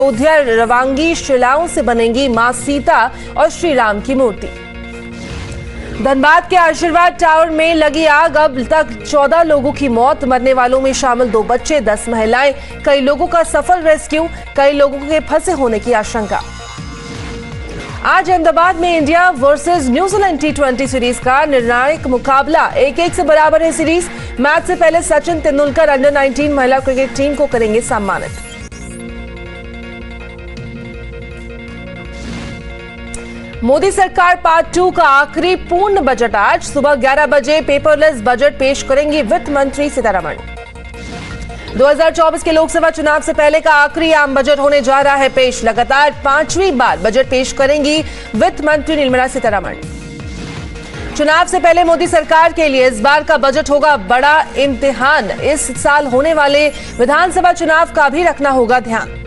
अयोध्या रवांगी शिलाओं से बनेंगी मां सीता और श्री राम की मूर्ति। धनबाद के आशीर्वाद टावर में लगी आग, अब तक 14 लोगों की मौत, मरने वालों में शामिल 2 बच्चे, 10 महिलाएं, कई लोगों का सफल रेस्क्यू, कई लोगों के फंसे होने की आशंका। आज अहमदाबाद में India versus New Zealand T20 series का निर्णायक मुकाबला 1-1 से बराबर है सीरीज। मैच से पहले सचिन तेंदुलकर अंडर 19 महिला क्रिकेट टीम को करेंगे सम्मानित। मोदी सरकार पार्ट 2 का आखिरी पूर्ण बजट आज सुबह 11 बजे पेपरलेस बजट पेश करेंगी वित्त मंत्री सीतारमण। 2024 के लोकसभा चुनाव से पहले का आखिरी आम बजट होने जा रहा है पेश। लगातार 5वीं बार बजट पेश करेंगी वित्त मंत्री निर्मला सीतारमण। चुनाव से पहले मोदी सरकार के लिए इस बार का बजट होगा बड़ा इम्तिहान। इस साल होने वाले विधानसभा चुनाव का भी रखना होगा ध्यान।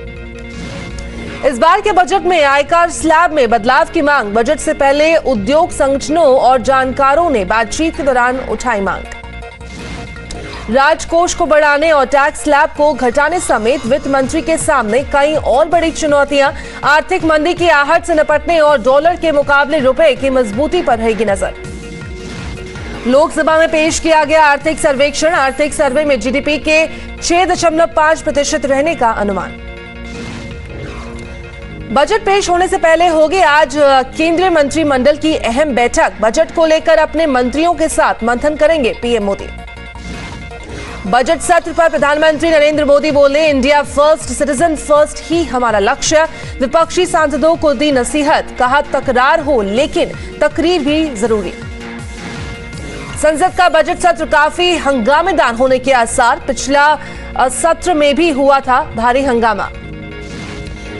इस बार के बजट में आयकर स्लैब में बदलाव की मांग। बजट से पहले उद्योग संगठनों और जानकारों ने बातचीत के दौरान उठाई मांग। राजकोष को बढ़ाने और टैक्स स्लैब को घटाने समेत वित्त मंत्री के सामने कई और बड़ी चुनौतियां। आर्थिक मंदी की आहट से निपटने और डॉलर के मुकाबले रुपए की मजबूती पर रहेगी नजर। लोकसभा में पेश किया गया आर्थिक सर्वेक्षण। आर्थिक सर्वे में जीडीपी के 6.5% रहने का अनुमान। बजट पेश होने से पहले होगी आज केंद्रीय मंत्रिमंडल की अहम बैठक। बजट को लेकर अपने मंत्रियों के साथ मंथन करेंगे पीएम मोदी। बजट सत्र पर प्रधानमंत्री नरेंद्र मोदी बोले, इंडिया फर्स्ट, सिटीजन फर्स्ट ही हमारा लक्ष्य। विपक्षी सांसदों को दी नसीहत, कहा तकरार हो लेकिन तकरीर भी जरूरी। संसद का बजट सत्र काफी हंगामेदार होने के आसार। पिछला सत्र में भी हुआ था भारी हंगामा।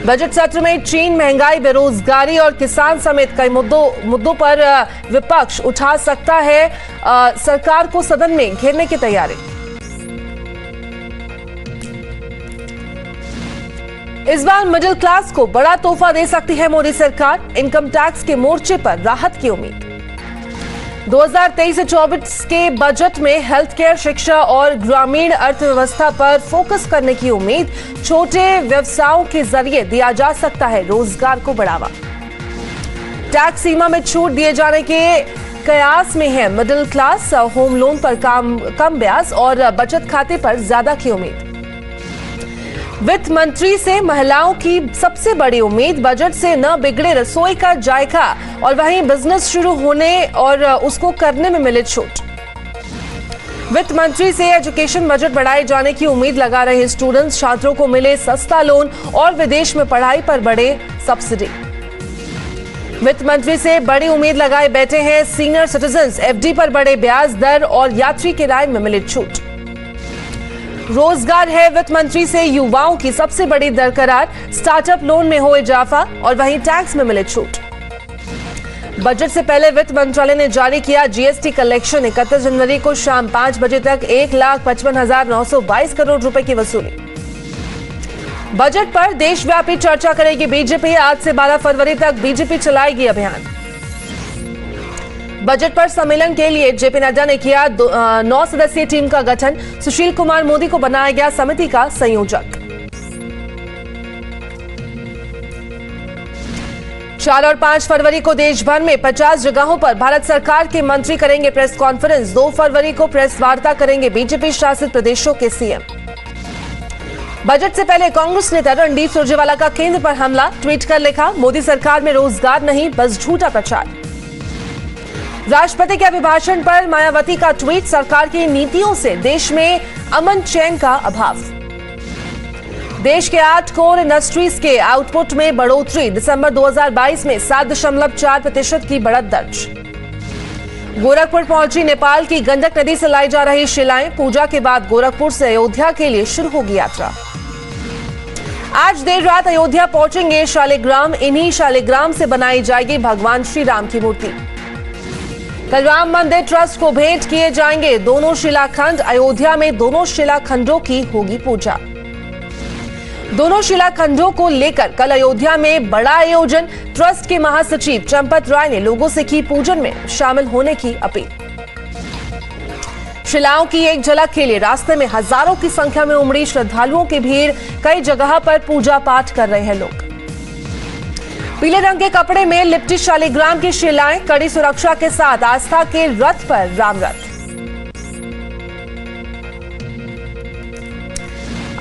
बजट सत्र में चीन, महंगाई, बेरोजगारी और किसान समेत कई मुद्दों पर विपक्ष उठा सकता है सरकार को सदन में घेरने की तैयारी। इस बार मिडिल क्लास को बड़ा तोहफा दे सकती है मोदी सरकार। इनकम टैक्स के मोर्चे पर राहत की उम्मीद। 2023 से 24 के बजट में हेल्थ केयर, शिक्षा और ग्रामीण अर्थव्यवस्था पर फोकस करने की उम्मीद। छोटे व्यवसायों के जरिए दिया जा सकता है रोजगार को बढ़ावा। टैक्स सीमा में छूट दिए जाने के कयास में है मिडिल क्लास। होम लोन पर कम ब्याज और बचत खाते पर ज्यादा की उम्मीद। वित्त मंत्री से महिलाओं की सबसे बड़ी उम्मीद। बजट से न बिगड़े रसोई का जायका और वहीं बिजनेस शुरू होने और उसको करने में मिले छूट। वित्त मंत्री से एजुकेशन बजट बढ़ाए जाने की उम्मीद लगा रहे स्टूडेंट्स। छात्रों को मिले सस्ता लोन और विदेश में पढ़ाई पर बढ़े सब्सिडी। वित्त मंत्री से बड़ी उम्मीद लगाए बैठे हैं सीनियर सिटीजन्स। एफडी पर बढ़े ब्याज दर और यात्री किराए में मिले छूट। रोजगार है वित्त मंत्री से युवाओं की सबसे बड़ी दरकरार। स्टार्टअप लोन में हो इजाफा और वहीं टैक्स में मिले छूट। बजट से पहले वित्त मंत्रालय ने जारी किया जीएसटी कलेक्शन। 31 जनवरी को शाम 5 बजे तक 1,55,922 करोड़ रुपए की वसूली। बजट पर देशव्यापी चर्चा करेगी बीजेपी। आज से 12 फरवरी तक बीजेपी चलाएगी अभियान। बजट पर सम्मेलन के लिए जेपी नड्डा ने किया 9 सदस्यीय टीम का गठन। सुशील कुमार मोदी को बनाया गया समिति का संयोजक। 4 और 5 फरवरी को देश भर में 50 जगहों पर भारत सरकार के मंत्री करेंगे प्रेस कॉन्फ्रेंस। 2 फरवरी को प्रेस वार्ता करेंगे बीजेपी शासित प्रदेशों के सीएम। बजट से पहले कांग्रेस नेता रणदीप सुरजेवाला का केंद्र पर हमला। ट्वीट कर लिखा, मोदी सरकार में रोजगार नहीं, बस झूठा प्रचार। राष्ट्रपति के अभिभाषण पर मायावती का ट्वीट, सरकार की नीतियों से देश में अमन चैन का अभाव। देश के 8 कोर इंडस्ट्रीज के आउटपुट में बढ़ोतरी। दिसंबर 2022 में 7.4% की बढ़त दर्ज। गोरखपुर पहुंची नेपाल की गंडक नदी से लाई जा रही शिलाएं। पूजा के बाद गोरखपुर से अयोध्या के लिए शुरू होगी यात्रा। आज देर रात अयोध्या पहुंचेंगे शालिग्राम। इन्हीं शालिग्राम से बनाई जाएगी भगवान श्री राम की मूर्ति। कल राम मंदिर ट्रस्ट को भेंट किए जाएंगे दोनों शिलाखंड। अयोध्या में दोनों शिलाखंडों की होगी पूजा। दोनों शिलाखंडों को लेकर कल अयोध्या में बड़ा आयोजन। ट्रस्ट के महासचिव चंपत राय ने लोगों से की पूजन में शामिल होने की अपील। शिलाओं की एक झलक के लिए रास्ते में हजारों की संख्या में उमड़ी श्रद्धालुओं की भीड़। कई जगह पर पूजा पाठ कर रहे हैं लोग। पीले रंग के कपड़े में लिपटी शालिग्राम की शिलाएं, कड़ी सुरक्षा के साथ आस्था के रथ पर राम रथ।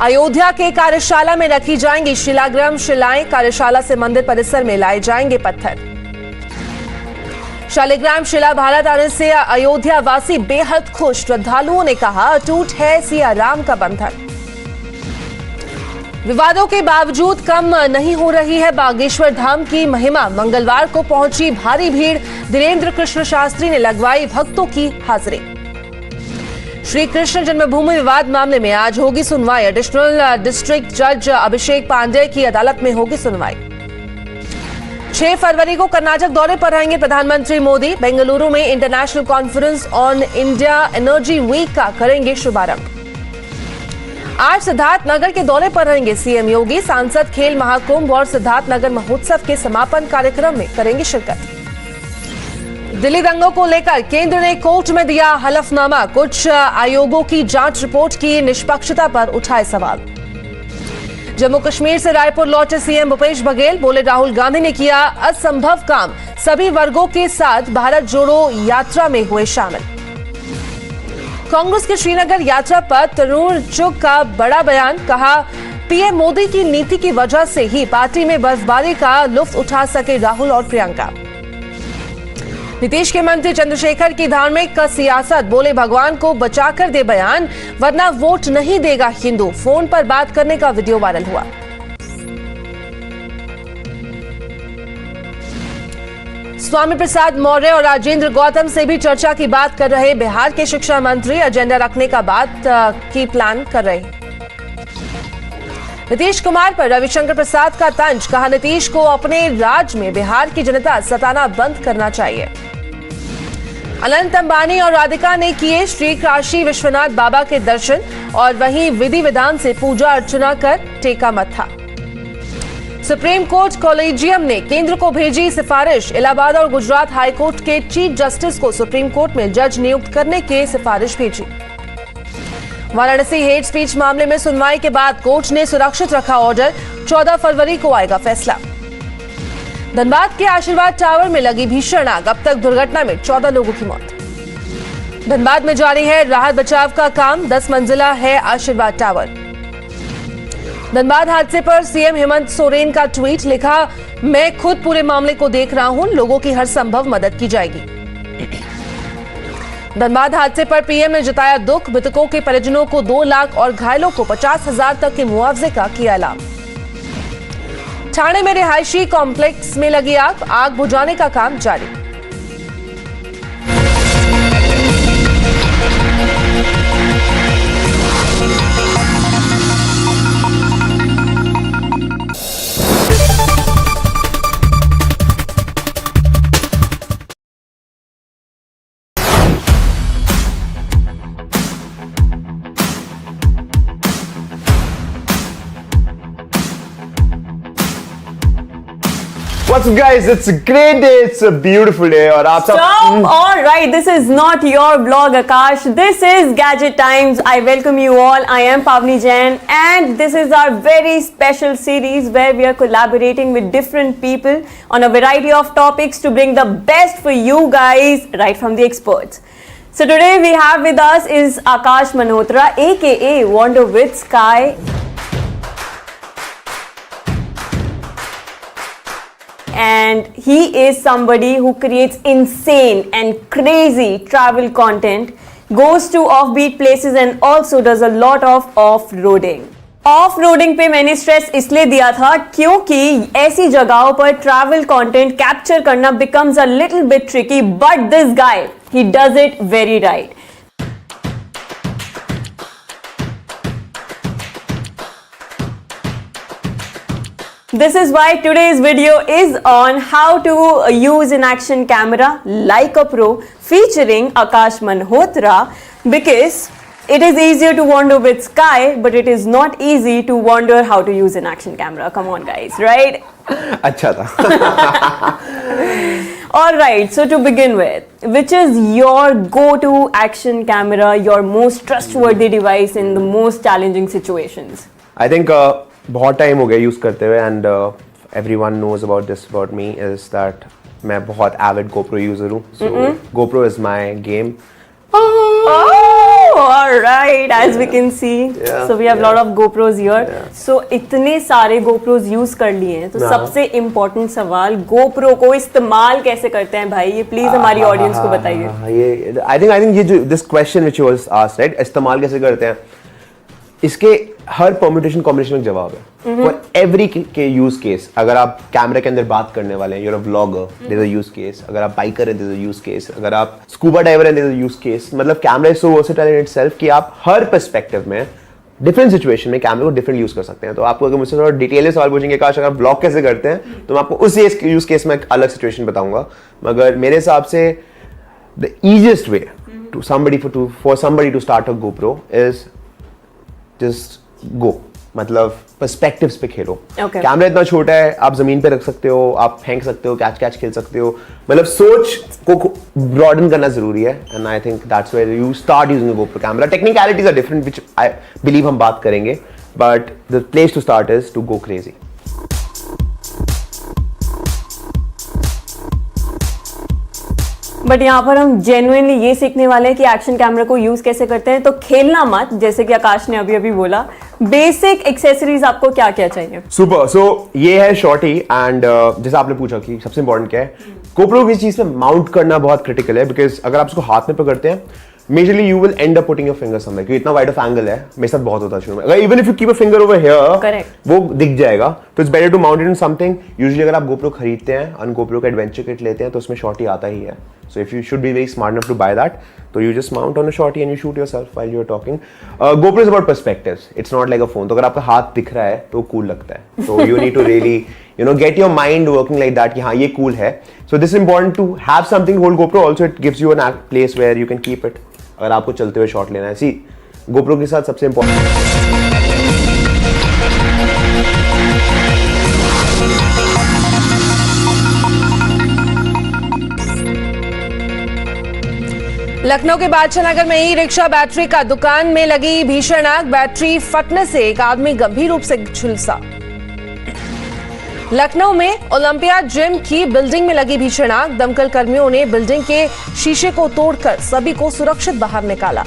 अयोध्या के कार्यशाला में रखी जाएंगी शिलाग्राम शिलाएं। कार्यशाला से मंदिर परिसर में लाए जाएंगे पत्थर। शालिग्राम शिला भारत आने से अयोध्या वासी बेहद खुश। श्रद्धालुओं ने कहा अटूट है सिया राम का बंधन। विवादों के बावजूद कम नहीं हो रही है बागेश्वर धाम की महिमा। मंगलवार को पहुंची भारी भीड़। धीरेन्द्र कृष्ण शास्त्री ने लगवाई भक्तों की हाजिरी। श्री कृष्ण जन्मभूमि विवाद मामले में आज होगी सुनवाई। एडिशनल डिस्ट्रिक्ट जज अभिषेक पांडेय की अदालत में होगी सुनवाई। 6 फरवरी को कर्नाटक दौरे पर रहेंगे प्रधानमंत्री मोदी। बेंगलुरु में international conference on India energy week का करेंगे शुभारंभ। आज सिद्धार्थनगर के दौरे पर रहेंगे सीएम योगी। सांसद खेल महाकुंभ और सिद्धार्थनगर महोत्सव के समापन कार्यक्रम में करेंगे शिरकत। दिल्ली दंगों को लेकर केंद्र ने कोर्ट में दिया हलफनामा। कुछ आयोगों की जांच रिपोर्ट की निष्पक्षता पर उठाए सवाल। जम्मू कश्मीर से रायपुर लौटे सीएम भूपेश बघेल। बोले राहुल गांधी ने किया असंभव काम। सभी वर्गों के साथ भारत जोड़ो यात्रा में हुए शामिल। कांग्रेस की श्रीनगर यात्रा पर तरुण चुग का बड़ा बयान। कहा पीएम मोदी की नीति की वजह से ही पार्टी में बर्फबारी का लुत्फ उठा सके राहुल और प्रियंका। नीतीश के मंत्री चंद्रशेखर की धार्मिक सियासत। बोले भगवान को बचाकर दे बयान वरना वोट नहीं देगा हिंदू। फोन पर बात करने का वीडियो वायरल हुआ। स्वामी प्रसाद मौर्य और राजेंद्र गौतम से भी चर्चा की बात कर रहे बिहार के शिक्षा मंत्री। एजेंडा रखने का बात की प्लान कर रहे। नीतीश कुमार पर रविशंकर प्रसाद का तंज। कहा नीतीश को अपने राज में बिहार की जनता सताना बंद करना चाहिए। अनंत अंबानी और राधिका ने किए श्री काशी विश्वनाथ बाबा के दर्शन और वहीं विधि विधान से पूजा अर्चना कर टेका मत्था। सुप्रीम कोर्ट कॉलेजियम ने केंद्र को भेजी सिफारिश। इलाहाबाद और गुजरात हाईकोर्ट के चीफ जस्टिस को सुप्रीम कोर्ट में जज नियुक्त करने की सिफारिश भेजी। वाराणसी हेट स्पीच मामले में सुनवाई के बाद कोर्ट ने सुरक्षित रखा ऑर्डर। 14 फरवरी को आएगा फैसला। धनबाद के आशीर्वाद टावर में लगी भीषण आग। अब तक दुर्घटना में 14 लोगों की मौत। धनबाद में जारी है राहत बचाव का काम। 10 मंजिला है आशीर्वाद टावर। धनबाद हादसे पर सीएम हेमंत सोरेन का ट्वीट। लिखा मैं खुद पूरे मामले को देख रहा हूं। लोगों की हर संभव मदद की जाएगी। धनबाद हादसे पर पीएम ने जताया दुख। मृतकों के परिजनों को 2 लाख और घायलों को 50,000 तक के मुआवजे का किया ऐलान। ठाणे में रिहायशी कॉम्प्लेक्स में लगी आग बुझाने का काम जारी। What's up guys, it's a great day, it's a beautiful day और आप सब Alright, this is not your vlog Akash, this is Gadget Times. I welcome you all. I am Pavni Jain and this is our very special series where we are collaborating with different people on a variety of topics to bring the best for you guys right from the experts. So today we have with us is Akash Malhotra aka Wander with Sky. And he is somebody who creates insane and crazy travel content, goes to offbeat places and also does a lot of off-roading. Off-roading पे मैंने stress इसलिए दिया था क्योंकि ऐसी जगहों पर travel content capture करना becomes a little bit tricky, but this guy, he does it very right. This is why today's video is on how to use an action camera like a pro featuring Akash Malhotra, because it is easier to wander with Sky but it is not easy to wonder how to use an action camera. Come on guys, right? अच्छा था। Alright, so to begin with, which is your go-to action camera, your most trustworthy device in the most challenging situations? I think बहुत time हो गया use करते हुए, and everyone knows about this about me is that मैं बहुत avid GoPro user हूँ. So GoPro is my game. Oh, all right. As we can see, Yeah, so we have lot of GoPros here. Yeah. So इतने सारे GoPros use कर लिए हैं, तो सबसे इम्पोर्टेंट सवाल, GoPro को इस्तेमाल कैसे करते हैं भाई? ये प्लीज हमारी ऑडियंस को बताइए. ये I think ये जो this question which was asked, right, इस्तेमाल कैसे करते हैं, इसके हर परम्यूटेशन कॉम्बिनेशन में जवाब है. फॉर एवरी के यूज केस, अगर आप कैमरे के अंदर बात करने वाले हैं, you're a vlogger, there is a use case. अगर आप बाइकर हैं, there is a use case. अगर आप स्कूबा डाइवर हैं, there is a use case. मतलब camera is so versatile in itself कि आप हर पर्सपेक्टिव में डिफरेंट सिचुएशन में कैमरे को डिफरेंट यूज कर सकते हैं. तो आपको अगर मुझसे थोड़ा डिटेल में सवाल पूछेंगे काश अगर आप ब्लॉग कैसे करते हैं, तो मैं आपको उस यूज केस में एक अलग सिचुएशन बताऊंगा. मगर मेरे हिसाब से the easiest way to somebody to start a GoPro is just go. मतलब पर्सपेक्टिव्स पे खेलो. कैमरा इतना छोटा है, आप जमीन पे रख सकते हो, आप फेंक सकते हो, कैच खेल सकते हो. मतलब सोच को ब्रॉडन करना जरूरी है, and I think that's where you start using a GoPro camera. Technicalities are different which I believe हम बात करेंगे, but the place to start is to go crazy. But यहाँ पर हम जेन्युइनली ये सीखने वाले हैं कि एक्शन कैमरा को यूज कैसे करते हैं. तो खेलना मत, जैसे कि आकाश ने अभी बोला. बेसिक एक्सेसरीज आपको क्या क्या चाहिए? सुपर. सो ये है शॉर्टी, एंड जैसे आपने पूछा कि सबसे इंपॉर्टेंट क्या है, GoPro की चीज में माउंट करना बहुत क्रिटिकल है. बिकॉज अगर आप इसको हाथ में पकड़ते हैं, majorly you will and up putting your finger somewhere, क्योंकि इतना वाइड ऑफ एंगल है. मेरे साथ बहुत होता है शुरू में. अगर even if you keep a finger over here, वो दिख जाएगा. तो it's better to mount it in something. Usually अगर आप GoPro खरीदते हैं और GoPro का एडवेंचर किट लेते हैं, तो उसमें शॉर्टी आता ही है. So if you should be very smart enough to buy that, so you just mount on a shorty and you shoot yourself while you're talking. GoPro is about perspectives. It's not like a phone. तो अगर आपका हाथ दिख रहा है तो cool लगता है. So you need to really, get your mind working like that कि हाँ ये cool है. So this is important to have something to hold GoPro. Also it gives you a place where you can keep it. अगर आपको चलते हुए shot लेना है. See, GoPro के साथ सबसे important. लखनऊ के बादशाह नगर में ई रिक्शा बैटरी का दुकान में लगी भीषण आग. बैटरी फटने से एक आदमी गंभीर रूप से झुलसा. लखनऊ में ओलंपिया जिम की बिल्डिंग में लगी भीषण आग. दमकल कर्मियों ने बिल्डिंग के शीशे को तोड़कर सभी को सुरक्षित बाहर निकाला.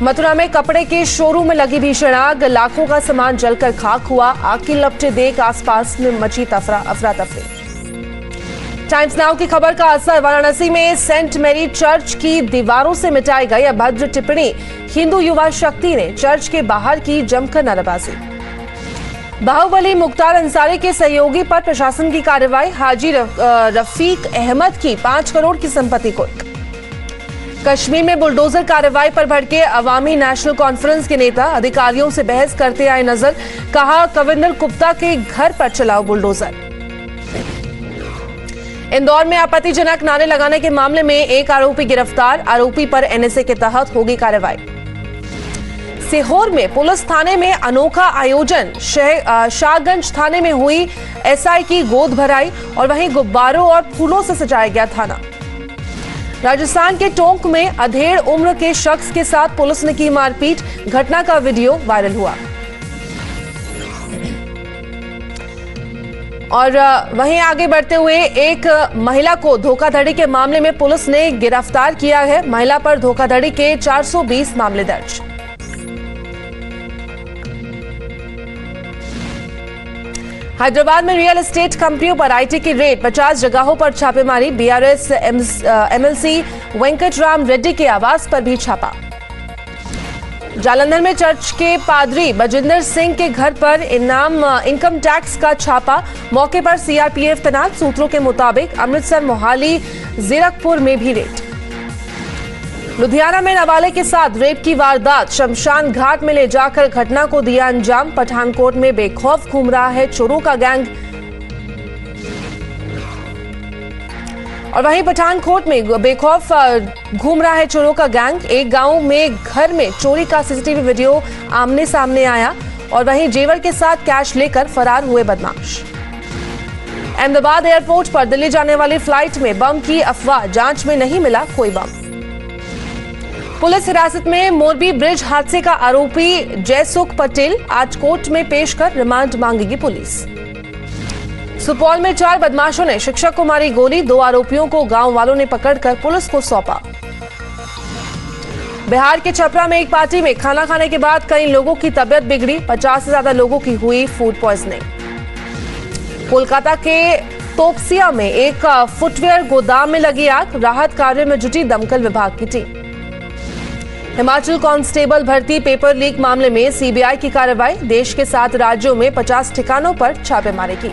मथुरा में कपड़े के शोरूम में लगी भीषण आग. लाखों का सामान जलकर खाक हुआ. आग की लपटें देख आसपास में मची अफरा तफरी. टाइम्स नाउ की खबर का असर. वाराणसी में सेंट मैरी चर्च की दीवारों से मिटाई गई अभद्र टिप्पणी. हिंदू युवा शक्ति ने चर्च के बाहर की जमकर नारेबाजी. बाहुबली मुख्तार अंसारी के सहयोगी पर प्रशासन की कार्रवाई. हाजी रफीक अहमद की 5 करोड़ की संपत्ति कुर्क. कश्मीर में बुलडोजर कार्रवाई पर भड़के अवामी नेशनल कॉन्फ्रेंस के नेता. अधिकारियों से बहस करते आए नजर. कहा कविंदर गुप्ता के घर पर चलाओ बुलडोजर. इंदौर में आपत्तिजनक नारे लगाने के मामले में एक आरोपी गिरफ्तार. आरोपी पर एनएसए के तहत होगी कार्रवाई. सीहोर में पुलिस थाने में अनोखा आयोजन. शाहगंज थाने में हुई एसआई की गोद भराई और वहीं गुब्बारों और फूलों से सजाया गया थाना. राजस्थान के टोंक में अधेड़ उम्र के शख्स के साथ पुलिस ने की मारपीट. घटना का वीडियो वायरल हुआ. और वहीं आगे बढ़ते हुए एक महिला को धोखाधड़ी के मामले में पुलिस ने गिरफ्तार किया है. महिला पर धोखाधड़ी के 420 मामले दर्ज. हैदराबाद में रियल एस्टेट कंपनियों पर आईटी की रेड. 50 जगहों पर छापेमारी. बीआरएस एमएलसी वेंकटराम रेड्डी के आवास पर भी छापा. जालंधर में चर्च के पादरी बजिंदर सिंह के घर पर इनकम टैक्स का छापा. मौके पर सीआरपीएफ तैनात. सूत्रों के मुताबिक अमृतसर, मोहाली, जीरकपुर में भी रेड. लुधियाना में नाबालिग के साथ रेप की वारदात. शमशान घाट में ले जाकर घटना को दिया अंजाम. पठानकोट में बेखौफ घूम रहा है चोरों का गैंग. और वहीं पठानकोट में बेखौफ घूम रहा है चोरों का गैंग. एक गांव में घर में चोरी का सीसीटीवी वीडियो आमने सामने आया और वहीं जेवर के साथ कैश लेकर फरार हुए बदमाश. अहमदाबाद एयरपोर्ट पर दिल्ली जाने वाली फ्लाइट में बम की अफवाह, जांच में नहीं मिला कोई बम। पुलिस हिरासत में मोरबी ब्रिज हादसे का आरोपी जयसुख पटेल आज कोर्ट में पेश कर रिमांड मांगेगी पुलिस। सुपौल में 4 बदमाशों ने शिक्षक को मारी गोली, 2 आरोपियों को गांव वालों ने पकड़कर पुलिस को सौंपा। बिहार के छपरा में एक पार्टी में खाना खाने के बाद कई लोगों की तबीयत बिगड़ी, 50 से ज्यादा लोगों की हुई फूड पॉइजनिंग। कोलकाता के तोपसिया में एक फुटवेयर गोदाम में लगी आग, राहत कार्य में जुटी दमकल विभाग की टीम। हिमाचल कांस्टेबल भर्ती पेपर लीक मामले में सीबीआई की कार्रवाई, देश के 7 राज्यों में 50 ठिकानों पर छापेमारी की।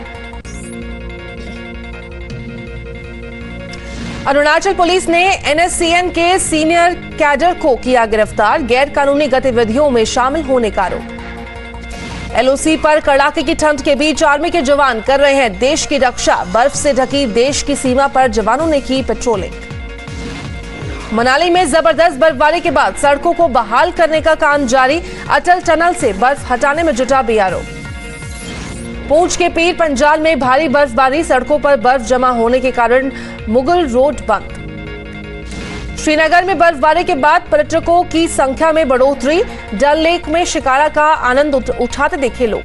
अरुणाचल पुलिस ने एनएससीएन के सीनियर कैडर को किया गिरफ्तार, गैर कानूनी गतिविधियों में शामिल होने का आरोप। एलओसी पर कड़ाके की ठंड के बीच आर्मी के जवान कर रहे हैं देश की रक्षा, बर्फ से ढकी देश की सीमा पर जवानों ने की पेट्रोलिंग। मनाली में जबरदस्त बर्फबारी के बाद सड़कों को बहाल करने का काम जारी, अटल टनल से बर्फ हटाने में जुटा बीआरओ। पूंछ के पीर पंजाल में भारी बर्फबारी, सड़कों पर बर्फ जमा होने के कारण मुगल रोड बंद। श्रीनगर में बर्फबारी के बाद पर्यटकों की संख्या में बढ़ोतरी, डल लेक में शिकारा का आनंद उठाते देखे लोग।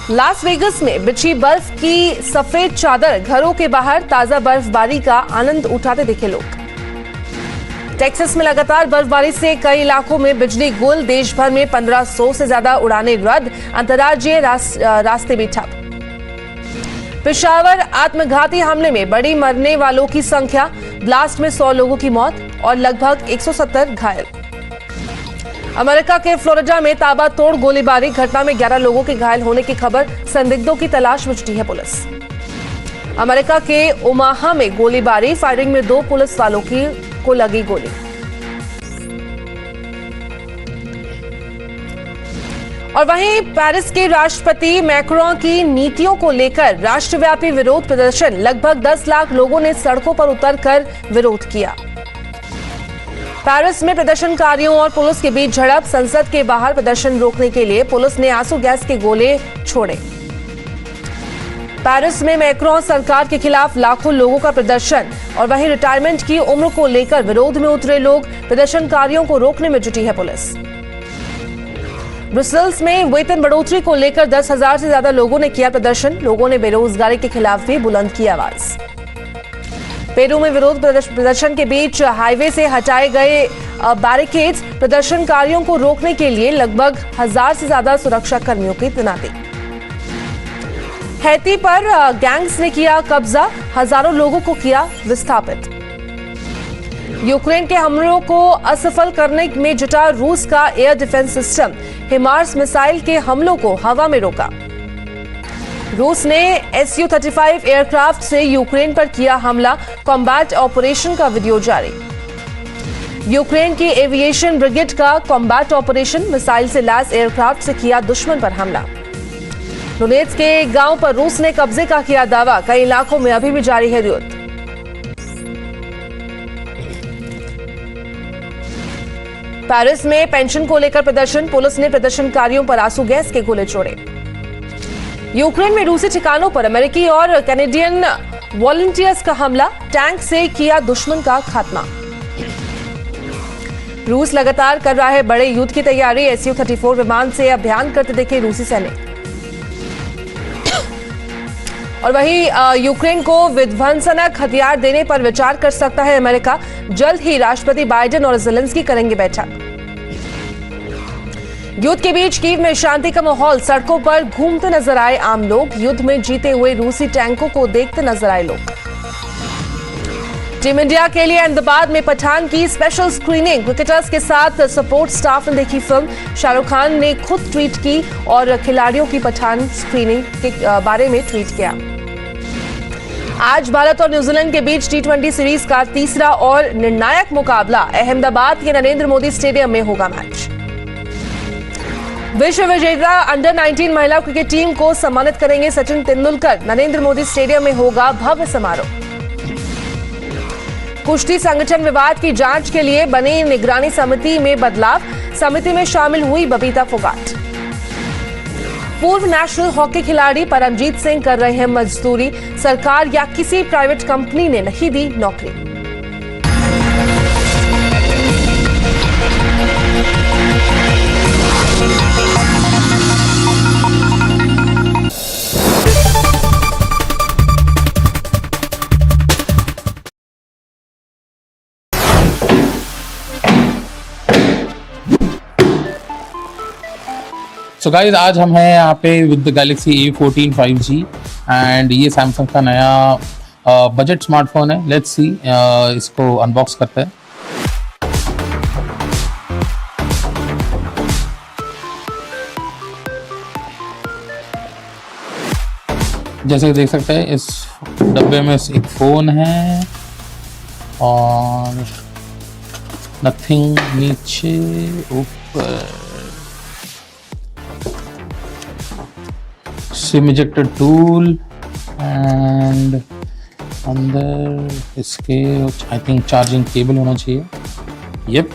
लास वेगस में बिछी बर्फ की सफेद चादर, घरों के बाहर ताजा बर्फबारी का आनंद उठाते दिखे लोग। टेक्सास में लगातार बर्फबारी से कई इलाकों में बिजली गुल, देश भर में 1500 से ज्यादा उड़ानें रद्द, अंतर्राज्यीय रास्ते भी ठप। पेशावर आत्मघाती हमले में बढ़ी मरने वालों की संख्या, ब्लास्ट में 100 लोगों की मौत और लगभग 170 घायल। अमेरिका के फ्लोरिडा में ताबड़तोड़ गोलीबारी, घटना में 11 लोगों के घायल होने की खबर, संदिग्धों की तलाश में जुटी है पुलिस। अमेरिका के ओमाहा में गोलीबारी, फायरिंग में 2 पुलिस वालों को लगी गोली। और वहीं पेरिस के राष्ट्रपति मैक्रों की नीतियों को लेकर राष्ट्रव्यापी विरोध प्रदर्शन, लगभग 10 लाख लोगों ने सड़कों पर उतरकर विरोध किया। पेरिस में प्रदर्शनकारियों और पुलिस के बीच झड़प, संसद के बाहर प्रदर्शन रोकने के लिए पुलिस ने आंसू गैस के गोले छोड़े। पेरिस में मैक्रों सरकार के खिलाफ लाखों लोगों का प्रदर्शन और वहीं रिटायरमेंट की उम्र को लेकर विरोध में उतरे लोग, प्रदर्शनकारियों को रोकने में जुटी है पुलिस। ब्रुसेल्स में वेतन बढ़ोतरी को लेकर 10,000 से ज्यादा लोगों ने किया प्रदर्शन, लोगों ने बेरोजगारी के खिलाफ भी बुलंद की आवाज। पेरू में विरोध प्रदर्शन के बीच हाईवे से हटाए गए बैरिकेड्स, प्रदर्शनकारियों को रोकने के लिए लगभग 1000 से ज्यादा सुरक्षा कर्मियों की तैनाती। हैती पर गैंग्स ने किया कब्जा, हजारों लोगों को किया विस्थापित। यूक्रेन के हमलों को असफल करने में जुटा रूस का air defence system, HIMARS missile के हमलों को हवा में रोका। रूस ने Su-35 एयरक्राफ्ट से यूक्रेन पर किया हमला, कॉम्बैट ऑपरेशन का वीडियो जारी। यूक्रेन की एविएशन ब्रिगेड का कॉम्बैट ऑपरेशन, मिसाइल से लैस एयरक्राफ्ट से किया दुश्मन पर हमला। डोनेट्स के गांव पर रूस ने कब्जे का किया दावा, कई इलाकों में अभी भी जारी है युद्ध। पेरिस में पेंशन को लेकर प्रदर्शन, पुलिस ने प्रदर्शनकारियों पर आंसू गैस के गोले छोड़े। यूक्रेन में रूसी ठिकानों पर अमेरिकी और कैनेडियन वॉलंटियर्स का हमला, टैंक से किया दुश्मन का खात्मा। रूस लगातार कर रहा है बड़े युद्ध की तैयारी, Su-34 विमान से अभियान करते दिखे रूसी सैनिक। और वहीं यूक्रेन को विध्वंसनक हथियार देने पर विचार कर सकता है अमेरिका, जल्द ही राष्ट्रपति बाइडेन और जेलेंस्की करेंगे बैठक। युद्ध के बीच कीव में शांति का माहौल, सड़कों पर घूमते नजर आए आम लोग, युद्ध में जीते हुए रूसी टैंकों को देखते नजर आए लोग। टीम इंडिया के लिए अहमदाबाद में पठान की स्पेशल स्क्रीनिंग, क्रिकेटर्स के साथ सपोर्ट स्टाफ ने देखी फिल्म, शाहरुख खान ने खुद ट्वीट की और खिलाड़ियों की पठान स्क्रीनिंग के बारे में ट्वीट किया। आज भारत और न्यूजीलैंड के बीच T20 सीरीज का तीसरा और निर्णायक मुकाबला अहमदाबाद के नरेंद्र मोदी स्टेडियम में होगा मैच। विश्व विजेता अंडर 19 महिला क्रिकेट टीम को सम्मानित करेंगे सचिन तेंदुलकर, नरेंद्र मोदी स्टेडियम में होगा भव्य समारोह। कुश्ती संगठन विवाद की जांच के लिए बनी निगरानी समिति में बदलाव, समिति में शामिल हुई बबीता फोगाट। पूर्व नेशनल हॉकी खिलाड़ी परमजीत सिंह कर रहे हैं मजदूरी, सरकार या किसी प्राइवेट कंपनी ने नहीं दी नौकरी। सो गाइस, आज हम हैं यहाँ पे with the Galaxy A14 5G and ये सैमसंग का नया बजट स्मार्टफोन है। लेट्स सी, इसको अनबॉक्स करते हैं। जैसे कि देख सकते हैं, इस डब्बे में एक फ़ोन है और नथिंग नीचे ऊपर सिम इजेक्टर टूल एंड अंदर इसके आई थिंक चार्जिंग केबल होना चाहिए। यप,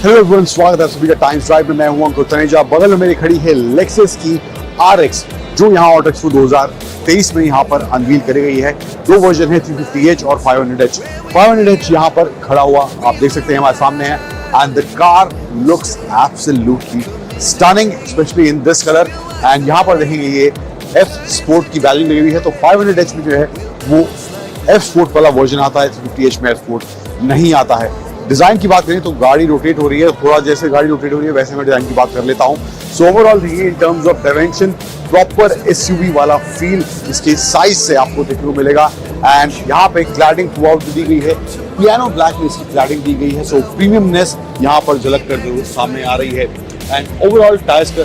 हेलो एवरीवन, स्वागत है सभी का टाइम्स ड्राइव में। मैं हूं अंकुर तनेजा। बगल में मेरी खड़ी है लेक्सस की RX, जो यहाँ ऑटो एक्सपो 2023 में यहाँ पर अनवील करी गई है। दो वर्जन है, 350H और 500H। 500H यहाँ पर खड़ा हुआ आप देख सकते हैं हमारे सामने है, and the car looks absolutely stunning, specially in this colour. And यहाँ पर देखेंगे ये F स्पोर्ट की बैजिंग लगी हुई है। तो 500H में जो है वो F स्पोर्ट वाला वर्जन आता है, 350H में F स्पोर्ट नहीं आता है। डिजाइन की बात करें तो गाड़ी रोटेट हो रही है, थोड़ा जैसे गाड़ी रोटेट हो रही है वैसे मैं डिजाइन की बात कर लेता हूँ। सो ओवरऑल देखिए, in terms of dimension proper SUV वाला फील इसके साइज से आपको देखने को मिलेगा। एंड यहाँ पे क्लैडिंग थ्रू आउट दी गई है, पियानो ब्लैक में इसकी क्लैडिंग दी गई है। सो प्रीमियमनेस यहाँ पर झलक कर जरूर सामने आ रही है। एंड ओवरऑल टायर्स का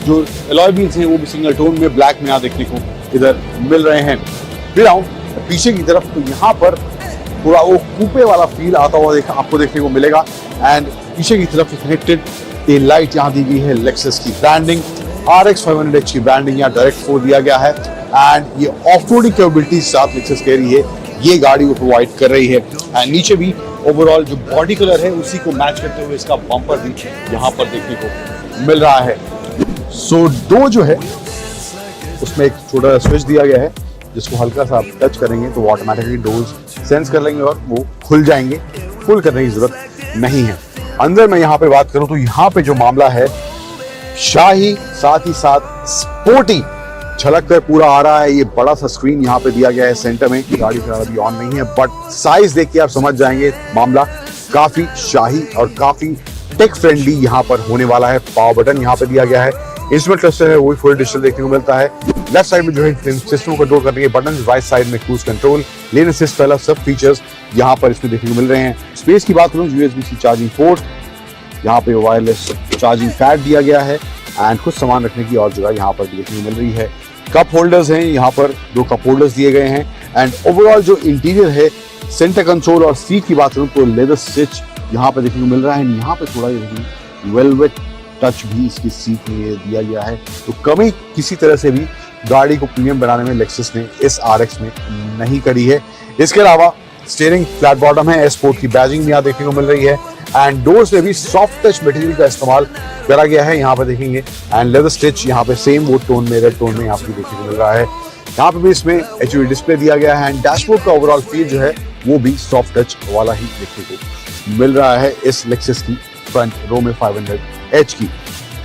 जो अलॉय व्हील्स हैं वो भी सिंगल टोन में ब्लैक में यहाँ देखने को इधर मिल रहे हैं। फिर आऊँ पीछे की तरफ तो यहाँ पर थोड़ा वो कूपे वाला फील आता हुआ आपको देखने को मिलेगा। एंड पीछे की तरफ कनेक्टेड टेल लाइट यहाँ दी गई है, लेक्सस की ब्रांडिंग, RX 500H की ब्रांडिंग यहाँ डायरेक्ट फोर दिया गया है। एंड ये ऑफ रोडिंग कैपेबिलिटी साथ लेक्सस कह रही है, ये गाड़ी को प्रोवाइड कर रही है। एंड नीचे भी ओवरऑल जो बॉडी कलर है उसी को मैच करते हुए इसका बम्पर भी यहाँ पर देखने को मिल रहा है। सो डोर जो है उसमें एक छोटा स्विच दिया गया है, जिसको हल्का सा आप टच करेंगे तो वो ऑटोमेटिकली डोर्स सेंस कर लेंगे और वो खुल जाएंगे। फुल करने की जरूरत नहीं है। अंदर मैं यहाँ पे बात करूँ तो यहाँ पे जो मामला है शाही, साथ ही साथ स्पोर्टी झलक कर पूरा आ रहा है। ये बड़ा सा स्क्रीन यहाँ पे दिया गया है सेंटर में। गाड़ी फिलहाल अभी ऑन नहीं है, बट साइज देख के आप समझ जाएंगे मामला काफी शाही और काफी टेक फ्रेंडली यहाँ पर होने वाला है। पावर बटन यहाँ पे दिया गया है, इंस्ट्रूमेंट क्लस्टर है वो भी फुल डिजिटल देखने को मिलता है। लेफ्ट साइड में जो है सिस्टम को कंट्रोल करने के बटन, राइट साइड में क्रूज कंट्रोल, लेन असिस्ट वाला सब फीचर्स यहाँ पर इसमें देखने को मिल रहे हैं। स्पेस की बात करूँ, USB-C चार्जिंग पोर्ट, यहाँ पे वायरलेस चार्जिंग पैड दिया गया है। एंड कुछ सामान रखने की और जगह यहाँ पर देखने को मिल रही है। कप होल्डर्स हैं, यहाँ पर 2 कप होल्डर्स दिए गए हैं। एंड ओवरऑल जो इंटीरियर है, सेंटर कंसोल और सीट की बात करूँ तो लेदर स्टिच यहाँ पर देखने को मिल रहा है। यहाँ पे थोड़ा वेलवेट टच भी इसकी सीट में दिया गया है। तो कमी किसी तरह से भी गाड़ी को प्रीमियम बनाने में लेक्सस ने इस RX में नहीं करी है। इसके अलावा स्टीयरिंग फ्लैट बॉटम है, स्पोर्ट की बैजिंग भी यहाँ देखने को मिल रही है। एंड डोर्स में भी सॉफ्ट टच मटेरियल का इस्तेमाल करा गया है, यहाँ पर देखेंगे। एंड लेदर स्टिच यहाँ पे सेम वुड टोन में, रेड टोन में यहाँ पे देखने को मिल रहा है। यहाँ पे भी इसमें HUD डिस्प्ले दिया गया है। एंड डैशबोर्ड का ओवरऑल फील जो है वो भी सॉफ्ट टच वाला ही देखने को मिल रहा है इस लेक्सस की फ्रंट रो में 500H की।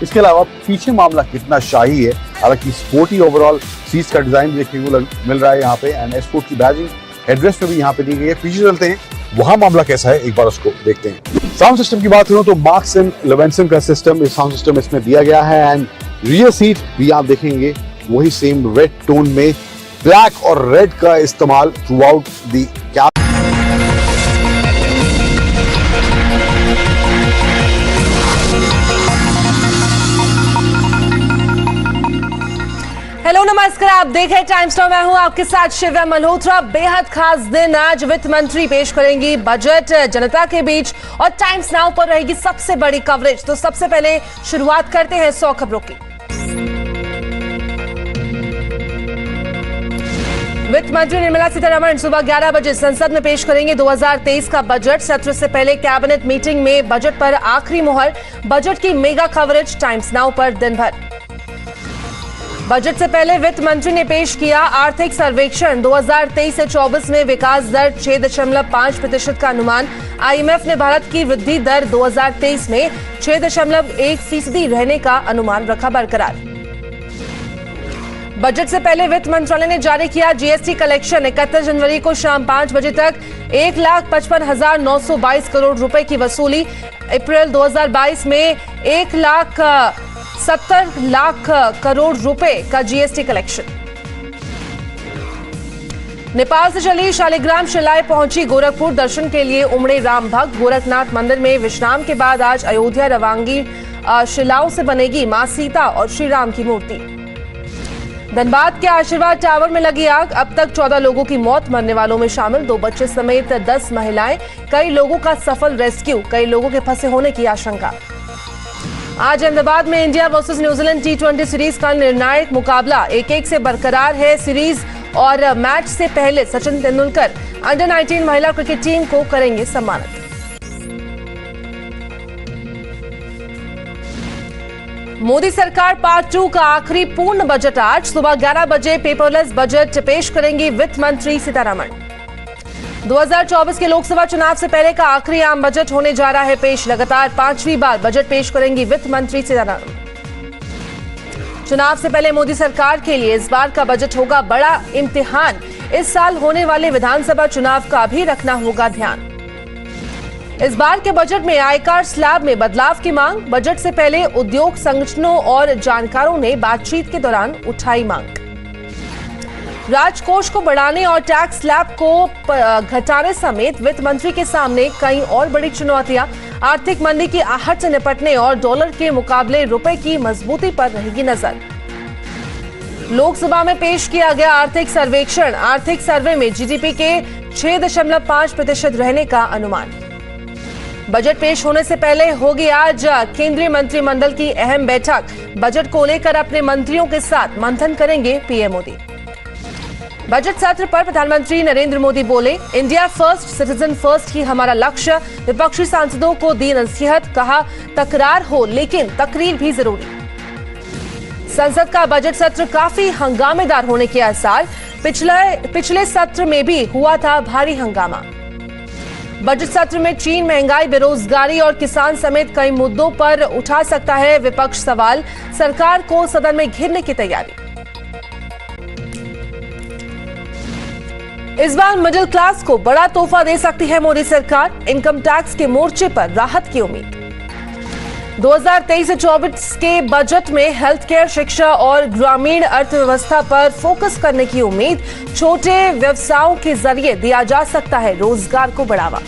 इसके अलावा पीछे मामला कितना शाही है हालांकि स्पोर्टी ओवरऑल सीट्स का डिजाइन देखने को मिल रहा है यहाँ पे एंड एस्पोर्ट की बैजिंग हेडरेस्ट में भी यहाँ पे दी गई है। पीछे चलते हैं, वहां मामला कैसा है एक बार उसको देखते हैं। साउंड सिस्टम की बात करूं तो मार्क्स एंड लेवेंसन का सिस्टम, इस साउंड सिस्टम इसमें दिया गया है एंड रियर सीट भी आप देखेंगे वही सेम रेड टोन में ब्लैक और रेड का इस्तेमाल through out the cab. Hello नमस्कार, आप देख रहे टाइम्स नाउ, मैं हूं आपके साथ शिव्या मल्होत्रा। बेहद खास दिन आज, वित्त मंत्री पेश करेंगी बजट जनता के बीच और टाइम्स नाउ पर रहेगी सबसे बड़ी कवरेज। तो सबसे पहले शुरुआत करते हैं 100 खबरों की। वित्त मंत्री निर्मला सीतारमण सुबह 11 बजे संसद में पेश करेंगे 2023 का बजट। सत्र से पहले कैबिनेट मीटिंग में बजट पर आखिरी मुहर। बजट की मेगा कवरेज टाइम्स नाउ पर दिन भर। बजट से पहले वित्त मंत्री ने पेश किया आर्थिक सर्वेक्षण। 2023 से 24 में विकास दर 6.5% का अनुमान। आईएमएफ ने भारत की वृद्धि दर 2023 में 6.1% रहने का अनुमान रखा बरकरार। बजट से पहले वित्त मंत्रालय ने जारी किया जीएसटी कलेक्शन। 31 जनवरी को शाम 5 बजे तक 1,55,922 करोड़ रुपए की वसूली। अप्रैल 2022 में 1,70 लाख करोड़ रुपए का जीएसटी कलेक्शन। नेपाल से चली शालिग्राम शिलाएं पहुंची गोरखपुर। दर्शन के लिए उमड़े राम भक्त। गोरखनाथ मंदिर में विश्राम के बाद आज अयोध्या रवांगी शिलाओं से बनेगी मां सीता और श्री राम की मूर्ति। धनबाद के आशीर्वाद टावर में लगी आग। अब तक 14 लोगों की मौत, मरने वालों में शामिल 2 बच्चे समेत 10 महिलाएं। कई लोगों का सफल रेस्क्यू, कई लोगों के फंसे होने की आशंका। आज अहमदाबाद में India versus New Zealand T20 series का निर्णायक मुकाबला 1-1 से बरकरार है सीरीज। और मैच से पहले सचिन तेंदुलकर अंडर 19 महिला क्रिकेट टीम को करेंगे सम्मानित। मोदी सरकार पार्ट 2 का आखिरी पूर्ण बजट आज सुबह 11 बजे पेपरलेस बजट पेश करेंगी वित्त मंत्री सीतारमण। 2024 के लोकसभा चुनाव से पहले का आखिरी आम बजट होने जा रहा है पेश। लगातार 5वीं बार बजट पेश करेंगी वित्त मंत्री सीतारमण। चुनाव से पहले मोदी सरकार के लिए इस बार का बजट होगा बड़ा इम्तिहान। इस साल होने वाले विधानसभा चुनाव का भी रखना होगा ध्यान। इस बार के बजट में आयकर स्लैब में बदलाव की मांग। बजट से पहले उद्योग संगठनों और जानकारों ने बातचीत के दौरान उठाई मांग। राजकोष को बढ़ाने और टैक्स स्लैब को घटाने समेत वित्त मंत्री के सामने कई और बड़ी चुनौतियां। आर्थिक मंदी की आहट से निपटने और डॉलर के मुकाबले रुपए की मजबूती पर रहेगी नजर। लोकसभा में पेश किया गया आर्थिक सर्वेक्षण। आर्थिक सर्वे में जीडीपी के 6.5% रहने का अनुमान। बजट पेश होने से पहले होगी आज केंद्रीय मंत्रिमंडल की अहम बैठक। बजट को लेकर अपने मंत्रियों के साथ मंथन करेंगे पीएम मोदी। बजट सत्र पर प्रधानमंत्री नरेंद्र मोदी बोले, इंडिया फर्स्ट, सिटीजन फर्स्ट ही हमारा लक्ष्य। विपक्षी सांसदों को दी नसीहत, कहा तकरार हो लेकिन तकरीर भी जरूरी। संसद का बजट सत्र काफी हंगामेदार होने के आसार। पिछले सत्र में भी हुआ था भारी हंगामा। बजट सत्र में चीन, महंगाई, बेरोजगारी और किसान समेत कई मुद्दों पर उठा सकता है विपक्ष सवाल। सरकार को सदन में घेरने की तैयारी। इस बार मिडिल क्लास को बड़ा तोहफा दे सकती है मोदी सरकार। इनकम टैक्स के मोर्चे पर राहत की उम्मीद। 2023 से 24 के बजट में हेल्थ केयर, शिक्षा और ग्रामीण अर्थव्यवस्था पर फोकस करने की उम्मीद। छोटे व्यवसायों के जरिए दिया जा सकता है रोजगार को बढ़ावा।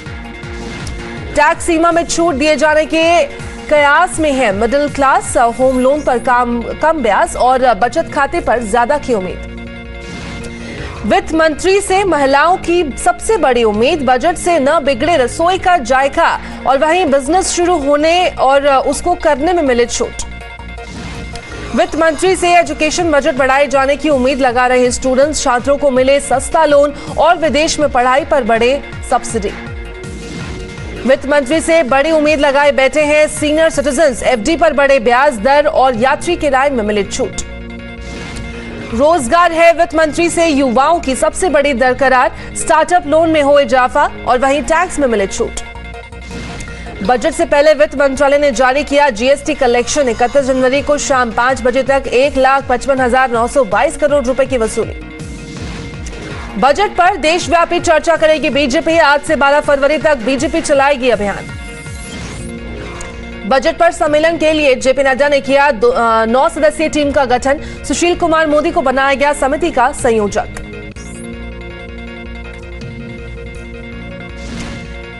टैक्स सीमा में छूट दिए जाने के कयास में है मिडिल क्लास। होम लोन पर कम ब्याज और बचत खाते पर ज्यादा की उम्मीद। वित्त मंत्री से महिलाओं की सबसे बड़ी उम्मीद। बजट से न बिगड़े रसोई का जायका और वहीं बिजनेस शुरू होने और उसको करने में मिले छूट। वित्त मंत्री से एजुकेशन बजट बढ़ाए जाने की उम्मीद लगा रहे स्टूडेंट्स। छात्रों को मिले सस्ता लोन और विदेश में पढ़ाई पर बढ़े सब्सिडी। वित्त मंत्री से बड़ी उम्मीद लगाए बैठे हैं सीनियर सिटीजन्स। एफडी पर बढ़े ब्याज दर और यात्री किराए में मिले छूट। रोजगार है वित्त मंत्री से युवाओं की सबसे बड़ी दरकरार। स्टार्टअप लोन में हो इजाफा और वहीं टैक्स में मिले छूट। बजट से पहले वित्त मंत्रालय ने जारी किया जीएसटी कलेक्शन। 31 जनवरी को शाम 5 बजे तक 1,55,922 करोड़ रुपए की वसूली। बजट पर देशव्यापी चर्चा करेगी बीजेपी। आज से 12 फरवरी तक बीजेपी चलाएगी अभियान। बजट पर सम्मेलन के लिए जेपी नड्डा ने किया 9 सदस्यीय टीम का गठन। सुशील कुमार मोदी को बनाया गया समिति का संयोजक।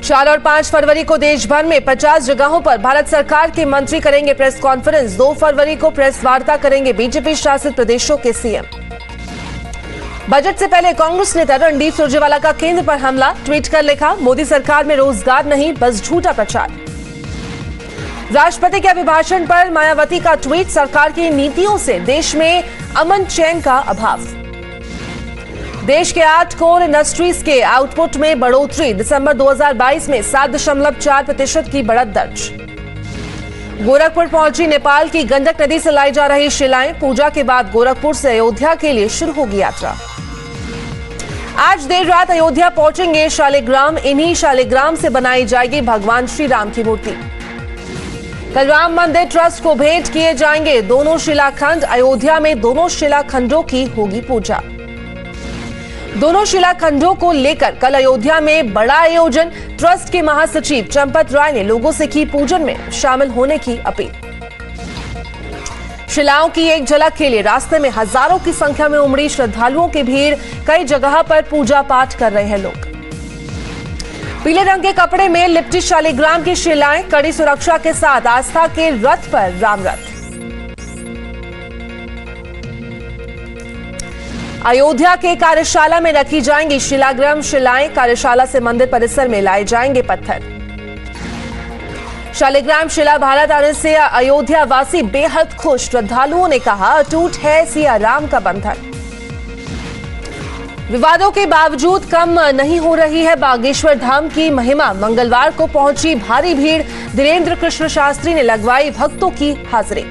4 और 5 फरवरी को देश भर में 50 जगहों पर भारत सरकार के मंत्री करेंगे प्रेस कॉन्फ्रेंस। 2 फरवरी को प्रेस वार्ता करेंगे बीजेपी शासित प्रदेशों के सीएम। बजट से पहले कांग्रेस नेता रणदीप सुरजेवाला का केंद्र पर हमला। ट्वीट कर लिखा, मोदी सरकार में रोजगार नहीं, बस झूठा प्रचार। राष्ट्रपति के अभिभाषण पर मायावती का ट्वीट, सरकार की नीतियों से देश में अमन चैन का अभाव। देश के 8 कोर इंडस्ट्रीज के आउटपुट में बढ़ोतरी। दिसंबर 2022 में 7.4% की बढ़त दर्ज। गोरखपुर पहुंची नेपाल की गंडक नदी से लाई जा रही शिलाएं। पूजा के बाद गोरखपुर से अयोध्या के लिए शुरू होगी यात्रा। आज देर रात अयोध्या पहुंचेंगे शालिग्राम। इन्हीं शालिग्राम से बनाई जाएगी भगवान श्री राम की मूर्ति। कल राम मंदिर ट्रस्ट को भेंट किए जाएंगे दोनों शिलाखंड। अयोध्या में दोनों शिलाखंडों की होगी पूजा। दोनों शिलाखंडों को लेकर कल अयोध्या में बड़ा आयोजन। ट्रस्ट के महासचिव चंपत राय ने लोगों से की पूजन में शामिल होने की अपील। शिलाओं की एक झलक के लिए रास्ते में हजारों की संख्या में उमड़ी श्रद्धालुओं की भीड़। कई जगह पर पूजा पाठ कर रहे हैं लोग। पीले रंग के कपड़े में लिपटी शालिग्राम की शिलाएं। कड़ी सुरक्षा के साथ आस्था के रथ पर राम रथ। अयोध्या के कार्यशाला में रखी जाएंगी शिलाग्राम शिलाएं। कार्यशाला से मंदिर परिसर में लाए जाएंगे पत्थर। शालिग्राम शिला भारत आने से अयोध्या वासी बेहद खुश। श्रद्धालुओं ने कहा, अटूट है सिया राम का बंधन। विवादों के बावजूद कम नहीं हो रही है बागेश्वर धाम की महिमा। मंगलवार को पहुंची भारी भीड़। धीरेन्द्र कृष्ण शास्त्री ने लगवाई भक्तों की हाजिरी।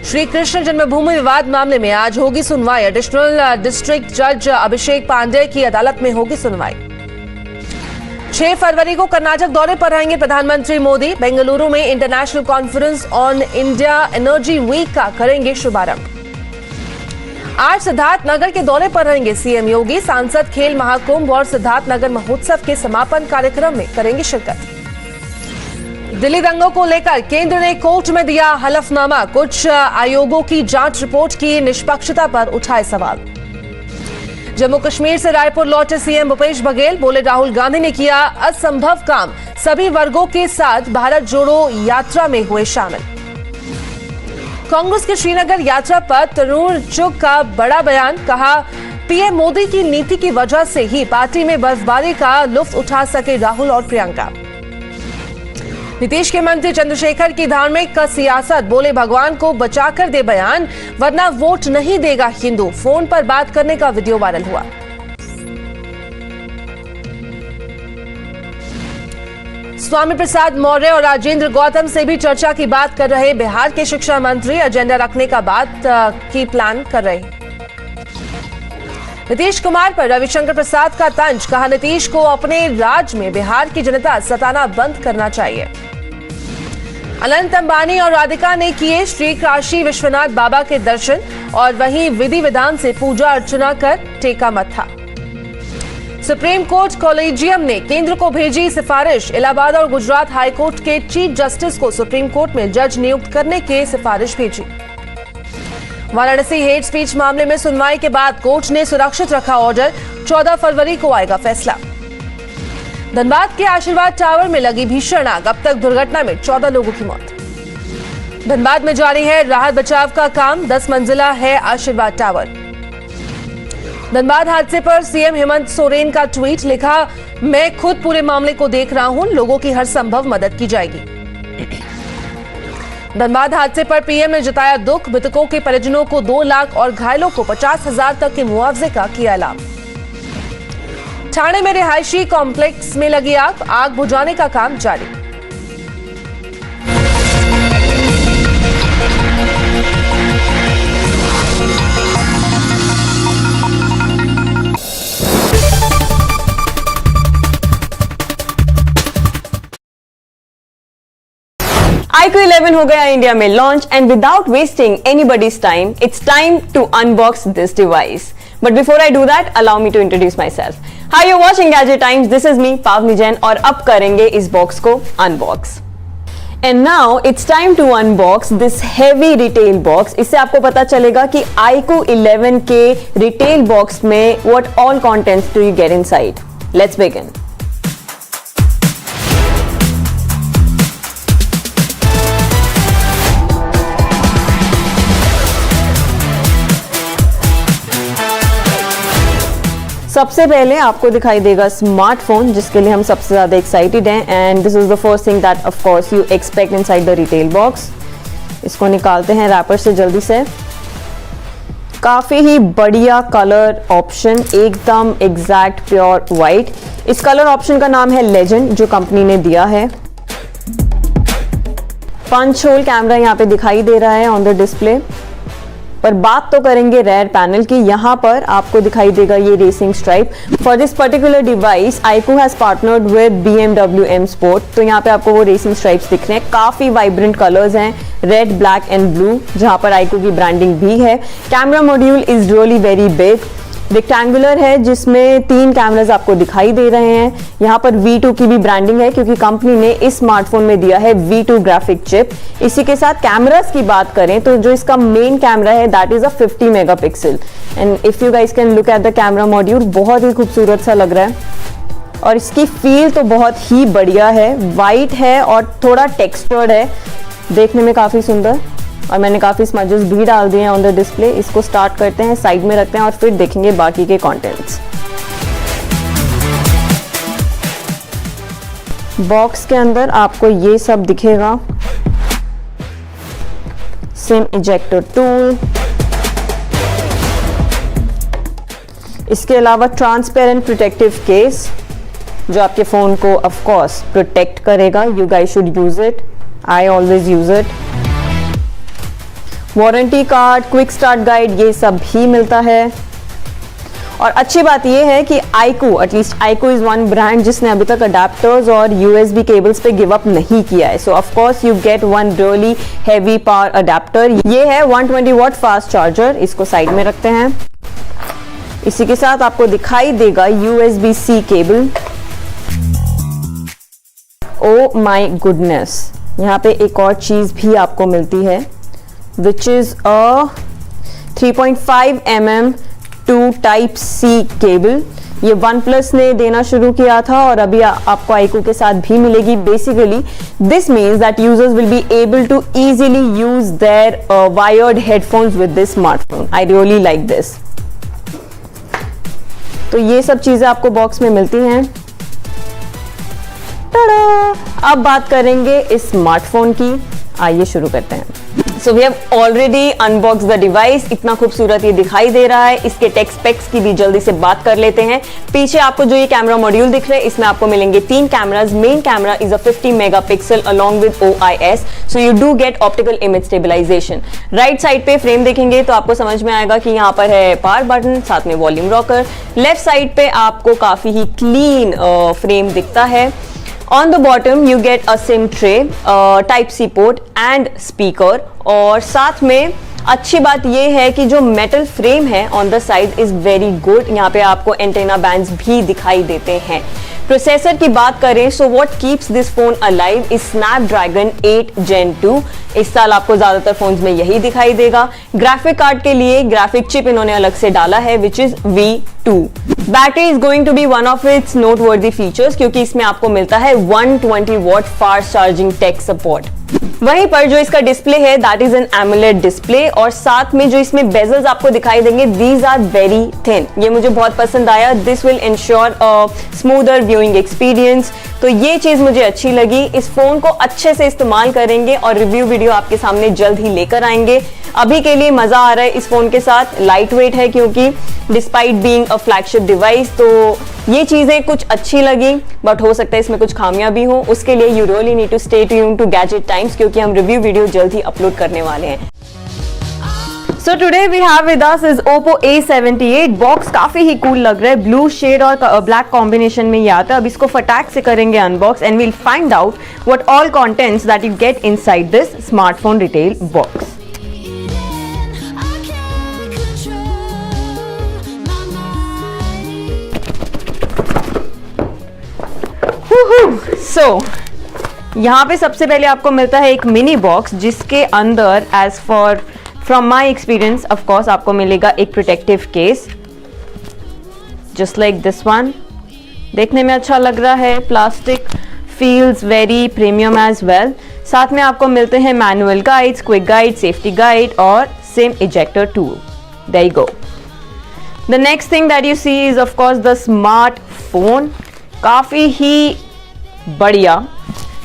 श्री कृष्ण जन्मभूमि विवाद मामले में आज होगी सुनवाई। एडिशनल डिस्ट्रिक्ट जज अभिषेक पांडेय की अदालत में होगी सुनवाई। 6 फरवरी को कर्नाटक दौरे पर रहेंगे प्रधानमंत्री मोदी। बेंगलुरु में international conference on India energy week का करेंगे शुभारंभ। आज सिद्धार्थनगर के दौरे पर रहेंगे सीएम योगी। सांसद खेल महाकुंभ और सिद्धार्थनगर महोत्सव के समापन कार्यक्रम में करेंगे शिरकत। दिल्ली दंगों को लेकर केंद्र ने कोर्ट में दिया हलफनामा। कुछ आयोगों की जांच रिपोर्ट की निष्पक्षता पर उठाए सवाल। जम्मू कश्मीर से रायपुर लौटे सीएम भूपेश बघेल। बोले, राहुल गांधी ने किया असंभव काम। सभी वर्गों के साथ भारत जोड़ो यात्रा में हुए शामिल। कांग्रेस के श्रीनगर यात्रा पर तरुण चुग का बड़ा बयान। कहा, पीएम मोदी की नीति की वजह से ही पार्टी में बर्फबारी का लुत्फ उठा सके राहुल और प्रियंका। नीतीश के मंत्री चंद्रशेखर की धार्मिक सियासत। बोले, भगवान को बचाकर दे बयान, वरना वोट नहीं देगा हिंदू। फोन पर बात करने का वीडियो वायरल हुआ। स्वामी प्रसाद मौर्य और राजेंद्र गौतम से भी चर्चा की बात कर रहे बिहार के शिक्षा मंत्री। एजेंडा रखने का बात की प्लान कर रहे। नीतीश कुमार पर रविशंकर प्रसाद का तंज। कहा, नीतीश को अपने राज में बिहार की जनता सताना बंद करना चाहिए। अनंत अंबानी और राधिका ने किए श्री काशी विश्वनाथ बाबा के दर्शन और वहीं विधि विधान से पूजा अर्चना कर टेका मत्था। सुप्रीम कोर्ट कॉलेजियम ने केंद्र को भेजी सिफारिश। इलाहाबाद और गुजरात हाईकोर्ट के चीफ जस्टिस को सुप्रीम कोर्ट में जज नियुक्त करने की सिफारिश भेजी। वाराणसी हेट स्पीच मामले में सुनवाई के बाद कोर्ट ने सुरक्षित रखा ऑर्डर। 14 फरवरी को आएगा फैसला। धनबाद के आशीर्वाद टावर में लगी भीषण आग। अब तक दुर्घटना में 14 लोगों की मौत। धनबाद में जारी है राहत बचाव का काम। 10 मंजिला है आशीर्वाद टावर। धनबाद हादसे पर सीएम हेमंत सोरेन का ट्वीट। लिखा, मैं खुद पूरे मामले को देख रहा हूं। लोगों की हर संभव मदद की जाएगी। धनबाद हादसे पर पीएम ने जताया दुख। मृतकों के परिजनों को 2 लाख और घायलों को 50,000 तक के मुआवजे का किया ऐलान। ठाणे में रिहायशी कॉम्प्लेक्स में लगी आग बुझाने का काम जारी। iQOO 11 हो गया इंडिया में launch and without wasting anybody's time it's time to unbox this device. But before I do that, allow me to introduce myself. Hi, you're watching Gadget Times. This is me, Pavni Jain, और अब करेंगे इस box को unbox. And now it's time to unbox this heavy retail box. इससे आपको पता चलेगा कि iQOO 11 के retail box में what all contents do you get inside. Let's begin. सबसे पहले आपको दिखाई देगा स्मार्टफोन, जिसके लिए हम सबसे ज़्यादा एक्साइटेड हैं and this is the first thing that of course you expect inside the retail box. इसको निकालते हैं रैपर से जल्दी से. काफ़ी ही बढ़िया कलर ऑप्शन, एकदम एग्जैक्ट प्योर वाइट. इस कलर ऑप्शन का नाम है लेजेंड, जो कंपनी ने दिया है. पंच होल कैमरा यहाँ पे दिखाई दे रहा है ऑन द डिस्प्ले. पर बात तो करेंगे रेयर पैनल की. यहाँ पर आपको दिखाई देगा ये racing stripe. For this particular device iQOO has partnered with BMW M Sport. तो यहाँ पे आपको वो रेसिंग स्ट्राइप्स दिख रहे हैं. काफी वाइब्रेंट कलर्स हैं, रेड, ब्लैक एंड ब्लू, जहाँ पर iQOO की ब्रांडिंग भी है. Camera module is really very big, rectangular है, जिसमें 3 कैमरास आपको दिखाई दे रहे हैं. यहाँ पर V2 की भी ब्रांडिंग है क्योंकि कंपनी ने इस स्मार्टफोन में दिया है V2 ग्राफिक चिप. इसी के साथ कैमरास की बात करें तो जो इसका मेन कैमरा है that is a 50 megapixel. And if you guys can look at the camera module, बहुत ही खूबसूरत सा लग रहा है और इसकी फील तो बहुत ही बढ़िया है. वाइट है और थोड़ा टेक्सचर्ड है, देखने में काफी सुंदर. और मैंने काफ़ी स्मजेस भी डाल दिए हैं ऑन द डिस्प्ले. इसको स्टार्ट करते हैं, साइड में रखते हैं और फिर देखेंगे बाकी के कंटेंट्स. बॉक्स के अंदर आपको ये सब दिखेगा. सिम इजेक्टर टूल, इसके अलावा ट्रांसपेरेंट प्रोटेक्टिव केस जो आपके फ़ोन को ऑफ कोर्स प्रोटेक्ट करेगा. You guys should use it, I always use it. Warranty card, quick start guide, ये सब भी मिलता है. और अच्छी बात ये है कि iQOO, at least iQOO is one brand जिसने अभी तक अडेप्टर्स और USB केबल्स पे गिव अप नहीं किया है. सो of course you get one really heavy power adapter. ये है 120 वॉट फास्ट चार्जर. इसको साइड में रखते हैं. इसी के साथ आपको दिखाई देगा USB-C cable. Oh my goodness, यहाँ पे एक और चीज भी आपको मिलती है which is a 3.5 mm to Type C cable. ये OnePlus ने देना शुरू किया था और अभी आपको iQOO के साथ भी मिलेगी. Basically, this means that users will be able to easily use their wired headphones with this smartphone. I really like this. तो ये सब चीजें आपको बॉक्स में मिलती हैं. टाडा! अब बात करेंगे इस स्मार्टफोन की. आइए शुरू करते हैं. So we have already unboxed the device. इतना खूबसूरत ये दिखाई दे रहा है. इसके टेक स्पेक्स की भी जल्दी से बात कर लेते हैं. पीछे आपको जो ये कैमरा मॉड्यूल दिख रहे हैं, इसमें आपको मिलेंगे 3 cameras. Main camera is a 50 megapixel along with OIS. So you do get optical image stabilization. Right side पे फ्रेम देखेंगे तो आपको समझ में आएगा कि यहाँ पर है पावर बटन, साथ में वॉल्यूम रॉकर. लेफ्ट साइड पे आपको काफी ही क्लीन फ्रेम दिखता है. On the bottom you get a SIM tray, Type C port and speaker. और साथ में अच्छी बात ये है कि जो मेटल फ्रेम है on the side is very good. यहाँ पे आपको एंटेना बैंड्स भी दिखाई देते हैं. प्रोसेसर की बात करें so what keeps this phone alive is Snapdragon 8 Gen 2. इस साल आपको ज्यादातर फोन्स में यही दिखाई देगा. ग्राफिक कार्ड के लिए ग्राफिक चिप इन्होंने अलग से डाला है which is V2. Battery is going to be one of its noteworthy features क्योंकि इसमें आपको मिलता है 120 watt fast charging tech support. वहीं पर जो इसका डिस्प्ले है that is an AMOLED display और साथ में जो इसमें बेजल्स आपको दिखाई देंगे दीज आर वेरी थिन. ये मुझे बहुत पसंद आया. This will ensure smoother viewing experience. तो ये चीज मुझे अच्छी लगी. इस फोन को अच्छे से इस्तेमाल करेंगे और रिव्यू वीडियो आपके सामने जल्द ही लेकर आएंगे. अभी के लिए मजा आ रहा है इस फोन के साथ. लाइट वेट है क्योंकि despite being a flagship device, तो ये चीजें कुछ अच्छी लगी बट हो सकता है इसमें कुछ खामियां भी हो. उसके लिए you really need to stay tuned to gadget times क्योंकि हम रिव्यू वीडियो जल्द ही अपलोड करने वाले हैं. So today we have with us is Oppo A78 box काफी ही कूल लग रहा है, ब्लू शेड और ब्लैक कॉम्बिनेशन में ये आता है। अब इसको फटाक से करेंगे unbox and we'll find out what all contents that you get inside this smartphone retail box. So यहाँ पे सबसे पहले आपको मिलता है एक मिनी बॉक्स जिसके अंदर as far from my experience of course आपको मिलेगा एक protective case just like this one. देखने में अच्छा लग रहा है, plastic feels very premium as well. साथ में आपको मिलते हैं manual guides, quick guide, safety guide और sim ejector tool. There you go. The next thing that you see is of course the smartphone. काफी ही बढ़िया,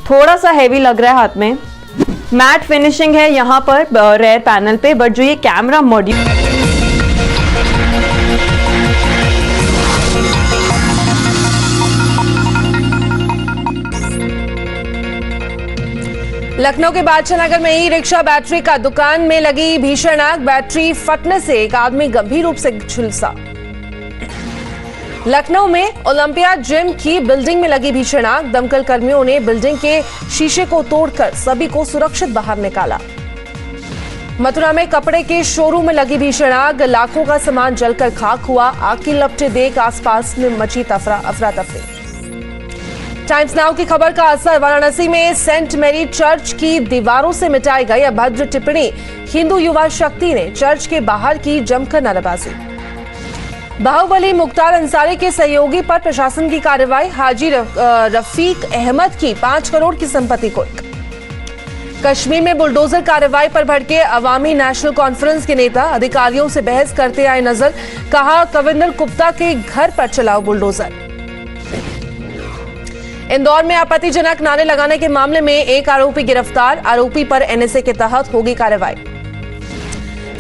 थोड़ा सा हैवी लग रहा है हाथ में। मैट फिनिशिंग है यहाँ पर रेयर पैनल पे, बट जो ये कैमरा मॉड्यूल लखनऊ के बादशाह नगर में ई रिक्शा बैटरी का दुकान में लगी भीषण आग। बैटरी फटने से एक आदमी गंभीर रूप से झुलसा। लखनऊ में ओलंपिया जिम की बिल्डिंग में लगी भीषण आग। दमकल कर्मियों ने बिल्डिंग के शीशे को तोड़कर सभी को सुरक्षित बाहर निकाला। मथुरा में कपड़े के शोरूम में लगी भीषण आग। लाखों का सामान जलकर खाक हुआ। आग की लपटें देख आसपास में मची अफरा तफरी। टाइम्स नाउ की खबर का असर। वाराणसी में सेंट मैरी चर्च की दीवारों से मिटाई गई अभद्र टिप्पणी। हिंदू युवा शक्ति ने चर्च के बाहर की जमकर नारेबाजी। बाहुबली मुख्तार अंसारी के सहयोगी पर प्रशासन की कार्रवाई। हाजी रफीक अहमद की 5 करोड़ की संपत्ति कुर्क। कश्मीर में बुलडोजर कार्रवाई पर भड़के अवामी नेशनल कॉन्फ्रेंस के नेता। अधिकारियों से बहस करते आए नजर। कहा कविंदर गुप्ता के घर पर चलाओ बुलडोजर। इंदौर में आपत्तिजनक नारे लगाने के मामले में एक आरोपी गिरफ्तार। आरोपी पर एनएसए के तहत होगी कार्रवाई।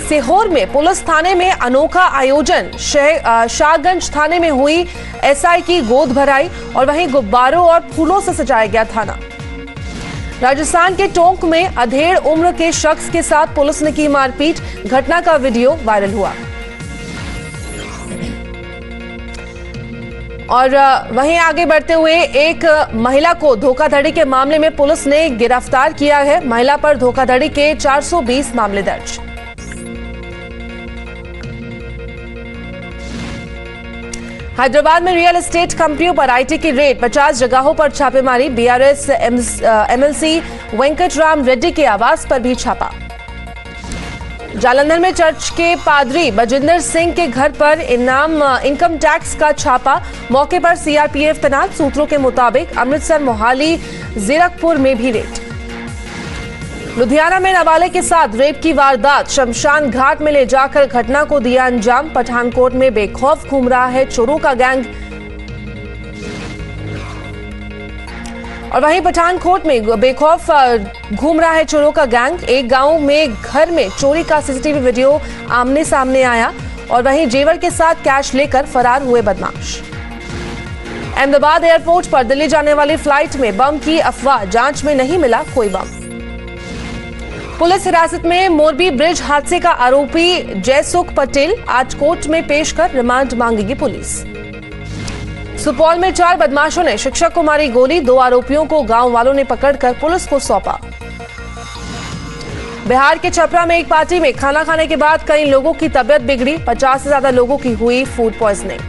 सीहोर में पुलिस थाने में अनोखा आयोजन। शाहगंज थाने में हुई एसआई की गोद भराई और वहीं गुब्बारों और फूलों से सजाया गया थाना। राजस्थान के टोंक में अधेड़ उम्र के शख्स के साथ पुलिस ने की मारपीट। घटना का वीडियो वायरल हुआ। और वहीं आगे बढ़ते हुए एक महिला को धोखाधड़ी के मामले में पुलिस ने गिरफ्तार किया है। महिला पर धोखाधड़ी के 420 मामले दर्ज। हैदराबाद में रियल एस्टेट कंपनियों पर आईटी की रेड। 50 जगहों पर छापेमारी। बीआरएस एमएलसी वेंकटराम रेड्डी के आवास पर भी छापा। जालंधर में चर्च के पादरी बजिंदर सिंह के घर पर इनकम टैक्स का छापा। मौके पर सीआरपीएफ तैनात। सूत्रों के मुताबिक अमृतसर, मोहाली, जीरकपुर में भी रेड। लुधियाना में नाबालिग के साथ रेप की वारदात। शमशान घाट में ले जाकर घटना को दिया अंजाम। पठानकोट में बेखौफ घूम रहा है चोरों का गैंग। और वहीं पठानकोट में बेखौफ घूम रहा है चोरों का गैंग। एक गांव में घर में चोरी का सीसीटीवी वीडियो आमने सामने आया और वहीं जेवर के साथ कैश लेकर फरार हुए बदमाश। अहमदाबाद एयरपोर्ट पर दिल्ली जाने वाली फ्लाइट में बम की अफवाह। जांच में नहीं मिला कोई बम। पुलिस हिरासत में मोरबी ब्रिज हादसे का आरोपी जयसुख पटेल आज कोर्ट में पेश कर रिमांड मांगेगी पुलिस। सुपौल में 4 बदमाशों ने शिक्षक को मारी गोली। 2 आरोपियों को गांव वालों ने पकड़कर पुलिस को सौंपा। बिहार के छपरा में एक पार्टी में खाना खाने के बाद कई लोगों की तबीयत बिगड़ी। 50 से ज्यादा लोगों की हुई फूड पॉइजनिंग।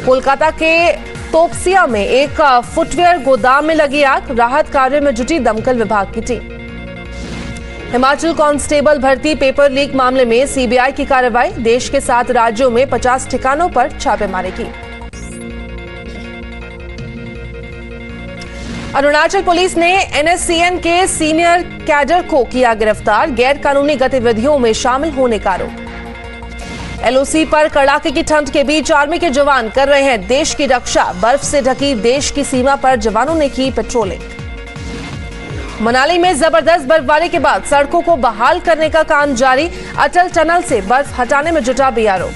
कोलकाता के तोपसिया में एक फुटवेयर गोदाम में लगी आग। राहत कार्य में जुटी दमकल विभाग की टीम। हिमाचल कांस्टेबल भर्ती पेपर लीक मामले में सीबीआई की कार्रवाई। देश के 7 राज्यों में 50 ठिकानों पर छापेमारी की। अरुणाचल पुलिस ने एनएससीएन के सीनियर कैडर को किया गिरफ्तार। गैर कानूनी गतिविधियों में शामिल होने का आरोप। एलओसी पर कड़ाके की ठंड के बीच आर्मी के जवान कर रहे हैं देश की रक्षा। बर्फ से ढकी देश की सीमा पर जवानों ने की पेट्रोलिंग। मनाली में जबरदस्त बर्फबारी के बाद सड़कों को बहाल करने का काम जारी। अटल टनल से बर्फ हटाने में जुटा बीआरओ।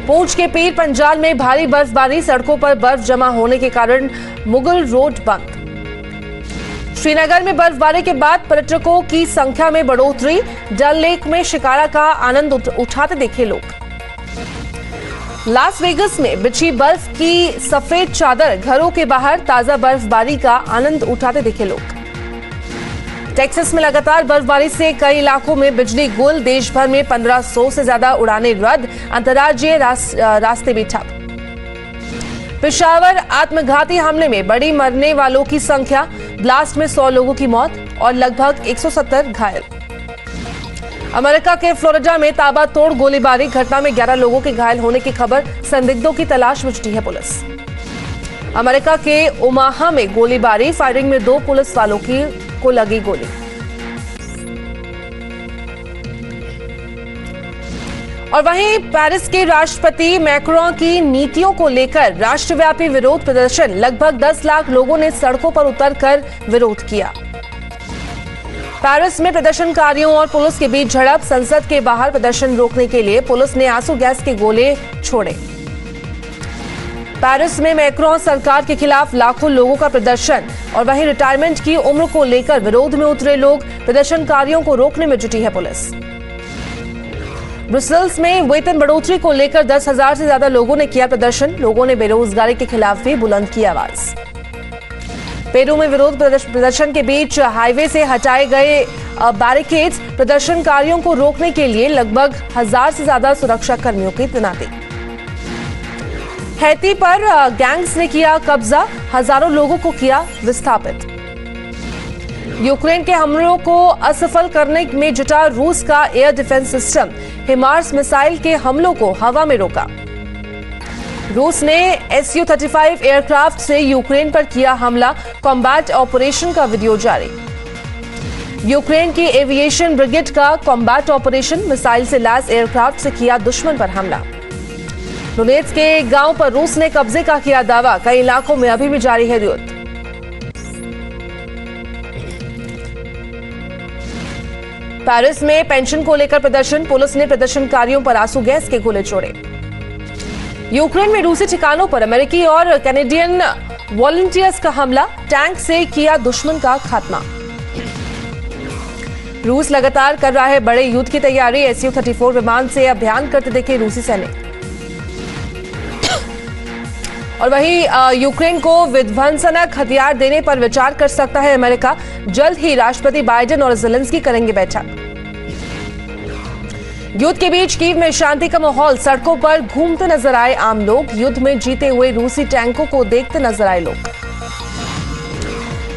पूंछ के पीर पंजाल में भारी बर्फबारी। सड़कों पर बर्फ जमा होने के कारण मुगल रोड बंद। श्रीनगर में बर्फबारी के बाद पर्यटकों की संख्या में बढ़ोतरी, डल लेक में शिकारा का आनंद उठाते देखे लोग। लास वेगस में बिछी बर्फ की सफेद चादर, घरों के बाहर ताजा बर्फबारी का आनंद उठाते दिखे लोग। टेक्सास में लगातार बर्फबारी से कई इलाकों में बिजली गुल, देश भर में 1500 से ज्यादा उड़ानें रद्द, अंतर्राज्यीय रास्ते भी ठप। पेशावर आत्मघाती हमले में बढ़ी मरने वालों की संख्या, ब्लास्ट में 100 लोगों की मौत और लगभग 170 घायल। अमेरिका के फ्लोरिडा में ताबड़तोड़ गोलीबारी, घटना में 11 लोगों के घायल होने की खबर, संदिग्धों की तलाश में जुटी है पुलिस। अमेरिका के ओमाहा में गोलीबारी, फायरिंग में 2 पुलिस वालों को लगी गोली। और वहीं पेरिस के राष्ट्रपति मैक्रों की नीतियों को लेकर राष्ट्रव्यापी विरोध प्रदर्शन, लगभग 10 लाख लोगों ने सड़कों पर उतरकर विरोध किया। पेरिस में प्रदर्शनकारियों और पुलिस के बीच झड़प, संसद के बाहर प्रदर्शन रोकने के लिए पुलिस ने आंसू गैस के गोले छोड़े। पेरिस में मैक्रों सरकार के खिलाफ लाखों लोगों का प्रदर्शन, और वहीं रिटायरमेंट की उम्र को लेकर विरोध में उतरे लोग, प्रदर्शनकारियों को रोकने में जुटी है पुलिस। ब्रुसेल्स में वेतन बढ़ोतरी को लेकर 10,000 से ज्यादा लोगों ने किया प्रदर्शन, लोगों ने बेरोजगारी के खिलाफ भी बुलंद की आवाज। पेरू में विरोध प्रदर्शन के बीच हाईवे से हटाए गए बैरिकेड्स, प्रदर्शनकारियों को रोकने के लिए लगभग 1000 से ज्यादा सुरक्षा कर्मियों की तैनाती। हैती पर गैंग्स ने किया कब्जा, हजारों लोगों को किया विस्थापित। यूक्रेन के हमलों को असफल करने में जुटा रूस का air defence system, HIMARS missile के हमलों को हवा में रोका। रूस ने Su-35 एयरक्राफ्ट से यूक्रेन पर किया हमला, कॉम्बैट ऑपरेशन का वीडियो जारी। यूक्रेन की एविएशन ब्रिगेड का कॉम्बैट ऑपरेशन, मिसाइल से लैस एयरक्राफ्ट से किया दुश्मन पर हमला। डोनेट्स्क के गांव पर रूस ने कब्जे का किया दावा, कई इलाकों में अभी भी जारी है युद्ध। पेरिस में पेंशन को लेकर प्रदर्शन, पुलिस ने प्रदर्शनकारियों पर आंसू गैस के गोले छोड़े। यूक्रेन में रूसी ठिकानों पर अमेरिकी और कैनेडियन वॉलंटियर्स का हमला, टैंक से किया दुश्मन का खात्मा। रूस लगातार कर रहा है बड़े युद्ध की तैयारी, Su-34 विमान से अभियान करते दिखे रूसी सैनिक। और वहीं यूक्रेन को विध्वंसक हथियार देने पर विचार कर सकता है अमेरिका, जल्द ही राष्ट्रपति बाइडेन और ज़ेलेंस्की करेंगे बैठक। युद्ध के बीच कीव में शांति का माहौल, सड़कों पर घूमते नजर आए आम लोग, युद्ध में जीते हुए रूसी टैंकों को देखते नजर आए लोग।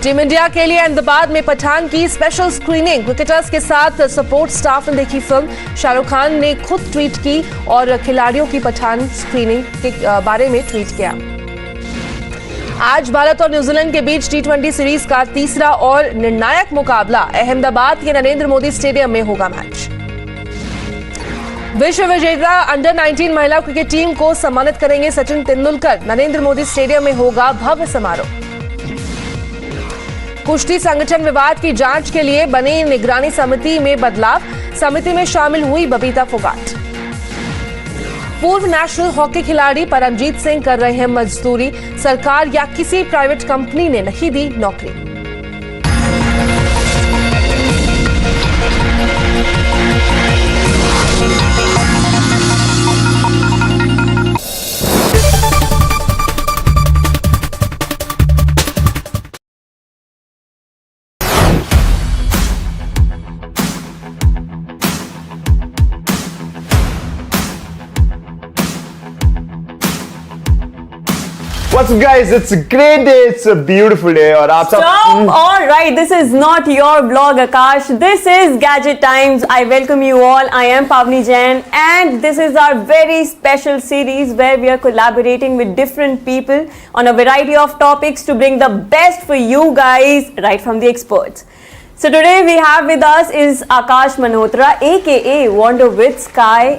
टीम इंडिया के लिए अहमदाबाद में पठान की स्पेशल स्क्रीनिंग, क्रिकेटर्स के साथ सपोर्ट स्टाफ ने देखी फिल्म, शाहरुख खान ने खुद ट्वीट की और खिलाड़ियों की पठान स्क्रीनिंग के बारे में ट्वीट किया। आज भारत और न्यूजीलैंड के बीच T20 सीरीज का तीसरा और निर्णायक मुकाबला, अहमदाबाद के नरेंद्र मोदी स्टेडियम में होगा मैच। विश्व विजेता अंडर 19 महिला क्रिकेट टीम को सम्मानित करेंगे सचिन तेंदुलकर, नरेंद्र मोदी स्टेडियम में होगा भव्य समारोह। कुश्ती संगठन विवाद की जांच के लिए बनी निगरानी समिति में बदलाव, समिति में शामिल हुई बबीता फोगाट। पूर्व नेशनल हॉकी खिलाड़ी परमजीत सिंह कर रहे हैं मजदूरी, सरकार या किसी प्राइवेट कंपनी ने नहीं दी नौकरी। What's up guys, it's a great day, it's a beautiful day और आप सब all right, this is not your vlog Akash, this is Gadget Times. I welcome you all. I am Pavni Jain and this is our very special series where we are collaborating with different people on a variety of topics to bring the best for you guys right from the experts. So today we have with us is Akash Malhotra aka Wonder with Sky.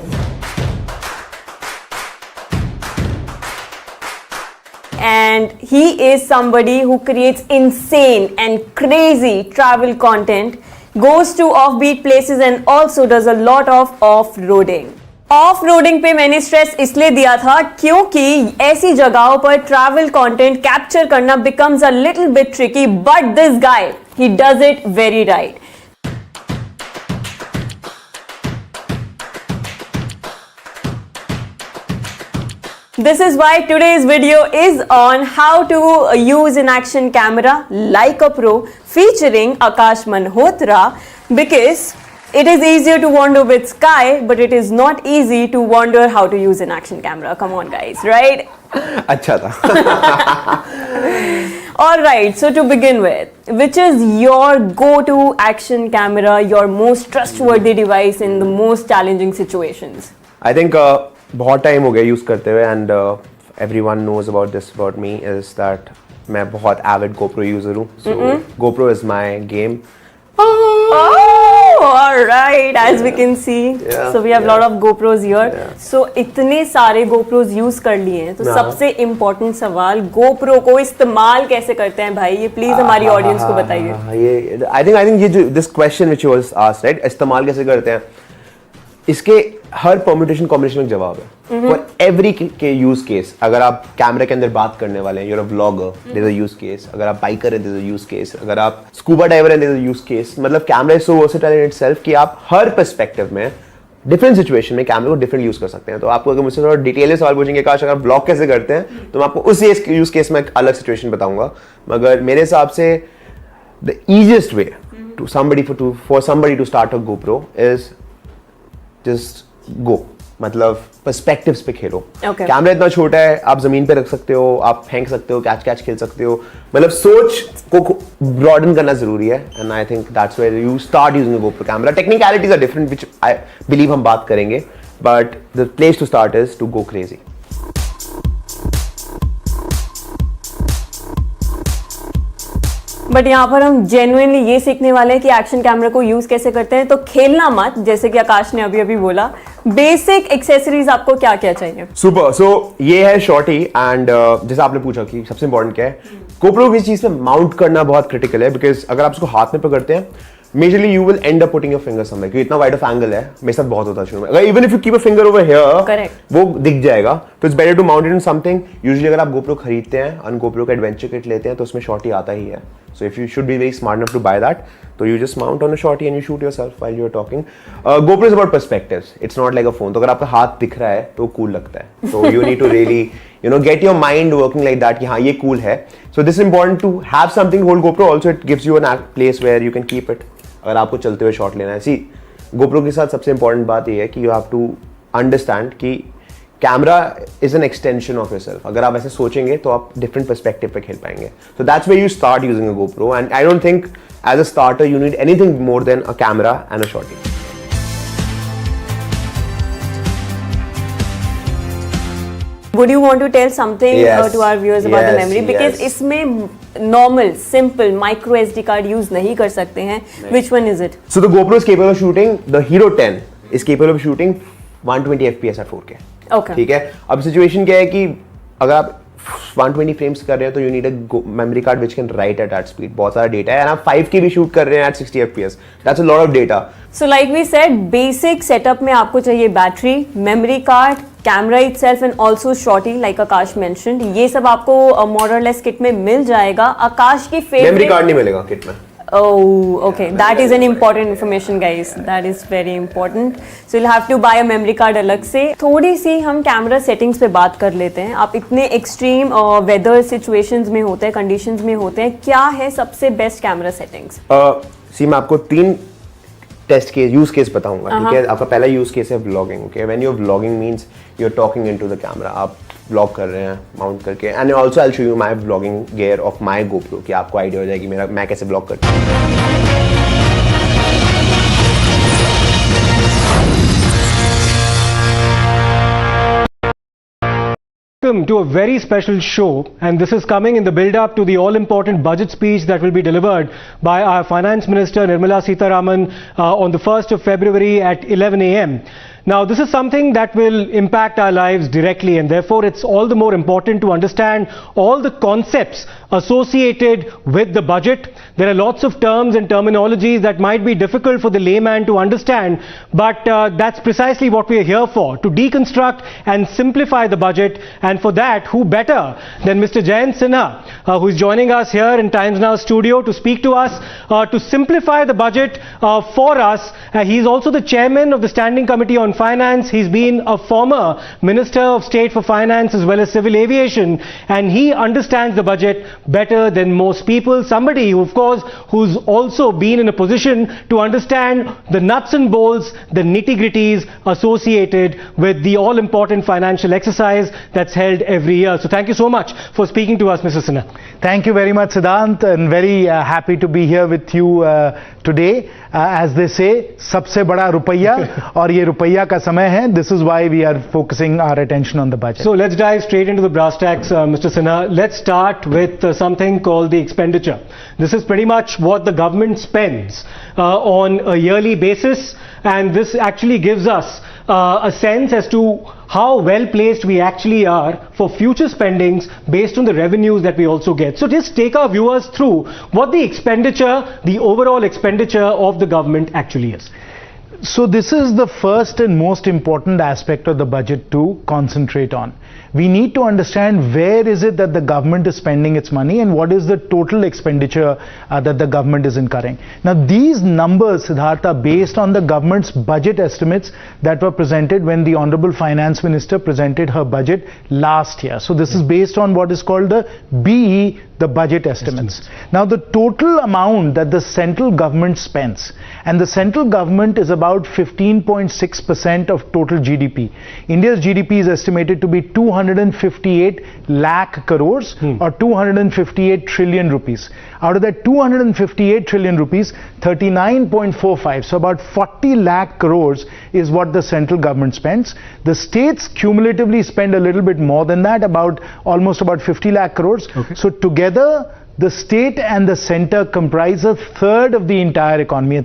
And he is somebody who creates insane and crazy travel content, goes to offbeat places and also does a lot of off-roading. Off-roading पे मैंने stress इसलिए दिया था क्योंकि ऐसी जगहों पर travel content capture करना becomes a little bit tricky, but this guy He does it very right. This is why today's video is on how to use an action camera like a pro, featuring Akash Malhotra, because it is easier to wander with Sky, but it is not easy to wonder how to use an action camera. Come on guys, right? अच्छा था. Alright, so to begin with, which is your go-to action camera, your most trustworthy device in the most challenging situations? I think बहुत time हो गया use करते हुए, and everyone knows about this about me is that मैं बहुत avid GoPro user हूँ. So GoPro is my game. Oh, all right. As we can see, Yeah, so we have lot of GoPros here. Yeah. So इतने सारे GoPros use कर लिए हैं, तो सबसे इम्पोर्टेंट सवाल, GoPro को इस्तेमाल कैसे करते हैं भाई? ये प्लीज हमारी ऑडियंस को बताइए. ये आई थिंक ये जो this question which was asked, right, इस्तेमाल कैसे करते हैं, इसके हर परम्यूटेशन कॉम्बिनेशन में जवाब है. फॉर एवरी के यूज केस, अगर आप कैमरे के अंदर बात करने वाले हैं, you're a vlogger, there is a use case. अगर आप बाइकर हैं, there is a use case. अगर आप स्कूबा डाइवर हैं, there is a use case. मतलब camera is so versatile in itself कि आप हर पर्सपेक्टिव में डिफरेंट सिचुएशन में कैमरे को डिफरेंट यूज कर सकते हैं. तो आपको अगर मुझसे थोड़ा डिटेल में सवाल पूछेंगे काश अगर ब्लॉग कैसे करते हैं, तो मैं आपको उस यूज केस में एक अलग सिचुएशन बताऊंगा. मगर मेरे हिसाब से the easiest way to somebody to start a GoPro is just go. मतलब पर्सपेक्टिव्स पे खेलो. कैमरा इतना छोटा है, आप जमीन पे रख सकते हो, आप फेंक सकते हो, कैच खेल सकते हो. मतलब सोच को ब्रॉडन करना जरूरी है, and I think that's where you start using GoPro camera. Technicalities are different which I believe हम बात करेंगे, but the place to start is to go crazy. But यहाँ पर हम जेन्युइनली ये सीखने वाले हैं कि एक्शन कैमरा को यूज कैसे करते हैं. तो खेलना मत, जैसे कि आकाश ने अभी बोला. बेसिक एक्सेसरीज आपको क्या क्या चाहिए? सुपर. सो ये है शॉर्टी, एंड जैसे आपने पूछा कि सबसे इंपॉर्टेंट क्या है, GoPro की चीज में माउंट करना बहुत क्रिटिकल है. बिकॉज अगर आप उसको हाथ में पकड़ते हैं, majorly you will and up putting your finger somewhere, क्योंकि इतना वाइड ऑफ एंगल है. मेरे साथ बहुत होता है शुरू में. अगर even if you keep a finger over here, वो दिख जाएगा. तो it's better to mount it in something. Usually अगर आप GoPro खरीदते हैं और GoPro का एडवेंचर किट लेते हैं, तो उसमें शॉर्टी आता ही है. So if you should be very smart enough to buy that, so you just mount on a shorty and you shoot yourself while you're talking. GoPro is about perspectives. It's not like a phone. तो अगर आपका हाथ दिख रहा है तो cool लगता है. So you need to really, get your mind working like that कि हाँ ये cool है. So this is important to have something hold GoPro. Also it gives you a place where you can keep it. अगर आपको चलते हुए shot लेना है. See, GoPro के साथ सबसे important बात ये है कि you have to understand कि camera is an extension of yourself. अगर आप ऐसे सोचेंगे तो आप डिफरेंट पर्सपेक्टिव पे खेल पाएंगे. So that's where you start using a GoPro, and I don't think as a starter you need anything more than a camera and a shorty. Would you want to tell something to our viewers about the memory? Because इसमें normal, simple micro SD card use नहीं कर सकते हैं. Which one is it? So the GoPro is capable of shooting. The Hero 10 is capable of shooting 120 FPS at 4K. Okay. ठीक है. अब situation क्या है कि अगर आप 120 फ्रेम्स कर रहे हो तो you need a memory card which can write at that speed. बहुत सारा डेटा है, एंड आप 5K भी शूट कर रहे हैं at 60 FPS. That's a lot of data. So like we said, basic setup में आपको चाहिए battery, memory card, camera itself and also shorty like Akash mentioned. ये सब आपको मोर और लेस किट में मिल जाएगा. आकाश की फेवरेट मेमोरी कार्ड नहीं मिलेगा किट में. Oh, okay. That is an important information, guys. That is very important. So you'll have to buy a memory card अलग से. थोड़ी सी हम कैमरा सेटिंग्स पे बात कर लेते हैं. आप इतने एक्सट्रीम वेदर सिचुएशंस में होते हैं, कंडीशंस में होते हैं, क्या है सबसे बेस्ट कैमरा सेटिंग्स? सी मैं आपको 3 टेस्ट केस यूज केस बताऊंगा. ठीक है. आपका पहला यूज केस है vlogging. Okay, when you are vlogging means you are talking into the camera. आप व्लॉग कर रहे हैं माउंट करके, and also I will show you my vlogging gear of my GoPro कि आपको आइडिया हो जाएगी मैं कैसे व्लॉग करता हूँ. Welcome to a very special show, and this is coming in the build-up to the all-important budget speech that will be delivered by our Finance Minister Nirmala Sitharaman on the 1st of February at 11 a.m. Now, this is something that will impact our lives directly, and therefore it's all the more important to understand all the concepts associated with the budget. There are lots of terms and terminologies that might be difficult for the layman to understand, but that's precisely what we are here for, to deconstruct and simplify the budget. And for that, who better than Mr. Jayant Sinha, who is joining us here in Times Now studio to speak to us, to simplify the budget for us. He is also the chairman of the Standing Committee on Finance. He's been a former Minister of State for Finance as well as Civil Aviation, and he understands the budget better than most people. Somebody who, of course, who's also been in a position to understand the nuts and bolts, the nitty-gritties associated with the all-important financial exercise that's held every year. So thank you so much for speaking to us, Mr. Sinha. Thank you very much, Siddhant, and very happy to be here with you today. As they say, सबसे बड़ा रुपया और ये रुपया का समय है. This is why we are focusing our attention on the budget. So let's dive straight into the brass tacks, Mr. Sinha. Let's start with something called the expenditure. This is pretty much what the government spends on a yearly basis, and this actually gives us a sense as to how well placed we actually are for future spendings based on the revenues that we also get. So just take our viewers through what the expenditure, the overall expenditure of the government actually is. So this is the first and most important aspect of the budget to concentrate on. We need to understand where is it that the government is spending its money and what is the total expenditure that the government is incurring. Now these numbers, Siddharth, are based on the government's budget estimates that were presented when the Honorable Finance Minister presented her budget last year. So this is based on what is called the BE, the budget estimates. Now the total amount that the central government spends, and the central government is about 15.6% of total GDP. India's GDP is estimated to be 258 lakh crores or 258 trillion rupees. Out of that 258 trillion rupees, 39.45, so about 40 lakh crores is what the central government spends. The states cumulatively spend a little bit more than that, almost about 50 lakh crores. Okay. So together, the state and the center comprise a third of the entire economy,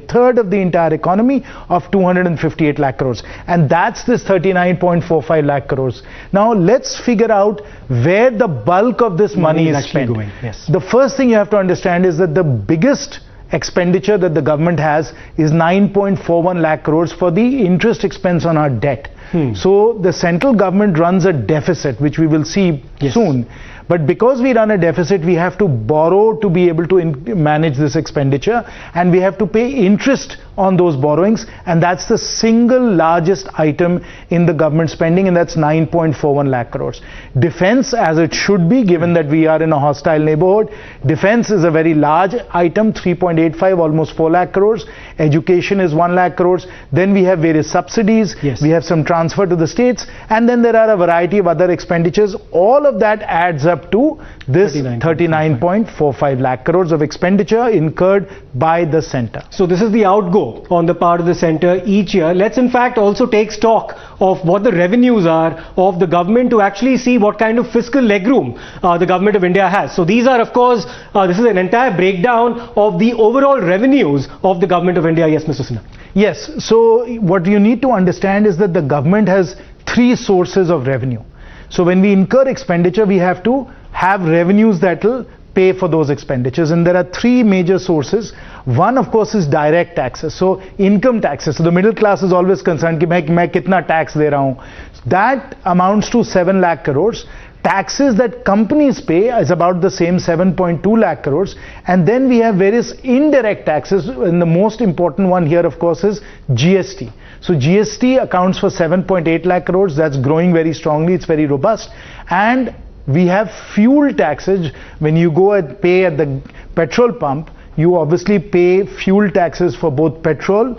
of 258 lakh crores. And that's this 39.45 lakh crores. Now let's figure out where the bulk of this money is spent. Going. Yes. The first thing you have to understand is that the biggest expenditure that the government has is 9.41 lakh crores for the interest expense on our debt. So the central government runs a deficit, which we will see soon. But because we run a deficit, we have to borrow to be able to manage this expenditure, and we have to pay interest on those borrowings, and that's the single largest item in the government spending, and that's 9.41 lakh crores. Defense, as it should be, given that we are in a hostile neighborhood, defense is a very large item, 3.85, almost 4 lakh crores. Education is 1 lakh crores. Then we have various subsidies. Yes. We have some transfer to the states, and then there are a variety of other expenditures. All of that adds up to this 39.45 lakh crores of expenditure incurred by the center. So this is the outgo on the part of the center each year. Let's in fact also take stock of what the revenues are of the government to actually see what kind of fiscal legroom the government of India has. So these are, of course, this is an entire breakdown of the overall revenues of the government of India. Yes, Mr. Sinha. Yes. So what you need to understand is that the government has three sources of revenue. So when we incur expenditure, we have to have revenues that will pay for those expenditures, and there are three major sources. One, of course, is direct taxes, so income taxes. So the middle class is always concerned कि मैं कितना tax दे रहा हूँ. That amounts to 7 lakh crores. Taxes that companies pay is about the same, 7.2 lakh crores. And then we have various indirect taxes, and the most important one here, of course, is GST. So GST accounts for 7.8 lakh crores. That's growing very strongly. It's very robust. And we have fuel taxes. When you go and pay at the petrol pump, you obviously pay fuel taxes for both petrol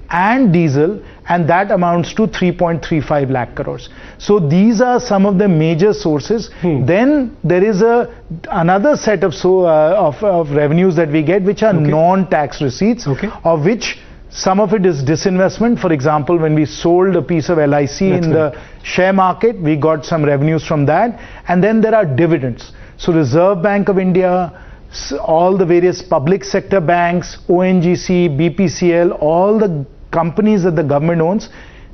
and diesel, and that amounts to 3.35 lakh crores. So these are some of the major sources. Then there is another set of revenues that we get, which are non-tax receipts, of which some of it is disinvestment. For example, when we sold a piece of LIC in the share market, we got some revenues from that. And then there are dividends. So Reserve Bank of India, all the various public sector banks, ONGC, BPCL, all the companies that the government owns,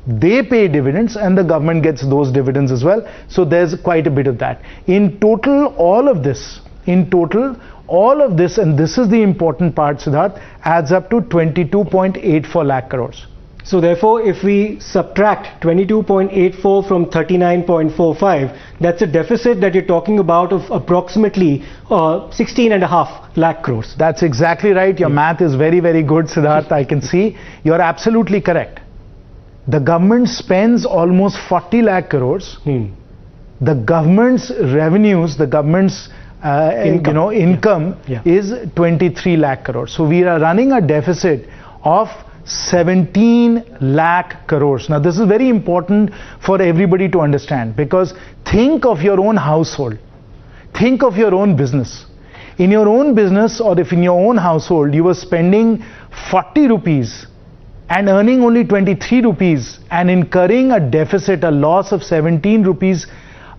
they pay dividends and the government gets those dividends as well. So there's quite a bit of that. In total, all of this, and this is the important part, Siddharth, adds up to 22.84 lakh crores. So therefore, if we subtract 22.84 from 39.45, that's a deficit that you're talking about of approximately 16.5 lakh crores. That's exactly right. Your math is very, very good, Siddharth. I can see. You're absolutely correct. The government spends almost 40 lakh crores. The government's revenues, the government's income is 23 lakh crores. So we are running a deficit of 17 lakh crores. Now this is very important for everybody to understand, because think of your own household, think of your own business. In your own business, or if in your own household you were spending 40 rupees and earning only 23 rupees and incurring a deficit, a loss of 17 rupees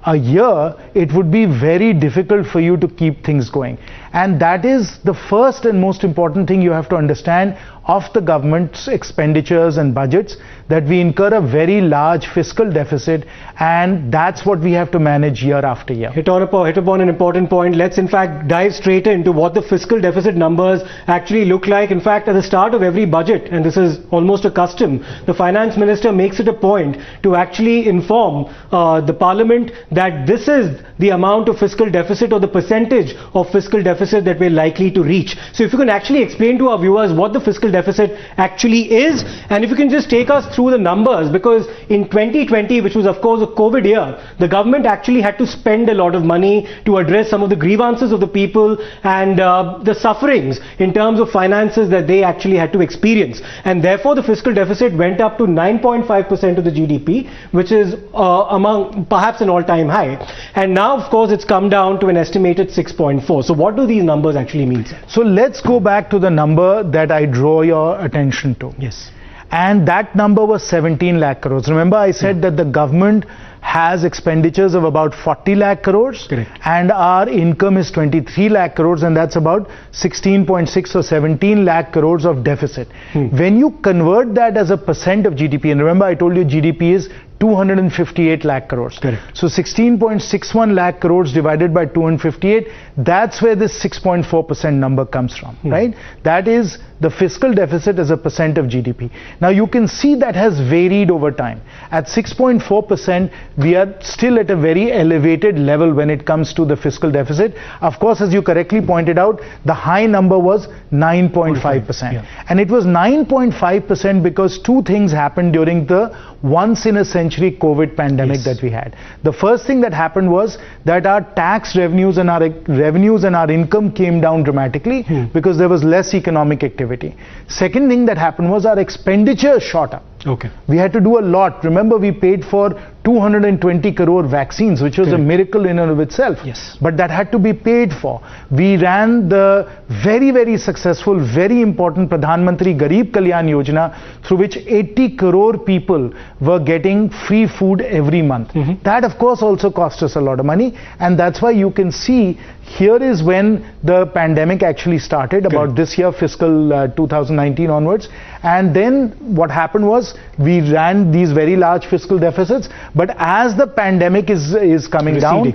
a year, it would be very difficult for you to keep things going. And that is the first and most important thing you have to understand of the government's expenditures and budgets, that we incur a very large fiscal deficit, and that's what we have to manage year after year. Hit upon an important point. Let's in fact dive straight into what the fiscal deficit numbers actually look like. In fact, at the start of every budget, and this is almost a custom, the finance minister makes it a point to actually inform the parliament that this is the amount of fiscal deficit or the percentage of fiscal deficit that we're likely to reach. So if you can actually explain to our viewers what the fiscal deficit actually is, and if you can just take us through the numbers, because in 2020, which was of course a COVID year, the government actually had to spend a lot of money to address some of the grievances of the people and the sufferings in terms of finances that they actually had to experience, and therefore the fiscal deficit went up to 9.5% of the GDP, which is among perhaps an all-time high, and now of course it's come down to an estimated 6.4. So what do these numbers actually mean, sir? So let's go back to the number that I draw your attention to. Yes. And that number was 17 lakh crores. Remember I said that the government has expenditures of about 40 lakh crores. Correct. And our income is 23 lakh crores, and that's about 16.6 or 17 lakh crores of deficit. When you convert that as a percent of GDP, and remember I told you GDP is 258 lakh crores. Correct. So 16.61 lakh crores divided by 258, that's where this 6.4% number comes from, right? That is the fiscal deficit as a percent of GDP. Now you can see that has varied over time. At 6.4%, we are still at a very elevated level when it comes to the fiscal deficit. Of course, as you correctly pointed out, the high number was 9.5%. And it was 9.5% because two things happened during the once-in-a-century COVID pandemic that we had. The first thing that happened was that our tax revenues and our income came down dramatically because there was less economic activity. Second thing that happened was our expenditure shot up. Okay. We had to do a lot. Remember, we paid for 220 crore vaccines, which was a miracle in and of itself. Yes. But that had to be paid for. We ran the very, very successful, very important Pradhan Mantri Garib Kalyan Yojana, through which 80 crore people were getting free food every month. That, of course, also cost us a lot of money. And that's why you can see here is when the pandemic actually started, about this year, fiscal 2019 onwards. And then what happened was we ran these very large fiscal deficits. But as the pandemic is coming down,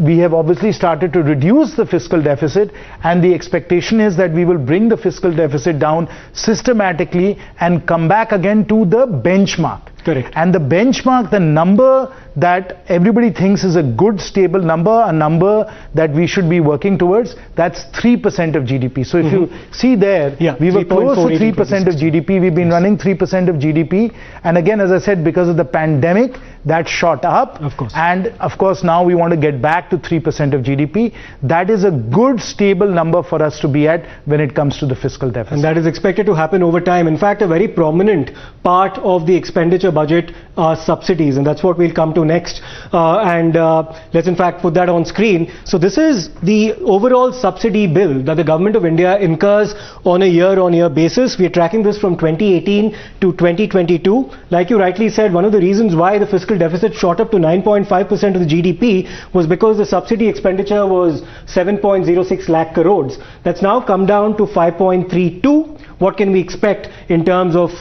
we have obviously started to reduce the fiscal deficit, and the expectation is that we will bring the fiscal deficit down systematically and come back again to the benchmark. Correct. And the benchmark, the number that everybody thinks is a good stable number, a number that we should be working towards, that's 3% of GDP. So if you see there, we were close to 3% of GDP. We've been running 3% of GDP. And again, as I said, because of the pandemic, that shot up. Of course. And of course, now we want to get back to 3% of GDP. That is a good stable number for us to be at when it comes to the fiscal deficit. And that is expected to happen over time. In fact, a very prominent part of the expenditure budget are subsidies, and that's what we'll come to next. Let's in fact put that on screen. So this is the overall subsidy bill that the government of India incurs on a year-on-year basis. We are tracking this from 2018 to 2022. Like you rightly said, one of the reasons why the fiscal deficit shot up to 9.5% of the GDP was because the subsidy expenditure was 7.06 lakh crores. That's now come down to 5.32. What can we expect in terms of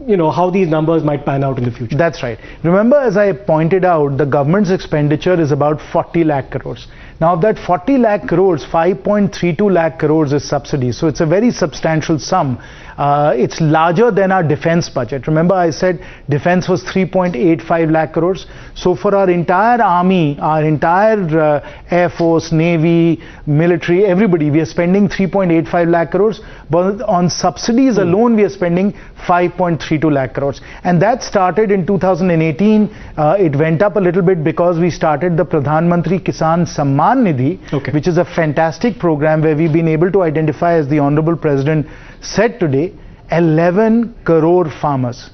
how these numbers might pan out in the future. That's right. Remember, as I pointed out, the government's expenditure is about 40 lakh crores. Now, of that 40 lakh crores, 5.32 lakh crores is subsidies. So it's a very substantial sum. It's larger than our defense budget. Remember, I said defense was 3.85 lakh crores. So for our entire army, our entire Air Force, Navy, military, everybody, we are spending 3.85 lakh crores. But on subsidies alone, we are spending 5.32 lakh crores. And that started in 2018. It went up a little bit because we started the Pradhan Mantri Kisan Samman Nidhi, which is a fantastic program where we've been able to identify, as the Honorable President said today, 11 crore farmers.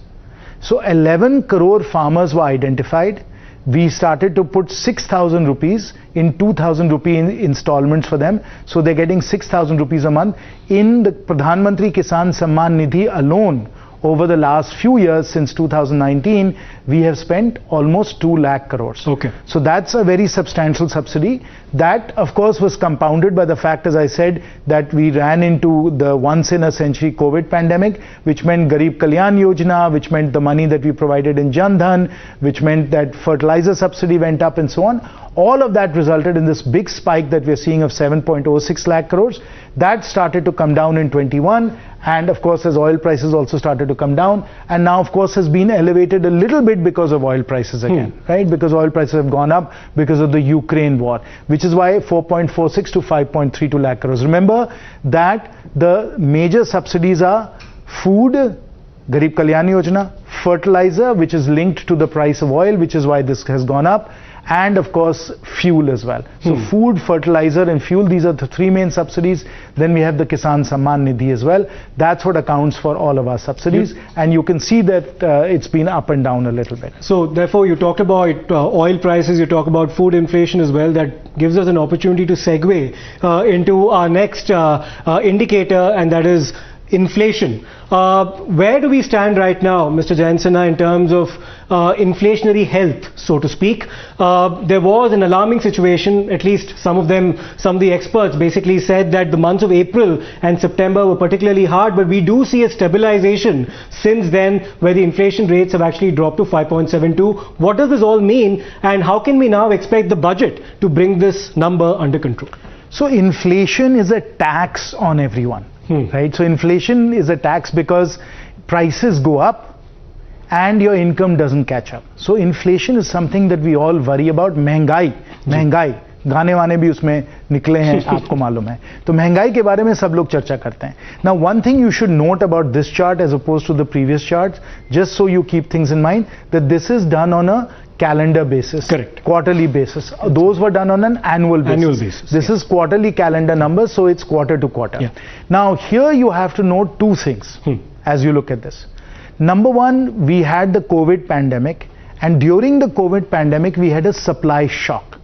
So 11 crore farmers were identified. We started to put 6,000 rupees in 2,000 rupee installments for them. So they're getting 6,000 rupees a month. In the Pradhan Mantri Kisan Samman Nidhi alone, over the last few years, since 2019, we have spent almost 2 lakh crores. Okay. So that's a very substantial subsidy. That, of course, was compounded by the fact, as I said, that we ran into the once-in-a-century COVID pandemic, which meant Garib Kalyan Yojana, which meant the money that we provided in Jan Dhan, which meant that fertilizer subsidy went up and so on. All of that resulted in this big spike that we're seeing of 7.06 lakh crores. That started to come down in 21, and of course as oil prices also started to come down, and now of course has been elevated a little bit because of oil prices again, right? Because oil prices have gone up because of the Ukraine war, which is why 4.46 to 5.32 lakh crores. Remember that the major subsidies are food, Garib Kalyan Yojana, fertilizer, which is linked to the price of oil, which is why this has gone up, and of course fuel as well. So food, fertilizer and fuel, these are the three main subsidies. Then we have the Kisan Samman Nidhi as well. That's what accounts for all of our subsidies, and you can see that it's been up and down a little bit. So therefore you talked about oil prices, you talk about food inflation as well. That gives us an opportunity to segue into our next indicator, and that is inflation. Where do we stand right now, Mr. Jayansana, in terms of inflationary health, so to speak? There was an alarming situation, at least some of the experts basically said that the months of April and September were particularly hard, but we do see a stabilization since then, where the inflation rates have actually dropped to 5.72. What does this all mean, and how can we now expect the budget to bring this number under control? So inflation is a tax on everyone. Right? So inflation is a tax because prices go up and your income doesn't catch up. So inflation is something that we all worry about. महंगाई गाने वाने भी उसमें निकले हैं, आपको मालूम है. तो महंगाई के बारे में सब लोग चर्चा करते हैं. Now one thing you should note about this chart as opposed to the previous charts, just so you keep things in mind, that this is done on a calendar basis. Correct. Quarterly basis. Those were done on an annual basis. This is quarterly calendar numbers, so it's quarter to quarter. Now here you have to note two things as you look at this. Number one, we had the COVID pandemic, and during the COVID pandemic we had a supply shock.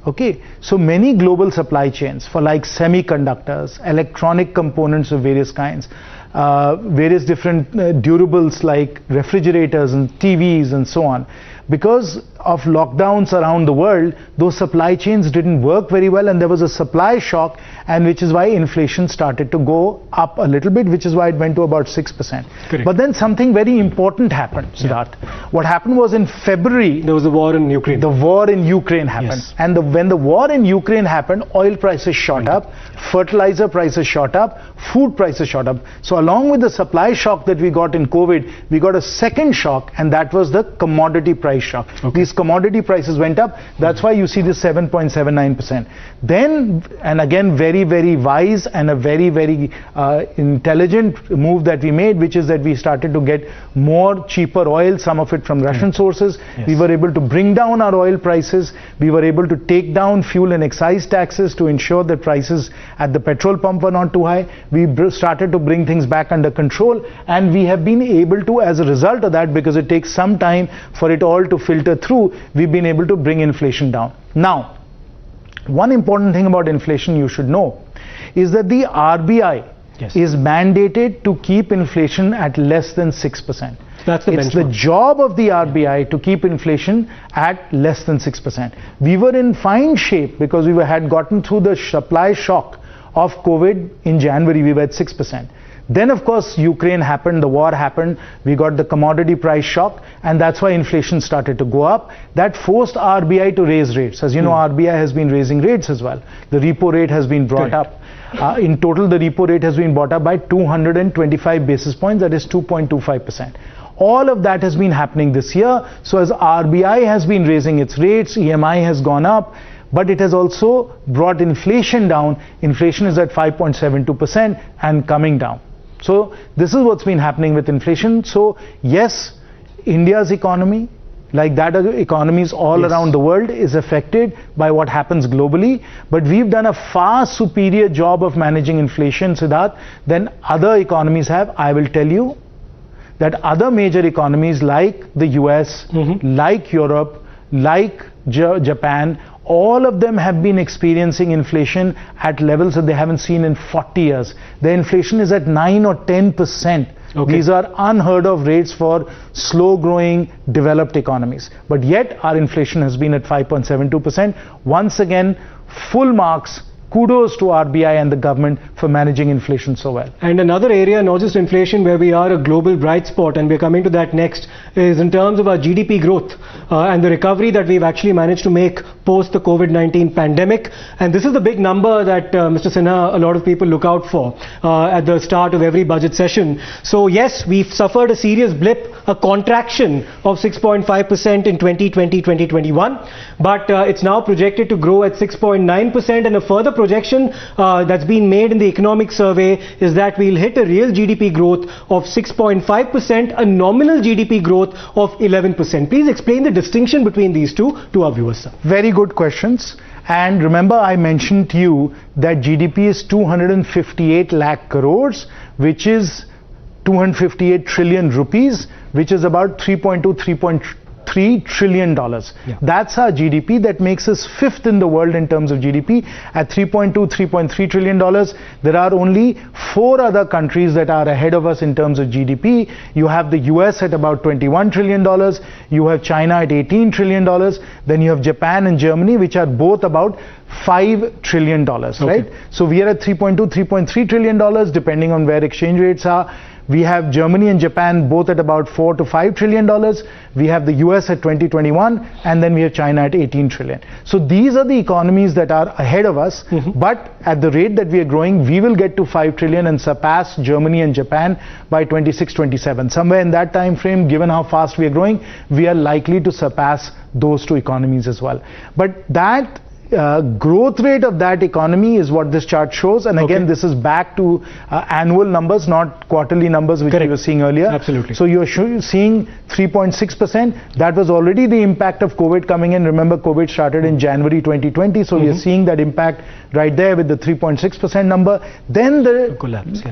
Okay, so many global supply chains for like semiconductors, electronic components of various kinds, various different durables like refrigerators and TVs and so on. Because of lockdowns around the world, those supply chains didn't work very well, and there was a supply shock, and which is why inflation started to go up a little bit, which is why it went to about 6%. Correct. But then something very important happened, Siddharth. What happened was in February, there was a war in Ukraine. The war in Ukraine happened. Yes. And when the war in Ukraine happened, oil prices shot up, fertilizer prices shot up, food prices shot up. So along with the supply shock that we got in COVID, we got a second shock, and that was the commodity price shock. These commodity prices went up. That's why you see this 7.79%. Then, and again, very, very wise and a very, very intelligent move that we made, which is that we started to get more cheaper oil, some of it from Russian sources. We were able to bring down our oil prices. We were able to take down fuel and excise taxes to ensure that prices at the petrol pump were not too high. We started to bring things back under control, and we have been able to, as a result of that, because it takes some time for it all to filter through, we've been able to bring inflation down. Now, one important thing about inflation you should know is that the RBI is mandated to keep inflation at less than 6%. That's the It's benchmark. the job of the RBI to keep inflation at less than 6%. We were in fine shape because we had gotten through the supply shock of COVID in January. We were at 6%. Then of course Ukraine happened, the war happened, we got the commodity price shock, and that's why inflation started to go up. That forced RBI to raise rates. As you know, RBI has been raising rates as well. The repo rate has been brought up. In total, the repo rate has been brought up by 225 basis points, that is 2.25%. All of that has been happening this year. So as RBI has been raising its rates, EMI has gone up, but it has also brought inflation down. Inflation is at 5.72% and coming down. So this is what's been happening with inflation. So yes, India's economy, like that of economies all around the world, is affected by what happens globally. But we've done a far superior job of managing inflation, Siddharth, than other economies have. I will tell you that other major economies like the US, like Europe, like Japan, all of them have been experiencing inflation at levels that they haven't seen in 40 years. Their inflation is at 9 or 10%. These are unheard of rates for slow growing developed economies. But yet our inflation has been at 5.72%. Once again, full marks. Kudos to RBI and the government for managing inflation so well. And another area, not just inflation, where we are a global bright spot, and we're coming to that next, is in terms of our GDP growth and the recovery that we've actually managed to make post the COVID-19 pandemic. And this is the big number that Mr. Sinha, a lot of people look out for at the start of every budget session. So yes, we've suffered a serious blip, a contraction of 6.5% in 2020-2021, but it's now projected to grow at 6.9%, and a further projection that's been made in the economic survey is that we'll hit a real GDP growth of 6.5%, a nominal GDP growth of 11%. Please explain the distinction between these two to our viewers, sir. Very good questions. And remember, I mentioned to you that GDP is 258 lakh crores, which is 258 trillion rupees, which is about 3.3 trillion dollars. That's our GDP. That makes us fifth in the world in terms of GDP at 3.3 trillion dollars. There are only 4 other countries that are ahead of us in terms of GDP. You have the US at about 21 trillion dollars. You have China at 18 trillion dollars. Then you have Japan and Germany, which are both about $5 trillion, right? So we are at 3.3 trillion dollars, depending on where exchange rates are. We have Germany and Japan both at about $4 to $5 trillion. We have the US at 2021, and then we have China at 18 trillion. So these are the economies that are ahead of us. But at the rate that we are growing, we will get to 5 trillion and surpass Germany and Japan by 26-27. Somewhere in that time frame, given how fast we are growing, we are likely to surpass those two economies as well. But that growth rate of that economy is what this chart shows, and again this is back to annual numbers, not quarterly numbers, which we were seeing earlier. Absolutely. So you're seeing 3.6%. That was already the impact of COVID coming in. Remember, COVID started in January 2020, so we are seeing that impact right there with the 3.6% number. Then the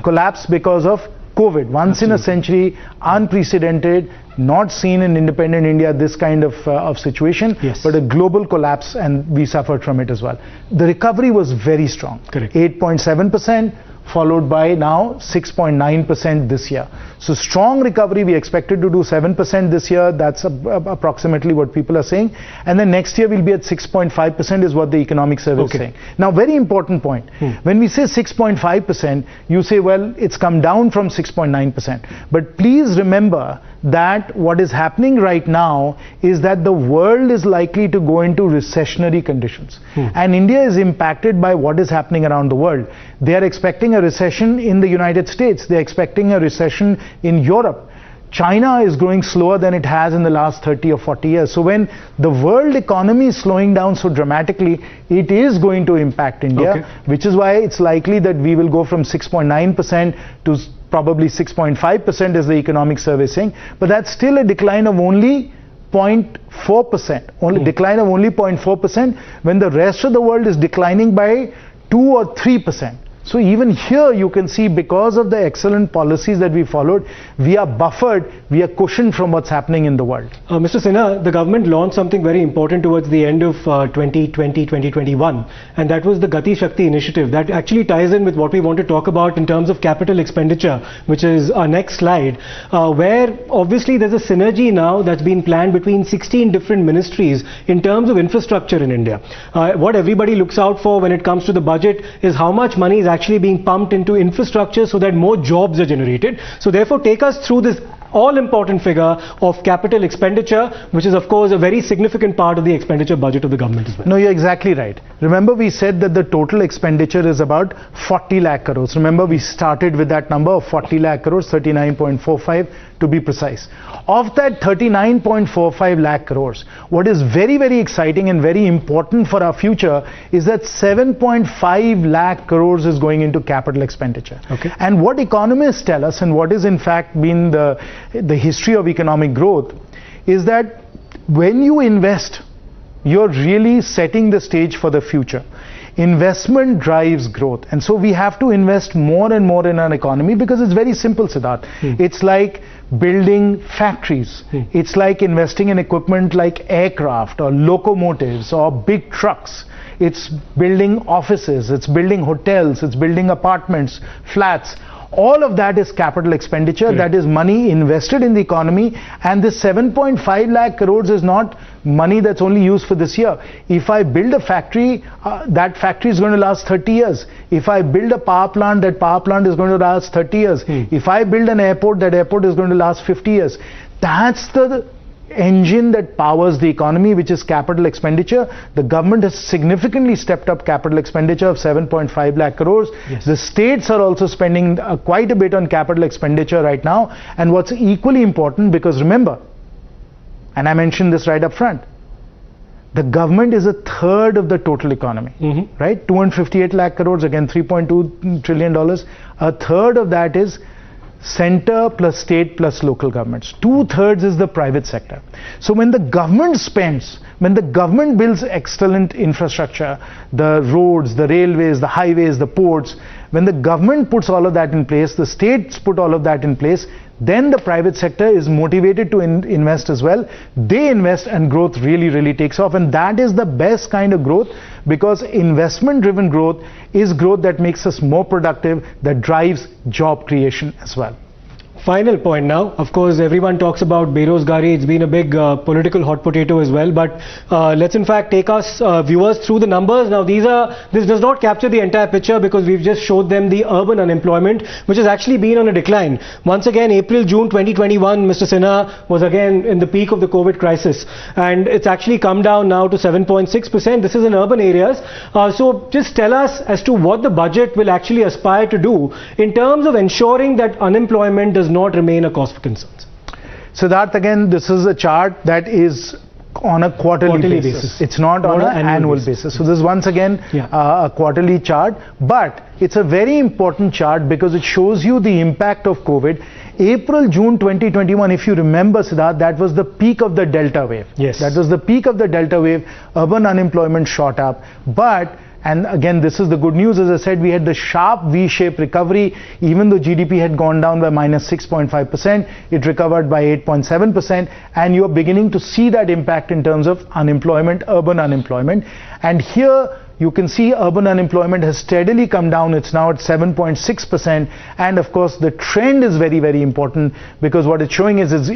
collapse because of COVID, once in a century, unprecedented, not seen in independent India, this kind of situation, but a global collapse, and we suffered from it as well. The recovery was very strong, 8.7%, followed by now 6.9% this year. So strong recovery. We expected to do 7% this year. That's approximately what people are saying. And then next year we'll be at 6.5% is what the economic survey is saying. Now, very important point. When we say 6.5%, you say, well, it's come down from 6.9%. But please remember that what is happening right now is that the world is likely to go into recessionary conditions. And India is impacted by what is happening around the world. They are expecting a recession in the United States. They are expecting a recession in Europe. China is growing slower than it has in the last 30 or 40 years. So when the world economy is slowing down so dramatically, it is going to impact India, which is why it's likely that we will go from 6.9% to probably 6.5% as the economic survey is saying. But that's still a decline of only 0.4%, decline of only 0.4%, when the rest of the world is declining by 2 or 3%. So even here you can see, because of the excellent policies that we followed, we are buffered, we are cushioned from what's happening in the world. Mr. Sinha, the government launched something very important towards the end of 2020-2021, and that was the Gati Shakti initiative. That actually ties in with what we want to talk about in terms of capital expenditure, which is our next slide, where obviously there's a synergy now that's been planned between 16 different ministries in terms of infrastructure in India. What everybody looks out for when it comes to the budget is how much money is actually being pumped into infrastructure so that more jobs are generated. So therefore, take us through this all-important figure of capital expenditure, which is of course a very significant part of the expenditure budget of the government as well. No, you're exactly right. Remember, we said that the total expenditure is about 40 lakh crores. Remember, we started with that number of 40 lakh crores, 39.45 to be precise. Of that 39.45 lakh crores, what is very, very exciting and very important for our future is that 7.5 lakh crores is going into capital expenditure. Okay. And what economists tell us, and what is in fact been the history of economic growth, is that when you invest, you're really setting the stage for the future. Investment drives growth, and so we have to invest more and more in our economy, because it's very simple, Siddharth. It's like building factories. It's like investing in equipment like aircraft or locomotives or big trucks. It's building offices, it's building hotels, it's building apartments, flats. All of that is capital expenditure. That is money invested in the economy, and this 7.5 lakh crores is not money that's only used for this year. If I build a factory, that factory is going to last 30 years. If I build a power plant, that power plant is going to last 30 years. If I build an airport, that airport is going to last 50 years. That's the engine that powers the economy, which is capital expenditure. The government has significantly stepped up capital expenditure of 7.5 lakh crores. The states are also spending quite a bit on capital expenditure right now. And what's equally important, because remember, and I mentioned this right up front, the government is a third of the total economy, right? 258 lakh crores, again $3.2 trillion. A third of that is center plus state plus local governments. 2/3 is the private sector. So when the government spends, when the government builds excellent infrastructure, the roads, the railways, the highways, the ports, when the government puts all of that in place, the states put all of that in place, then the private sector is motivated to invest as well. They invest and growth really, really takes off. And that is the best kind of growth, because investment-driven growth is growth that makes us more productive, that drives job creation as well. Final point now. Of course, everyone talks about Berozgari. It's been a big political hot potato as well. But let's in fact take us viewers through the numbers. Now, this does not capture the entire picture, because we've just showed them the urban unemployment, which has actually been on a decline. Once again, April-June 2021, Mr. Sinha, was again in the peak of the COVID crisis. And it's actually come down now to 7.6%. This is in urban areas. So just tell us as to what the budget will actually aspire to do in terms of ensuring that unemployment does not remain a cause for concerns. Siddharth, again, this is a chart that is on a quarterly basis. It's not on an annual basis. So this is once again a quarterly chart, but it's a very important chart because it shows you the impact of COVID. April-June 2021, if you remember, Siddharth, that was the peak of the Delta wave. Yes. That was the peak of the Delta wave. Urban unemployment shot up, but and again, this is the good news. As I said, we had the sharp V-shaped recovery. Even though GDP had gone down by -6.5%, it recovered by 8.7%. And you're beginning to see that impact in terms of unemployment, urban unemployment. And here you can see urban unemployment has steadily come down. It's now at 7.6%. And of course, the trend is very, very important, because what it's showing is it's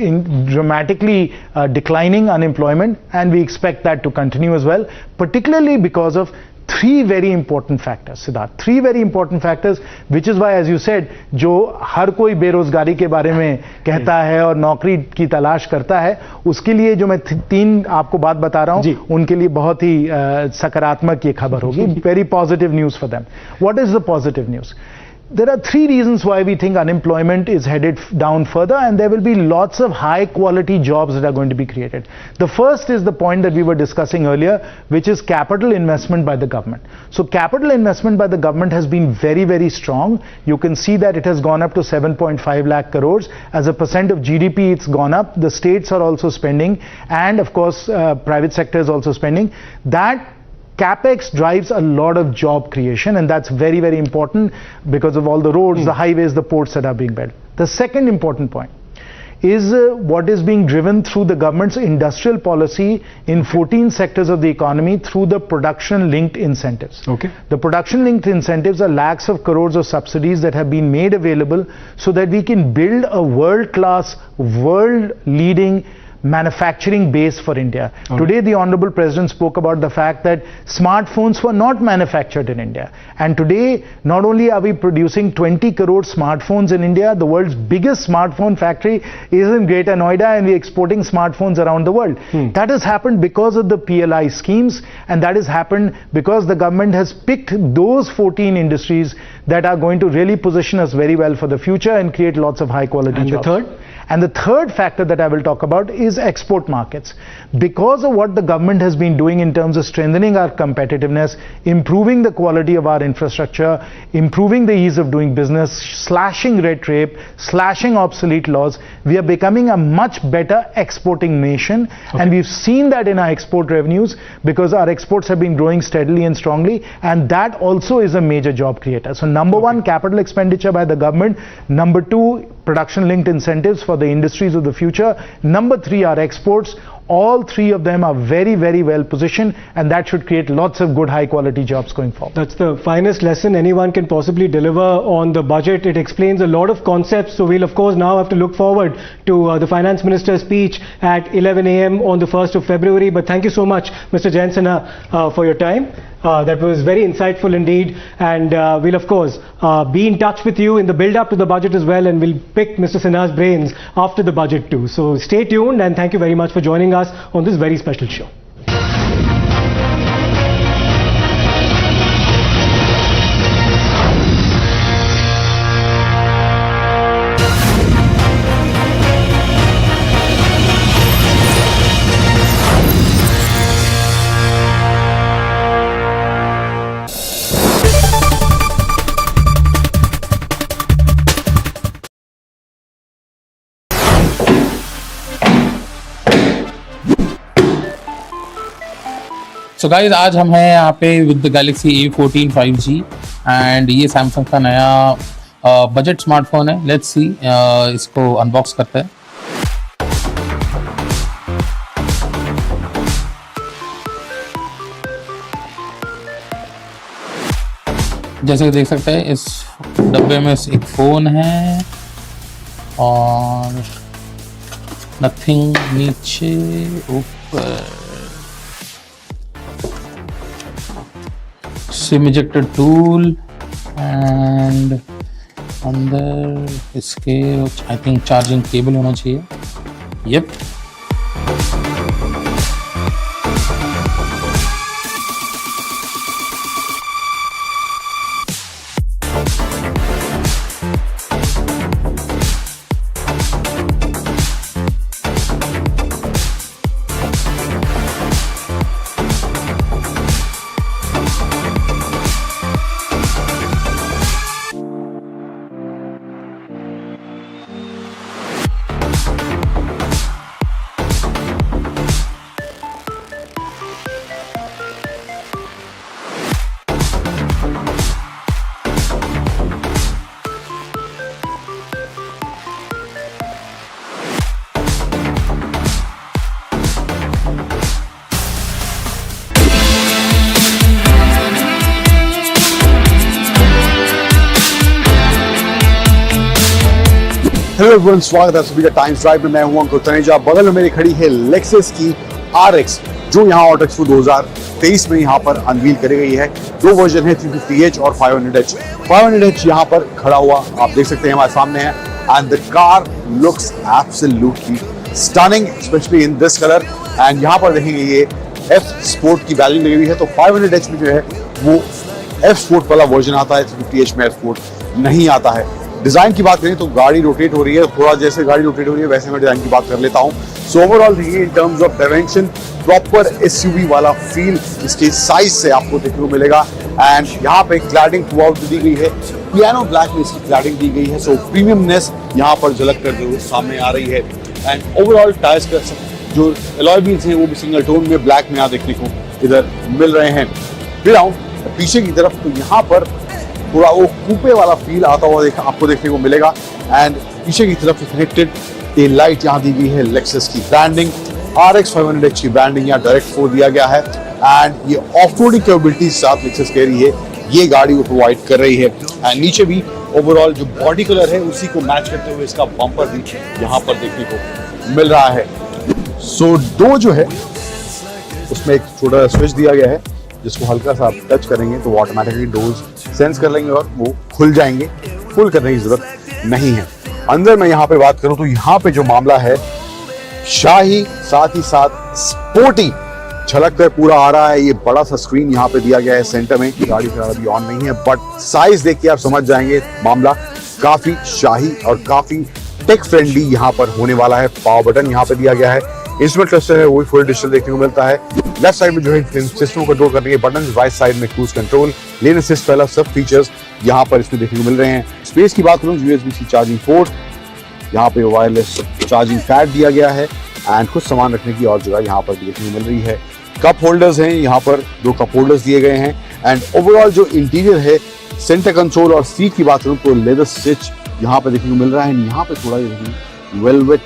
dramatically declining unemployment. And we expect that to continue as well, particularly because of three very important factors, Siddharth. Three very important factors, which is why, as you said, जो हर कोई बेरोजगारी के बारे में कहता है और नौकरी की तलाश करता है, उसके लिए जो मैं तीन आपको बात बता रहा हूं, उनके लिए बहुत ही सकारात्मक ये खबर होगी. Very positive news for them. What is the positive news? There are three reasons why we think unemployment is headed down further, and there will be lots of high quality jobs that are going to be created. The first is the point that we were discussing earlier, which is capital investment by the government. So capital investment by the government has been very, very strong. You can see that it has gone up to 7.5 lakh crores. As a percent of GDP, it's gone up. The states are also spending, and of course, private sector is also spending. That CapEx drives a lot of job creation, and that's very, very important because of all the roads, the highways, the ports that are being built. The second important point is what is being driven through the government's industrial policy in 14 sectors of the economy through the production-linked incentives. Okay. The production-linked incentives are lakhs of crores of subsidies that have been made available so that we can build a world-class, world-leading manufacturing base for India. Today, the Honorable President spoke about the fact that smartphones were not manufactured in India. And today, not only are we producing 20 crore smartphones in India, the world's biggest smartphone factory is in Greater Noida, and we're exporting smartphones around the world. That has happened because of the PLI schemes, and that has happened because the government has picked those 14 industries that are going to really position us very well for the future and create lots of high quality jobs. And the third? And the third factor that I will talk about is export markets. Because of what the government has been doing in terms of strengthening our competitiveness, improving the quality of our infrastructure, improving the ease of doing business, slashing red tape, slashing obsolete laws, we are becoming a much better exporting nation. And we've seen that in our export revenues because our exports have been growing steadily and strongly, and that also is a major job creator. So number one, capital expenditure by the government. Number two, production linked incentives for the industries of the future. Number three, our exports. All three of them are very, very well positioned, and that should create lots of good high quality jobs going forward. That's the finest lesson anyone can possibly deliver on the budget. It explains a lot of concepts. So we'll of course now have to look forward to the Finance Minister's speech at 11 a.m. on the 1st of February. But thank you so much, Mr. Jayant Sinha, for your time. That was very insightful indeed, and we'll of course be in touch with you in the build up to the budget as well, and we'll pick Mr. Sinha's brains after the budget too. So stay tuned, and thank you very much for joining us on this very special show. So guys आज हम हैं यहाँ पे with the Galaxy A14 5G and ये Samsung का नया budget smartphone है. Let's see इसको अनबॉक्स करते हैं. जैसे कि देख सकते हैं इस डब्बे में एक फ़ोन है और नथिंग नीचे ऊपर सिम इजेक्टर टूल एंड अंदर इसके आई थिंक चार्जिंग केबल होना चाहिए. यप हेलो एवरीवन, स्वागत है सभी का टाइम्स ड्राइव में. मैं हूं अंकुर तनेजा. बगल में मेरी खड़ी है लेक्सस की RX, जो यहाँ ऑटो एक्सपो 2023 में यहाँ पर अनवील करी गई है. दो वर्जन है, 350H और 500H. 500H यहाँ पर खड़ा हुआ आप देख सकते हैं हमारे सामने है. And the car looks absolutely stunning, specially in this colour. And यहाँ पर देखेंगे ये F स्पोर्ट की बैजिंग लगी हुई है. तो 500H में जो है वो F स्पोर्ट वाला वर्जन आता है, 350H में F स्पोर्ट नहीं आता है. डिजाइन की बात करें तो गाड़ी रोटेट हो रही है, थोड़ा जैसे गाड़ी रोटेट हो रही है वैसे मैं डिजाइन की बात कर लेता हूँ. सो ओवरऑल देखिए in terms of dimension proper SUV वाला फील इसके साइज से आपको देखने को मिलेगा. एंड यहाँ पे क्लैडिंग थ्रू आउट दी गई है, पियानो ब्लैक में इसकी क्लैडिंग दी गई है. सो प्रीमियमनेस यहाँ पर झलक कर जो सामने आ रही है. एंड ओवरऑल टायर्स का जो अलॉय व्हील्स हैं वो भी सिंगल टोन में ब्लैक में यहाँ देखने को इधर मिल रहे हैं. फिर आऊँ पीछे की तरफ तो यहाँ पर थोड़ा वो कूपे वाला फील आता हुआ आपको देखने को मिलेगा. एंड पीछे की तरफ कनेक्टेड ए लाइट यहाँ दी गई है. लेक्सस की ब्रांडिंग, RX 500H की ब्रांडिंग यहाँ डायरेक्ट फॉर दिया गया है. एंड ये ऑफ रोडिंग कैपेबिलिटी साथ लेक्सस कह रही है ये गाड़ी को प्रोवाइड कर रही है. एंड नीचे भी ओवरऑल जो बॉडी कलर है उसी को मैच करते हुए इसका बम्पर भी यहाँ पर देखने को मिल रहा है. सो डोर जो है उसमें एक छोटा स्विच दिया गया है जिसको हल्का सा आप टच करेंगे तो वो ऑटोमेटिकली डोर्स सेंस कर लेंगे और वो खुल जाएंगे। फुल करने की जरूरत नहीं है। अंदर मैं यहाँ पे बात करूँ तो यहाँ पे जो मामला है शाही साथ ही साथ स्पोर्टी झलक कर पूरा आ रहा है। ये बड़ा सा स्क्रीन यहाँ पे दिया गया है सेंटर में। गाड़ी फिलहाल अभी ऑन नहीं है बट साइज देख के आप समझ जाएंगे मामला काफी शाही और काफी टेक फ्रेंडली यहाँ पर होने वाला है। पावर बटन यहाँ पे दिया गया है। इंस्ट्रूमेंट क्लस्टर है वो भी फुल डिजिटल देखने को मिलता है। लेफ्ट साइड में जो है सिस्टम को कंट्रोल करने के बटन, राइट साइड में क्रूज कंट्रोल, लेन असिस्ट वाला सब फीचर्स यहाँ पर इसमें देखने को मिल रहे हैं। स्पेस की बात करूँ USB-C चार्जिंग पोर्ट, यहाँ पे वायरलेस चार्जिंग पैड दिया गया है एंड कुछ सामान रखने की और जगह यहाँ पर देखने को मिल रही है। कप होल्डर्स हैं, यहाँ पर 2 कप होल्डर्स दिए गए हैं एंड ओवरऑल जो इंटीरियर है सेंटर कंसोल और सीट की बात करूँ तो लेदर स्टिच यहाँ पर देखने को मिल रहा है। यहाँ पे थोड़ा वेलवेट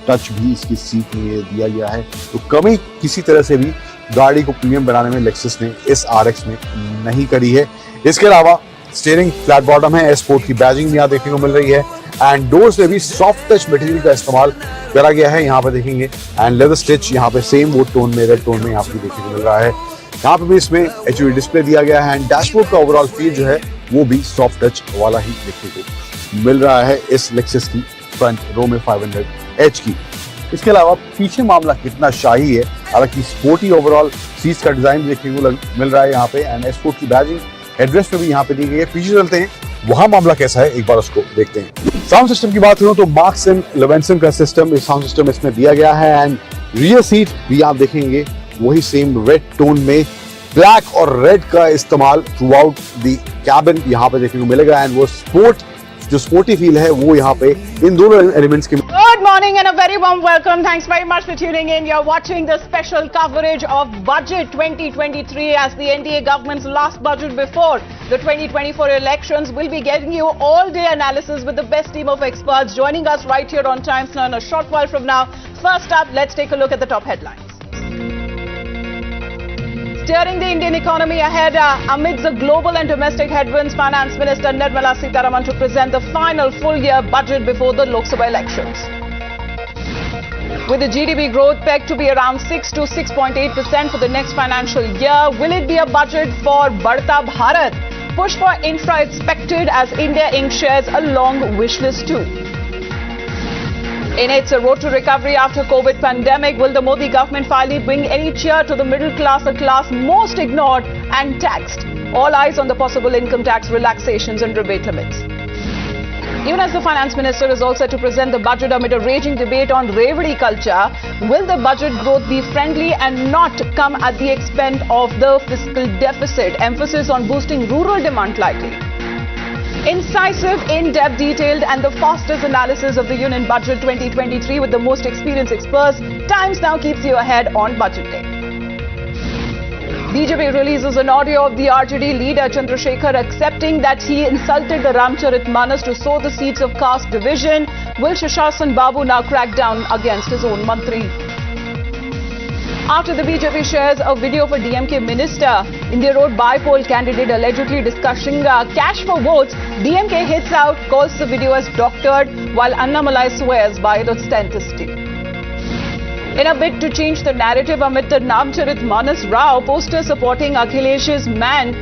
टच भी इसकी सीट में दिया गया है। तो कमी किसी तरह से भी गाड़ी को प्रीमियम बनाने में लेक्सस ने इस RX में नहीं करी है। इसके अलावा स्टीयरिंग फ्लैट बॉटम है, स्पोर्ट की बैजिंग भी यहाँ देखने को मिल रही है एंड डोर्स में भी सॉफ्ट टच मटेरियल का इस्तेमाल करा गया है। यहाँ पे देखेंगे एंड लेदर स्टिच यहाँ पे सेम वुड टोन में, रेड टोन में यहाँ पे देखने को मिल रहा है। यहाँ पे भी इसमें HUD डिस्प्ले दिया गया है एंड डैशबोर्ड का ओवरऑल फील जो है वो भी सॉफ्ट टच वाला ही देखने को मिल रहा है इस लेक्सस की फ्रंट रो में 500H की। इसके अलावा पीछे मामला कितना शाही है, हालांकि स्पोर्टी ओवरऑल सीट्स का डिजाइन देखने को मिल रहा है यहाँ पे एंड स्पोर्ट की बैजिंग एड्रेस में भी यहाँ पे दी गई है। पीछे चलते हैं, वहां मामला कैसा है एक बार उसको देखते हैं। साउंड सिस्टम की बात करूं तो मार्क्स एंड लेवेंसन का सिस्टम, इस साउंड सिस्टम इसमें दिया गया है एंड रियर सीट भी आप देखेंगे वही सेम रेड टोन में ब्लैक और रेड का इस्तेमाल थ्रू आउट द कैबिन यहाँ पे देखने को मिलेगा एंड वो स्पोर्ट जो स्पोर्टी फील है वो यहाँ पे इन दोनों एलिमेंट्स के। Good morning and a very warm welcome. Thanks very much for tuning in. You're watching the special coverage of Budget 2023 as the NDA government's last budget before the 2024 elections. We'll be getting you all day analysis with the best team of experts joining us right here on Times Now in a short while from now. First up, let's take a look at the top headlines. Steering the Indian economy ahead amidst the global and domestic headwinds, Finance Minister Nirmala Sitharaman to present the final full-year budget before the Lok Sabha elections. With the GDP growth pegged to be around 6 to 6.8% for the next financial year, will it be a budget for Badhta Bharat? Push for infra expected as India Inc. shares a long wish list too. In its road to recovery after COVID pandemic, will the Modi government finally bring any cheer to the middle class, a class most ignored and taxed? All eyes on the possible income tax relaxations and rebate limits. Even as the finance minister is all set to present the budget amid a raging debate on Revadi culture, will the budget growth be friendly and not come at the expense of the fiscal deficit? Emphasis on boosting rural demand likely. Incisive, in-depth, detailed and the fastest analysis of the Union Budget 2023 with the most experienced experts. Times Now keeps you ahead on Budget Day. BJP releases an audio of the RJD leader Chandrasekhar accepting that he insulted the Ramcharitmanas to sow the seeds of caste division. Will Shashasan Babu now crack down against his own mantri? After the BJP shares a video of a DMK minister, India Road by-poll candidate allegedly discussing cash for votes, DMK hits out, calls the video as doctored, while Annamalai swears by its authenticity. In a bid to change the narrative amid the Ramcharitmanas Rao, posters supporting Akhilesh's man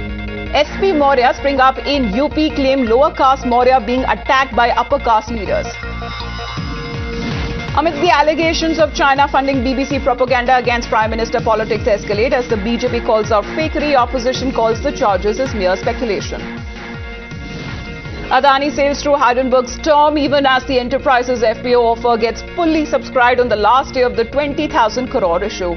SP Maurya spring up in UP, claim lower caste Maurya being attacked by upper caste leaders. Amidst the allegations of China funding BBC propaganda against Prime Minister, politics escalate as the BJP calls out fakery. Opposition calls the charges as mere speculation. Adani sails through Heidelberg storm even as the enterprise's FPO offer gets fully subscribed on the last day of the 20,000 crore issue.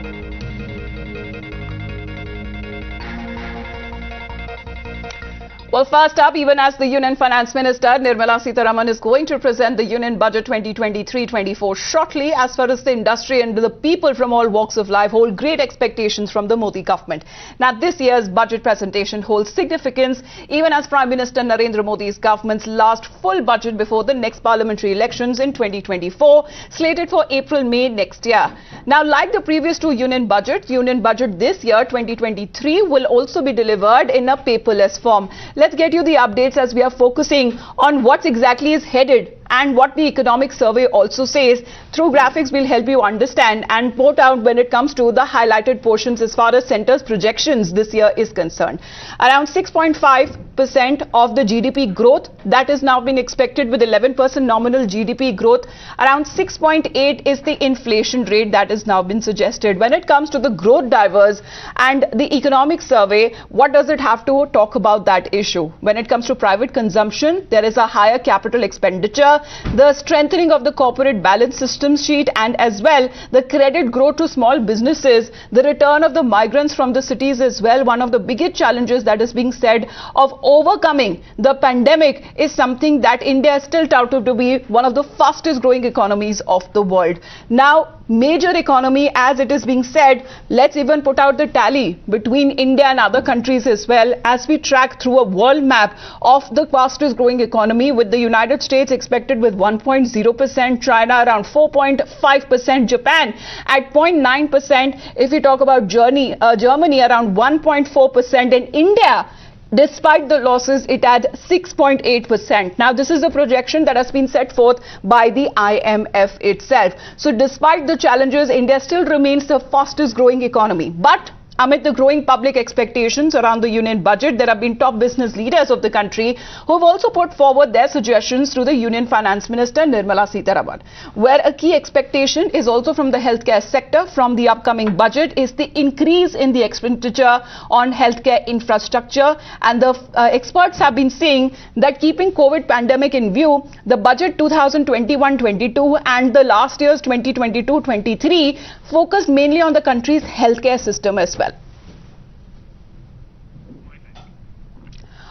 Well, first up, even as the Union Finance Minister Nirmala Sitharaman is going to present the Union Budget 2023-24 shortly, as far as the industry and the people from all walks of life hold great expectations from the Modi government. Now, this year's budget presentation holds significance even as Prime Minister Narendra Modi's government's last full budget before the next parliamentary elections in 2024, slated for April-May next year. Now, like the previous two Union Budget this year, 2023, will also be delivered in a paperless form. Let's get you the updates as we are focusing on what exactly is headed and what the economic survey also says. Through graphics, we'll help you understand and point out when it comes to the highlighted portions as far as centre's projections this year is concerned. Around 6.5% of the GDP growth that is now been expected, with 11% nominal GDP growth. Around 6.8 is the inflation rate that has now been suggested. When it comes to the growth drivers and the economic survey, what does it have to talk about that issue? When it comes to private consumption, there is a higher capital expenditure, the strengthening of the corporate balance system sheet, and as well the credit growth to small businesses, the return of the migrants from the cities as well. One of the biggest challenges that is being said of overcoming the pandemic is something that India is still touted to be one of the fastest growing economies of the world. Now, major economy as it is being said, let's even put out the tally between India and other countries as well as we track through a world map of the fastest growing economy, with the United States expected with 1.0%, China around 4.5%, Japan at 0.9%. If we talk about Germany around 1.4%, and India, despite the losses, it had 6.8%. Now, this is a projection that has been set forth by the IMF itself. So, despite the challenges, India still remains the fastest growing economy. But amid the growing public expectations around the union budget, there have been top business leaders of the country who have also put forward their suggestions through the Union Finance Minister Nirmala Sitharaman, where a key expectation is also from the healthcare sector from the upcoming budget is the increase in the expenditure on healthcare infrastructure. And the experts have been saying that keeping COVID pandemic in view, the budget 2021-22 and the last year's 2022-23 focused mainly on the country's healthcare system as well.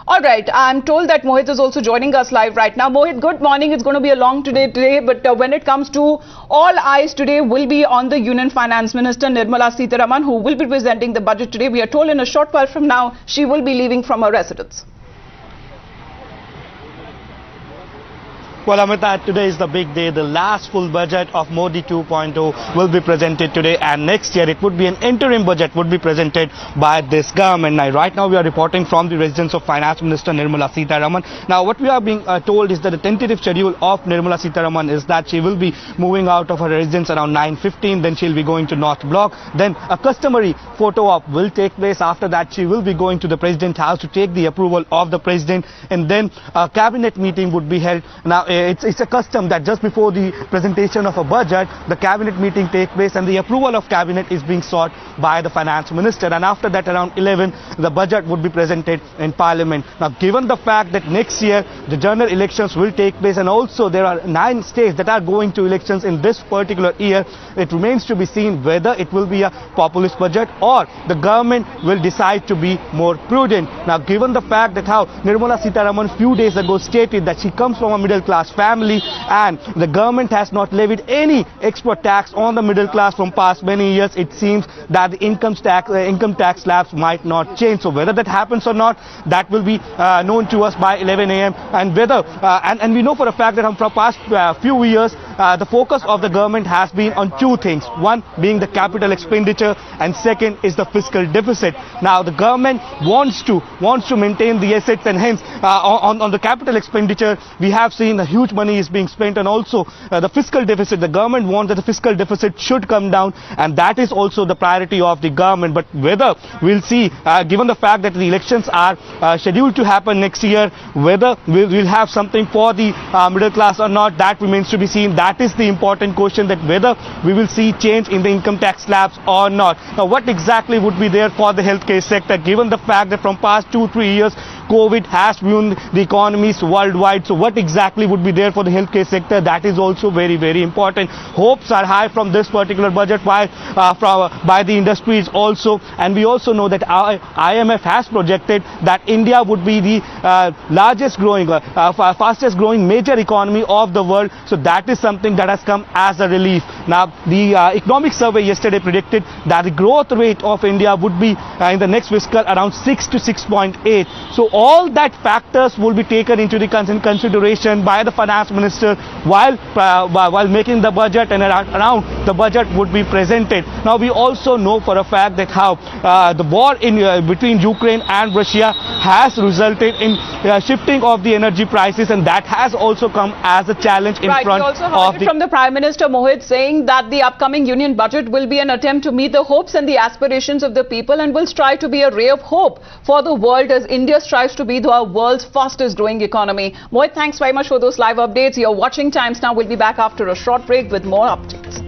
All right, I'm told that Mohit is also joining us live right now. Mohit, good morning. It's going to be a long today, but when it comes to all eyes today will be on the Union Finance Minister Nirmala Sitharaman, who will be presenting the budget today. We are told in a short while from now she will be leaving from her residence. Well, Amita, today is the big day. The last full budget of Modi 2.0 will be presented today, and next year it would be an interim budget would be presented by this government. Now, right now we are reporting from the residence of Finance Minister Nirmala Sitharaman. Now, what we are being told is that the tentative schedule of Nirmala Sitharaman is that she will be moving out of her residence around 9:15. Then she'll be going to North Block. Then a customary photo op will take place. After that, she will be going to the President House to take the approval of the President, and then a cabinet meeting would be held. Now, it's a custom that just before the presentation of a budget, the cabinet meeting takes place and the approval of cabinet is being sought by the finance minister. And after that, around 11, the budget would be presented in Parliament. Now, given the fact that next year the general elections will take place, and also there are 9 states that are going to elections in this particular year, it remains to be seen whether it will be a populist budget or the government will decide to be more prudent. Now, given the fact that how Nirmala Sitharaman few days ago stated that she comes from a middle class family and the government has not levied any extra tax on the middle class from past many years, it seems that the income tax slabs might not change. So whether that happens or not, that will be known to us by 11 a.m. and whether and we know for a fact that from past few years the focus of the government has been on 2 things. One being the capital expenditure, and second is the fiscal deficit. Now, the government wants to maintain the assets, and hence on the capital expenditure we have seen a huge money is being spent, and also the fiscal deficit. The government wants that the fiscal deficit should come down, and that is also the priority of the government. But whether we'll see, given the fact that the elections are scheduled to happen next year, whether we'll have something for the middle class or not, that remains to be seen. That is the important question, that whether we will see change in the income tax slabs or not. Now, what exactly would be there for the healthcare sector, given the fact that from past 2-3 years COVID has ruined the economies worldwide? So what exactly would be there for the healthcare sector? That is also very, very important. Hopes are high from this particular budget by the industries also, and we also know that our IMF has projected that India would be the largest growing, fastest growing major economy of the world. So that is something that has come as a relief. Now, the economic survey yesterday predicted that the growth rate of India would be in the next fiscal around 6 to 6.8. So all that factors will be taken into the consideration by the finance minister while making the budget, and around the budget would be presented. Now we also know for a fact that how the war between Ukraine and Russia has resulted in shifting of the energy prices, and that has also come as a challenge in front we also heard from the Prime Minister Mohit saying that the upcoming union budget will be an attempt to meet the hopes and the aspirations of the people and will strive to be a ray of hope for the world as India strives to be the world's fastest growing economy. Mohit, thanks very much for those live updates. You're watching Times Now. We'll be back after a short break with more updates.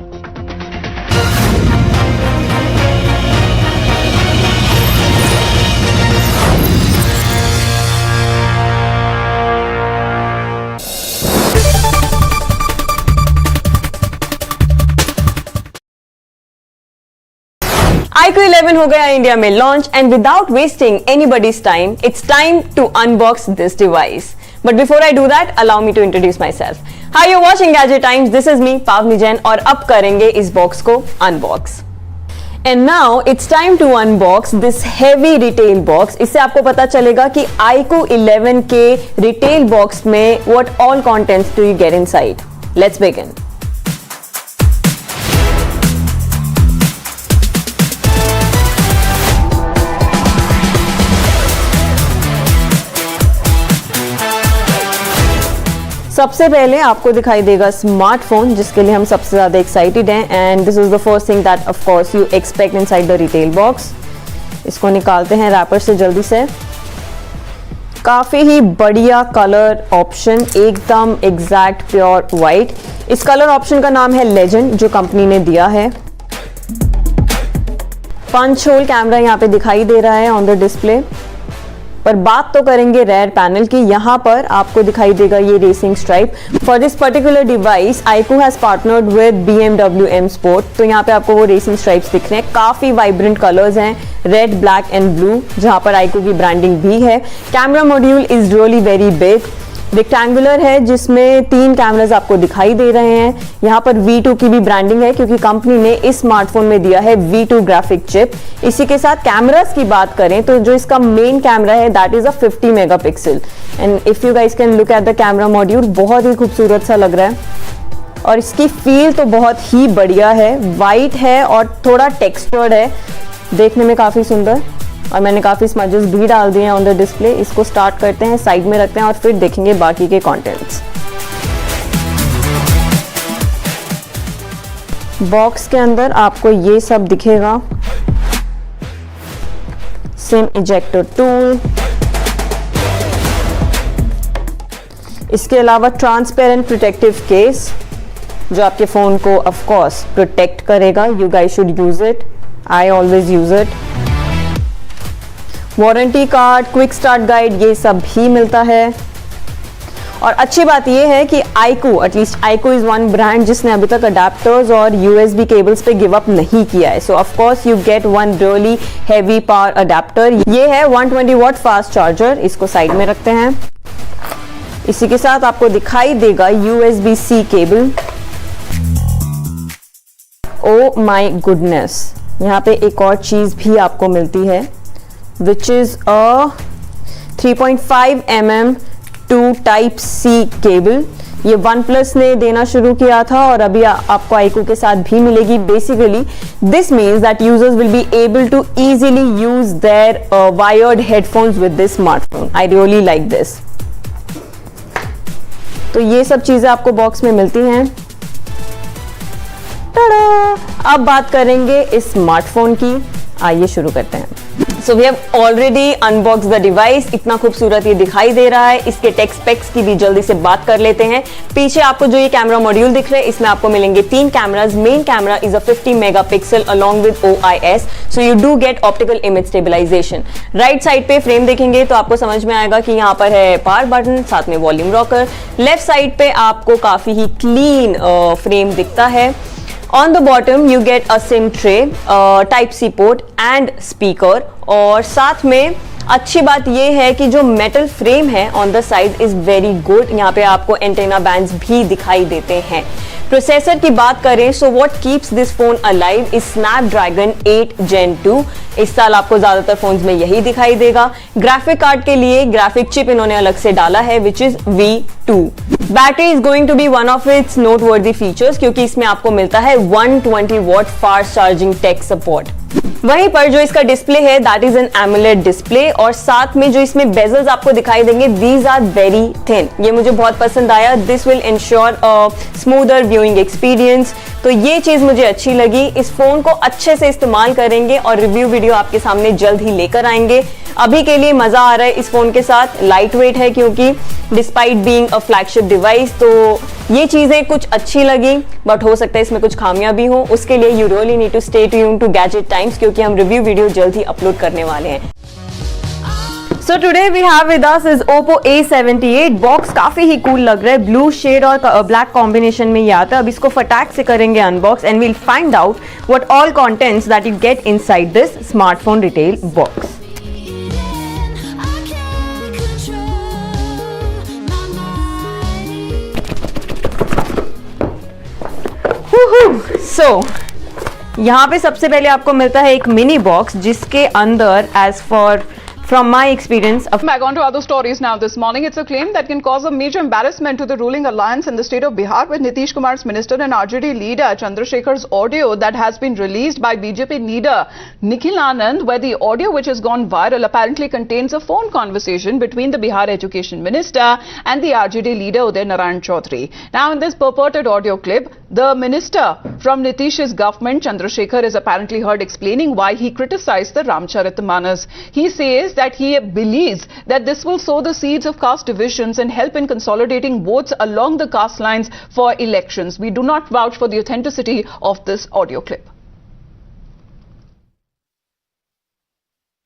iQOO 11 हो गया India में launch and without wasting anybody's time it's time to unbox this device. But before I do that allow me to introduce myself. Hi you watching gadget times, this is me पावनी जैन और अब करेंगे इस box को unbox. And now it's time to unbox this heavy retail box. इससे आपको पता चलेगा कि iQOO 11 के रिटेल बॉक्स में what all contents do you get inside. Let's begin. सबसे पहले आपको दिखाई देगा स्मार्टफोन, जिसके लिए हम सबसे ज़्यादा एक्साइटेड हैं, and this is the first thing that of course you expect inside the retail box. इसको निकालते हैं रैपर से जल्दी से. काफ़ी ही बढ़िया कलर ऑप्शन, एकदम एग्जैक्ट प्योर वाइट. इस कलर ऑप्शन का नाम है लेजेंड, जो कंपनी ने दिया है. पंच होल कैमरा यहाँ पे दिखाई दे रहा है ऑन द डिस्प्ले. पर बात तो करेंगे रेयर पैनल की. यहाँ पर आपको दिखाई देगा ये racing stripe. For this particular device iQOO has partnered with BMW M Sport. तो यहाँ पे आपको वो रेसिंग स्ट्राइप्स दिख रहे हैं. काफी वाइब्रेंट कलर्स हैं, रेड, ब्लैक एंड ब्लू, जहाँ पर iQOO की ब्रांडिंग भी है. Camera module is really very big, rectangular है, जिसमें 3 कैमरास आपको दिखाई दे रहे हैं. यहाँ पर V2 की भी ब्रांडिंग है क्योंकि कंपनी ने इस स्मार्टफोन में दिया है V2 ग्राफिक चिप. इसी के साथ कैमरास की बात करें तो जो इसका मेन कैमरा है that is a 50 megapixel. And if you guys can look at the camera module, बहुत ही खूबसूरत सा लग रहा है और इसकी फील तो बहुत ही बढ़िया है. वाइट है और थोड़ा टेक्सचर्ड है, देखने में काफी सुंदर. और मैंने काफ़ी स्मजेस भी डाल दिए हैं ऑन द डिस्प्ले. इसको स्टार्ट करते हैं, साइड में रखते हैं और फिर देखेंगे बाकी के कंटेंट्स. बॉक्स के अंदर आपको ये सब दिखेगा. सिम इजेक्टर टूल, इसके अलावा ट्रांसपेरेंट प्रोटेक्टिव केस जो आपके फ़ोन को ऑफ कोर्स प्रोटेक्ट करेगा. You guys should use it, I always use it. Warranty card, quick start guide, ये सब भी मिलता है. और अच्छी बात ये है कि iQOO, at least iQOO is one brand जिसने अभी तक अडेप्टर्स और USB केबल्स पे गिव अप नहीं किया है. सो of course you get one really heavy power adapter. ये है 120 वॉट फास्ट चार्जर. इसको साइड में रखते हैं. इसी के साथ आपको दिखाई देगा USB-C cable. Oh my goodness, यहाँ पे एक और चीज भी आपको मिलती है which is a 3.5 mm to Type C cable. ये OnePlus ने देना शुरू किया था और अभी आपको iQOO के साथ भी मिलेगी. Basically, this means that users will be able to easily use their wired headphones with this smartphone. I really like this. तो ये सब चीजें आपको बॉक्स में मिलती हैं. टाडा! अब बात करेंगे इस स्मार्टफोन की. आइए शुरू करते हैं. So we have already unbox the device. इतना खूबसूरत ये दिखाई दे रहा है. इसके टेक स्पेक्स की भी जल्दी से बात कर लेते हैं. पीछे आपको जो ये कैमरा मॉड्यूल दिख रहे हैं, इसमें आपको मिलेंगे 3 cameras. Main camera is a 50 megapixel along with OIS, so you do get optical image stabilisation. Right side पे फ्रेम देखेंगे तो आपको समझ में आएगा कि यहाँ पर है पावर बटन, साथ में वॉल्यूम रॉकर. लेफ्ट साइड पे आपको काफी ही क्लीन फ्रेम दिखता है. On the bottom you get a SIM tray, Type C port and speaker, और साथ में अच्छी बात ये है कि जो मेटल फ्रेम है on the side is very good. यहाँ पे आपको एंटेना बैंड्स भी दिखाई देते हैं। प्रोसेसर की बात करें, so what keeps this phone alive is Snapdragon 8 Gen 2। इस साल आपको ज्यादातर फोन्स में यही दिखाई देगा। ग्राफिक कार्ड के लिए ग्राफिक चिप इन्होंने अलग से डाला है which is V2। Battery is going to be one of its noteworthy features क्योंकि इसमें आपको मिलता है 120 watt fast charging tech support. वहीं पर जो इसका डिस्प्ले है that is an AMOLED display और साथ में जो इसमें बेजल्स आपको दिखाई देंगे दीज आर वेरी थिन। ये मुझे बहुत पसंद आया। This will ensure smoother viewing experience, तो ये चीज मुझे अच्छी लगी। इस फोन को अच्छे से इस्तेमाल करेंगे और रिव्यू वीडियो आपके सामने जल्द ही लेकर आएंगे। अभी के लिए मजा आ रहा है इस फोन के साथ। लाइट वेट है क्योंकि despite being a flagship device, तो ये चीजें कुछ अच्छी लगी, बट हो सकता है इसमें कुछ खामियां भी हो। उसके लिए you really need to stay tuned to gadget times क्योंकि हम रिव्यू वीडियो जल्द ही अपलोड करने वाले हैं। So today we have with us is Oppo A78 box काफी ही कूल लग रहा है। ब्लू शेड और ब्लैक कॉम्बिनेशन में ये आता है। अब इसको फटाक से करेंगे unbox and we'll find out what all contents that you get inside this smartphone retail box. So यहाँ पे सबसे पहले आपको मिलता है एक मिनी बॉक्स जिसके अंदर as for from my experience Back on to other stories now this morning. It's a claim that can cause a major embarrassment to the ruling alliance in the state of Bihar with Nitish Kumar's minister and RJD leader Chandrasekhar's audio that has been released by BJP leader Nikhil Anand, where the audio which has gone viral apparently contains a phone conversation between the Bihar education minister and the RJD leader Uday Narayan Chaudhary. Now in this purported audio clip, the minister from Nitish's government Chandrasekhar is apparently heard explaining why he criticized the Ramcharitmanas. He says that he believes that this will sow the seeds of caste divisions and help in consolidating votes along the caste lines for elections. We do not vouch for the authenticity of this audio clip.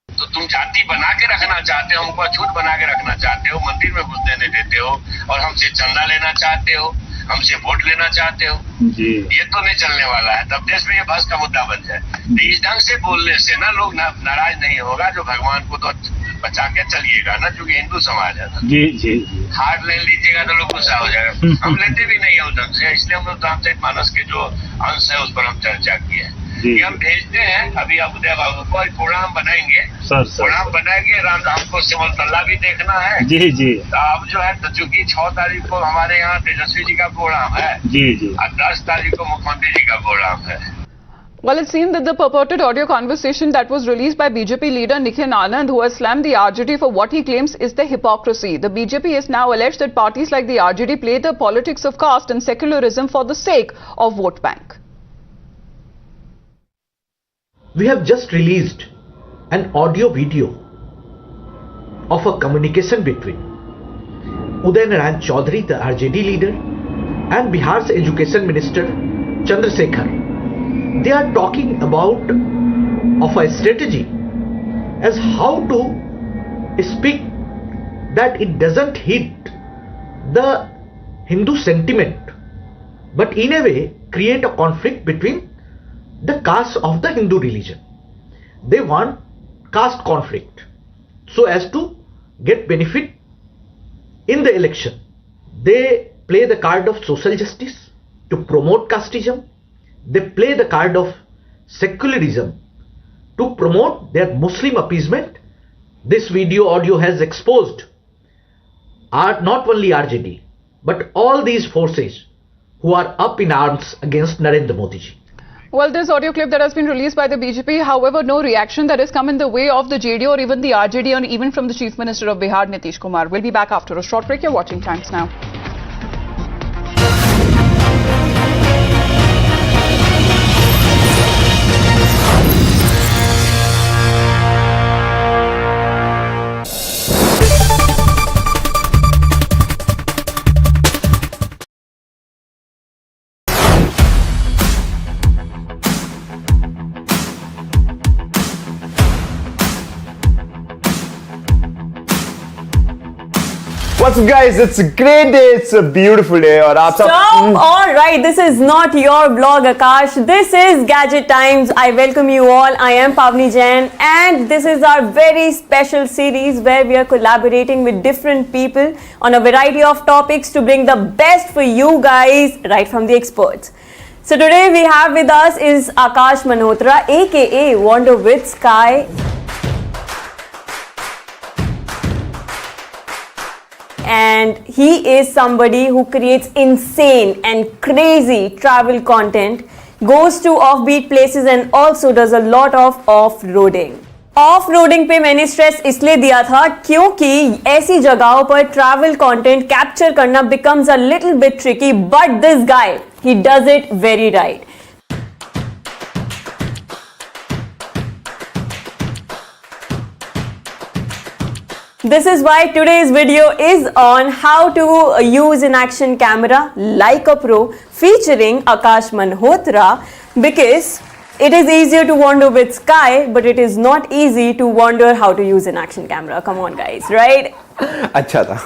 तो तुम जाति बना के रखना चाहते हो, हमको अछूत बना के रखना चाहते हो, मंदिर में घुस देने देते हो और हमसे चंदा लेना चाहते हो, हमसे वोट लेना चाहते हो जी। ये तो नहीं चलने वाला है। तब देश में ये बहस का मुद्दा बन जाए। तो इस ढंग से बोलने से ना लोग नाराज नहीं होगा। जो भगवान को तो बचा के चलिएगा ना, क्योंकि हिंदू समाज है ना। जी जी जी। हार ले लीजिएगा तो लोग गुस्सा हो जाएगा। हम लेते भी नहीं है उस ढंग से, इसलिए हम लोग रामचरितमानस के जो अंश है उस पर हम चर्चा किए हैं। ये हम भेजते हैं अभी अब उदय बाबू को, प्रोग्राम बनाएंगे प्रोग्राम बनाएंगे। हमको सिमल तल्ला भी देखना है जी जी। अब जो है चूंकि 6 तारीख को हमारे यहाँ तेजस्वी जी का प्रोग्राम है जी जी और 10 तारीख को मुख्यमंत्री जी का प्रोग्राम है। Well, it seemed that the purported audio conversation that was released by BJP leader Nikhil Anand, who has slammed the RJD for what he claims is the hypocrisy. The BJP has now alleged that parties like the RJD play the politics of caste and secularism for the sake of vote bank. We have just released an audio video of a communication between Uday Narayan Chaudhary, the RJD leader, and Bihar's education minister Chandrasekhar. They are talking about of a strategy as how to speak that it doesn't hit the Hindu sentiment, but in a way create a conflict between the caste of the Hindu religion. They want caste conflict so as to get benefit in the election. They play the card of social justice to promote casteism. They play the card of secularism to promote their Muslim appeasement. This video audio has exposed not only RJD but all these forces who are up in arms against Narendra Modi ji. Well, this audio clip that has been released by the BJP, however, no reaction that has come in the way of the JD or even the RJD or even from the Chief Minister of Bihar, Nitish Kumar. We'll be back after a short break. You're watching Times Now. what's up guys? It's a great day. It's a beautiful day. और आप सब Stop! All right, this is not your vlog, Akash. This is Gadget Times. I welcome you all. I am Pavni Jain, and this is our very special series where we are collaborating with different people on a variety of topics to bring the best for you guys, right from the experts. So today we have with us is Akash Malhotra, aka Wander with Sky. And he is somebody who creates insane and crazy travel content, goes to offbeat places and also does a lot of off-roading. Off-roading पे मैंने stress इसलिए दिया था क्योंकि ऐसी जगहों पर travel content capture करना becomes a little bit tricky, but this guy, he does it very right. This is why today's video is on how to use an action camera like a pro, featuring Akash Malhotra, because it is easier to wander with Sky, but it is not easy to wonder how to use an action camera. Come on guys, right? अच्छा था.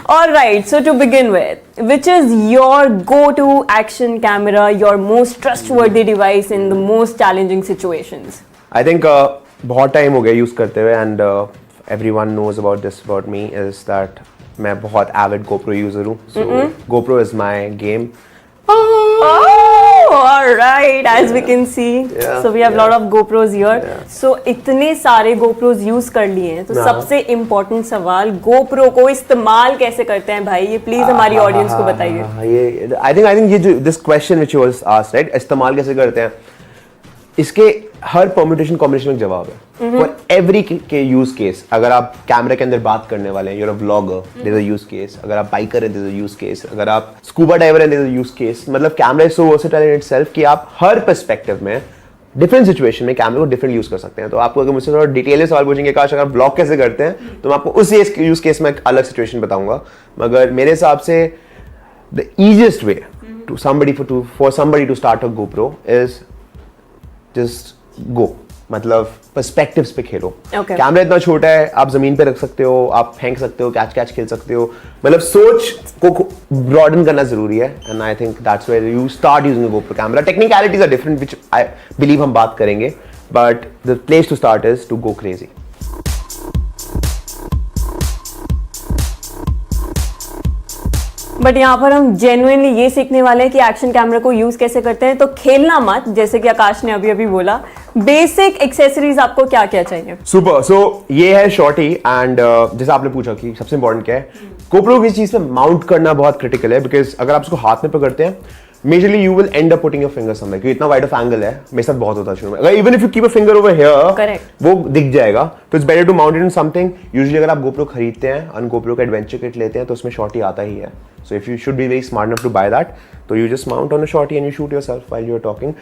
Alright, so to begin with, which is your go-to action camera, your most trustworthy device in the most challenging situations? I think बहुत time हो गया use करते हुए and everyone knows about this about me is that मैं बहुत avid GoPro user हूँ. So GoPro is my game. Oh, all right. As we can see, Yeah, so we have lot of GoPros here. So इतने सारे GoPros use कर लिए हैं, तो सबसे इम्पोर्टेंट सवाल GoPro को इस्तेमाल कैसे करते हैं भाई? ये प्लीज हमारी ऑडियंस को बताइए. ये I think ये जो this question which was asked, right? इस्तेमाल कैसे करते हैं? इसके हर परम्यूटेशन कॉम्बिनेशन में जवाब है. फॉर एवरी के यूज केस, अगर आप कैमरे के अंदर बात करने वाले हैं, you're a vlogger, there is a use case. अगर आप बाइकर हैं, there is a use case. अगर आप स्कूबा डाइवर हैं, there is a use case. मतलब camera is so versatile in itself कि आप हर पर्सपेक्टिव में डिफरेंट सिचुएशन में कैमरे को डिफरेंट यूज कर सकते हैं. तो आपको अगर मुझसे थोड़ा डिटेल में सवाल पूछेंगे काश अगर ब्लॉग कैसे करते हैं, तो मैं आपको उस यूज केस में एक अलग सिचुएशन बताऊंगा. मगर मेरे हिसाब से the easiest way to somebody to start a GoPro is just go. मतलब पर्सपेक्टिव्स पे खेलो. कैमरा इतना छोटा है, आप जमीन पे रख सकते हो, आप फेंक सकते हो, कैच खेल सकते हो. मतलब सोच को ब्रॉडन करना जरूरी है. And I think that's where you start using GoPro camera. Technicalities are different which I believe हम बात करेंगे, but the place to start is to go crazy. But यहाँ पर हम जेन्युइनली ये सीखने वाले हैं कि एक्शन कैमरा को यूज कैसे करते हैं. तो खेलना मत, जैसे कि आकाश ने अभी बोला. बेसिक एक्सेसरीज आपको क्या क्या चाहिए? सुपर. सो ये है शॉर्टी एंड जैसे आपने पूछा कि सबसे इंपॉर्टेंट क्या है, GoPro की चीज में माउंट करना बहुत क्रिटिकल है. बिकॉज अगर आप उसको हाथ में पकड़ते हैं, majorly you will and up putting your finger somewhere, क्योंकि इतना वाइड ऑफ एंगल है. मेरे साथ बहुत होता है शुरू में. अगर even if you keep a finger over here, वो दिख जाएगा. तो it's better to mount it in something. Usually अगर आप GoPro खरीदते हैं और GoPro का एडवेंचर किट लेते हैं, तो उसमें शॉर्टी आता ही है. So if you should be very smart enough to buy that, so you just mount on a shorty and you shoot yourself while you're talking.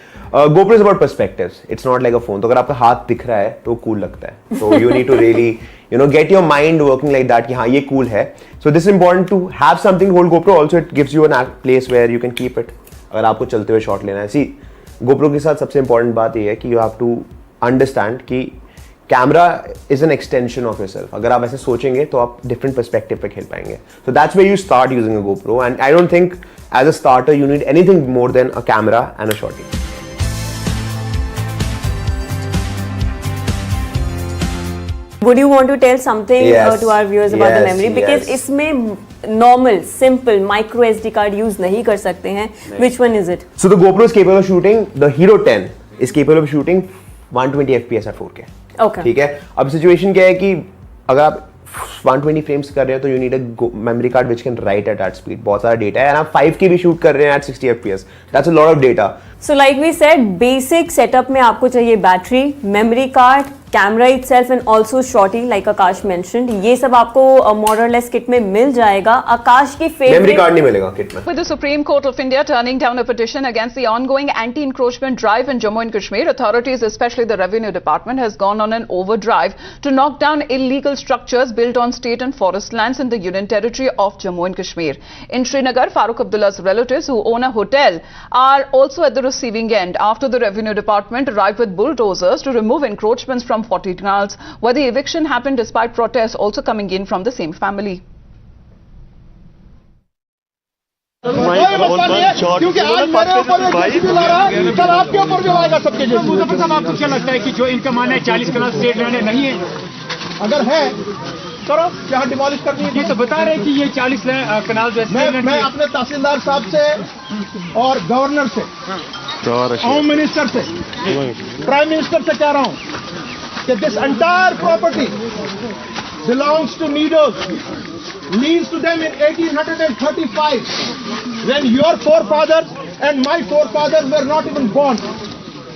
GoPro is about perspectives. It's not like a phone. तो अगर आपका हाथ दिख रहा है तो cool लगता है. So you need to really, get your mind working like that कि हाँ ये cool है. So this is important to have something to hold GoPro. Also it gives you a place where you can keep it. अगर आपको चलते हुए shot लेना है. See, GoPro के साथ सबसे important बात ये है कि you have to understand कि camera is an extension of yourself. अगर आप ऐसे सोचेंगे तो आप डिफरेंट पर्सपेक्टिव पे खेल पाएंगे. So that's where you start using a GoPro, and I don't think as a starter you need anything more than a camera and a shorty. Would you want to tell something to our viewers about the memory? Because इसमें normal, simple micro SD card use नहीं कर सकते हैं. Which one is it? So the GoPro is capable of shooting. The Hero 10 is capable of shooting 120 FPS at 4K. Okay. ठीक है. अब situation क्या है कि अगर आप 120 फ्रेम्स कर रहे हो तो you need a memory card which can write at that speed. बहुत सारा डेटा है. एंड आप 5K भी शूट कर रहे हैं at 60 FPS. That's a lot of data. So like we said, basic setup में आपको चाहिए battery, memory card, camera itself and also shorty like Akash mentioned. ये सब आपको more or less kit में मिल जाएगा. आकाश की favorite मेमोरी कार्ड नहीं मिलेगा किट में. With the Supreme Court of India turning down a petition against the ongoing anti-encroachment drive in Jammu and Kashmir, authorities, especially the Revenue Department, has gone on an overdrive to knock down illegal structures built on state and forest lands in the Union Territory of Jammu and Kashmir. In Srinagar, Farooq Abdullah's relatives who own a hotel are also at the receiving end after the Revenue Department arrived with bulldozers to remove encroachments from 40 canals, where the eviction happened despite protests also coming in from the same family. क्योंकि आज मेरे ऊपर ला रहा है, कल आपके ऊपर भी आएगा सबके जैसे। मुजफ्फर साहब, आपको क्या लगता है कि जो इनका मानना है 40 कनाल स्टेट लैंड नहीं है? अगर है करो, यहाँ डिमोलिश करनी है। ये तो बता रहे हैं कि ये 40 कनाल जो है मैं अपने तहसीलदार साहब से और गवर्नर से, होम मिनिस्टर से, प्राइम मिनिस्टर से कह रहा हूँ कि this entire property belongs to नीडोज, leased to them in 1835 when your forefathers and my forefathers were not even born.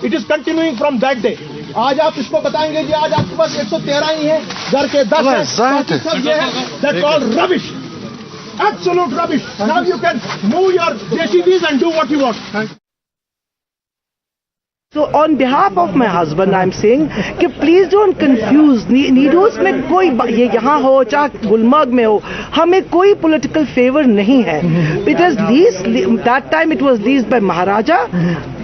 It is continuing from that day. आज आप इसको बताएंगे जी आज आपके पास 113 ही है, घर के 10 है, सब ये है, that's all rubbish, absolute rubbish. Now you can move your JCBs and do what you want. So on behalf of my husband, I'm saying कि please don't confuse नीडोस में कोई ये यहाँ हो चाहे गुलमर्ग में हो, हमें कोई political favor नहीं है. It was leased, that time it was leased by महाराजा.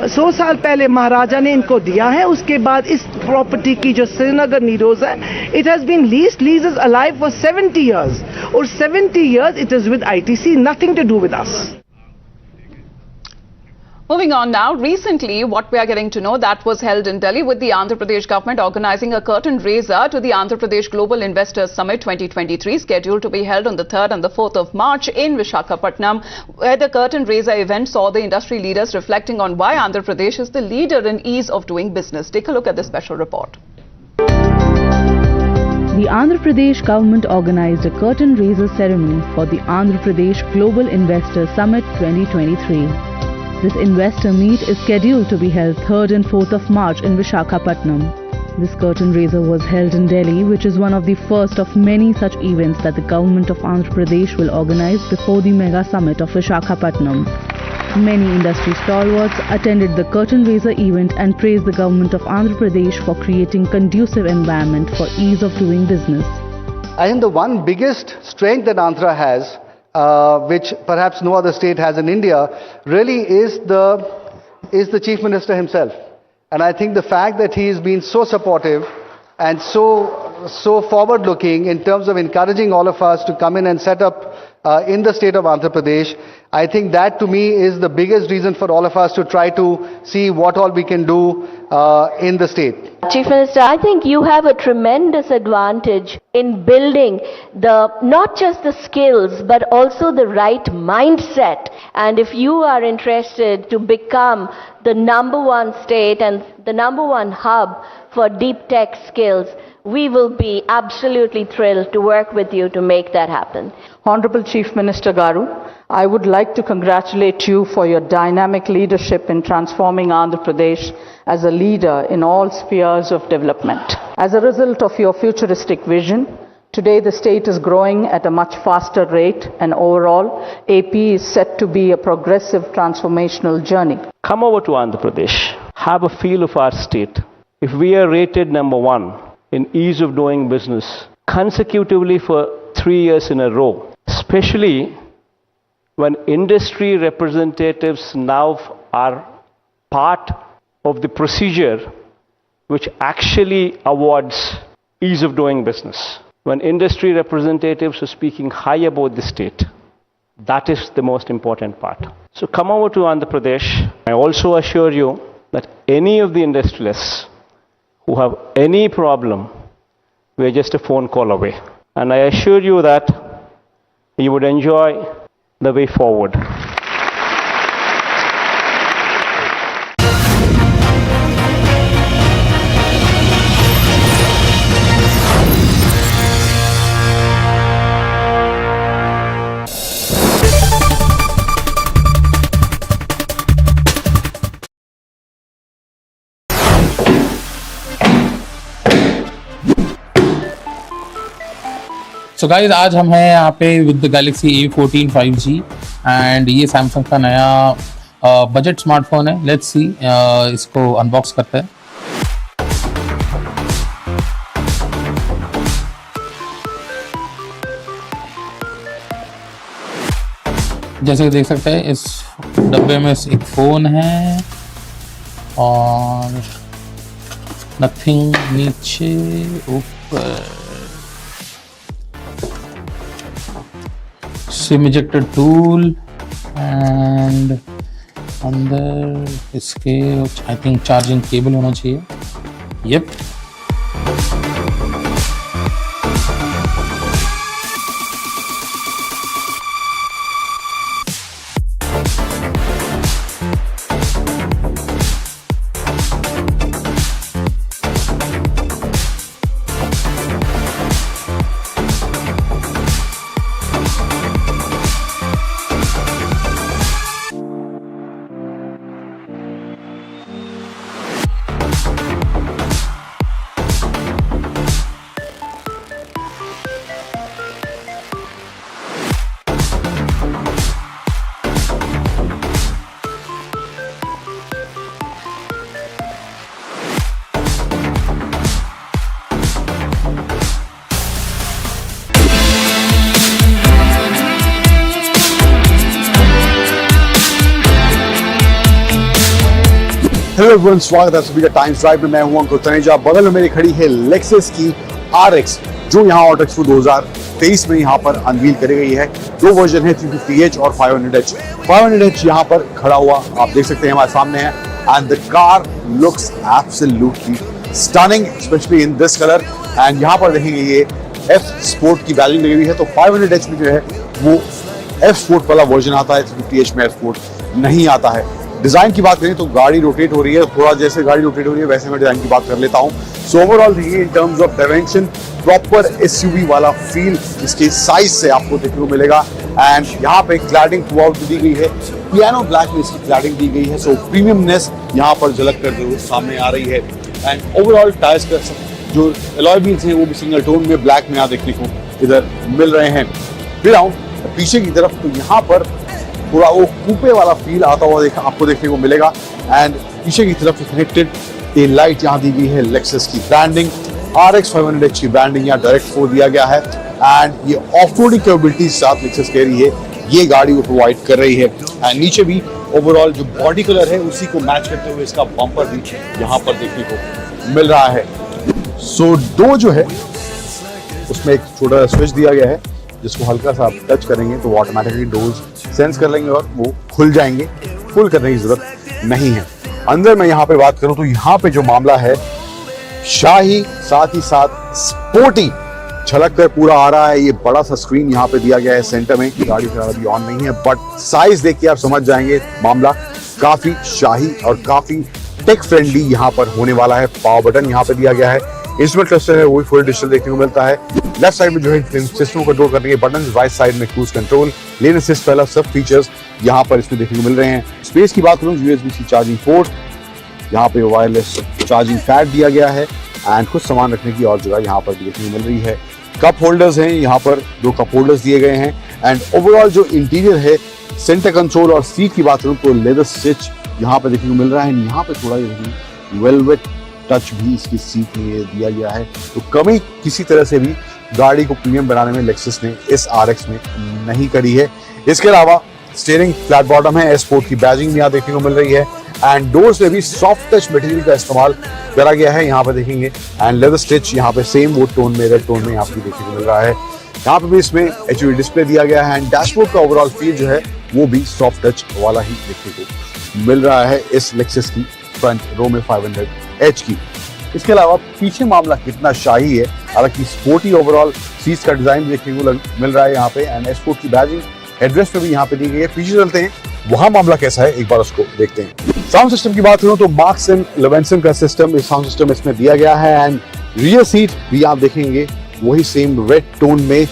100 साल पहले महाराजा ने इनको दिया है. उसके बाद इस प्रॉपर्टी की जो श्रीनगर नीडोस है, it has been leased, lease is alive for 70 years. और 70 years it is with ITC, nothing to do with us. Moving on now, recently what we are getting to know that was held in Delhi with the Andhra Pradesh government organizing a curtain raiser to the Andhra Pradesh Global Investors Summit 2023 scheduled to be held on the 3rd and the 4th of March in Visakhapatnam, where the curtain raiser event saw the industry leaders reflecting on why Andhra Pradesh is the leader in ease of doing business. Take a look at this special report. The Andhra Pradesh government organized a curtain raiser ceremony for the Andhra Pradesh Global Investors Summit 2023. This investor meet is scheduled to be held 3rd and 4th of March in Visakhapatnam. This curtain raiser was held in Delhi, which is one of the first of many such events that the government of Andhra Pradesh will organize before the mega summit of Visakhapatnam. Many industry stalwarts attended the curtain raiser event and praised the government of Andhra Pradesh for creating conducive environment for ease of doing business. I think the one biggest strength that Andhra has, which perhaps no other state has in India, really is the Chief Minister himself. And I think the fact that he has been so supportive and so forward-looking in terms of encouraging all of us to come in and set up in the state of Andhra Pradesh, I think that to me is the biggest reason for all of us to try to see what all we can do in the state. Chief Minister, I think you have a tremendous advantage in building not just the skills but also the right mindset. And if you are interested to become the #1 state and the #1 hub for deep tech skills, we will be absolutely thrilled to work with you to make that happen. Honorable Chief Minister Garu, I would like to congratulate you for your dynamic leadership in transforming Andhra Pradesh as a leader in all spheres of development. As a result of your futuristic vision, today the state is growing at a much faster rate and overall AP is set to be a progressive transformational journey. Come over to Andhra Pradesh, have a feel of our state. If we are rated #1 in ease of doing business consecutively for 3 years in a row, especially when industry representatives now are part of the procedure which actually awards ease of doing business. When industry representatives are speaking high about the state, that is the most important part. So come over to Andhra Pradesh. I also assure you that any of the industrialists who have any problem, we are just a phone call away. And I assure you that you would enjoy the way forward. So guys आज हम हैं यहाँ पे with the Galaxy A14 5G and ये Samsung का नया budget smartphone है. Let's see इसको अनबॉक्स करते हैं. जैसे कि देख सकते हैं इस डब्बे में एक फ़ोन है और नथिंग नीचे ऊपर सिम इजेक्टर टूल एंड अंदर इसके आई थिंक चार्जिंग केबल होना चाहिए। यप हेलो एवरीवन, स्वागत है सभी का टाइम्स ड्राइव में। मैं हूं अंकुर तनेजा। बगल में मेरी खड़ी है लेक्सस की RX, जो यहाँ ऑटो एक्सपो 2023 में यहाँ पर अनवील करी गई है। दो वर्जन है, 350H और 500H। 500H यहाँ पर खड़ा हुआ आप देख सकते हैं हमारे सामने है, and the car looks absolutely stunning, specially in this colour. And यहाँ पर देखेंगे ये F स्पोर्ट की बैजिंग लगी हुई है। तो 500H में जो है वो F स्पोर्ट वाला वर्जन आता है, 350H में F स्पोर्ट नहीं आता है। डिजाइन की बात करें तो गाड़ी रोटेट हो रही है, थोड़ा जैसे गाड़ी रोटेट हो रही है वैसे मैं डिजाइन की बात कर लेता हूँ। सो ओवरऑल देखिए in terms of dimension proper SUV वाला फील इसके साइज से आपको देखने को मिलेगा। एंड यहाँ पे क्लैडिंग थ्रू आउट दी गई है, पियानो ब्लैक में इसकी क्लैडिंग दी गई है। सो प्रीमियमनेस यहाँ पर झलक कर जरूर सामने आ रही है। एंड ओवरऑल टायर्स का जो अलॉय व्हील्स हैं वो भी सिंगल टोन में ब्लैक में यहाँ देखने को इधर मिल रहे हैं। फिर आऊँ पीछे की तरफ तो यहाँ पर पूरा वो कूपे वाला फील आता हुआ आपको देखने को मिलेगा। एंड पीछे की तरफ कनेक्टेड टेल लाइट यहाँ दी गई है, लेक्सस की ब्रांडिंग, RX 500H की ब्रांडिंग यहाँ डायरेक्ट को दिया गया है। एंड ये ऑफ रोडिंग कैपेबिलिटी साथ लेक्सस कह रही है ये गाड़ी को प्रोवाइड कर रही है। एंड नीचे भी ओवरऑल जो बॉडी कलर है उसी को मैच करते हुए इसका बम्पर भी यहाँ पर देखने को मिल रहा है। सो डोर जो है उसमें एक छोटा स्विच दिया गया है, जिसको हल्का सा आप टच करेंगे तो वो ऑटोमेटिकली डोर्स सेंस कर लेंगे और वो खुल जाएंगे। फुल करने की जरूरत नहीं है। अंदर मैं यहाँ पे बात करूँ तो यहाँ पे जो मामला है शाही साथ ही साथ स्पोर्टी झलक कर पूरा आ रहा है। ये बड़ा सा स्क्रीन यहाँ पे दिया गया है सेंटर में। गाड़ी फिलहाल अभी ऑन नहीं है, बट साइज देख के आप समझ जाएंगे मामला काफी शाही और काफी टेक फ्रेंडली यहाँ पर होने वाला है। पावर बटन यहाँ पे दिया गया है, इंस्ट्रूमेंट क्लस्टर है वो भी फुल डिजिटल देखने को मिलता है। लेफ्ट साइड में जो है सिस्टम को कंट्रोल करने के बटन, राइट साइड में क्रूज कंट्रोल, लेन असिस्ट वाला सब फीचर्स यहाँ पर इसमें देखने को मिल रहे हैं। स्पेस की बात करूँ, USB-C चार्जिंग पोर्ट, यहाँ पे वायरलेस चार्जिंग पैड दिया गया है। एंड कुछ सामान रखने की और जगह यहाँ पर देखने को मिल रही है। कप होल्डर्स हैं, यहाँ पर 2 कप होल्डर्स दिए गए हैं। एंड ओवरऑल जो इंटीरियर है, सेंटर कंसोल और सीट की बात करूँ तो लेदर स्टिच यहाँ पर देखने को मिल रहा है। यहाँ पे थोड़ा वेलवेट टच भी इसकी सीट में दिया गया है। तो कमी किसी तरह से भी गाड़ी को प्रीमियम बनाने में लेक्सस ने इस RX में नहीं करी है। इसके अलावा स्टीयरिंग फ्लैट बॉटम है, स्पोर्ट की बैजिंग भी यहाँ देखने को मिल रही है। एंड डोर्स में भी सॉफ्ट टच मटेरियल का इस्तेमाल करा गया है, यहाँ पर देखेंगे। एंड लेदर स्टिच यहाँ पे सेम वुड टोन में, रेड टोन में यहाँ पे देखने को मिल रहा है। यहाँ पे भी इसमें HUD डिस्प्ले दिया गया है। एंड डैशबोर्ड का ओवरऑल फील जो है वो भी सॉफ्ट टच वाला ही देखने को मिल रहा है इस लेक्सस की फ्रंट रो में 500H की। इसके अलावा पीछे मामला कितना शाही है, हालांकि स्पोर्टी ओवरऑल सीट्स का डिजाइन देखने को मिल रहा है यहाँ पे। एंड स्पोर्ट की बैजिंग हेडरेस्ट में भी यहाँ पे दी गई है। पीछे चलते हैं, वहां मामला कैसा है एक बार उसको देखते हैं। साउंड सिस्टम की बात करूं तो मार्क्स एंड लेवेंसन का सिस्टम, साउंड सिस्टम इसमें दिया गया है। एंड रियर सीट भी आप देखेंगे वही सेम रेड टोन में,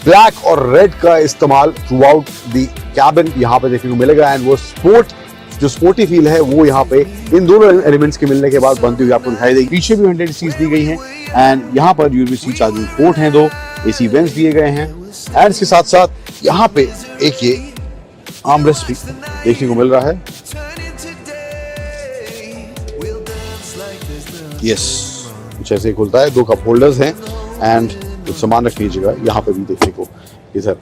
ब्लैक और रेड का इस्तेमाल थ्रू आउट द कैबिन यहाँ पे देखने को मिलेगा। एंड वो स्पोर्ट जो स्पोर्टी फील है वो यहाँ पे इन दोनों एलिमेंट्स के मिलने के बाद बनती हुई आपको दिखाई देगी। पीछे भी 100 सीट्स दी गई हैं। एंड यहाँ पर USB-C चार्जिंग पोर्ट हैं, 2 AC वेंट्स दिए गए हैं। एंड इसके साथ साथ यहाँ पे एक ये आर्मरेस्ट भी देखने को मिल रहा है। यस, कुछ ऐसे खुलता है। 2 कप होल्डर्स हैं एंड कुछ सामान रखने की जगह यहाँ पे भी देखने को इधर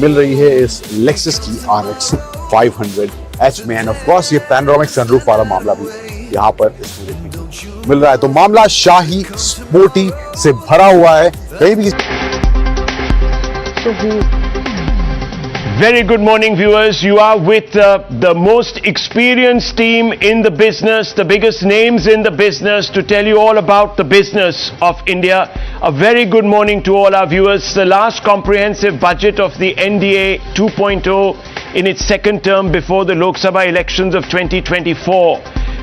मिल रही है इस लेक्सस की RX 500H में, एंड ऑफ कोर्स ये पैनोरामिक सनरूफ वाला मामला भी यहाँ पर इसमें देखने को मिल रहा है। तो मामला शाही स्पोर्टी से भरा हुआ है, कहीं भी Very good morning, viewers. You are with the most experienced team in the business, the biggest names in the business, to tell you all about the business of India. A very good morning to all our viewers. The last comprehensive budget of the NDA 2.0 in its second term before the Lok Sabha elections of 2024.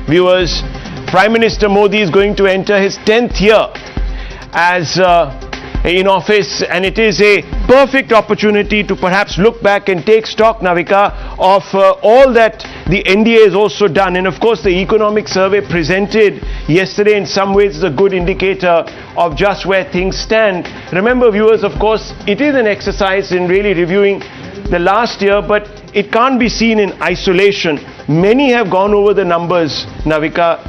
Viewers, Prime Minister Modi is going to enter his 10th year as in office, and it is a perfect opportunity to perhaps look back and take stock, Navika, of all that the NDA has also done. And of course, the economic survey presented yesterday in some ways is a good indicator of just where things stand. Remember, viewers, of course, it is an exercise in really reviewing the last year, but it can't be seen in isolation. Many have gone over the numbers, Navika,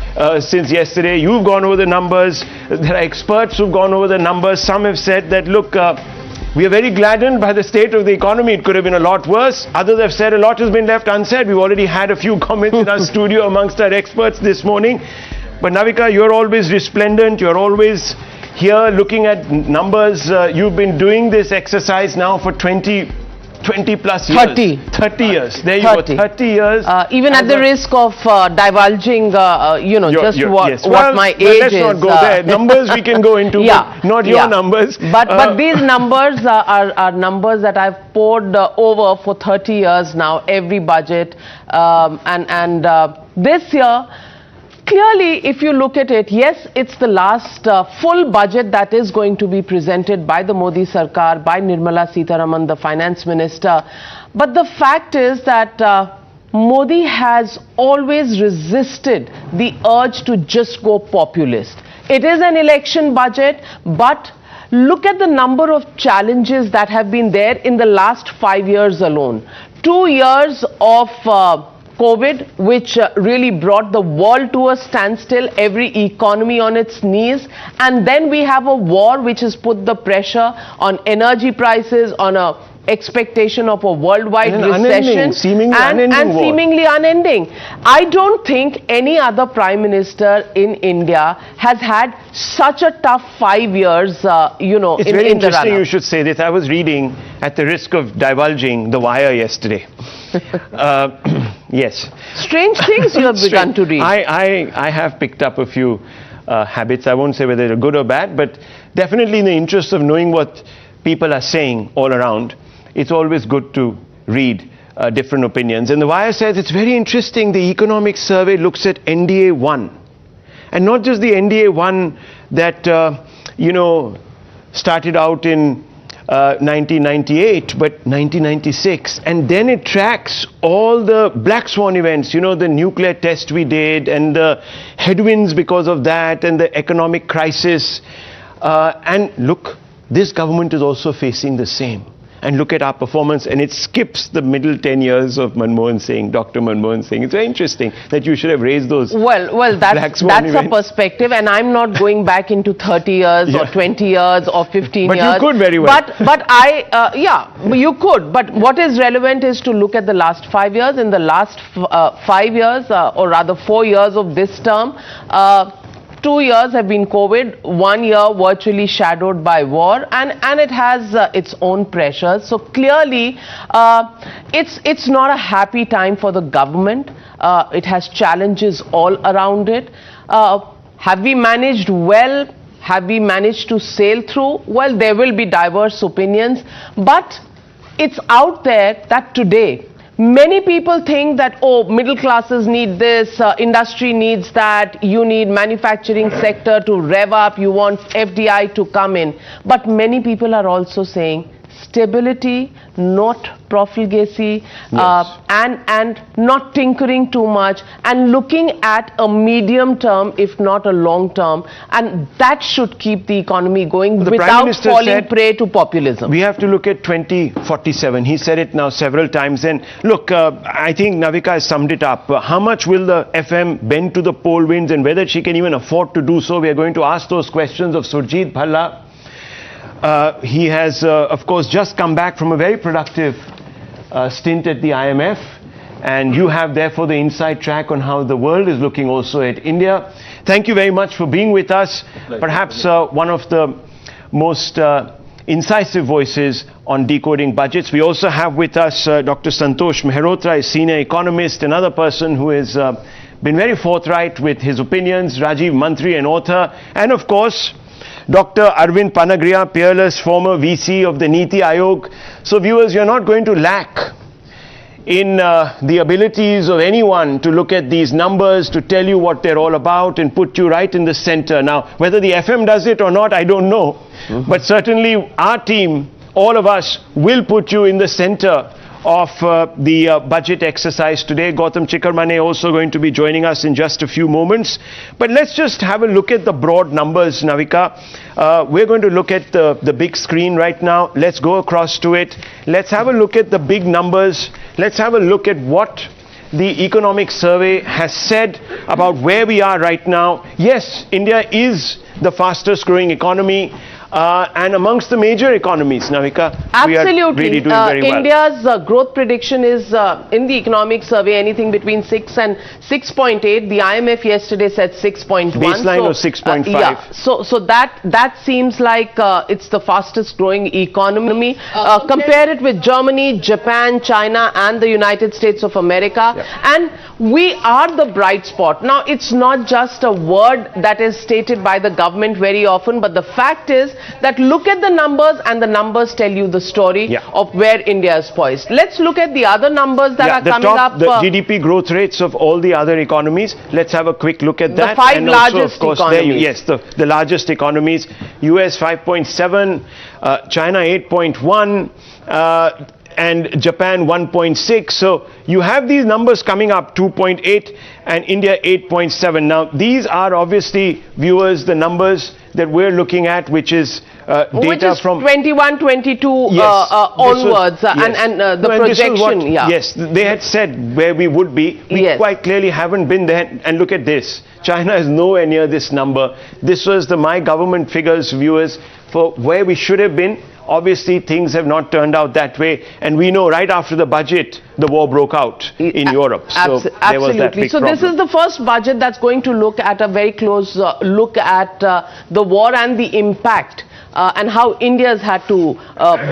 since yesterday. You've gone over the numbers. There are experts who've gone over the numbers. Some have said that, look, we are very gladdened by the state of the economy. It could have been a lot worse. Others have said a lot has been left unsaid. We've already had a few comments in our studio amongst our experts this morning. But Navika, you're always resplendent. You're always here looking at numbers. You've been doing this exercise now for 20 plus years. 30 years. There you go. 30 years. Even at the risk of divulging, what my age let's is. Let's not go there. Numbers we can go into, but not your numbers. But these numbers are numbers that I've poured over for 30 years now, every budget. And this year, clearly, if you look at it, yes, it's the last full budget that is going to be presented by the Modi Sarkar, by Nirmala Sitharaman, the finance minister. But the fact is that Modi has always resisted the urge to just go populist. It is an election budget, but look at the number of challenges that have been there in the last 5 years alone. 2 years of COVID, which really brought the world to a standstill, every economy on its knees. And then we have a war which has put the pressure on energy prices, on a expectation of a worldwide recession, seemingly unending. I don't think any other prime minister in India has had such a tough 5 years, It's very interesting you should say this. I was reading, at the risk of divulging, The Wire yesterday. Yes. Strange things you have begun to read. I have picked up a few habits. I won't say whether they're good or bad, but definitely in the interest of knowing what people are saying all around, it's always good to read different opinions. And The Wire says it's very interesting. The economic survey looks at NDA 1. And not just the NDA 1 that, started out in 1998, but 1996, and then it tracks all the black swan events, the nuclear test we did, and the headwinds because of that, and the economic crisis. And look, this government is also facing the same. And look at our performance, and it skips the middle 10 years of Manmohan Singh, Dr. Manmohan Singh. It's very interesting that you should have raised those. Well, that's a perspective, and I'm not going back into 30 years or 20 years or 15 years. But you could very well. But you could. But what is relevant is to look at the last 5 years. In the last 5 years, or rather 4 years of this term, 2 years have been COVID, 1 year virtually shadowed by war, and it has its own pressures. So clearly, it's not a happy time for the government. It has challenges all around it. Have we managed well? Have we managed to sail through? Well, there will be diverse opinions, but it's out there that today, many people think that, middle classes need this, industry needs that, you need manufacturing sector to rev up, you want FDI to come in. But many people are also saying stability, not profligacy, and not tinkering too much, and looking at a medium term, if not a long term, and that should keep the economy going without falling prey to populism. We have to look at 2047. He said it now several times. And look, I think Navika has summed it up. How much will the FM bend to the pole winds, and whether she can even afford to do so? We are going to ask those questions of Surjit Bhalla. He has, of course, just come back from a very productive stint at the IMF. And you have, therefore, the inside track on how the world is looking also at India. Thank you very much for being with us. Perhaps one of the most incisive voices on decoding budgets. We also have with us Dr. Santosh Mehrotra, a senior economist, another person who has been very forthright with his opinions, Rajiv Mantri, an author, and of course, Dr. Arvind Panagria, peerless former VC of the Niti Aayog. So viewers, you're not going to lack in the abilities of anyone to look at these numbers, to tell you what they're all about and put you right in the center. Now, whether the FM does it or not, I don't know. But certainly our team, all of us, will put you in the center of the budget exercise today. Gautam Chikarmane also going to be joining us in just a few moments. But let's just have a look at the broad numbers, Navika. We're going to look at the big screen right now. Let's go across to it. Let's have a look at the big numbers. Let's have a look at what the economic survey has said about where we are right now. Yes, India is the fastest growing economy. And amongst the major economies, Navika, we are really doing very well. India's growth prediction is in the economic survey anything between 6 and 6.8. The IMF yesterday said 6.1. Baseline of 6.5. Yeah, so that seems like it's the fastest growing economy. Compare it with Germany, Japan, China and the United States of America. Yeah. And we are the bright spot. Now, it's not just a word that is stated by the government very often, but the fact is that look at the numbers and the numbers tell you the story of where India is poised. Let's look at the other numbers that are coming up. The GDP growth rates of all the other economies. Let's have a quick look at that. The five largest economies. Yes, the largest economies. US 5.7, China 8.1, and Japan 1.6. So you have these numbers coming up, 2.8 and India 8.7. Now these are obviously, viewers, the numbers that we're looking at, which is data from 21, 22 onwards, and the projection. Yes, they had said where we would be. We quite clearly haven't been there. And look at this. China is nowhere near this number. This was the My Government figures, viewers, for where we should have been. Obviously, things have not turned out that way. And we know right after the budget, the war broke out in Europe. So there was that big problem. This is the first budget that's going to look at a very close look at the war and the impact and how India's had to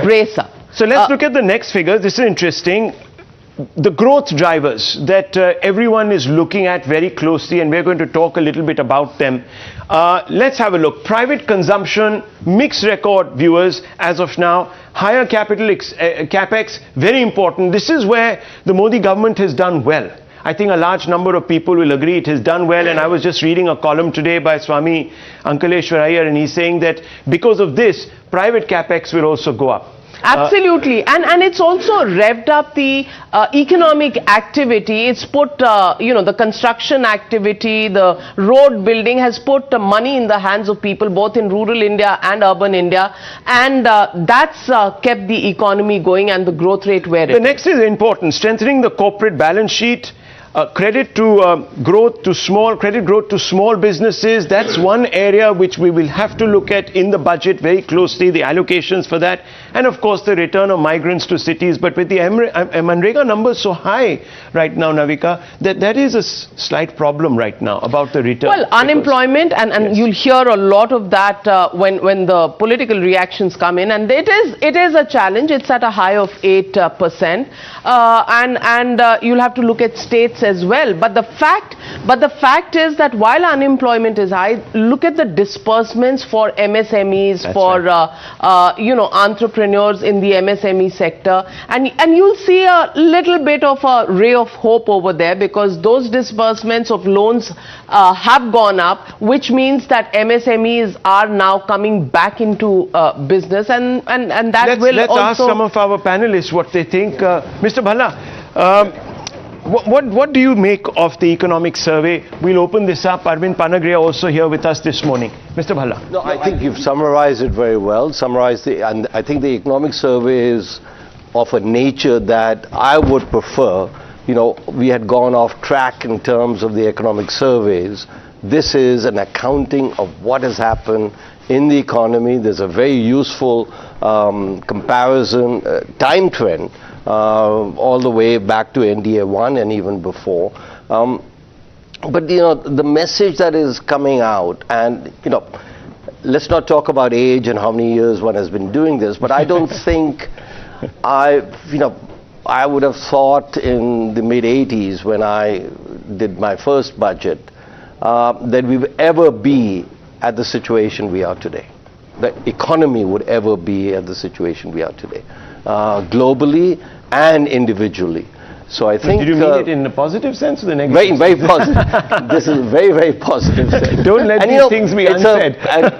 brace up. So let's look at the next figures. This is interesting. The growth drivers that everyone is looking at very closely, and we're going to talk a little bit about them. Let's have a look. Private consumption, mixed record, viewers, as of now. Higher capital capex, very important. This is where the Modi government has done well. I think a large number of people will agree it has done well, and I was just reading a column today by Swami Ankaleshwar Iyer, and he's saying that because of this, private capex will also go up. Absolutely, and it's also revved up the economic activity. It's put, the construction activity, the road building has put money in the hands of people, both in rural India and urban India, and that's kept the economy going and the growth rate where it is. The next is important, strengthening the corporate balance sheet. Credit growth to small businesses. That's one area which we will have to look at in the budget very closely, the allocations for that, and of course the return of migrants to cities. But with the Manrega numbers so high right now, Navika, that is a slight problem right now about the return. Well, unemployment, and you'll hear a lot of that when the political reactions come in, and it is a challenge. It's at a high of 8%, and you'll have to look at states as well. But the fact is that while unemployment is high, look at the disbursements for MSMEs, entrepreneurs in the MSME sector, and you'll see a little bit of a ray of hope over there, because those disbursements of loans have gone up, which means that MSMEs are now coming back into business, and that will let's also... ask some of our panelists what they think. Mr. Bhalla, what do you make of the economic survey? We'll open this up. Arvind Panagria also here with us this morning. Mr. Bhalla. No, I think you've summarized it very well. And I think the economic survey is of a nature that I would prefer. We had gone off track in terms of the economic surveys. This is an accounting of what has happened in the economy. There's a very useful comparison time trend all the way back to NDA 1 and even before. But the message that is coming out, and let's not talk about age and how many years one has been doing this, but I don't think I would have thought in the mid-80s when I did my first budget that we would ever be at the situation we are today. The economy would ever be at the situation we are today, globally and individually. So I think... Did you mean it in a positive sense or the negative? Very, very positive. This is a very, very positive sense. Don't let these things be unsaid. And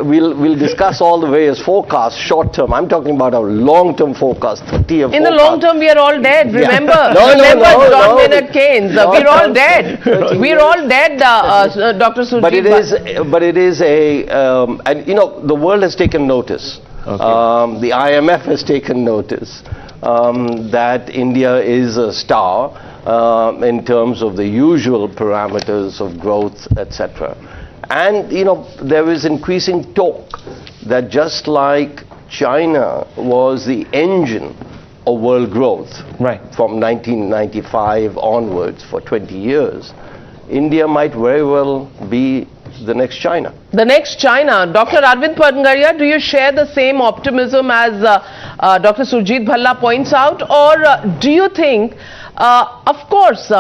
we'll discuss all the various forecasts, short term. I'm talking about a long-term forecast, 30-year forecast. In the long term, we are all dead. Remember? No, John Maynard Keynes. We're all dead. We're all dead, Dr. Surjit. But it is a... and the world has taken notice. Okay. The IMF has taken notice. That India is a star in terms of the usual parameters of growth, etc. And there is increasing talk that just like China was the engine of world growth from 1995 onwards for 20 years, India might very well be the next China. The next China. Dr. Arvind Pangaria, do you share the same optimism as Dr. Surjit Bhalla points out, or do you think, of course,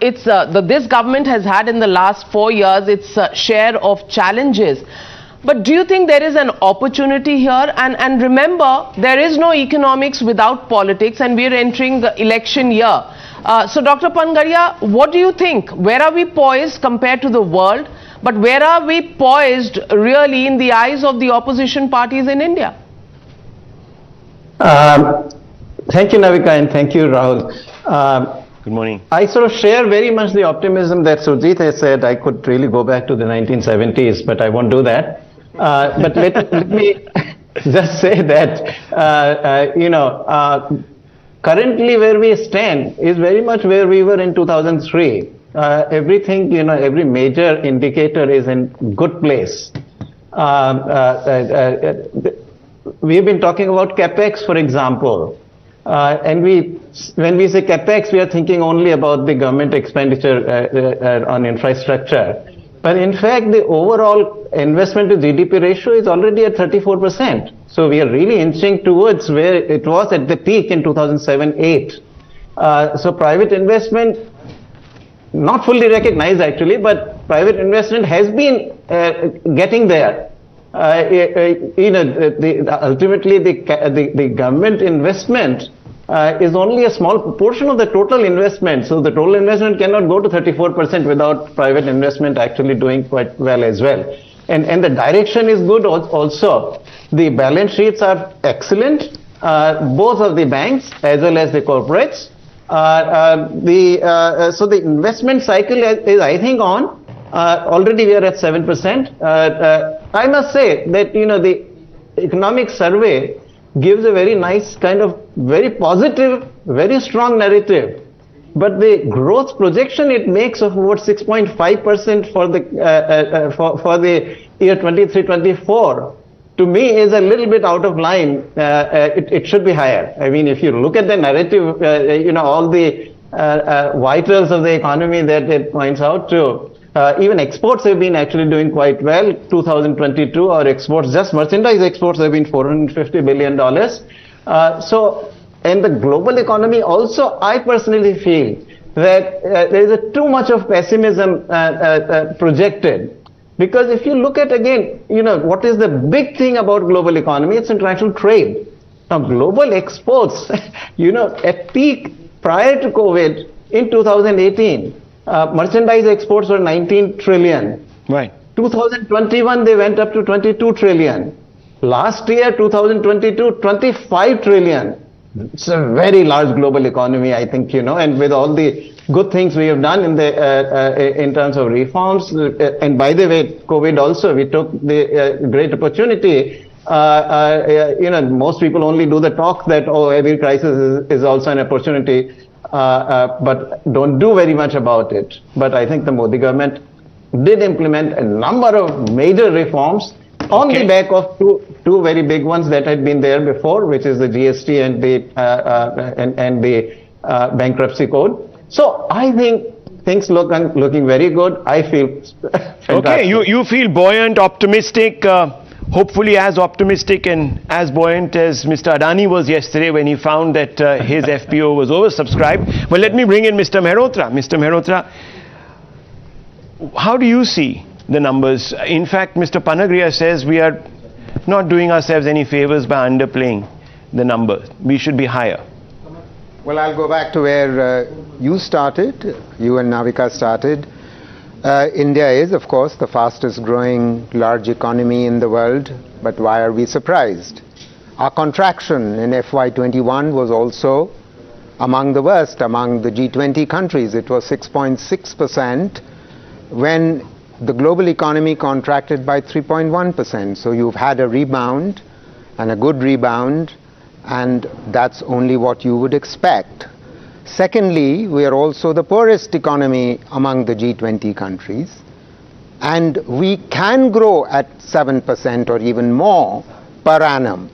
it's this government has had in the last 4 years its share of challenges, but do you think there is an opportunity here? And remember, there is no economics without politics, and we are entering the election year. So Dr. Pangaria, what do you think? Where are we poised compared to the world? But where are we poised really in the eyes of the opposition parties in India? Thank you, Navika, and thank you, Rahul. Good morning. I sort of share very much the optimism that Surjit has said. I could really go back to the 1970s, but I won't do that. But let me just say that, currently where we stand is very much where we were in 2003. Everything, every major indicator is in good place. We've been talking about capex, for example, and when we say capex, we are thinking only about the government expenditure on infrastructure. But in fact, the overall investment to GDP ratio is already at 34%. So we are really inching towards where it was at the peak in 2007-8. So private investment, not fully recognized actually, but private investment has been getting there. Ultimately, the government investment is only a small proportion of the total investment. So the total investment cannot go to 34% without private investment actually doing quite well as well. And the direction is good also. The balance sheets are excellent, both of the banks as well as the corporates. So the investment cycle is, I think, on. Already we are at 7%. I must say that the economic survey gives a very nice kind of very positive, very strong narrative. But the growth projection it makes of about 6.5% for the year 23-24. To me, is a little bit out of line. It should be higher. I mean, if you look at the narrative, all the vitals of the economy that it points out to, even exports have been actually doing quite well. 2022, our exports, just merchandise exports, have been $450 billion. So, in the global economy also, I personally feel that there is too much of pessimism projected. Because if you look at again, what is the big thing about global economy? It's international trade. Now, global exports, at peak prior to COVID in 2018, merchandise exports were 19 trillion. Right. 2021, they went up to 22 trillion. Last year, 2022, 25 trillion. It's a very large global economy, I think, and with all the good things we have done in terms of reforms, and by the way, COVID also, we took the great opportunity. Most people only do the talk that, every crisis is also an opportunity, but don't do very much about it. But I think the Modi government did implement a number of major reforms, on the back of two very big ones that had been there before, which is the GST and the bankruptcy code. So I think things looking very good. I feel fantastic. Okay, you feel buoyant, optimistic, hopefully as optimistic and as buoyant as Mr. Adani was yesterday when he found that his FPO was oversubscribed. But let me bring in Mr. Mehrotra. Mr. Mehrotra, how do you see the numbers? In fact, Mr. Panagria says we are not doing ourselves any favors by underplaying the numbers. We should be higher. Well, I'll go back to where you started, you and Navika started. India is, of course, the fastest growing large economy in the world, but why are we surprised? Our contraction in FY21 was also among the worst among the G20 countries. It was 6.6% when the global economy contracted by 3.1%. So you've had a rebound, and a good rebound, and that's only what you would expect. Secondly, we are also the poorest economy among the G20 countries, and we can grow at 7% or even more per annum.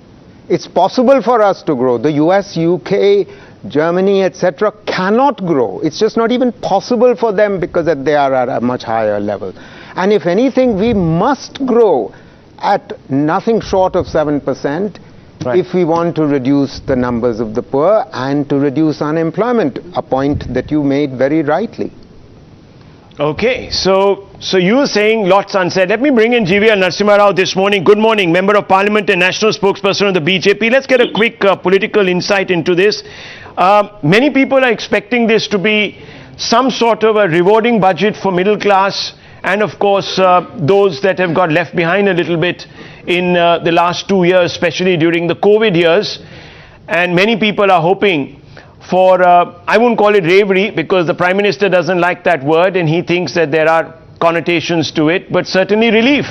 It's possible for us to grow. The US, UK, Germany, etc. cannot grow. It's just not even possible for them because they are at a much higher level. And if anything, we must grow at nothing short of 7%. Right. If we want to reduce the numbers of the poor and to reduce unemployment, a point that you made very rightly. Okay, so you were saying lots unsaid. Let me bring in GVL Narasimha Rao this morning. Good morning, Member of Parliament and National Spokesperson of the BJP. Let's get a quick political insight into this. Many people are expecting this to be some sort of a rewarding budget for middle class and of course those that have got left behind a little bit in the last 2 years, especially during the COVID years. And many people are hoping for, I won't call it bravery because the Prime Minister doesn't like that word and he thinks that there are connotations to it, but certainly relief.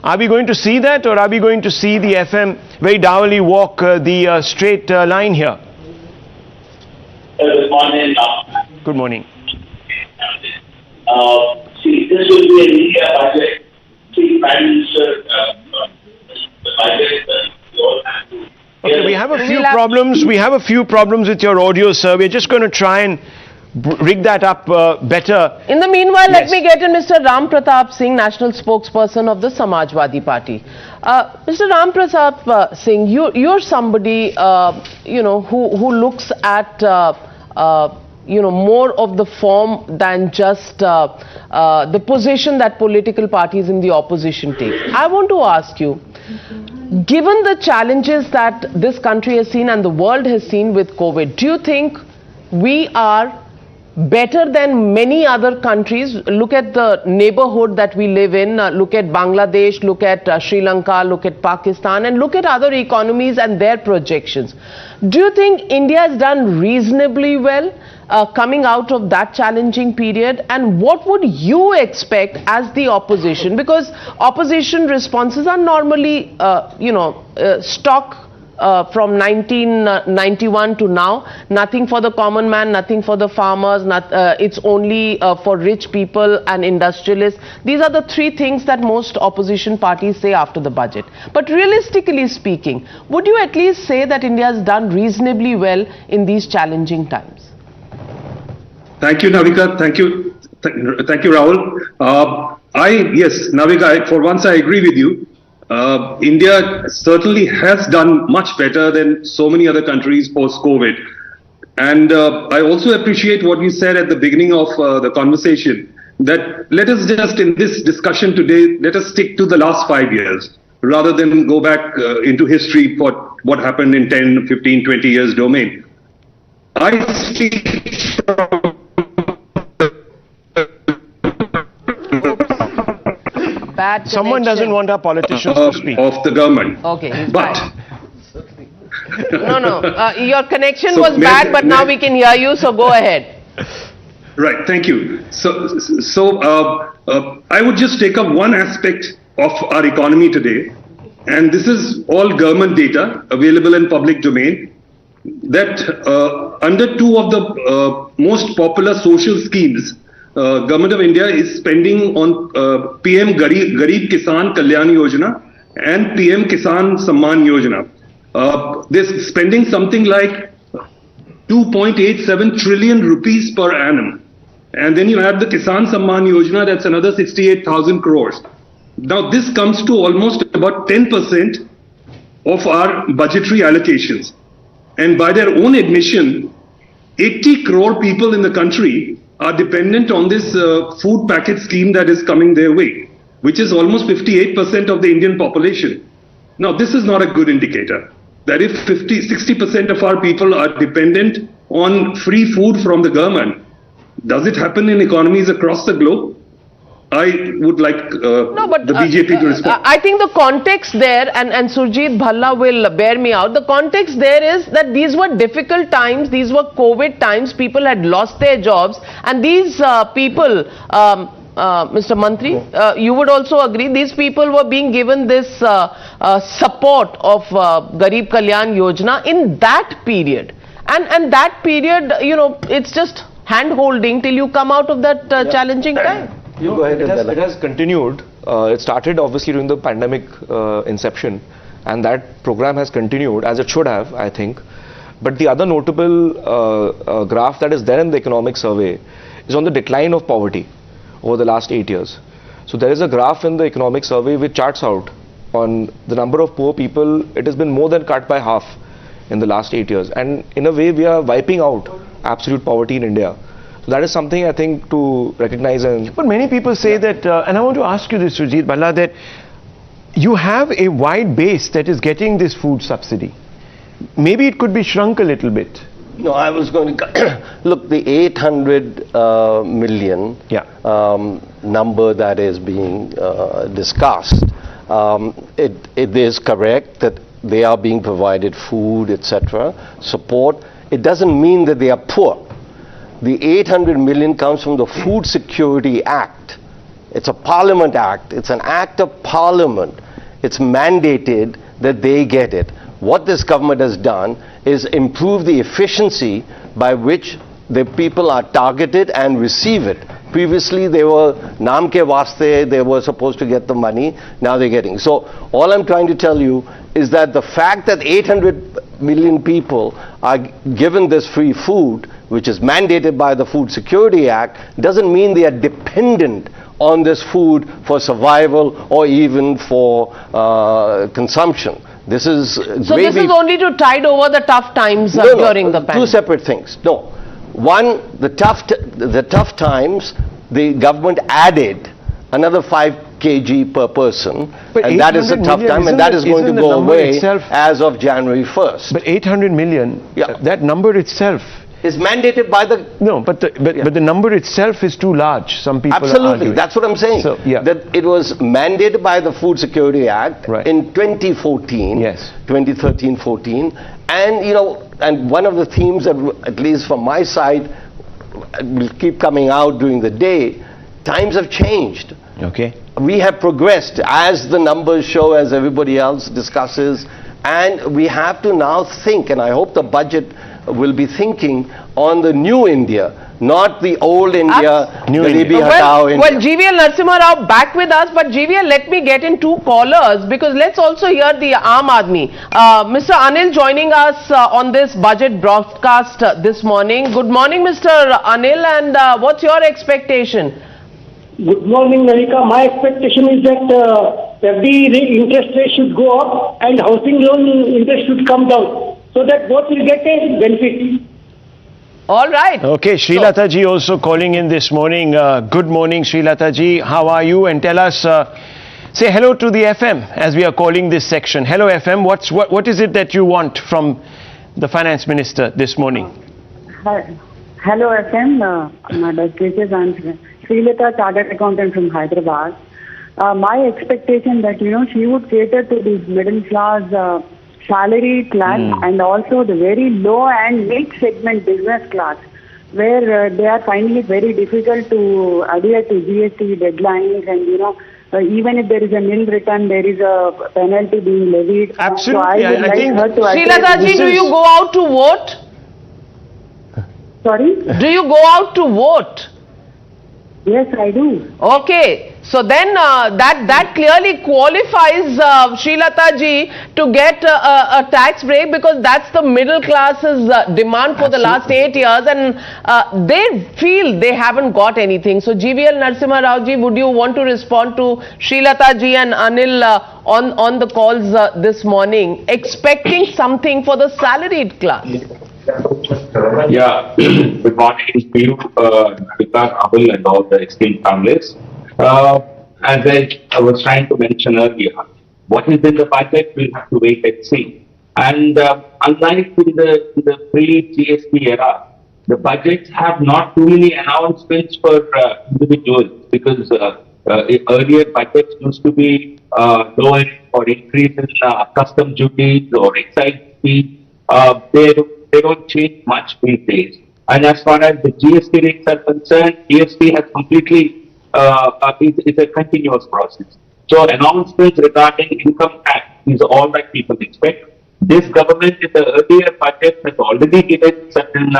Are we going to see that, or are we going to see the FM very dourly walk the straight line here? Good morning. Good morning. See, this will be an India budget. See, Prime Minister, the budget. Okay, we have a few problems. We have a few problems with your audio, sir. We're just going to try and rig that up better. In the meanwhile, let me get in Mr. Ram Pratap Singh, National Spokesperson of the Samajwadi Party. Mr. Ram Pratap Singh, you're somebody who looks at more of the form than just the position that political parties in the opposition take. I want to ask you, given the challenges that this country has seen and the world has seen with COVID, do you think we are better than many other countries? Look at the neighborhood that we live in, look at Bangladesh, look at Sri Lanka, look at Pakistan, and look at other economies and their projections. Do you think India has done reasonably well coming out of that challenging period? And what would you expect as the opposition? Because opposition responses are normally, stock from 1991 to now. Nothing for the common man, nothing for the farmers, it's only for rich people and industrialists. These are the three things that most opposition parties say after the budget. But realistically speaking, would you at least say that India has done reasonably well in these challenging times? Thank you, Navika. Thank you, Rahul. Yes, Navika, for once I agree with you. India certainly has done much better than so many other countries post-COVID. And I also appreciate what you said at the beginning of the conversation, that let us just, in this discussion today, let us stick to the last 5 years, rather than go back into history for what happened in 10, 15, 20 years domain. I speak from Someone doesn't want our politicians to speak. Of the government. Okay. But your connection was bad, but now we can hear you, so go ahead. Right, thank you. So I would just take up one aspect of our economy today, and this is all government data available in public domain, that under two of the most popular social schemes, Government of India is spending on PM Garib Kisan Kalyan Yojana and PM Kisan Samman Yojana. They're spending something like 2.87 trillion rupees per annum. And then you add the Kisan Samman Yojana, that's another 68,000 crores. Now this comes to almost about 10% of our budgetary allocations. And by their own admission, 80 crore people in the country are dependent on this food packet scheme that is coming their way, which is almost 58% of the Indian population. Now this is not a good indicator. That if 60% of our people are dependent on free food from the government, does it happen in economies across the globe? I would like the BJP to respond. I think the context there, and Surjit Bhalla will bear me out, the context there is that these were difficult times, these were COVID times, people had lost their jobs, and these people, Mr. Mantri, you would also agree, these people were being given this support of Garib Kalyan Yojana in that period. And that period, you know, it's just hand-holding till you come out of that challenging time. You go ahead. It has continued. It started obviously during the pandemic inception, and that program has continued as it should have, I think. But the other notable graph that is there in the economic survey is on the decline of poverty over the last 8 years. So there is a graph in the economic survey which charts out on the number of poor people. It has been more than cut by half in the last 8 years, and in a way we are wiping out absolute poverty in India. So that is something I think to recognize. But many people say that, and I want to ask you this, Surjit Bhalla, that you have a wide base that is getting this food subsidy. Maybe it could be shrunk a little bit. No, I was going to look, the 800 million number that is being discussed. It is correct that they are being provided food, etc., support. It doesn't mean that they are poor. The 800 million comes from the Food Security Act. It's a Parliament Act. It's an act of Parliament. It's mandated that they get it. What this government has done is improve the efficiency by which the people are targeted and receive it. Previously, they were naam ke vaste, they were supposed to get the money. Now they're getting. So all I'm trying to tell you is that the fact that 800 million people are given this free food, which is mandated by the Food Security Act, doesn't mean they are dependent on this food for survival or even for consumption. This is so this is only to tide over the tough times during the pandemic. Two separate things. No. One, the tough times, the government added another 5 kg per person, but and that is a tough time, and that is going to go away as of January 1st. But 800 million, that number itself is mandated by the... No, but the number itself is too large, some people Absolutely, are that's what I'm saying. So, that it was mandated by the Food Security Act in 2014, 2013-14, and you know, and one of the themes that, at least from my side, will keep coming out during the day, times have changed. Okay. We have progressed as the numbers show, as everybody else discusses, and we have to now think, and I hope the budget will be thinking on the new India, not the old India, Garibi Hatao India. Well, GVL Narasimha Rao back with us, but GVL, let me get in 2 callers, because let's also hear the Aam Aadmi. Mr. Anil joining us on this budget broadcast this morning. Good morning, Mr. Anil, and what's your expectation? Good morning, Navika. My expectation is that FD interest rate should go up and housing loan interest should come down, so that both will get a benefit. All right. Okay, Srilata ji also calling in this morning. Good morning, Srilata ji. How are you? And tell us, say hello to the FM as we are calling this section. Hello FM, what is it that you want from the Finance Minister this morning? Hello FM, my best wishes. I'm Srilata, Chartered Accountant from Hyderabad. My expectation that, you know, she would cater to these middle class salary class and also the very low and mid segment business class, where they are finding it very difficult to adhere to GST deadlines, and you know, even if there is a nil return, there is a penalty being levied. Absolutely. So I would like her to Srilata ji, do you go out to vote? Sorry? Do you go out to vote? Yes, I do. Okay. So then that clearly qualifies Srilata ji to get a tax break, because that's the middle class's demand for the last 8 years, and they feel they haven't got anything. So GVL Narasimha Rao ji, would you want to respond to Srilata ji and Anil on the calls this morning, expecting something for the salaried class? Yeah, good morning to you, Vikas, Abul, and all the esteemed families. As I was trying to mention earlier, what is in the budget, we'll have to wait and see. And unlike in the pre-GST era, the budgets have not too many announcements for individuals, because earlier budgets used to be lowering or increase in custom duties or excise fees. They don't change much these days. And as far as the GST rates are concerned, GST has completely it's a continuous process. So announcements regarding income tax is all that people expect. This government in the earlier budget has already given certain,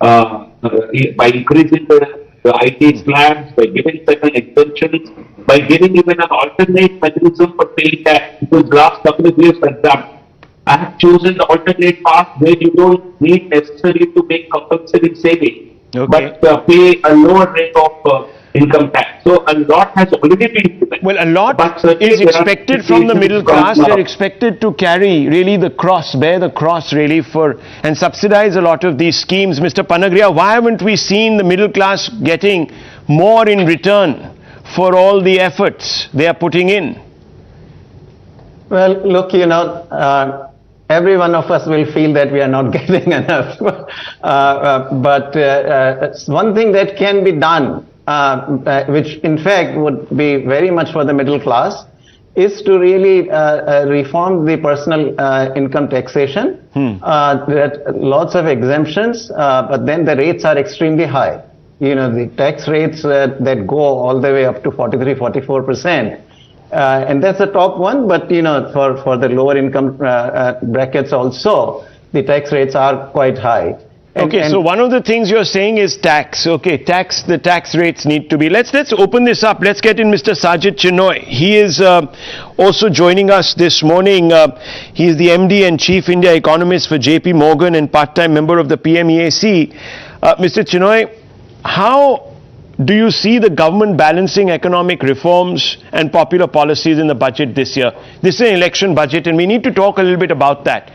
by increasing the IT slabs, by giving certain exemptions, by giving even an alternate mechanism for paying tax. Because last couple of years, for example, I have chosen the alternate path where you don't need necessarily to make compulsory saving, but pay a lower rate of income tax. So a lot has already been implemented. Well, a lot is expected from the middle class. They're expected to carry really the cross, bear the cross really for, and subsidize a lot of these schemes. Mr. Panagria, why haven't we seen the middle class getting more in return for all the efforts they are putting in? Well, look, every one of us will feel that we are not getting enough. But one thing that can be done, which in fact would be very much for the middle class, is to really reform the personal income taxation. There are lots of exemptions, but then the rates are extremely high. The tax rates that go all the way up to 43-44%. And that's the top one, but for the lower income brackets also, the tax rates are quite high. Okay, so one of the things you're saying is tax. Okay, the tax rates need to be. Let's open this up. Let's get in Mr. Sajid Chinoy. He is also joining us this morning. He is the MD and Chief India Economist for JP Morgan and part-time member of the PMEAC. Mr. Chinoy, how do you see the government balancing economic reforms and popular policies in the budget this year? This is an election budget, and we need to talk a little bit about that.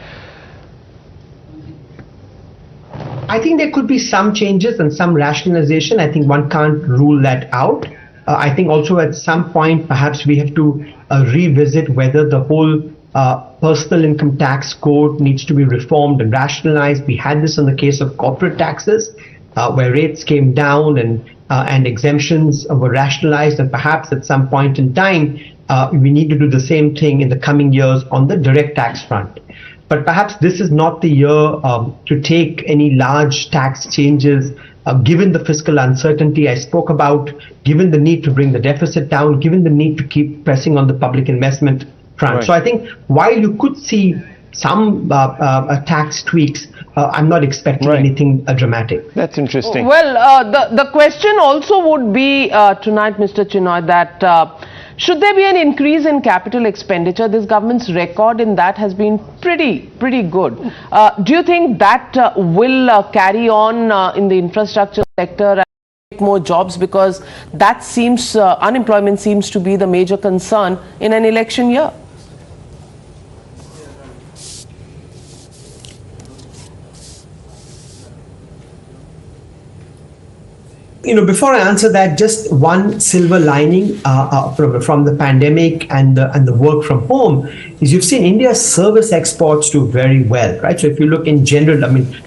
I think there could be some changes and some rationalization. I think one can't rule that out. I think also at some point perhaps we have to revisit whether the whole personal income tax code needs to be reformed and rationalized. We had this in the case of corporate taxes, where rates came down and exemptions were rationalized, and perhaps at some point in time we need to do the same thing in the coming years on the direct tax front. But perhaps this is not the year to take any large tax changes, given the fiscal uncertainty I spoke about, given the need to bring the deficit down, given the need to keep pressing on the public investment front. Right. So I think while you could see some tax tweaks, I'm not expecting anything dramatic. That's interesting. Well, the question also would be tonight, Mr. Chinoy, that should there be an increase in capital expenditure? This government's record in that has been pretty good. Do you think that will carry on in the infrastructure sector and make more jobs? Because that seems, unemployment seems to be the major concern in an election year. Before I answer that, just one silver lining from the pandemic and the work from home is you've seen India's service exports do very well, right? So if you look in general,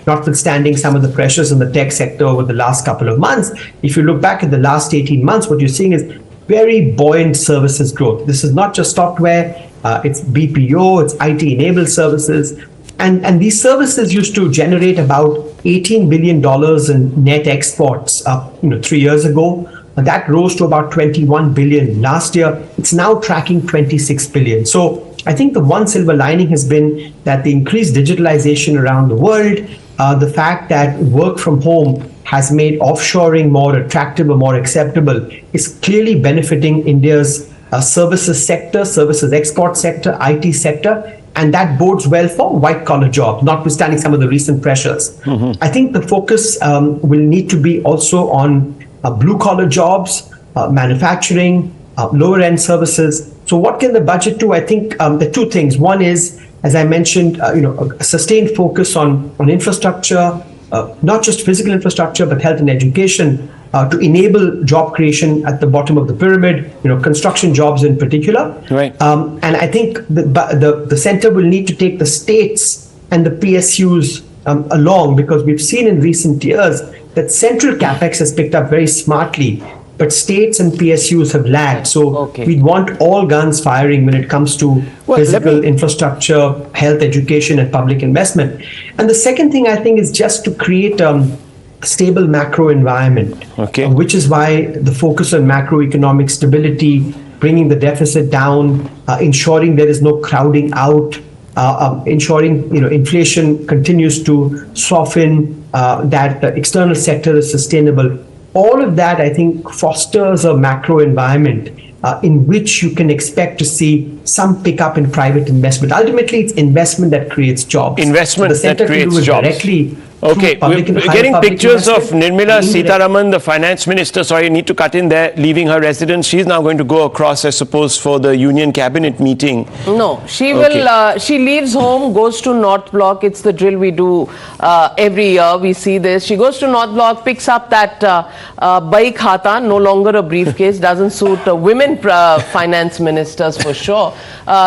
notwithstanding some of the pressures in the tech sector over the last couple of months, if you look back at the last 18 months, what you're seeing is very buoyant services growth. This is not just software, it's BPO, it's IT-enabled services. And these services used to generate about $18 billion in net exports 3 years ago. That rose to about 21 billion last year. It's now tracking 26 billion. So I think the one silver lining has been that the increased digitalization around the world, the fact that work from home has made offshoring more attractive or more acceptable is clearly benefiting India's services sector, services export sector, IT sector, and that bodes well for white-collar jobs, notwithstanding some of the recent pressures. I think the focus will need to be also on blue-collar jobs, manufacturing, lower-end services. So what can the budget do? I think the two things. One is, as I mentioned, a sustained focus on infrastructure, not just physical infrastructure, but health and education, to enable job creation at the bottom of the pyramid, construction jobs in particular. Right. And I think the center will need to take the states and the PSUs along, because we've seen in recent years that central capex has picked up very smartly, but states and PSUs have lagged. So we'd want all guns firing when it comes to physical infrastructure, health, education, and public investment. And the second thing I think is just to create a stable macro environment, which is why the focus on macroeconomic stability, bringing the deficit down, ensuring there is no crowding out, ensuring inflation continues to soften, that the external sector is sustainable. All of that, I think, fosters a macro environment in which you can expect to see some pickup in private investment. Ultimately, it's investment that creates jobs. Investment so that creates jobs. Directly. Okay, we're getting pictures of Nirmala Sitharaman, the finance minister. Sorry, I need to cut in there, leaving her residence. She's now going to go across, I suppose, for the union cabinet meeting. No, she will. She leaves home, goes to North Block. It's the drill we do every year. We see this. She goes to North Block, picks up that bike khata, no longer a briefcase, doesn't suit women finance ministers for sure.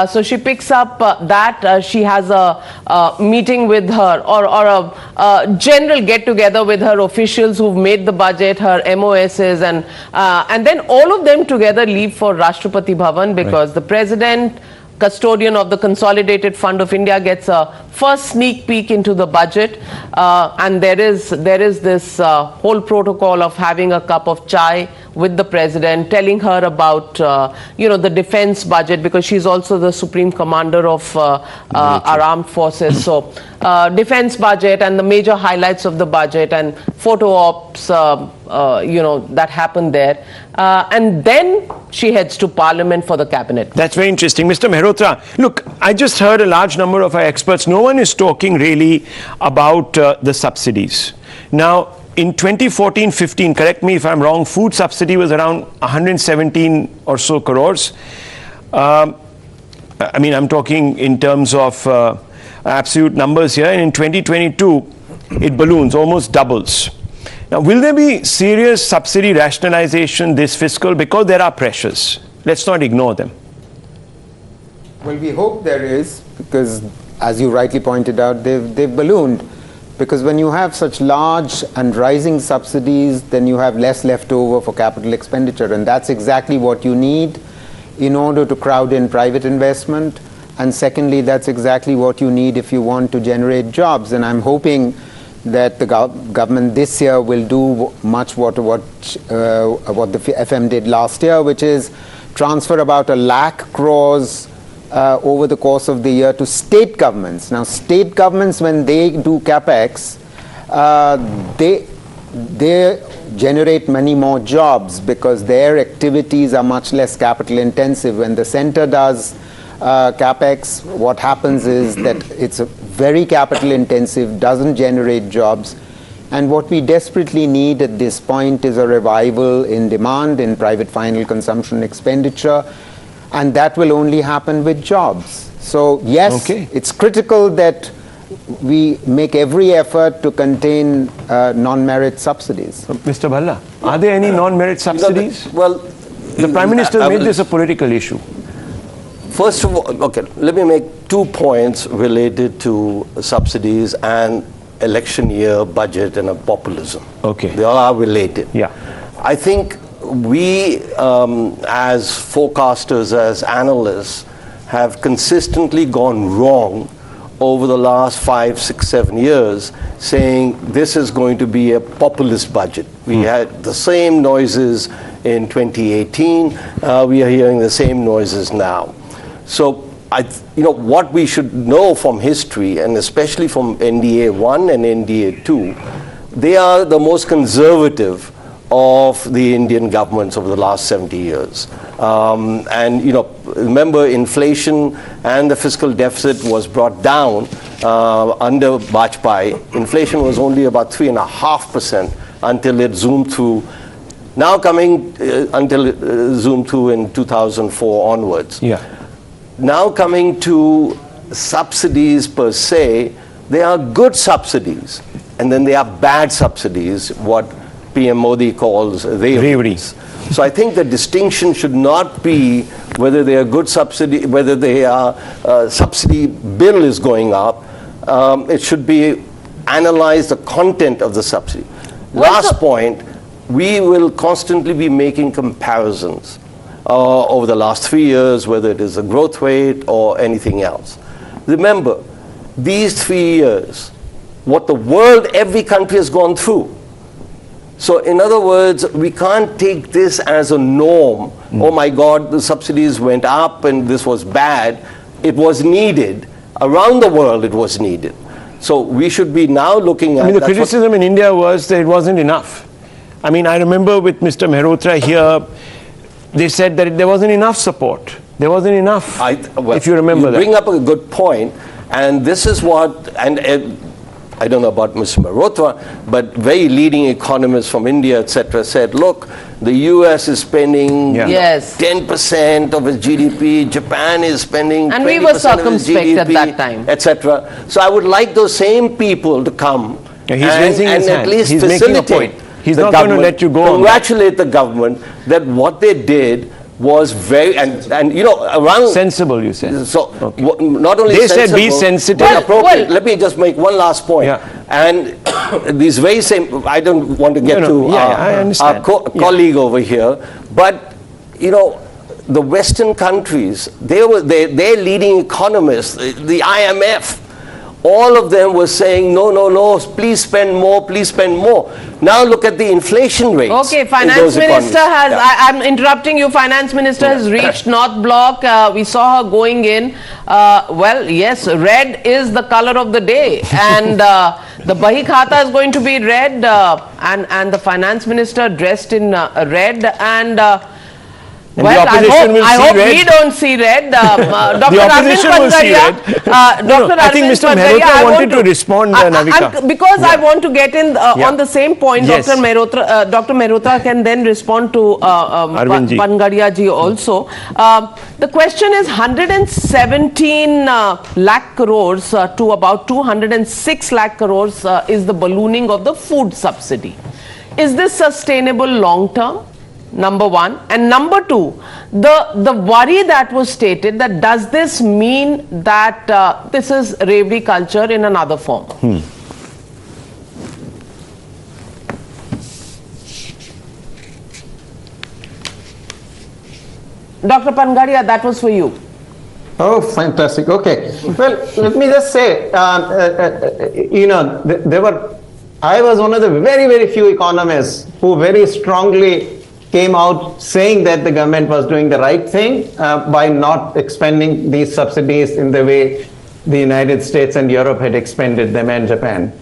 So she picks up that. She has a meeting with her, or a general get-together with her officials who've made the budget, her MOSs, and then all of them together leave for Rashtrapati Bhavan, because the president, custodian of the Consolidated Fund of India, gets a first sneak peek into the budget, and there is this whole protocol of having a cup of chai with the president, telling her about the defense budget, because she's also the supreme commander of our armed forces. So defense budget and the major highlights of the budget and photo ops that happened there, and then she heads to Parliament for the cabinet. That's very interesting. Mr. Mehrotra, look, I just heard a large number of our experts. No one is talking really about the subsidies. Now, in 2014-15, correct me if I'm wrong, food subsidy was around 117 or so crores. I mean, I'm talking in terms of absolute numbers here. And in 2022, it balloons, almost doubles. Now, will there be serious subsidy rationalization this fiscal? Because there are pressures. Let's not ignore them. Well, we hope there is, because as you rightly pointed out, they've ballooned. Because when you have such large and rising subsidies, then you have less left over for capital expenditure. And that's exactly what you need in order to crowd in private investment. And secondly, that's exactly what you need if you want to generate jobs. And I'm hoping that the government this year will do much what the FM did last year, which is transfer about 1 lakh crores over the course of the year to state governments. Now, state governments, when they do capex, they generate many more jobs because their activities are much less capital intensive. When the center does capex, what happens is that it's very capital intensive, doesn't generate jobs. And what we desperately need at this point is a revival in demand, in private final consumption expenditure. And that will only happen with jobs. So yes, it's critical that we make every effort to contain non-merit subsidies. Mr. Bhalla, are there any non-merit subsidies? Well, the Prime Minister made this a political issue. First of all, let me make 2 points related to subsidies and election year budget and populism. They all are related. Yeah. I think we, as forecasters, as analysts, have consistently gone wrong over the last 5, 6, 7 years, saying this is going to be a populist budget. We had the same noises in 2018. We are hearing the same noises now. So, what we should know from history, and especially from NDA 1 and NDA 2, they are the most conservative of the Indian governments over the last 70 years. And remember, inflation and the fiscal deficit was brought down under Vajpayee. Inflation was only about 3.5% until it zoomed through. Now coming until it zoomed through in 2004 onwards. Yeah. Now coming to subsidies per se, they are good subsidies, and then they are bad subsidies, what PM Modi calls reveries. So I think the distinction should not be whether they are good subsidy, whether they are subsidy bill is going up. It should be analyze the content of the subsidy. Last point, we will constantly be making comparisons over the last 3 years, whether it is a growth rate or anything else. Remember, these 3 years, what the world, every country has gone through. So in other words, we can't take this as a norm. Oh my God, the subsidies went up and this was bad. It was needed. Around the world it was needed. So we should be now looking at... the criticism in India was that it wasn't enough. I remember with Mr. Mehrotra here, they said that there wasn't enough support. There wasn't enough, if you remember that. You bring up a good point, and this is what... I don't know about Mr. Mehrotra, but very leading economists from India, etc., said, look, the US is spending 10% of its GDP, Japan is spending 20% and we were circumspect of its GDP, at that time, etc. So I would like those same people to come he's raising his hand. At least he's facilitate. He's not going to let you go. Congratulate the government that what they did was very, and around... Sensible, you said. So, not only they sensible, said be sensitive. But appropriate. Let me just make one last point. And these very same, I don't want to get to our colleague over here, but, the Western countries, their leading economists, the IMF, all of them were saying, no, please spend more, please spend more. Now look at the inflation rates. Okay, Finance Minister has, I'm interrupting you, Finance Minister has reached North Block. We saw her going in. Well, yes, red is the color of the day. And the Bahi Khata is going to be red. And the Finance Minister dressed in red. And well, I hope we don't see red. Dr. Arvind Pangaria, I think Mr. Mehrotra wanted to respond, Navika. Because I want to get in on the same point, Dr. Mehrotra can then respond to Pangaria ji also. The question is 117 lakh crores to about 206 lakh crores is the ballooning of the food subsidy. Is this sustainable long term? Number one. And number two, the worry that was stated, that does this mean that this is reverie culture in another form? Dr. Pangaria, that was for you. Oh, fantastic. Okay. Well, let me just say, I was one of the very, very few economists who very strongly came out saying that the government was doing the right thing by not expending these subsidies in the way the United States and Europe had expended them, and Japan.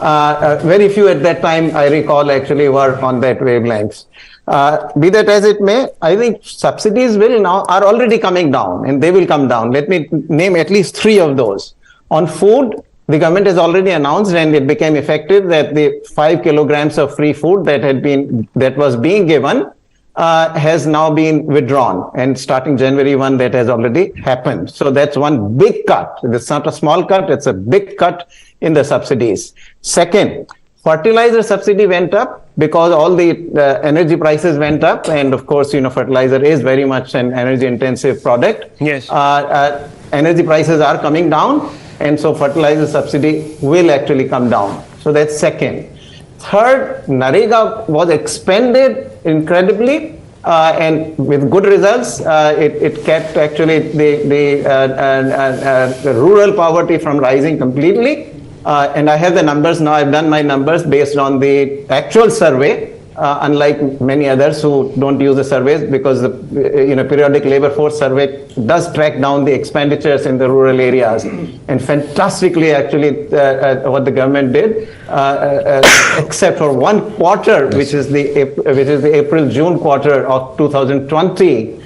Very few at that time, I recall, actually were on that wavelength. Be that as it may, I think subsidies are already coming down, and they will come down. Let me name at least 3 of those. On food, the government has already announced, and it became effective, that the 5 kilograms of free food that was being given has now been withdrawn, and starting January 1, that has already happened. So that's one big cut. It's not a small cut, it's a big cut in the subsidies. Second, fertilizer subsidy went up because all the energy prices went up, and of course, fertilizer is very much an energy intensive product. Yes. Energy prices are coming down, and so fertilizer subsidy will actually come down. So that's second. Third, NREGA was expended incredibly and with good results. It kept actually the rural poverty from rising completely. And I have the numbers now. I've done my numbers based on the actual survey. unlike many others who don't use the surveys, because the periodic labor force survey does track down the expenditures in the rural areas. And fantastically, actually, what the government did, except for one quarter, which is the April-June quarter of 2020,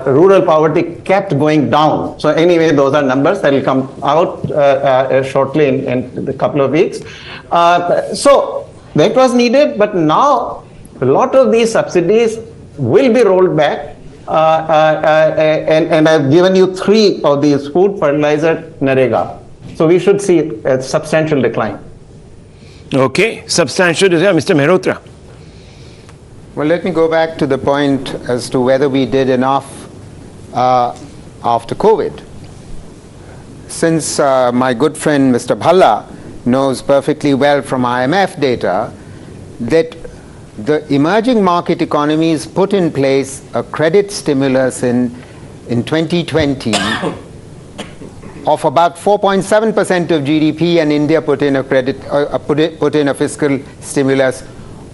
rural poverty kept going down. So anyway, those are numbers that will come out shortly in a couple of weeks. So that was needed, but now a lot of these subsidies will be rolled back. And I've given you 3 of these: food, fertilizer, Narega. So we should see a substantial decline. Okay, substantial decline. Mr. Mehrotra. Well, let me go back to the point as to whether we did enough after COVID. Since my good friend Mr. Bhalla knows perfectly well from IMF data that the emerging market economies put in place a credit stimulus in 2020 of about 4.7% of GDP, and India put in a fiscal stimulus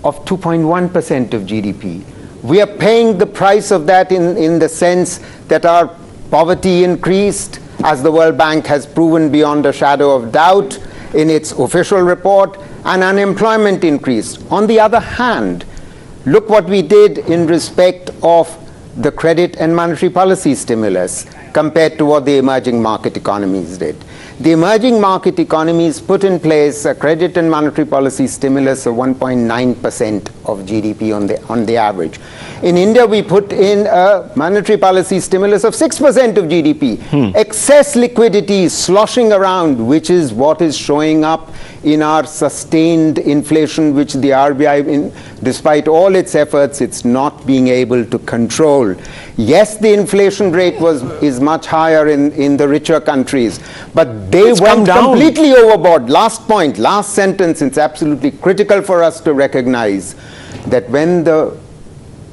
of 2.1% of GDP. We are paying the price of that in the sense that our poverty increased, as the World Bank has proven beyond a shadow of doubt in its official report, and unemployment increased. On the other hand, look what we did in respect of the credit and monetary policy stimulus compared to what the emerging market economies did. The emerging market economies put in place a credit and monetary policy stimulus of 1.9% of GDP on the average. In India, we put in a monetary policy stimulus of 6% of GDP. Excess liquidity sloshing around, which is what is showing up in our sustained inflation, which the RBI, despite all its efforts, it's not being able to control. Yes, the inflation rate is much higher in the richer countries, but they went completely overboard. Last point, last sentence, it's absolutely critical for us to recognize that when the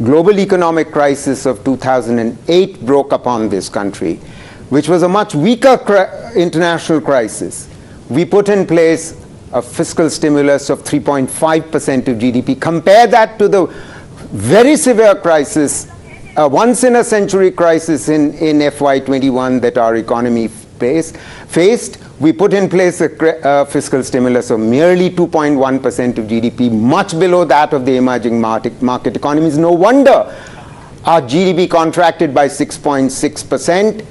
global economic crisis of 2008 broke upon this country, which was a much weaker international crisis, we put in place a fiscal stimulus of 3.5% of GDP. Compare that to the very severe crisis, a once-in-a-century crisis in FY21 that our economy faced. We put in place a fiscal stimulus of merely 2.1% of GDP, much below that of the emerging market economies. No wonder our GDP contracted by 6.6%.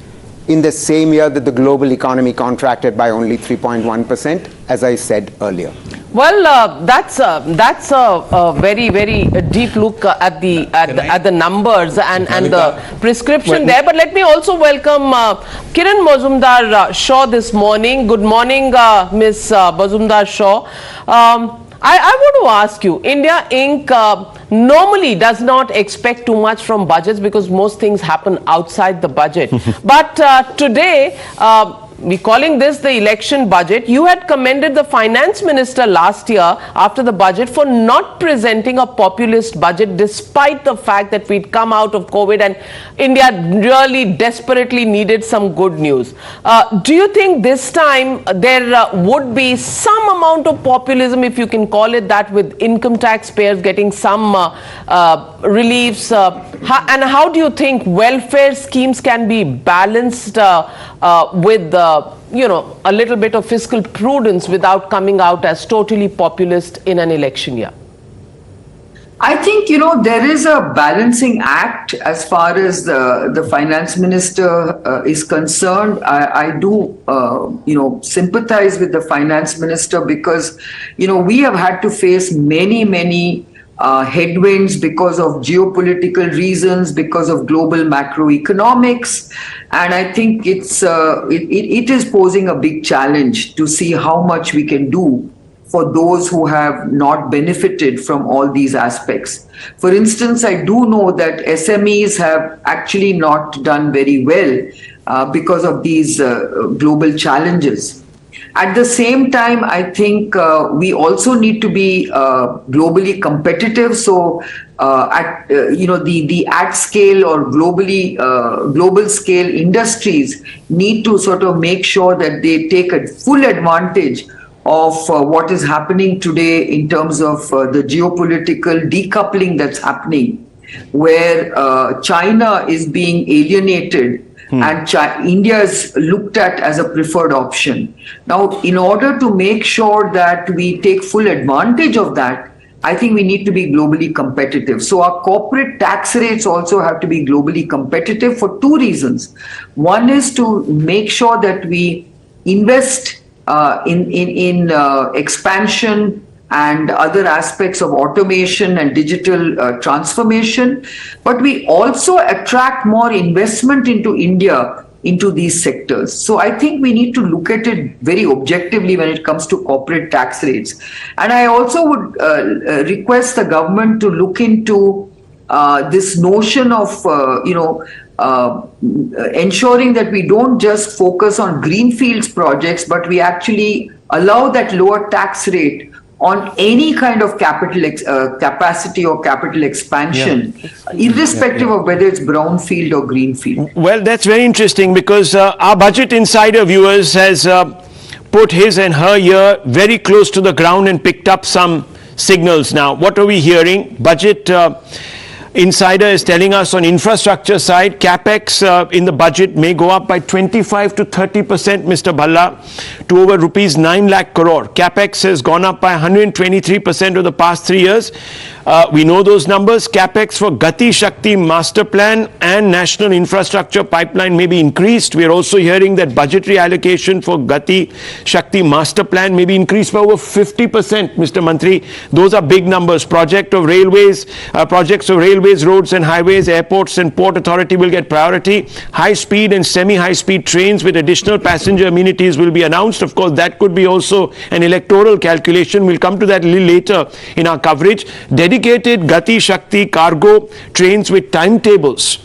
in the same year that the global economy contracted by only 3.1%, as I said earlier. Well, that's a very, very deep look at the numbers and the prescription there. But let me also welcome Kiran Mazumdar-Shaw this morning. Good morning, Ms. Mazumdar-Shaw. I want to ask you, India Inc. Normally does not expect too much from budgets because most things happen outside the budget. But today, we're calling this the election budget. You had commended the finance minister last year after the budget for not presenting a populist budget despite the fact that we'd come out of COVID and India really desperately needed some good news. Do you think this time there would be some amount of populism, if you can call it that, with income taxpayers getting some reliefs? And how do you think welfare schemes can be balanced with a little bit of fiscal prudence without coming out as totally populist in an election year? I think, there is a balancing act as far as the finance minister is concerned. I do, sympathize with the finance minister because, we have had to face many headwinds because of geopolitical reasons, because of global macroeconomics. And I think it is posing a big challenge to see how much we can do for those who have not benefited from all these aspects. For instance, I do know that SMEs have actually not done very well because of these global challenges. At the same time, I think we also need to be globally competitive. So, the at scale or global scale industries need to sort of make sure that they take a full advantage of what is happening today in terms of the geopolitical decoupling that's happening, where China is being alienated and India is looked at as a preferred option. Now, in order to make sure that we take full advantage of that, I think we need to be globally competitive. So our corporate tax rates also have to be globally competitive for two reasons. One is to make sure that we invest in expansion and other aspects of automation and digital transformation, but we also attract more investment into India into these sectors. So I think we need to look at it very objectively when it comes to corporate tax rates. And I also would request the government to look into this notion of, ensuring that we don't just focus on greenfields projects, but we actually allow that lower tax rate on any kind of capital capacity or capital expansion, irrespective of whether it's brownfield or greenfield. Well, that's very interesting because our Budget Insider viewers has put his and her ear very close to the ground and picked up some signals. Now, what are we hearing? Budget Insider is telling us on infrastructure side, capex in the budget may go up by 25 to 30%, Mr. Bhalla, to over rupees 9 lakh crore. Capex has gone up by 123% over the past 3 years. We know those numbers. Capex for Gati Shakti Master Plan and National Infrastructure Pipeline may be increased. We are also hearing that budgetary allocation for Gati Shakti Master Plan may be increased by over 50%, Mr. Mantri. Those are big numbers. Projects of railways, roads and highways, airports and port authority will get priority. High speed and semi-high speed trains with additional passenger amenities will be announced. Of course, that could be also an electoral calculation. We'll come to that a little later in our coverage. Dedicated Gati Shakti cargo trains with timetables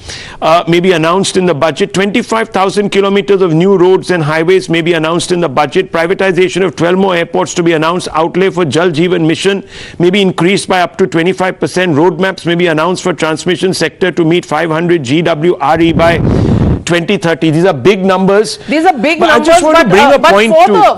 may be announced in the budget. 25,000 kilometers of new roads and highways may be announced in the budget. Privatization of 12 more airports to be announced. Outlay for Jal Jeevan Mission may be increased by up to 25%. Roadmaps may be announced for transmission sector to meet 500 GWRE by 2030. These are big numbers. These are big but numbers, I just want to bring a point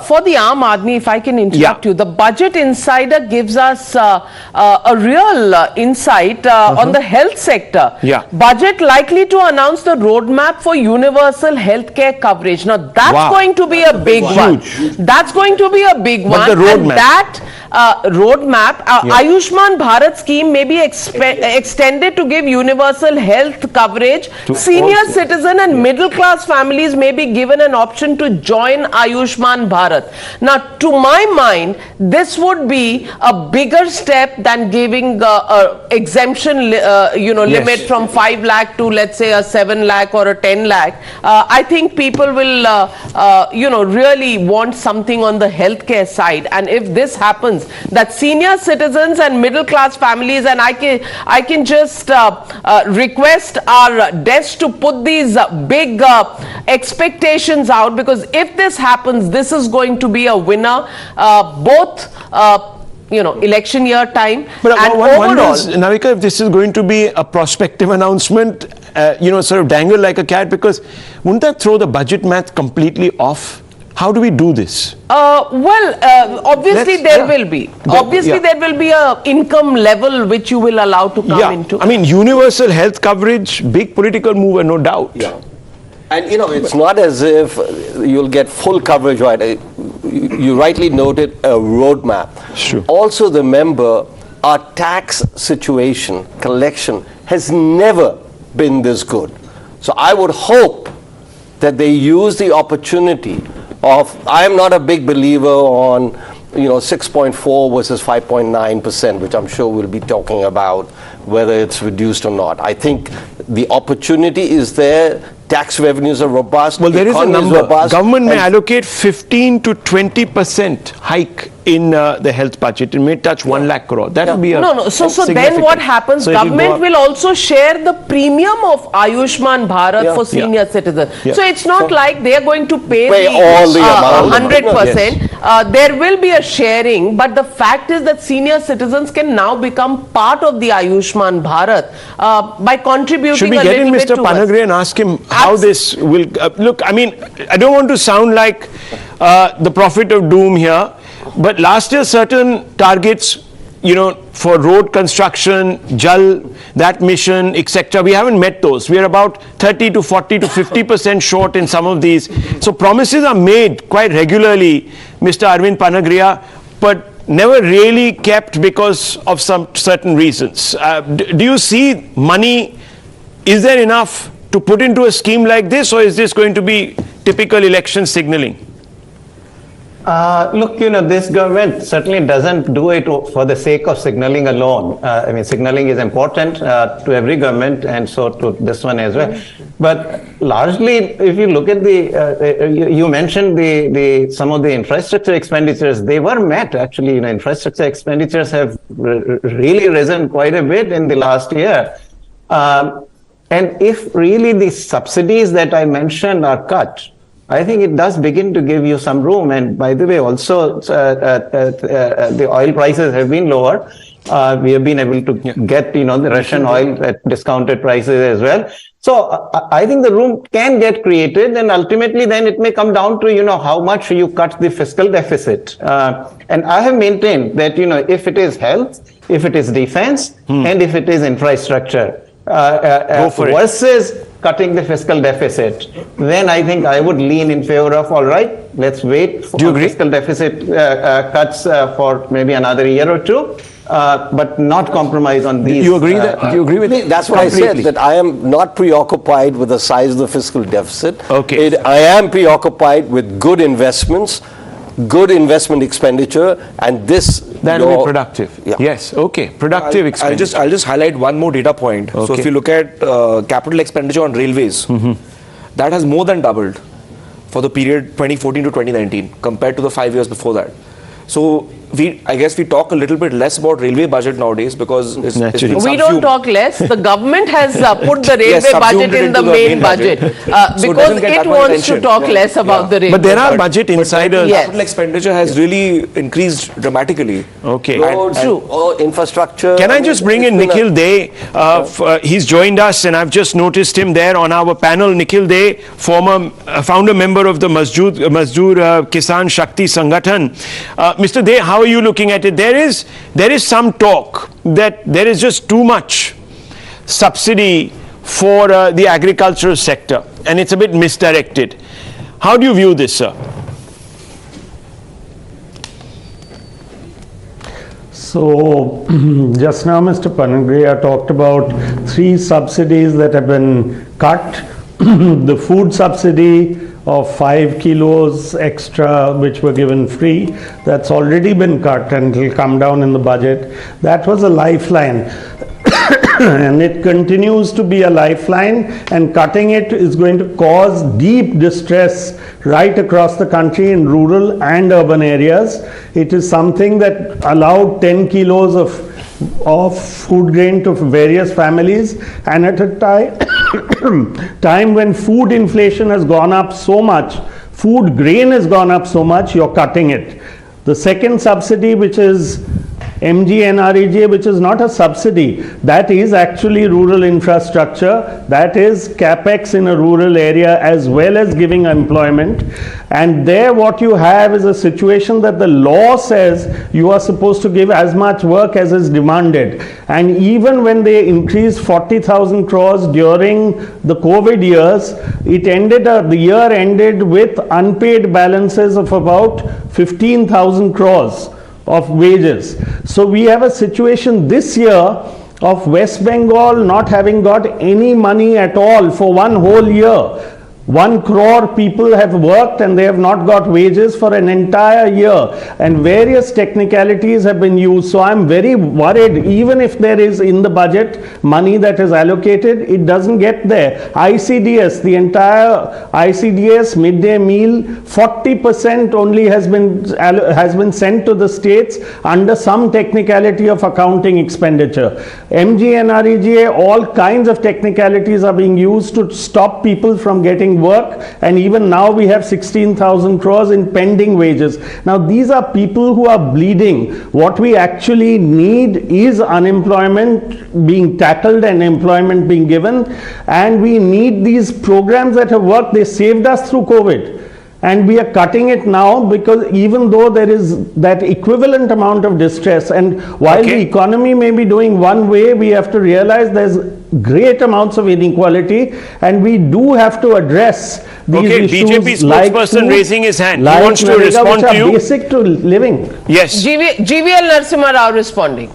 for the Aam Aadmi, if I can interrupt you, the Budget Insider gives us a real insight on the health sector. Budget likely to announce the roadmap for universal healthcare coverage. Now that's going to be a big one. That's going to be a big one. The roadmap. And that roadmap, Ayushman Bharat scheme may be extended to give universal health coverage. Senior citizen and middle class families may be given an option to join Ayushman Bharat. Now, to my mind, this would be a bigger step than giving exemption, limit from 5 lakh to, let's say, a 7 lakh or a 10 lakh. I think people will, really want something on the healthcare side. And if this happens, that senior citizens and middle class families, and I can just request our desk to put these big expectations out, because if this happens, this is going to be a winner, both election year time and one overall. wonders, Navika, if this is going to be a prospective announcement, sort of dangle like a cat, because wouldn't that throw the budget math completely off? How do we do this? Obviously there will be. Obviously there will be a income level which you will allow to come into. I mean, universal health coverage, big political mover, no doubt. And it's not as if you'll get full coverage, right? You rightly noted a roadmap. Sure. Also remember, our tax situation, collection, has never been this good. So I would hope that they use the opportunity of, I am not a big believer on 6.4 versus 5.9%, which I'm sure we'll be talking about, whether it's reduced or not. I think the opportunity is there. Tax revenues are robust. Well, there is a number. Robust, government may allocate 15 to 20% hike in the health budget. It may touch 1 lakh crore. That will be a So then what happens? So government will also share the premium of Ayushman Bharat for senior citizens. So it's not like they are going to pay all the amount. 100%. There will be a sharing, but the fact is that senior citizens can now become part of the Ayushman Bharat by contributing. Should we get in Mr. Panagre and ask him how this will look? I mean, I don't want to sound like the prophet of doom here, but last year certain targets, you know, for road construction, Jal, that mission, etc. We haven't met those. We are about 30 to 40 to 50% short in some of these. So promises are made quite regularly, Mr. Arvind Panagriya, but never really kept because of some certain reasons. Do you see money? Is there enough to put into a scheme like this, or is this going to be typical election signaling? Look, you know, this government certainly doesn't do it for the sake of signaling alone. I mean, signaling is important to every government, and so to this one as well. But largely, if you look at you mentioned some of the infrastructure expenditures, they were met actually. You know, infrastructure expenditures have really risen quite a bit in the last year. And if really the subsidies that I mentioned are cut, I think it does begin to give you some room. And by the way, also the oil prices have been lower. We have been able to get, you know, the Russian oil at discounted prices as well. So I think the room can get created, and ultimately then it may come down to, you know, how much you cut the fiscal deficit. And I have maintained that, you know, if it is health, if it is defense, and if it is infrastructure, versus cutting the fiscal deficit, then I think I would lean in favor of, all right, let's wait for fiscal deficit cuts for maybe another year or two, but not compromise on these. Do you agree with me? That's what completely. I said, that I am not preoccupied with the size of the fiscal deficit. Okay. I am preoccupied with good investments, good investment expenditure, and this that will be productive. Yeah. Yes. Okay. Productive expenditure. I'll just highlight one more data point. Okay. So if you look at capital expenditure on railways, that has more than doubled for the period 2014 to 2019 compared to the 5 years before that. So I guess we talk a little bit less about railway budget nowadays because it's been we subsumed. don't talk less. The government has put the railway budget in the main budget So because get it that much wants to attention. talk less about the railway. But there are budget insiders. Capital expenditure has really increased dramatically. Okay. Roads, infrastructure. Can I just bring in Nikhil Dey? He's joined us, and I've just noticed him there on our panel. Nikhil Dey, former founder member of the Mazdoor Kisan Shakti Sangathan. Mr. Dey, how are you looking at it? There is some talk that there is just too much subsidy for the agricultural sector, and it's a bit misdirected. How do you view this, sir? So, just now Mr. Panagriya talked about 3 subsidies that have been cut. The food subsidy of 5 kilos extra, which were given free, that's already been cut and it will come down in the budget. That was a lifeline. And it continues to be a lifeline, and cutting it is going to cause deep distress right across the country in rural and urban areas. It is something that allowed 10 kilos of food grain to various families, and at a time when food inflation has gone up so much, food grain has gone up so much, you're cutting it. The second subsidy, which is MGNREGA, which is not a subsidy, that is actually rural infrastructure, that is capex in a rural area as well as giving employment. And there what you have is a situation that the law says you are supposed to give as much work as is demanded. And even when they increased 40,000 crores during the COVID years, the year ended with unpaid balances of about 15,000 crores of wages. So we have a situation this year of West Bengal not having got any money at all for one whole year. 1 crore people have worked and they have not got wages for an entire year, and various technicalities have been used. So I'm very worried, even if there is in the budget money that is allocated, it doesn't get there. ICDS, the entire ICDS midday meal, 40% only has been sent to the states under some technicality of accounting expenditure. MGNREGA, all kinds of technicalities are being used to stop people from getting work, and even now we have 16,000 crores in pending wages. Now these are people who are bleeding. What we actually need is unemployment being tackled and employment being given, and we need these programs that have worked. They saved us through COVID. and we are cutting it now because even though there is that equivalent amount of distress, and while the economy may be doing one way, we have to realize there's great amounts of inequality, and we do have to address these issues. BJP like spokesperson food, raising his hand. like He wants to Narega, respond which to are you. basic to living. Yes. GVL Narasimha Rao responding.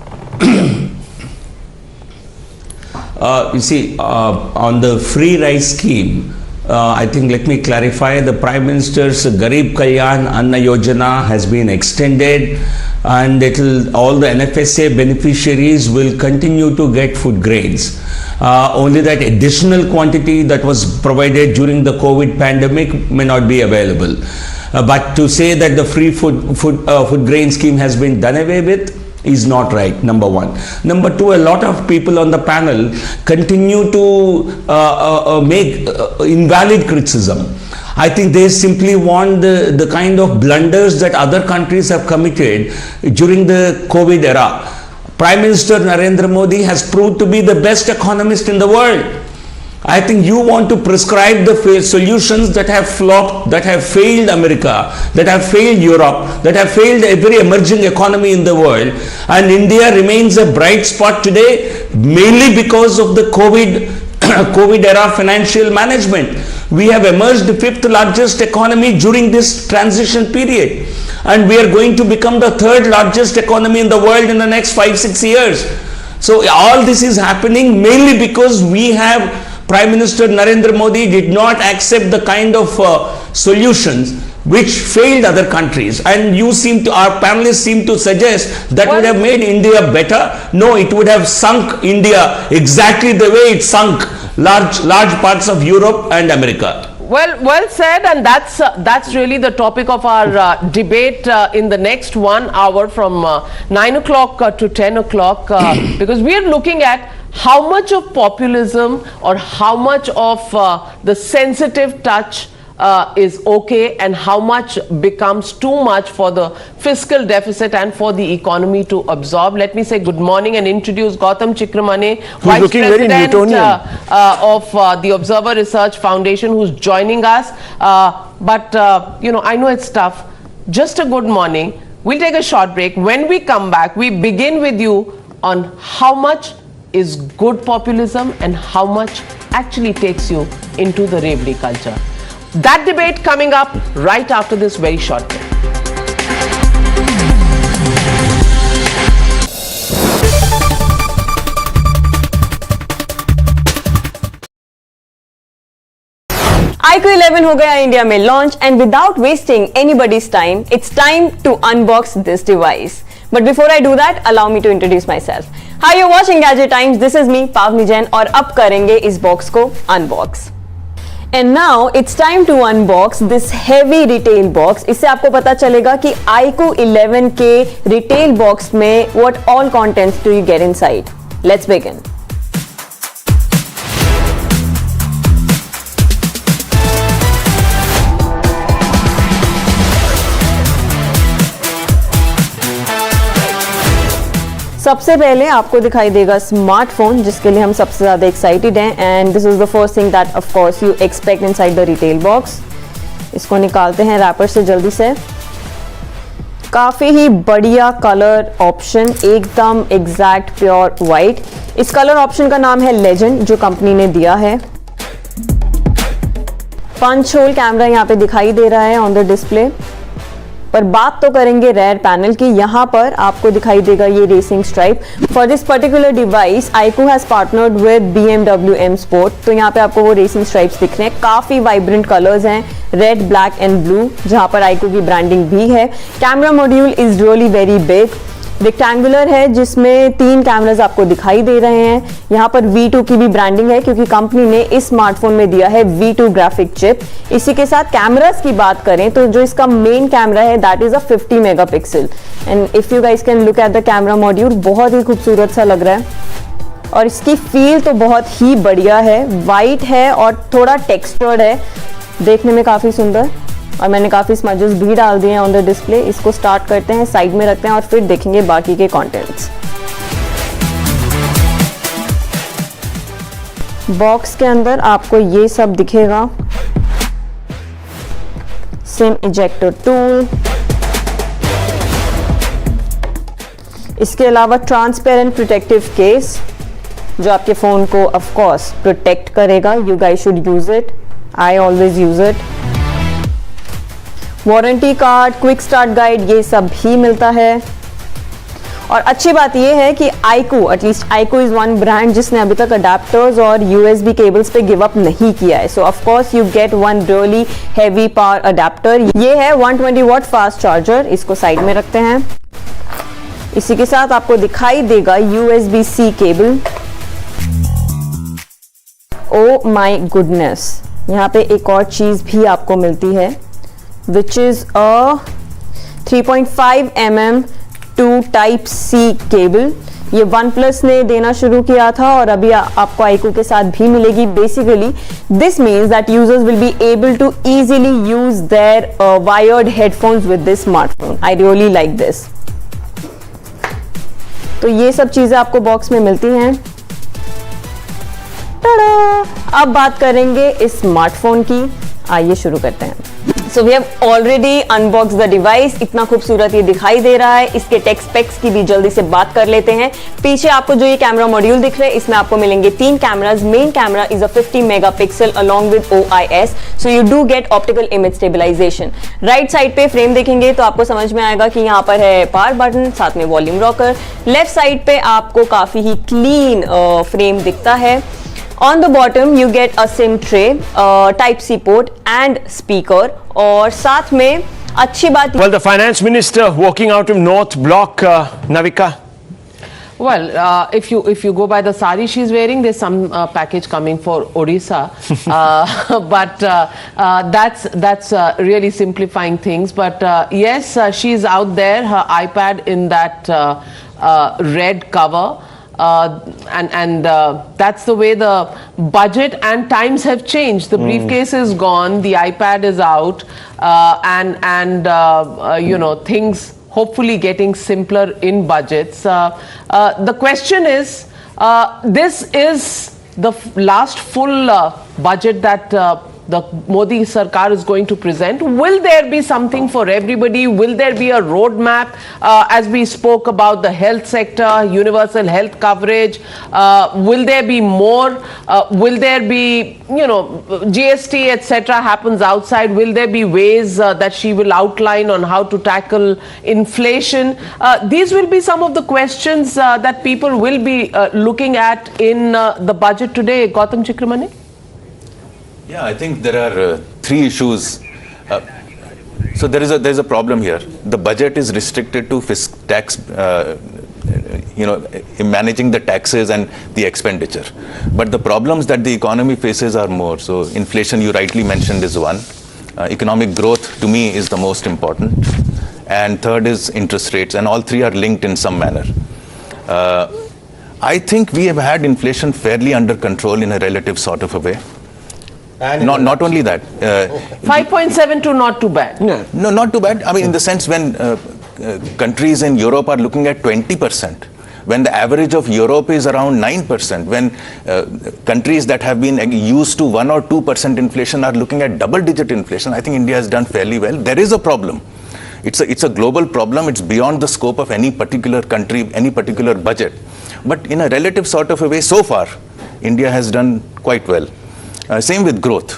You see, on the free rice scheme, I think let me clarify, the Prime Minister's Garib Kalyan Anna Yojana has been extended, and all the NFSA beneficiaries will continue to get food grains. Only that additional quantity that was provided during the COVID pandemic may not be available. But to say that the free food grain scheme has been done away with is not right, number one. Number two, a lot of people on the panel continue to make invalid criticism. I think they simply want the kind of blunders that other countries have committed during the COVID era. Prime Minister Narendra Modi has proved to be the best economist in the world. I think you want to prescribe the solutions that have flopped, that have failed America, that have failed Europe, that have failed every emerging economy in the world. And India remains a bright spot today mainly because of the COVID era financial management. We have emerged the 5th largest economy during this transition period. And we are going to become the 3rd largest economy in the world in the next 5-6 years. So all this is happening mainly because we have Prime Minister Narendra Modi did not accept the kind of solutions which failed other countries, and our panelists seem to suggest that would have made India better. No, it would have sunk India exactly the way it sunk large parts of Europe and America. Well said, and that's really the topic of our debate in the next 1 hour from 9 o'clock to 10 o'clock because we are looking at how much of populism or how much of the sensitive touch is okay and how much becomes too much for the fiscal deficit and for the economy to absorb. Let me say good morning and introduce Gautam Chikramane, Vice President of the Observer Research Foundation, who's joining us. But I know it's tough. Just a good morning. We'll take a short break. When we come back, we begin with you on how much is good populism and how much actually takes you into the Rebli culture. That debate coming up right after this very short break. iQOO 11 हो गया India में launch and without wasting anybody's time, it's time to unbox this device. But before I do that, allow me to introduce myself. Hi, you're watching Gadget Times. This is me, Pavni Jain, और अब करेंगे इस box को unbox. And now it's time to unbox this heavy retail box. इससे आपको पता चलेगा कि iQOO 11 के retail box में what all contents do you get inside. Let's begin. सबसे पहले आपको दिखाई देगा स्मार्टफोन, जिसके लिए हम सबसे ज़्यादा एक्साइटेड हैं, and this is the first thing that of course you expect inside the retail box. इसको निकालते हैं रैपर से जल्दी से. काफ़ी ही बढ़िया कलर ऑप्शन, एकदम एग्जैक्ट प्योर वाइट. इस कलर ऑप्शन का नाम है लेजेंड, जो कंपनी ने दिया है. पंच होल कैमरा यहाँ पे दिखाई दे रहा है ऑन द डिस्प्ले. पर बात तो करेंगे रेयर पैनल की. यहाँ पर आपको दिखाई देगा ये racing stripe. For this particular device iQOO has partnered with BMW M Sport. तो यहाँ पे आपको वो रेसिंग स्ट्राइप्स दिख रहे हैं. काफी वाइब्रेंट कलर्स हैं, रेड, ब्लैक एंड ब्लू, जहाँ पर iQOO की ब्रांडिंग भी है. Camera module is really very big, rectangular है, जिसमें 3 कैमरास आपको दिखाई दे रहे हैं. यहाँ पर V2 की भी ब्रांडिंग है, क्योंकि कंपनी ने इस स्मार्टफोन में दिया है V2 ग्राफिक चिप. इसी के साथ कैमरास की बात करें तो जो इसका मेन कैमरा है that is a 50 megapixel. And if you guys can look at the camera module, बहुत ही खूबसूरत सा लग रहा है. और इसकी फील तो बहुत ही बढ़िया है. वाइट है और थोड़ा टेक्सचर्ड है, देखने में काफी सुंदर. और मैंने काफ़ी स्मजेस भी डाल दिए हैं ऑन द डिस्प्ले. इसको स्टार्ट करते हैं, साइड में रखते हैं और फिर देखेंगे बाकी के कंटेंट्स. बॉक्स के अंदर आपको ये सब दिखेगा. SIM ejector tool. इसके अलावा ट्रांसपेरेंट प्रोटेक्टिव केस जो आपके फ़ोन को ऑफ कोर्स प्रोटेक्ट करेगा. You guys should use it. I always use it. Warranty card, quick start guide, ये सब भी मिलता है. और अच्छी बात यह है कि iQOO, at least iQOO is one brand जिसने अभी तक अडेप्टर्स और यूएसबी केबल्स पे गिव अप नहीं किया है. सो of course you get one really heavy power adapter. ये है 120 वॉट फास्ट चार्जर. इसको साइड में रखते हैं. इसी के साथ आपको दिखाई देगा USB-C cable. Oh my goodness, यहाँ पे एक और चीज भी आपको मिलती है which is a 3.5 mm to Type-C cable. ये OnePlus ने देना शुरू किया था और अभी आपको आईकू के साथ भी मिलेगी. Basically this means that users will be able to easily use their wired headphones with this smartphone. I really like this. तो ये सब चीजें आपको बॉक्स में मिलती हैं. अब बात करेंगे इस स्मार्टफोन की. आइए शुरू करते हैं. So we have already unbox the device. इतना खूबसूरत ये दिखाई दे रहा है. इसके टेक स्पेक्स की भी जल्दी से बात कर लेते हैं. पीछे आपको जो ये कैमरा मॉड्यूल दिख रहे हैं इसमें आपको मिलेंगे 3 cameras. Main camera is a 50 megapixel along with OIS, so you do get optical image stabilisation. Right side पे फ्रेम देखेंगे तो आपको समझ में आएगा कि यहाँ पर है पावर बटन, साथ में वॉल्यूम रॉकर. लेफ्ट साइड पे आपको काफी ही क्लीन फ्रेम दिखता है. On the bottom you get a SIM tray, Type-C port and speaker. और साथ में अच्छी बात. Well, the finance minister walking out of North Block, Navika. Well, if you go by the sari she's wearing, there's some package coming for Odisha, but that's really simplifying things. But yes, she's out there. Her iPad in that red cover. And that's the way the budget and times have changed. The briefcase is gone, the iPad is out, and you know, things hopefully getting simpler in budgets. The question is, this is the last full budget that the Modi Sarkar is going to present. Will there be something for everybody? Will there be a roadmap? As we spoke about the health sector, universal health coverage, will there be more? Will there be, you know, GST etc. happens outside? Will there be ways that she will outline on how to tackle inflation? These will be some of the questions that people will be looking at in the budget today. Gautam Chikramani? Yeah, I think there are 3 issues. So there is a problem here. The budget is restricted to tax, managing the taxes and the expenditure. But the problems that the economy faces are more. So inflation, you rightly mentioned, is one. Economic growth, to me, is the most important. And third is interest rates, and all 3 are linked in some manner. I think we have had inflation fairly under control in a relative sort of a way. And not only that. 5.72 not too bad. No, not too bad. I mean, in the sense when countries in Europe are looking at 20%, when the average of Europe is around 9%, when countries that have been used to 1 or 2% inflation are looking at double-digit inflation, I think India has done fairly well. There is a problem. It's a global problem. It's beyond the scope of any particular country, any particular budget. But in a relative sort of a way, so far, India has done quite well. Same with growth.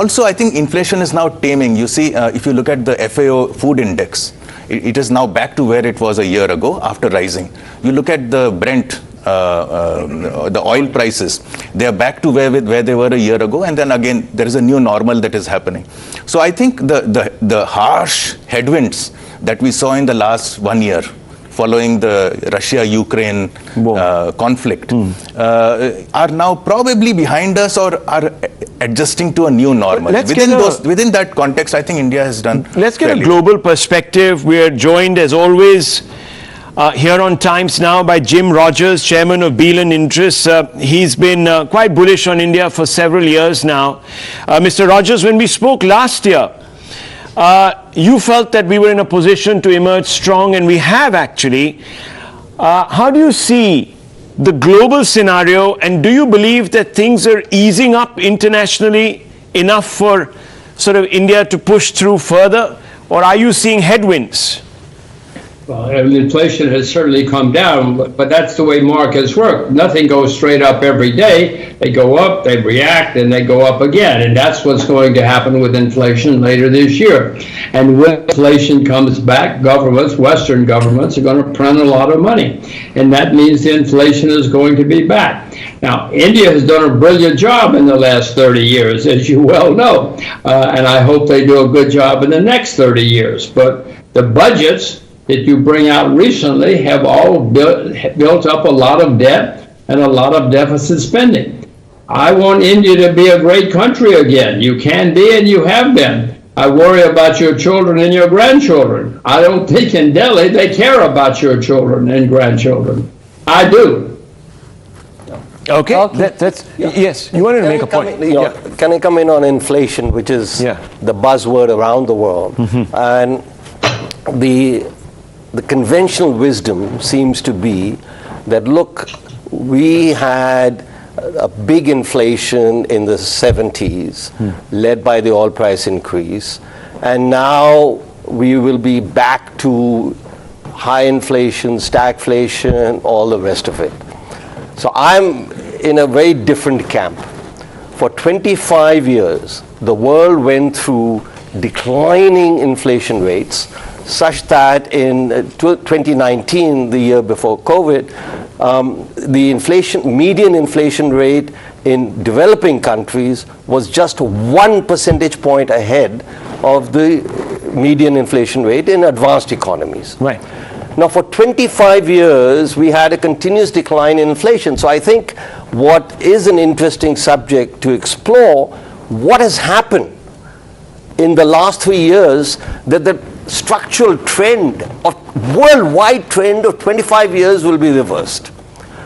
Also, I think inflation is now taming. You see, if you look at the FAO food index, it is now back to where it was a year ago after rising. You look at the Brent, the oil prices, they are back to where they were a year ago, and then again there is a new normal that is happening. So I think the harsh headwinds that we saw in the last 1 year following the Russia-Ukraine conflict are now probably behind us or are adjusting to a new normal. Within that context, I think India has done. Let's get a global perspective. We are joined as always here on Times Now by Jim Rogers, chairman of Beelan Interests. He's been quite bullish on India for several years now. Mr. Rogers, when we spoke last year, you felt that we were in a position to emerge strong, and we have actually. How do you see the global scenario, and do you believe that things are easing up internationally enough for sort of India to push through further, or are you seeing headwinds? Well, inflation has certainly come down, but that's the way markets work. Nothing goes straight up every day. They go up, they react, and they go up again. And that's what's going to happen with inflation later this year. And when inflation comes back, governments, Western governments, are going to print a lot of money. And that means the inflation is going to be back. Now, India has done a brilliant job in the last 30 years, as you well know. And I hope they do a good job in the next 30 years. But the budgets that you bring out recently have all built up a lot of debt and a lot of deficit spending. I want India to be a great country again. You can be and you have been. I worry about your children and your grandchildren. I don't think in Delhi they care about your children and grandchildren. I do. Okay. That's yes. You wanted to make a point. Can I come in on inflation, which is the buzzword around the world, and the conventional wisdom seems to be that, look, we had a big inflation in the 70s, led by the oil price increase, and now we will be back to high inflation, stagflation, all the rest of it. So I'm in a very different camp. For 25 years, the world went through declining inflation rates, such that in 2019, the year before COVID, the median inflation rate in developing countries was just 1 percentage point ahead of the median inflation rate in advanced economies. Right. Now, for 25 years, we had a continuous decline in inflation. So I think what is an interesting subject to explore, what has happened in the last 3 years that the structural trend of worldwide trend of 25 years will be reversed.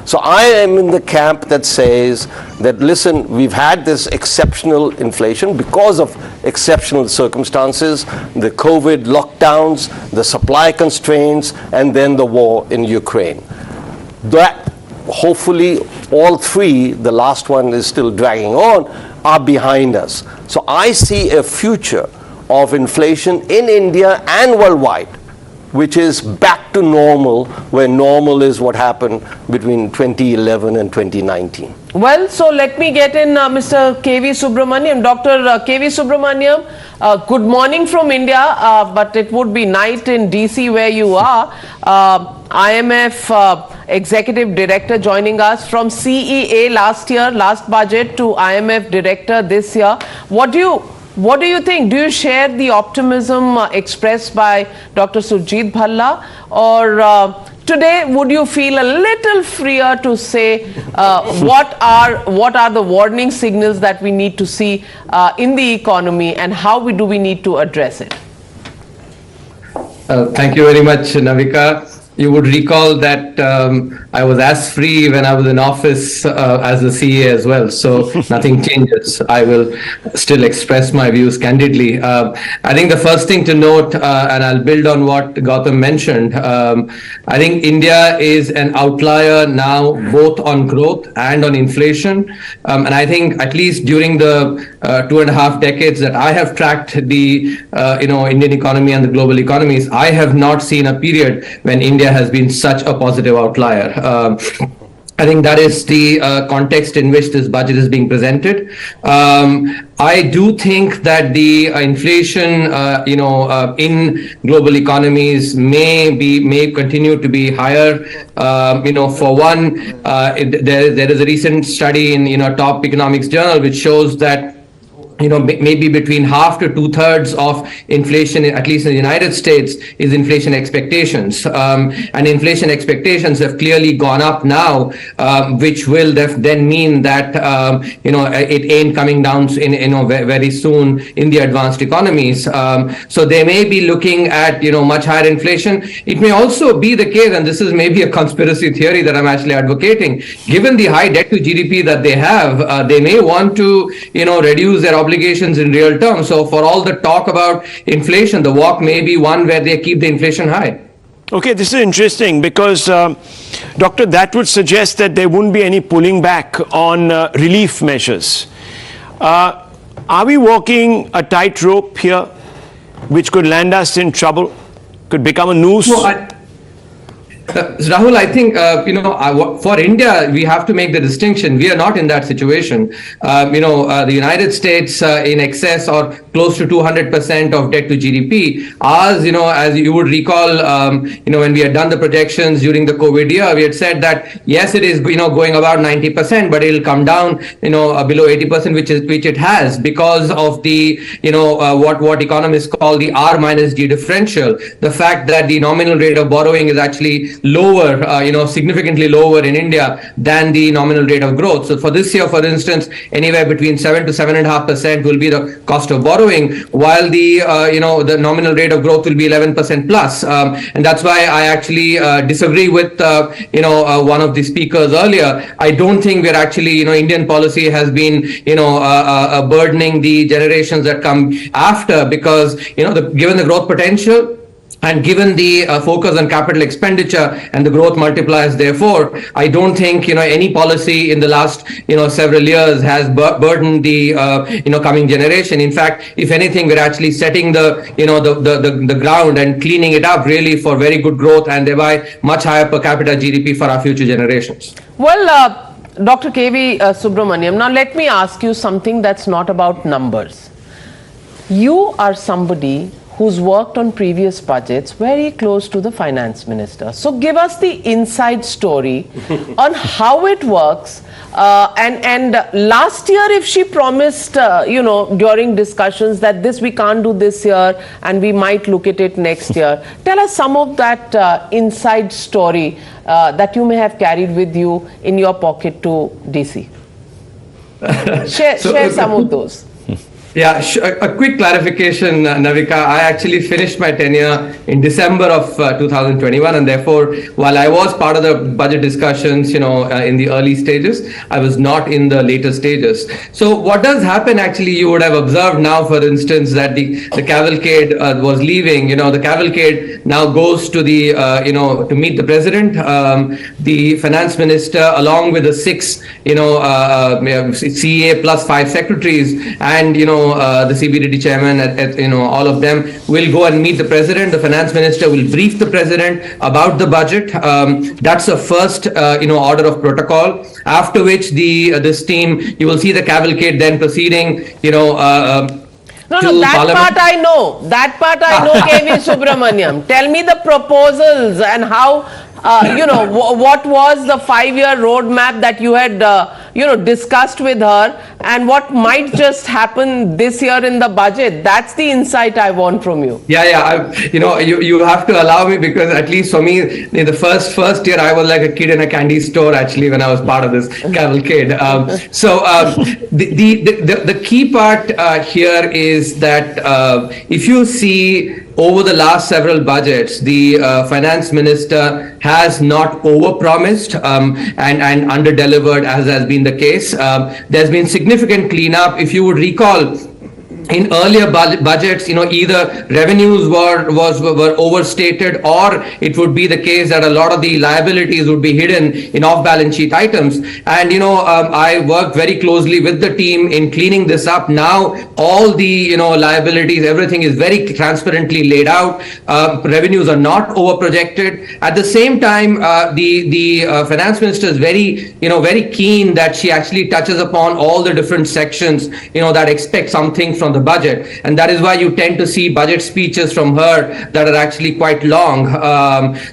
So I am in the camp that says that, listen, we've had this exceptional inflation because of exceptional circumstances, the COVID lockdowns, the supply constraints, and then the war in Ukraine. That hopefully all three, the last one is still dragging on, are behind us. So I see a future of inflation in India and worldwide, which is back to normal, where normal is what happened between 2011 and 2019. Well, so let me get in Mr. K.V. Subramaniam. Dr. K.V. Subramaniam, good morning from India, but it would be night in DC where you are. IMF Executive Director joining us from CEA last year, last budget, to IMF Director this year. What do you think? Do you share the optimism expressed by Dr. Surjit Bhalla, or today would you feel a little freer to say what are the warning signals that we need to see in the economy, and how do we need to address it? Thank you very much, Navika. You would recall that I was as free when I was in office as the CA as well, so nothing changes. I will still express my views candidly. I think the first thing to note, and I'll build on what Gautam mentioned, I think India is an outlier now both on growth and on inflation. And I think at least during the 2.5 decades that I have tracked the Indian economy and the global economies, I have not seen a period when India has been such a positive outlier. I think that is the context in which this budget is being presented. I do think that the inflation, in global economies may continue to be higher. For one, there is a recent study in Top Economics Journal which shows that maybe between half to 2/3 of inflation, at least in the United States, is inflation expectations. And inflation expectations have clearly gone up now, which will then mean that, it ain't coming down very soon in the advanced economies. So they may be looking at, much higher inflation. It may also be the case, and this is maybe a conspiracy theory that I'm actually advocating, given the high debt to GDP that they have, they may want to, reduce their obligations in real terms. So for all the talk about inflation, the walk may be one where they keep the inflation high. Okay, this is interesting because, Doctor, that would suggest that there wouldn't be any pulling back on relief measures. Are we walking a tightrope here, which could land us in trouble, could become a noose? Rahul, I think, for India, we have to make the distinction. We are not in that situation. The United States in excess or close to 200% of debt to GDP. Ours, as you would recall, when we had done the projections during the COVID year, we had said that, yes, it is, going about 90%, but it'll come down, below 80%, which it has because of the, what economists call the R minus G differential. The fact that the nominal rate of borrowing is actually lower, significantly lower in India than the nominal rate of growth. So for this year, for instance, anywhere between 7 to 7.5% will be the cost of borrowing, while the the nominal rate of growth will be 11% plus. And that's why I actually disagree with one of the speakers earlier. I don't think we're actually Indian policy has been burdening the generations that come after, because given the growth potential, and given the focus on capital expenditure and the growth multipliers, therefore, I don't think any policy in the last several years has burdened the coming generation. In fact, if anything, we're actually setting the ground and cleaning it up really for very good growth and thereby much higher per capita GDP for our future generations. Well, Dr. K.V. Subramaniam, now let me ask you something that's not about numbers. You are somebody who's worked on previous budgets very close to the finance minister. So give us the inside story on how it works. And last year, if she promised, during discussions that this we can't do this year and we might look at it next year, tell us some of that inside story that you may have carried with you in your pocket to DC. Share some of those. Yeah, a quick clarification, Navika. I actually finished my tenure in December of 2021, and therefore, while I was part of the budget discussions, in the early stages, I was not in the later stages. So what does happen actually, you would have observed now, for instance, that the cavalcade was leaving. The cavalcade now goes to the, to meet the president, the finance minister, along with the 6, CA plus 5 secretaries, and, the CBDT chairman, all of them will go and meet the president. The finance minister will brief the president about the budget. That's the first, order of protocol. After which this team, you will see the cavalcade then proceeding, No, that part I know. That part I know, K.V. Subramaniam. Tell me the proposals and how, what was the 5-year roadmap that you had, discussed with her, and what might just happen this year in the budget. That's the insight I want from you. Yeah. You have to allow me, because at least for me, in the first year, I was like a kid in a candy store actually when I was part of this cavalcade. The key part here is that if you see over the last several budgets, the finance minister has not overpromised and under-delivered, as has been the case. There's been significant cleanup. If you would recall, in earlier budgets, either revenues were overstated, or it would be the case that a lot of the liabilities would be hidden in off-balance sheet items. And I worked very closely with the team in cleaning this up. Now all the liabilities, everything is very transparently laid out. Revenues are not over-projected. At the same time, the finance minister is very keen that she actually touches upon all the different sections that expect something from the budget, and that is why you tend to see budget speeches from her that are actually quite long.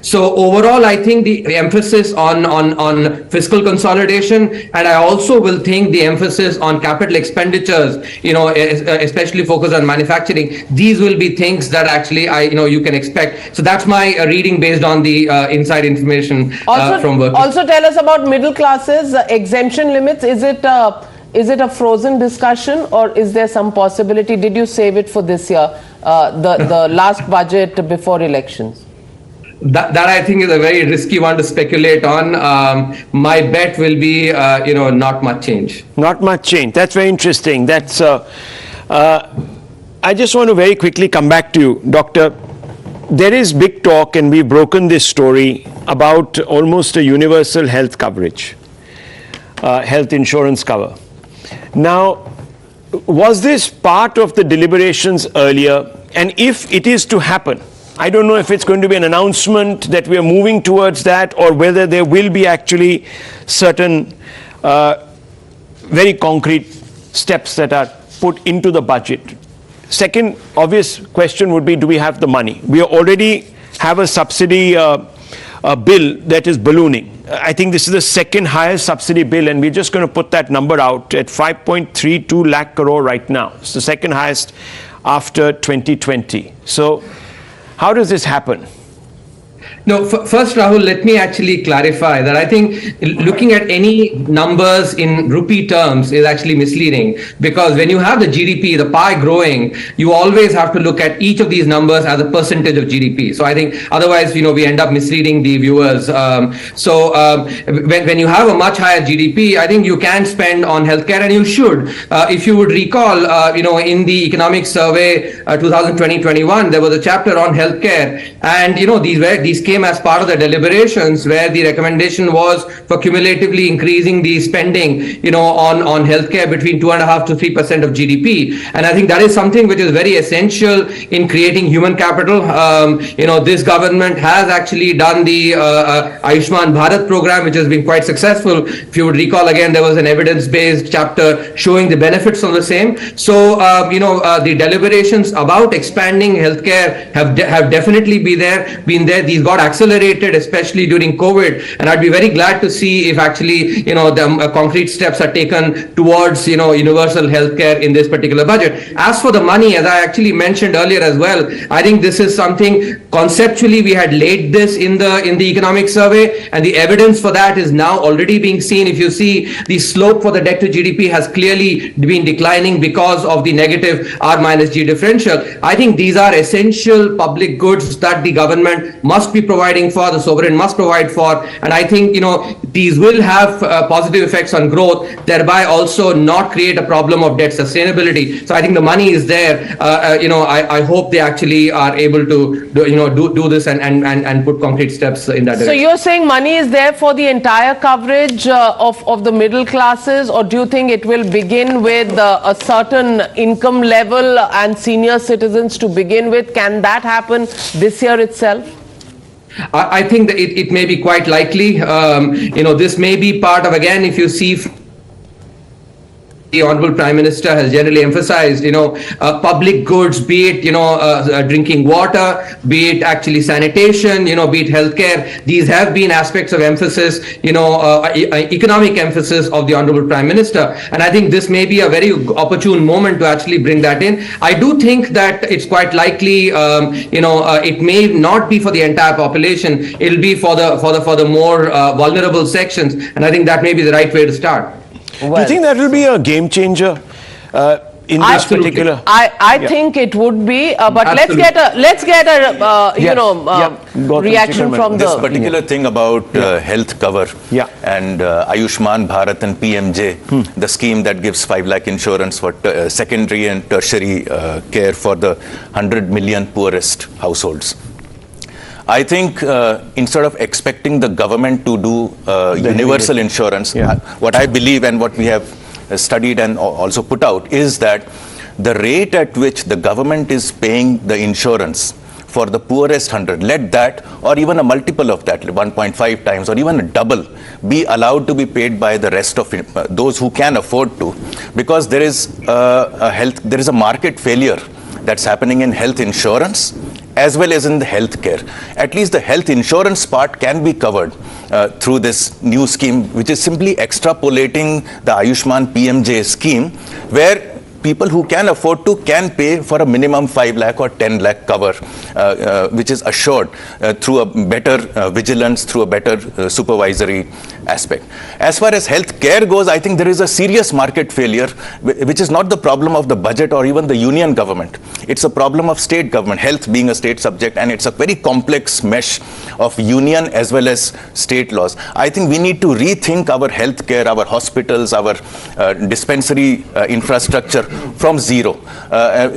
So overall, I think the emphasis on fiscal consolidation, and I also will think the emphasis on capital expenditures, especially focused on manufacturing, these will be things that actually you can expect. So that's my reading based on the inside information from work. Also tell us about middle classes, exemption limits. Is it a frozen discussion, or is there some possibility? Did you save it for this year, the last budget before elections? That I think is a very risky one to speculate on. My bet will be, not much change. Not much change. That's very interesting. That's. I just want to very quickly come back to you, Doctor. There is big talk, and we've broken this story, about almost a universal health coverage, health insurance cover. Now, was this part of the deliberations earlier? And if it is to happen, I don't know if it's going to be an announcement that we are moving towards that, or whether there will be actually certain very concrete steps that are put into the budget. Second obvious question would be, do we have the money? We already have a subsidy bill that is ballooning. I think this is the second highest subsidy bill, and we're just going to put that number out at 5.32 lakh crore right now. It's the second highest after 2020. So how does this happen? No, first, Rahul, let me actually clarify that I think looking at any numbers in rupee terms is actually misleading, because when you have the GDP, the pie growing, you always have to look at each of these numbers as a percentage of GDP. So I think otherwise, we end up misleading the viewers. When you have a much higher GDP, I think you can spend on healthcare, and you should. If you would recall, in the economic survey 2020-21, there was a chapter on healthcare, and these came as part of the deliberations, where the recommendation was for cumulatively increasing the spending, on healthcare between 2.5% to 3% of GDP. And I think that is something which is very essential in creating human capital. This government has actually done the Ayushman Bharat program, which has been quite successful. If you would recall, again, there was an evidence-based chapter showing the benefits of the same. So, the deliberations about expanding healthcare have definitely been there. These got accelerated, especially during COVID, and I'd be very glad to see if actually the concrete steps are taken towards universal healthcare in this particular budget. As for the money, as I actually mentioned earlier as well, I think this is something conceptually we had laid this in the economic survey, and the evidence for that is now already being seen. If you see, the slope for the debt to GDP has clearly been declining because of the negative R minus G differential. I think these are essential public goods that the government must be providing for, the sovereign must provide for, and I think these will have positive effects on growth, thereby also not create a problem of debt sustainability. So I think the money is there. I hope they actually are able to do this and put concrete steps in that direction. So you're saying money is there for the entire coverage of the middle classes, or do you think it will begin with a certain income level and senior citizens to begin with? Can that happen this year itself? I think that it may be quite likely. This may be part of, again, if you see, the Honorable Prime Minister has generally emphasized, public goods, be it, drinking water, be it actually sanitation, be it healthcare. These have been aspects of emphasis, economic emphasis of the Honorable Prime Minister. And I think this may be a very opportune moment to actually bring that in. I do think that it's quite likely, it may not be for the entire population. It'll be for the more vulnerable sections. And I think that may be the right way to start. Do you think that will be a game changer in this particular? I think it would be, but Absolutely. let's get a reaction from this particular thing about health cover and Ayushman Bharat and PMJ, the scheme that gives 5 lakh insurance for secondary and tertiary care for the 100 million poorest households. I think instead of expecting the government to do universal insurance, what I believe and what we have studied and also put out is that the rate at which the government is paying the insurance for the poorest 100, let that or even a multiple of that, 1.5 times or even a double, be allowed to be paid by the rest of those who can afford to, because there is a market failure that's happening in health insurance as well as in the healthcare. At least the health insurance part can be covered through this new scheme, which is simply extrapolating the Ayushman PMJ scheme, where people who can afford to can pay for a minimum 5 lakh or 10 lakh cover, which is assured through a better vigilance, through a better supervisory aspect. As far as health care goes, I think there is a serious market failure, which is not the problem of the budget or even the union government. It's a problem of state government, health being a state subject, and it's a very complex mesh of union as well as state laws. I think we need to rethink our health care, our hospitals, our dispensary infrastructure from zero.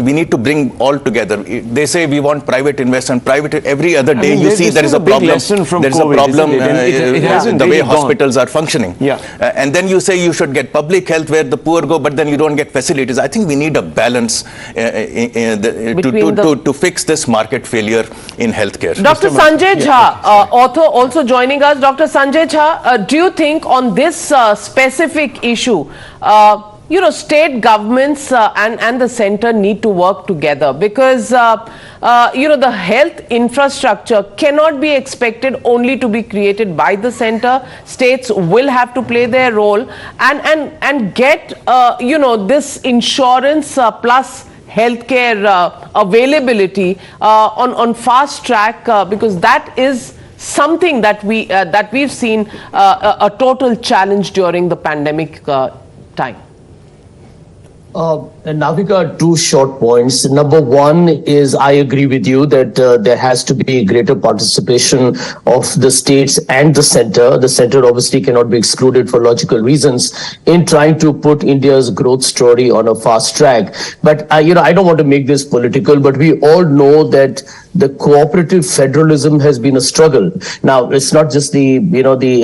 We need to bring all together. They say we want private investment, private. Every other day you see there is a problem. There is a problem in the way hospitals are functioning. And then you say you should get public health where the poor go, but then you don't get facilities. I think we need a balance to fix this market failure in healthcare. Dr. Sanjay Jha, author, also joining us. Dr. Sanjay Jha, do you think on this specific issue, state governments and the center need to work together? Because, the health infrastructure cannot be expected only to be created by the center. States will have to play their role and get, this insurance plus healthcare availability on fast track, because that is something that we've seen a total challenge during the pandemic time. Navika, two short points. Number one is I agree with you that there has to be greater participation of the states and the center. The center obviously cannot be excluded for logical reasons in trying to put India's growth story on a fast track. But, I don't want to make this political, but we all know that the cooperative federalism has been a struggle. Now, it's not just the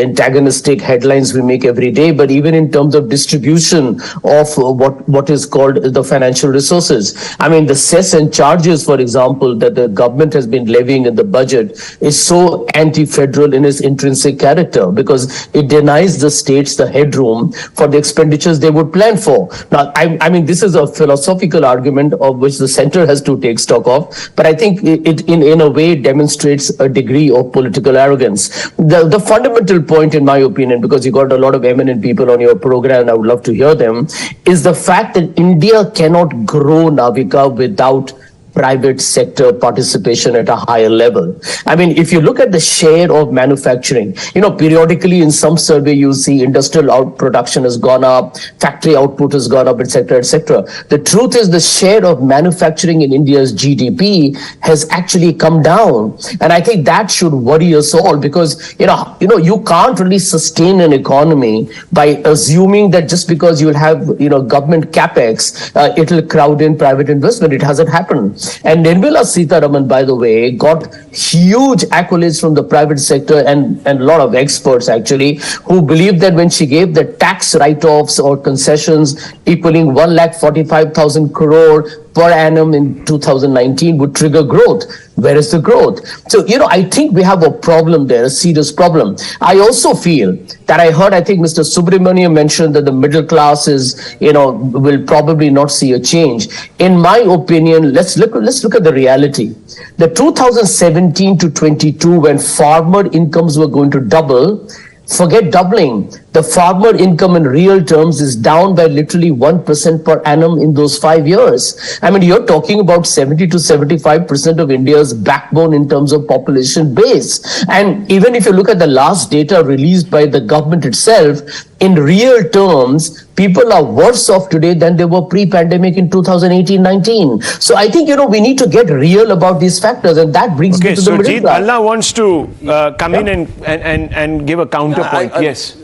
antagonistic headlines we make every day, but even in terms of distribution of what is called the financial resources. I mean, the cess and charges, for example, that the government has been levying in the budget is so anti-federal in its intrinsic character because it denies the states the headroom for the expenditures they would plan for. Now, I mean, this is a philosophical argument of which the center has to take stock of, but I think it in a way demonstrates a degree of political arrogance. The fundamental point, in my opinion, because you got a lot of eminent people on your program and I would love to hear them, is the fact that India cannot grow, Navika, without private sector participation at a higher level. I mean, if you look at the share of manufacturing, periodically in some survey, you see industrial production has gone up, factory output has gone up, etc., etc. The truth is the share of manufacturing in India's GDP has actually come down. And I think that should worry us all because, you can't really sustain an economy by assuming that just because you'll have, government capex, it'll crowd in private investment. It hasn't happened. And Nirmala Sitharaman, by the way, got huge accolades from the private sector and a lot of experts actually who believed that when she gave the tax write-offs or concessions equaling 1,45,000 crore per annum in 2019 would trigger growth. Where is the growth? So, I think we have a problem there, a serious problem. I also feel that I think Mr. Subramaniam mentioned that the middle class is, will probably not see a change. In my opinion, let's look at the reality. The 2017 to 22, when farmer incomes were going to double, forget doubling. The farmer income in real terms is down by literally 1% per annum in those 5 years. I mean, you're talking about 70 to 75% of India's backbone in terms of population base. And even if you look at the last data released by the government itself, in real terms, people are worse off today than they were pre-pandemic in 2018-19. So I think, we need to get real about these factors, and that brings me to the middle class. Allah wants to come in and give a counterpoint. Yes.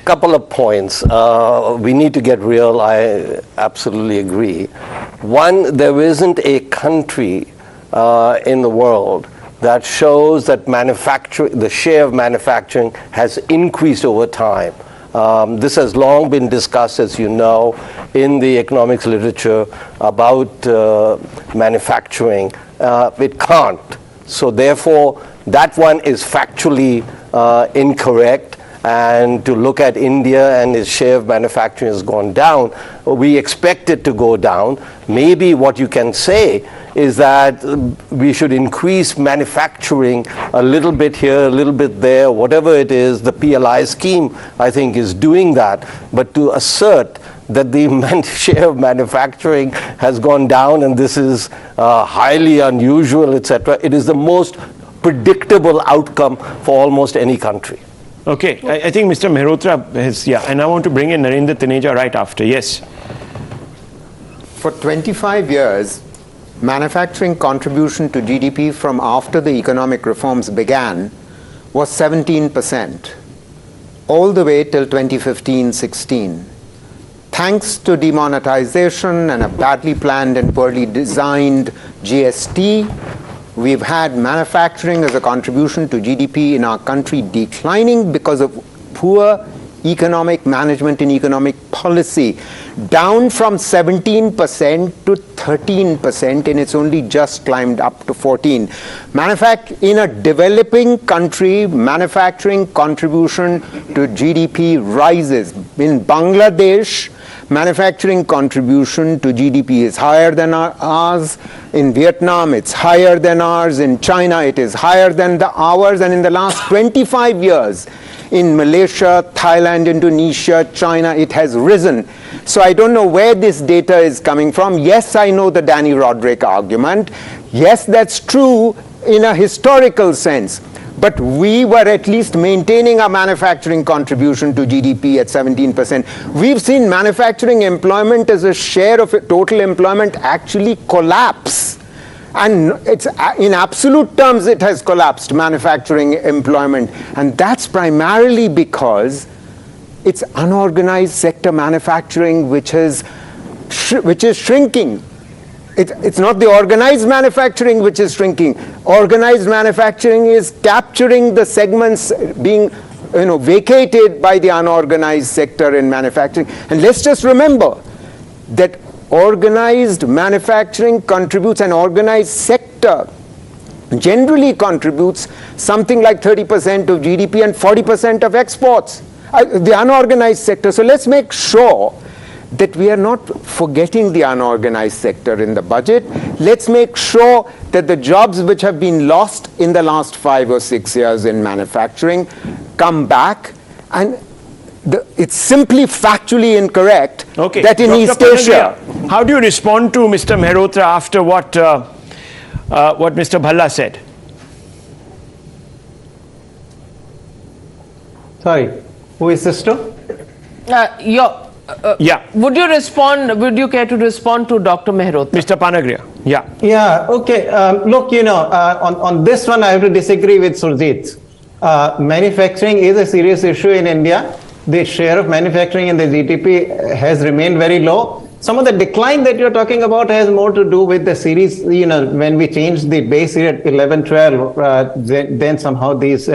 Couple of points. We need to get real. I absolutely agree. One, there isn't a country in the world that shows that the share of manufacturing has increased over time. This has long been discussed, as you know, in the economics literature about manufacturing. It can't. So therefore, that one is factually incorrect. And to look at India and its share of manufacturing has gone down, we expect it to go down. Maybe what you can say is that we should increase manufacturing a little bit here, a little bit there, whatever it is. The PLI scheme, I think, is doing that. But to assert that the share of manufacturing has gone down and this is highly unusual, etc., it is the most predictable outcome for almost any country. Okay, I think Mr. Mehrotra has, and I want to bring in Narendra Taneja right after. Yes. For 25 years, manufacturing contribution to GDP from after the economic reforms began was 17%, all the way till 2015-16. thanks to demonetization and a badly planned and poorly designed GST, we've had manufacturing as a contribution to GDP in our country declining because of poor economic management and economic policy, down from 17% to 13%, and it's only just climbed up to 14%. In a developing country, manufacturing contribution to GDP rises. In Bangladesh, manufacturing contribution to GDP is higher than ours. In Vietnam, it's higher than ours. In China, it is higher than ours. And in the last 25 years, in Malaysia, Thailand, Indonesia, China, it has risen. So I don't know where this data is coming from. Yes, I know the Danny Roderick argument. Yes, that's true in a historical sense. But we were at least maintaining our manufacturing contribution to GDP at 17%. We've seen manufacturing employment as a share of total employment actually collapse. And it's, in absolute terms, it has collapsed, manufacturing employment. And that's primarily because it's unorganized sector manufacturing which is shrinking. It's not the organized manufacturing which is shrinking. Organized manufacturing is capturing the segments being vacated by the unorganized sector in manufacturing. And let's just remember that organized manufacturing contributes, an organized sector generally contributes something like 30% of GDP and 40% of exports, the unorganized sector. So let's make sure that we are not forgetting the unorganized sector in the budget. Let's make sure that the jobs which have been lost in the last 5 or 6 years in manufacturing come back. And it's simply factually incorrect that in East Asia. How do you respond to Mr. Mehrotra after what Mr. Bhalla said? Sorry, who is this to? Yeah. Would you respond? Would you care to respond to Dr. Mehrotra? Mr. Panagria. Yeah. Yeah. Okay. Look, on this one, I have to disagree with Surjit. Manufacturing is a serious issue in India. The share of manufacturing in the GDP has remained very low. Some of the decline that you're talking about has more to do with the series, when we changed the base year at 11, 12, then somehow these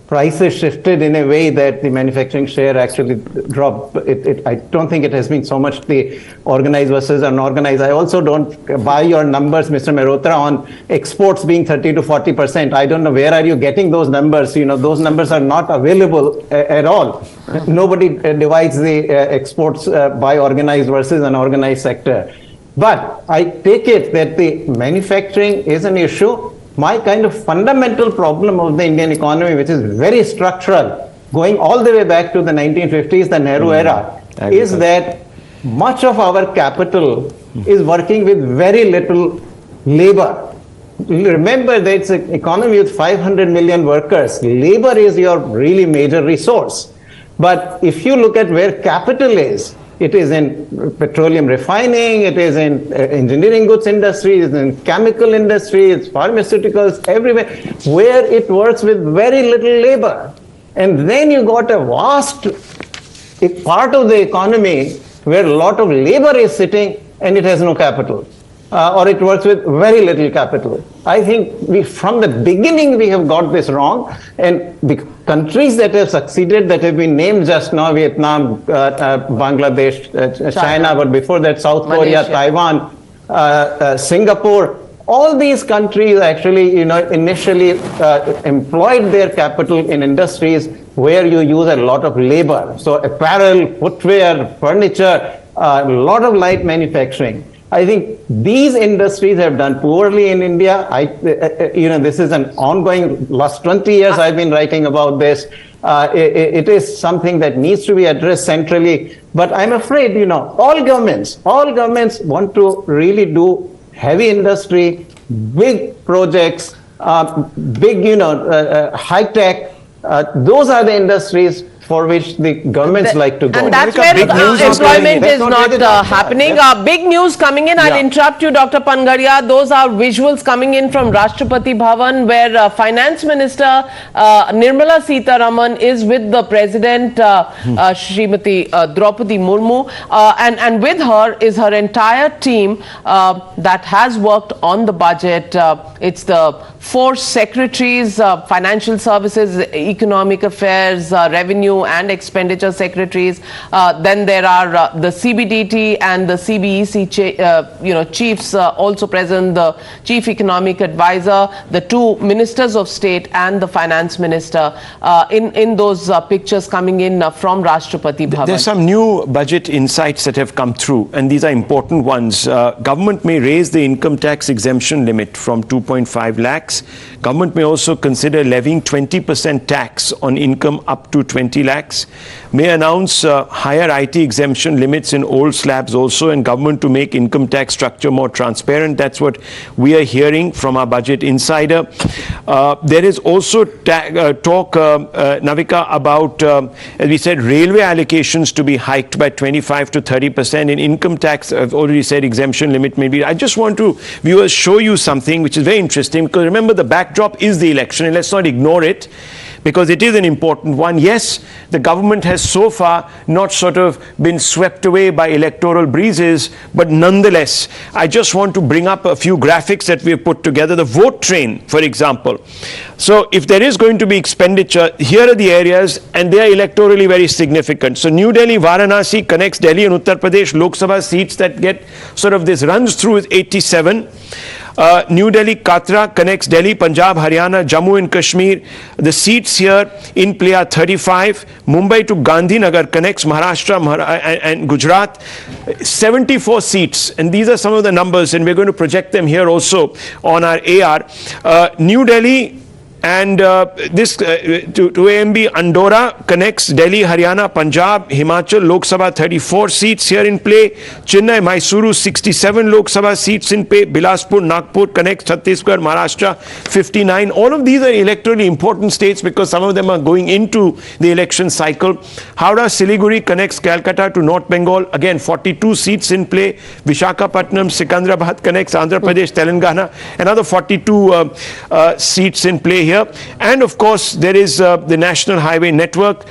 prices shifted in a way that the manufacturing share actually dropped. I don't think it has been so much the organized versus unorganized. I also don't buy your numbers, Mr. Mehrotra, on exports being 30 to 40%. I don't know where are you getting those numbers. Those numbers are not available at all. Nobody divides the exports by organized versus unorganized sector. But I take it that the manufacturing is an issue. My kind of fundamental problem of the Indian economy, which is very structural, going all the way back to the 1950s, the Nehru era, is that much of our capital is working with very little labor. Remember that it's an economy with 500 million workers. Labor is your really major resource. But if you look at where capital is, it is in petroleum refining, it is in engineering goods industry, it is in chemical industry, it's pharmaceuticals, everywhere, where it works with very little labor. And then you got a vast part of the economy where a lot of labor is sitting and it has no capital. Or it works with very little capital. I think from the beginning we have got this wrong, and the countries that have succeeded, that have been named just now, Vietnam, Bangladesh, China, but before that South Korea, Taiwan, Singapore, all these countries actually initially employed their capital in industries where you use a lot of labor. So apparel, footwear, furniture, a lot of light manufacturing. I think these industries have done poorly in India. This is an ongoing, last 20 years I've been writing about this. It is something that needs to be addressed centrally. But I'm afraid, all governments want to really do heavy industry, big projects, big, high tech. Those are the industries for which the governments like to go. And that's where employment is not happening. Big news coming in. I'll interrupt you, Dr. Pangadia. Those are visuals coming in from Rashtrapati Bhavan, where Finance Minister Nirmala Sitharaman is with the President, Srimati Draupadi Murmu, and with her is her entire team that has worked on the budget. It's the 4 secretaries, Financial Services, Economic Affairs, Revenue and Expenditure Secretaries. Then there are the CBDT and the CBEC chiefs also present, the Chief Economic Advisor, the 2 Ministers of State and the Finance Minister in those pictures coming in from Rashtrapati Bhavan. There's some new budget insights that have come through, and these are important ones. Government may raise the income tax exemption limit from 2.5 lakhs. Government may also consider levying 20% tax on income up to 20 lakhs. May announce higher IT exemption limits in old slabs also, and government to make income tax structure more transparent. That's what we are hearing from our budget insider. There is also talk, Navika, about, as we said, railway allocations to be hiked by 25 to 30%. In income tax, I've already said exemption limit maybe. I just want to, viewers, show you something which is very interesting, because remember, the backdrop is the election, and let's not ignore it, because it is an important one. Yes, the government has so far not sort of been swept away by electoral breezes, but nonetheless, I just want to bring up a few graphics that we have put together. The vote train, for example. So if there is going to be expenditure, here are the areas, and they are electorally very significant. So New Delhi, Varanasi connects Delhi and Uttar Pradesh. Lok Sabha seats that get sort of this runs through is 87. New Delhi, Katra connects Delhi, Punjab, Haryana, Jammu and Kashmir. The seats here in play are 35. Mumbai to Gandhinagar connects Maharashtra and Gujarat. 74 seats, and these are some of the numbers, and we're going to project them here also on our AR. New Delhi and this to AMB, Andorra connects Delhi, Haryana, Punjab, Himachal. Lok Sabha 34 seats here in play. Chennai, Mysuru 67 Lok Sabha seats in play. Bilaspur, Nagpur connects Chhattisgarh, Maharashtra 59. All of these are electorally important states because some of them are going into the election cycle. Howrah, Siliguri connects Calcutta to North Bengal. Again, 42 seats in play. Visakhapatnam, Secunderabad connects Andhra Pradesh, Telangana. Another 42 seats in play here. And of course, there is the National Highway Network,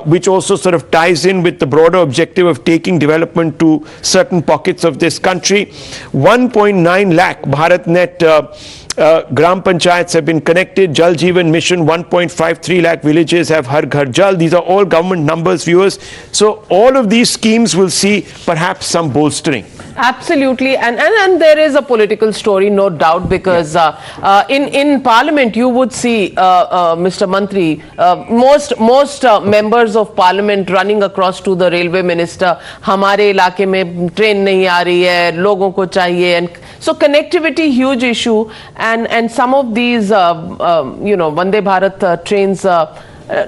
which also sort of ties in with the broader objective of taking development to certain pockets of this country. 1.9 lakh BharatNet Gram Panchayats have been connected. Jal Jeevan Mission, 1.53 lakh villages have Har Ghar Jal. These are all government numbers, viewers. So all of these schemes will see perhaps some bolstering. Absolutely, and there is a political story, no doubt, because in Parliament you would see Mr. Mantri, most members of Parliament running across to the Railway Minister. हमारे इलाके में train नहीं आ रही है, लोगों को चाहिए, and so connectivity huge issue, and some of these Vande Bharat trains.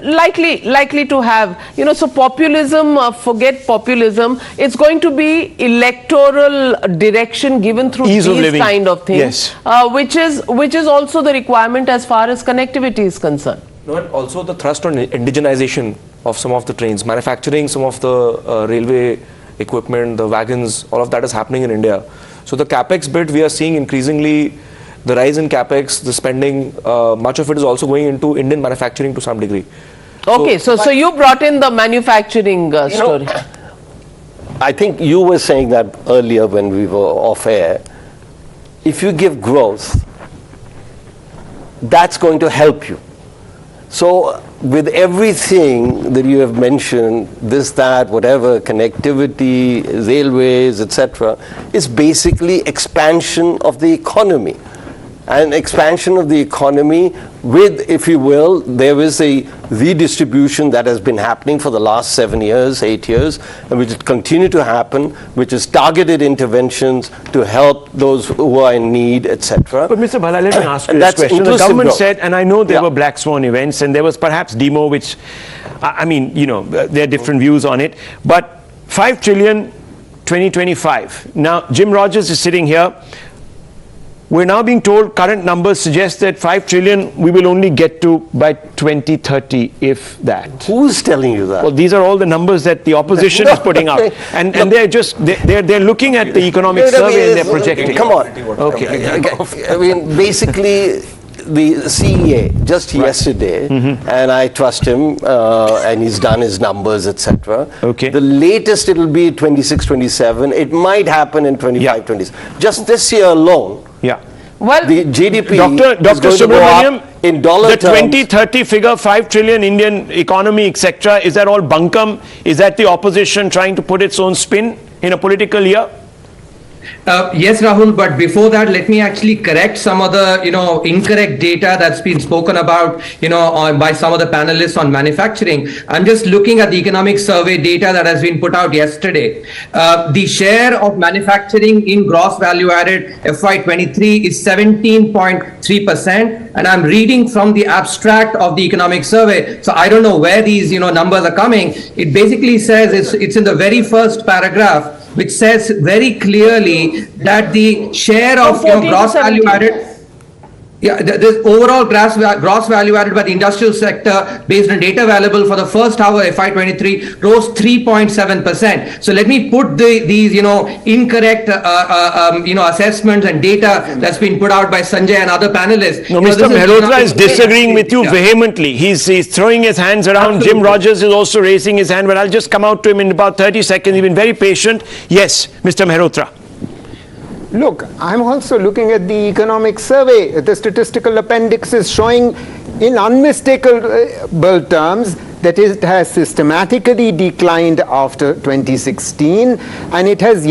Likely to have, so populism, forget populism, it's going to be electoral direction given through these kind of things, yes. which is also the requirement as far as connectivity is concerned. No, and also the thrust on indigenization of some of the trains, manufacturing some of the railway equipment, the wagons, all of that is happening in India. So the capex bit, we are seeing increasingly the rise in capex, the spending, much of it is also going into Indian manufacturing to some degree. Okay, so you brought in the manufacturing story. I think you were saying that earlier when we were off air. If you give growth, that's going to help you. So with everything that you have mentioned, this, that, whatever, connectivity, railways, etc., is basically expansion of the economy. And expansion of the economy with, if you will, there is a redistribution that has been happening for the last 7 years, 8 years, and which will continue to happen, which is targeted interventions to help those who are in need, etc. But Mr. Bhala, let me ask you this question. The government said, and I know there were black swan events, and there was perhaps demo, which, I mean, there are different views on it, but 5 trillion 2025. Now, Jim Rogers is sitting here. we're now being told current numbers suggest that 5 trillion we will only get to by 2030, if that. Who's telling you that? Well, these are all the numbers that the opposition is putting out, and they're just they're looking at the economic survey and they're projecting. Come on. Okay. I mean, basically, the CEA just yesterday, and I trust him, and he's done his numbers, etc. Okay. The latest it'll be 26, 27. It might happen in 25, 26. Just this year alone. Yeah. Well, the GDP Dr. Subramaniam, in dollar the terms. 2030 figure, 5 trillion Indian economy, etc. Is that all bunkum? Is that the opposition trying to put its own spin in a political year? Yes, Rahul, but before that, let me actually correct some of the, incorrect data that's been spoken about, by some of the panelists on manufacturing. I'm just looking at the economic survey data that has been put out yesterday. The share of manufacturing in gross value added FY23 is 17.3%, and I'm reading from the abstract of the economic survey. So I don't know where these, numbers are coming. It basically says it's in the very first paragraph, which says very clearly that the share of gross value added, the overall gross value added by the industrial sector based on data available for the first half of FY23 rose 3.7%. So let me put these incorrect assessments and data that's been put out by Sanjay and other panelists. No, Mr. Mehrotra is disagreeing with you vehemently. He's throwing his hands around. Absolutely. Jim Rogers is also raising his hand, but I'll just come out to him in about 30 seconds. He's been very patient. Yes, Mr. Mehrotra. Look, I'm also looking at the economic survey. The statistical appendix is showing in unmistakable terms that it has systematically declined after 2016, and it has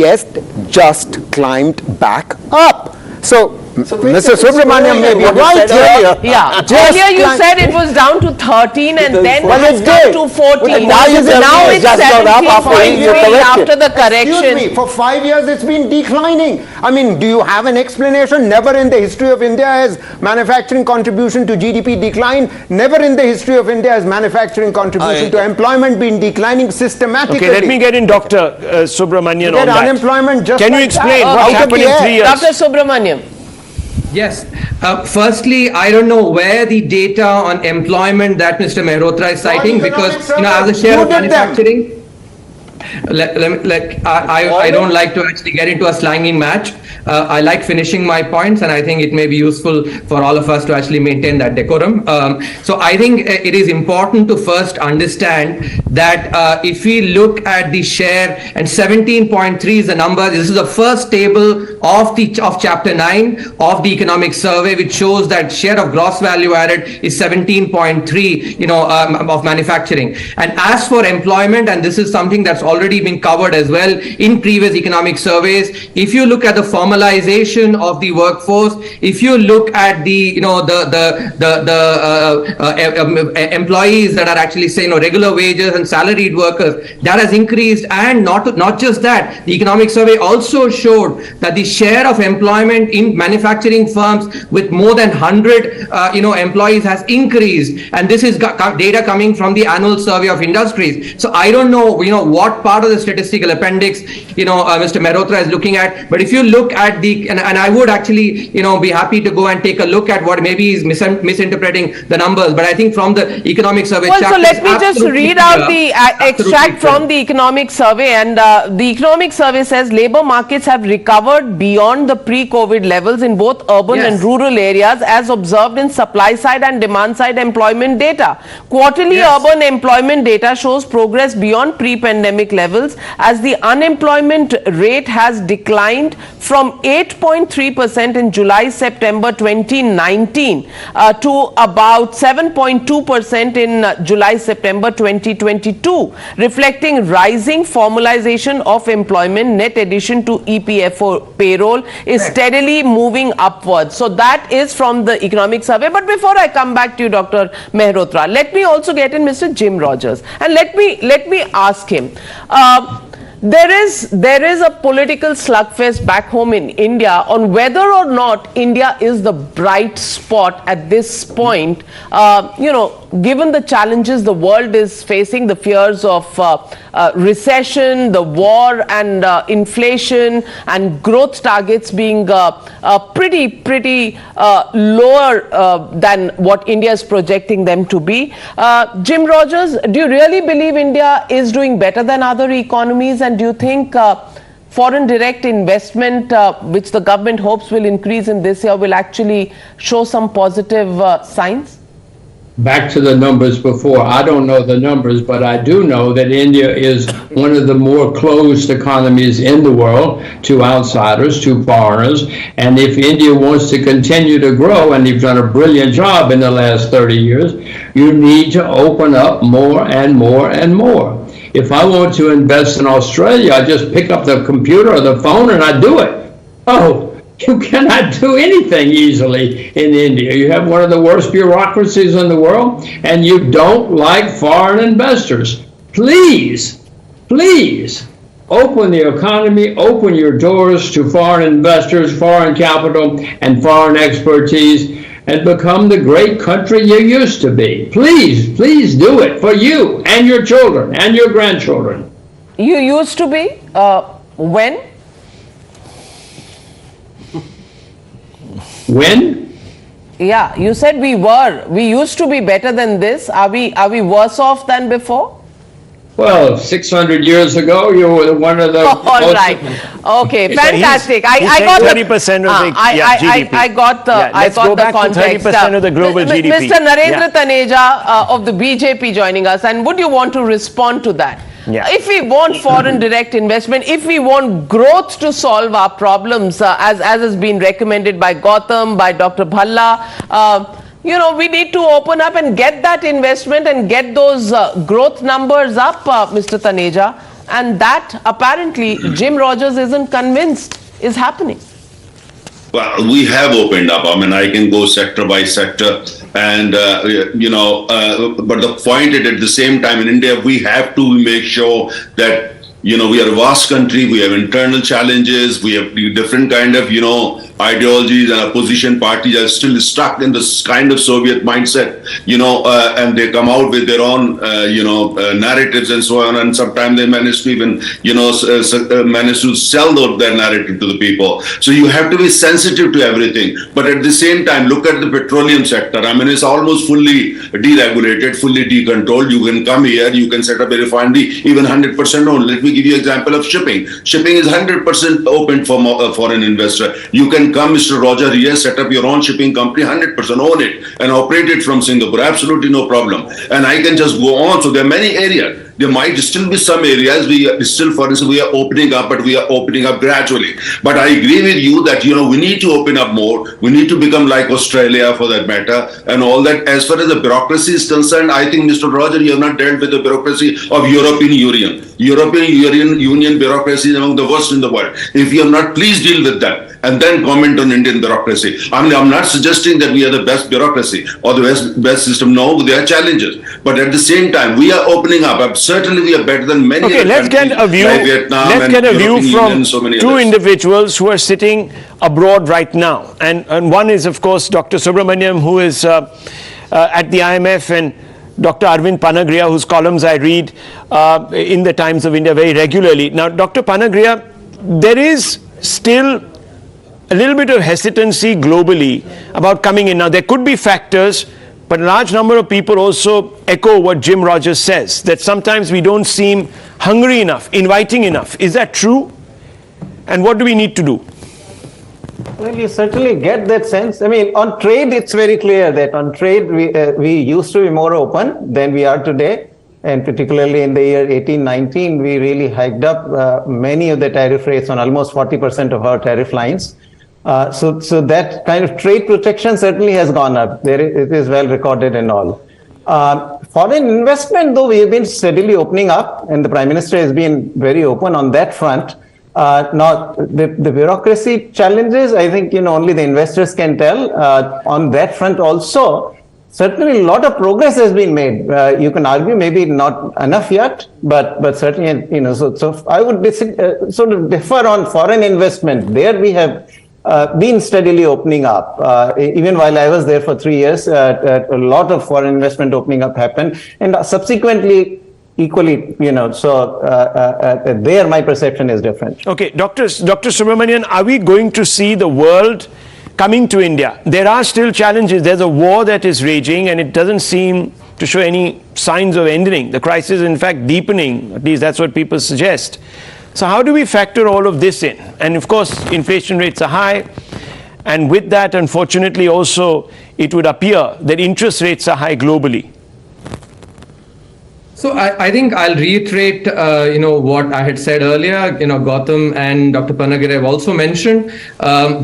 just climbed back up. So Mr. Subramaniam may be right earlier. Yeah. Earlier you said it was down to 13 and then it's down to 14. Now it's 17.3 after the correction. Excuse me, for 5 years it's been declining. I mean, do you have an explanation? Never in the history of India has manufacturing contribution to GDP declined. Never in the history of India has manufacturing contribution to employment been declining systematically. Okay, let me get in Dr. Subramanian on that. Unemployment just Can you explain what's happened in 3 years? Dr. Subramaniam. Yes. Firstly, I don't know where the data on employment that Mr. Mehrotra is citing, because as a share of manufacturing, I don't like to actually get into a slanging match. I like finishing my points, and I think it may be useful for all of us to actually maintain that decorum. So I think it is important to first understand that if we look at the share, and 17.3 is the number, this is the first table of chapter 9 of the economic survey, which shows that share of gross value added is 17.3, of manufacturing. And as for employment, and this is something that's already been covered as well in previous economic surveys, if you look at the formalization of the workforce, if you look at the employees that are actually saying regular wages and salaried workers, that has increased. And not just that, the economic survey also showed that the share of employment in manufacturing firms with more than 100 employees has increased, and this is data coming from the annual survey of industries. So I don't know what part of the statistical appendix Mr. Mehrotra is looking at, but if you look at the and I would actually be happy to go and take a look at what maybe he's misinterpreting the numbers, but I think from the economic survey so let me just read out the extract from the economic survey, and the economic survey says labor markets have recovered beyond the pre-COVID levels in both urban and rural areas as observed in supply side and demand side employment data. Quarterly urban employment data shows progress beyond pre-pandemic levels as the unemployment rate has declined from 8.3% in July-September 2019 to about 7.2% in July-September 2022, reflecting rising formalization of employment. Net addition to EPFO payroll is steadily moving upwards. So that is from the economic survey. But before I come back to you, Dr. Mehrotra, let me also get in Mr. Jim Rogers, and let me ask him. There is a political slugfest back home in India on whether or not India is the bright spot at this point. given the challenges the world is facing, the fears of recession, the war and inflation and growth targets being pretty lower than what India is projecting them to be. Jim Rogers, do you really believe India is doing better than other economies, and do you think foreign direct investment, which the government hopes will increase in this year, will actually show some positive signs? Back to the numbers before. I don't know the numbers, but I do know that India is one of the more closed economies in the world to outsiders, to foreigners. And if India wants to continue to grow, and you've done a brilliant job in the last 30 years, you need to open up more and more and more. If I want to invest in Australia, I just pick up the computer or the phone and I do it. Oh, you cannot do anything easily in India. You have one of the worst bureaucracies in the world, and you don't like foreign investors. Please, please, open the economy, open your doors to foreign investors, foreign capital, and foreign expertise, and become the great country you used to be. Please, please do it for you and your children and your grandchildren. You used to be? When? When? Yeah, you said we were. We used to be better than this. Are we worse off than before? Well, 600 years ago, you were one of the. All right. Okay. Fantastic. I got 30% of the GDP. I got the. Let's go back to 30% of the global GDP. Mr. Narendra Taneja of the BJP joining us, and would you want to respond to that? Yeah. If we want foreign direct investment, if we want growth to solve our problems, as has been recommended by Gautam, by Dr. Bhalla, you know, we need to open up and get that investment and get those growth numbers up, Mr. Taneja. And that apparently Jim Rogers isn't convinced is happening. Well, we have opened up. I mean, I can go sector by sector, and but the point is, at the same time, in India, we have to make sure that, you know, we are a vast country. We have internal challenges. We have different kind of, you know, ideologies, and opposition parties are still stuck in this kind of Soviet mindset, you know, and they come out with their own, narratives and so on. And sometimes they manage to even, manage to sell their narrative to the people. So you have to be sensitive to everything. But at the same time, look at the petroleum sector. I mean, it's almost fully deregulated, fully decontrolled. You can come here, you can set up a refinery, even 100% owned. Let me give you an example of shipping. Shipping is 100% open for foreign investor. You can come, Mr. Roger, here, set up your own shipping company, 100% own it and operate it from Singapore. Absolutely no problem. And I can just go on. So there are many areas. There might still be some areas for instance, we are opening up, but we are opening up gradually. But I agree with you that, you know, we need to open up more. We need to become like Australia, for that matter, and all that. As far as the bureaucracy is concerned, I think, Mr. Roger, you have not dealt with the bureaucracy of European Union. European Union bureaucracy is among the worst in the world. If you have not, please deal with that and then comment on Indian bureaucracy. I mean, I'm not suggesting that we are the best bureaucracy or the best system. No, there are challenges. But at the same time, we are opening up. Certainly, we are better than many other let's countries get a view. like Vietnam. Let's get a view from so many two others. individuals who are sitting abroad right now. And one is, of course, Dr. Subramaniam, who is at the IMF, and Dr. Arvind Panagriya, whose columns I read in the Times of India very regularly. Now, Dr. Panagriya, there is still a little bit of hesitancy globally about coming in. Now, there could be factors, but a large number of people also echo what Jim Rogers says, that sometimes we don't seem hungry enough, inviting enough. Is that true? And what do we need to do? Well, you certainly get that sense. I mean, on trade, it's very clear that on trade, we used to be more open than we are today. And particularly in the year 18-19, we really hiked up many of the tariff rates on almost 40% of our tariff lines. So that kind of trade protection certainly has gone up. It is well recorded and all. Foreign investment, though, we have been steadily opening up, and the Prime Minister has been very open on that front. Now, the bureaucracy challenges, I think, only the investors can tell. On that front also, certainly a lot of progress has been made. You can argue maybe not enough yet, but certainly, so I would sort of differ on foreign investment. There we have been steadily opening up. Even while I was there for 3 years, a lot of foreign investment opening up happened, and subsequently equally, so there my perception is different. Okay, Dr. Subramanian, are we going to see the world coming to India? There are still challenges. There's a war that is raging, and it doesn't seem to show any signs of ending. The crisis is in fact deepening, at least that's what people suggest. So how do we factor all of this in? And of course, inflation rates are high, and with that, unfortunately, also, it would appear that interest rates are high globally. So I think I'll reiterate, what I had said earlier. Gautam and Dr. Pannagare have also mentioned.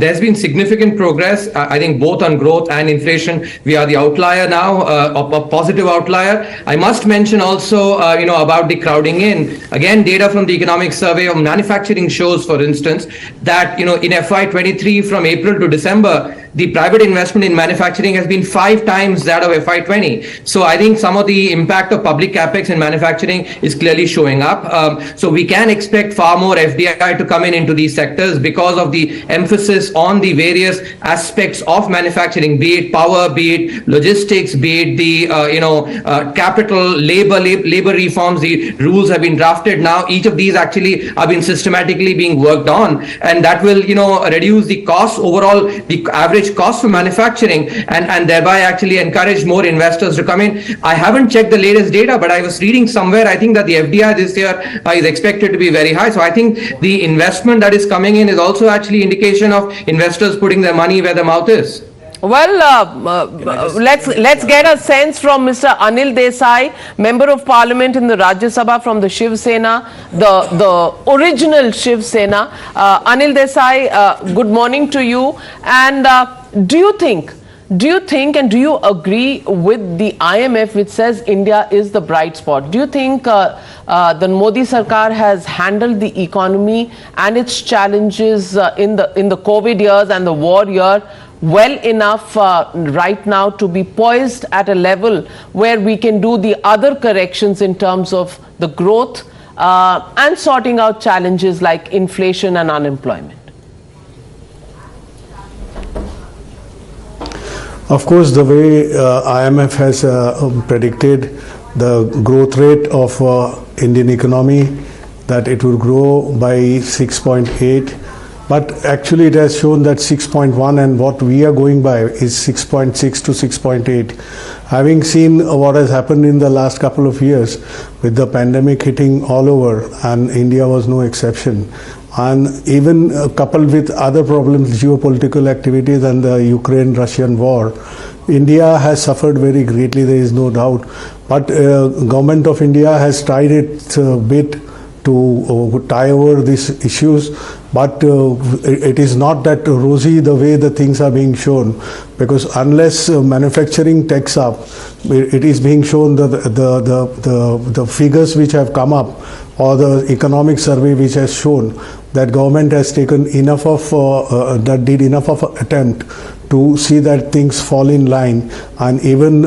There's been significant progress. I think both on growth and inflation, we are the outlier now, a positive outlier. I must mention also, about the crowding in. Again, data from the Economic Survey of Manufacturing shows, for instance, that in FY23 from April to December, the private investment in manufacturing has been 5 times that of FY20. So I think some of the impact of public capex in manufacturing is clearly showing up. So we can expect far more FDI to come into these sectors because of the emphasis on the various aspects of manufacturing, be it power, be it logistics, be it the capital, labor reforms. The rules have been drafted now. Each of these actually have been systematically being worked on, and that will reduce the cost overall, the average cost for manufacturing, and thereby actually encourage more investors to come in. I haven't checked the latest data, but I was reading somewhere, I think that the FDI this year is expected to be very high. So I think the investment that is coming in is also actually indication of investors putting their money where their mouth is. Well, let's get a sense from Mr. Anil Desai, Member of Parliament in the Rajya Sabha from the Shiv Sena, the original Shiv Sena. Anil Desai, good morning to you. And do you think and do you agree with the IMF, which says India is the bright spot? Do you think the Modi Sarkar has handled the economy and its challenges in the COVID years and the war year well enough right now to be poised at a level where we can do the other corrections in terms of the growth and sorting out challenges like inflation and unemployment? Of course, the way IMF has predicted the growth rate of Indian economy, that it will grow by 6.8. But actually it has shown that 6.1, and what we are going by is 6.6 to 6.8. Having seen what has happened in the last couple of years with the pandemic hitting all over, and India was no exception, and even coupled with other problems, geopolitical activities and the Ukraine-Russian war, India has suffered very greatly, there is no doubt. But government of India has tried its bit to tie over these issues, but it is not that rosy the way the things are being shown, because unless manufacturing takes up, it is being shown the figures which have come up, or the economic survey which has shown that government has taken enough of did enough of attempt to see that things fall in line, and even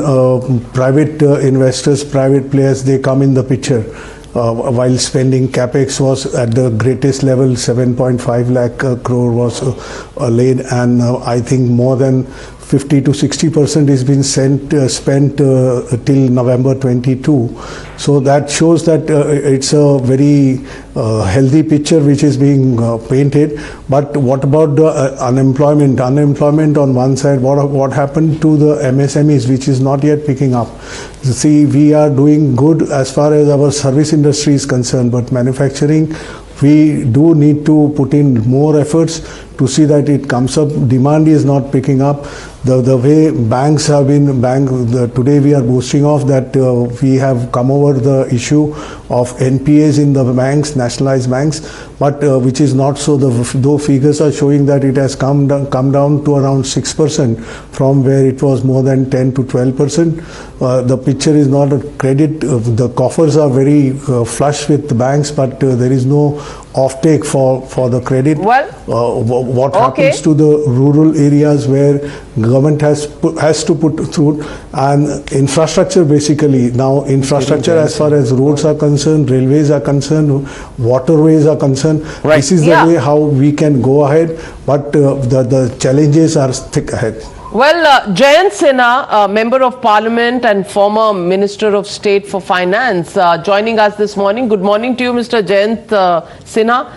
private investors, private players, they come in the picture. While spending capex was at the greatest level, 7.5 lakh crore was laid, and I think more than 50 to 60% is been spent till November 22. So that shows that it's a very healthy picture which is being painted. But what about the unemployment? Unemployment on one side, what happened to the MSMEs, which is not yet picking up? See, we are doing good as far as our service industry is concerned, but manufacturing, we do need to put in more efforts to see that it comes up. Demand is not picking up. The way banks have been, today we are boasting of that we have come over the issue of NPAs in the banks, nationalized banks, but which is not so. Though figures are showing that it has come down to around 6% from where it was more than 10 to 12%. The picture is not a credit. The coffers are very flush with the banks, but there is no offtake for the credit. Well, what happens to the rural areas where government has to put through, and infrastructure basically. Now infrastructure as far as roads are concerned, railways are concerned, waterways are concerned. Right. This is the way how we can go ahead, but the challenges are thick ahead. Well, Jayant Sinha, Member of Parliament and former Minister of State for Finance, joining us this morning. Good morning to you, Mr. Jayant Sinha.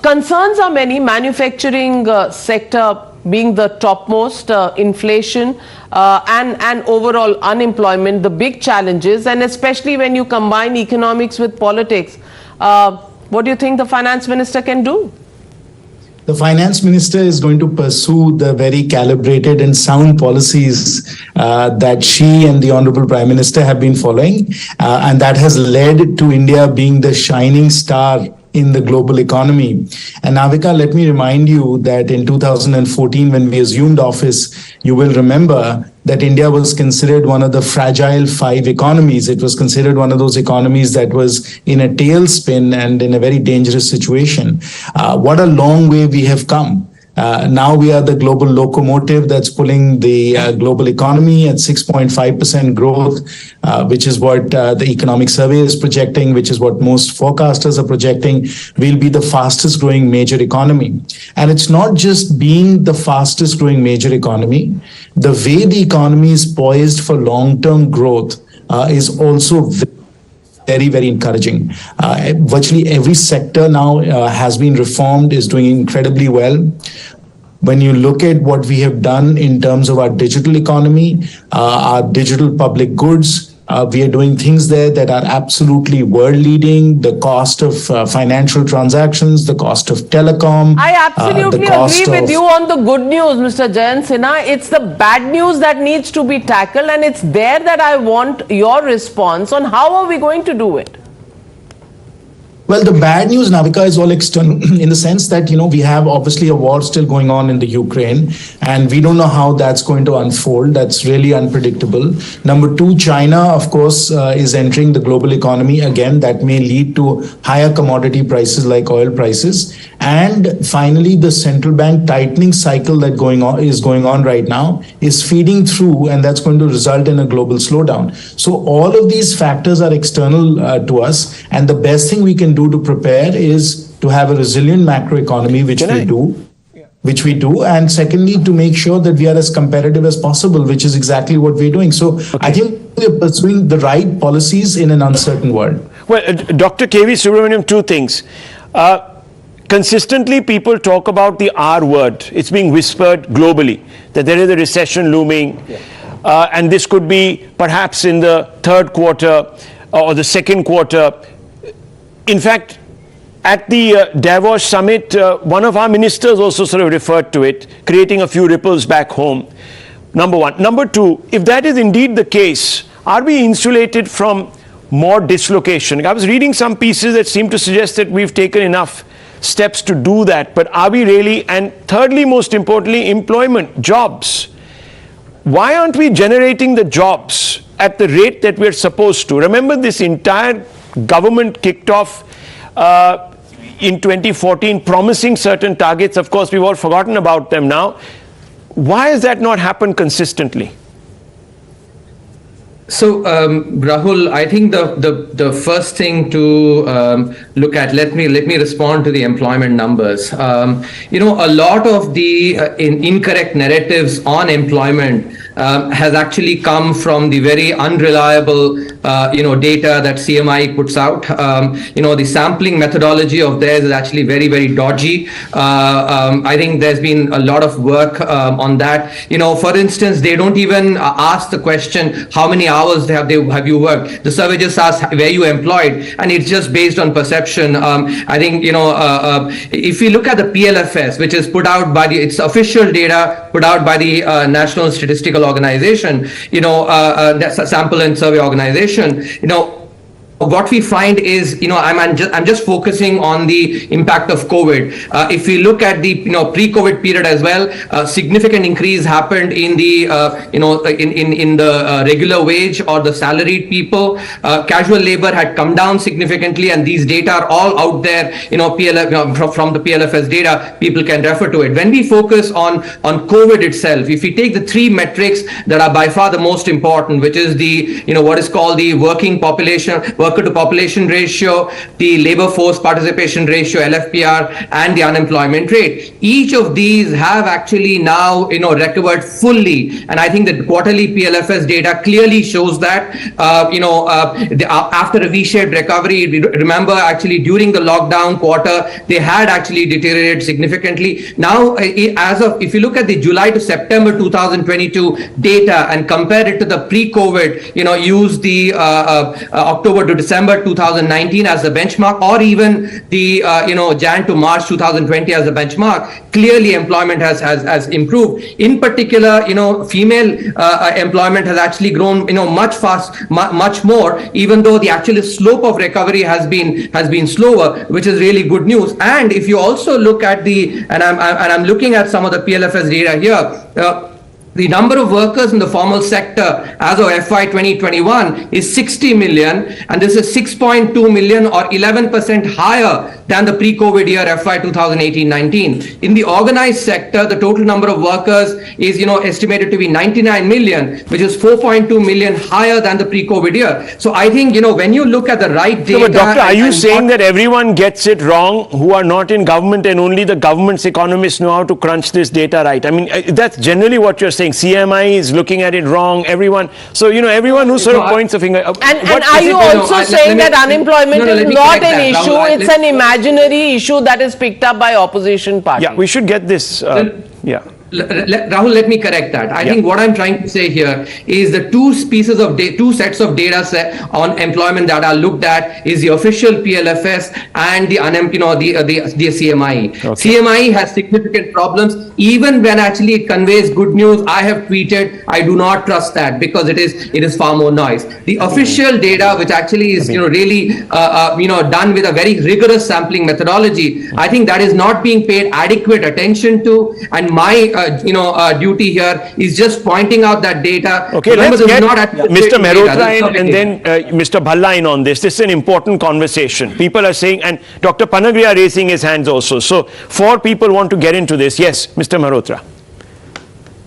Concerns are many, manufacturing sector being the topmost, inflation and overall unemployment, the big challenges, and especially when you combine economics with politics. What do you think the Finance Minister can do? The Finance Minister is going to pursue the very calibrated and sound policies that she and the Honorable Prime Minister have been following, and that has led to India being the shining star in the global economy. And Navika, let me remind you that in 2014, when we assumed office, you will remember that India was considered one of the fragile 5 economies. It was considered one of those economies that was in a tailspin and in a very dangerous situation. What a long way we have come. Now we are the global locomotive that's pulling the global economy at 6.5% growth, which is what the economic survey is projecting, which is what most forecasters are projecting. We'll be the fastest growing major economy. And it's not just being the fastest growing major economy. The way the economy is poised for long-term growth is also very, very encouraging. Virtually every sector now has been reformed, is doing incredibly well. When you look at what we have done in terms of our digital economy, our digital public goods, we are doing things there that are absolutely world leading. The cost of financial transactions, the cost of telecom. I absolutely agree with you on the good news, Mr. Jayant Sinha. It's the bad news that needs to be tackled, and it's there that I want your response on how are we going to do it. Well, the bad news, Navika, is all external in the sense that, we have obviously a war still going on in the Ukraine, and we don't know how that's going to unfold. That's really unpredictable. Number 2, China, of course, is entering the global economy. Again, that may lead to higher commodity prices like oil prices. And finally, the central bank tightening cycle that is going on right now is feeding through, and that's going to result in a global slowdown. So all of these factors are external to us, and the best thing we can do to prepare is to have a resilient macroeconomy, which we do, and secondly, to make sure that we are as competitive as possible, which is exactly what we're doing. So I think we're pursuing the right policies in an uncertain world. Well, Dr. K.V. Subramaniam, 2 things. Consistently, people talk about the R word. It's being whispered globally that there is a recession looming, and this could be perhaps in the 3rd quarter or the 2nd quarter. In fact, at the Davos summit, one of our ministers also sort of referred to it, creating a few ripples back home. Number 1. Number 2, if that is indeed the case, are we insulated from more dislocation? I was reading some pieces that seem to suggest that we've taken enough steps to do that, but are we really? And thirdly, most importantly, employment, jobs. Why aren't we generating the jobs at the rate that we're supposed to? Remember, this entire government kicked off in 2014 promising certain targets. Of course, we've all forgotten about them now. Why has that not happened consistently? So, Rahul, I think the first thing to look at, let me respond to the employment numbers. A lot of the incorrect narratives on employment has actually come from the very unreliable, data that CMI puts out. The sampling methodology of theirs is actually very, very dodgy. I think there's been a lot of work on that. For instance, they don't even ask the question, how many hours have you worked? The survey just asks, were you employed? And it's just based on perception. I think, if you look at the PLFS, which is put out by it's official data put out by the National Statistical Organization, sample and survey organization, what we find is, I'm just focusing on the impact of COVID. If we look at the, pre-COVID period as well, a significant increase happened in the, in the regular wage or the salaried people. Casual labor had come down significantly, and these data are all out there, from the PLFS data, people can refer to it. When we focus on COVID itself, if we take the three metrics that are by far the most important, which is the, what is called the worker to population ratio, the labor force participation ratio, LFPR, and the unemployment rate. Each of these have actually now, recovered fully. And I think that quarterly PLFS data clearly shows that, after a V-shaped recovery, remember actually during the lockdown quarter, they had actually deteriorated significantly. Now, if you look at the July to September 2022 data and compare it to the pre-COVID, use the October to December 2019 as the benchmark, or even the Jan to March 2020 as the benchmark, clearly employment has improved. In particular, female employment has actually grown much more, even though the actual slope of recovery has been slower, which is really good news. And if you also look at I'm looking at some of the PLFS data here, the number of workers in the formal sector as of FY 2021 is 60 million, and this is 6.2 million or 11% higher than the pre-COVID year FY 2018-19. In the organized sector, the total number of workers is estimated to be 99 million, which is 4.2 million higher than the pre-COVID year. So I think when you look at the right data. So, but doctor, are you saying that everyone gets it wrong who are not in government, and only the government's economists know how to crunch this data right? I mean, that's generally what you're saying. CMI is looking at it wrong. Everyone. So everyone who sort of points a finger. And are you also saying that unemployment is not an issue? It's an imaginary issue that is picked up by opposition parties. Yeah, we should get this. Rahul, let me correct that. I think what I'm trying to say here is the two sets of data set on employment that are looked at is the official PLFS and the CMI. Okay. CMI has significant problems. Even when actually it conveys good news, I have tweeted, I do not trust that because it is far more noise. The official data, which actually is really done with a very rigorous sampling methodology, I think that is not being paid adequate attention to. And my duty here is just pointing out that data. Okay, let's get Mr. Mehrotra and then Mr. Bhalla in on this. This is an important conversation. People are saying, and Dr. Panagria raising his hands also. So, 4 people want to get into this. Yes, Mr. Mehrotra.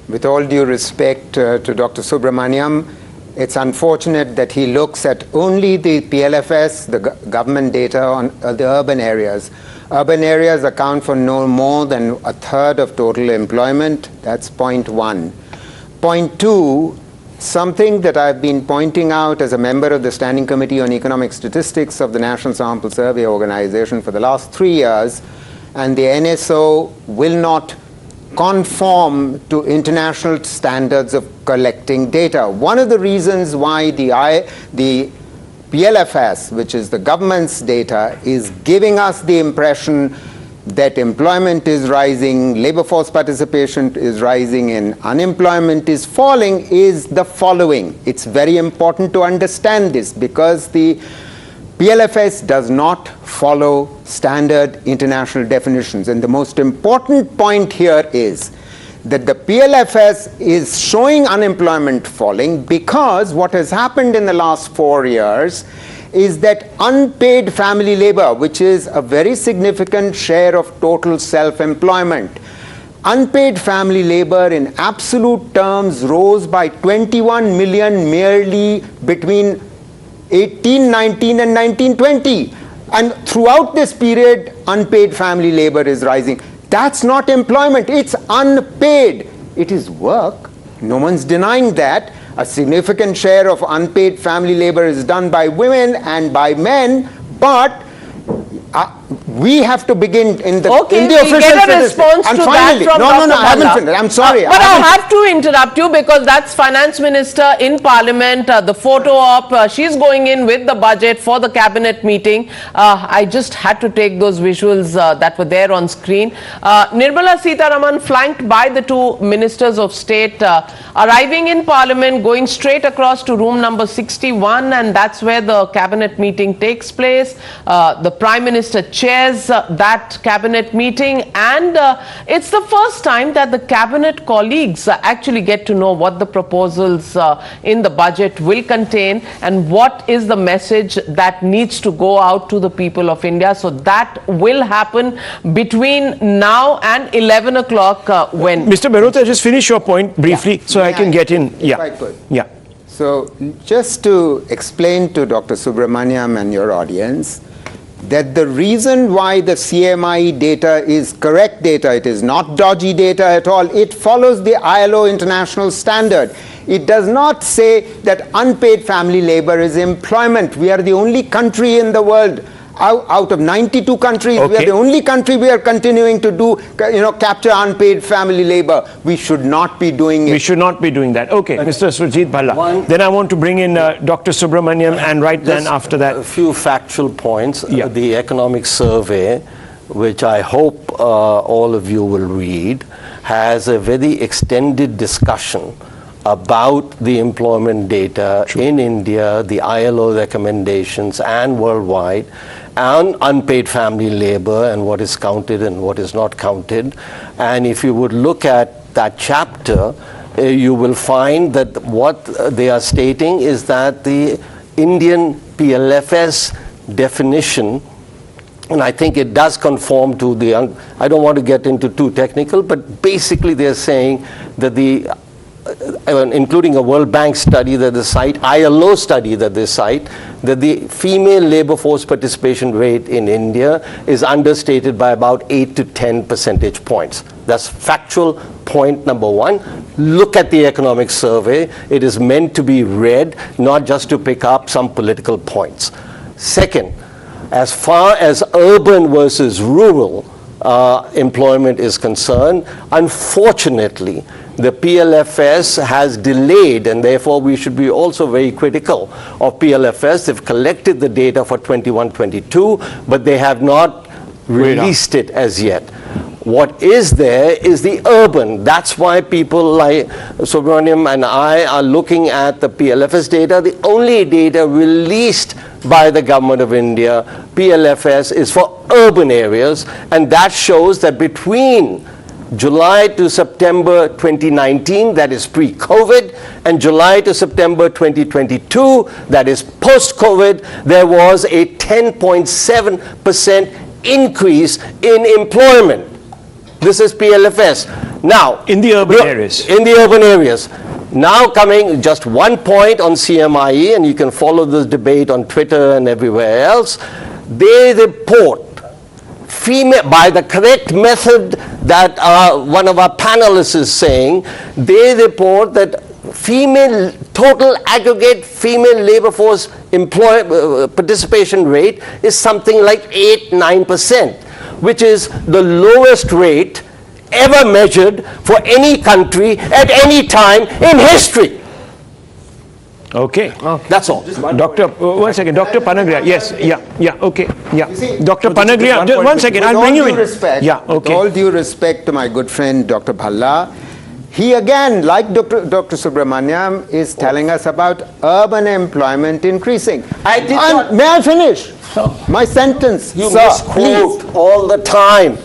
With all due respect to Dr. Subramaniam, it's unfortunate that he looks at only the PLFS, the government data on the urban areas. Urban areas account for no more than a third of total employment. That's point 1. Point 2, something that I've been pointing out as a member of the Standing Committee on Economic Statistics of the National Sample Survey Organization for the last 3 years, and the NSO will not conform to international standards of collecting data. One of the reasons why the PLFS, which is the government's data, is giving us the impression that employment is rising, labor force participation is rising, and unemployment is falling is the following. It's very important to understand this because the PLFS does not follow standard international definitions. And the most important point here is that the PLFS is showing unemployment falling because what has happened in the last 4 years is that unpaid family labor, which is a very significant share of total self-employment, unpaid family labor in absolute terms rose by 21 million merely between 1819 and 1920. And throughout this period, unpaid family labor is rising. That's not employment, it's unpaid. It is work. No one's denying that. A significant share of unpaid family labor is done by women and by men, but we have to begin in the Okay, in the we official get a statistics. response And to finally, that from no, Dr. I haven't Bhalla. finished. I'm sorry. But I have to interrupt you because that's Finance Minister in Parliament, the photo op. She's going in with the budget for the cabinet meeting. I just had to take those visuals that were there on screen. Nirmala Sitharaman, flanked by the two ministers of state, arriving in Parliament, going straight across to room number 61, and that's where the cabinet meeting takes place. The Prime Minister chairs that cabinet meeting, and it's the first time that the cabinet colleagues actually get to know what the proposals in the budget will contain and what is the message that needs to go out to the people of India. So that will happen between now and 11 o'clock when... Mr. Mehrotra, just finish your point briefly so I can get in. Yeah. Quite good. Yeah. So just to explain to Dr. Subramaniam and your audience that the reason why the CMI data is correct data, it is not dodgy data at all, it follows the ILO international standard. It does not say that unpaid family labor is employment. We are the only country in the world, out of 92 countries, we are the only country we are continuing to do, capture unpaid family labor. We should not be doing it. We should not be doing that. Okay, Mr. Surjit Bhalla. Then I want to bring in Dr. Subramaniam, and then after that. A few factual points. Yeah. The economic survey, which I hope all of you will read, has a very extended discussion about the employment data in India, the ILO recommendations, and worldwide, and unpaid family labor and what is counted and what is not counted. And if you would look at that chapter, you will find that what they are stating is that the Indian PLFS definition, and I think it does conform to the, I don't want to get into too technical, but basically they're saying that the including a World Bank study that they cite, ILO study that they cite, that the female labor force participation rate in India is understated by about 8 to 10 percentage points. That's factual point number one. Look at the economic survey. It is meant to be read, not just to pick up some political points. Second, as far as urban versus rural employment is concerned, unfortunately, the PLFS has delayed, and therefore we should be also very critical of PLFS. They've collected the data for 21-22, but they have not released it as yet. What is there is the urban. That's why people like Subramaniam and I are looking at the PLFS data. The only data released by the government of India, PLFS, is for urban areas, and that shows that between July to September 2019, that is pre-COVID, and July to September 2022, that is post-COVID, there was a 10.7% increase in employment. This is PLFS. Now, in the urban areas. In the urban areas. Now coming, just one point on CMIE, and you can follow this debate on Twitter and everywhere else. They report female, by the correct method that one of our panelists is saying, they report that total aggregate female labor force participation rate is something like 8-9%, which is the lowest rate ever measured for any country at any time in history. Okay. That's all. Doctor, one second. Dr. Panagrahi. Yes. Yeah. Okay. Yeah. Dr. Panagrahi, just one second. I'll bring you in. Yeah. Okay. With all due respect to my good friend Dr. Bhalla, he again, like Dr. Subramaniam, is telling us about urban employment increasing. May I finish? My sentence, you sir, misquote please. all the time.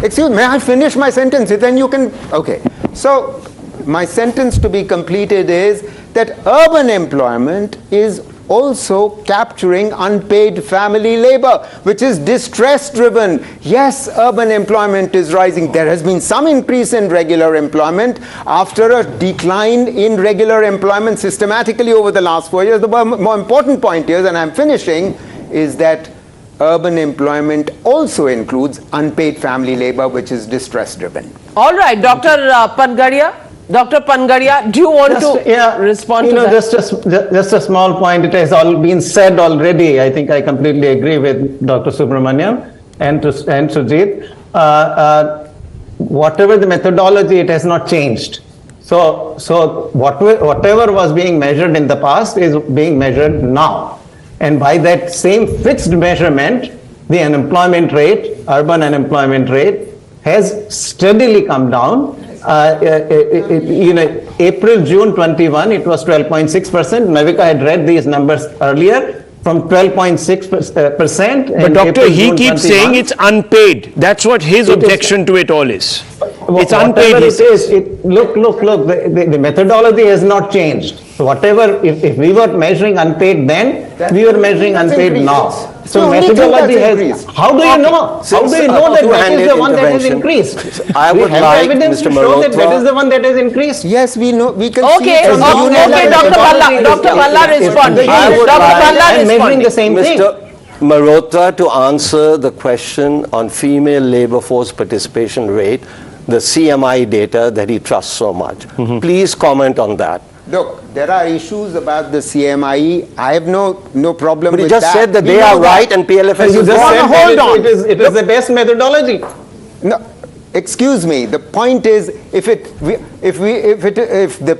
Excuse me, may I finish my sentence? Then you can, okay. So, my sentence to be completed is that urban employment is also capturing unpaid family labor, which is distress driven. Yes, urban employment is rising. There has been some increase in regular employment after a decline in regular employment systematically over the last 4 years. The more important point here, and I'm finishing, is that urban employment also includes unpaid family labor, which is distress driven. All right, Dr. Pangaria. Dr. Pangadia, do you want to respond to that? Just a small point. It has all been said already. I think I completely agree with Dr. Subramaniam and Sujit. Whatever the methodology, it has not changed. So whatever was being measured in the past is being measured now. And by that same fixed measurement, the unemployment rate, urban unemployment rate, has steadily come down. April, June 21, it was 12.6%. Navika had read these numbers earlier, from 12.6%. But doctor, he keeps saying it's unpaid. That's what his objection to it all is. It's unpaid. Look, the methodology has not changed. So whatever, if we were measuring unpaid then, we were measuring unpaid now. So methodology has, how do you know? How do you know that that is the one that has increased? I would like evidence to show that that is the one that has increased. Yes, we know, we can see it. Okay, Dr. Balla respond. I'm measuring the same thing. Mr. Malhotra, to answer the question on female labor force participation rate, the CMI data that he trusts so much. Please comment on that. Look, there are issues about the CMI. I have no problem with that. But you just said that they are right and PLFS is wrong. Hold on. It is the best methodology. No, excuse me. The point is, if the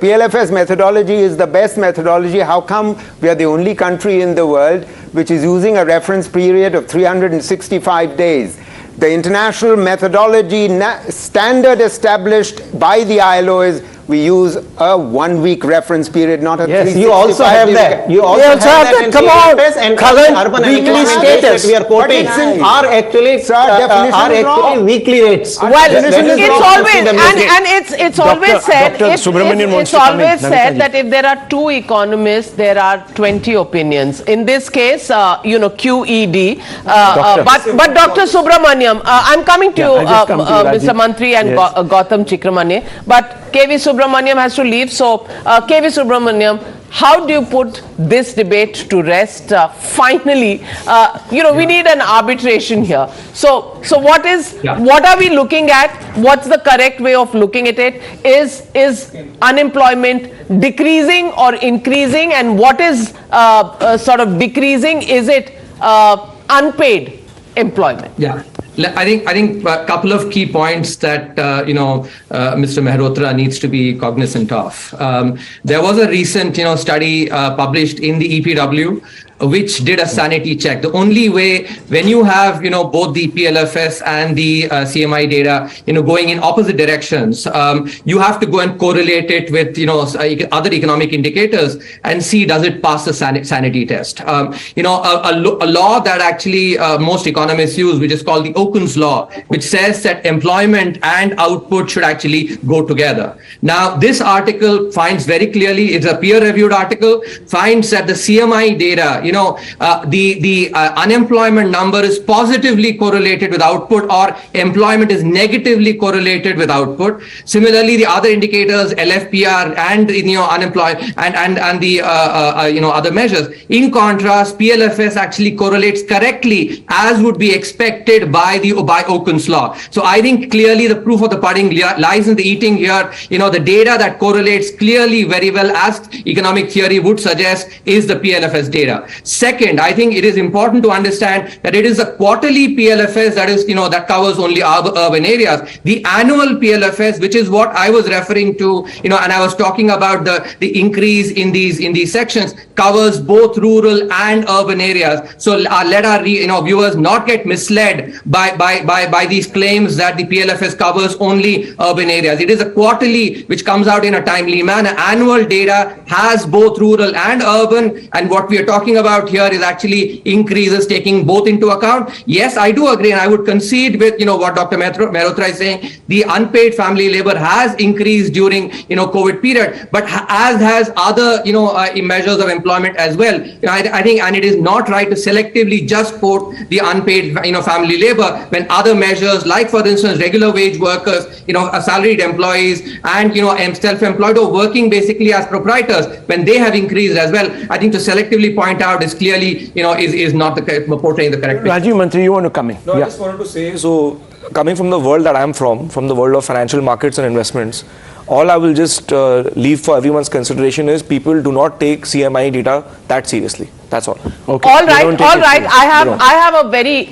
PLFS methodology is the best methodology, how come we are the only country in the world which is using a reference period of 365 days? The international methodology standard established by the ILO is we use a 1 week reference period, not a 365. You also have that. You also have that. Come on. And current weekly status that we are quoting are actually weekly rates. Well, it's always and it's always said that if there are two economists, there are 20 opinions. In this case, QED. But Dr. Subramaniam, I'm coming to you, Mr. Mantri and Gautam Chikramane. But KV Subramaniam has to leave. So, KV Subramaniam, how do you put this debate to rest? Finally, we need an arbitration here. So what are we looking at? What's the correct way of looking at it? Is unemployment decreasing or increasing? And what is sort of decreasing? Is it unpaid employment? Yeah. I think a couple of key points that Mr. Mehrotra needs to be cognizant of. There was a recent study published in the EPW which did a sanity check. The only way when you have both the PLFS and the CMI data going in opposite directions, you have to go and correlate it with other economic indicators and see does it pass the sanity test. A law that actually most economists use, which is called the Okun's law, which says that employment and output should actually go together. Now this article finds very clearly, it's a peer-reviewed article, finds that the CMI data, the unemployment number is positively correlated with output, or employment is negatively correlated with output. Similarly, the other indicators, LFPR and unemployment and the other measures. In contrast, PLFS actually correlates correctly as would be expected by Okun's law. So I think clearly the proof of the pudding lies in the eating here. The data that correlates clearly very well as economic theory would suggest is the PLFS data. Second, I think it is important to understand that it is a quarterly PLFS that is, that covers only urban areas. The annual PLFS, which is what I was referring to, and I was talking about the increase in these sections, covers both rural and urban areas. So let our viewers not get misled by these claims that the PLFS covers only urban areas. It is a quarterly which comes out in a timely manner. Annual data has both rural and urban, and what we are talking about here is actually increases taking both into account. Yes, I do agree, and I would concede with what Dr. Mehrotra is saying. The unpaid family labor has increased during COVID period, but as has other measures of employment as well. I think, and it is not right to selectively just quote the unpaid family labor when other measures, like for instance regular wage workers, salaried employees, and self-employed or working basically as proprietors, when they have increased as well. I think to selectively point out is clearly is not portraying the correct picture. Rajiv Mantri, you want to come in? No, I just wanted to say, so coming from the world that I'm from the world of financial markets and investments, all I will just leave for everyone's consideration is people do not take CMI data that seriously. That's all. Okay. All right. I have a very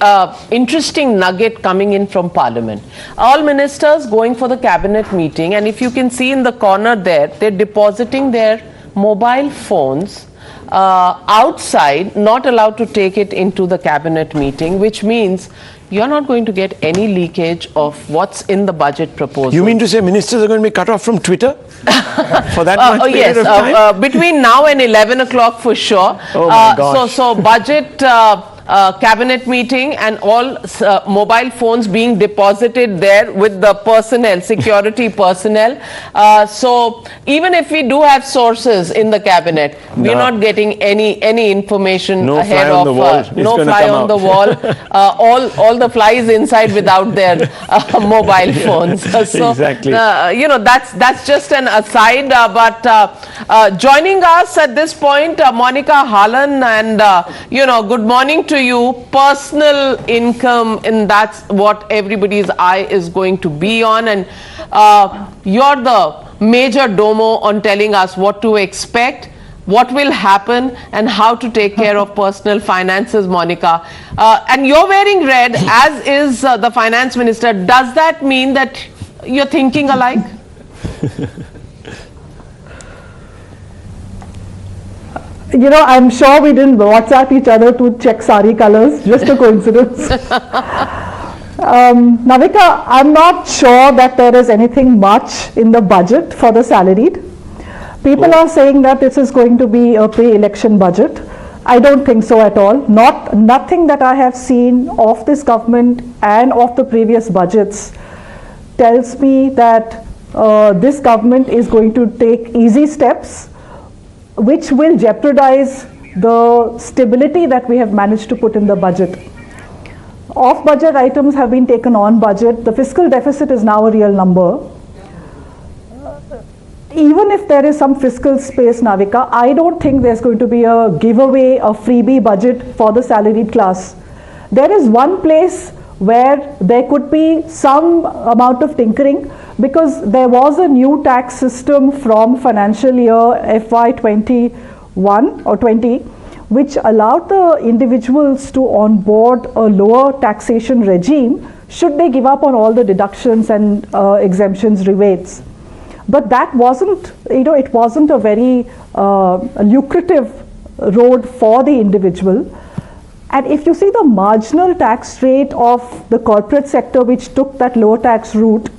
interesting nugget coming in from Parliament. All ministers going for the cabinet meeting, and if you can see in the corner there, they're depositing their mobile phones outside, not allowed to take it into the cabinet meeting, which means you're not going to get any leakage of what's in the budget proposal. You mean to say ministers are going to be cut off from Twitter for that much period of time? Yes, between now and 11 o'clock for sure. Oh my gosh. So budget cabinet meeting and all mobile phones being deposited there with the personnel, security personnel. So even if we do have sources in the cabinet, we're not getting any information ahead of no fly on the wall. All the flies inside without their mobile phones. So exactly. That's just an aside. But joining us at this point, Monica Harlan, and good morning to you. Personal income, and that's what everybody's eye is going to be on, and you're the major domo on telling us what to expect, what will happen, and how to take care of personal finances, Monica. And you're wearing red, as is the finance minister. Does that mean that you're thinking alike? I'm sure we didn't WhatsApp each other to check sari colors, just a coincidence. Navika, I'm not sure that there is anything much in the budget for the salaried. People are saying that this is going to be a pre-election budget. I don't think so at all. Nothing that I have seen of this government and of the previous budgets tells me that this government is going to take easy steps which will jeopardize the stability that we have managed to put in the budget. Off-budget items have been taken on budget. The fiscal deficit is now a real number. Even if there is some fiscal space, Navika, I don't think there's going to be a giveaway, a freebie budget for the salaried class. There is one place where there could be some amount of tinkering, because there was a new tax system from financial year FY 21 or 20, which allowed the individuals to onboard a lower taxation regime should they give up on all the deductions and exemptions, rebates. But that wasn't, it wasn't a very lucrative road for the individual. And if you see the marginal tax rate of the corporate sector, which took that lower tax route,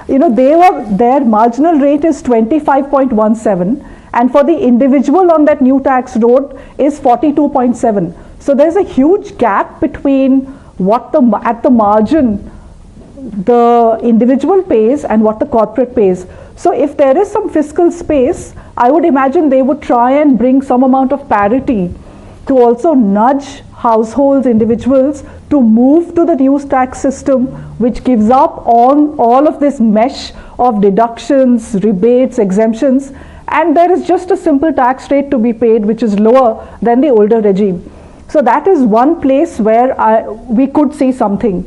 their marginal rate is 25.17, and for the individual on that new tax road is 42.7. So there's a huge gap between what at the margin the individual pays and what the corporate pays. So if there is some fiscal space, I would imagine they would try and bring some amount of parity to also nudge households, individuals to move to the new tax system, which gives up on all of this mesh of deductions, rebates, exemptions, and there is just a simple tax rate to be paid, which is lower than the older regime. So that is one place where we could see something.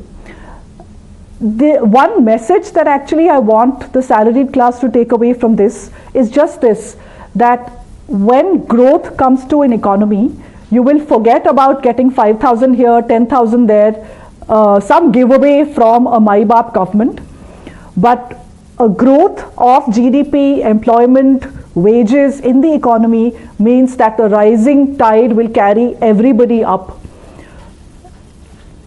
The one message that actually I want the salaried class to take away from this is just this, that when growth comes to an economy, you will forget about getting 5,000 here, 10,000 there, some giveaway from a Mai-Baap government. But a growth of GDP, employment, wages in the economy means that the rising tide will carry everybody up.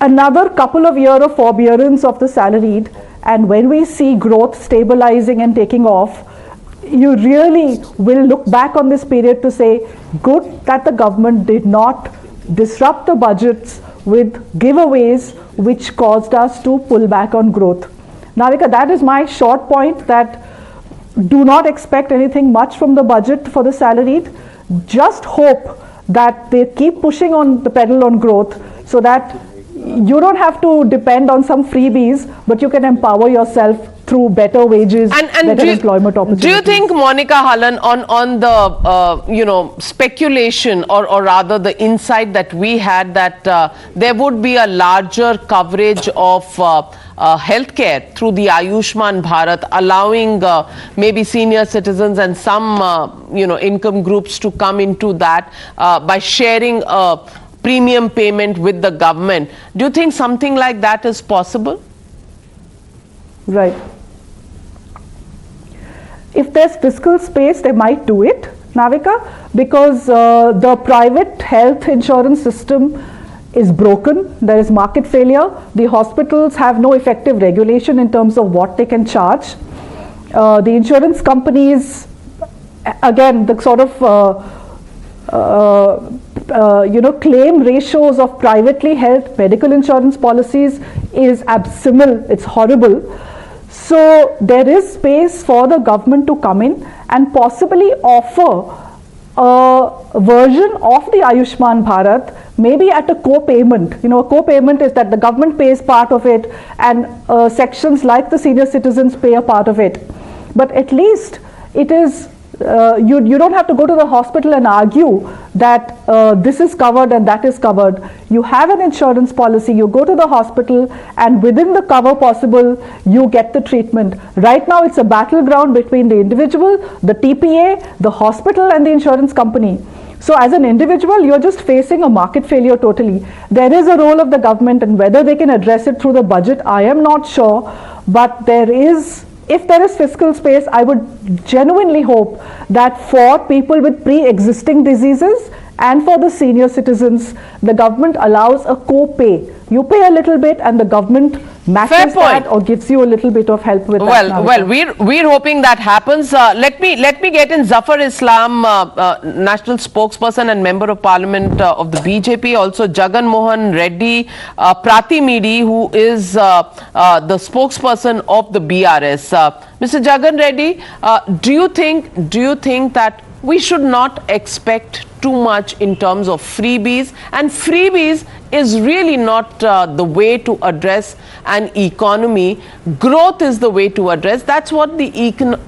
Another couple of years of forbearance of the salaried, and when we see growth stabilizing and taking off, you really will look back on this period to say, good that the government did not disrupt the budgets with giveaways which caused us to pull back on growth. Navika, that is my short point, that do not expect anything much from the budget for the salaried. Just hope that they keep pushing on the pedal on growth so that you don't have to depend on some freebies, but you can empower yourself through through better wages, better employment opportunities. Do you think, Monica Hallan, on the speculation or rather the insight that we had that there would be a larger coverage of healthcare through the Ayushman Bharat, allowing maybe senior citizens and some income groups to come into that by sharing a premium payment with the government? Do you think something like that is possible? Right. If there's fiscal space, they might do it, Navika, because the private health insurance system is broken. There is market failure. The hospitals have no effective regulation in terms of what they can charge. The insurance companies, again, the sort of claim ratios of privately held medical insurance policies is abysmal. It's horrible. So there is space for the government to come in and possibly offer a version of the Ayushman Bharat, maybe at a co-payment. A co-payment is that the government pays part of it and sections like the senior citizens pay a part of it. But at least it is you don't have to go to the hospital and argue that this is covered and that is covered. You have an insurance policy, you go to the hospital, and within the cover possible, you get the treatment. Right now, it's a battleground between the individual, the TPA, the hospital, and the insurance company. So as an individual, you're just facing a market failure totally. There is a role of the government, and whether they can address it through the budget, I am not sure, but there is. If there is fiscal space, I would genuinely hope that for people with pre-existing diseases and for the senior citizens, the government allows a co-pay. You pay a little bit and the government matches that or gives you a little bit of help with that. Well, we're hoping that happens. Let me get in Zafar Islam, national spokesperson and member of parliament of the BJP, also Jagan Mohan Reddy Pratimidi, who is the spokesperson of the BRS. Mr. Jagan Reddy, do you think that we should not expect too much in terms of freebies, and freebies is really not the way to address an economy? Growth is the way to address. That's what the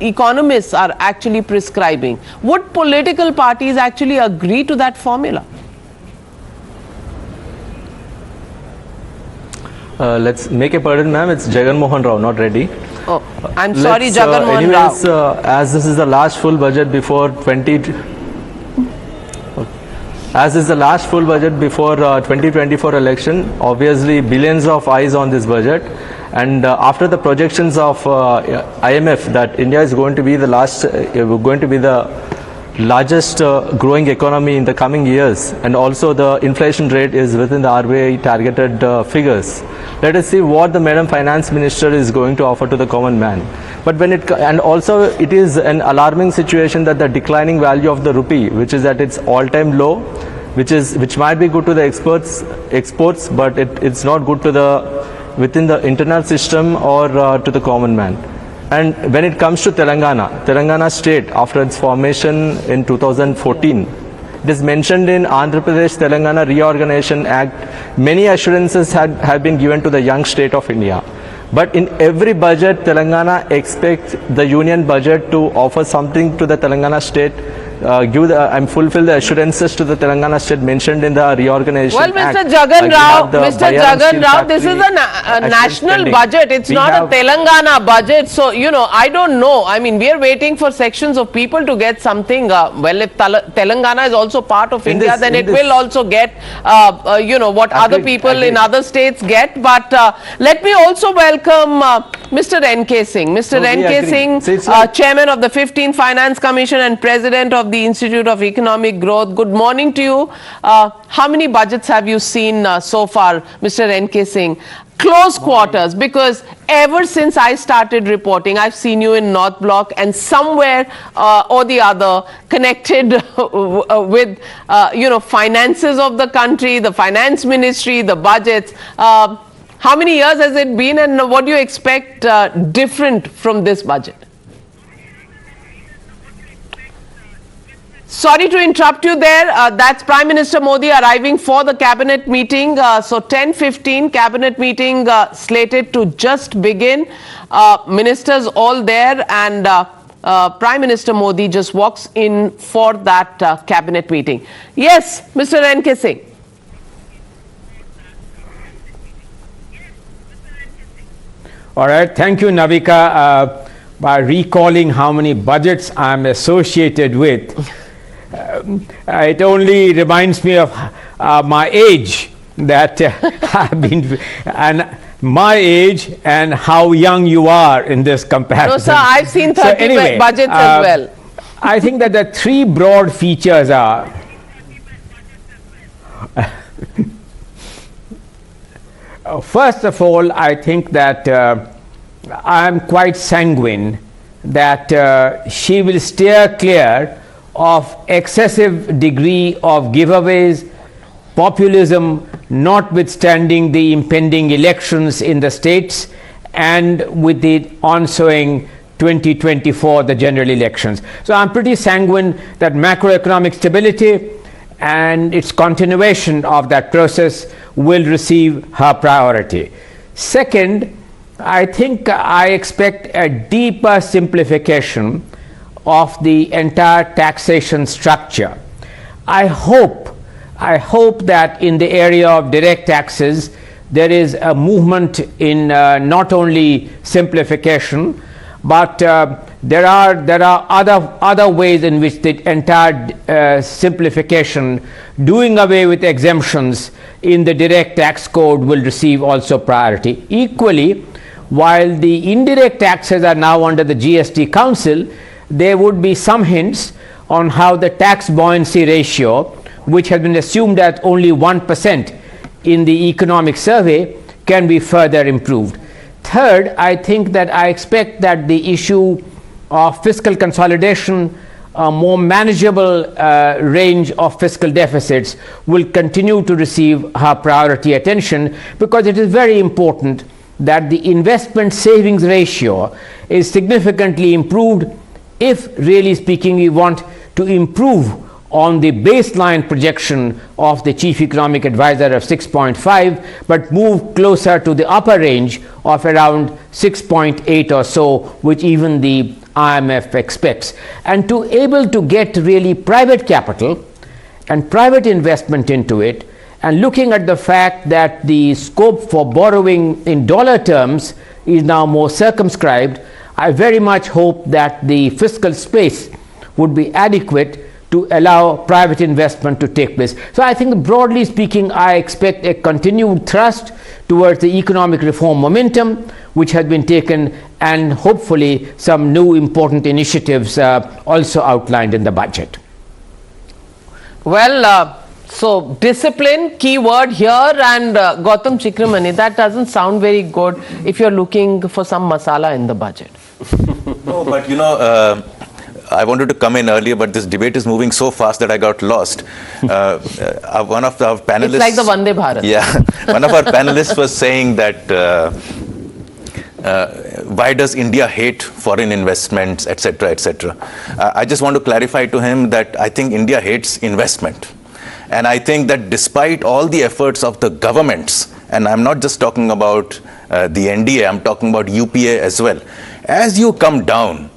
economists are actually prescribing. Would political parties actually agree to that formula? Let's make a pardon, ma'am. It's Jagan Mohan Rao, not Reddy. Oh, I'm sorry, Jagan Mohan Rao. As this is the last full budget before 2024 election, obviously billions of eyes on this budget, and after the projections of IMF that India is going to be the largest growing economy in the coming years, and also the inflation rate is within the RBI targeted figures. Let us see what the Madam Finance Minister is going to offer to the common man. But and also it is an alarming situation that the declining value of the rupee, which is at its all-time low, which might be good to the exports, but it's not good to within the internal system or to the common man. And when it comes to Telangana state, after its formation in 2014, it is mentioned in Andhra Pradesh Telangana Reorganization Act, many assurances have been given to the young state of India. But in every budget, Telangana expects the union budget to offer something to the Telangana state, fulfill the assurances to the Telangana state mentioned in the Reorganization Act. Well, Mr. Jagan Rao, this is a national budget. It's not a Telangana budget. So, I don't know. I mean, we are waiting for sections of people to get something. Well, if Telangana is also part of India, then it will also get, what other people in other states get. But let me also welcome Mr. N.K. Singh. Mr. N.K. Singh, Chairman of the 15th Finance Commission and President of the Institute of Economic Growth. Good morning to you. How many budgets have you seen so far, Mr. N.K. Singh? Close quarters, because ever since I started reporting, I've seen you in North Block and somewhere or the other connected with, finances of the country, the finance ministry, the budgets. How many years has it been, and what do you expect different from this budget? Sorry to interrupt you there. That's Prime Minister Modi arriving for the cabinet meeting. So 10:15 cabinet meeting slated to just begin. Ministers all there, and Prime Minister Modi just walks in for that cabinet meeting. Yes, Mr. N.K. Singh. All right, thank you, Navika. By recalling how many budgets I'm associated with, it only reminds me of my age, that I've been, and my age and how young you are in this comparison. No, sir, I've seen 30 budgets as well. I think that the three broad features are first of all, I think that I'm quite sanguine that she will steer clear of excessive degree of giveaways, populism, notwithstanding the impending elections in the states and with the ensuing 2024, the general elections. So I'm pretty sanguine that macroeconomic stability and its continuation of that process will receive her priority. Second, I think I expect a deeper simplification of the entire taxation structure. I hope that in the area of direct taxes there is a movement in not only simplification, but there are other ways in which the entire simplification, doing away with exemptions in the direct tax code, will receive also priority. Equally, while the indirect taxes are now under the GST Council, there would be some hints on how the tax buoyancy ratio, which has been assumed at only 1% in the economic survey, can be further improved. Third, I think that I expect that the issue of fiscal consolidation, a more manageable range of fiscal deficits, will continue to receive her priority attention, because it is very important that the investment savings ratio is significantly improved if, really speaking, we want to improve on the baseline projection of the chief economic advisor of 6.5, but move closer to the upper range of around 6.8 or so, which even the IMF expects. And to able to get really private capital and private investment into it, and looking at the fact that the scope for borrowing in dollar terms is now more circumscribed, I very much hope that the fiscal space would be adequate to allow private investment to take place. So I think, broadly speaking, I expect a continued thrust towards the economic reform momentum which has been taken, and hopefully some new important initiatives also outlined in the budget. Well, so discipline, key word here, and Gautam Chikramani, that doesn't sound very good if you're looking for some masala in the budget. No, but you know, I wanted to come in earlier, but this debate is moving so fast that I got lost. One of our panelists... It's like the Vande Bharat. Yeah, one of our panelists was saying that why does India hate foreign investments, etc., etc. I just want to clarify to him that I think India hates investment. And I think that despite all the efforts of the governments, and I'm not just talking about the NDA, I'm talking about UPA as well, as you come down,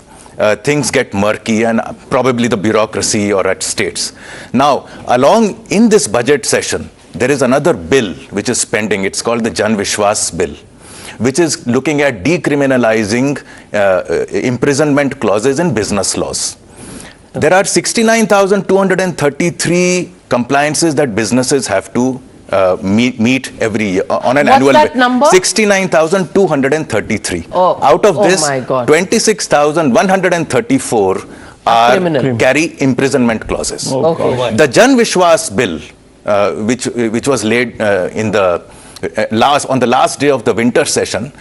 things get murky, and probably the bureaucracy or at states. Now, along in this budget session, there is another bill which is pending. It's called the Jan Vishwas bill, which is looking at decriminalizing imprisonment clauses in business laws. There are 69,233 compliances that businesses have to meet every year on an annual basis. 69,233. Out of this, 26,134 are carry imprisonment clauses. The Jan Vishwas bill, which was laid in the on the last day of the winter session,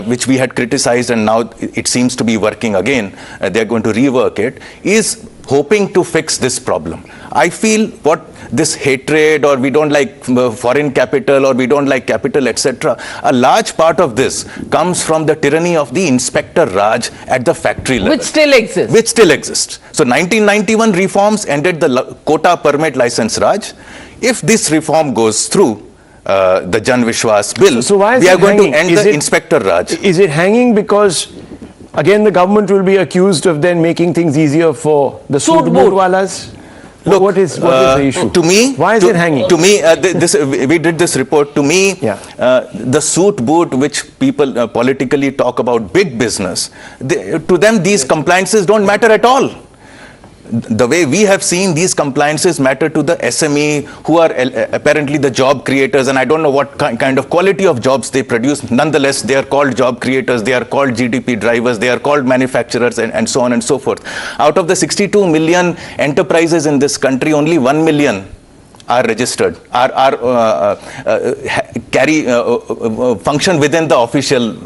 which we had criticized, and now it seems to be working again, they're going to rework it, is hoping to fix this problem. I feel what this hatred, or we don't like foreign capital, or we don't like capital, etc., a large part of this comes from the tyranny of the Inspector Raj at the factory level. Which still exists. Which still exists. So 1991 reforms ended the quota permit license Raj. If this reform goes through, the Jan Vishwas bill, so why is we are it going hanging? to end Is the it- Inspector Raj. Is it hanging because, again, the government will be accused of then making things easier for the suit boot walas? Look, what is the issue? To me, why is it hanging? To me, we did this report. To me, the suit boot, which people politically talk about big business, to them these compliances don't matter at all. The way we have seen, these compliances matter to the SME, who are apparently the job creators, and I don't know what kind of quality of jobs they produce. Nonetheless, they are called job creators, they are called GDP drivers, they are called manufacturers, and so on and so forth. Out of the 62 million enterprises in this country, only 1 million are registered, function within the official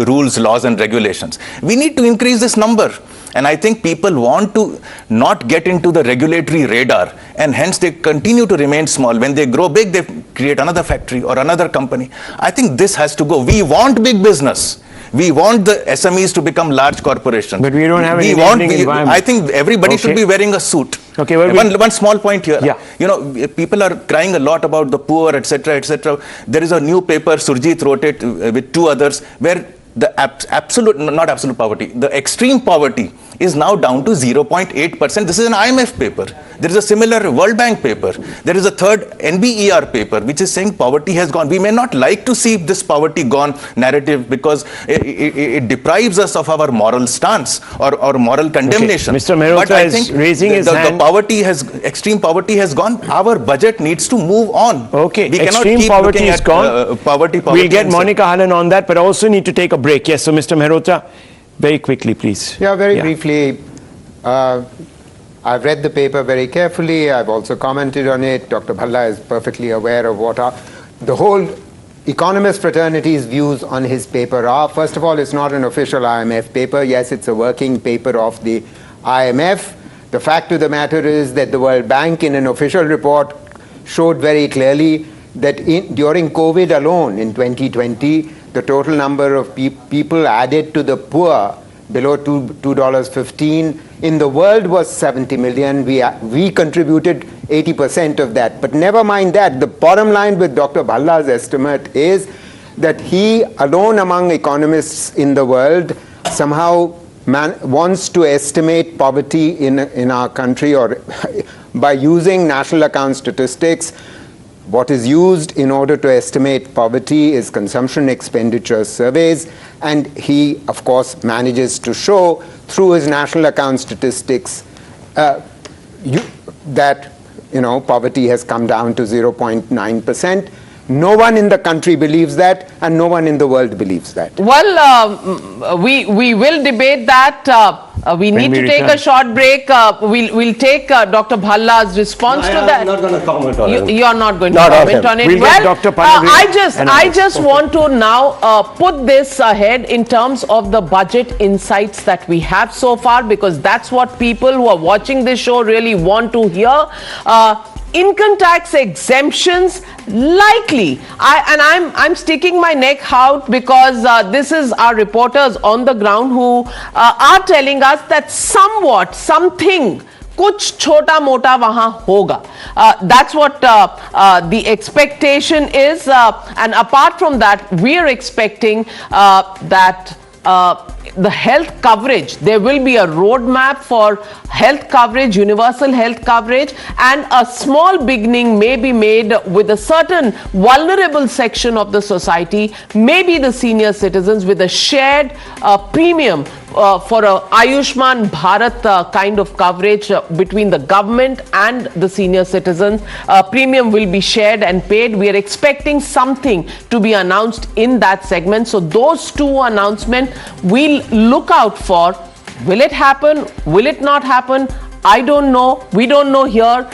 rules, laws and regulations. We need to increase this number. And I think people want to not get into the regulatory radar, and hence they continue to remain small. When they grow big, they create another factory or another company. I think this has to go. We want big business. We want the SMEs to become large corporations. But we don't have any environment. I think everybody should be wearing a suit. Okay, one small point here. Yeah. You know, people are crying a lot about the poor, etc., etc. There is a new paper, Surjit wrote it with two others, where the not absolute poverty, the extreme poverty is now down to 0.8%. This is an IMF paper. There is a similar World Bank paper. There is a third NBER paper, which is saying poverty has gone. We may not like to see this poverty gone narrative, because it deprives us of our moral stance or moral condemnation. Okay. Mr. Mehrotra is raising his hand. The poverty extreme poverty has gone. Our budget needs to move on. Okay, we cannot extreme keep poverty looking is at, gone. Poverty. We'll get Monica Hallan on that, but I also need to take a break. Yes, so Mr. Mehrotra, very quickly, please. Yeah, very briefly. I've read the paper very carefully. I've also commented on it. Dr. Bhalla is perfectly aware of what the whole economist fraternity's views on his paper are. First of all, it's not an official IMF paper. Yes, it's a working paper of the IMF. The fact of the matter is that the World Bank, in an official report, showed very clearly that during COVID alone in 2020, the total number of people added to the poor below $2.15 in the world was 70 million. We contributed 80% of that. But never mind that. The bottom line with Dr. Bhalla's estimate is that he alone among economists in the world somehow wants to estimate poverty in our country, or by using national account statistics. What is used in order to estimate poverty is consumption expenditure surveys, and he, of course, manages to show through his national account statistics that poverty has come down to 0.9%. No one in the country believes that, and no one in the world believes that. Well, we will debate that. We need to take a short break. We'll take Dr. Bhalla's response to that. I'm not going to comment on it. You're not going to comment on it. We'll get Dr. I just want to now put this ahead in terms of the budget insights that we have so far, because that's what people who are watching this show really want to hear. Income tax exemptions likely, I'm sticking my neck out, because this is our reporters on the ground who are telling us that something कुछ छोटा मोटा वहां होगा. That's what the expectation is, and apart from that, we are expecting that the health coverage, there will be a roadmap for health coverage, universal health coverage, and a small beginning may be made with a certain vulnerable section of the society, maybe the senior citizens, with a shared premium for a Ayushman Bharat kind of coverage between the government and the senior citizens. Premium will be shared and paid. We are expecting something to be announced in that segment. So those two announcements we'll look out for. Will it happen? Will it not happen? I don't know. We don't know here.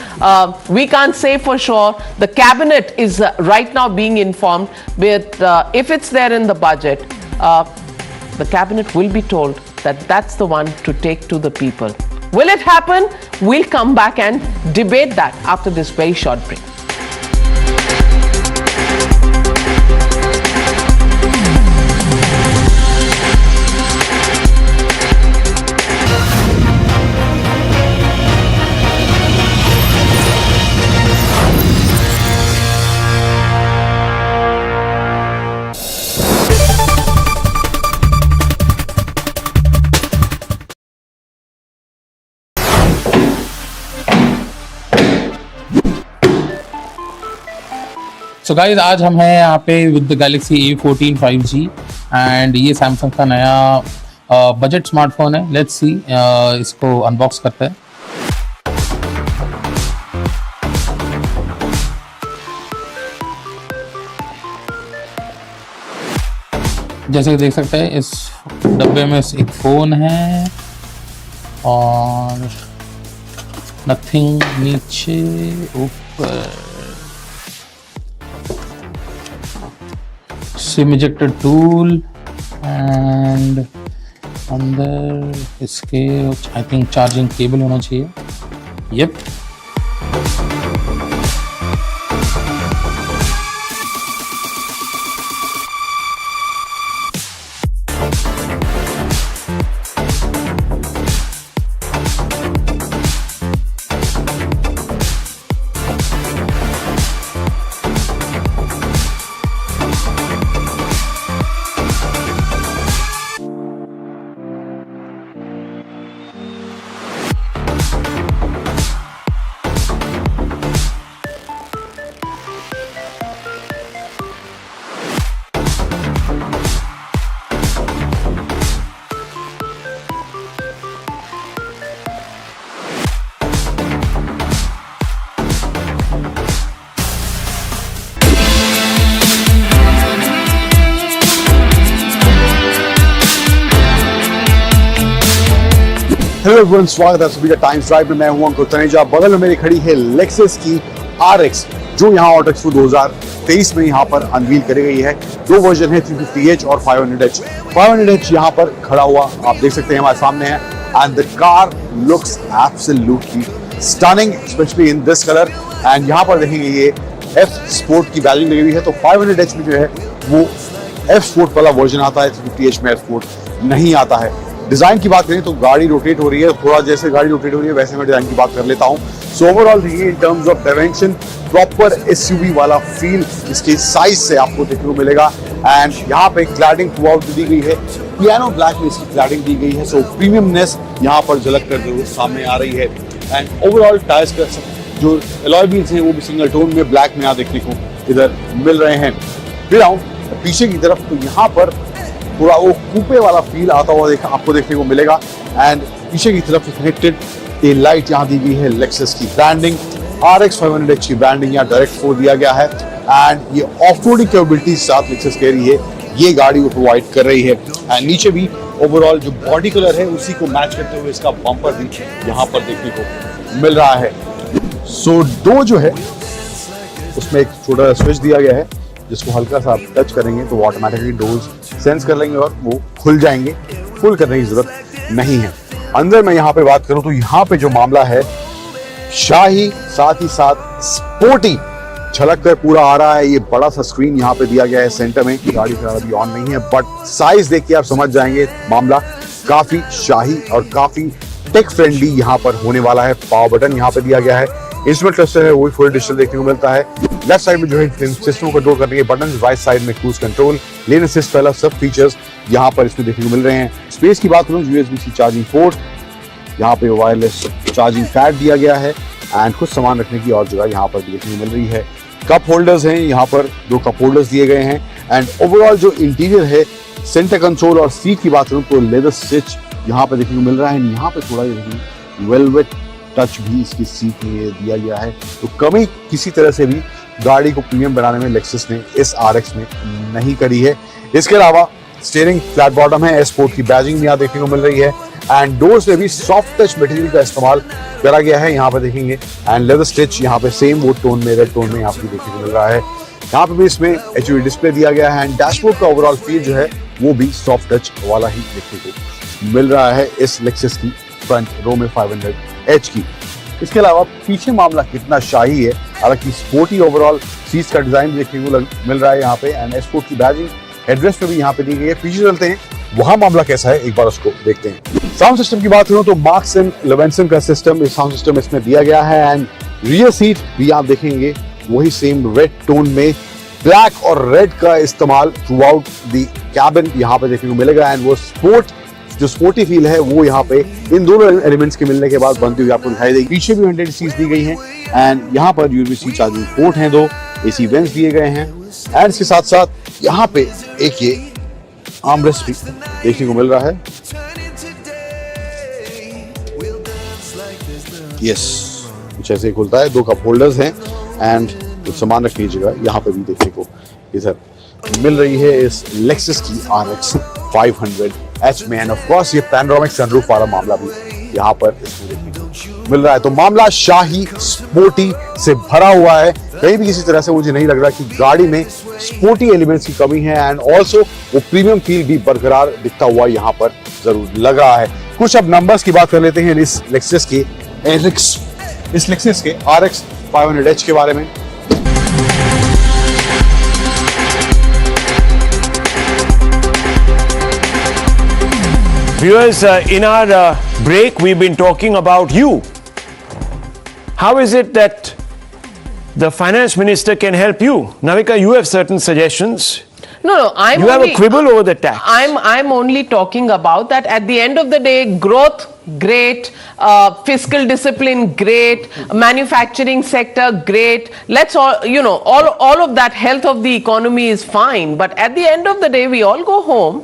We can't say for sure. The cabinet is right now being informed, but if it's there in the budget, the cabinet will be told that that's the one to take to the people. Will it happen? We'll come back and debate that after this very short break. So guys आज हम हैं यहाँ पे with the Galaxy A14 5G and ये Samsung का नया budget smartphone है. Let's see इसको अनबॉक्स करते हैं. जैसे कि देख सकते हैं इस डब्बे में एक फ़ोन है और नथिंग नीचे ऊपर सिम इजेक्टर टूल एंड अंदर इसके आई थिंक चार्जिंग केबल होना चाहिए. यप हेलो एवरीवन, स्वागत है सभी का टाइम्स ड्राइव में. मैं हूं अंकुर तनेजा. बगल में मेरी खड़ी है लेक्सस की RX जो यहाँ ऑटो एक्सपो 2023 में यहाँ पर अनवील करी गई है. दो वर्जन है 350H और 500H. 500H यहाँ पर खड़ा हुआ आप देख सकते हैं हमारे सामने है and the car looks absolutely stunning specially in this colour. And यहाँ पर देखेंगे ये F स्पोर्ट की बैजिंग लगी हुई है. तो 500H में जो है वो F स्पोर्ट वाला वर्जन आता है, 350H में F स्पोर्ट नहीं आता है. डिजाइन की बात करें तो गाड़ी रोटेट हो रही है, थोड़ा जैसे गाड़ी रोटेट हो रही है वैसे मैं डिजाइन की बात कर लेता हूं. सो ओवरऑल देखिए in terms of dimension proper SUV वाला फील इसके साइज से आपको देखने को मिलेगा. एंड यहाँ पे क्लैडिंग थ्रू आउट दी गई है, पियानो ब्लैक में इसकी क्लैडिंग दी गई है. सो प्रीमियमनेस यहाँ पर झलक कर जो सामने आ रही है. एंड ओवरऑल टायर्स का जो अलॉय व्हील्स हैं वो भी सिंगल टोन में ब्लैक में यहाँ देखने को इधर मिल रहे हैं. फिर आऊँ पीछे की तरफ तो यहाँ पर थोड़ा वो कूपे वाला फील आता हुआ आपको देखने को मिलेगा. एंड पीछे की तरफ कनेक्टेड ए लाइट यहाँ दी गई है. लेक्सस की ब्रांडिंग RX 500H की ब्रांडिंग यहाँ डायरेक्ट फोर दिया गया है. एंड ये ऑफ रोडिंग कैपेबिलिटी साथ लेक्सस कह रही है ये गाड़ी को प्रोवाइड कर रही है. एंड नीचे भी ओवरऑल जो बॉडी कलर है उसी को मैच करते हुए इसका बम्पर भी यहाँ पर देखने को मिल रहा है. सो डोर जो है उसमें एक छोटा स्विच दिया गया है जिसको हल्का सा टच करेंगे तो ऑटोमेटिकली डोर्स सेंस कर लेंगे और वो खुल जाएंगे. फुल करने की जरूरत नहीं है. अंदर मैं यहाँ पे बात करूँ तो यहाँ पे जो मामला है शाही साथ ही साथ स्पोर्टी झलक कर पूरा आ रहा है. ये बड़ा सा स्क्रीन यहाँ पे दिया गया है सेंटर में. गाड़ी फिलहाल अभी ऑन नहीं है बट साइज देख के आप समझ जाएंगे मामला काफी शाही और काफी टेक फ्रेंडली यहाँ पर होने वाला है. पावर बटन यहाँ पे दिया गया है. इंस्ट्रूमेंट क्लस्टर है वो भी फुल डिजिटल देखने को मिलता है. लेफ्ट साइड में जो है सिस्टम को कंट्रोल करने के बटन, राइट साइड में क्रूज कंट्रोल, लेन असिस्ट वाला सब फीचर्स यहाँ पर इसमें देखने को मिल रहे हैं. स्पेस की बात करूँ USB-C चार्जिंग पोर्ट, यहाँ पे वायरलेस चार्जिंग पैड दिया गया है एंड कुछ सामान रखने की और जगह यहाँ पर देखने को मिल रही है. कप होल्डर्स हैं यहाँ पर, 2 कप होल्डर्स दिए गए हैं. एंड ओवरऑल जो इंटीरियर है सेंटर कंसोल और सीट की बात करूँ तो लेदर स्टिच यहाँ पर देखने को मिल रहा है. यहाँ पे थोड़ा वेलवेट टच भी इसकी सीट में दिया गया है. तो कमी किसी तरह से भी गाड़ी को प्रीमियम बनाने में लेक्सस ने इस RX में नहीं करी है. इसके अलावा स्टीयरिंग फ्लैट बॉटम है, स्पोर्ट की बैजिंग भी यहाँ देखने को मिल रही है. एंड डोर्स में भी सॉफ्ट टच मटेरियल का इस्तेमाल करा गया है यहाँ पे देखेंगे. एंड लेदर स्टिच यहाँ पे सेम वुड टोन में, रेड टोन में यहाँ पे देखने को मिल रहा है. यहाँ पे भी इसमें HUD डिस्प्ले दिया गया है. एंड डैशबोर्ड का ओवरऑल फील जो है वो भी सॉफ्ट टच वाला ही देखने को मिल रहा है इस लेक्सस की फ्रंट रो में 500H की। इसके अलावा पीछे मामला कितना शाही है, हालांकि स्पोर्टी ओवरऑल सीट्स का डिजाइन देखने को मिल रहा है यहाँ पे, एंड एस्पोर्ट की बैजिंग हेडरेस्ट में भी यहाँ पे दी गई है। पीछे चलते हैं, वहां मामला कैसा है एक बार उसको देखते हैं। साउंड सिस्टम की बात करूं तो मार्क्स एंड लेवेंसन का सिस्टम, इस साउंड सिस्टम इसमें दिया गया है, एंड रियर सीट भी आप देखेंगे वही सेम रेड टोन में ब्लैक और रेड का इस्तेमाल थ्रू आउट द कैबिन यहाँ पे देखने को मिलेगा, एंड वो जो स्पोर्टी फील है वो यहाँ पे इन दोनों एलिमेंट्स के मिलने के बाद बनती हुई आपको दिखाई देगी। पीछे भी 100 सीट्स दी गई हैं, एंड यहाँ पर यूएसबी चार्जिंग पोर्ट हैं, 2 AC वेंट्स दिए गए हैं, एंड इसके साथ साथ यहाँ पे एक ये आर्मरेस्ट भी देखने को मिल रहा है। यस, कुछ ऐसे खुलता है, 2 कप होल्डर्स हैं, एंड कुछ सामान रखने की जगह यहाँ पे भी देखने को इधर मिल रही है इस लेक्सस की RX 500H में, एंड ऑफ कोर्स ये पैनोरामिक सनरूफ वाला मामला भी यहाँ पर इसमें देखने को मिल रहा है। तो मामला शाही स्पोर्टी से भरा हुआ है, कहीं भी किसी तरह से मुझे नहीं लग रहा कि गाड़ी में स्पोर्टी एलिमेंट्स की कमी है, एंड ऑल्सो वो प्रीमियम फील भी बरकरार दिखता हुआ यहाँ पर जरूर लग रहा है। कुछ अब नंबर्स की बात कर लेते हैं इस लेक्सस के RX 500H के बारे में। Viewers, in our break, we've been talking about you. How is it that the finance minister can help you? Navika, you have certain suggestions. No, you have a quibble over the tax. I'm only talking about that at the end of the day, growth, great, fiscal discipline, great, manufacturing sector, great. Let's all of that, health of the economy is fine. But at the end of the day, we all go home.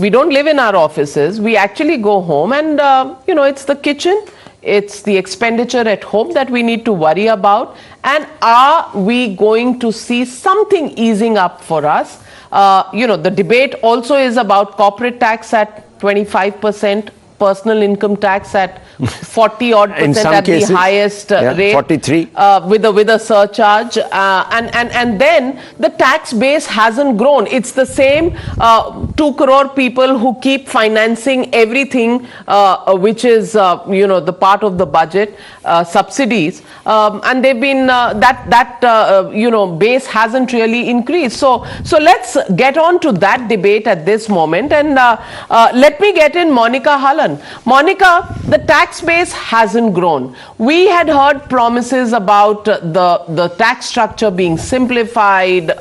We don't live in our offices. We actually go home, and it's the kitchen, it's the expenditure at home that we need to worry about. And are we going to see something easing up for us? The debate also is about corporate tax at 25%, personal income tax at 40% at cases, the highest rate, 43 with a surcharge, and then the tax base hasn't grown. It's the same 2 crore people who keep financing everything which is the part of the budget, subsidies, and they've been that base hasn't really increased. So let's get on to that debate at this moment, and let me get in Monica Hallan. Monica, the tax base hasn't grown. We had heard promises about the tax structure being simplified,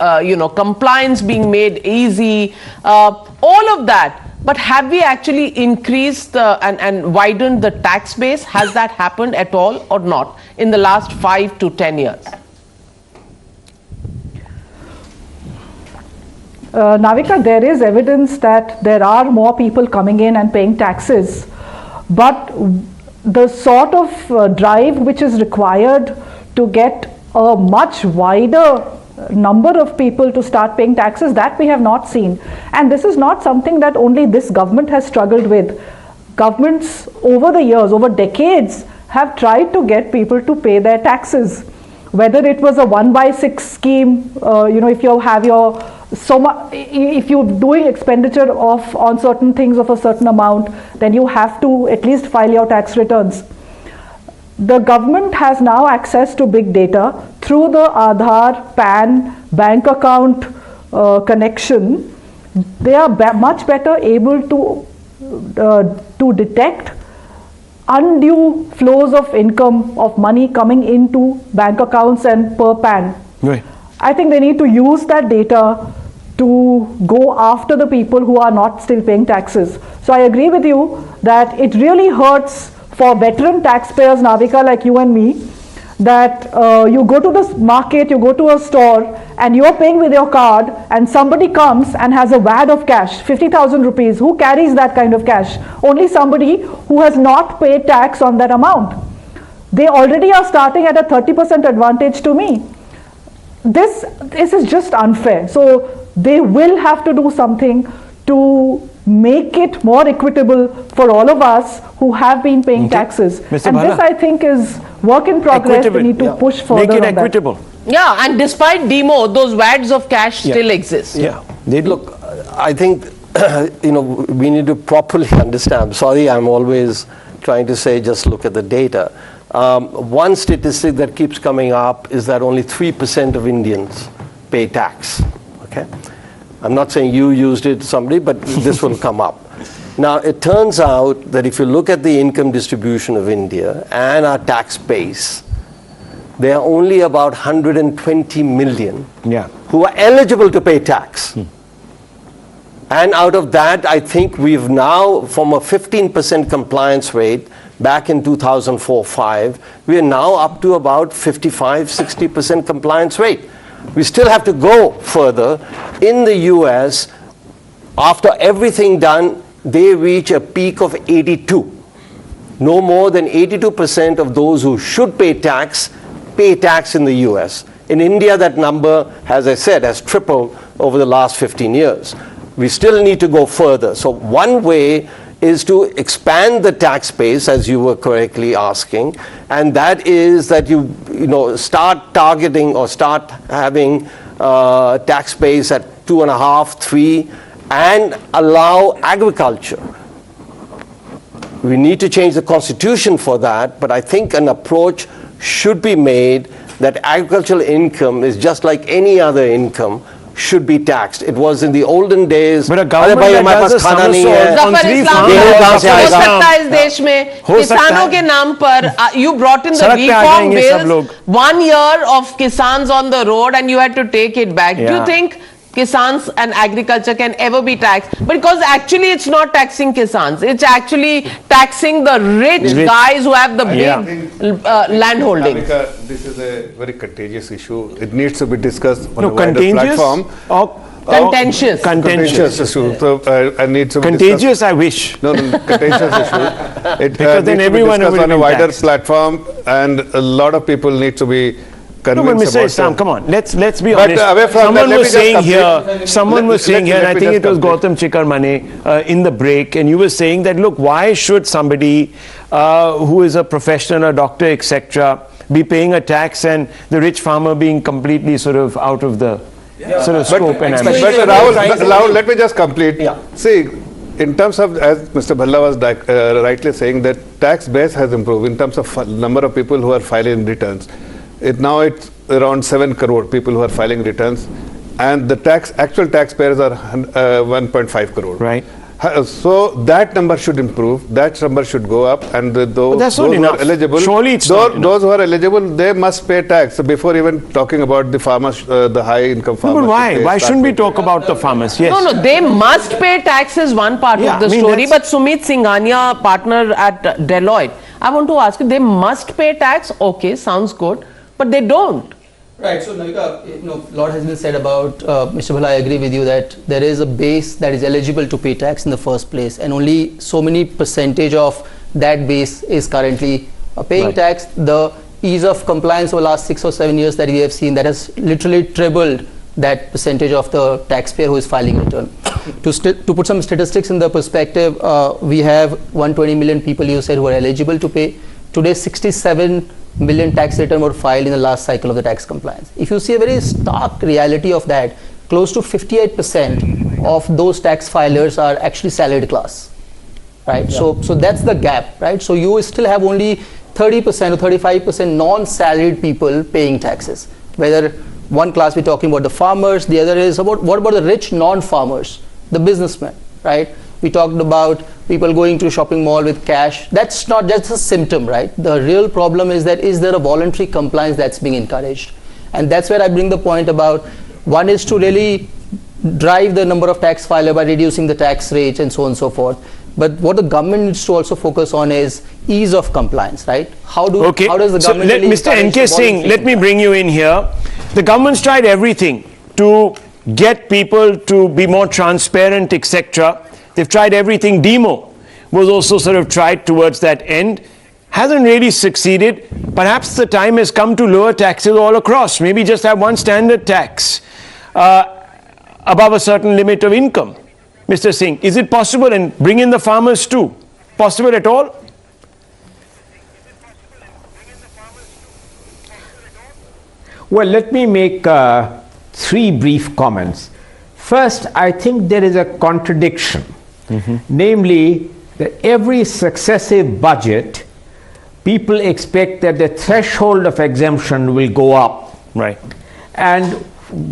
compliance being made easy, all of that. But have we actually increased and widened the tax base? Has that happened at all or not in the last 5 to 10 years? Navika, there is evidence that there are more people coming in and paying taxes, but the sort of drive which is required to get a much wider number of people to start paying taxes, that we have not seen. And this is not something that only this government has struggled with. Governments over the years, over decades, have tried to get people to pay their taxes. Whether it was a 1/6 scheme, if you have if you're doing expenditure on certain things of a certain amount, then you have to at least file your tax returns. The government has now access to big data through the Aadhaar, PAN, bank account connection. They are much better able to detect undue flows of income, of money coming into bank accounts and per PAN. Right. I think they need to use that data to go after the people who are not still paying taxes. So I agree with you that it really hurts for veteran taxpayers, Navika, like you and me, that you go to the market, you go to a store, and you're paying with your card, and somebody comes and has a wad of cash, 50,000 rupees. Who carries that kind of cash? Only somebody who has not paid tax on that amount. They already are starting at a 30% advantage to me. This is just unfair. So they will have to do something to make it more equitable for all of us who have been paying taxes. Mr. And Bhala, this, I think, is work in progress. We need to push further. Make it on equitable. That. Yeah, and despite demo, those wads of cash still exist. Yeah. Look, I think we need to properly understand. Sorry, I'm always trying to say just look at the data. One statistic that keeps coming up is that only 3% of Indians pay tax. Okay, I'm not saying you used it, somebody, but this will come up. Now, it turns out that if you look at the income distribution of India and our tax base, there are only about 120 million who are eligible to pay tax. And out of that, I think we've now, from a 15% compliance rate back in 2004-05, we are now up to about 55-60% compliance rate. We still have to go further. In the US, after everything done, they reach a peak of 82. No more than 82% of those who should pay tax in the US. In India, that number, as I said, has tripled over the last 15 years. We still need to go further. So one way is to expand the tax base, as you were correctly asking, and that is that you start targeting or start having tax base at 2.5, 3, and allow agriculture. We need to change the constitution for that, but I think an approach should be made that agricultural income is just like any other income, should be taxed. It was in the olden days. But a government that does a somersault on 3 farms. हो सकता है इस देश में किसानों के नाम पर you brought in the reform bills, 1 year of Kisans on the road and you had to take it back. Do you think Kisans and agriculture can ever be taxed? Because actually it's not taxing Kisans, it's actually taxing the rich guys who have the big land holding. This is a very contagious issue. It needs to be discussed on a wider platform. Contentious. Contentious issue. So I need to contagious. I wish. No, contentious issue. It because then everyone will on a wider platform, and a lot of people need to be. No, but Mr. Islam, come on, let's be honest. Someone was saying here, and I think it was Gautam Chikarmane in the break, and you were saying that, look, why should somebody who is a professional, a doctor, etc., be paying a tax and the rich farmer being completely sort of out of the sort of scope and ambition? But Rahul, let me just complete. See, in terms of, as Mr. Bhalla was rightly saying, that tax base has improved in terms of number of people who are filing returns. Now it's around 7 crore people who are filing returns, and the actual taxpayers are 1.5 crore. Right. So that number should improve. That number should go up, and those who are eligible, surely it's those who are eligible, they must pay tax. So before even talking about the farmers, the high income farmers. No, but why? Why shouldn't we talk about the farmers? Yes. No, they must pay tax is one part of the story. But Sumit Singhania, partner at Deloitte, I want to ask you, they must pay tax. Okay, sounds good. But they don't. Right. So, Navika, a lot has been said about, Mr. Bhalla, I agree with you that there is a base that is eligible to pay tax in the first place, and only so many percentage of that base is currently paying tax. The ease of compliance over the last 6 or 7 years that we have seen, that has literally trebled that percentage of the taxpayer who is filing return. To put some statistics in the perspective, we have 120 million people, you said, who are eligible to pay. Today, 67 million tax returns were filed in the last cycle of the tax compliance. If you see a very stark reality of that, close to 58% of those tax filers are actually salaried class, right? Yeah. So that's the gap, right? So you still have only 30% or 35% non-salaried people paying taxes. Whether one class we're talking about the farmers, the other is about what about the rich non-farmers, the businessmen, right? We talked about people going to a shopping mall with cash. That's not just a symptom, right? The real problem is that is there a voluntary compliance that's being encouraged? And that's where I bring the point about, one is to really drive the number of tax filers by reducing the tax rates and so on and so forth. But what the government needs to also focus on is ease of compliance, right? How does the government... So Mr. N.K. Singh, let me bring you in here. The government's tried everything to get people to be more transparent, etc. They've tried everything. Demo was also sort of tried towards that end. Hasn't really succeeded. Perhaps the time has come to lower taxes all across. Maybe just have one standard tax above a certain limit of income. Mr. Singh, is it possible? And bring in the farmers too. Possible at all? Well, let me make 3 brief comments. First, I think there is a contradiction. Namely, that every successive budget, people expect that the threshold of exemption will go up. Right. And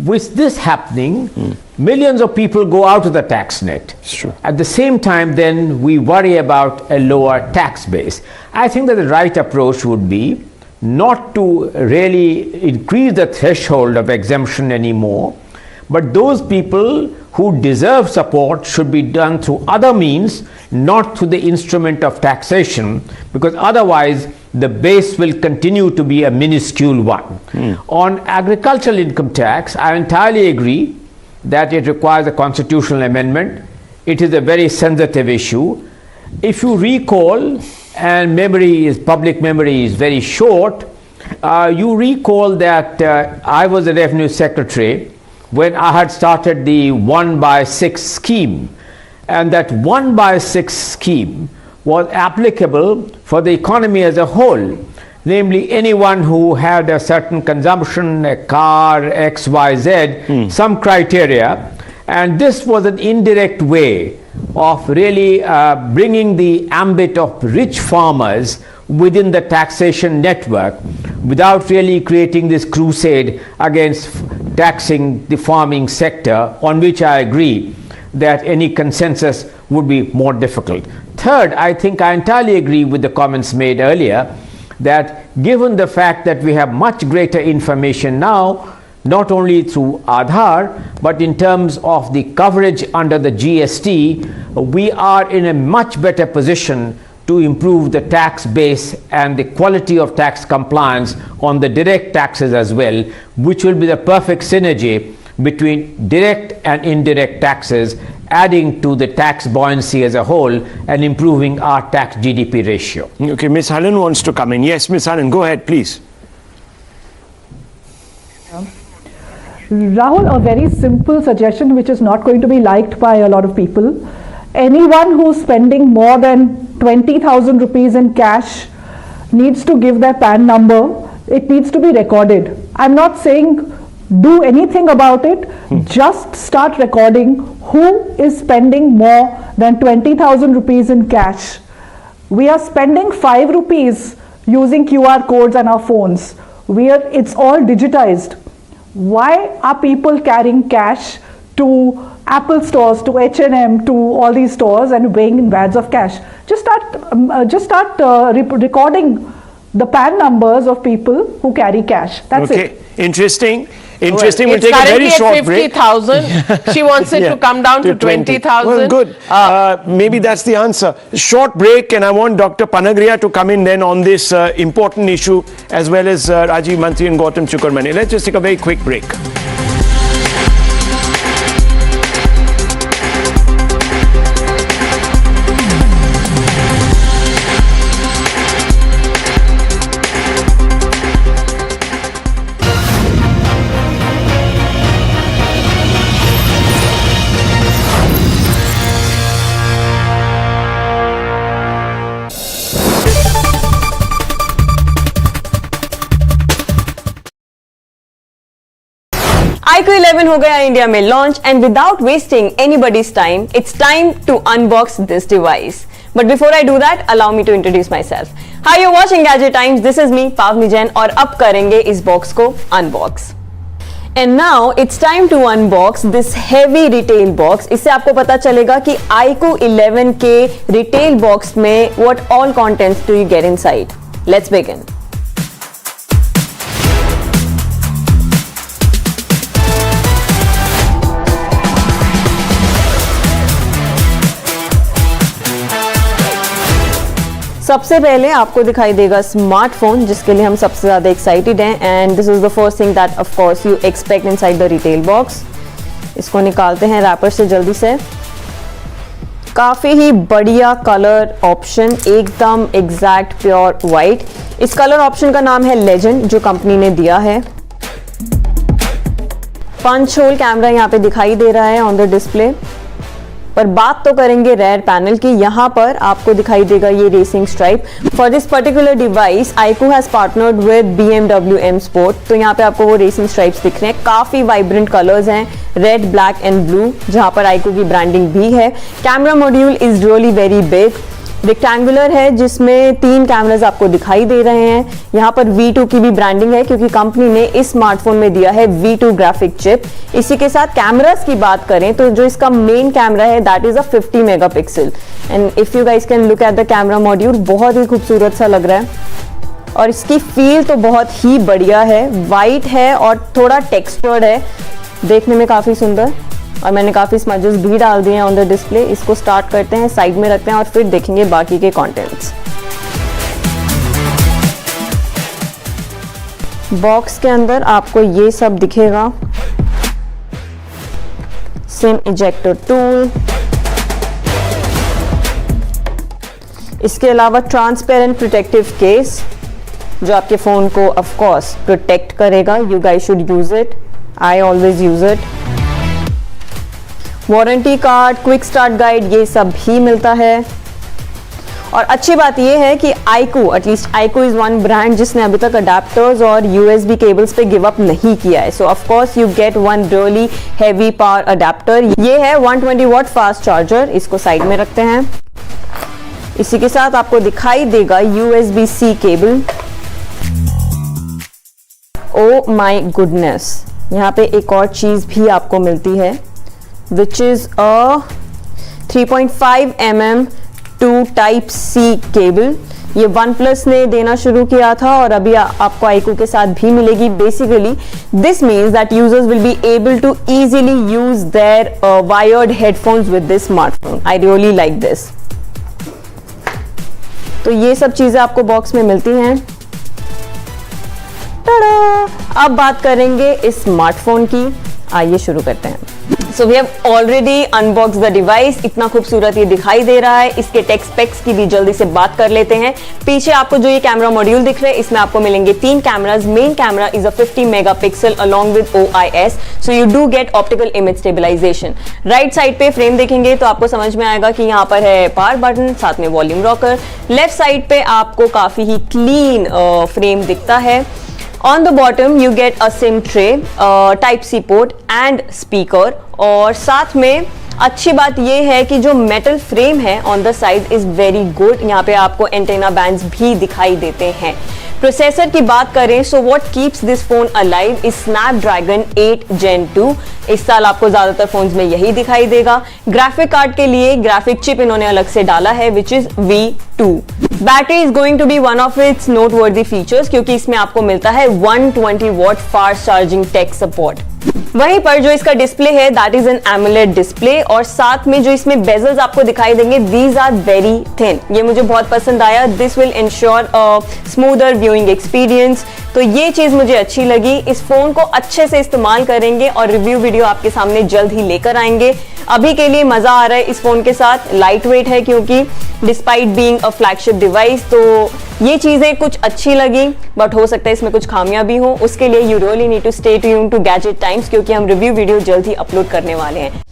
with this happening, millions of people go out of the tax net. It's true. At the same time, then we worry about a lower tax base. I think that the right approach would be not to really increase the threshold of exemption anymore, but those people who deserve support should be done through other means, not through the instrument of taxation, because otherwise the base will continue to be a minuscule one. On agricultural income tax, I entirely agree that it requires a constitutional amendment. It is a very sensitive issue. If you recall, and public memory is very short, you recall that I was the Revenue Secretary when I had started the 1/6 scheme, and that 1/6 scheme was applicable for the economy as a whole, namely anyone who had a certain consumption, a car, XYZ, some criteria, and this was an indirect way of really bringing the ambit of rich farmers within the taxation network without really creating this crusade against taxing the farming sector, on which I agree that any consensus would be more difficult. Third, I think I entirely agree with the comments made earlier that given the fact that we have much greater information now, not only through Aadhaar, but in terms of the coverage under the GST, we are in a much better position to improve the tax base and the quality of tax compliance on the direct taxes as well, which will be the perfect synergy between direct and indirect taxes, adding to the tax buoyancy as a whole and improving our tax GDP ratio. Okay, Ms. Hanan wants to come in. Yes, Ms. Hanan, go ahead, please. Rahul, a very simple suggestion which is not going to be liked by a lot of people. Anyone who's spending more than 20,000 rupees in cash needs to give their PAN number. It needs to be recorded. I'm not saying do anything about it, just start recording who is spending more than 20,000 rupees in cash. We are spending 5 rupees using QR codes on our phones. It's all digitized. Why are people carrying cash to Apple stores, to H&M, to all these stores and weighing in bags of cash? Just start recording the PAN numbers of people who carry cash. That's it. Okay, interesting. We'll it's take a very short break. 50,000. She wants it to come down to 20,000. Well, good. Maybe that's the answer. Short break, and I want Dr. Panagriya to come in then on this important issue, as well as Rajiv Mantri and Gautam Chukarmani. Let's just take a very quick break. iQOO 11 हो गया India में launch and without wasting anybody's time it's time to unbox this device. But before I do that allow me to introduce myself. Hi you watching gadget times, this is me पावनी जैन और अब करेंगे इस box को unbox. And now it's time to unbox this heavy retail box. इससे आपको पता चलेगा कि iQOO 11 के रिटेल बॉक्स में what all contents do you get inside. Let's begin. सबसे पहले आपको दिखाई देगा स्मार्टफोन, जिसके लिए हम सबसे ज़्यादा एक्साइटेड हैं. And this is the first thing that of course you expect inside the retail box. इसको निकालते हैं रैपर से जल्दी से. काफ़ी ही बढ़िया कलर ऑप्शन, एकदम एग्जैक्ट प्योर वाइट. इस कलर ऑप्शन का नाम है लेजेंड, जो कंपनी ने दिया है. पंच होल कैमरा यहाँ पे दिखाई दे रहा है ऑन द डिस्प्ले. पर बात तो करेंगे रेयर पैनल की. यहाँ पर आपको दिखाई देगा ये racing stripe. For this particular device iQOO has partnered with BMW M Sport. तो यहाँ पे आपको वो रेसिंग स्ट्राइप्स दिख रहे हैं. काफी वाइब्रेंट कलर्स हैं, रेड, ब्लैक एंड ब्लू, जहाँ पर iQOO की ब्रांडिंग भी है. Camera module is really very big. Rectangular है जिसमें 3 कैमरास आपको दिखाई दे रहे हैं। यहाँ पर V2 की भी ब्रांडिंग है क्योंकि कंपनी ने इस स्मार्टफोन में दिया है V2 ग्राफिक चिप। इसी के साथ कैमरास की बात करें तो जो इसका मेन कैमरा है that is a 50 megapixel and if you guys can look at the camera module, बहुत ही खूबसूरत सा लग रहा है और इसकी फील तो बहुत ही बढ़िया है। वाइट है और थोड़ा टेक्सचर्ड है, देखने में काफी सुंदर। और मैंने काफी स्मजेस भी डाल दिए हैं ऑन द डिस्प्ले। इसको स्टार्ट करते हैं, साइड में रखते हैं और फिर देखेंगे बाकी के कंटेंट्स। बॉक्स के अंदर आपको ये सब दिखेगा, सिम इजेक्टर टूल, इसके अलावा ट्रांसपेरेंट प्रोटेक्टिव केस जो आपके फोन को ऑफ कोर्स प्रोटेक्ट करेगा। You guys should use it, I always use it. Warranty card, quick start guide, ये सब भी मिलता है। और अच्छी बात ये है कि iQOO, at least iQOO is one brand जिसने अभी तक अडेप्टर्स और यूएसबी केबल्स पे गिव अप नहीं किया है। सो of course you get one really heavy power adapter. ये है 120 वॉट फास्ट चार्जर, इसको साइड में रखते हैं। इसी के साथ आपको दिखाई देगा USB-C cable. Oh my goodness, यहाँ पे एक और चीज भी आपको मिलती है which is a 3.5 mm to Type C cable. ये OnePlus ने देना शुरू किया था और अभी आपको आईकू के साथ भी मिलेगी। Basically this means that users will be able to easily use their wired headphones with this smartphone. I really like this. तो ये सब चीजें आपको बॉक्स में मिलती हैं। अब बात करेंगे इस स्मार्टफोन की, आइए शुरू करते हैं। So we have already unbox the device. इतना खूबसूरत ये दिखाई दे रहा है। इसके टेक स्पेक्स की भी जल्दी से बात कर लेते हैं। पीछे आपको जो ये कैमरा मॉड्यूल दिख रहे हैं, इसमें आपको मिलेंगे 3 cameras. Main camera is a 50 megapixel along with OIS, so you do get optical image stabilisation. Right side पे फ्रेम देखेंगे तो आपको समझ में आएगा कि यहाँ पर है पावर बटन, साथ में वॉल्यूम रॉकर। लेफ्ट साइड पे आपको काफी ही क्लीन फ्रेम दिखता है। On the bottom you get a SIM tray, Type C port and speaker। और साथ में अच्छी बात ये है कि जो मेटल फ्रेम है on the side is very good. यहाँ पे आपको एंटेना बैंड्स भी दिखाई देते हैं। प्रोसेसर की बात करें so what keeps this phone alive is Snapdragon 8 Gen 2। इस साल आपको ज्यादातर फोन्स में यही दिखाई देगा। ग्राफिक कार्ड के लिए ग्राफिक चिप इन्होंने अलग से डाला है which is V2। Battery is going to be one of its noteworthy features क्योंकि इसमें आपको मिलता है 120 watt fast charging tech support. वहीं पर जो इसका डिस्प्ले है that is an AMOLED display और साथ में जो इसमें बेजल्स आपको दिखाई देंगे दीज आर वेरी थिन। ये मुझे बहुत पसंद आया। This will ensure smoother viewing experience. तो ये चीज मुझे अच्छी लगी। इस फोन को अच्छे से इस्तेमाल करेंगे और रिव्यू वीडियो आपके सामने जल्द ही लेकर आएंगे। अभी के लिए मजा आ रहा है इस फोन के साथ। लाइट वेट है क्योंकि despite being a flagship device, तो ये चीजें कुछ अच्छी लगी बट हो सकता है इसमें कुछ खामियां भी हो। उसके लिए you really need to stay tuned to gadget times क्योंकि हम रिव्यू वीडियो जल्द ही अपलोड करने वाले हैं।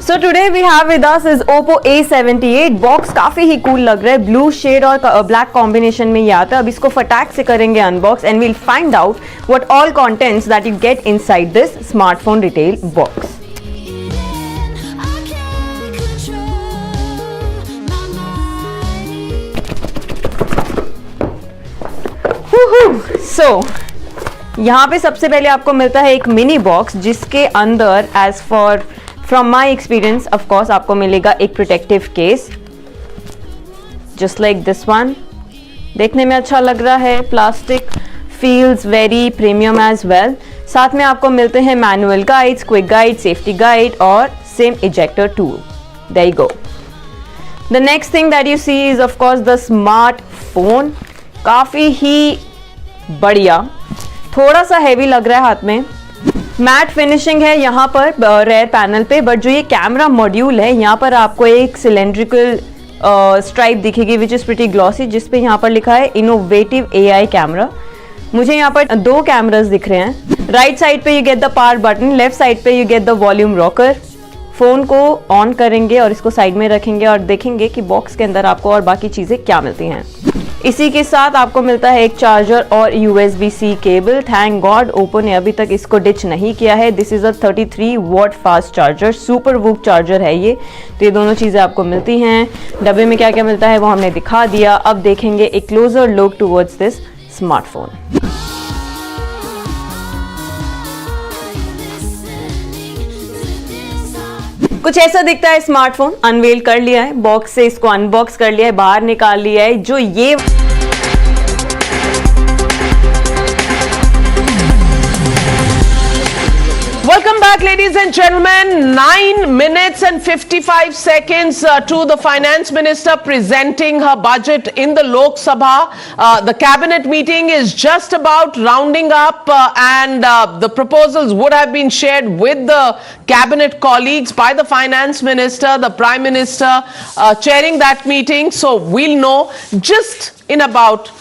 So today we have with us is Oppo A78 box काफी ही कूल लग रहा है। ब्लू शेड और ब्लैक कॉम्बिनेशन में ये आता है। अब इसको फटाक से करेंगे unbox and we'll find out what all contents that you get inside this smartphone retail box. So यहाँ पे सबसे पहले आपको मिलता है एक मिनी बॉक्स जिसके अंदर as far from my experience of course आपको मिलेगा एक protective case just like this one. देखने में अच्छा लग रहा है, plastic feels very premium as well. साथ में आपको मिलते हैं manual guides, quick guide, safety guide और sim ejector tool. There you go. The next thing that you see is of course the smartphone. काफी ही बढ़िया, थोड़ा सा हैवी लग रहा है हाथ में। मैट फिनिशिंग है यहाँ पर रेयर पैनल पे, बट जो ये कैमरा मॉड्यूल है यहाँ पर आपको एक सिलेंड्रिकल स्ट्राइप दिखेगी विच इज प्रिटी ग्लॉसी, जिसपे यहाँ पर लिखा है इनोवेटिव AI कैमरा। मुझे यहाँ पर 2 कैमरास दिख रहे हैं। राइट साइड पे you get the power button, left side पे you get the volume rocker. Phone को ऑन करेंगे और इसको साइड में रखेंगे और देखेंगे कि बॉक्स के अंदर आपको और बाकी चीज़ें क्या मिलती हैं। इसी के साथ आपको मिलता है एक चार्जर और USB-C cable. Thank God Oppo ने अभी तक इसको डिच नहीं किया है। This is a 33 watt fast charger, super VOOC charger है ये। तो ये दोनों चीज़ें आपको मिलती हैं। डब्बे में क्या क्या मिलता है वो हमने दिखा दिया। अब देखेंगे एक closure look towards this smartphone. कुछ ऐसा दिखता है स्मार्टफोन। अनवेल कर लिया है, बॉक्स से इसको अनबॉक्स कर लिया है, बाहर निकाल लिया है। जो ये Welcome back, ladies and gentlemen. 9 minutes and 55 seconds to the finance minister presenting her budget in the Lok Sabha. The cabinet meeting is just about rounding up and the proposals would have been shared with the cabinet colleagues by the finance minister, the prime minister chairing that meeting. So we'll know just in about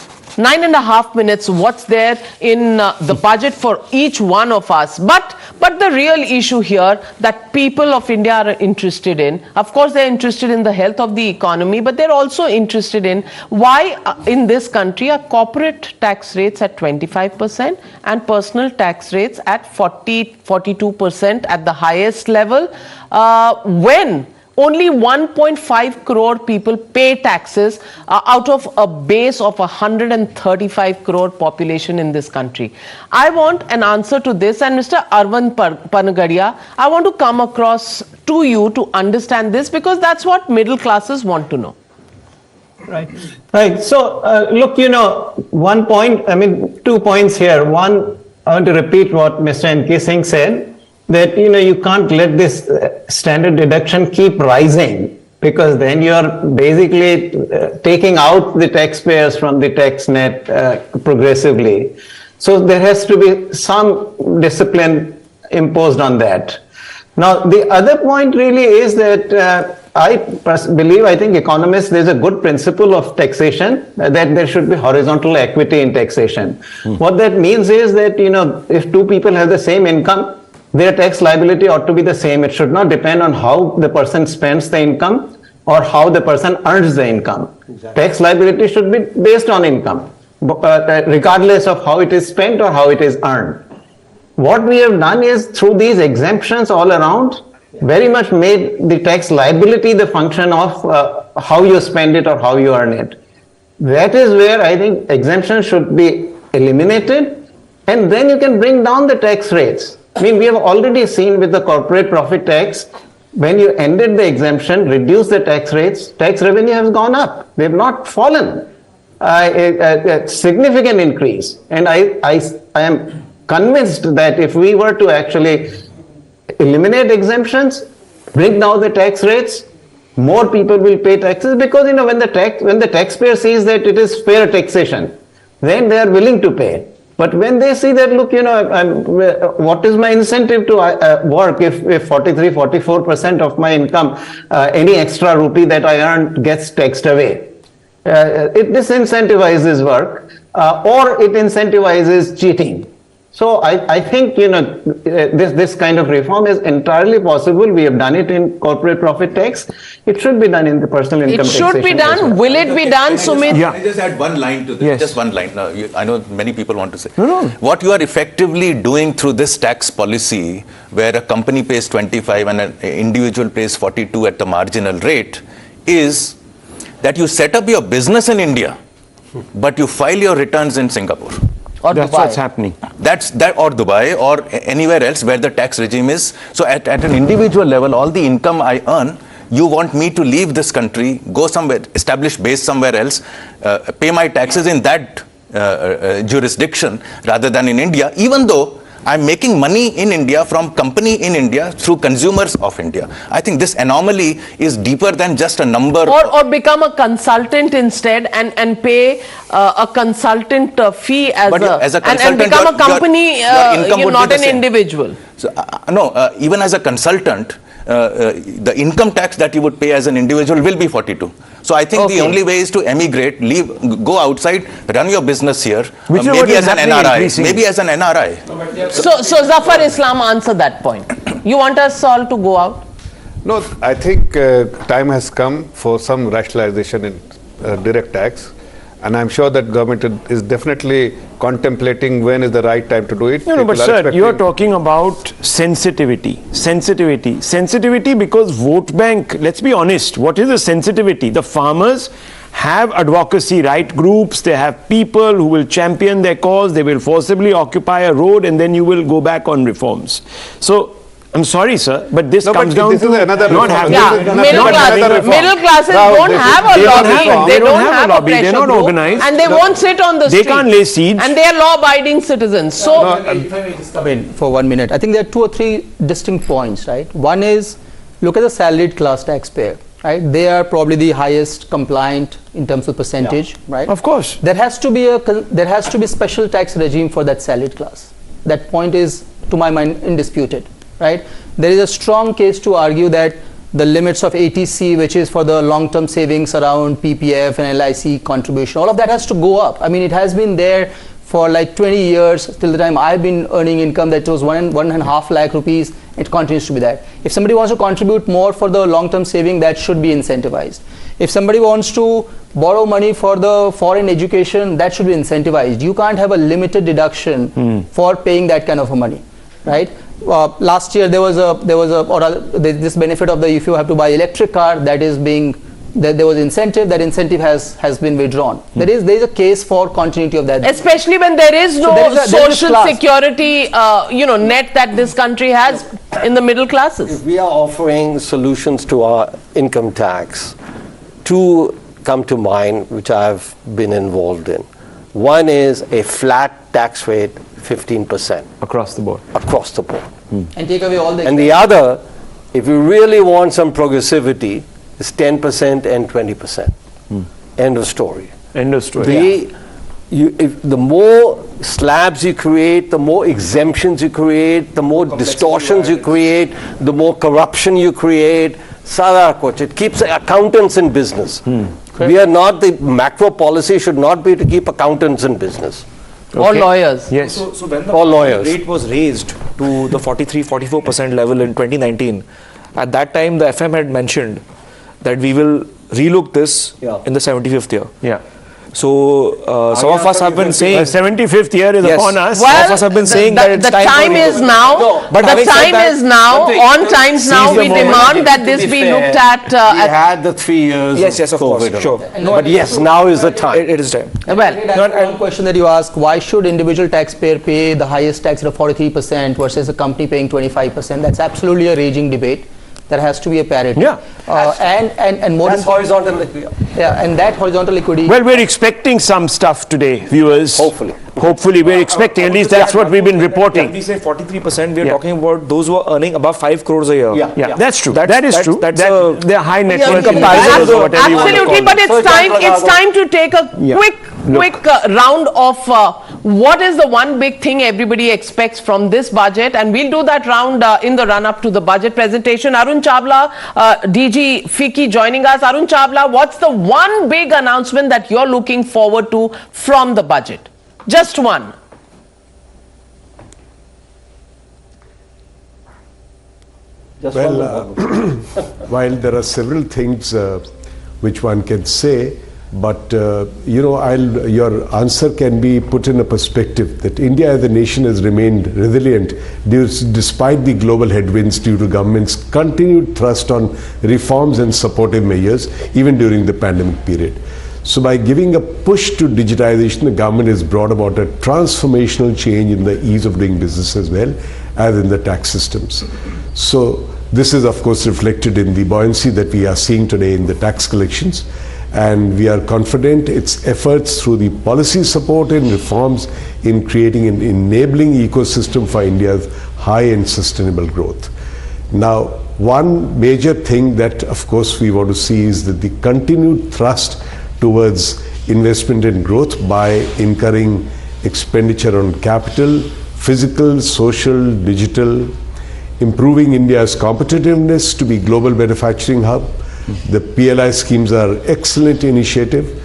9.5 minutes what's there in the budget for each one of us. But the real issue here that people of India are interested in, of course they're interested in the health of the economy, but they're also interested in why in this country are corporate tax rates at 25% and personal tax rates at 42% at the highest level, when only 1.5 crore people pay taxes out of a base of 135 crore population in this country. I want an answer to this, and Mr. Arvind Panagadia, I want to come across to you to understand this, because that's what middle classes want to know. Right. So, look, one point, 2 points here. One, I want to repeat what Mr. N.K. Singh said, that you can't let this standard deduction keep rising, because then you are basically taking out the taxpayers from the tax net progressively. So there has to be some discipline imposed on that. Now the other point really is that I think economists, there's a good principle of taxation, that there should be horizontal equity in taxation. What that means is that if two people have the same income, their tax liability ought to be the same. It should not depend on how the person spends the income or how the person earns the income. Exactly. Tax liability should be based on income, regardless of how it is spent or how it is earned. What we have done is, through these exemptions all around, very much made the tax liability the function of how you spend it or how you earn it. That is where I think exemptions should be eliminated, and then you can bring down the tax rates. We have already seen with the corporate profit tax, when you ended the exemption, reduced the tax rates, tax revenue has gone up. They have not fallen. A significant increase. And I am convinced that if we were to actually eliminate exemptions, bring down the tax rates, more people will pay taxes, because when the taxpayer sees that it is fair taxation, then they are willing to pay. But when they see that, look, what is my incentive to work if 43-44% of my income, any extra rupee that I earn gets taxed away? It disincentivizes work, or it incentivizes cheating. So I think this kind of reform is entirely possible. We have done it in corporate profit tax. It should be done in the personal income taxation. It should be done. Well. Will it be done, Sumit? Can I just add one line to this? Yes. Just one line. Now, I know many people want to say. No. What you are effectively doing through this tax policy, where a company pays 25 and an individual pays 42 at the marginal rate, is that you set up your business in India, but you file your returns in Singapore. Or that's Dubai. What's happening. Or Dubai or anywhere else where the tax regime is. So at an individual level, all the income I earn, you want me to leave this country, go somewhere, establish base somewhere else, pay my taxes in that jurisdiction rather than in India, even though I'm making money in India from company in India through consumers of India. I think this anomaly is deeper than just a number. Or become a consultant instead and pay a consultant fee as a consultant, and become a company, you're not an individual. So, even as a consultant, the income tax that you would pay as an individual will be 42. So I think the only way is to emigrate, leave, go outside, run your business here, maybe as an NRI. Maybe as an NRI. So Zafar Islam, answer that point. You want us all to go out? No, I think time has come for some rationalization in direct tax. And I'm sure that government is definitely contemplating when is the right time to do it. No, but sir, you are talking about sensitivity, because vote bank, let's be honest, what is the sensitivity? The farmers have advocacy right groups, they have people who will champion their cause, they will forcibly occupy a road, and then you will go back on reforms. So, I'm sorry, sir, but this comes down to not having... Middle classes don't have a lobby. They don't have a lobby. They're not organized. And they won't sit on the street. They can't lay siege. And they are law-abiding citizens. So... If I may just come in for 1 minute. I think there are 2 or 3 distinct points, right? One is, look at the salaried class taxpayer, right? They are probably the highest compliant in terms of percentage, right? Of course. There has to be special tax regime for that salaried class. That point is, to my mind, indisputed. Right? There is a strong case to argue that the limits of ATC, which is for the long-term savings around PPF and LIC contribution, all of that has to go up. I mean, it has been there for like 20 years till the time I've been earning income that was 1.5 lakh rupees. It continues to be that. If somebody wants to contribute more for the long-term saving, that should be incentivized. If somebody wants to borrow money for the foreign education, that should be incentivized. You can't have a limited deduction for paying that kind of a money, right? Last year there was this benefit of the, if you have to buy electric car, that is being, there was incentive, that incentive has been withdrawn. There is a case for continuity of that. Especially when there is no social security net that this country has in the middle classes. We are offering solutions to our income tax. 2 come to mind which I've been involved in. One is a flat tax rate, 15%. Across the board. Across the board. And take away all the... And the other, if you really want some progressivity, is 10% and 20%. End of story. End of story. The more slabs you create, the more exemptions you create, the more distortions you create, the more corruption you create. Sara kuch. It keeps accountants in business. We are not, the macro policy should not be to keep accountants in business. Or lawyers. Yes. So when the rate was raised to the 43-44% level in 2019, at that time the FM had mentioned that we will relook this in the 75th year. Yeah. So some of us have been saying 75th year is upon us. Well, some of us have been saying that it's the time is now. But the time is now. On times now. We demand that this be looked at. We had the 3 years. Yes, of course, sure. But yes, now is the time. It is time. Well, one question that you ask: why should individual taxpayer pay the highest tax at 43% versus a company paying 25%? That's absolutely a raging debate. There has to be a parity. Yeah. And more that's horizontal equity. Yeah, and that horizontal equity. Well, we're expecting some stuff today, viewers. Hopefully, we're expecting. At least that's what we've been reporting. When we say 43%, we're talking about those who are earning above 5 crores a year. Yeah, that's true. That is true. They're high net worth. Absolutely, but it's time to take a quick round of what is the one big thing everybody expects from this budget, and we'll do that round in the run-up to the budget presentation. Arun Chawla, DG FICCI joining us. Arun Chawla, what's the one big announcement that you're looking forward to from the budget? Just one. Well, while there are several things which one can say, but your answer can be put in a perspective that India as a nation has remained resilient despite the global headwinds due to government's continued thrust on reforms and supportive measures even during the pandemic period. So by giving a push to digitization, the government has brought about a transformational change in the ease of doing business as well as in the tax systems. So this is of course reflected in the buoyancy that we are seeing today in the tax collections, and we are confident its efforts through the policy support and reforms in creating an enabling ecosystem for India's high and sustainable growth. Now, one major thing that of course we want to see is that the continued thrust towards investment and growth by incurring expenditure on capital, physical, social, digital, improving India's competitiveness to be global manufacturing hub. The PLI schemes are excellent initiative,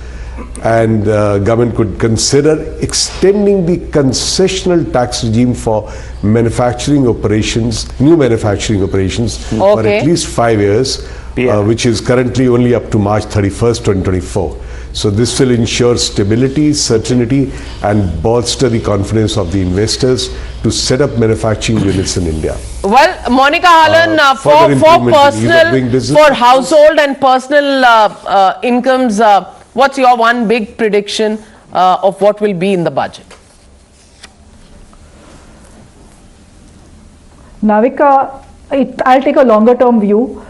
and government could consider extending the concessional tax regime for manufacturing operations, new manufacturing operations, for at least 5 years, which is currently only up to March 31st, 2024. So this will ensure stability, certainty, and bolster the confidence of the investors to set up manufacturing units in India. Well, Monica Hallan, for personal, for household and personal incomes, what's your one big prediction of what will be in the budget? Navika, I'll take a longer term view.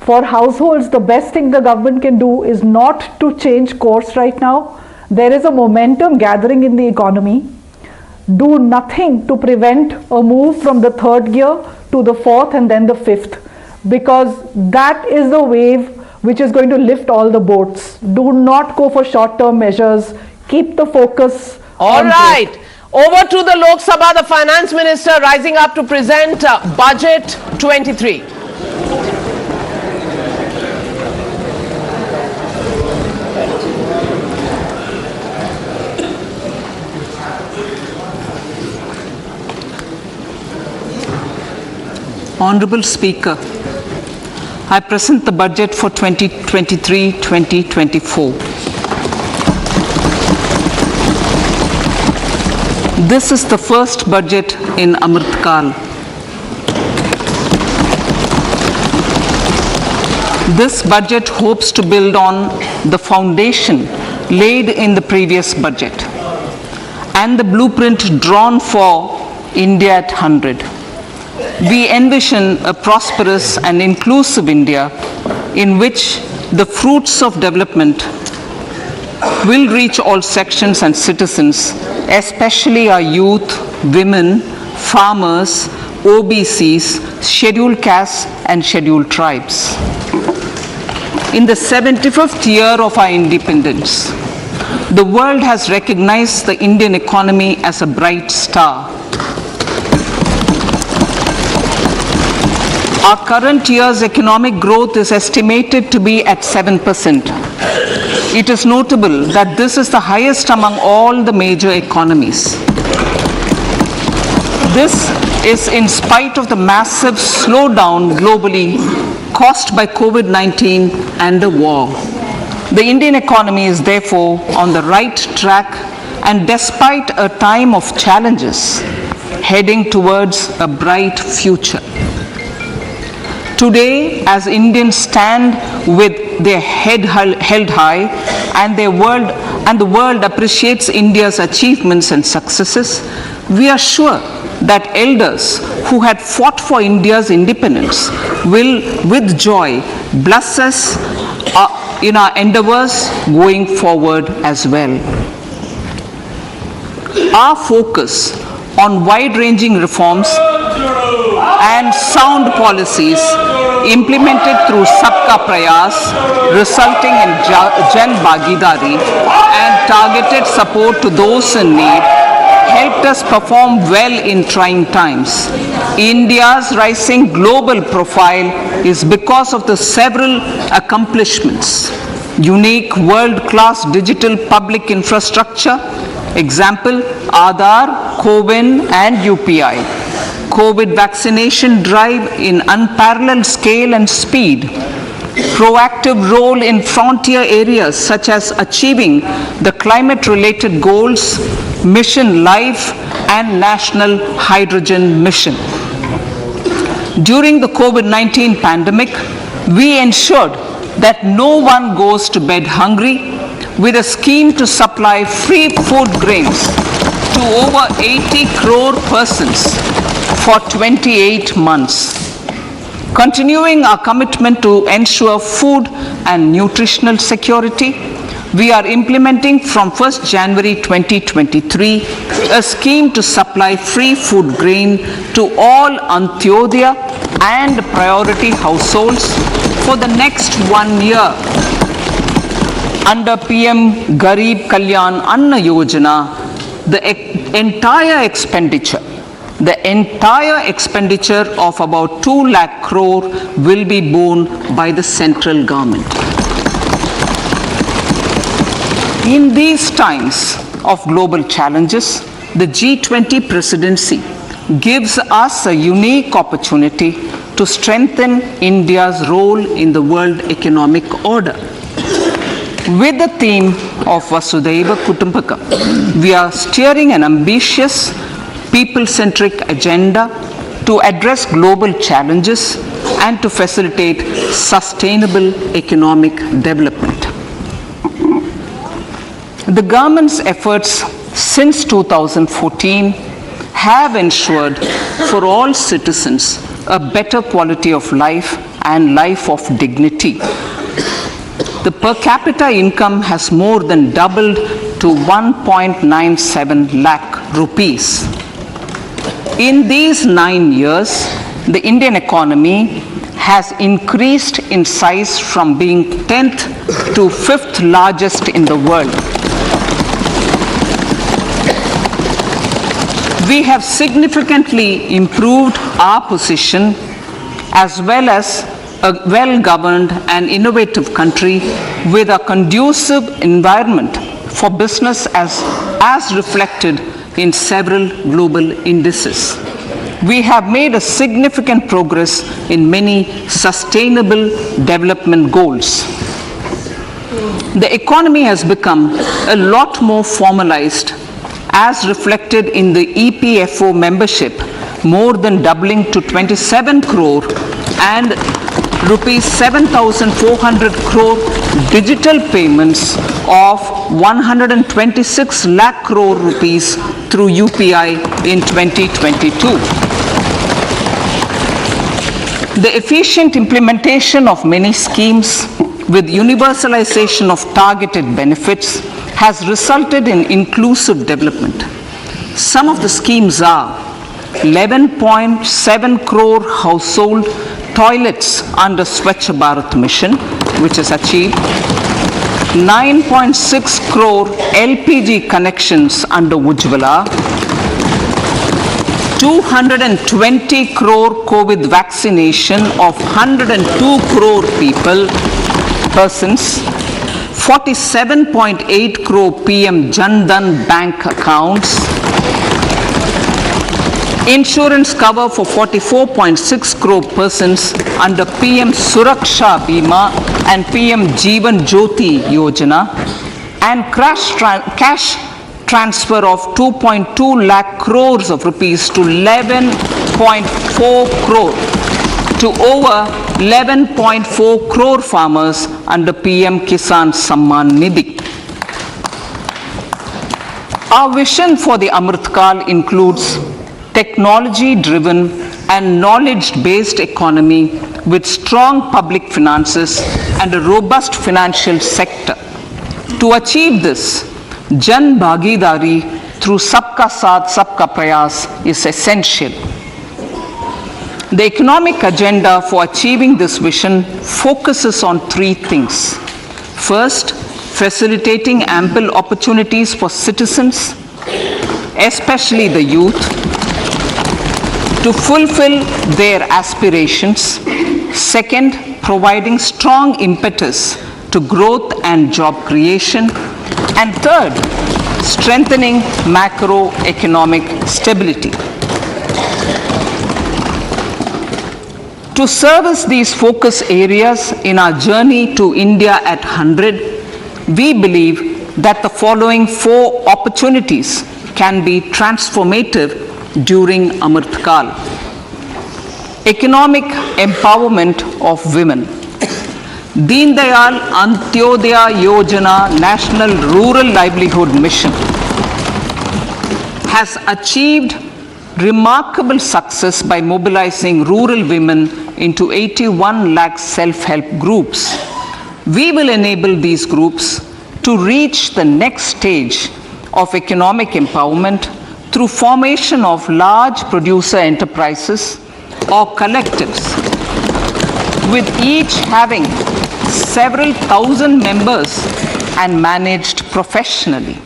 For households, the best thing the government can do is not to change course right now. There is a momentum gathering in the economy. Do nothing to prevent a move from the third gear to the fourth and then the fifth, because that is the wave which is going to lift all the boats. Do not go for short-term measures. Keep the focus. All right. Over to the Lok Sabha, the Finance Minister rising up to present Budget 23. Honorable Speaker, I present the budget for 2023-2024. This is the first budget in Amrit Kal. This budget hopes to build on the foundation laid in the previous budget and the blueprint drawn for India at 100. We envision a prosperous and inclusive India in which the fruits of development will reach all sections and citizens, especially our youth, women, farmers, OBCs, scheduled castes and scheduled tribes. In the 75th year of our independence, the world has recognized the Indian economy as a bright star. Our current year's economic growth is estimated to be at 7%. It is notable that this is the highest among all the major economies. This is in spite of the massive slowdown globally caused by COVID-19 and the war. The Indian economy is therefore on the right track, and despite a time of challenges, heading towards a bright future. Today, as Indians stand with their head held high and the world appreciates India's achievements and successes, we are sure that elders who had fought for India's independence will, with joy, bless us in our endeavors going forward as well. Our focus on wide-ranging reforms and sound policies implemented through Sabka Prayas, resulting in Jan Bhagidari and targeted support to those in need, helped us perform well in trying times. India's rising global profile is because of the several accomplishments: unique world-class digital public infrastructure, example, Aadhaar, CoWIN and UPI. COVID vaccination drive in unparalleled scale and speed. Proactive role in frontier areas such as achieving the climate-related goals, Mission Life and National Hydrogen Mission. During the COVID-19 pandemic, we ensured that no one goes to bed hungry with a scheme to supply free food grains to over 80 crore persons for 28 months. Continuing our commitment to ensure food and nutritional security, we are implementing from 1st January 2023 a scheme to supply free food grain to all Antyodaya and priority households for the next 1 year. Under PM Garib Kalyan Anna Yojana, the entire expenditure of about 2 lakh crore will be borne by the central government. In these times of global challenges, the G20 presidency gives us a unique opportunity to strengthen India's role in the world economic order. With the theme of Vasudhaiva Kutumbakam, we are steering an ambitious, people-centric agenda to address global challenges and to facilitate sustainable economic development. The government's efforts since 2014 have ensured for all citizens a better quality of life and life of dignity. The per capita income has more than doubled to 1.97 lakh rupees. In these 9 years, the Indian economy has increased in size from being 10th to 5th largest in the world. We have significantly improved our position as well as a well-governed and innovative country with a conducive environment for business as reflected in several global indices. We have made a significant progress in many sustainable development goals. The economy has become a lot more formalized as reflected in the EPFO membership, more than doubling to 27 crore and rupees 7,400 crore digital payments of 126 lakh crore rupees through UPI in 2022. The efficient implementation of many schemes with universalization of targeted benefits has resulted in inclusive development. Some of the schemes are 11.7 crore household toilets under Swachh Bharat mission, which is achieved, 9.6 crore LPG connections under Ujjwala, 220 crore COVID vaccination of 102 crore persons, 47.8 crore PM Jan Dhan bank accounts, insurance cover for 44.6 crore persons under PM Suraksha Bima and PM Jeevan Jyoti Yojana, and cash transfer of 2.2 lakh crores of rupees to 11.4 crore to over 11.4 crore farmers under PM Kisan Samman Nidhi. Our vision for the Amritkal includes technology-driven and knowledge-based economy with strong public finances and a robust financial sector. To achieve this, Jan Bhagidari through Sabka Saath Sabka Prayas is essential. The economic agenda for achieving this vision focuses on three things. First, facilitating ample opportunities for citizens, especially the youth, to fulfill their aspirations. Second, providing strong impetus to growth and job creation. And third, strengthening macroeconomic stability. To service these focus areas in our journey to India at 100, we believe that the following four opportunities can be transformative during Amritkal. Economic empowerment of women. Deen Dayal Antyodaya Yojana National Rural Livelihood Mission has achieved remarkable success by mobilizing rural women into 81 lakh self-help groups. We will enable these groups to reach the next stage of economic empowerment through formation of large producer enterprises or collectives, with each having several thousand members and managed professionally.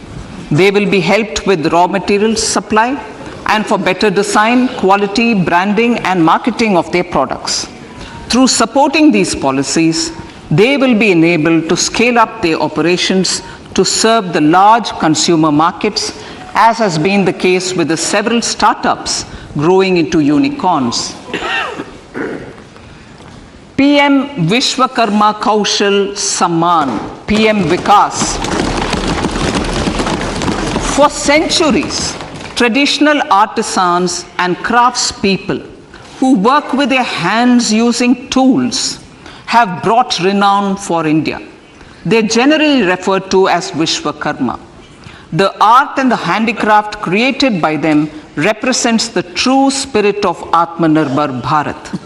They will be helped with raw materials supply and for better design, quality, branding and marketing of their products. Through supporting these policies, they will be enabled to scale up their operations to serve the large consumer markets, as has been the case with the several startups growing into unicorns. PM Vishwakarma Kaushal Samman, PM Vikas. For centuries, traditional artisans and craftspeople who work with their hands using tools have brought renown for India. They are generally referred to as Vishwakarma. The art and the handicraft created by them represents the true spirit of Atmanirbhar Bharat.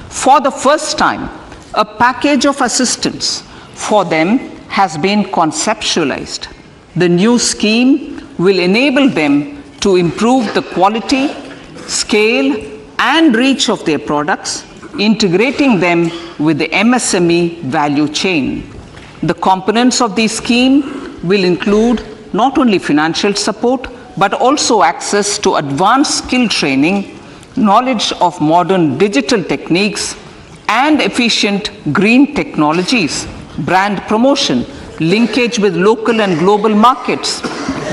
For the first time, a package of assistance for them has been conceptualized. The new scheme will enable them to improve the quality, scale, and reach of their products, integrating them with the MSME value chain. The components of the scheme will include not only financial support, but also access to advanced skill training, knowledge of modern digital techniques, and efficient green technologies, brand promotion, linkage with local and global markets,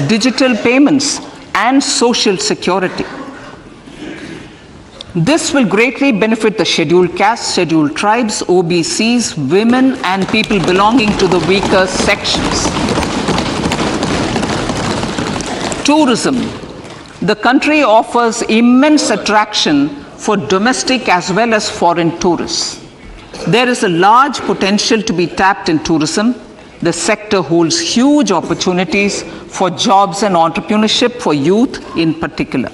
digital payments, and social security. This will greatly benefit the scheduled castes, scheduled tribes, OBCs, women, and people belonging to the weaker sections. Tourism. The country offers immense attraction for domestic as well as foreign tourists. There is a large potential to be tapped in tourism. The sector holds huge opportunities for jobs and entrepreneurship for youth in particular.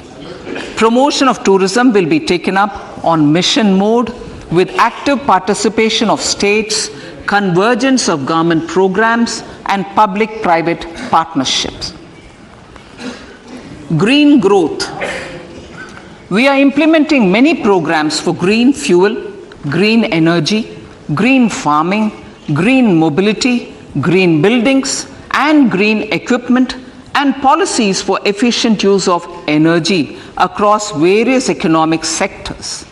Promotion of tourism will be taken up on mission mode with active participation of states, convergence of government programs, and public-private partnerships. Green growth. We are implementing many programs for green fuel, green energy, green farming, green mobility, green buildings, and green equipment, and policies for efficient use of energy across various economic sectors.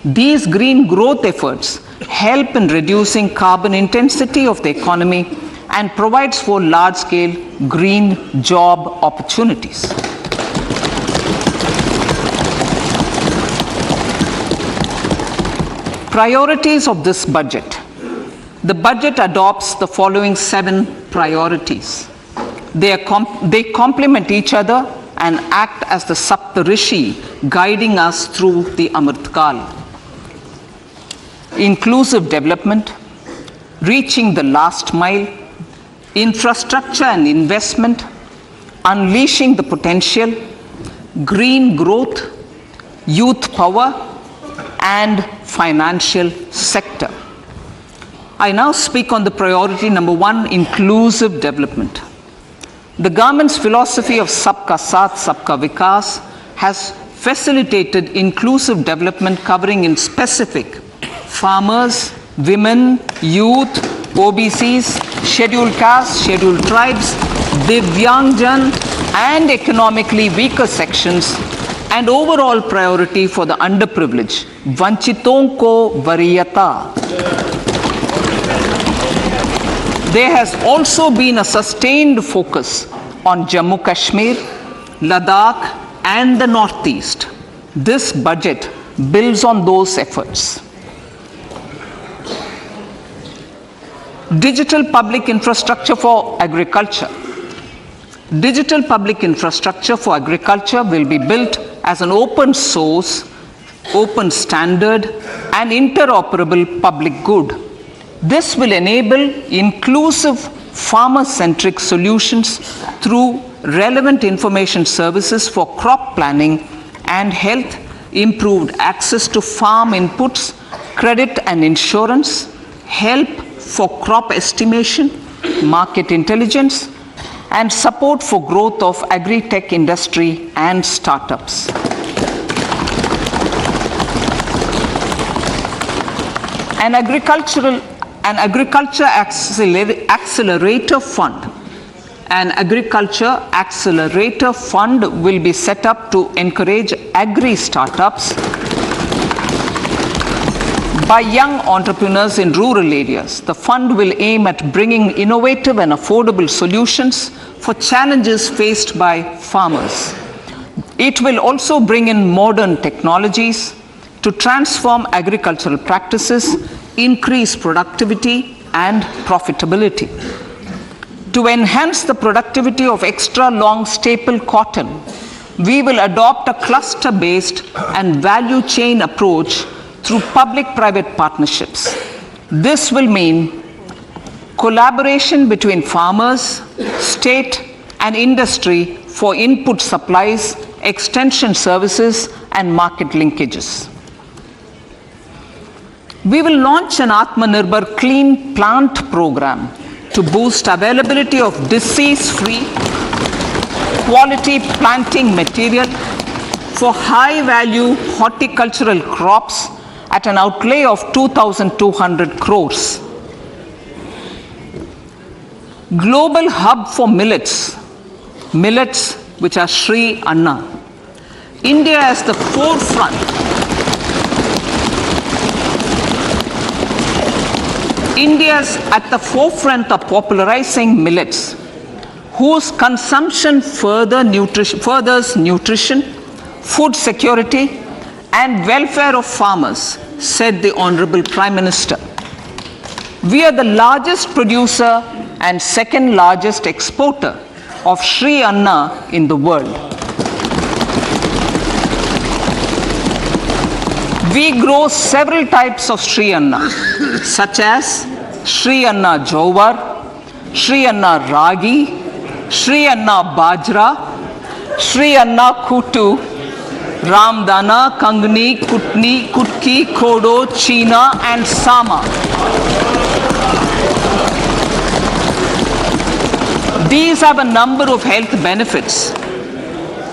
These green growth efforts help in reducing carbon intensity of the economy and provides for large-scale green job opportunities. Priorities of this budget. The budget adopts the following 7 priorities. They complement each other and act as the Saptarishi guiding us through the Amritkal. Inclusive development, reaching the last mile, infrastructure and investment, unleashing the potential, green growth, youth power, and financial sector. I now speak on the priority number 1, inclusive development. The government's philosophy of Sabka Saath, Sabka Vikas has facilitated inclusive development covering in specific farmers, women, youth, OBCs, scheduled castes, scheduled tribes, Divyangjan, and economically weaker sections, and overall priority for the underprivileged, Vanchiton ko Variyata. There has also been a sustained focus on Jammu Kashmir, Ladakh, and the Northeast. This budget builds on those efforts. Digital public infrastructure for agriculture. Digital public infrastructure for agriculture will be built as an open source, open standard, and interoperable public good. This will enable inclusive farmer-centric solutions through relevant information services for crop planning and health, improved access to farm inputs, credit and insurance, help for crop estimation, market intelligence, and support for growth of agri-tech industry and startups. An agriculture accelerator fund. An agriculture accelerator fund will be set up to encourage agri startups. by young entrepreneurs in rural areas. The fund will aim at bringing innovative and affordable solutions for challenges faced by farmers. It will also bring in modern technologies to transform agricultural practices, increase productivity and profitability. To enhance the productivity of extra long staple cotton, we will adopt a cluster-based and value chain approach through public-private partnerships. This will mean collaboration between farmers, state and industry for input supplies, extension services and market linkages. We will launch an Atmanirbhar Clean Plant program to boost availability of disease-free, quality planting material for high-value horticultural crops at an outlay of 2,200 crores. Global hub for millets which are Sri Anna. India is the forefront. India's at the forefront of popularizing millets, whose consumption furthers nutrition, food security, and welfare of farmers, said the Honorable Prime Minister. We are the largest producer and second largest exporter of Sri Anna in the world. We grow several types of Sri Anna, such as Sri Anna Jowar, Sri Anna Ragi, Sri Anna Bajra, Sri Anna Kutu, Ramdana, Kangni, Kutni, Kutki, Kodo, China, and Sama. These have a number of health benefits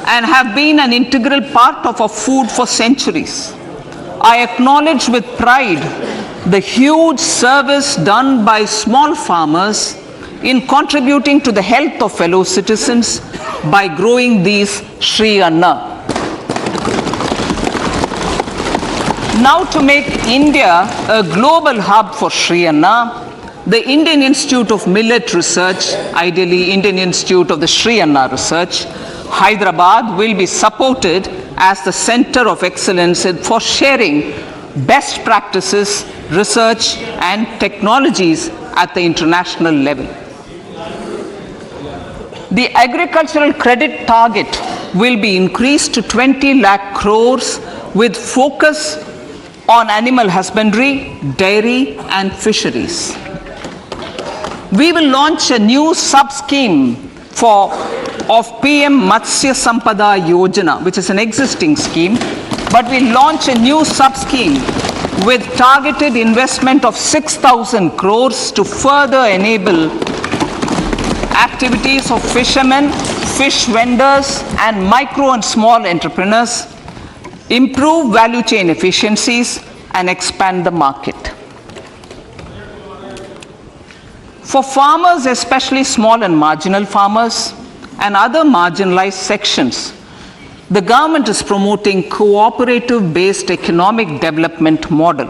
and have been an integral part of our food for centuries. I acknowledge with pride the huge service done by small farmers in contributing to the health of fellow citizens by growing these Sri Anna. Now, to make India a global hub for Sri Anna, the Indian Institute of Millet Research, ideally Indian Institute of the Sri Anna Research, Hyderabad, will be supported as the center of excellence for sharing best practices, research and technologies at the international level. The agricultural credit target will be increased to 20 lakh crores with focus on animal husbandry, dairy and fisheries. We will launch a new sub-scheme of PM Matsya Sampada Yojana, which is an existing scheme, but we launch a new sub-scheme with targeted investment of 6,000 crores to further enable activities of fishermen, fish vendors and micro and small entrepreneurs, improve value chain efficiencies and expand the market. For farmers, especially small and marginal farmers and other marginalized sections, the government is promoting cooperative-based economic development model.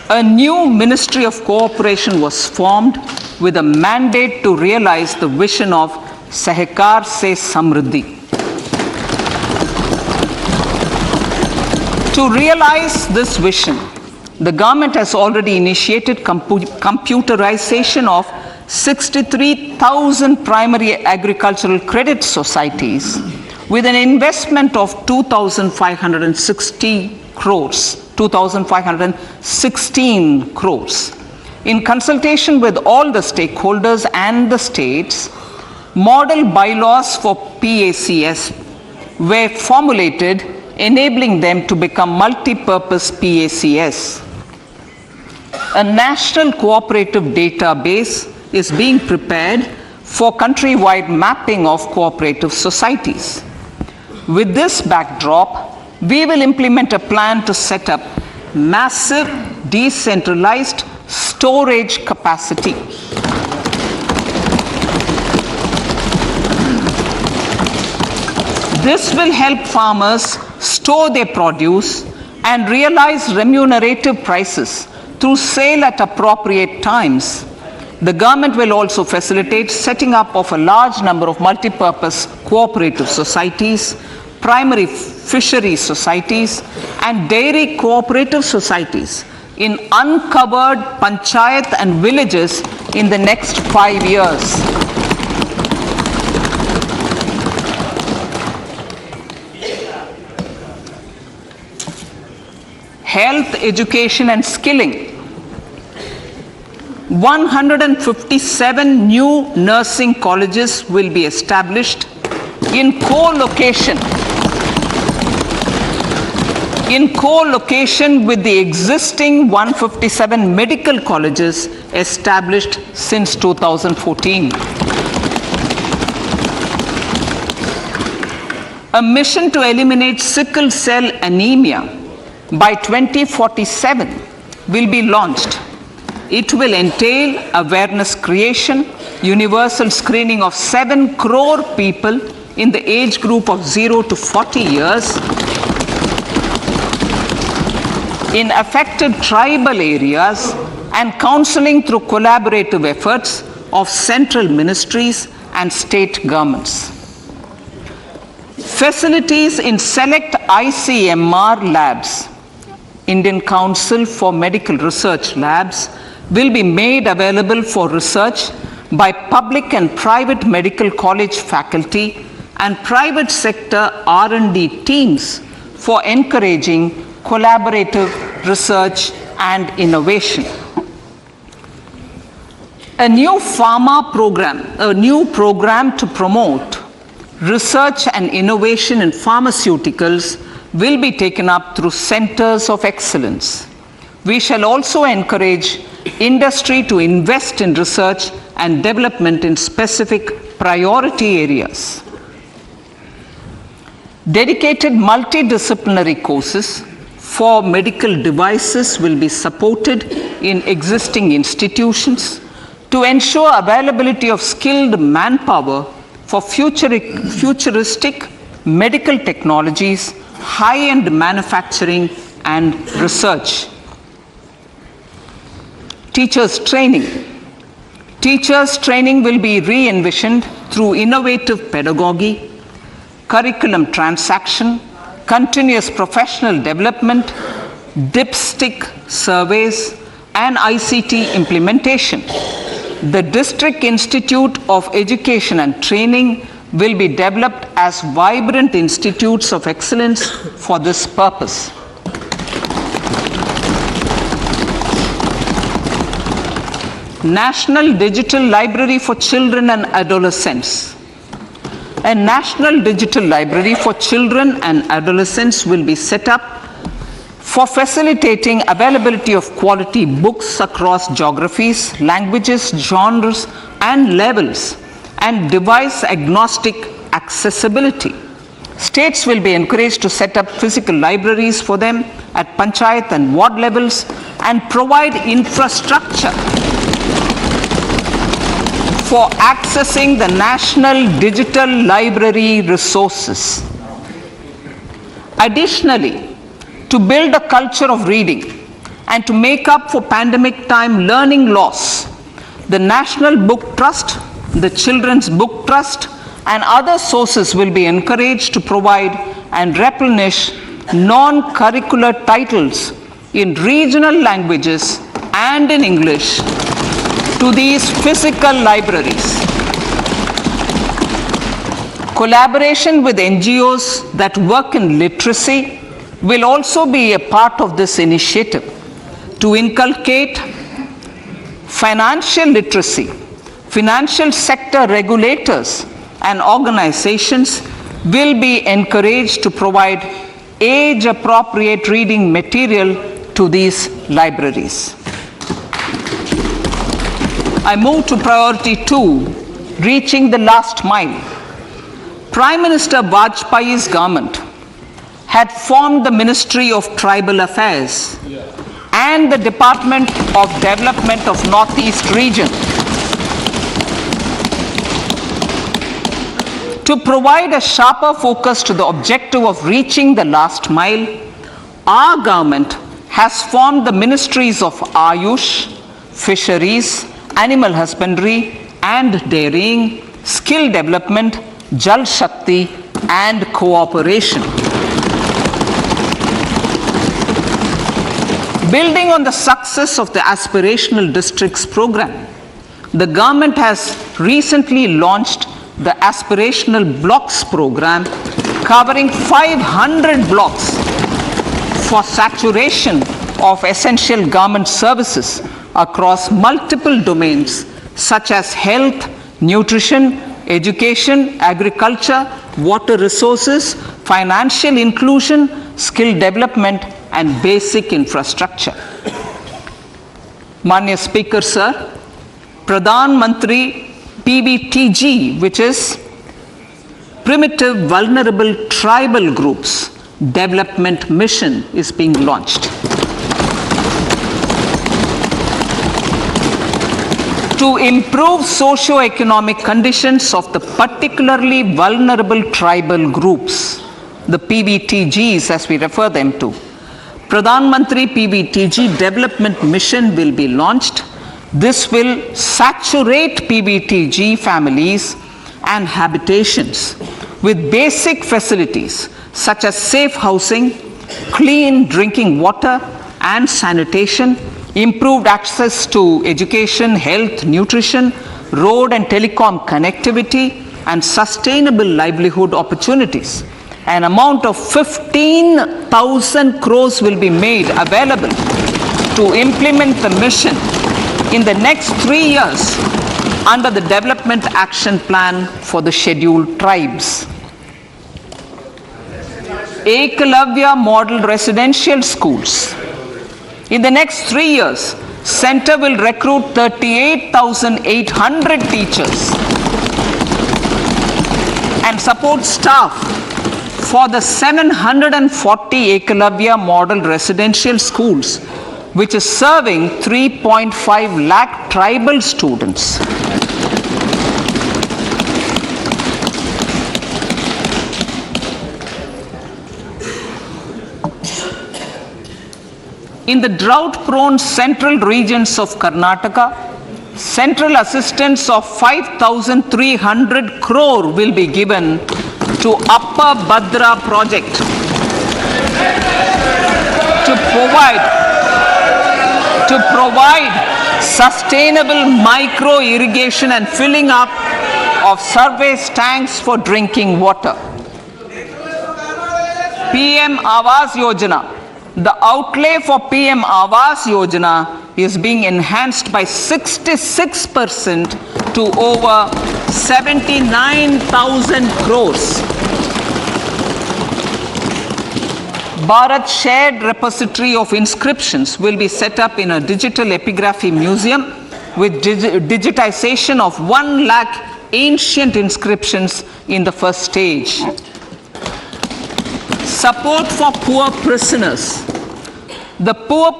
A new Ministry of Cooperation was formed with a mandate to realize the vision of Sahkar Se Samriddhi. To realize this vision, the government has already initiated computerization of 63,000 primary agricultural credit societies with an investment of 2,516 crores. In consultation with all the stakeholders and the states, model bylaws for PACS were formulated, enabling them to become multi-purpose PACS. A national cooperative database is being prepared for countrywide mapping of cooperative societies. With this backdrop, we will implement a plan to set up massive decentralized storage capacity. This will help farmers store their produce and realize remunerative prices through sale at appropriate times. The government will also facilitate setting up of a large number of multi-purpose cooperative societies, primary fisheries societies, and dairy cooperative societies in uncovered panchayat and villages in the next 5 years. Health, education, and skilling. 157 new nursing colleges will be established in co-location with the existing 157 medical colleges established since 2014. A mission to eliminate sickle cell anemia by 2047 will be launched. It will entail awareness creation, universal screening of 7 crore people in the age group of 0 to 40 years in affected tribal areas, and counseling through collaborative efforts of central ministries and state governments. Facilities in select ICMR labs, Indian Council for Medical Research Labs, will be made available for research by public and private medical college faculty and private sector R&D teams for encouraging collaborative research and innovation. A new program to promote research and innovation in pharmaceuticals will be taken up through centers of excellence. We shall also encourage industry to invest in research and development in specific priority areas. Dedicated multidisciplinary courses for medical devices will be supported in existing institutions to ensure availability of skilled manpower for futuristic medical technologies, high-end manufacturing, and research. Teachers training. Teachers training will be re-envisioned through innovative pedagogy, curriculum transaction, continuous professional development, dipstick surveys, and ICT implementation. The District Institute of Education and Training will be developed as vibrant institutes of excellence for this purpose. National Digital Library for Children and Adolescents. A National Digital Library for Children and Adolescents will be set up for facilitating availability of quality books across geographies, languages, genres, and levels, and device-agnostic accessibility. States will be encouraged to set up physical libraries for them at panchayat and ward levels and provide infrastructure for accessing the national digital library resources. Additionally, to build a culture of reading and to make up for pandemic time learning loss, the National Book Trust, the Children's Book Trust, and other sources will be encouraged to provide and replenish non-curricular titles in regional languages and in English to these physical libraries. Collaboration with NGOs that work in literacy will also be a part of this initiative to inculcate financial literacy. Financial sector regulators and organizations will be encouraged to provide age-appropriate reading material to these libraries. I move to priority 2, reaching the last mile. Prime Minister Vajpayee's government had formed the Ministry of Tribal Affairs and the Department of Development of Northeast Region to provide a sharper focus to the objective of reaching the last mile. our government has formed the ministries of Ayush, Fisheries, Animal Husbandry and Dairying, Skill Development, Jal Shakti and Cooperation. Building on the success of the Aspirational Districts program, the government has recently launched the Aspirational Blocks program, covering 500 blocks for saturation of essential government services across multiple domains such as health, nutrition, education, agriculture, water resources, financial inclusion, skill development and basic infrastructure. Manya Speaker, sir, Pradhan Mantri PBTG, which is Primitive Vulnerable Tribal Groups Development Mission, is being launched. To improve socio-economic conditions of the particularly vulnerable tribal groups, the PBTGs as we refer them to, Pradhan Mantri PBTG Development Mission will be launched. This will saturate PBTG families and habitations with basic facilities such as safe housing, clean drinking water and sanitation, improved access to education, health, nutrition, road and telecom connectivity, and sustainable livelihood opportunities. An amount of 15,000 crores will be made available to implement the mission in the next 3 years under the Development Action Plan for the Scheduled Tribes. Ekalavya Model Residential Schools. In the next 3 years, Center will recruit 38,800 teachers and support staff for the 740 Ekalavya Model Residential Schools, which is serving 3.5 lakh tribal students. In the drought-prone central regions of Karnataka, central assistance of 5,300 crore will be given to Upper Bhadra project to provide sustainable micro irrigation and filling up of surface tanks for drinking water. PM Awas Yojana. The outlay for PM Awas Yojana is being enhanced by 66% to over 79,000 crores. Bharat Shared Repository of Inscriptions will be set up in a digital epigraphy museum with digitization of 1 lakh ancient inscriptions in the first stage. Support for poor prisoners. For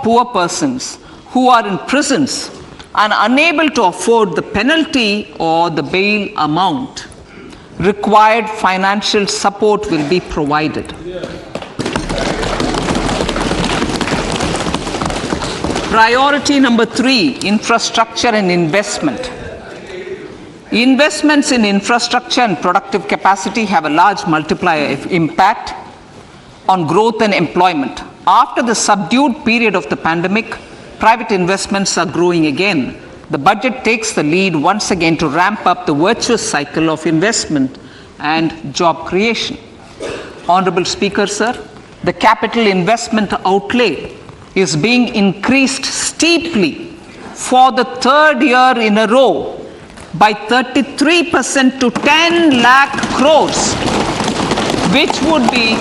poor persons who are in prisons and unable to afford the penalty or the bail amount, required financial support will be provided. Priority number 3, infrastructure and investment. Investments in infrastructure and productive capacity have a large multiplier impact on growth and employment. After the subdued period of the pandemic, private investments are growing again. The budget takes the lead once again to ramp up the virtuous cycle of investment and job creation. Honorable Speaker, sir, the capital investment outlay is being increased steeply for the 3rd year in a row by 33% to 10 lakh crores, which would be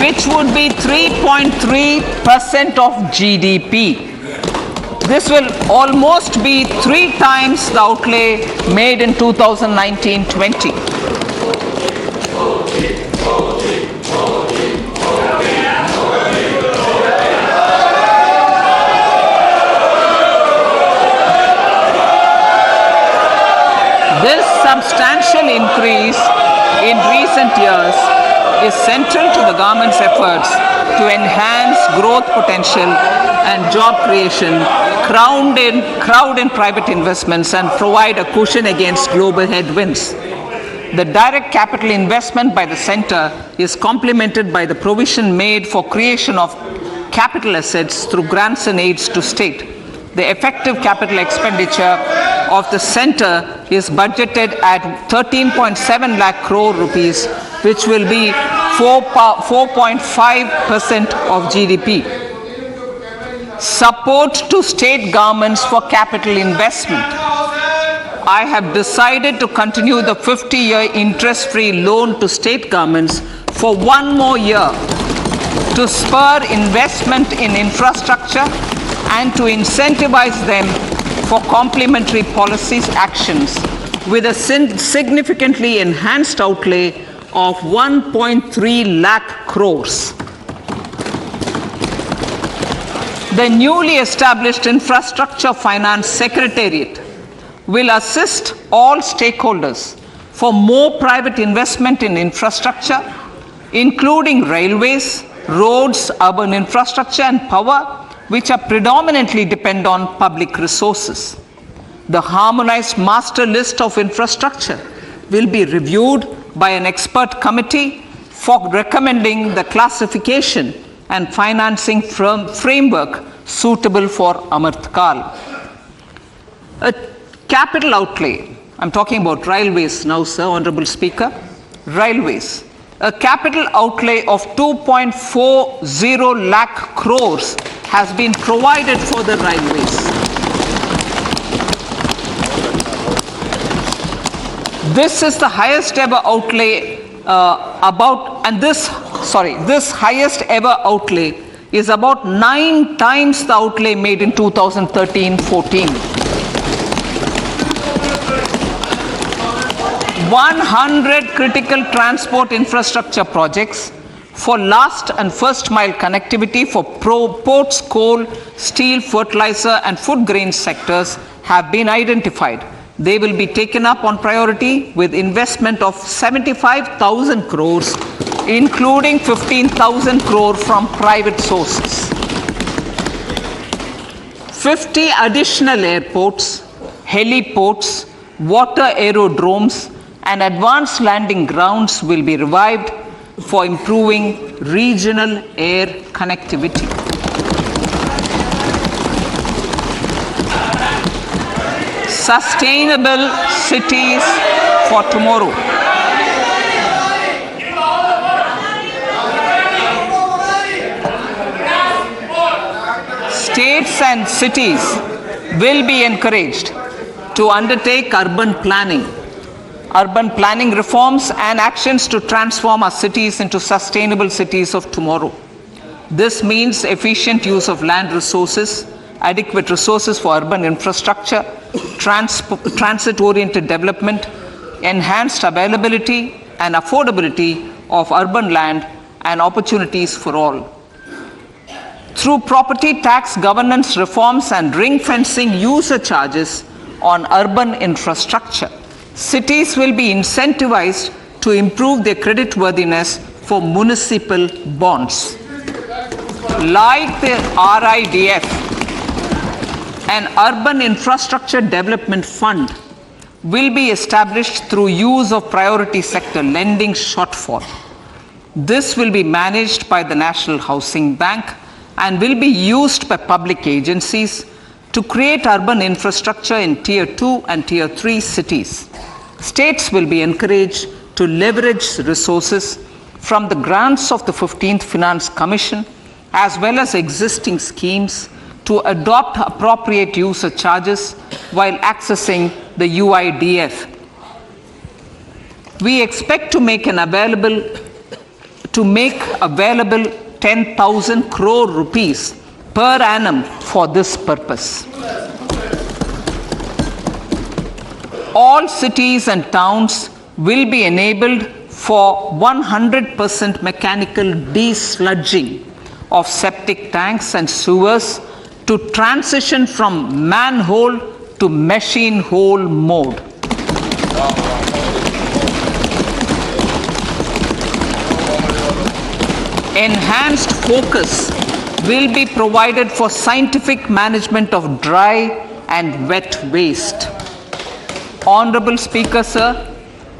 which would be 3.3% of GDP. This will almost be 3 times the outlay made in 2019-20. substantial increase in recent years is central to the government's efforts to enhance growth potential and job creation, crowd in private investments, and provide a cushion against global headwinds. The direct capital investment by the center is complemented by the provision made for creation of capital assets through grants and aids to state. The effective capital expenditure of the center is budgeted at 13.7 lakh crore rupees, which will be 4.5% of GDP. Support to state governments for capital investment. I have decided to continue the 50-year interest-free loan to state governments for one more year to spur investment in infrastructure and to incentivize them for complementary policies actions with a significantly enhanced outlay of 1.3 lakh crores. The newly established Infrastructure Finance Secretariat will assist all stakeholders for more private investment in infrastructure, including railways, roads, urban infrastructure, and power, which are predominantly depend on public resources. The harmonized master list of infrastructure will be reviewed by an expert committee for recommending the classification and financing framework suitable for Amartkal. A capital outlay, I'm talking about railways now, sir, Honorable Speaker, railways. A capital outlay of 2.40 lakh crores has been provided for the railways. This is the highest ever outlay this highest ever outlay is about 9 times the outlay made in 2013-14. 100 critical transport infrastructure projects for last and first mile connectivity for ports, coal, steel, fertilizer, and food grain sectors have been identified. They will be taken up on priority with investment of 75,000 crores, including 15,000 crore from private sources. 50 additional airports, heliports, water aerodromes, and advanced landing grounds will be revived for improving regional air connectivity. Sustainable cities for tomorrow. States and cities will be encouraged to undertake urban planning reforms and actions to transform our cities into sustainable cities of tomorrow. This means efficient use of land resources, adequate resources for urban infrastructure, transit-oriented development, enhanced availability and affordability of urban land and opportunities for all. Through property tax governance reforms and ring-fencing user charges on urban infrastructure, cities will be incentivized to improve their creditworthiness for municipal bonds. Like the RIDF, an Urban Infrastructure Development Fund will be established through use of priority sector lending shortfall. This will be managed by the National Housing Bank and will be used by public agencies to create urban infrastructure in Tier 2 and Tier 3 cities. States will be encouraged to leverage resources from the grants of the 15th Finance Commission as well as existing schemes to adopt appropriate user charges while accessing the UIDF. We expect to make available 10,000 crore rupees per annum for this purpose. All cities and towns will be enabled for 100% mechanical desludging of septic tanks and sewers to transition from manhole to machine hole mode. Enhanced focus will be provided for scientific management of dry and wet waste. Honorable Speaker, sir,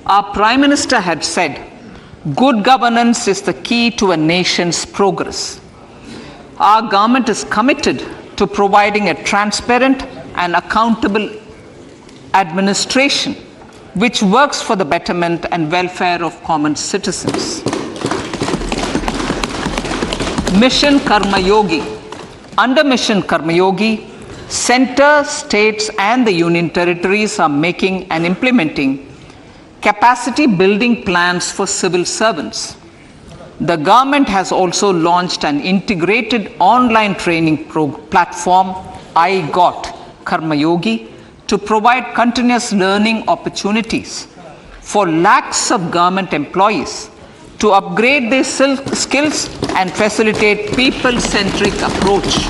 our Prime Minister had said, good governance is the key to a nation's progress. Our government is committed to providing a transparent and accountable administration which works for the betterment and welfare of common citizens. Mission Karma Yogi. Under Mission Karma Yogi, center, states and the union territories are making and implementing capacity building plans for civil servants. The government has also launched an integrated online training platform, I Got Karma Yogi, to provide continuous learning opportunities for lakhs of government employees to upgrade their skills and facilitate people-centric approach.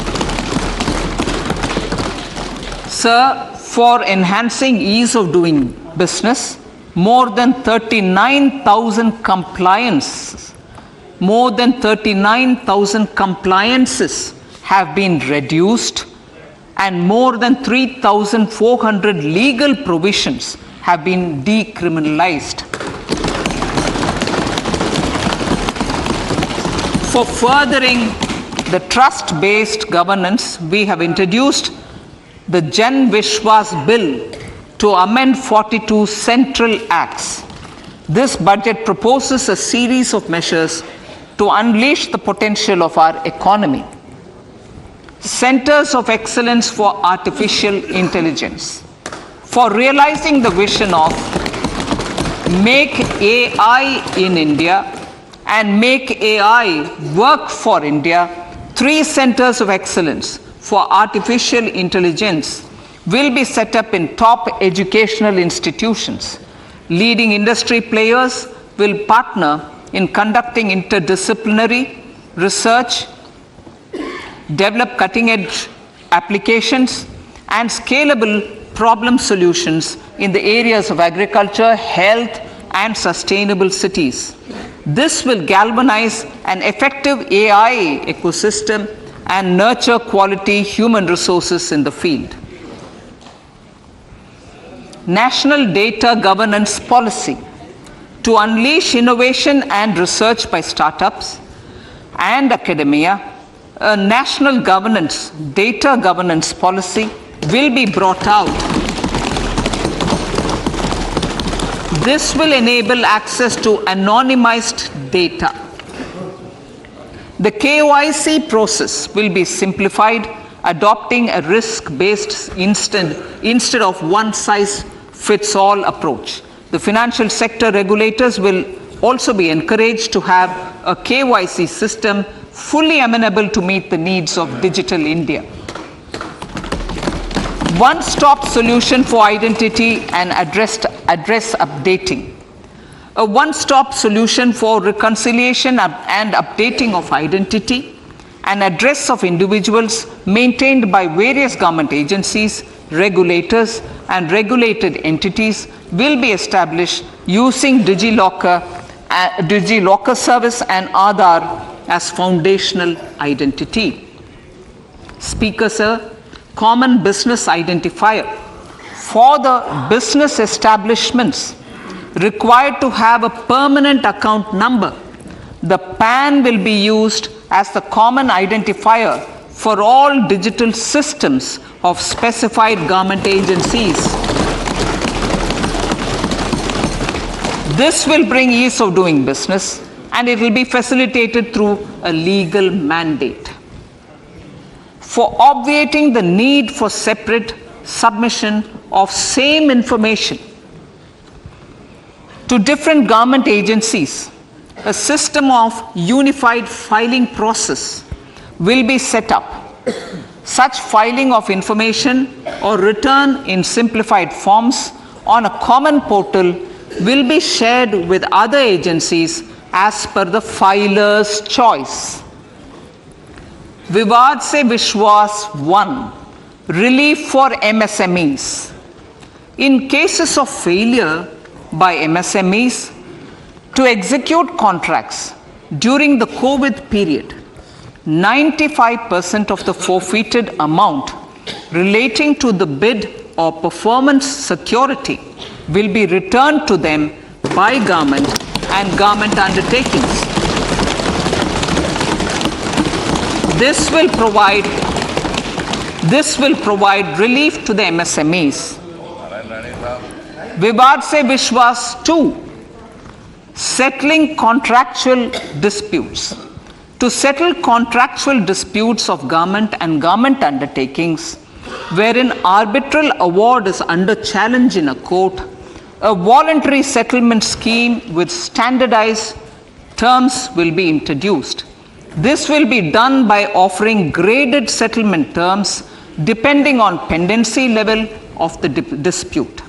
Sir, for enhancing ease of doing business, more than 39,000 compliances have been reduced and more than 3,400 legal provisions have been decriminalized. For furthering the trust-based governance, we have introduced the Jan Vishwas Bill to amend 42 central acts. This budget proposes a series of measures to unleash the potential of our economy. Centers of Excellence for Artificial Intelligence. For realizing the vision of Make AI in India and Make AI Work for India, 3 centers of excellence for artificial intelligence will be set up in top educational institutions. Leading industry players will partner in conducting interdisciplinary research, develop cutting-edge applications, and scalable problem solutions in the areas of agriculture, health, and sustainable cities. This will galvanize an effective AI ecosystem and nurture quality human resources in the field. National Data Governance Policy. To unleash innovation and research by startups and academia, a national data governance policy will be brought out. This will enable access to anonymized data. The KYC process will be simplified, adopting a risk-based instead of one-size-fits-all approach. The financial sector regulators will also be encouraged to have a KYC system fully amenable to meet the needs of digital India. One-stop solution for identity and address updating. A one-stop solution for reconciliation and updating of identity and address of individuals maintained by various government agencies, regulators, and regulated entities will be established using DigiLocker service and Aadhaar as foundational identity. Speaker, sir, common business identifier. For the business establishments required to have a permanent account number, the PAN will be used as the common identifier for all digital systems of specified government agencies. This will bring ease of doing business and it will be facilitated through a legal mandate. For obviating the need for separate submission of same information to different government agencies, a system of unified filing process will be set up. Such filing of information or return in simplified forms on a common portal will be shared with other agencies as per the filer's choice. Vivad Se Vishwas 1. Relief for MSMEs. In cases of failure by MSMEs to execute contracts during the COVID period. 95% of the forfeited amount relating to the bid or performance security will be returned to them by government and government undertakings. This will provide relief to the MSMEs. Vivad Se Vishwas 2, settling contractual disputes. To settle contractual disputes of government and government undertakings, wherein arbitral award is under challenge in a court, a voluntary settlement scheme with standardized terms will be introduced. This will be done by offering graded settlement terms depending on pendency level of the dispute.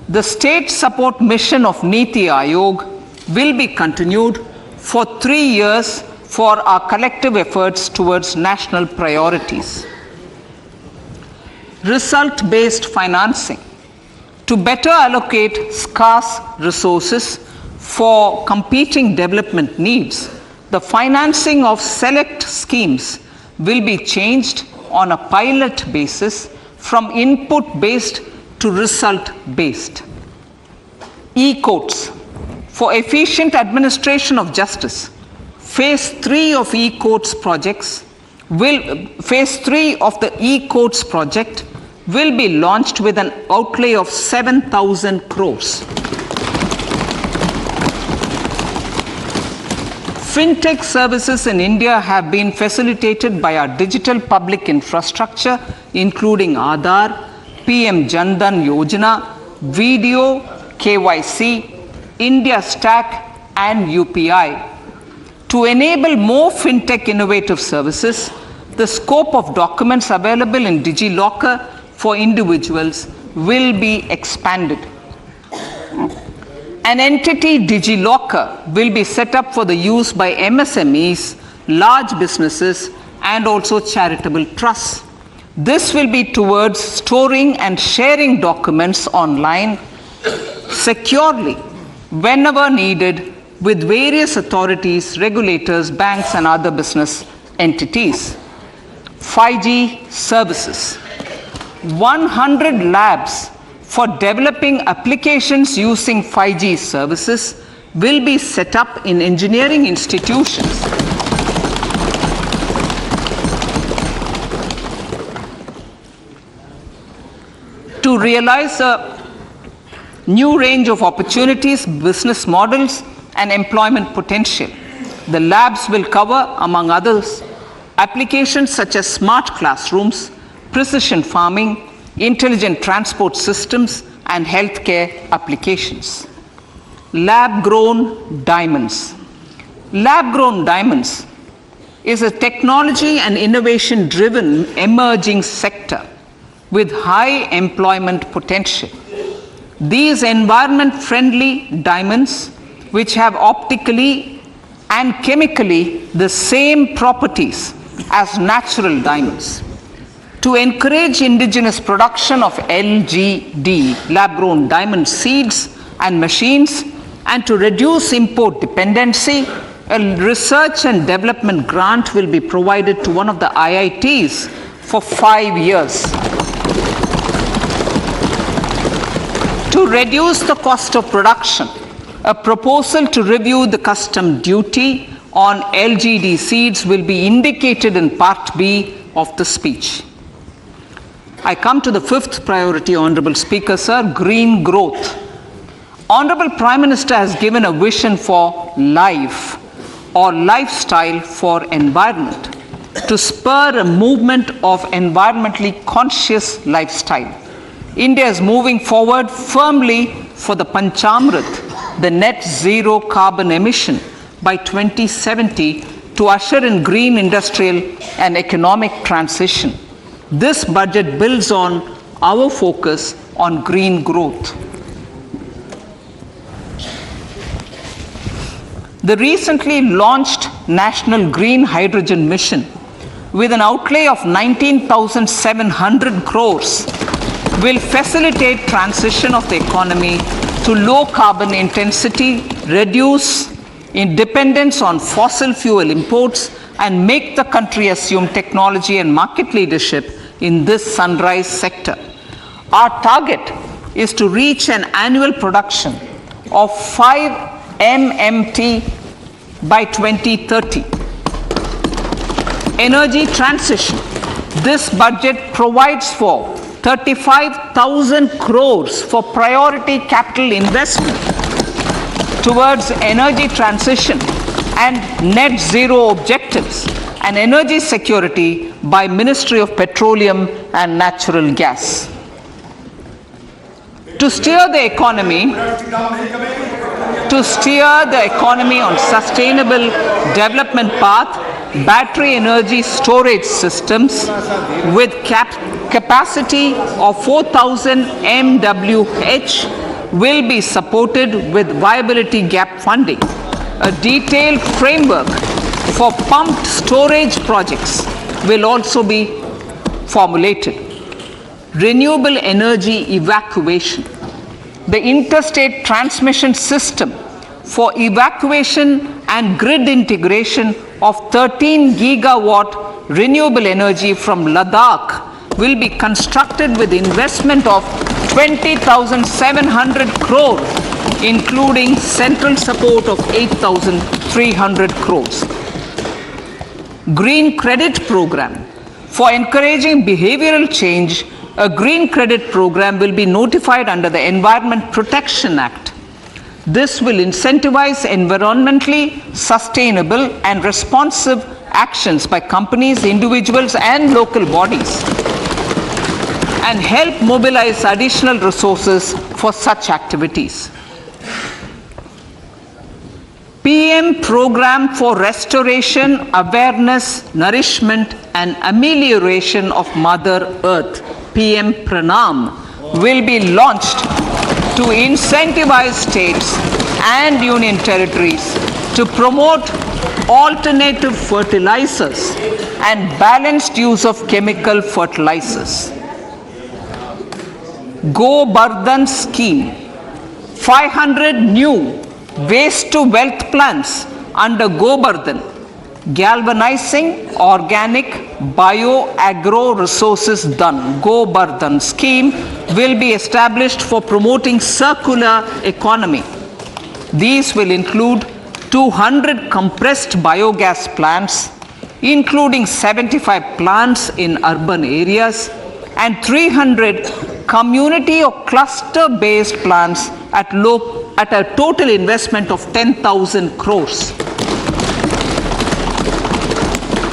The state support mission of Niti Aayog will be continued for 3 years for our collective efforts towards national priorities. Result-based financing. To better allocate scarce resources for competing development needs, the financing of select schemes will be changed on a pilot basis from input-based to result-based. E-courts. For efficient administration of justice, Phase 3 of e-courts project will be launched with an outlay of 7,000 crores. Fintech services in India have been facilitated by our digital public infrastructure, including Aadhaar, PM Jan Dhan Yojana, Video, KYC, India Stack, and UPI. To enable more fintech innovative services, the scope of documents available in DigiLocker for individuals will be expanded. An entity, DigiLocker, will be set up for the use by MSMEs, large businesses, and also charitable trusts. This will be towards storing and sharing documents online securely whenever needed with various authorities, regulators, banks, and other business entities. 5G services. 100 labs for developing applications using 5G services will be set up in engineering institutions. To realize a new range of opportunities, business models, and employment potential. The labs will cover, among others, applications such as smart classrooms, precision farming, intelligent transport systems, and healthcare applications. Lab-grown diamonds. Lab-grown diamonds is a technology and innovation-driven emerging sector with high employment potential. These environment-friendly diamonds, which have optically and chemically the same properties as natural diamonds. To encourage indigenous production of LGD, lab-grown diamond seeds and machines, and to reduce import dependency, a research and development grant will be provided to one of the IITs for 5 years. To reduce the cost of production, a proposal to review the custom duty on LGD seeds will be indicated in Part B of the speech. I come to the fifth priority, Honorable Speaker, sir, green growth. Honorable Prime Minister has given a vision for life or lifestyle for environment to spur a movement of environmentally conscious lifestyle. India is moving forward firmly for the Panchamrit, the net zero carbon emission by 2070 to usher in green industrial and economic transition. This budget builds on our focus on green growth. The recently launched National Green Hydrogen Mission, with an outlay of 19,700 crores, will facilitate transition of the economy to low carbon intensity, reduce dependence on fossil fuel imports, and make the country assume technology and market leadership in this sunrise sector. Our target is to reach an annual production of 5 MMT by 2030. Energy transition. This budget provides for 35,000 crores for priority capital investment towards energy transition and net zero objectives and energy security by Ministry of Petroleum and Natural Gas. To steer the economy on sustainable development path, battery energy storage systems with capacity of 4,000 MWH will be supported with viability gap funding. A detailed framework for pumped storage projects will also be formulated. Renewable energy evacuation. The interstate transmission system for evacuation and grid integration of 13 gigawatt renewable energy from Ladakh will be constructed with investment of 20,700 crore, including central support of 8,300 crores. Green credit program. For encouraging behavioral change, a green credit program will be notified under the Environment Protection Act. This will incentivize environmentally sustainable and responsive actions by companies, individuals, and local bodies, and help mobilize additional resources for such activities. PM Program for Restoration, Awareness, Nourishment, and Amelioration of Mother Earth, PM Pranam, will be launched to incentivize states and union territories to promote alternative fertilizers and balanced use of chemical fertilizers. Go Bardhan Scheme. 500 new waste to wealth plants under Go Bardhan, galvanizing organic bio-agro resources done. Go Bardhan scheme will be established for promoting circular economy. These will include 200 compressed biogas plants, including 75 plants in urban areas, and 300 community or cluster-based plants at a total investment of 10,000 crores.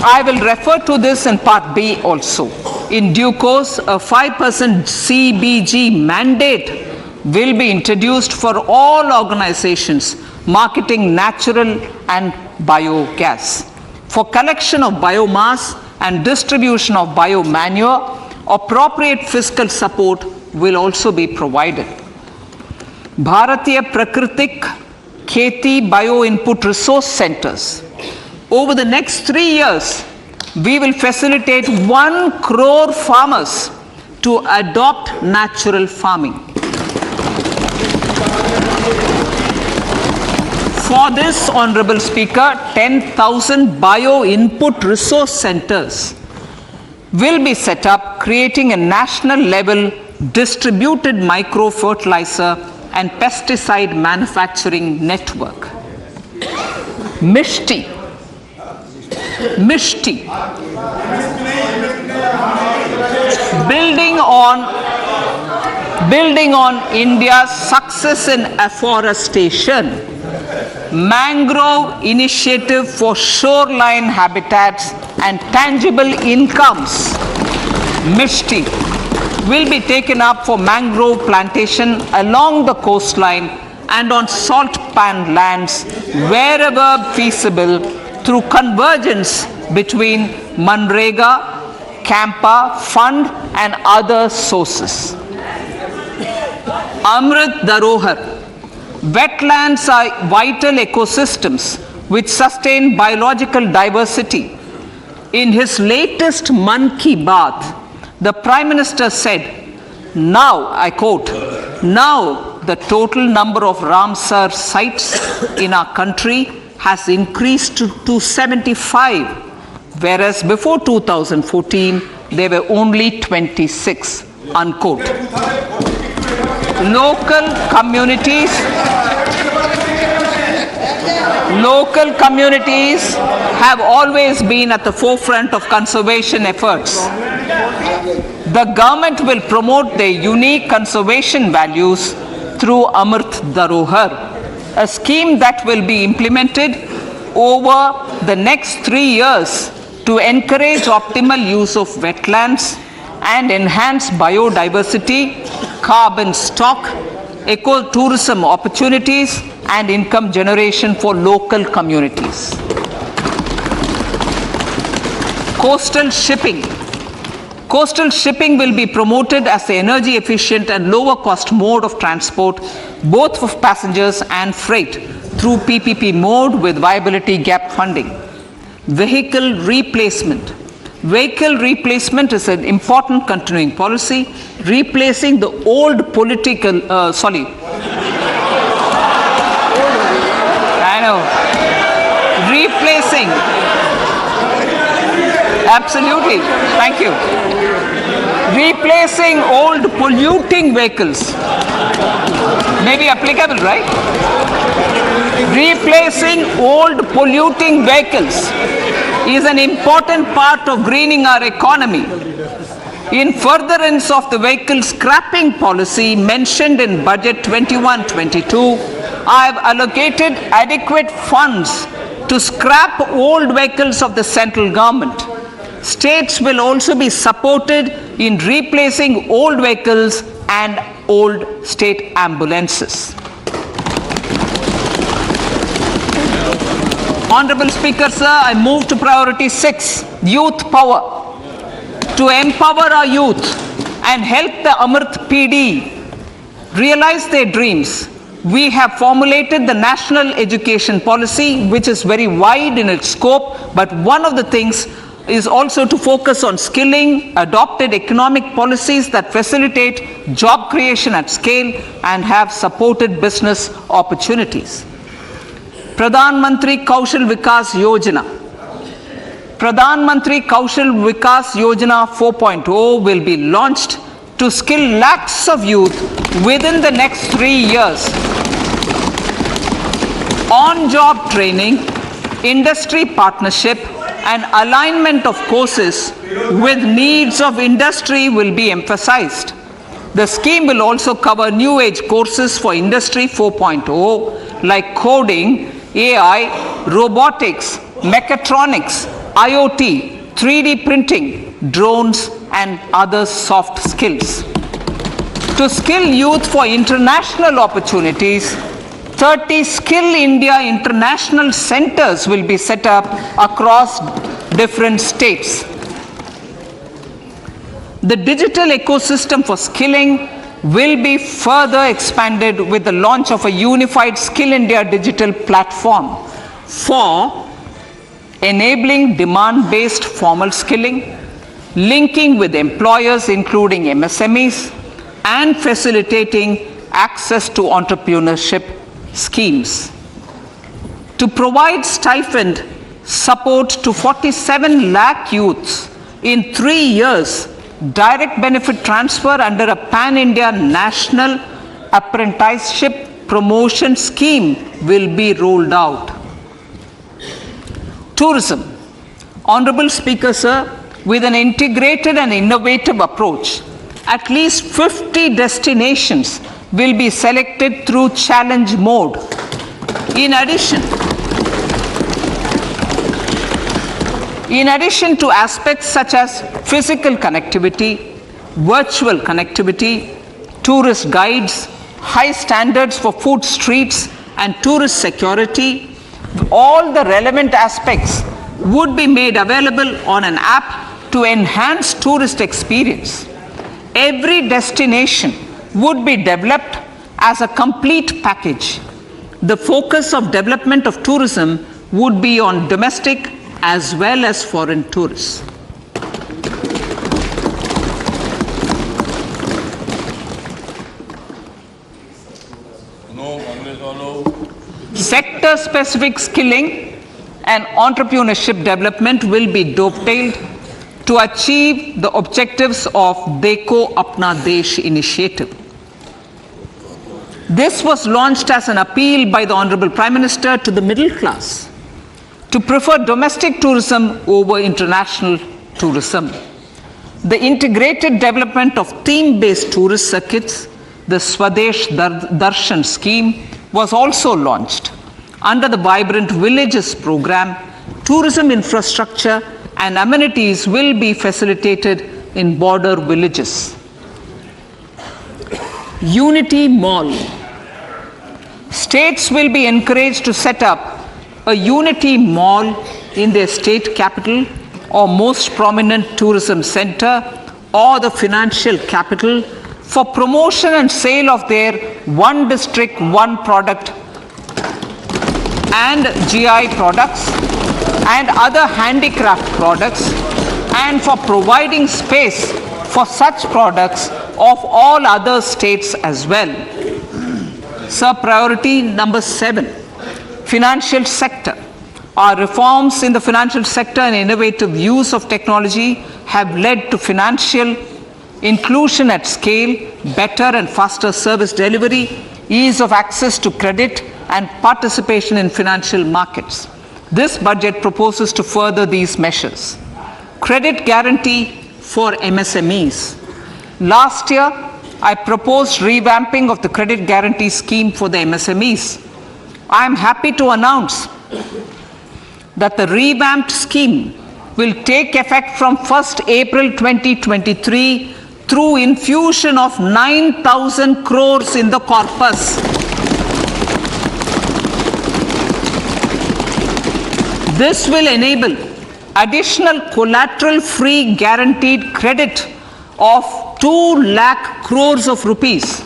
I will refer to this in part B also. In due course, a 5% CBG mandate will be introduced for all organizations marketing natural and biogas. For collection of biomass and distribution of biomanure, appropriate fiscal support will also be provided. Bharatiya Prakritik Kheti Bio Input Resource Centers. Over the next 3 years, we will facilitate 1 crore farmers to adopt natural farming. For this, Honorable Speaker, 10,000 bio input resource centers will be set up, creating a national level distributed micro fertilizer and pesticide manufacturing network. Mishti. Building on India's success in afforestation, mangrove initiative for shoreline habitats and tangible incomes, Mishti, will be taken up for mangrove plantation along the coastline and on salt pan lands wherever feasible through convergence between Manrega, Campa, Fund and other sources. Amrit Dharohar. Wetlands are vital ecosystems which sustain biological diversity. In his latest Mann Ki Baat, the Prime Minister said Now, I quote, now the total number of Ramsar sites in our country has increased to 75, whereas before 2014, there were only 26, unquote. Local communities have always been at the forefront of conservation efforts. The government will promote their unique conservation values through Amrit Dharohar, a scheme that will be implemented over the next 3 years to encourage optimal use of wetlands and enhance biodiversity, carbon stock, ecotourism opportunities, and income generation for local communities. Coastal shipping. Coastal shipping will be promoted as the energy efficient and lower cost mode of transport, both for passengers and freight, through PPP mode with viability gap funding. Vehicle replacement. Vehicle replacement is an important continuing policy, replacing the old political, replacing, absolutely, thank you. Replacing old polluting vehicles. Maybe applicable, right? Replacing old polluting vehicles is an important part of greening our economy. In furtherance of the vehicle scrapping policy mentioned in Budget 21-22, I have allocated adequate funds to scrap old vehicles of the central government. States will also be supported in replacing old vehicles and old state ambulances. Honorable Speaker, sir, I move to priority 6, youth power. To empower our youth and help the Amrit PD realize their dreams, we have formulated the national education policy, which is very wide in its scope, but one of the things is also to focus on skilling, adopted economic policies that facilitate job creation at scale and have supported business opportunities. Pradhan Mantri Kaushal Vikas Yojana. Pradhan Mantri Kaushal Vikas Yojana 4.0 will be launched to skill lakhs of youth within the next 3 years. On-job training, industry partnership, and alignment of courses with needs of industry will be emphasized. The scheme will also cover new age courses for Industry 4.0 like coding, AI, robotics, mechatronics, IoT, 3D printing, drones, and other soft skills. To skill youth for international opportunities, 30 Skill India International Centers will be set up across different states. The digital ecosystem for skilling will be further expanded with the launch of a unified Skill India digital platform for enabling demand-based formal skilling, linking with employers including MSMEs, and facilitating access to entrepreneurship schemes. To provide stipend support to 47 lakh youths in 3 years, direct benefit transfer under a pan-India national apprenticeship promotion scheme will be rolled out. Tourism. Honorable Speaker, sir, with an integrated and innovative approach, at least 50 destinations will be selected through challenge mode. In addition to aspects such as physical connectivity, virtual connectivity, tourist guides, high standards for food streets, and tourist security, all the relevant aspects would be made available on an app to enhance tourist experience. Every destination would be developed as a complete package. The focus of development of tourism would be on domestic as well as foreign tourists. Sector-specific skilling and entrepreneurship development will be dovetailed to achieve the objectives of Dekho Apna Desh initiative. This was launched as an appeal by the Honorable Prime Minister to the middle class to prefer domestic tourism over international tourism. The integrated development of theme-based tourist circuits, the Swadesh Darshan scheme, was also launched. Under the Vibrant Villages program, tourism infrastructure and amenities will be facilitated in border villages. Unity Mall. States will be encouraged to set up a Unity Mall in their state capital or most prominent tourism center or the financial capital for promotion and sale of their one district, one product and GI products and other handicraft products, and for providing space for such products of all other states as well. Sir, priority number 7, financial sector. Our reforms in the financial sector and innovative use of technology have led to financial inclusion at scale, better and faster service delivery, ease of access to credit, and participation in financial markets. This budget proposes to further these measures. Credit guarantee for MSMEs. Last year, I proposed revamping of the credit guarantee scheme for the MSMEs. I am happy to announce that the revamped scheme will take effect from 1st April 2023 through infusion of 9,000 crores in the corpus. This will enable additional collateral-free guaranteed credit of 2 lakh crores of rupees.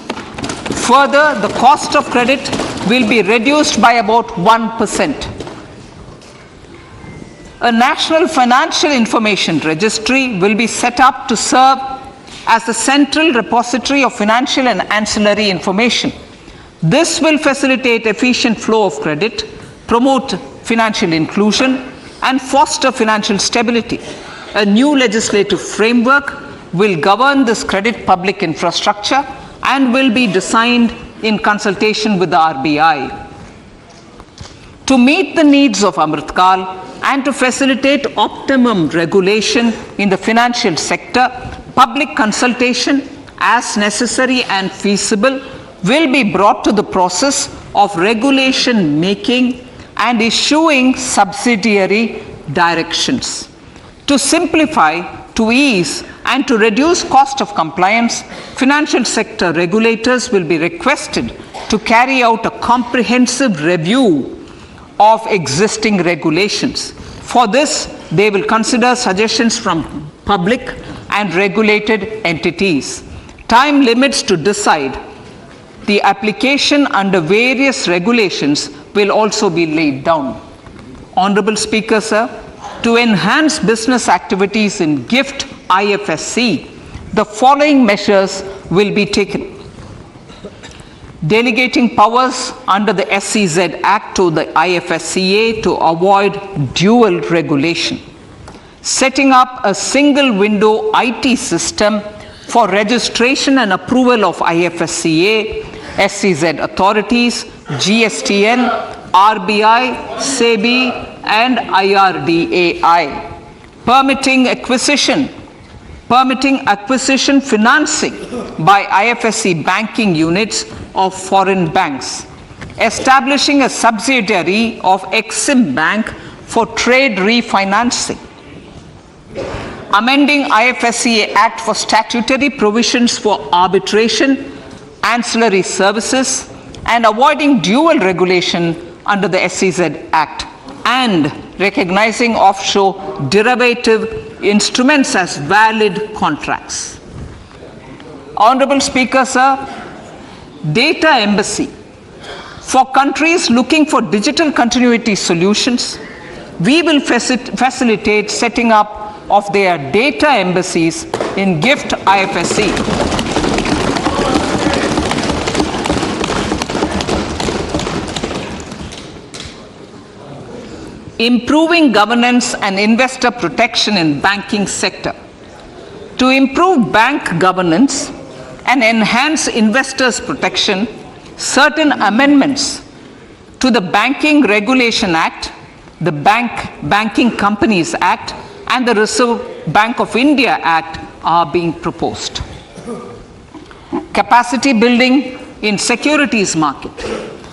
Further, the cost of credit will be reduced by about 1%. A national financial information registry will be set up to serve as the central repository of financial and ancillary information. This will facilitate efficient flow of credit, promote financial inclusion, and foster financial stability. A new legislative framework will govern this credit public infrastructure and will be designed in consultation with the RBI. To meet the needs of Amritkal and to facilitate optimum regulation in the financial sector, public consultation, as necessary and feasible, will be brought to the process of regulation making and issuing subsidiary directions. To simplify, to ease, and to reduce cost of compliance, financial sector regulators will be requested to carry out a comprehensive review of existing regulations. For this, they will consider suggestions from public and regulated entities. Time limits to decide the application under various regulations will also be laid down. Honorable Speaker, sir, to enhance business activities in GIFT IFSC, the following measures will be taken. Delegating powers under the SEZ Act to the IFSCA to avoid dual regulation. Setting up a single window IT system for registration and approval of IFSCA, SEZ authorities, GSTN, RBI, SEBI, and IRDAI. Permitting acquisition financing by IFSC banking units of foreign banks. Establishing a subsidiary of Exim Bank for trade refinancing. Amending IFSCA Act for statutory provisions for arbitration, ancillary services, and avoiding dual regulation under the SEZ Act, and recognizing offshore derivative instruments as valid contracts. Honorable Speaker, sir, data embassy. For countries looking for digital continuity solutions, we will facilitate setting up of their data embassies in GIFT IFSC. improving governance and investor protection in banking sector. To improve bank governance and enhance investors' protection, certain amendments to the Banking Regulation Act, the Banking Companies Act, and the Reserve Bank of India Act are being proposed. Capacity building in securities market.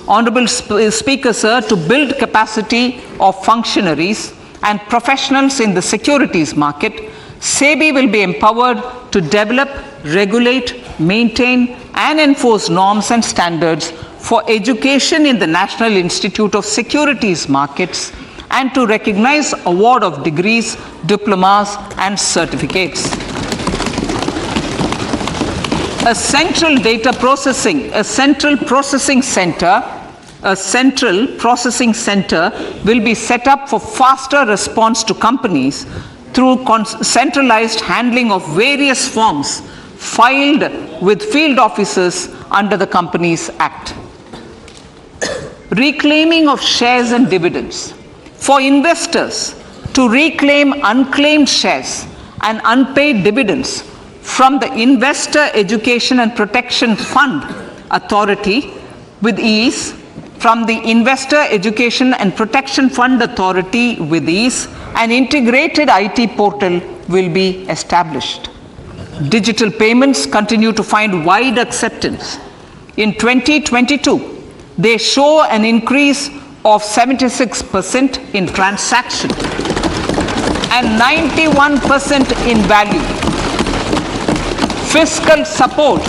Honorable Speaker, sir, to build capacity of functionaries and professionals in the securities market, SEBI will be empowered to develop, regulate, maintain, and enforce norms and standards for education in the National Institute of Securities Markets and to recognize award of degrees, diplomas, and certificates. A central processing center will be set up for faster response to companies through centralized handling of various forms filed with field officers under the Companies Act. Reclaiming of shares and dividends. For investors to reclaim unclaimed shares and unpaid dividends from the Investor Education and Protection Fund Authority with ease, from the Investor Education and Protection Fund Authority with ease, an integrated IT portal will be established. Digital payments continue to find wide acceptance. In 2022, they show an increase of 76% in transaction and 91% in value. Fiscal support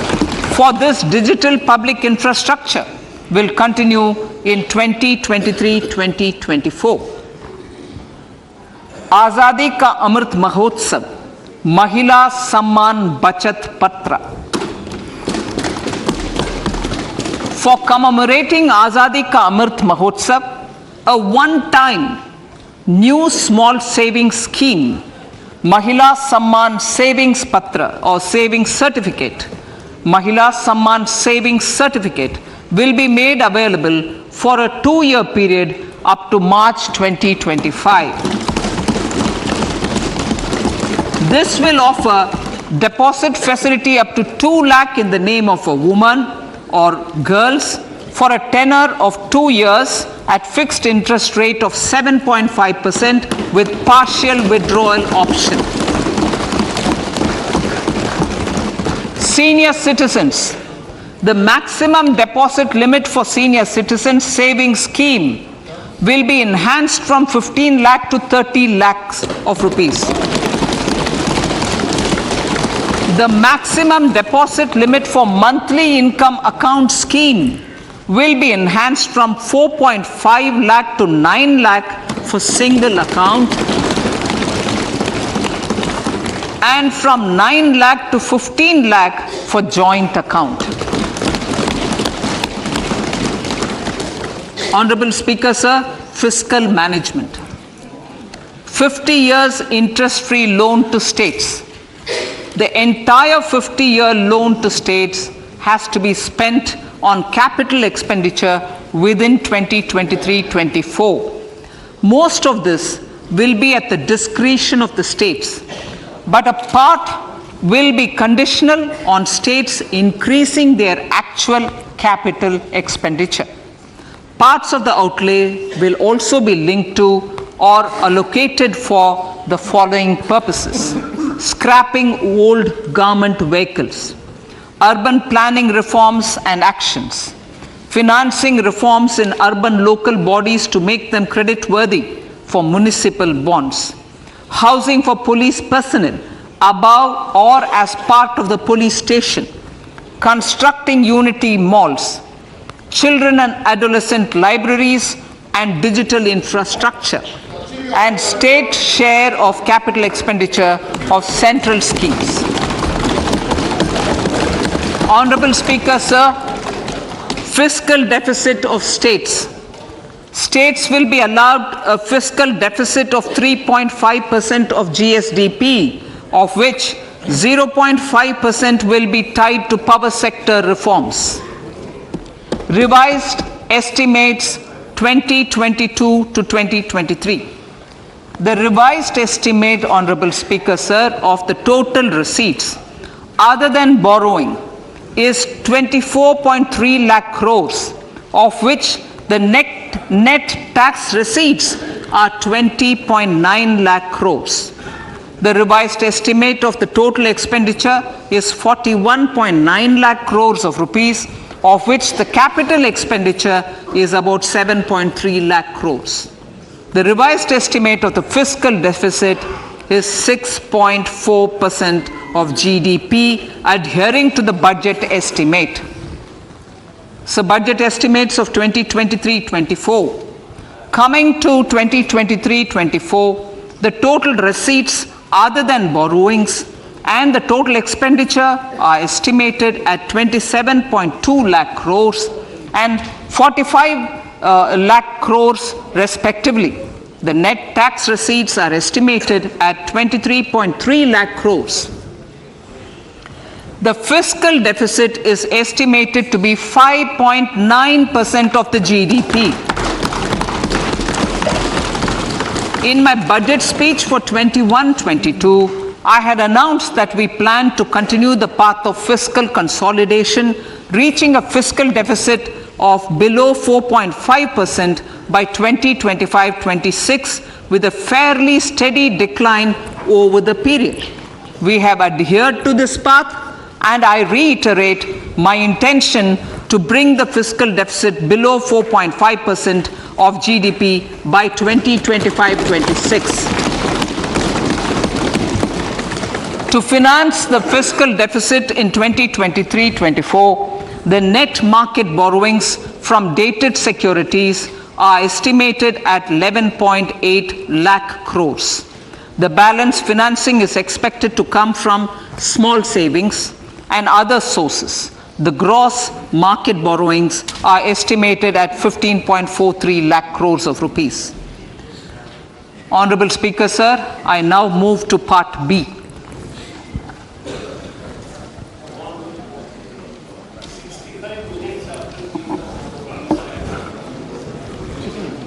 for this digital public infrastructure will continue in 2023-2024. आजादी का अमृत महोत्सव, महिला सम्मान बचत पत्र. For commemorating Azadi Ka Amrit Mahotsav, a one-time new small savings scheme, Mahila Samman Savings Patra or Savings Certificate, Mahila Samman Savings Certificate will be made available for a 2-year period up to March 2025. This will offer deposit facility up to 2 lakh in the name of a woman or girls for a tenure of 2 years at fixed interest rate of 7.5% with partial withdrawal option. Senior citizens. The maximum deposit limit for senior citizens savings scheme will be enhanced from 15 lakh to 30 lakhs of rupees. The maximum deposit limit for monthly income account scheme will be enhanced from 4.5 lakh to 9 lakh for single account and from 9 lakh to 15 lakh for joint account. Honorable Speaker, sir, fiscal management. 50 years interest-free loan to states. The entire 50-year loan to states has to be spent on capital expenditure within 2023-24. Most of this will be at the discretion of the states, but a part will be conditional on states increasing their actual capital expenditure. Parts of the outlay will also be linked to or allocated for the following purposes: scrapping old government vehicles, urban planning reforms and actions, financing reforms in urban local bodies to make them credit-worthy for municipal bonds, housing for police personnel above or as part of the police station, constructing unity malls, children and adolescent libraries and digital infrastructure, and state share of capital expenditure of central schemes. Honorable Speaker, sir, fiscal deficit of states. States will be allowed a fiscal deficit of 3.5% of GSDP, of which 0.5% will be tied to power sector reforms. Revised estimates 2022 to 2023. The revised estimate, Honorable Speaker, sir, of the total receipts other than borrowing is 24.3 lakh crores, of which the net tax receipts are 20.9 lakh crores. The revised estimate of the total expenditure is 41.9 lakh crores of rupees, of which the capital expenditure is about 7.3 lakh crores. The revised estimate of the fiscal deficit is 6.4% of GDP, adhering to the budget estimate. So budget estimates of 2023-24. Coming to 2023-24, the total receipts other than borrowings and the total expenditure are estimated at 27.2 lakh crores and 45 lakh crores respectively. The net tax receipts are estimated at 23.3 lakh crores. The fiscal deficit is estimated to be 5.9% of the GDP. In my budget speech for 21-22, I had announced that we plan to continue the path of fiscal consolidation, reaching a fiscal deficit of below 4.5% by 2025-26, with a fairly steady decline over the period. We have adhered to this path, and I reiterate my intention to bring the fiscal deficit below 4.5% of GDP by 2025-26. To finance the fiscal deficit in 2023-24, the net market borrowings from dated securities are estimated at 11.8 lakh crores. The balance financing is expected to come from small savings and other sources. The gross market borrowings are estimated at 15.43 lakh crores of rupees. Honorable Speaker, sir, I now move to Part B.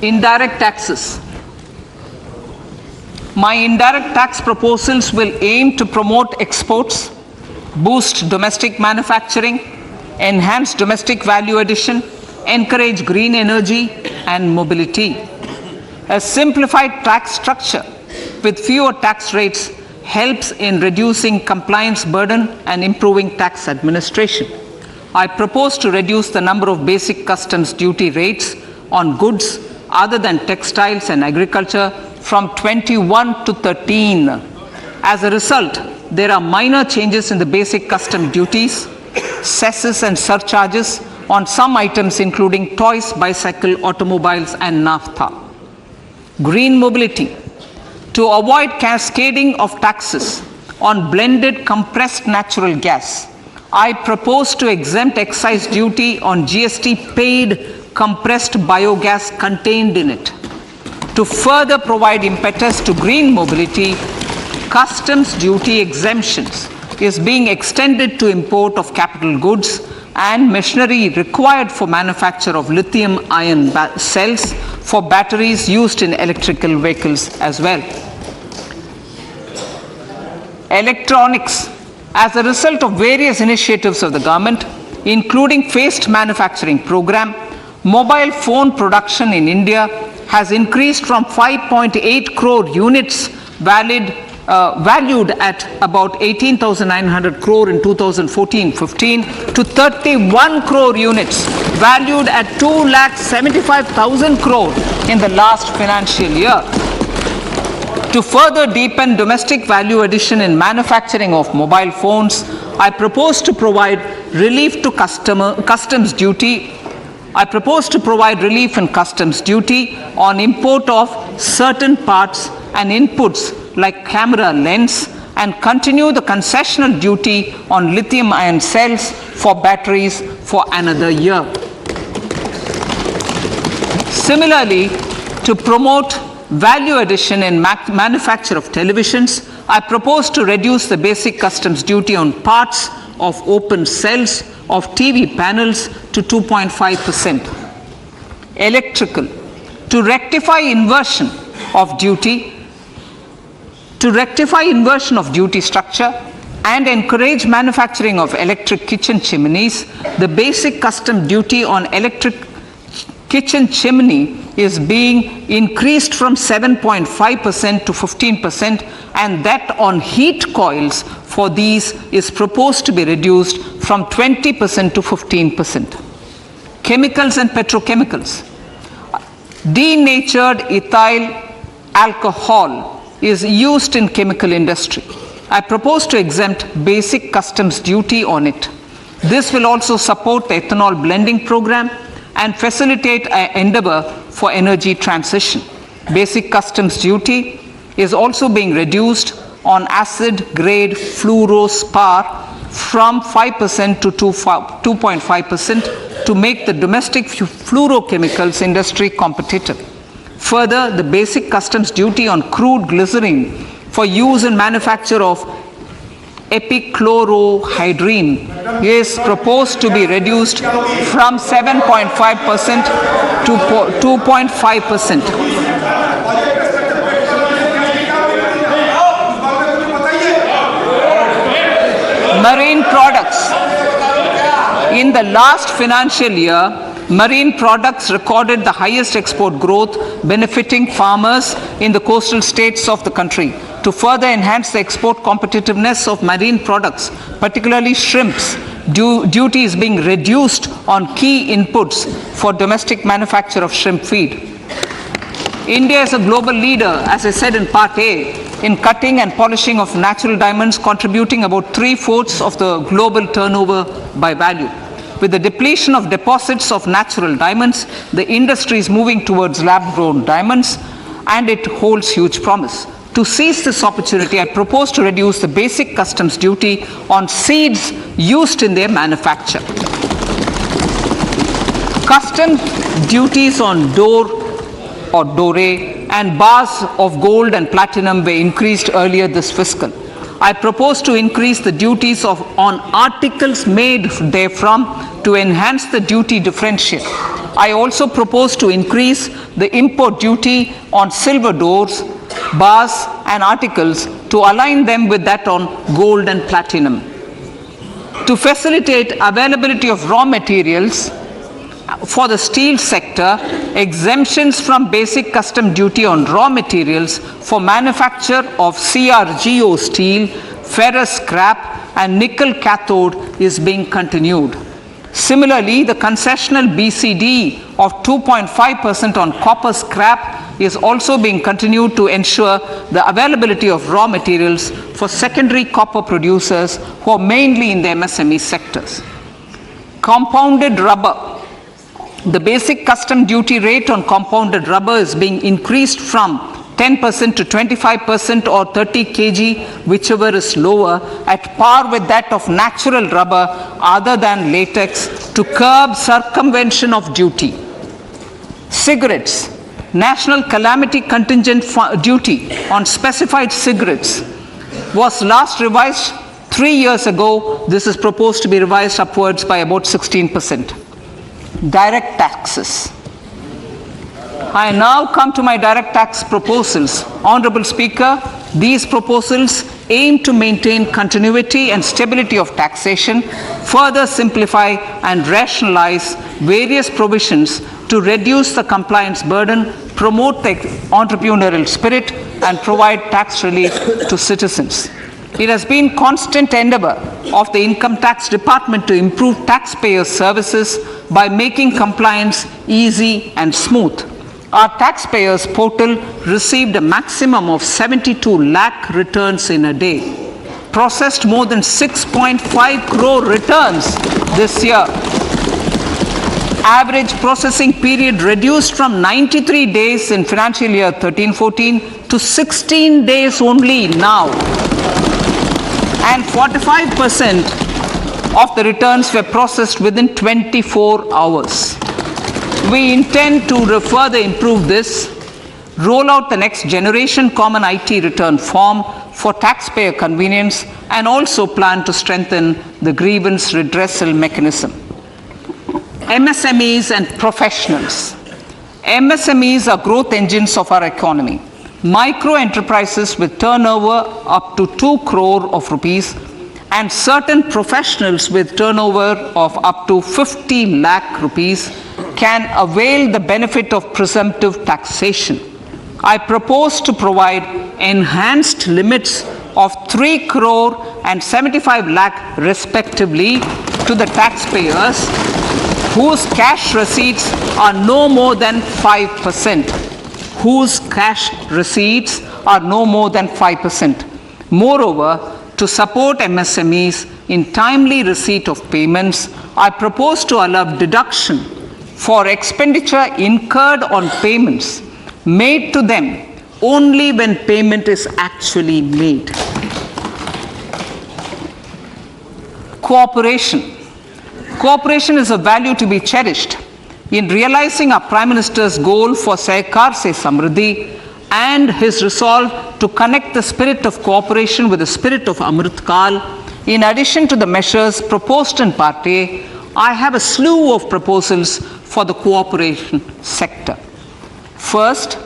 Indirect taxes. My indirect tax proposals will aim to promote exports, boost domestic manufacturing, enhance domestic value addition, encourage green energy and mobility. A simplified tax structure with fewer tax rates helps in reducing compliance burden and improving tax administration. I propose to reduce the number of basic customs duty rates on goods other than textiles and agriculture from 21 to 13. As a result, there are minor changes in the basic custom duties, cesses and surcharges on some items including toys, bicycle, automobiles and naphtha. Green mobility. To avoid cascading of taxes on blended compressed natural gas, I propose to exempt excise duty on GST paid compressed biogas contained in it. To further provide impetus to green mobility, customs duty exemptions is being extended to import of capital goods and machinery required for manufacture of lithium-ion cells for batteries used in electrical vehicles as well. Electronics. As a result of various initiatives of the government, including phased manufacturing program, mobile phone production in India has increased from 5.8 crore units valued at about 18,900 crore in 2014-15 to 31 crore units valued at 2,75,000 crore in the last financial year. To further deepen domestic value addition in manufacturing of mobile phones, I propose to provide relief to customs duty. I propose to provide relief in customs duty on import of certain parts and inputs like camera lens and continue the concessional duty on lithium-ion cells for batteries for another year. Similarly, to promote value addition in manufacture of televisions, I propose to reduce the basic customs duty on parts of open cells of TV panels to 2.5%. Electrical. to rectify inversion of duty structure and encourage manufacturing of electric kitchen chimneys, the basic custom duty on electric kitchen chimney is being increased from 7.5% to 15%, and that on heat coils for these is proposed to be reduced from 20% to 15%. Chemicals and petrochemicals. Denatured ethyl alcohol is used in chemical industry. I propose to exempt basic customs duty on it. This will also support the ethanol blending program and facilitate an endeavor for energy transition. Basic customs duty is also being reduced on acid grade fluorospar from 5% to 2.5% to make the domestic fluorochemicals industry competitive. Further, the basic customs duty on crude glycerin for use in manufacture of epichlorohydrin is proposed to be reduced from 7.5% to 2.5%. Marine products. In the last financial year, marine products recorded the highest export growth, benefiting farmers in the coastal states of the country. To further enhance the export competitiveness of marine products, particularly shrimps, duty is being reduced on key inputs for domestic manufacture of shrimp feed. India is a global leader, as I said in Part A, in cutting and polishing of natural diamonds, contributing about 3/4 of the global turnover by value. With the depletion of deposits of natural diamonds, the industry is moving towards lab-grown diamonds, and it holds huge promise. To seize this opportunity, I propose to reduce the basic customs duty on seeds used in their manufacture. Customs duties on dore and bars of gold and platinum were increased earlier this fiscal. I propose to increase the duties on articles made therefrom to enhance the duty differential. I also propose to increase the import duty on silver doors, bars and articles to align them with that on gold and platinum. To facilitate availability of raw materials for the steel sector, exemptions from basic custom duty on raw materials for manufacture of CRGO steel, ferrous scrap and nickel cathode is being continued. Similarly, the concessional BCD of 2.5% on copper scrap is also being continued to ensure the availability of raw materials for secondary copper producers who are mainly in the MSME sectors. Compounded rubber. The basic custom duty rate on compounded rubber is being increased from 10% to 25% or 30 kg, whichever is lower, at par with that of natural rubber other than latex, to curb circumvention of duty. Cigarettes. National calamity contingent duty on specified cigarettes was last revised 3 years ago. This is proposed to be revised upwards by about 16%. Direct taxes. I now come to my direct tax proposals. Honorable Speaker, these proposals aim to maintain continuity and stability of taxation, further simplify and rationalize various provisions to reduce the compliance burden, promote the entrepreneurial spirit, and provide tax relief to citizens. It has been constant endeavor of the Income Tax Department to improve taxpayer services by making compliance easy and smooth. Our taxpayers portal received a maximum of 72 lakh returns in a day, processed more than 6.5 crore returns this year. Average processing period reduced from 93 days in financial year 13-14 to 16 days only now. And 45% of the returns were processed within 24 hours. We intend to further improve this, roll out the next generation common IT return form for taxpayer convenience, and also plan to strengthen the grievance redressal mechanism. MSMEs and professionals. MSMEs are growth engines of our economy. Micro enterprises with turnover up to 2 crore of rupees and certain professionals with turnover of up to 50 lakh rupees can avail the benefit of presumptive taxation. I propose to provide enhanced limits of 3 crore and 75 lakh respectively to the taxpayers whose cash receipts are no more than 5%. Whose cash receipts are no more than 5%. Moreover, to support MSMEs in timely receipt of payments, I propose to allow deduction for expenditure incurred on payments made to them only when payment is actually made. Cooperation. Cooperation is a value to be cherished. In realizing our Prime Minister's goal for Sehkar Se Samriddhi and his resolve to connect the spirit of cooperation with the spirit of Amrit Kal, in addition to the measures proposed in Part A, I have a slew of proposals for the cooperation sector. First,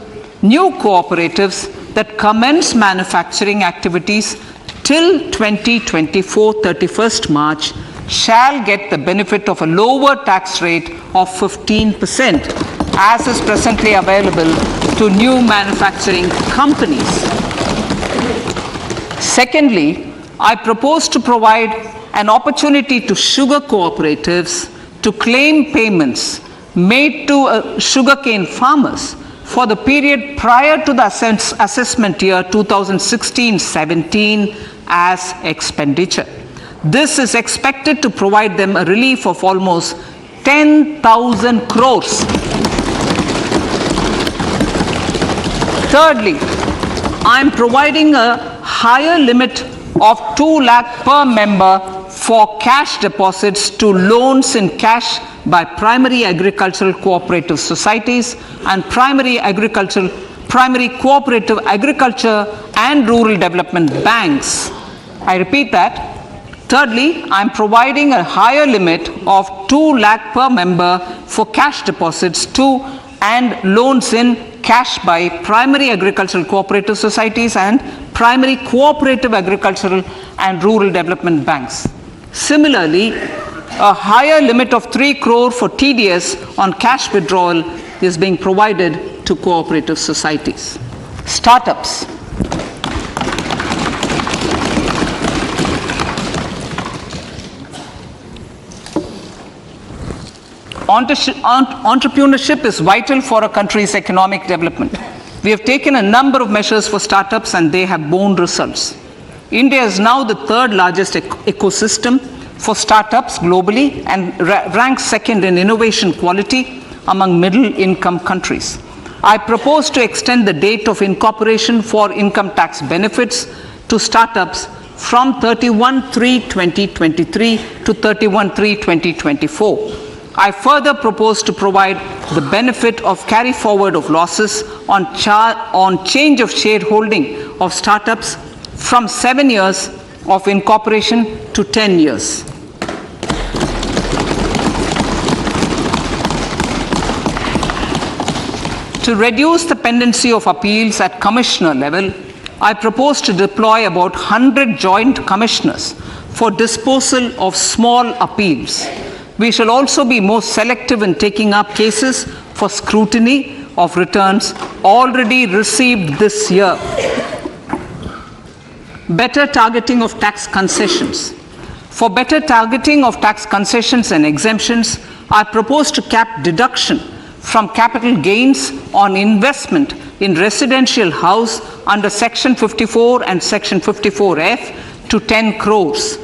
new cooperatives that commence manufacturing activities till 2024 31st March shall get the benefit of a lower tax rate of 15% as is presently available to new manufacturing companies. Secondly, I propose to provide an opportunity to sugar cooperatives to claim payments made to sugarcane farmers for the period prior to the assessment year 2016-17 as expenditure. This is expected to provide them a relief of almost 10,000 crores. Thirdly, I am providing a higher limit of 2 lakh per member for cash deposits to loans in cash by primary agricultural cooperative societies and primary cooperative agriculture and rural development banks. I repeat that. Thirdly, I am providing a higher limit of 2 lakh per member for cash deposits to and loans in cash by primary agricultural cooperative societies and primary cooperative agricultural and rural development banks. Similarly, a higher limit of 3 crore for TDS on cash withdrawal is being provided to cooperative societies. Startups. Entrepreneurship is vital for a country's economic development. We have taken a number of measures for startups and they have borne results. India is now the third largest ecosystem for startups globally and ranks second in innovation quality among middle-income countries. I propose to extend the date of incorporation for income tax benefits to startups from 31/3/2023 to 31/3/2024. I further propose to provide the benefit of carry forward of losses on change of shareholding of startups from 7 years of incorporation to 10 years. To reduce the pendency of appeals at commissioner level, I propose to deploy about 100 joint commissioners for disposal of small appeals. We shall also be more selective in taking up cases for scrutiny of returns already received this year. Better targeting of tax concessions. For better targeting of tax concessions and exemptions, I propose to cap deduction from capital gains on investment in residential house under Section 54 and Section 54F to 10 crores.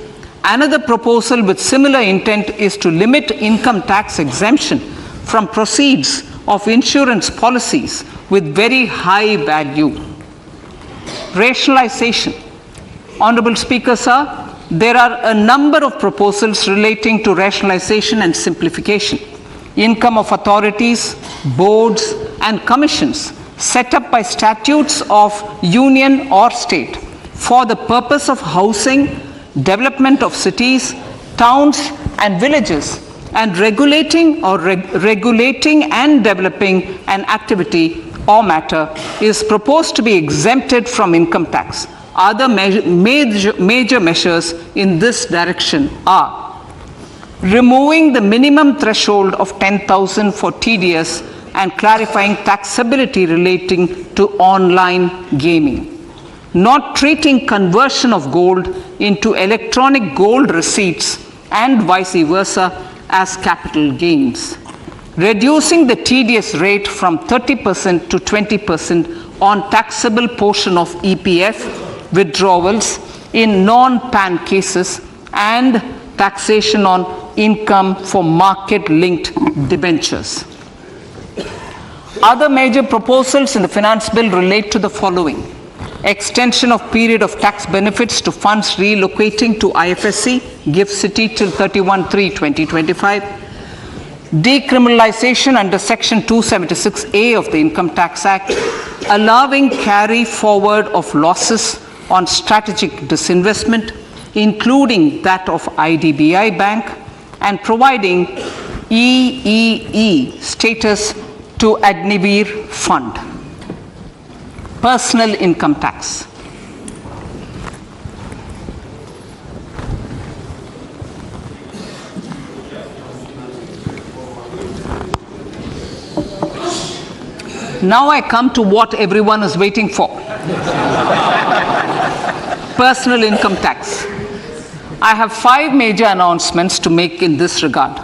Another proposal with similar intent is to limit income tax exemption from proceeds of insurance policies with very high value. Rationalization. Honorable Speaker, sir, there are a number of proposals relating to rationalization and simplification. Income of authorities, boards, and commissions set up by statutes of union or state for the purpose of housing, development of cities, towns, and villages, and regulating and developing an activity or matter is proposed to be exempted from income tax. Other major measures in this direction are removing the minimum threshold of 10,000 for TDS and clarifying taxability relating to online gaming, not treating conversion of gold into electronic gold receipts and vice versa as capital gains, reducing the TDS rate from 30% to 20% on taxable portion of EPF withdrawals in non-PAN cases, and taxation on income for market-linked debentures. Other major proposals in the finance bill relate to the following: extension of period of tax benefits to funds relocating to IFSC, GIFT City till 31/3/2025, decriminalization under Section 276A of the Income Tax Act, allowing carry forward of losses on strategic disinvestment, including that of IDBI Bank, and providing EEE status to Agnivir Fund. Personal income tax. Now I come to what everyone is waiting for. Personal income tax. I have 5 major announcements to make in this regard.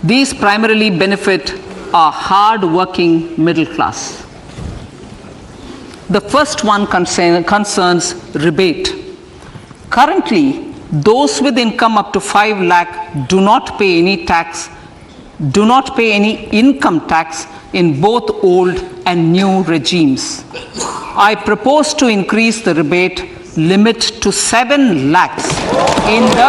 These primarily benefit our hard-working middle class. The first one concerns rebate. Currently, those with income up to 5 lakh do not pay any income tax in both old and new regimes. I propose to increase the rebate limit to 7 lakhs in the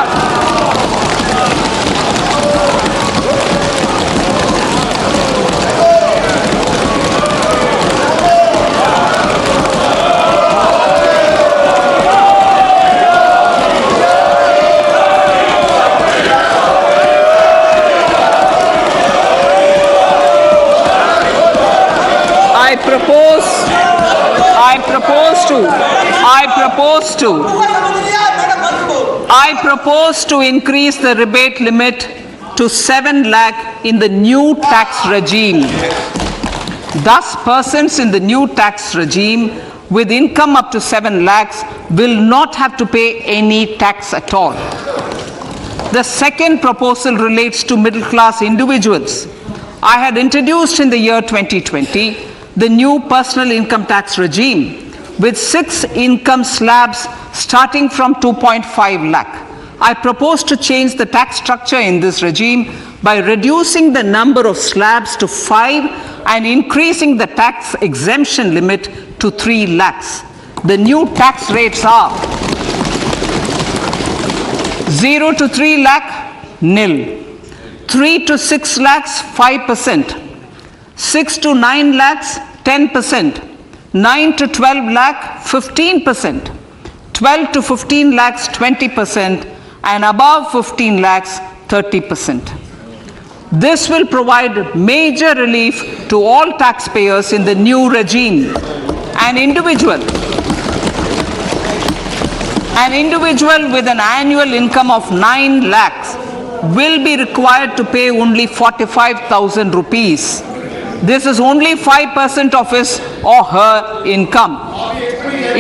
I propose to increase the rebate limit to 7 lakh in the new tax regime. Thus, persons in the new tax regime with income up to 7 lakhs will not have to pay any tax at all. The second proposal relates to middle class individuals. I had introduced in the year 2020 the new personal income tax regime with 6 income slabs starting from 2.5 lakh. I propose to change the tax structure in this regime by reducing the number of slabs to 5 and increasing the tax exemption limit to 3 lakhs. The new tax rates are 0 to 3 lakh, nil; 3 to 6 lakhs, 5%; 6 to 9 lakhs, 10%; 9 to 12 lakh, 15%; 12 to 15 lakhs, 20%; and above 15 lakhs, 30%. This will provide major relief to all taxpayers in the new regime. An individual with an annual income of 9 lakhs will be required to pay only 45,000 rupees. This is only 5% of his or her income.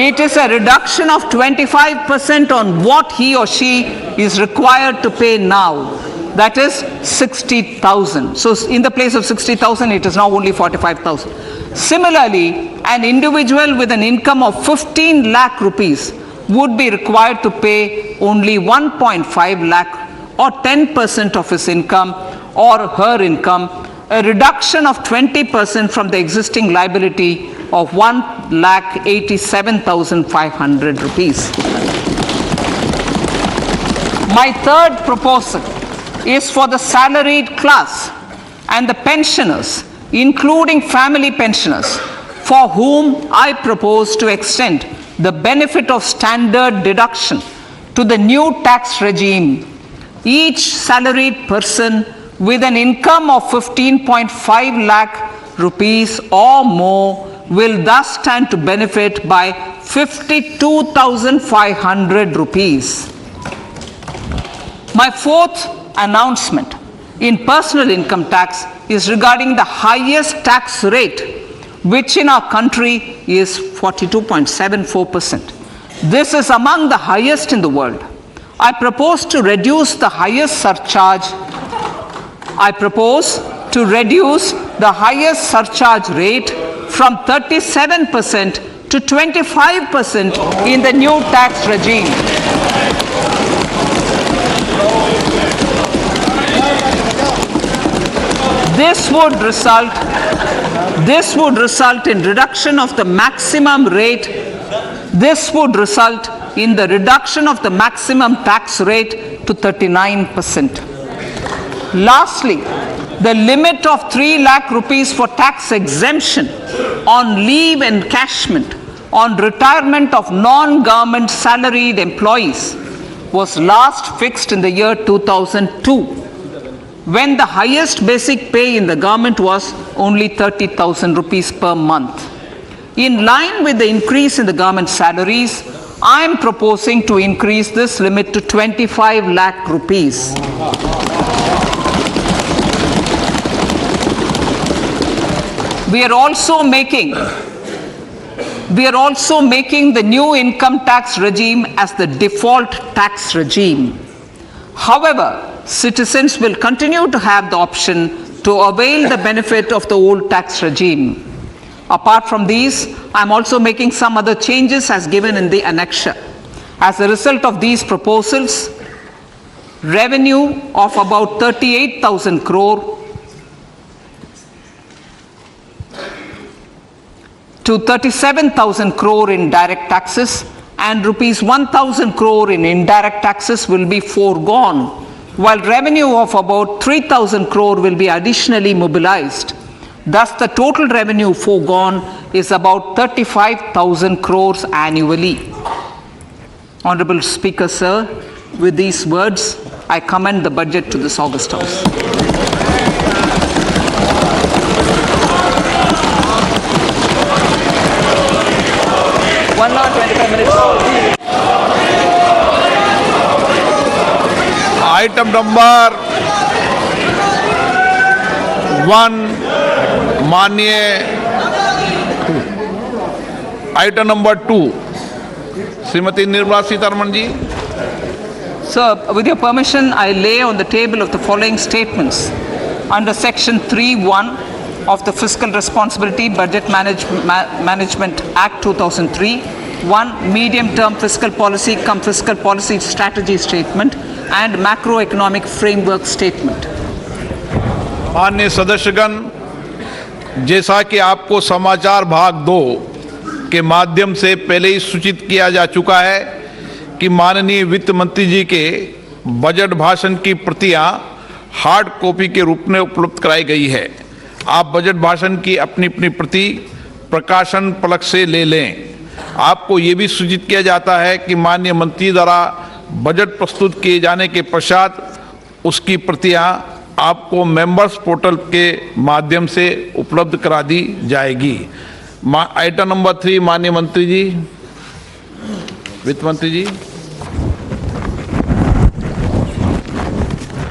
It is a reduction of 25% on what he or she is required to pay now. That is 60,000. So in the place of 60,000, it is now only 45,000. Similarly, an individual with an income of 15 lakh rupees would be required to pay only 1.5 lakh or 10% of his income or her income, a reduction of 20% from the existing liability of 1,87,500 rupees. My third proposal is for the salaried class and the pensioners, including family pensioners, for whom I propose to extend the benefit of standard deduction to the new tax regime. Each salaried person with an income of 15.5 lakh rupees or more will thus stand to benefit by 52,500 rupees. My fourth announcement in personal income tax is regarding the highest tax rate, which in our country is 42.74%. This is among the highest in the world. I propose to reduce the highest surcharge rate from 37% to 25% in the new tax regime. This would result in reduction of the maximum rate. This would result in the reduction of the maximum tax rate to 39%. Lastly, the limit of 3 lakh rupees for tax exemption on leave encashment on retirement of non-government salaried employees was last fixed in the year 2002, when the highest basic pay in the government was only 30,000 rupees per month. In line with the increase in the government salaries, I am proposing to increase this limit to 25 lakh rupees. We are also making the new income tax regime as the default tax regime. However, citizens will continue to have the option to avail the benefit of the old tax regime. Apart from these, I am also making some other changes as given in the annexure. As a result of these proposals, revenue of about 38,000 crore to 37,000 crore in direct taxes and rupees 1,000 crore in indirect taxes will be foregone, while revenue of about 3,000 crore will be additionally mobilized. Thus, the total revenue foregone is about 35,000 crores annually. Honorable Speaker, sir, with these words, I commend the budget to this August House. One hour, 25 minutes. Item number 1, माननीय item number 2 Shrimati Nirmala Sitharaman ji. Sir, with your permission, I lay on the table of the following statements under Section 3(1) of the Fiscal Responsibility Budget Management Act 2003, 1 medium-term fiscal policy cum fiscal policy strategy statement and macroeconomic framework statement. माननीय सदस्यगण, जैसा कि आपको समाचार भाग 2 के माध्यम से पहले ही सूचित किया जा चुका है कि माननीय वित्त मंत्री जी के बजट भाषण की प्रतियां हार्ड कॉपी के रूप में उपलब्ध कराई गई है. आप बजट भाषण की अपनी अपनी प्रति प्रकाशन फलक से ले लें. आपको ये भी सूचित किया जाता है कि माननीय मंत्री द्वारा बजट प्रस्तुत किए जाने के पश्चात उसकी प्रतियां आपको मेंबर्स पोर्टल के माध्यम से उपलब्ध करा दी जाएगी. आइटम नंबर 3, माननीय मंत्री जी, वित्त मंत्री जी.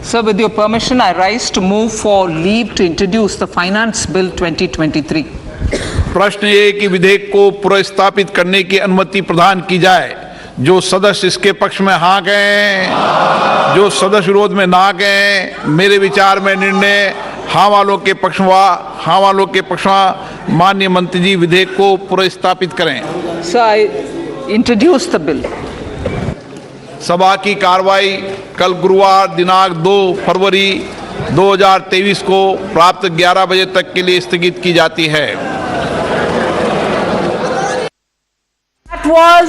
Sir, with your permission, I rise to move for leave to introduce the Finance Bill 2023. प्रश्न ये कि विधेयक को पुनर्स्थापित करने की अनुमति प्रदान की जाए. जो सदस्य इसके पक्ष में हाँ गए, जो सदस्य विरोध में ना गए, मेरे विचार में निर्णय हाँ वालों के पक्ष में माननीय मंत्री जी विधेयक को पुनर्स्थापित करें. Sir, I introduce the bill. सभा की कार्रवाई कल गुरुवार दिनांक 2 फरवरी 2023 को प्राप्त 11 बजे तक के लिए स्थगित की जाती है. That was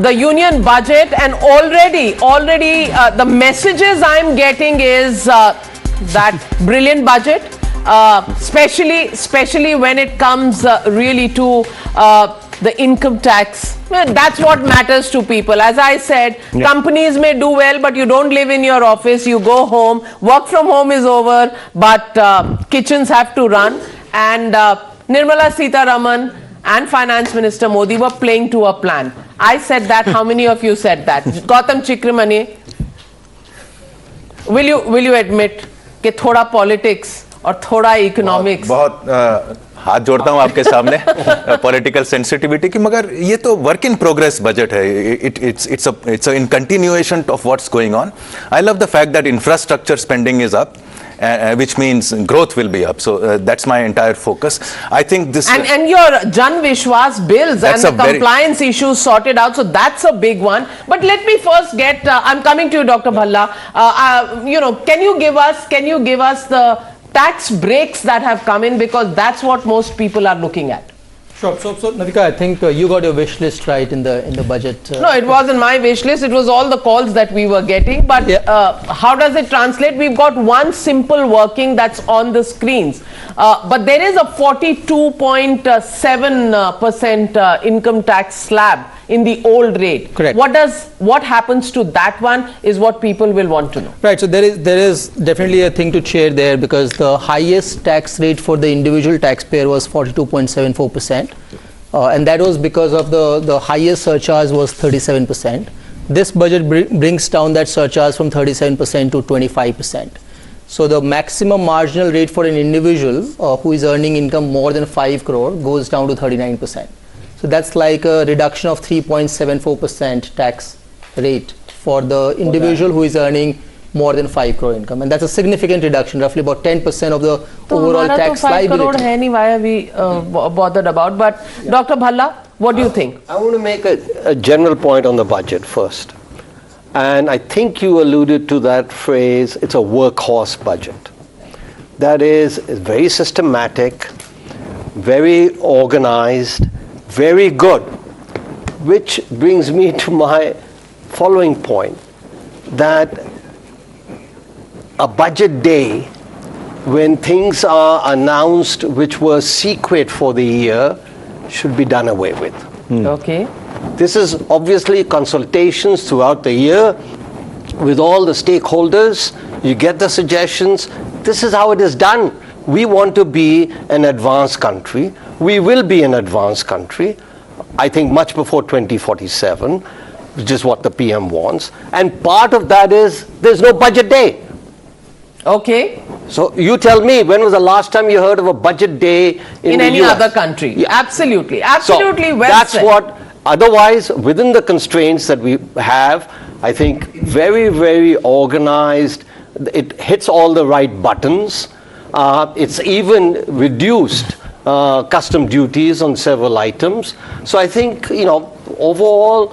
the union budget, and already the messages I'm getting is that brilliant budget, especially when it comes really to the income tax. Well, that's what matters to people. As I said, companies may do well, but you don't live in your office, you go home, work from home is over, but kitchens have to run. and Nirmala Sitharaman and Finance Minister Modi were playing to a plan. I said that. How many of you said that? Gautam Chikrimani, will you admit कि थोड़ा politics और थोड़ा economics? बहुत हाथ जोड़ता हूं आपके सामने पॉलिटिकल सेंसिटिविटी की, मगर ये तो वर्क इन प्रोग्रेस बजट है. It's in continuation of what's going on. I love the fact that infrastructure spending is up, which means growth will be up. So that's my entire focus. I think this and your Jan Vishwas bills and the compliance issues sorted out. So that's a big one. But let me first get. I'm coming to you, Dr. Bhalla. Can you give us the tax breaks that have come in, because that's what most people are looking at. Sure. So Navika, I think you got your wish list right in the budget. No, it wasn't my wish list. It was all the calls that we were getting. But how does it translate? We've got one simple working that's on the screens. But there is a 42.7% income tax slab in the old rate. Correct. What happens to that one is what people will want to know. Right. So there is definitely a thing to share there, because the highest tax rate for the individual taxpayer was 42.74%, and that was because of the highest surcharge was 37%. This budget brings down that surcharge from 37% to 25%. So the maximum marginal rate for an individual who is earning income more than 5 crore goes down to 39%. So that's like a reduction of 3.74% tax rate for the individual who is earning more than 5 crore income, and that's a significant reduction, roughly about 10% of the overall tax liability. Why are we bothered about? But Dr. Bhalla, what do you think? I want to make a general point on the budget first. And I think you alluded to that phrase, it's a workhorse budget. That is very systematic, very organized, very good, which brings me to my following point, that a budget day when things are announced which were secret for the year should be done away with. Okay. This is obviously consultations throughout the year with all the stakeholders. You get the suggestions. This is how it is done. We want to be an advanced country. We will be an advanced country, I think much before 2047, which is what the PM wants. And part of that is there's no budget day. Okay. So you tell me, when was the last time you heard of a budget day in any US? other country? Yeah. Absolutely. So well that's said. what, otherwise, within the constraints that we have, I think very, very organized. It hits all the right buttons. It's even reduced custom duties on several items. So I think, overall,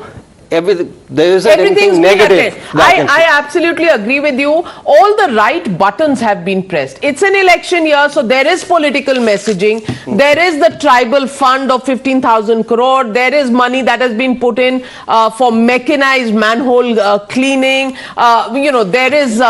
there isn't anything negative. I absolutely agree with you. All the right buttons have been pressed. It's an election year, so there is political messaging. There is the tribal fund of 15,000 crore. There is money that has been put in for mechanized manhole cleaning. There is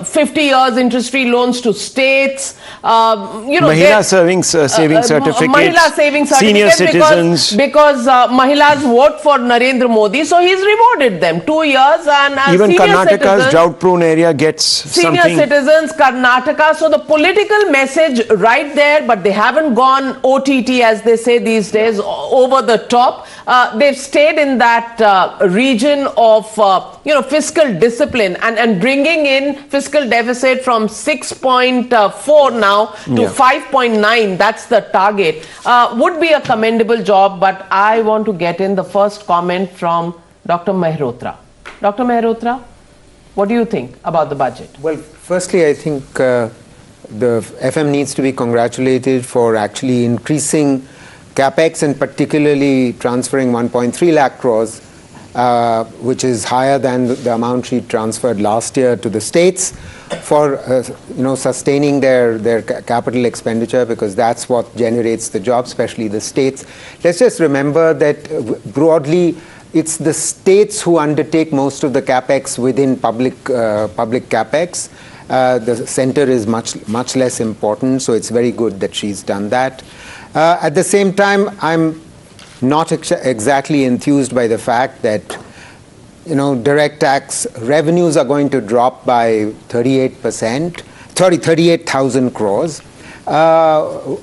50 years interest-free loans to states. Mahila saving certificates, Mahila saving senior citizens. Because Mahilas vote for Narendra Modi, so he's rewarded them 2 years, and even senior Karnataka's citizens, drought-prone area gets senior something. citizens, Karnataka. So the political message right there, but they haven't gone OTT, as they say these days, over the top. They've stayed in that region of fiscal discipline and bringing in fiscal deficit from 6.4 now to 5.9. That's the target. Would be a commendable job, but I want to get in the first comment from Dr. Mehrotra. Dr. Mehrotra, what do you think about the budget? Well, firstly, I think the FM needs to be congratulated for actually increasing capex and particularly transferring 1.3 lakh crores, which is higher than the amount she transferred last year to the states for sustaining their capital expenditure, because that's what generates the jobs, especially the states. Let's just remember that broadly, it's the states who undertake most of the capex within public capex. The center is much less important, so it's very good that she's done that. At the same time, I'm not exactly enthused by the fact that direct tax revenues are going to drop by 38,000 crores.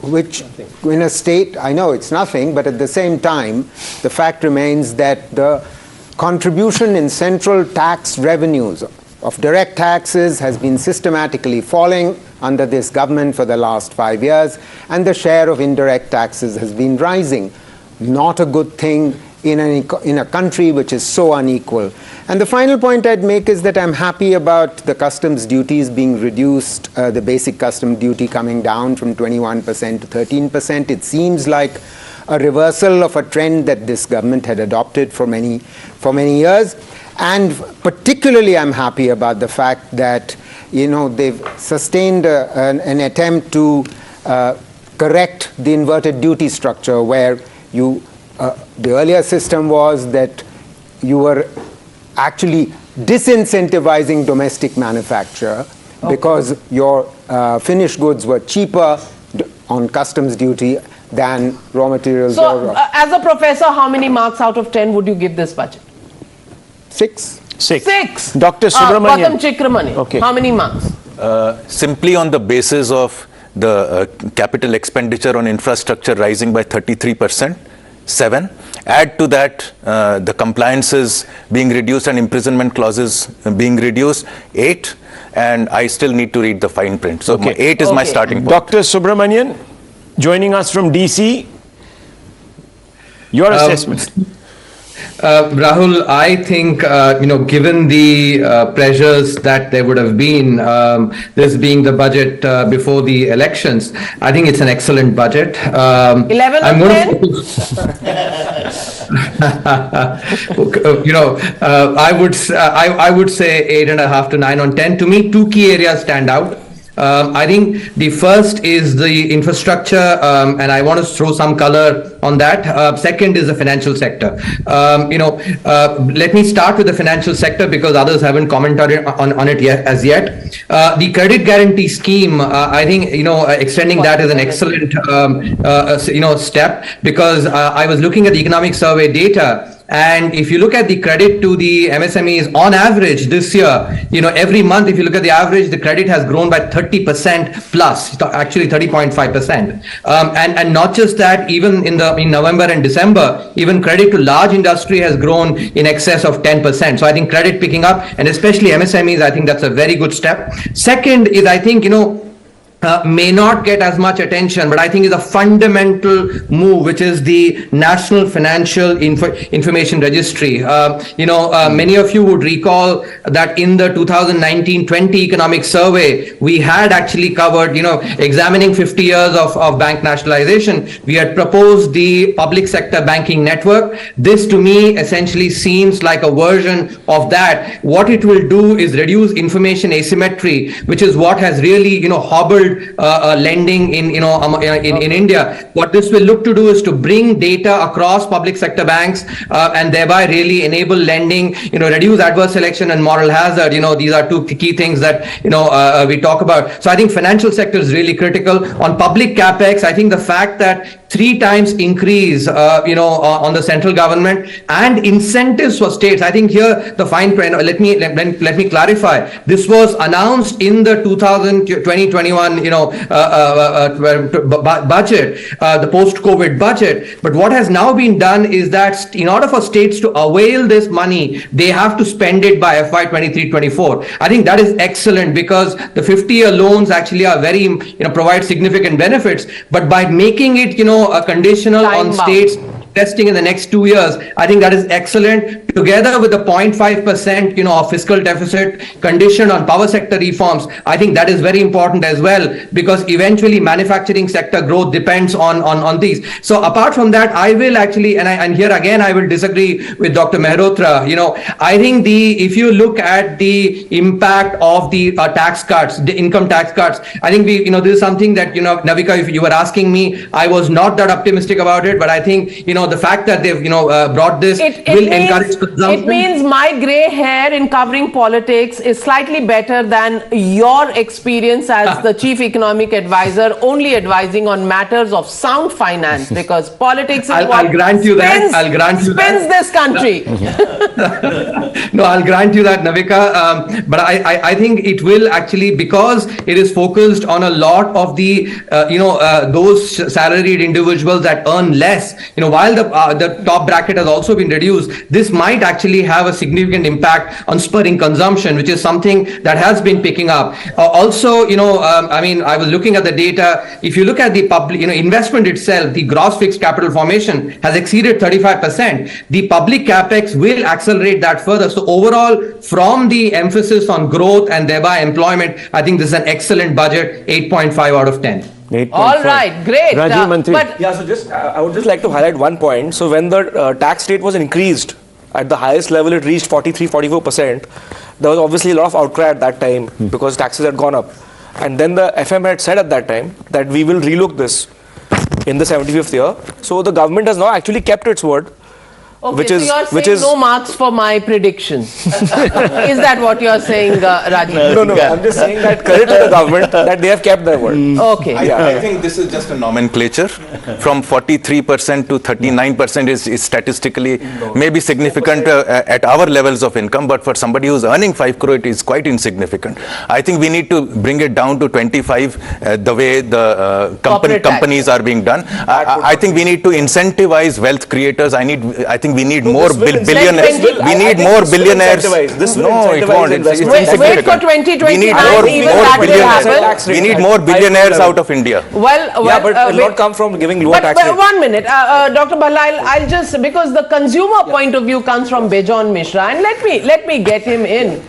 which in a state, I know it's nothing, but at the same time, the fact remains that the contribution in central tax revenues of direct taxes has been systematically falling under this government for the last 5 years, and the share of indirect taxes has been rising. Not a good thing in a country which is so unequal. And the final point I'd make is that I'm happy about the customs duties being reduced, the basic custom duty coming down from 21% to 13%. It seems like a reversal of a trend that this government had adopted for many years. And particularly I'm happy about the fact that, you know, they've sustained an attempt to correct the inverted duty structure, where the earlier system was that you were actually disincentivizing domestic manufacture because your finished goods were cheaper on customs duty than raw materials. So, as a professor, how many marks out of 10 would you give this budget? 6. 6. Dr. Subramanian. Chikramani. Okay. How many marks? Simply on the basis of the capital expenditure on infrastructure rising by 33%, 7. Add to that the compliances being reduced and imprisonment clauses being reduced, 8. And I still need to read the fine print. So 8 is my starting point. Dr. Subramanian, joining us from DC, your assessment. Rahul, I think, given the pressures that there would have been, this being the budget before the elections, I think it's an excellent budget. 11 I'm or going 10? I would say 8.5 to 9 on 10. To me, 2 key areas stand out. I think the first is the infrastructure, and I want to throw some color on that. Second is the financial sector. Let me start with the financial sector because others haven't commented on it as yet. The credit guarantee scheme, I think, extending that is an excellent, step, because I was looking at the economic survey data. And if you look at the credit to the MSMEs on average this year, every month, if you look at the average, the credit has grown by 30% plus, actually 30.5%. And not just that, even in November and December, even credit to large industry has grown in excess of 10%. So I think credit picking up, and especially MSMEs, I think that's a very good step. Second is, I think, may not get as much attention, but I think is a fundamental move, which is the National Financial Information Registry. Many of you would recall that in the 2019-20 economic survey, we had actually covered, examining 50 years of bank nationalization. We had proposed the public sector banking network. This to me essentially seems like a version of that. What it will do is reduce information asymmetry, which is what has really, hobbled lending in India. What this will look to do is to bring data across public sector banks and thereby really enable lending, reduce adverse selection and moral hazard. These are 2 key things that we talk about. So I think financial sector is really critical. On public capex, I think the fact that 3 times increase on the central government and incentives for states, I think here the fine print, let me clarify, this was announced in the 2020-21 budget, the post-COVID budget. But what has now been done is that in order for states to avail this money, they have to spend it by FY 23-24. I think that is excellent, because the 50-year loans actually are very, provide significant benefits. But by making it, conditional on states investing in the next 2 years, I think that is excellent. Together with the 0.5%, of fiscal deficit condition on power sector reforms, I think that is very important as well, because eventually manufacturing sector growth depends on these. So apart from that, I will actually, and here again I will disagree with Dr. Mehrotra. I think if you look at the impact of the tax cuts, the income tax cuts, I think this is something that, Navika, if you were asking me, I was not that optimistic about it, but I think, the fact that they've, brought this will encourage it means my grey hair in covering politics is slightly better than your experience as the chief economic advisor, only advising on matters of sound finance, because politics is I'll grant you that. I'll grant you spins this country. No, I'll grant you that, Navika. But I think it will actually, because it is focused on a lot of the, those salaried individuals that earn less. While the top bracket has also been reduced, this might actually have a significant impact on spurring consumption, which is something that has been picking up. Also, I was looking at the data. If you look at the public, investment itself, the gross fixed capital formation has exceeded 35%. The public capex will accelerate that further. So overall, from the emphasis on growth and thereby employment, I think this is an excellent budget, 8.5 out of 10. All right, great. Rajiv Mantri. I would just like to highlight one point. So when the tax rate was increased at the highest level, it reached 43-44%. There was obviously a lot of outcry at that time because taxes had gone up. And then the FM had said at that time that we will relook this in the 75th year. So the government has now actually kept its word. Okay, so you're saying no marks for my predictions. Is that what you're saying, Rajiv? No. I'm just saying that credit to the government that they have kept their word. Okay. I think this is just a nomenclature. From 43% to 39% is statistically maybe significant at our levels of income, but for somebody who's earning 5 crore, it is quite insignificant. I think we need to bring it down to 25 the way the companies are being done. I think we need to incentivize wealth creators. I think we need more billionaires. We need more billionaires. No, it won't. It's wait for 2029, even that will happen. We need more billionaires out of India. Well, but it will not come from giving lower tax rates. But 1 minute, Dr. Bhalla, I'll just, because the consumer point of view comes from Bejon Mishra, and let me get him in.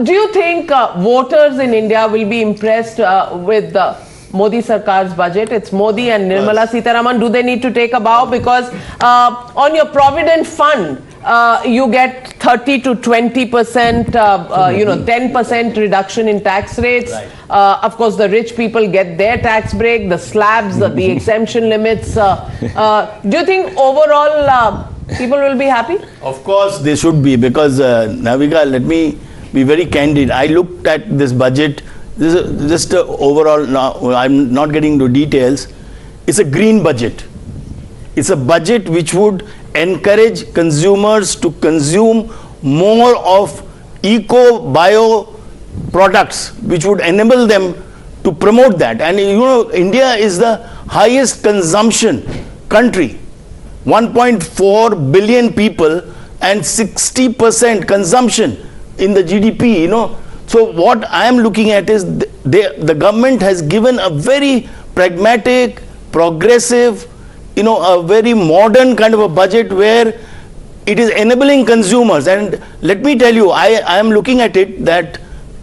Do you think voters in India will be impressed with the Modi Sarkar's budget? It's Modi and Nirmala Sitharaman. Do they need to take a bow? Because on your Provident Fund, you get 30 to 20%, 10% reduction in tax rates. Of course, the rich people get their tax break, the slabs, the exemption limits. Do you think overall people will be happy? Of course, they should be, because Navika, let me be very candid. I looked at this budget. This is just overall, now I'm not getting into details. It's a green budget. It's a budget which would encourage consumers to consume more of eco-bio products, which would enable them to promote that. And India is the highest consumption country. 1.4 billion people and 60% consumption in the GDP, So what I am looking at is the government has given a very pragmatic, progressive, a very modern kind of a budget where it is enabling consumers. And let me tell you, I am looking at it that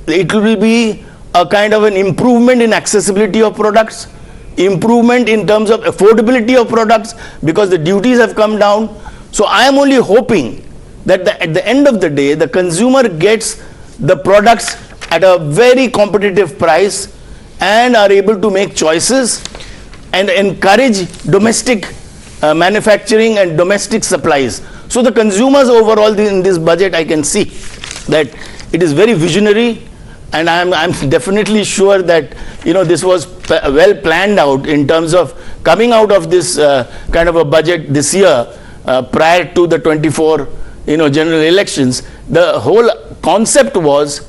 it will be a kind of an improvement in accessibility of products, improvement in terms of affordability of products, because the duties have come down. So I am only hoping that at the end of the day, the consumer gets the products at a very competitive price and are able to make choices and encourage domestic manufacturing and domestic supplies. So the consumers overall in this budget, I can see that it is very visionary, and I'm definitely sure that this was well planned out in terms of coming out of this kind of a budget this year prior to the 24 general elections. The whole concept was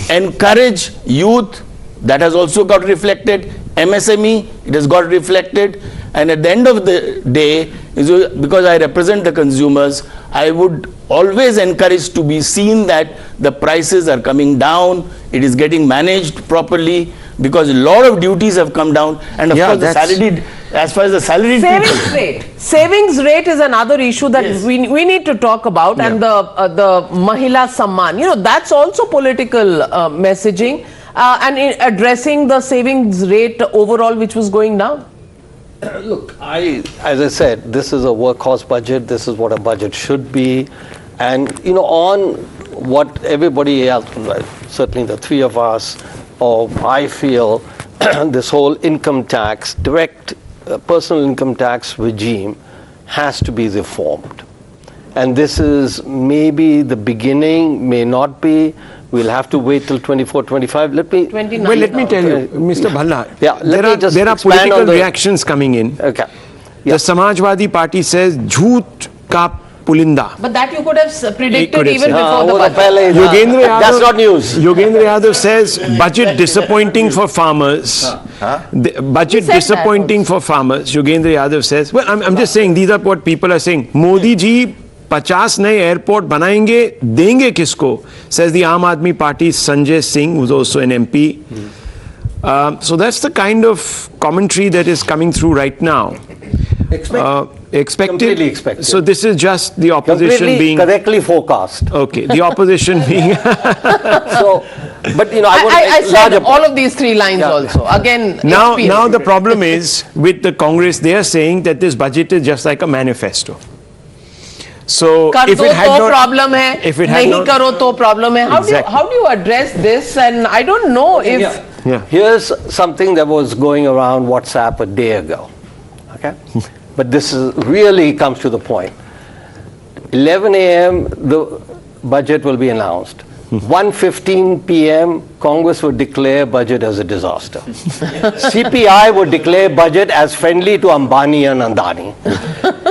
encourage youth. That has also got reflected. MSME, it has got reflected. And at the end of the day, because I represent the consumers, I would always encourage to be seen that the prices are coming down, it is getting managed properly, because a lot of duties have come down, and of course the salaried, as far as the salaried savings rate is another issue that we need to talk about, and the Mahila Samman, that's also political messaging, and in addressing the savings rate overall, which was going down. Look, as I said, this is a workhorse budget. This is what a budget should be. And, on what everybody else, certainly the three of us, or I feel, this whole income tax, direct personal income tax regime has to be reformed. and this is maybe the beginning, may not be. We'll have to wait till 24, 25. Let me. 29 Well, let me tell you, Mr. Bhalla, Yeah, there are political reactions coming in. Okay. The Samajwadi Party says, "Jhoot ka pulinda." But that you could have predicted could have even said. before the budget. Yogendra Yadav, That's not news. Yogendra Yadav says budget disappointing for farmers. The budget disappointing for farmers. Yogendra Yadav says. Well, I'm just saying these are what people are saying. Modi ji 50 नए airport बनाएंगे, देंगे किसको? Says the Aam Aadmi Party's Sanjay Singh, who's also an MP. So that's the kind of commentary that is coming through right now. Expected. Completely expected. So this is just the opposition Completely being correctly forecast. Okay, the opposition being. So, but you know, I said all of these three lines also. Again, now the problem is with the Congress. They are saying that this budget is just like a manifesto. So if it had not, problem hai, if it had nahi not, karo to problem hai. How do you address this? And I don't know if. Yeah. Here's something that was going around WhatsApp a day ago. Okay, but this is really comes to the point. 11 a.m. the budget will be announced. 1:15 p.m. Congress would declare budget as a disaster. CPI would declare budget as friendly to Ambani and Andani.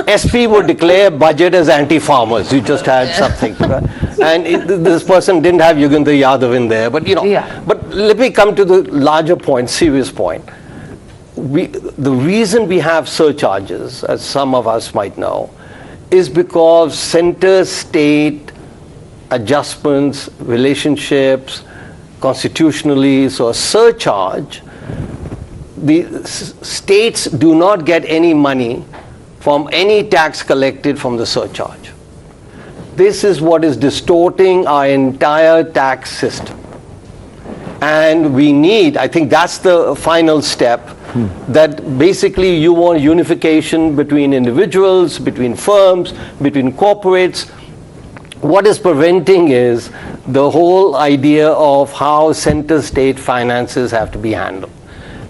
SP would declare budget as anti-farmers. You just had something. Right? And this person didn't have Yogendra Yadav in there. But, you know, but let me come to the larger point, serious point. The reason we have surcharges, as some of us might know, is because center-state adjustments, relationships, constitutionally, so a surcharge, the states do not get any money from any tax collected from the surcharge. This is what is distorting our entire tax system. And we need, I think that's the final step, that basically you want unification between individuals, between firms, between corporates. What is preventing is the whole idea of how center-state finances have to be handled.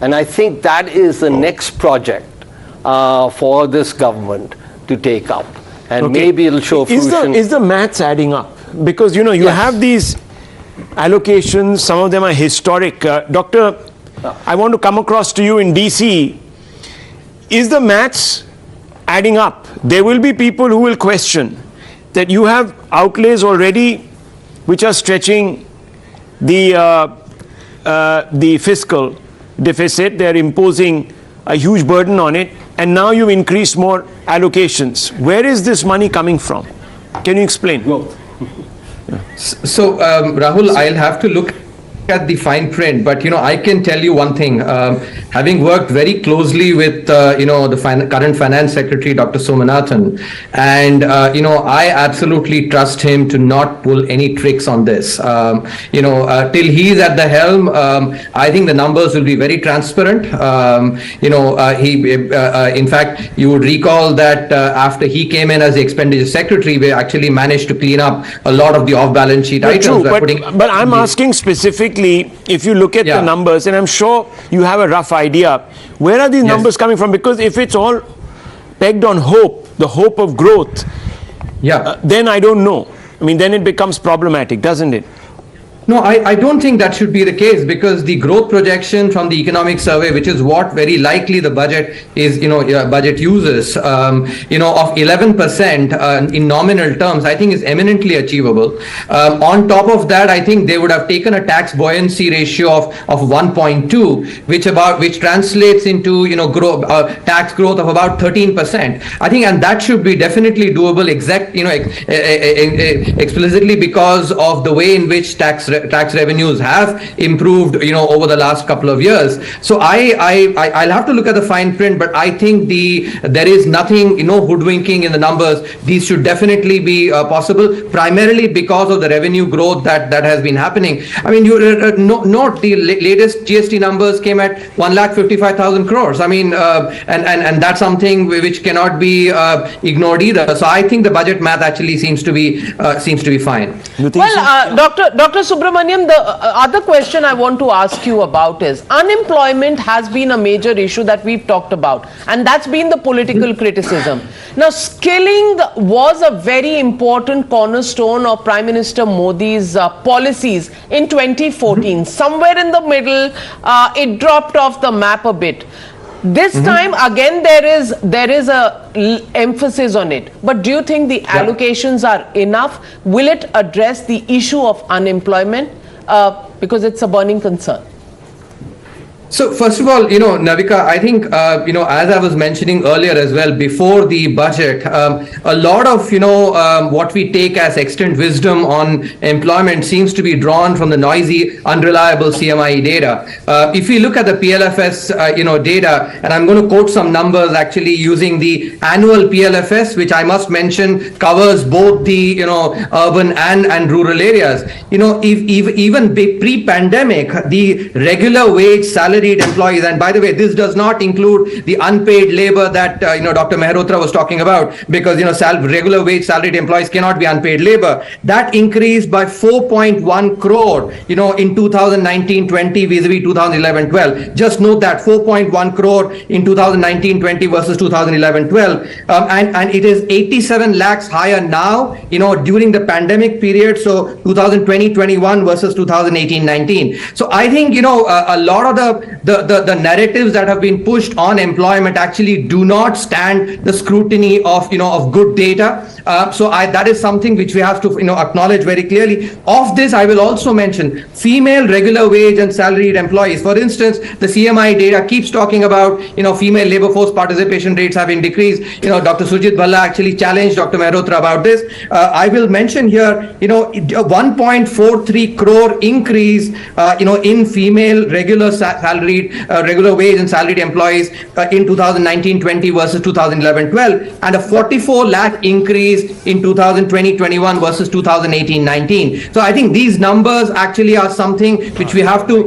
And I think that is the next project for this government to take up. And maybe it'll show fruition. Is the maths adding up? Because, you know, you have these allocations, some of them are historic. Doctor, I want to come across to you in DC. Is the maths adding up? There will be people who will question that you have outlays already which are stretching the fiscal deficit. They're imposing a huge burden on it, and now you've increased more allocations. Where is this money coming from? Can you explain? So, Rahul, I'll have to look at the fine print, but, you know, I can tell you one thing. Having worked very closely with, you know, the current Finance Secretary, Dr. Somanathan, and, you know, I absolutely trust him to not pull any tricks on this. You know, till he's at the helm, I think the numbers will be very transparent. You know, in fact, you would recall that after he came in as the Expenditure Secretary, we actually managed to clean up a lot of the off-balance sheet items. But I'm asking specifically, if you look at the numbers, and I'm sure you have a rough idea, where are these numbers coming from? Because if it's all pegged on hope, the hope of growth, then I don't know. I mean, then it becomes problematic, doesn't it? No, I don't think that should be the case, because the growth projection from the economic survey, which is what very likely the budget is, you know, budget uses, you know, of 11% in nominal terms, I think is eminently achievable. On top of that, I think they would have taken a tax buoyancy ratio of 1.2, which translates into, you know, tax growth of about 13%. I think, and that should be definitely doable, explicitly because of the way in which tax revenues have improved, you know, over the last couple of years. So I'll have to look at the fine print, but I think there is nothing, you know, hoodwinking in the numbers. These should definitely be possible, primarily because of the revenue growth that has been happening. I mean, you note the latest GST numbers came at 1,55,000 crores. I mean, and that's something which cannot be ignored either. So I think the budget math actually seems to be fine. Well, Dr. Subramaniam, the other question I want to ask you about is unemployment has been a major issue that we've talked about, and that's been the political criticism. Now, skilling was a very important cornerstone of Prime Minister Modi's policies in 2014. Somewhere in the middle, it dropped off the map a bit. This time again there is a emphasis on it, but do you think the allocations are enough? Will it address the issue of unemployment, because it's a burning concern? So first of all, Navika, I think, as I was mentioning earlier as well, before the budget, a lot of, what we take as extant wisdom on employment seems to be drawn from the noisy, unreliable CMI data. If we look at the PLFS, data, and I'm going to quote some numbers actually using the annual PLFS, which I must mention covers both the, urban and rural areas. Even pre-pandemic, the regular wage salary employees, and by the way, this does not include the unpaid labor that Dr. Mehrotra was talking about, because regular wage salaried employees cannot be unpaid labor. That increased by 4.1 crore in 2019-20 vis-a-vis 2011-12. Just note that 4.1 crore in 2019-20 versus 2011-12, and it is 87 lakhs higher now during the pandemic period, so 2020-21 versus 2018-19. So I think a lot of the narratives that have been pushed on employment actually do not stand the scrutiny of good data. So that is something which we have to acknowledge very clearly. Of this, I will also mention female regular wage and salaried employees. For instance, the CMI data keeps talking about female labor force participation rates having decreased. Dr. Sujit Bhalla actually challenged Dr. Mehrotra about this. I will mention here 1.43 crore increase in female regular regular wage and salaried employees in 2019-20 versus 2011-12, and a 44 lakh increase in 2020-21 versus 2018-19. So I think these numbers actually are something which we have to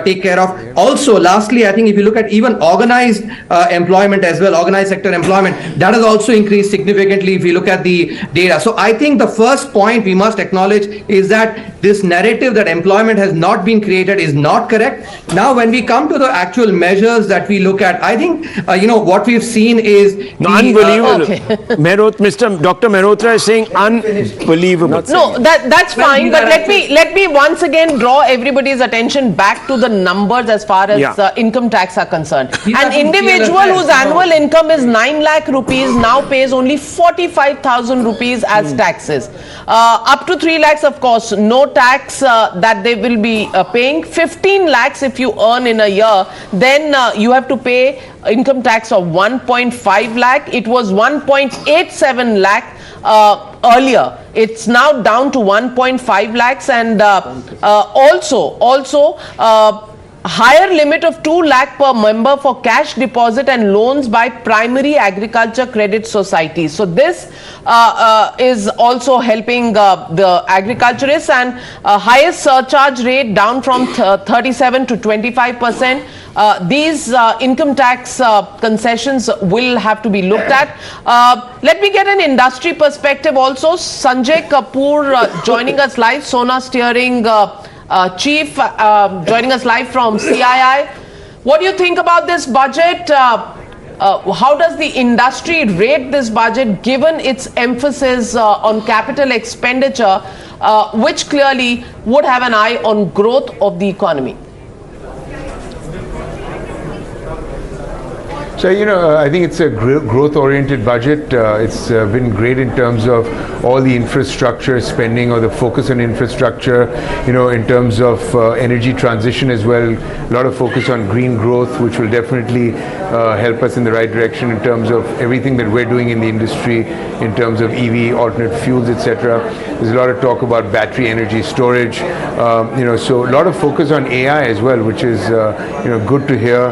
take care of. Also, lastly, I think if you look at even organized employment as well, organized sector employment, that has also increased significantly if you look at the data. So I think the first point we must acknowledge is that this narrative that employment has not been created is not correct. Now, when we come to the actual measures that we look at, I think what we've seen is unbelievable. Dr. Mehrotra is saying unbelievable. No, that's fine. But let me once again draw everybody's attention back to the numbers as far as income tax are concerned. An individual whose annual income is 9 lakh rupees now pays only 45,000 rupees as taxes. Up to 3 lakhs, of course, no tax that they will be paying. 15 lakhs if you earn in a year, then you have to pay income tax of 1.5 lakh. It was 1.87 lakh earlier. It's now down to 1.5 lakhs, and also higher limit of 2 lakh per member for cash deposit and loans by primary agriculture credit societies. So this is also helping the agriculturists, and highest surcharge rate down from 37 to 25%. These income tax concessions will have to be looked at. Let me get an industry perspective also. Sanjay Kapoor joining us live, Sona Steering Chief joining us live from CII. What do you think about this budget? How does the industry rate this budget given its emphasis on capital expenditure, which clearly would have an eye on growth of the economy? So, I think it's a growth-oriented budget. It's been great in terms of all the infrastructure spending, or the focus on infrastructure, in terms of energy transition as well. A lot of focus on green growth, which will definitely help us in the right direction in terms of everything that we're doing in the industry, in terms of EV, alternate fuels, etc. There's a lot of talk about battery energy storage, so a lot of focus on AI as well, which is, good to hear,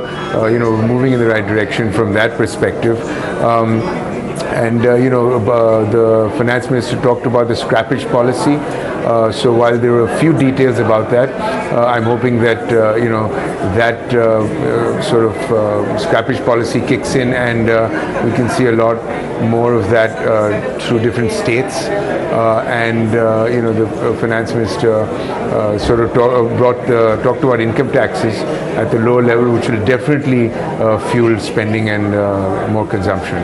moving in the right direction from that perspective. The finance minister talked about the scrappage policy. So while there were a few details about that, I'm hoping that that sort of scrappage policy kicks in, and we can see a lot more of that through different states. The finance minister sort of talked about income taxes at the lower level, which will definitely fuel spending and more consumption.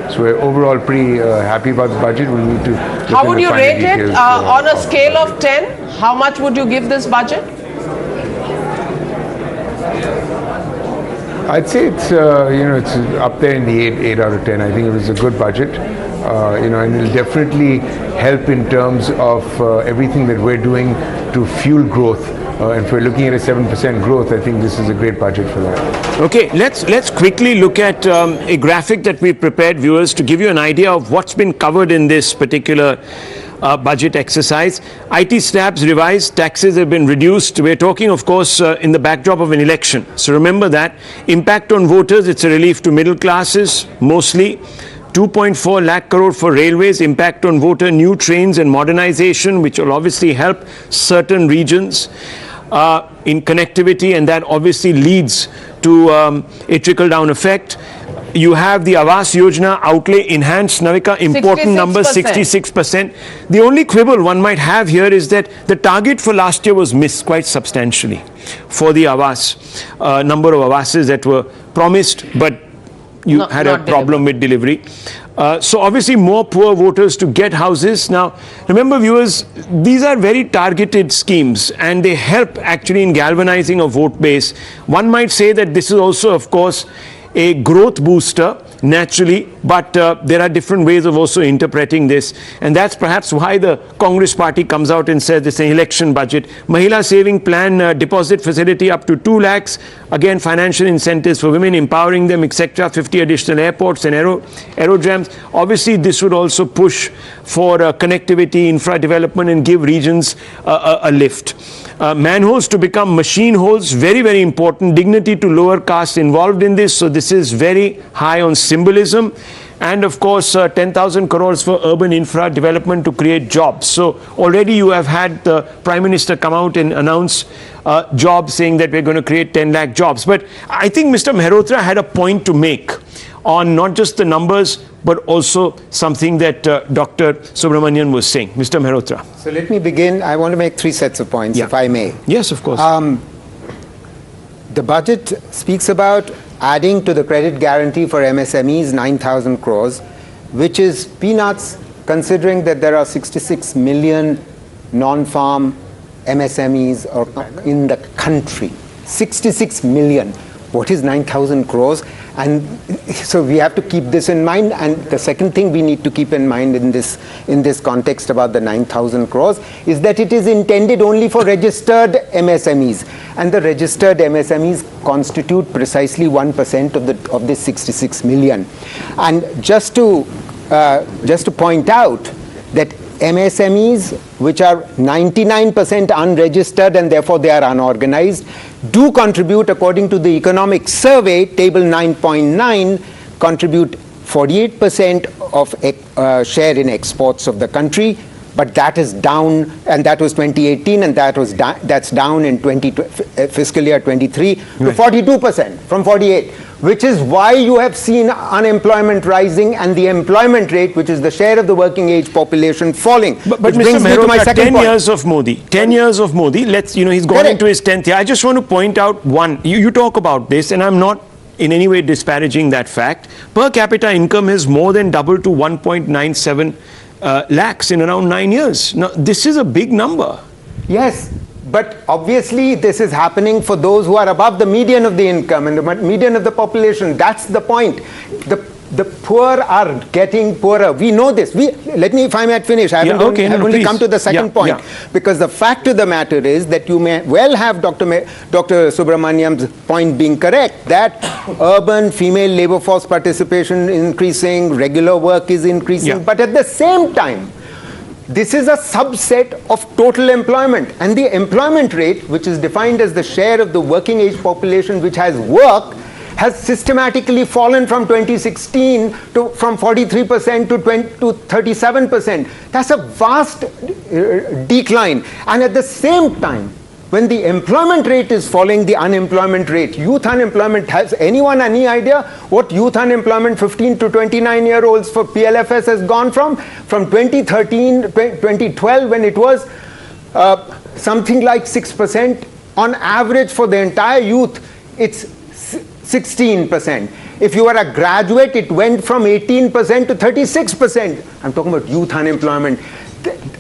So we're overall pretty happy about the budget. We need to. How would you rate it on a scale of 10? How much would you give this budget? I'd say it's it's up there in the 8 out of 10. I think it was a good budget, and it'll definitely help in terms of everything that we're doing to fuel growth. And if we're looking at a 7% growth, I think this is a great budget for that. Okay, let's quickly look at a graphic that we prepared, viewers, to give you an idea of what's been covered in this particular budget exercise. IT slabs revised, taxes have been reduced. We're talking, of course, in the backdrop of an election. So remember that. Impact on voters, it's a relief to middle classes, mostly. 2.4 lakh crore for railways, impact on voter, new trains and modernization, which will obviously help certain regions in connectivity, and that obviously leads to a trickle-down effect. You have the Awas Yojana outlay enhanced, Navika, important number, 66%. The only quibble one might have here is that the target for last year was missed quite substantially for the Awas, number of Awases that were promised, but you had a problem with delivery. So obviously more poor voters to get houses. Now, remember viewers, these are very targeted schemes and they help actually in galvanizing a vote base. One might say that this is also, of course, a growth booster naturally, but there are different ways of also interpreting this, and that's perhaps why the Congress party comes out and says this is an election budget. Mahila saving plan, deposit facility up to 2 lakhs, again financial incentives for women, empowering them, etc. 50 additional airports and aerodromes. Obviously this would also push for connectivity, infra development, and give regions a lift. Manholes to become machine holes, very, very important. Dignity to lower castes involved in this, so this is very high on symbolism. And of course 10,000 crores for urban infra development to create jobs. So already you have had the Prime Minister come out and announce jobs, saying that we're going to create 10 lakh jobs. But I think Mr. Mehrotra had a point to make on not just the numbers, but also something that Dr. Subramanian was saying. Mr. Mehrotra. So let me begin. I want to make 3 sets of points, if I may. Yes, of course. The budget speaks about adding to the credit guarantee for MSMEs 9,000 crores, which is peanuts considering that there are 66 million non-farm MSMEs in the country. 66 million. What is 9,000 crores? And so we have to keep this in mind. And the second thing we need to keep in mind in this context about the 9,000 crores is that it is intended only for registered MSMEs. And the registered MSMEs constitute precisely 1% of this 66 million. And just to point out that MSMEs, which are 99% unregistered and therefore they are unorganized, do contribute, according to the economic survey, table 9.9, contribute 48% of share in exports of the country, but that is down, and that was 2018, and that's down in fiscal year 23 to 42% from 48. Which is why you have seen unemployment rising and the employment rate, which is the share of the working age population, falling. But Mr. Mehrotra, 10 years of Modi, 10 years of Modi, he's gone into his 10th year. I just want to point out one, you talk about this, and I'm not in any way disparaging that fact. Per capita income has more than doubled to 1.97 lakhs in around 9 years. Now, this is a big number. Yes. But obviously this is happening for those who are above the median of the income and the median of the population. That's the point. The poor are getting poorer. We know this. Let me, if I may finish. I haven't only come to the second point. Because the fact of the matter is that you may well have Dr. Subramaniam's point being correct, that urban female labor force participation is increasing, regular work is increasing, but at the same time, this is a subset of total employment, and the employment rate, which is defined as the share of the working age population which has work, has systematically fallen from 2016 from 43% to 37%. That's a vast decline. And at the same time, when the employment rate is falling, the unemployment rate, youth unemployment, has anyone any idea what youth unemployment 15 to 29-year-olds for PLFS has gone from? From 2012, when it was something like 6%, on average for the entire youth, it's 16%. If you are a graduate, it went from 18% to 36%. I'm talking about youth unemployment.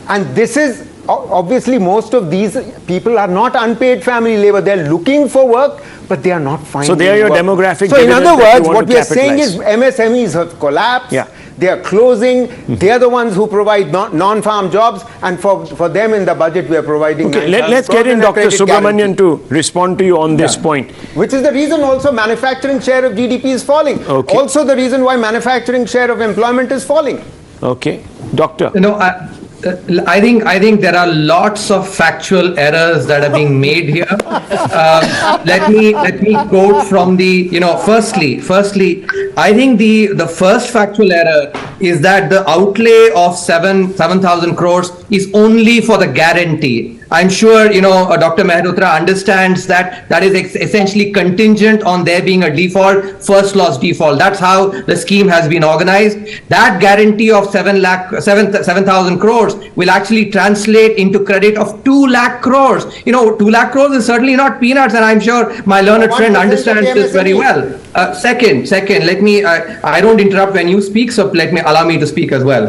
And this is, obviously, most of these people are not unpaid family labor. They're looking for work, but they are not finding work. So they are your demographic. So in other words, what we are saying is MSMEs have collapsed. Yeah. They are closing. They are the ones who provide non-farm jobs, and for them in the budget we are providing. Okay, let's get in Dr. Subramanian to respond to you on this point. Which is the reason also manufacturing share of GDP is falling. Okay. Also the reason why manufacturing share of employment is falling. Okay, Doctor. I think there are lots of factual errors that are being made here. Let me quote from the, firstly, I think the first factual error is that the outlay of 7,000 crores is only for the guarantee. I'm sure, Dr. Mehrotra understands that is essentially contingent on there being a default, first loss default. That's how the scheme has been organized. That guarantee of 7,000 crores will actually translate into credit of 2 lakh crores. 2 lakh crores is certainly not peanuts, and I'm sure my learned friend understands this very well. Second, let me, I don't interrupt when you speak, so allow me to speak as well.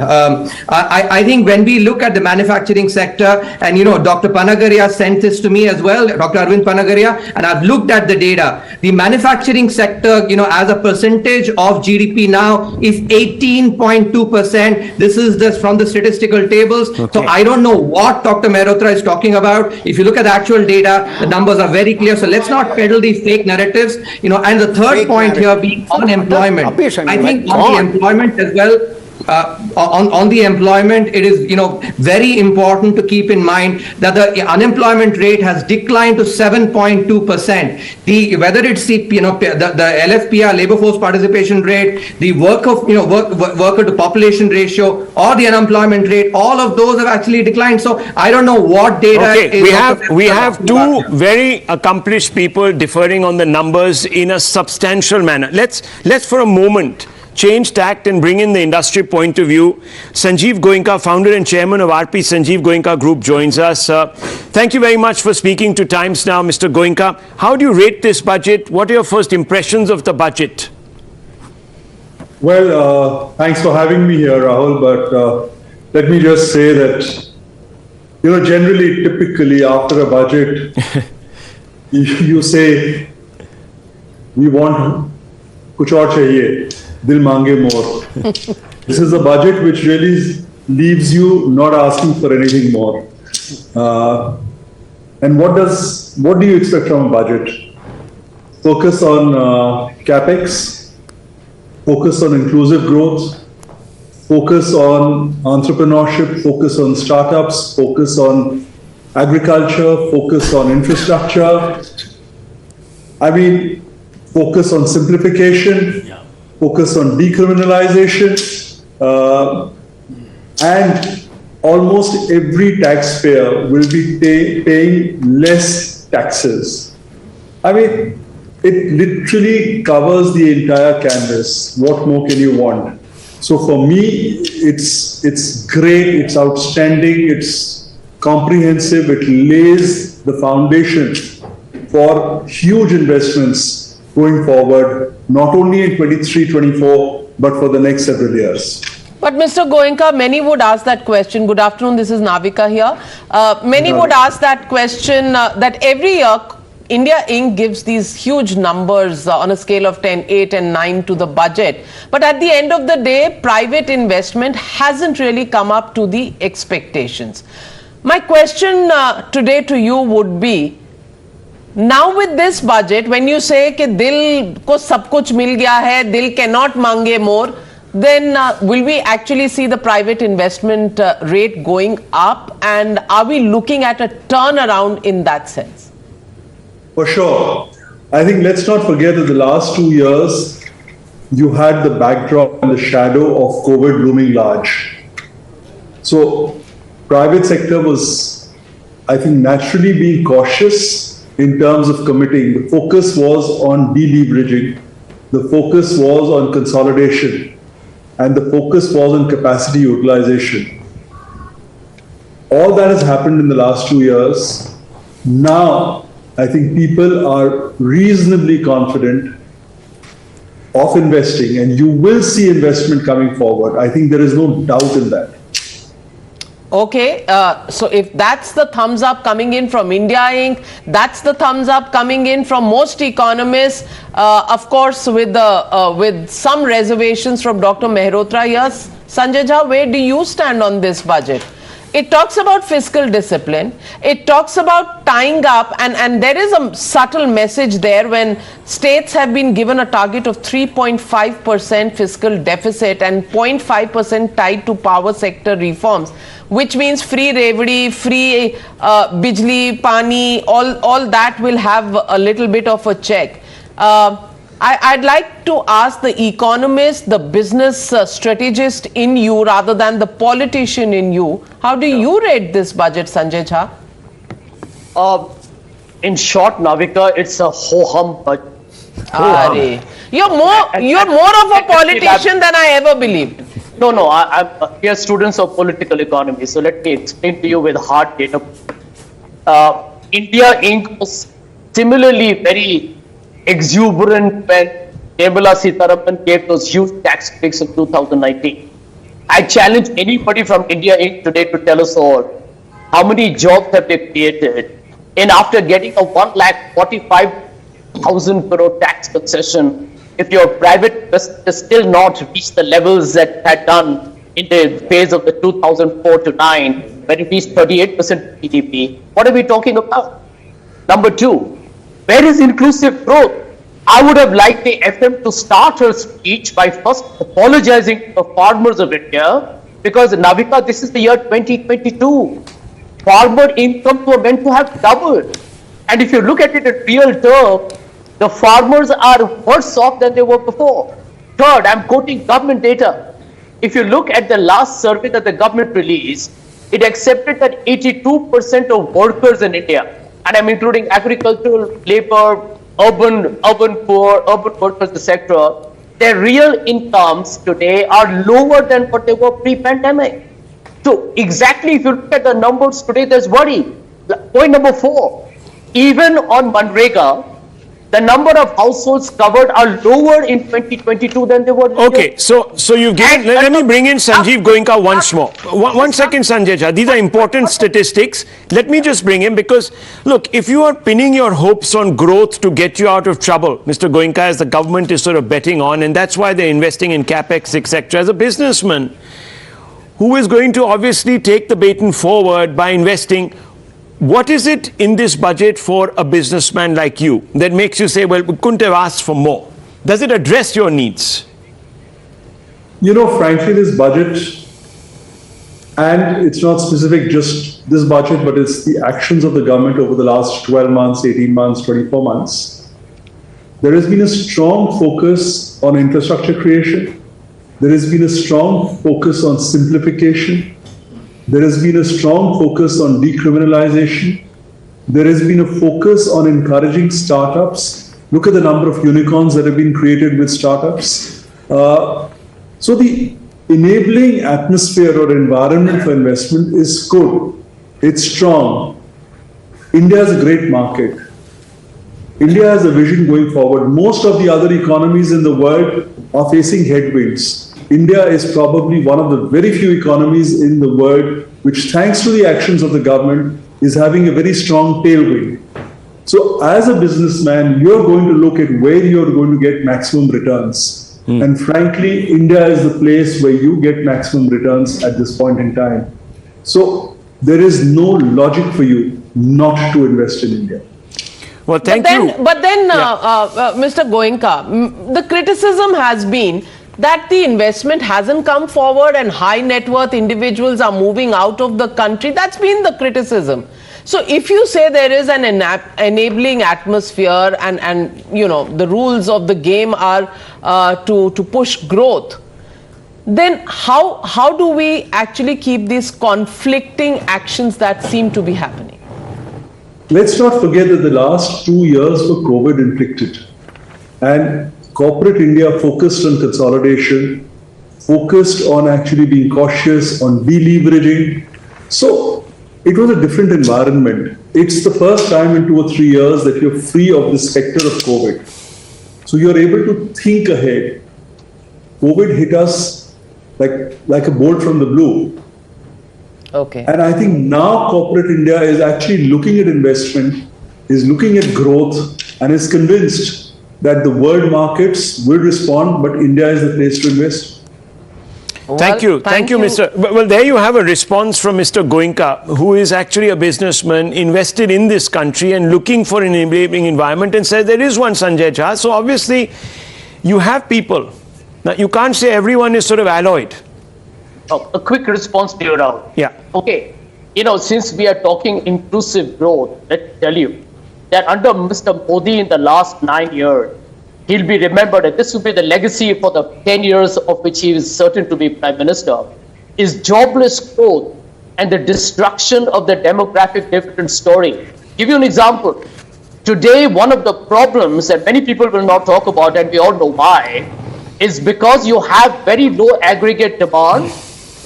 I think when we look at the manufacturing sector, and Dr. Panagaria sent this to me as well, Dr. Arvind Panagaria, and I've looked at the data. The manufacturing sector, as a percentage of GDP now is 18.2%. This is from the statistical tables. Okay. So I don't know what Dr. Mehrotra is talking about. If you look at the actual data, the numbers are very clear. So let's not peddle these fake narratives. And the third point here being unemployment. I think on the employment as well, on the employment, it is very important to keep in mind that the unemployment rate has declined to 7.2%. Whether it's the LFPR, labor force participation rate, the worker to population ratio, or the unemployment rate, all of those have actually declined. So I don't know what data. Okay, we have two very accomplished people differing on the numbers in a substantial manner. Let's for a moment change tact and bring in the industry point of view. Sanjeev Goenka, founder and chairman of RP Sanjeev Goenka Group, joins us. Thank you very much for speaking to Times Now, Mr. Goenka. How do you rate this budget? What are your first impressions of the budget? Well, thanks for having me here, Rahul, but let me just say that, generally, typically after a budget, you say, we want kuch aur chahiye. Dil mange more. This is a budget which really leaves you not asking for anything more. And what do you expect from a budget? Focus on capex, focus on inclusive growth, focus on entrepreneurship, focus on startups, focus on agriculture, focus on infrastructure. Focus on simplification. Focus on decriminalization, and almost every taxpayer will be paying less taxes. It literally covers the entire canvas. What more can you want? So for me, it's great, it's outstanding, it's comprehensive, it lays the foundation for huge investments going forward, not only in 23-24, but for the next several years. But Mr. Goenka, many would ask that question. Good afternoon, this is Navika here. Many would ask that question that every year India Inc. gives these huge numbers on a scale of 10, 8 and 9 to the budget. But at the end of the day, private investment hasn't really come up to the expectations. My question today to you would be, now with this budget, when you say that dil ko sab kuch mil gaya hai, dil cannot mange more, then will we actually see the private investment rate going up, and are we looking at a turnaround in that sense? For sure. I think let's not forget that the last 2 years, you had the backdrop and the shadow of COVID looming large. So private sector was, I think, naturally being cautious in terms of committing. The focus was on deleveraging. The focus was on consolidation. And the focus was on capacity utilization. All that has happened in the last 2 years. Now, I think people are reasonably confident of investing, and you will see investment coming forward. I think there is no doubt in that. Okay, so if that's the thumbs up coming in from India Inc., that's the thumbs up coming in from most economists, of course with some reservations from Dr. Mehrotra. Yes, Sanjay Jha, where do you stand on this budget? It talks about fiscal discipline. It talks about tying up, and there is a subtle message there when states have been given a target of 3.5% fiscal deficit and 0.5% tied to power sector reforms, which means free revdi, free bijli, pani, all that will have a little bit of a check. I'd like to ask the economist, the business strategist in you rather than the politician in you. How do you rate this budget, Sanjay Jha? In short, Navika, it's a ho-hum budget. You're more of a politician than I ever believed. No, we are students of political economy. So let me explain to you with hard data. India Inc. was similarly very exuberant when Nirmala Sitharaman gave those huge tax breaks in 2019. I challenge anybody from India Inc. today to tell us all how many jobs have they created, and after getting a 1,45,000 crore tax concession, if your private business still not reached the levels that it had done in the phase of the 2004 to 9, when it reached 38% GDP, what are we talking about? Number two, where is inclusive growth? I would have liked the FM to start her speech by first apologizing to the farmers of India, because Navika, this is the year 2022. Farmer incomes were meant to have doubled. And if you look at it in real terms, the farmers are worse off than they were before. Third, I'm quoting government data. If you look at the last survey that the government released, it accepted that 82% of workers in India, and I'm including agricultural labor, urban poor, urban workers, etc., their real incomes today are lower than what they were pre-pandemic. So exactly, if you look at the numbers today, there's worry. Point number 4, even on Manrega, the number of households covered are lower in 2022 than they were. Okay, so you've given. Let me bring in Sanjeev Goenka once more. One second, Sanjay Jha. These are important statistics. Let me just bring him, because look, if you are pinning your hopes on growth to get you out of trouble, Mr. Goenka, as the government is sort of betting on, and that's why they're investing in capex, etc. As a businessman who is going to obviously take the baton forward by investing, what is it in this budget for a businessman like you that makes you say, well, we couldn't have asked for more? Does it address your needs? You know, frankly, this budget, and it's not specific just this budget, but it's the actions of the government over the last 12 months, 18 months, 24 months. There has been a strong focus on infrastructure creation. There has been a strong focus on simplification. There has been a strong focus on decriminalization. There has been a focus on encouraging startups. Look at the number of unicorns that have been created with startups. So the enabling atmosphere or environment for investment is good. It's strong. India is a great market. India has a vision going forward. Most of the other economies in the world are facing headwinds. India is probably one of the very few economies in the world which, thanks to the actions of the government, is having a very strong tailwind. So as a businessman, you're going to look at where you're going to get maximum returns. And frankly, India is the place where you get maximum returns at this point in time. So there is no logic for you not to invest in India. Well, thank you. But then, Mr. Goenka, the criticism has been that the investment hasn't come forward and high net worth individuals are moving out of the country. That's been the criticism. So if you say there is an enabling atmosphere and you know, the rules of the game are to push growth, then how do we actually keep these conflicting actions that seem to be happening? Let's not forget that the last 2 years were COVID inflicted, and corporate India focused on consolidation, focused on actually being cautious, on deleveraging. So it was a different environment. It's the first time in 2 or 3 years that you're free of the specter of COVID. So you're able to think ahead. COVID hit us like a bolt from the blue. Okay. And I think now corporate India is actually looking at investment, is looking at growth, and is convinced that the world markets will respond, but India is the place to invest. Thank you, Mr. Well, there you have a response from Mr. Goenka, who is actually a businessman invested in this country and looking for an enabling environment, and said there is one Sanjay Jha. So obviously, you have people. Now, you can't say everyone is sort of alloyed. Oh, a quick response to you, Rahul. Yeah. Okay. You know, since we are talking inclusive growth, let me tell you that under Mr. Modi in the last 9 years, he'll be remembered, and this will be the legacy for the 10 years of which he is certain to be Prime Minister, is jobless growth and the destruction of the demographic dividend story. Give you an example. Today, one of the problems that many people will not talk about, and we all know why, is because you have very low aggregate demand,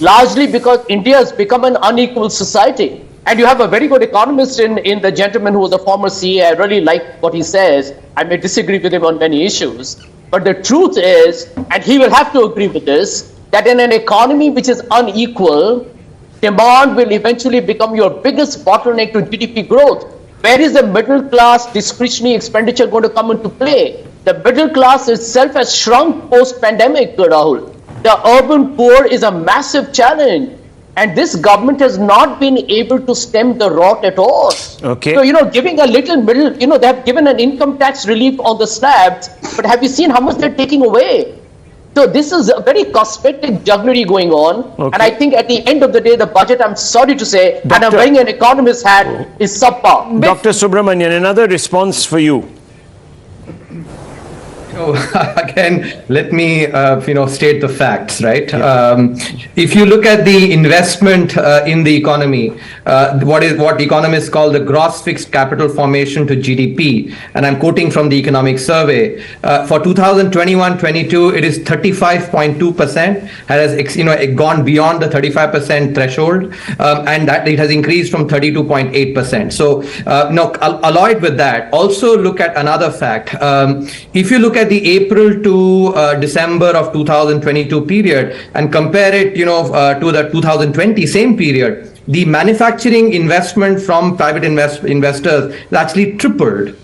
largely because India has become an unequal society. And you have a very good economist in the gentleman who was a former CA. I really like what he says. I may disagree with him on many issues. But the truth is, and he will have to agree with this, that in an economy which is unequal, demand will eventually become your biggest bottleneck to GDP growth. Where is the middle class discretionary expenditure going to come into play? The middle class itself has shrunk post-pandemic, Rahul. The urban poor is a massive challenge. And this government has not been able to stem the rot at all. Okay. So, you know, giving a little middle, you know, they have given an income tax relief on the slabs, but have you seen how much they're taking away? So this is a very cosmetic jugglery going on. Okay. And I think at the end of the day, the budget, I'm sorry to say, and I'm wearing an economist hat, is subpar. Dr. Subramanian, another response for you. Again, let me state the facts, right? If you look at the investment in the economy, what economists call the gross fixed capital formation to GDP, and I'm quoting from the economic survey, for 2021-22, it is 35.2%, has gone beyond the 35% threshold, and that it has increased from 32.8%. So, allied with that, also look at another fact. If you look at the April to December of 2022 period and compare it, to the 2020 same period, the manufacturing investment from private investors is actually tripled.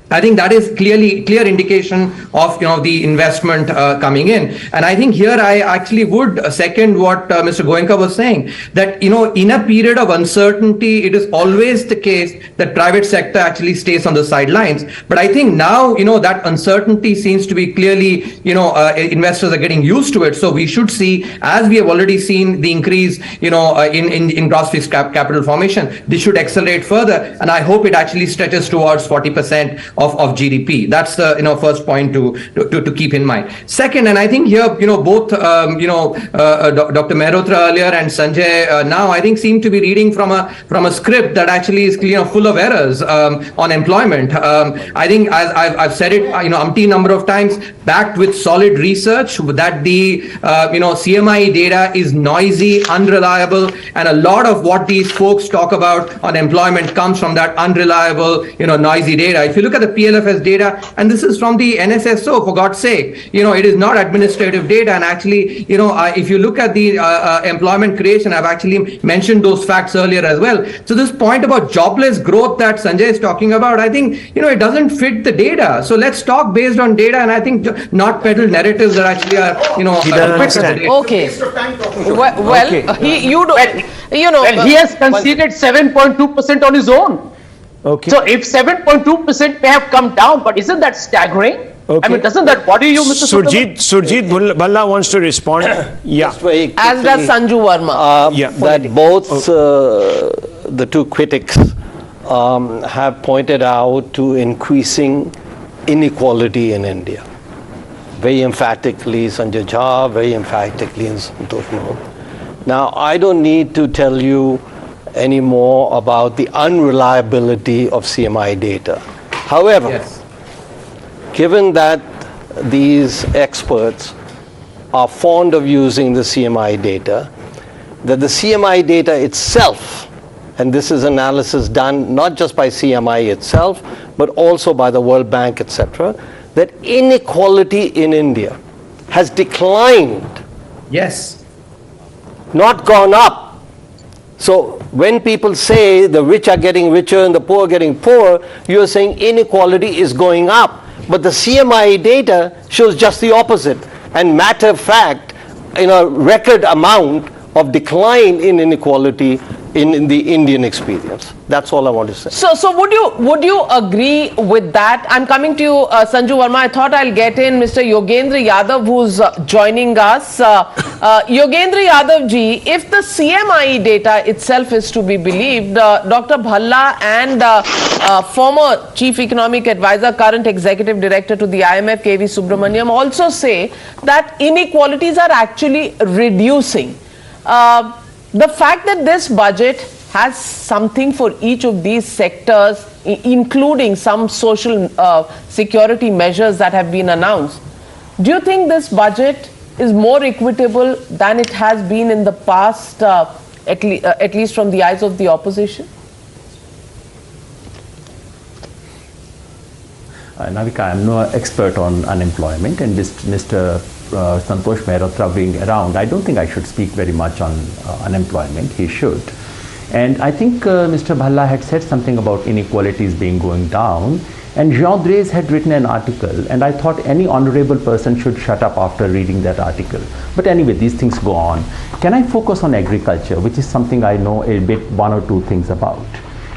I think that is clear indication of the investment coming in, and I think here I actually would second what Mr. Goenka was saying, that in a period of uncertainty, it is always the case that private sector actually stays on the sidelines. But I think now that uncertainty seems to be clearly investors are getting used to it. So we should see, as we have already seen, the increase in gross fixed capital formation. This should accelerate further, and I hope it actually stretches towards 40% of GDP. That's the first point to keep in mind. Second, and I think here both Dr. Mehrotra earlier and Sanjay now I think seem to be reading from a script that actually is full of errors on employment. I think I've said it umpteen number of times, backed with solid research, that the CMI data is noisy, unreliable, and a lot of what these folks talk about on employment comes from that unreliable noisy data. If you look at the PLFS data, and this is from the NSSO, for God's sake, it is not administrative data, and actually if you look at the employment creation, I've actually mentioned those facts earlier as well. So this point about jobless growth that Sanjay is talking about, I think it doesn't fit the data. So let's talk based on data, and I think not peddle narratives that actually are okay. Well, he has conceded 7.2% on his own. Okay. So if 7.2% may have come down, but isn't that staggering? Okay. I mean, doesn't that worry you, Mr. Surjit Bhalla wants to respond. Yeah. As does Sanju Verma. That both the two critics have pointed out to increasing inequality in India. Very emphatically Sanjay Jha, very emphatically Santosh Mahul. Now, I don't need to tell you any more about the unreliability of CMI data. However, given that these experts are fond of using the CMI data, that the CMI data itself, and this is analysis done not just by CMI itself, but also by the World Bank, etc., that inequality in India has declined. Yes. Not gone up. So when people say the rich are getting richer and the poor are getting poorer, you're saying inequality is going up. But the CMI data shows just the opposite. And matter of fact, in a record amount of decline in inequality in the Indian experience. That's all I want to say. So would you agree with that? I'm coming to you, Sanju Verma. I thought I'll get in Mr. Yogendra Yadav, who's joining us. Yogendra Yadav ji, if the CMI data itself is to be believed, Dr. Bhalla and former Chief Economic Advisor, current Executive Director to the IMF, KV Subramaniam, also say that inequalities are actually reducing. The fact that this budget has something for each of these sectors, including some social security measures that have been announced, do you think this budget is more equitable than it has been in the past, at least from the eyes of the opposition? Navika, I'm no expert on unemployment, and Mr. Santosh Mehrotra being around, I don't think I should speak very much on unemployment. He should. And I think Mr. Bhalla had said something about inequalities being going down, and Jean Drèze had written an article, and I thought any honorable person should shut up after reading that article. But anyway, these things go on. Can I focus on agriculture, which is something I know a bit, one or two things about?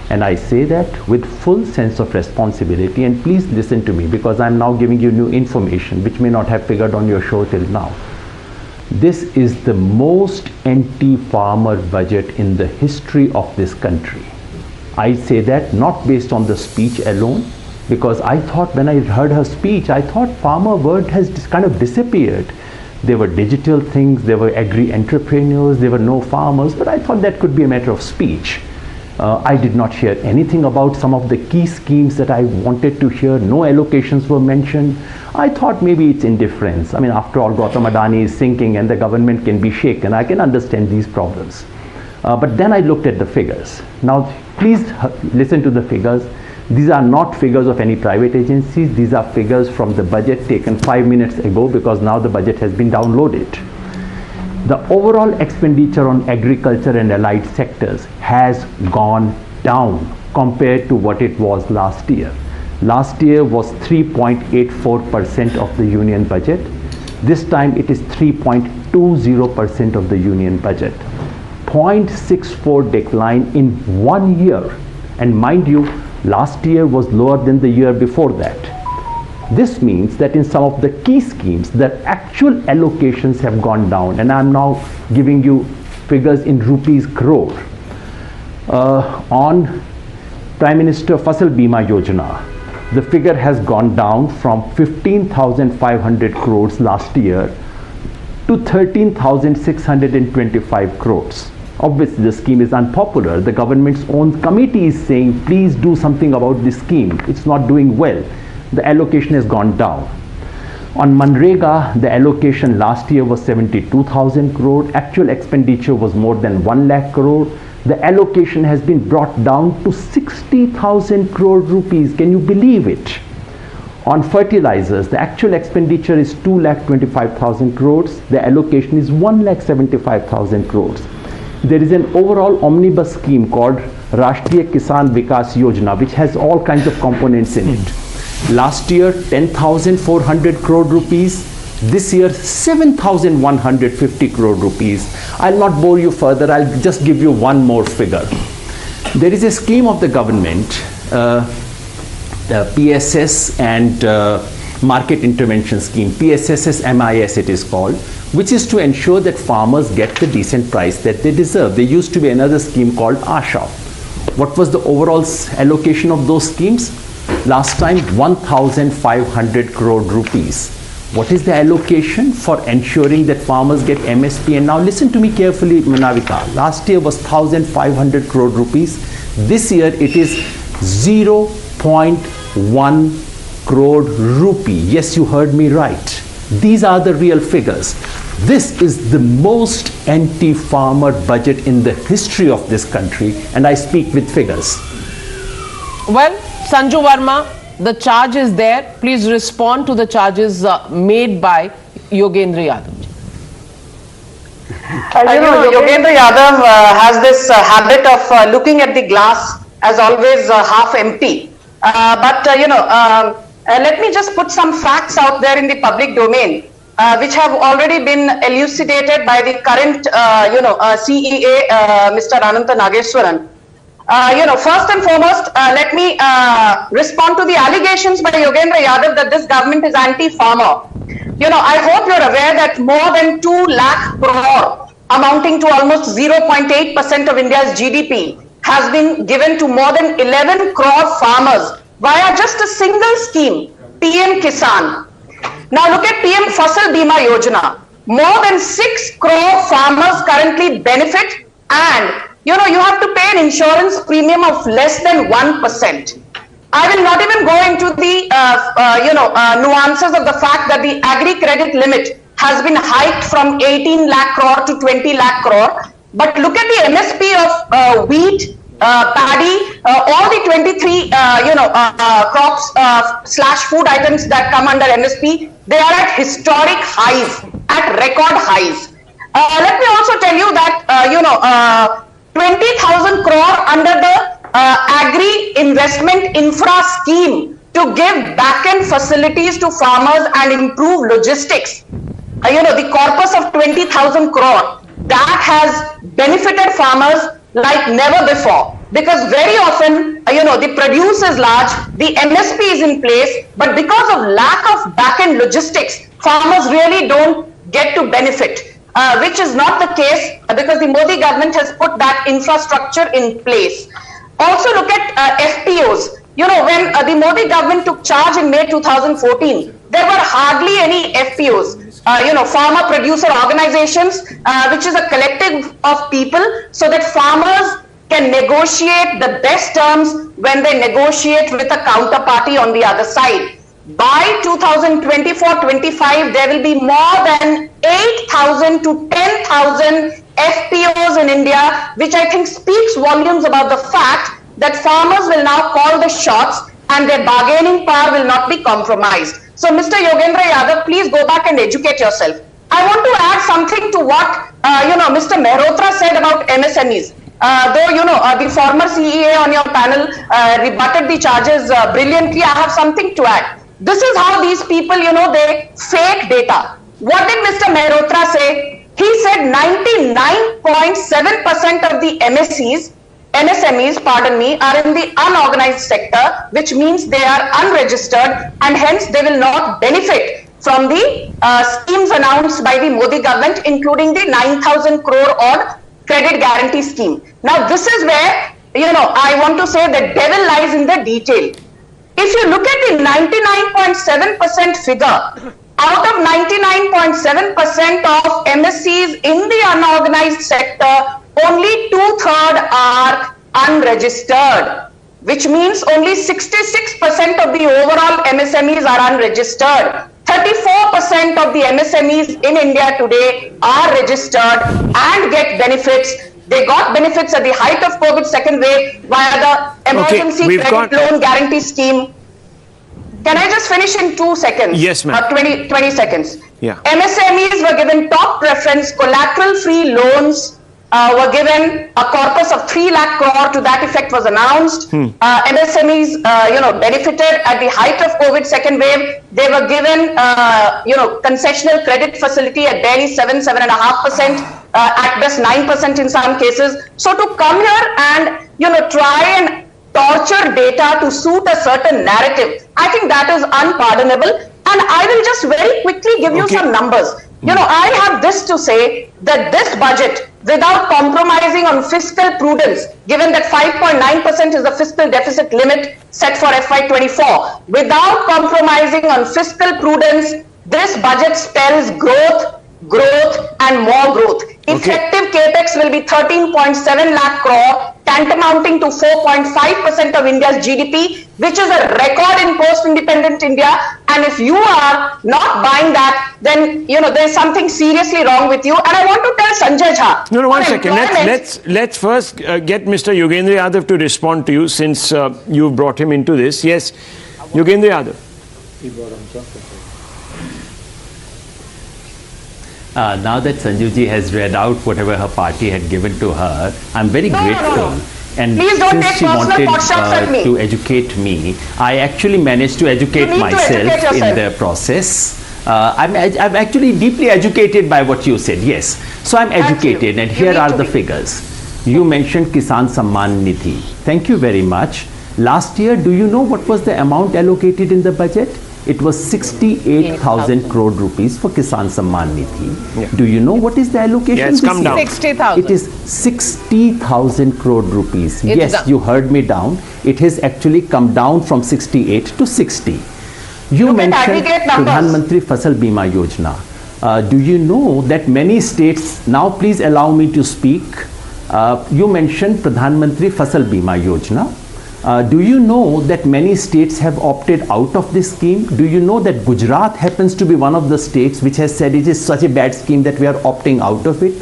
And I say that with full sense of responsibility, and please listen to me because I'm now giving you new information which may not have figured on your show till now. This is the most anti-farmer budget in the history of this country. I say that not based on the speech alone, because I thought when I heard her speech, I thought farmer word has kind of disappeared. There were digital things, there were agri-entrepreneurs, there were no farmers, but I thought that could be a matter of speech. I did not share anything about some of the key schemes that I wanted to hear. No allocations were mentioned. I thought maybe it's indifference. I mean, after all, Gautam Adani is sinking and the government can be shaken. I can understand these problems. But then I looked at the figures. Now, please listen to the figures. These are not figures of any private agencies. These are figures from the budget taken 5 minutes ago, because now the budget has been downloaded. The overall expenditure on agriculture and allied sectors has gone down compared to what it was last year. Last year was 3.84% of the union budget. This time it is 3.20% of the union budget. 0.64 decline in 1 year. And mind you, last year was lower than the year before that. This means that in some of the key schemes, the actual allocations have gone down, and I'm now giving you figures in rupees crore. On Prime Minister Fasal Bima Yojana, the figure has gone down from 15,500 crores last year to 13,625 crores. Obviously, the scheme is unpopular. The government's own committee is saying, please do something about this scheme. It's not doing well. The allocation has gone down. On Manrega, the allocation last year was 72,000 crore. Actual expenditure was more than 1 lakh crore. The allocation has been brought down to 60,000 crore rupees. Can you believe it? On fertilizers, the actual expenditure is 2,25,000 crores. The allocation is 1,75,000 crores. There is an overall omnibus scheme called Rashtriya Kisan Vikas Yojana, which has all kinds of components in it. Last year, 10,400 crore rupees. This year, 7,150 crore rupees. I'll not bore you further. I'll just give you one more figure. There is a scheme of the government, the PSS and Market Intervention Scheme, PSSS MIS it is called, which is to ensure that farmers get the decent price that they deserve. There used to be another scheme called ASHA, What was the overall allocation of those schemes? Last time, 1,500 crore rupees. What is the allocation for ensuring that farmers get MSP? And now listen to me carefully, Navika. Last year was 1,500 crore rupees. This year it is 0.1 crore rupee. Yes, you heard me right. These are the real figures. This is the most anti-farmer budget in the history of this country, and I speak with figures. Well, Sanju Verma, the charge is there. Please respond to the charges made by Yogendra Yadav. Yogendra Yadav has this habit of looking at the glass as always half empty. Let me just put some facts out there in the public domain, which have already been elucidated by the current, CEA, Mr. Anantha Nageswaran. First and foremost, let me respond to the allegations by Yogendra Yadav that this government is anti-farmer. I hope you're aware that more than 2 lakh crore, amounting to almost 0.8% of India's GDP, has been given to more than 11 crore farmers via just a single scheme, PM Kisan. Now look at PM Fasal Bima Yojana. More than 6 crore farmers currently benefit, and you have to pay an insurance premium of less than 1%. I will not even go into the nuances of the fact that the agri credit limit has been hiked from 18 lakh crore to 20 lakh crore. But look at the MSP of wheat, paddy, all the 23 crops / food items that come under MSP. They are at historic highs, at record highs. Let me also tell you that 20,000 crore under the Agri Investment Infra Scheme to give back-end facilities to farmers and improve logistics. The corpus of 20,000 crore, that has benefited farmers like never before. Because very often, the produce is large, the MSP is in place, but because of lack of back-end logistics, farmers really don't get to benefit. Which is not the case because the Modi government has put that infrastructure in place. Also look at FPOs. When the Modi government took charge in May 2014, there were hardly any FPOs, farmer producer organizations, which is a collective of people so that farmers can negotiate the best terms when they negotiate with a counterparty on the other side. By 2024-25, there will be more than 8,000 to 10,000 FPOs in India, which I think speaks volumes about the fact that farmers will now call the shots and their bargaining power will not be compromised. So, Mr. Yogendra Yadav, please go back and educate yourself. I want to add something to what, Mr. Mehrotra said about MSMEs. Though, the former CEA on your panel rebutted the charges brilliantly, I have something to add. This is how these people, they fake data. What did Mr. Mehrotra say? He said 99.7% of the MSMEs, are in the unorganized sector, which means they are unregistered and hence they will not benefit from the schemes announced by the Modi government, including the 9,000 crore odd credit guarantee scheme. Now, this is where, I want to say the devil lies in the detail. If you look at the 99.7% figure, out of 99.7% of MSCs in the unorganized sector, only 2/3 are unregistered, which means only 66% of the overall MSMEs are unregistered. 34% of the MSMEs in India today are registered and get benefits. They got benefits at the height of COVID second wave via the emergency credit loan guarantee scheme. Can I just finish in 2 seconds? Yes, ma'am. 20 seconds. Yeah. MSMEs were given top preference, collateral-free loans were given, a corpus of 3 lakh crore to that effect was announced. MSMEs, benefited at the height of COVID second wave. They were given, concessional credit facility at barely 7.5%, at best 9% in some cases. So to come here and, try and torture data to suit a certain narrative, I think that is unpardonable. And I will just very quickly give you some numbers. I have this to say that this budget without compromising on fiscal prudence, given that 5.9% is the fiscal deficit limit set for FY24. Without compromising on fiscal prudence, this budget spells growth, and more growth. Effective capex will be 13.7 lakh crore, tantamounting to 4.5% of India's GDP, which is a record in post-independent India. And if you are not buying that, then there's something seriously wrong with you. And I want to tell Sanjay Jha. No, 1 second. Let's first get Mr. Yogendra Yadav to respond to you, since you brought him into this. Yes, Yogendra Yadav. Now that Sanjuji has read out whatever her party had given to her, I'm very grateful. And please don't since take she personal wanted shots at me. to educate me, I actually managed to educate myself in the process. I'm actually deeply educated by what you said, yes. So I'm educated, and here are the figures. You mentioned Kisan Samman Nidhi. Thank you very much. Last year, do you know what was the amount allocated in the budget? It was 68,000 crore rupees for Kisan Samman Nidhi. Yeah. Do you know what is the allocation? Yeah, it's come down. 60,000. It is 60,000 crore rupees. Yes, you heard me down. It has actually come down from 68 to 60. You mentioned Pradhan Mantri Fasal Bima Yojana. Do you know that many states, now please allow me to speak. You mentioned Pradhan Mantri Fasal Bima Yojana. Do you know that many states have opted out of this scheme? Do you know that Gujarat happens to be one of the states which has said it is such a bad scheme that we are opting out of it?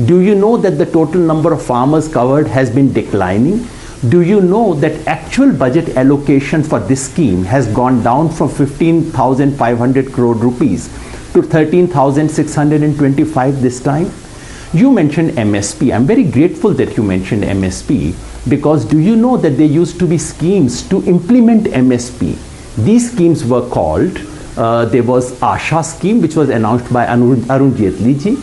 Do you know that the total number of farmers covered has been declining? Do you know that actual budget allocation for this scheme has gone down from 15,500 crore rupees to 13,625 this time? You mentioned MSP. I'm very grateful that you mentioned MSP, because do you know that there used to be schemes to implement MSP? These schemes were called, there was Asha scheme, which was announced by Arun Jaitley ji,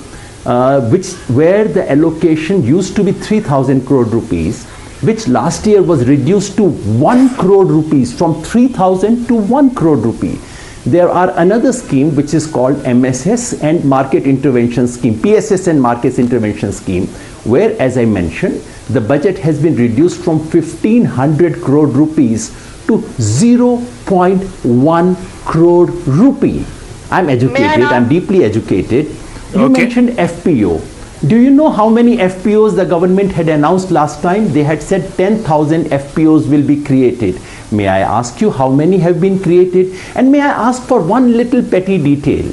where the allocation used to be 3,000 crore rupees, which last year was reduced to 1 crore rupees, from 3,000 to 1 crore rupee. There are another scheme which is called MSS and Market Intervention Scheme, PSS and Market Intervention Scheme, where, as I mentioned, the budget has been reduced from 1,500 crore rupees to 0.1 crore rupee. I'm educated, I'm deeply educated. You mentioned FPO. Do you know how many FPOs the government had announced last time? They had said 10,000 FPOs will be created. May I ask you how many have been created? And may I ask for one little petty detail?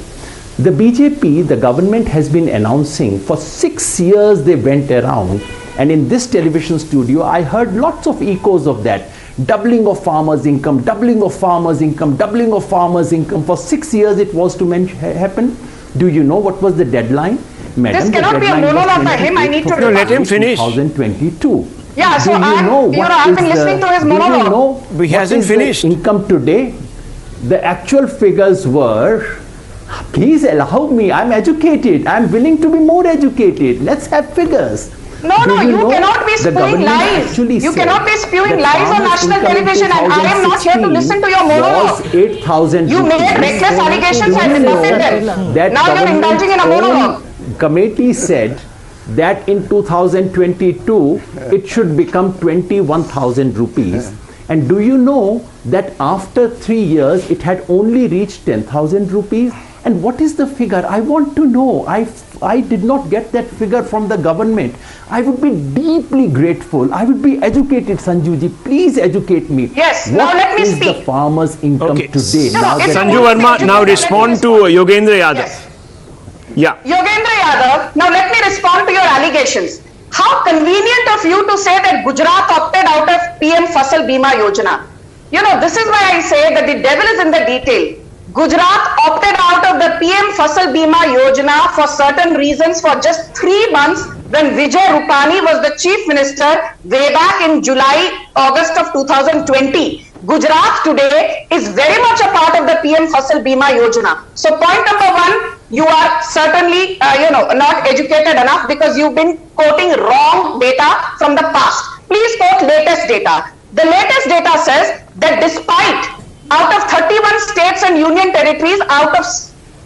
The BJP, the government has been announcing for 6 years they went around, and in this television studio I heard lots of echoes of that. Doubling of farmers' income, doubling of farmers' income, doubling of farmers' income. For 6 years it was to happen. Do you know what was the deadline? Madam, this cannot be a monologue by him. I need to let him finish. 2022. Yeah, so I've been listening to his monologue. Do you know he hasn't finished. Income today? The actual figures were, please allow me, I'm educated. I'm willing to be more educated. Let's have figures. No, you cannot be spewing lies. You cannot be spewing lies on national television, and I am not here to listen to your monologue. 8,000. You made reckless allegations and reported them. Now you're indulging in a monologue. Committee said that in 2022 it should become 21,000 rupees. And do you know that after 3 years it had only reached 10,000 rupees? And what is the figure? I want to know. I did not get that figure from the government. I would be deeply grateful. I would be educated, Sanjuji. Please educate me. Yes, now let me speak. What is the farmer's income today? Sanju Verma, now respond to Yogendra Yadav. Yes. Yeah. Yogendra Yadav, now let me respond to your allegations. How convenient of you to say that Gujarat opted out of PM Fasal Bima Yojana. This is why I say that the devil is in the detail. Gujarat opted out of the PM Fasal Bima Yojana for certain reasons for just 3 months when Vijay Rupani was the chief minister way back in August of 2020. Gujarat today is very much a part of the PM Fasal Bima Yojana. So point number 1, you are certainly, not educated enough because you've been quoting wrong data from the past. Please quote latest data. The latest data says that despite out of 31 states and union territories, out of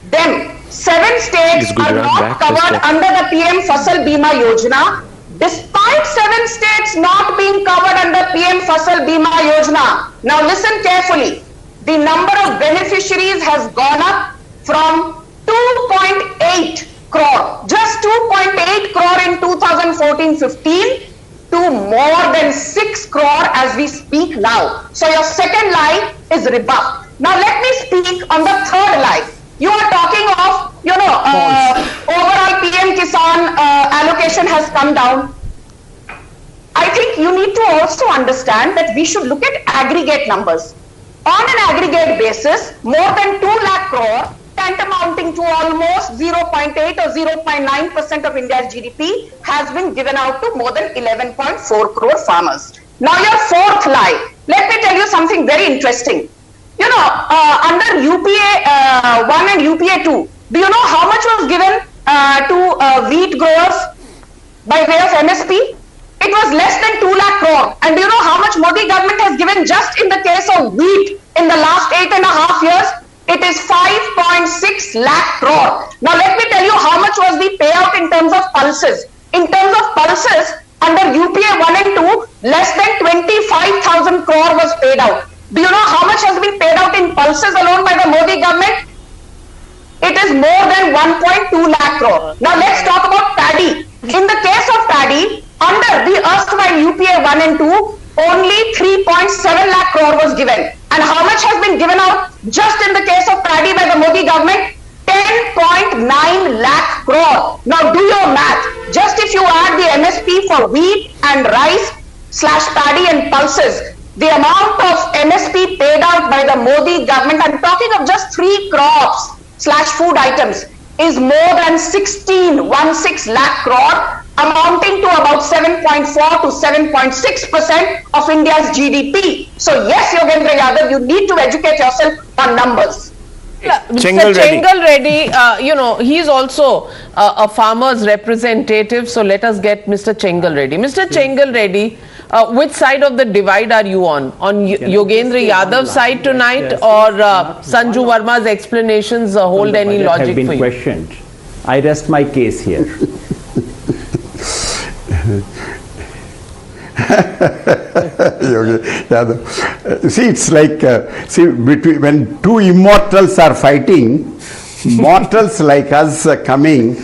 Them 7 states are not covered under the PM Fasal Bima Yojana. Despite 7 states not being covered under PM Fasal Bima Yojana. Now listen carefully. The number of beneficiaries has gone up from 2.8 crore, just 2.8 crore in 2014-15 to more than 6 crore as we speak now. So your second lie is rebuffed. Now let me speak on the third lie. You are talking of, overall PM Kisan allocation has come down. I think you need to also understand that we should look at aggregate numbers. On an aggregate basis, more than 2 lakh crore, tantamounting to almost 0.8 or 0.9% of India's GDP, has been given out to more than 11.4 crore farmers. Now your fourth lie. Let me tell you something very interesting. Under UPA 1 and UPA 2, do you know how much was given to wheat growers by way of MSP? It was less than 2 lakh crore. And do you know how much Modi government has given just in the case of wheat in the last 8.5 years? It is 5.6 lakh crore. Now let me tell you how much was the payout in terms of pulses. In terms of pulses, under UPA 1 and 2, less than 25,000 crore was paid out. Do you know how much has been paid out in pulses alone by the Modi government? It is more than 1.2 lakh crore. Now let's talk about paddy. In the case of paddy, under the erstwhile UPA 1 and 2, only 3.7 lakh crore was given. And how much has been given out just in the case of paddy by the Modi government? 10.9 lakh crore. Now do your math. Just if you add the MSP for wheat and rice / paddy and pulses, the amount of MSP paid out by the Modi government, I'm talking of just 3 crops / food items, is more than 16 lakh crore, amounting to about 7.4 to 7.6% of India's GDP. So yes, Yogendra Yadav, you need to educate yourself on numbers. Mr. Chengal Reddy, he's also a farmer's representative, so let us get Mr. Chengal Reddy. Mr. Chengal Reddy, which side of the divide are you on? On Yogendra Yadav's side tonight, or Sanju Verma's explanations hold any logic for you? Questioned. I rest my case here. See, it's like, when two immortals are fighting, mortals like us coming,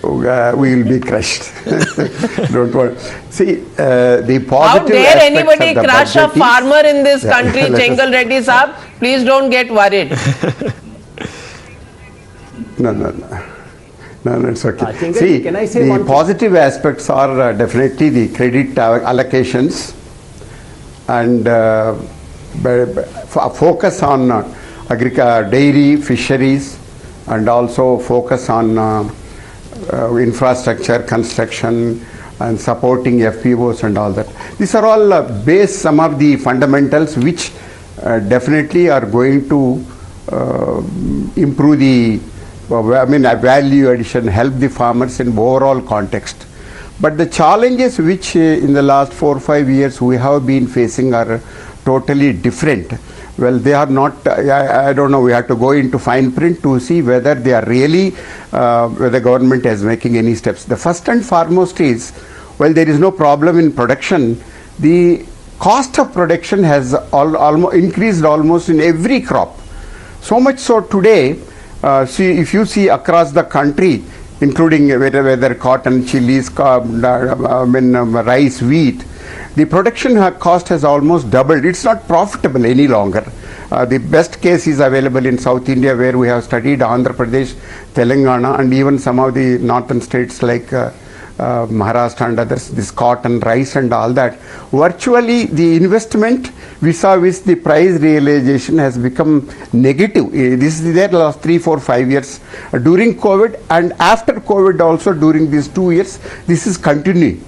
we will be crushed. Don't worry. See, the positive. How dare anybody crush a farmer in this country, Chengal Reddy Saab? Please don't get worried. No, it's okay. See, the positive aspects are definitely the credit allocations and focus on dairy, fisheries, and also focus on infrastructure, construction, and supporting FPOs and all that. These are all some of the fundamentals which definitely are going to improve the value addition, help the farmers in overall context. But the challenges which in the last 4 or 5 years we have been facing are totally different. Well, they are not, I don't know, we have to go into fine print to see whether they are really, whether the government is making any steps. The first and foremost is, well, there is no problem in production. The cost of production has increased almost in every crop. So much so today, if you see across the country, including whether cotton, chilies, rice, wheat, the production cost has almost doubled. It's not profitable any longer. The best case is available in South India, where we have studied Andhra Pradesh, Telangana, and even some of the northern states like Maharashtra and others, this cotton, rice and all that. Virtually the investment vis-a-vis the price realization has become negative. This is there last 3, 4, 5 years. During COVID and after COVID also, during these 2 years, this is continuing.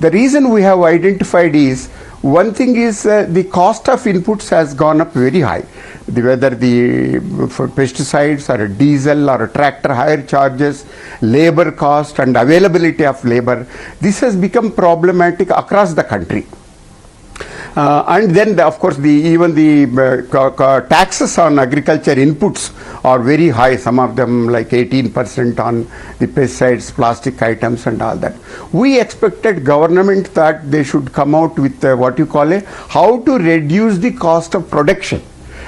The reason we have identified is, one thing is the cost of inputs has gone up very high. Whether for pesticides or diesel or tractor hire charges, labor cost and availability of labor, this has become problematic across the country. And then, of course, even the taxes on agriculture inputs are very high. Some of them like 18% on the pesticides, plastic items and all that. We expected government that they should come out with what you call how to reduce the cost of production.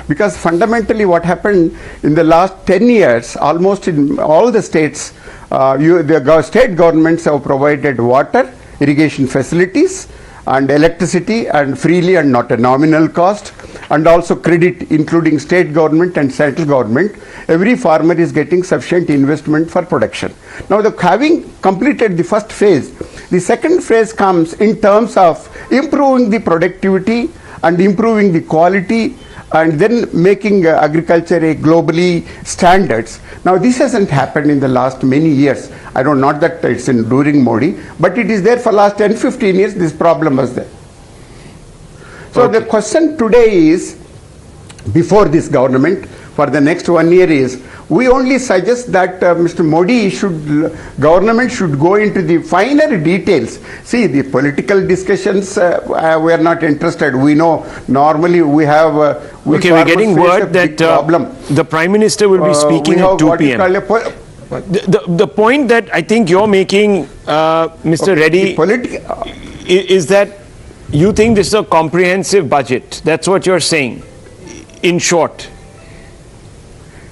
Because fundamentally what happened in the last 10 years, almost in all the states, the state governments have provided water, irrigation facilities, and electricity, and freely and not a nominal cost, and also credit, including state government and central government. Every farmer is getting sufficient investment for production. Now, having completed the first phase, the second phase comes in terms of improving the productivity and improving the quality, and then making agriculture a globally standards. Now, this hasn't happened in the last many years. I don't know, not that it's during Modi, but it is there for last 10-15 years. This problem was there. So the question today is, before this government, for the next 1 year is, we only suggest that Mr. Modi government should go into the finer details. See, the political discussions, we are not interested. We know normally we have. Okay, we're getting word that the Prime Minister will be speaking at 2 p.m. The point that I think you're making, Mr. Reddy, is that you think this is a comprehensive budget. That's what you're saying, in short.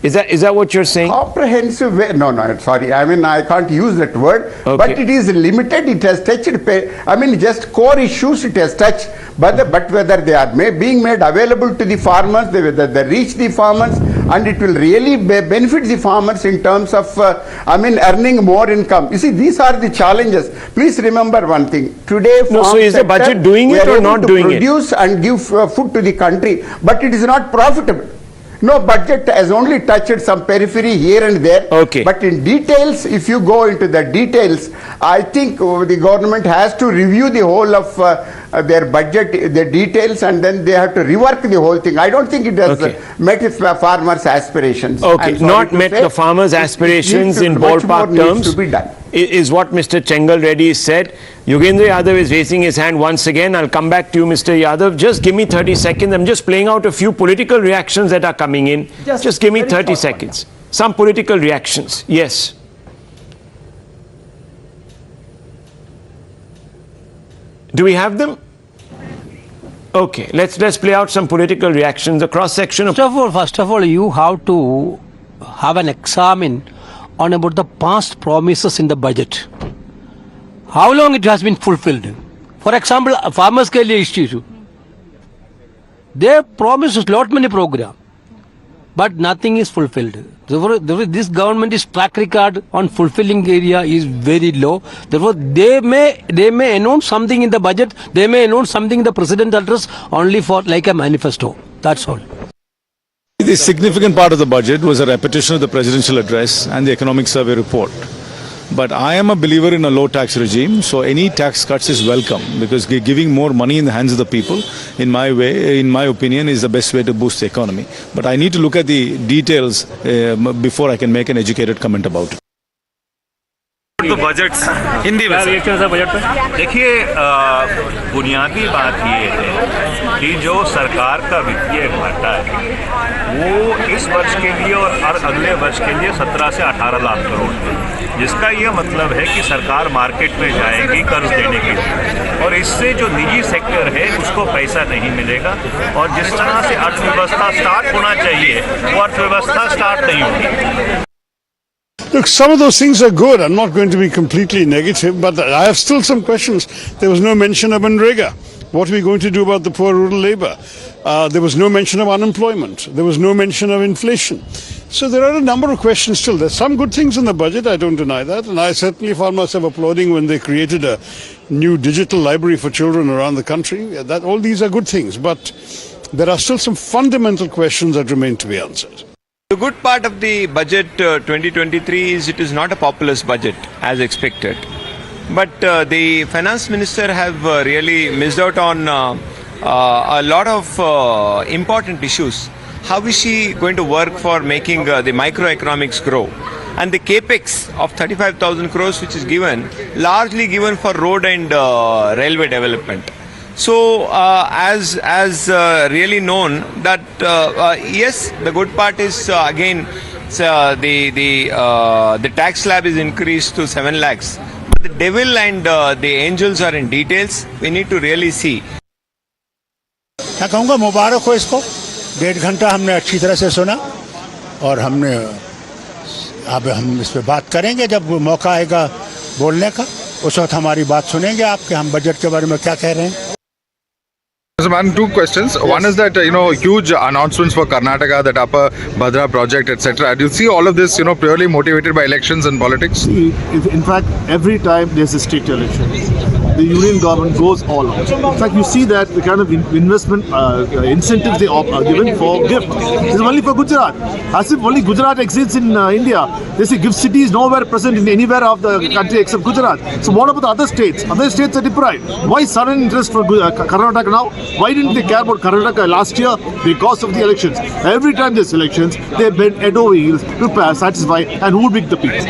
Is that what you're saying? Comprehensive way? No, sorry. I mean, I can't use that word. Okay. But it is limited. It has touched. I mean, just core issues it has touched. But whether they are being made available to the farmers, whether they reach the farmers, and it will really benefit the farmers in terms of, earning more income. You see, these are the challenges. Please remember one thing. Today, so is the budget doing it or not doing it? Produce and give food to the country, but it is not profitable. No, budget has only touched some periphery here and there. Okay. But in details, if you go into the details, I think the government has to review the whole of their budget, the details, and then they have to rework the whole thing. I don't think it has met farmers' aspirations. Okay, not met the farmers' aspirations in ballpark terms. Needs to be done. Is what Mr. Chengal Reddy said. Yogendra Yadav is raising his hand once again. I'll come back to you, Mr. Yadav. Just give me 30 seconds. I'm just playing out a few political reactions that are coming in. Just give me 30 seconds. Some political reactions. Yes. Do we have them? Okay, let's play out some political reactions. The cross section of. First of all, you have to have an examine on about the past promises in the budget. How long it has been fulfilled? For example, farmers ke liye issue. They promised lot many program, but nothing is fulfilled. Therefore, this government's track record on fulfilling area is very low. Therefore, they may announce something in the budget. They may announce something in the president's address only for like a manifesto. That's all. The significant part of the budget was a repetition of the presidential address and the economic survey report. But I am a believer in a low tax regime, so any tax cuts is welcome, because giving more money in the hands of the people, in my opinion, is the best way to boost the economy. But I need to look at the details before I can make an educated comment about it. तो budget Hindi में देखिए, बुनियादी बात ये है कि जो सरकार का वित्तीय घाटा है वो इस वर्ष के लिए और अगले वर्ष के लिए 17 से 18 लाख करोड़ है, जिसका ये मतलब है कि सरकार मार्केट में जाएगी कर्ज देने के लिए, और इससे जो निजी सेक्टर है उसको पैसा नहीं मिलेगा, और जिस तरह से अर्थव्यवस्था स्टार्ट होना चाहिए वो अर्थव्यवस्था स्टार्ट नहीं होगी। Look, some of those things are good. I'm not going to be completely negative, but I have still some questions. There was no mention of Manrega. What are we going to do about the poor rural labor? There was no mention of unemployment. There was no mention of inflation. So there are a number of questions still. There's some good things in the budget, I don't deny that. And I certainly found myself applauding when they created a new digital library for children around the country. All these are good things, but there are still some fundamental questions that remain to be answered. The good part of the budget 2023 is it is not a populist budget as expected. But the finance minister have really missed out on a lot of important issues. How is she going to work for making the microeconomics grow? And the capex of 35,000 crores which is given, largely given for road and railway development. So, as really known that yes, the good part is again the tax slab is increased to 7 lakhs. But the devil and the angels are in details. We need to really see. मैं कहूँगा मुबारक हो इसको। 1.5 घंटा हमने अच्छी तरह से सुना और हमने अब हम इस पे बात करेंगे जब मौका आएगा बोलने का, उस वक्त हमारी बात सुनेंगे आपके, हम बजट के बारे में क्या कह रहे हैं। Mr. Man, 2 questions. Yes. One is that, huge announcements for Karnataka, that Upper Bhadra project, etc. Do you see all of this, purely motivated by elections and politics? In fact, every time there's a state election, the union government goes all out. In fact, you see that the kind of investment incentives they are given for gift. This is only for Gujarat. As if only Gujarat exists in India. They say gift city is nowhere present in anywhere of the country except Gujarat. So what about the other states? Other states are deprived. Why sudden interest for Karnataka now? Why didn't they care about Karnataka last year? Because of the elections. Every time there's elections, they bend head over heels to satisfy and who pick the peaks.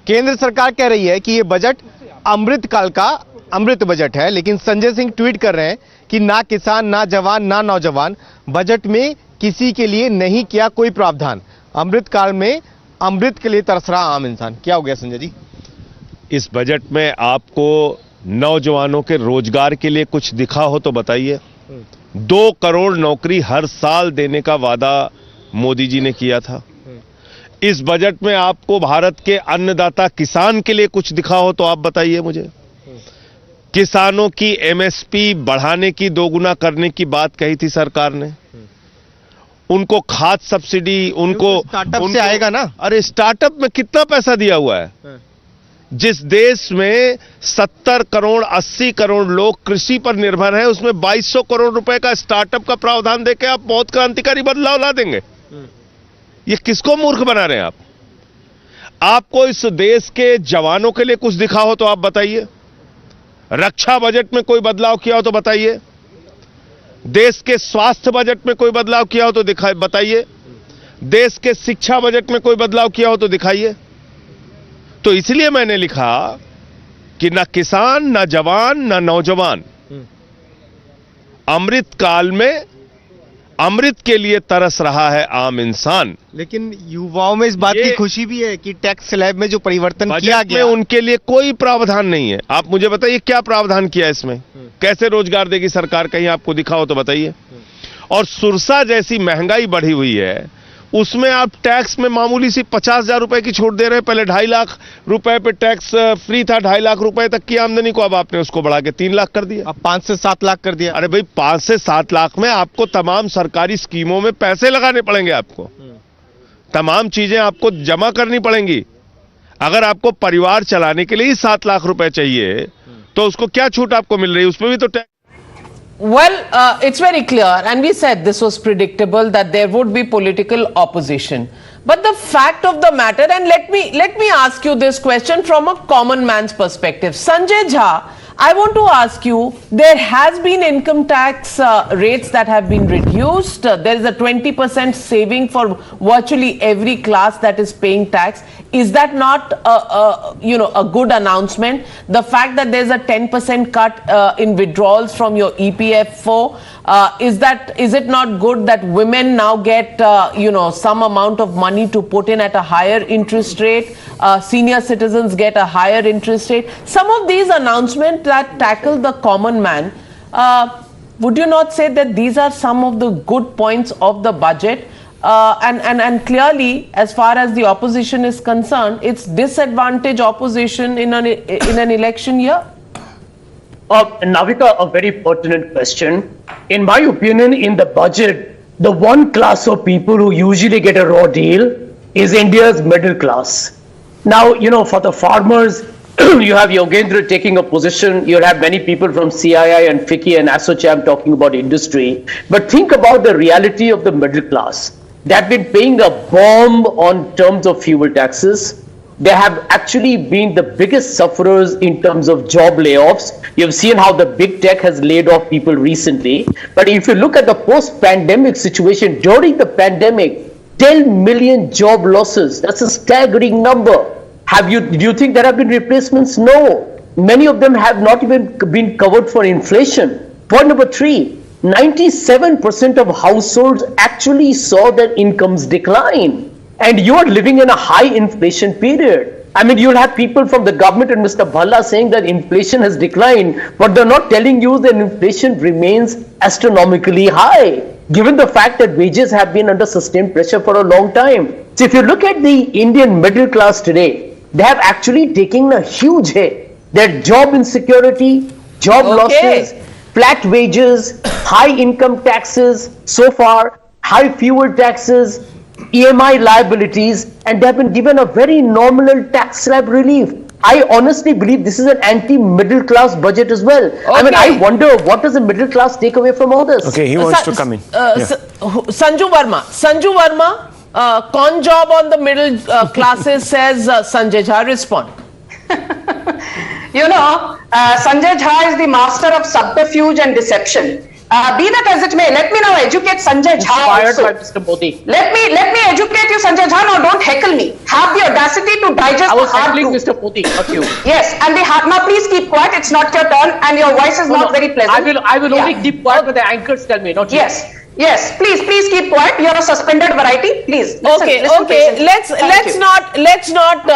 केंद्र सरकार कह रही है कि ये budget अमृत काल का अमृत budget है, लेकिन संजय सिंह ट्वीट कर रहे हैं कि ना किसान, ना जवान, ना नौजवान, बजट में किसी के लिए नहीं किया कोई प्रावधान। अमृत काल में अमृत के लिए तरस रहा आम इंसान। क्या हो गया संजय जी? इस बजट में आपको नौजवानों के रोजगार के लिए कुछ दिखा हो तो बताइए। 2 करोड़ नौकरी हर साल देने का वादा मोदी जी ने किया था। इस बजट में आपको भारत के अन्नदाता किसान के लिए कुछ दिखा हो तो आप बताइए मुझे। किसानों की एमएसपी बढ़ाने की, 2 गुना करने की बात कही थी सरकार ने। उनको खाद सब्सिडी, उनको स्टार्टअप से आएगा ना। अरे स्टार्टअप में कितना पैसा दिया हुआ है? जिस देश में 70 करोड़ 80 करोड़ लोग कृषि पर निर्भर हैं, उसमें 2200 करोड़ रुपए का स्टार्टअप का प्रावधान देके आप बहुत क्रांतिकारी बदलाव ला देंगे। ये किसको मूर्ख बना रहे हैं आप? आपको इस देश के जवानों के लिए कुछ दिखा हो तो आप बताइए। रक्षा बजट में कोई बदलाव किया हो तो बताइए। देश के स्वास्थ्य बजट में कोई बदलाव किया हो तो बताइए। देश के शिक्षा बजट में कोई बदलाव किया हो तो दिखाइए। तो इसलिए मैंने लिखा कि ना किसान, ना जवान, ना नौजवान, अमृत काल में अमृत के लिए तरस रहा है आम इंसान। लेकिन युवाओं में इस बात की खुशी भी है कि टैक्स स्लैब में जो परिवर्तन किया गया, उनके लिए कोई प्रावधान नहीं है। आप मुझे बताइए क्या प्रावधान किया इसमें? कैसे रोजगार देगी सरकार? कहीं आपको दिखा हो तो बताइए। और सुरसा जैसी महंगाई बढ़ी हुई है, उसमें आप टैक्स में मामूली सी 50,000 रुपए की छूट दे रहे हैं। पहले 2.5 लाख रुपए पे टैक्स फ्री था, 2.5 लाख रुपए तक की आमदनी को अब आपने उसको बढ़ा के 3 लाख कर दिया। अब 5 से 7 लाख कर दिया। अरे भाई 5 से 7 लाख में आपको तमाम सरकारी स्कीमों में पैसे लगाने पड़ेंगे। आपको तमाम चीजें आपको जमा करनी पड़ेंगी। अगर आपको परिवार चलाने के लिए ही 7 लाख रुपए चाहिए तो उसको क्या छूट आपको मिल रही है? उसमें भी तो tax. Well, it's very clear, and we said this was predictable that there would be political opposition. But the fact of the matter, and let me ask you this question from a common man's perspective. Sanjay Jha, I want to ask you, there has been income tax rates that have been reduced. There is a 20% saving for virtually every class that is paying tax. Is that not a good announcement? The fact that there's a 10% cut in withdrawals from your EPFO, is it not good that women now get some amount of money to put in at a higher interest rate? Senior citizens get a higher interest rate. Some of these announcements that tackle the common man, would you not say that these are some of the good points of the budget? And clearly, as far as the opposition is concerned, it's disadvantage opposition in an election year. Navika, a very pertinent question. In my opinion, in the budget, the one class of people who usually get a raw deal is India's middle class. Now, for the farmers, you have Yogendra taking a position, you have many people from CII and FICCI and ASSOCHAM talking about industry. But think about the reality of the middle class. They have been paying a bomb on terms of fuel taxes. They have actually been the biggest sufferers in terms of job layoffs. You've seen how the big tech has laid off people recently. But if you look at the post-pandemic situation, during the pandemic, 10 million job losses. That's a staggering number. Do you think there have been replacements? No. many of them have not even been covered for inflation. Point number 3, 97% of households actually saw their incomes decline. And you are living in a high inflation period. I mean, you'll have people from the government and Mr. Bhalla saying that inflation has declined, but they're not telling you that inflation remains astronomically high, given the fact that wages have been under sustained pressure for a long time. So if you look at the Indian middle class today, they have actually taken a huge hit. Their job insecurity, job losses, flat wages, high income taxes, so far, high fuel taxes, EMI liabilities, and they have been given a very nominal tax slab relief. I honestly believe this is an anti-middle class budget as well. I mean, I wonder what does the middle class take away from all this? Okay, he wants to come in. Sanju Verma, con job on the middle classes, says Sanjay Jha. Respond. You know, Sanjay Jha is the master of subterfuge and deception. Be that as it may, let me now educate Sanjay Jha also. By Mr. Modi. Let me educate you, Sanjay Jha. Now don't heckle me. Have the audacity to digest the hard truth. Mr. Modi, not you. Yes, and the hard. Now please keep quiet. It's not your turn, and your voice is not very pleasant. I will only keep quiet when the anchors tell me, not you. Yes. Please keep quiet. You're a suspended variety. Please. Listen, Okay. Let's not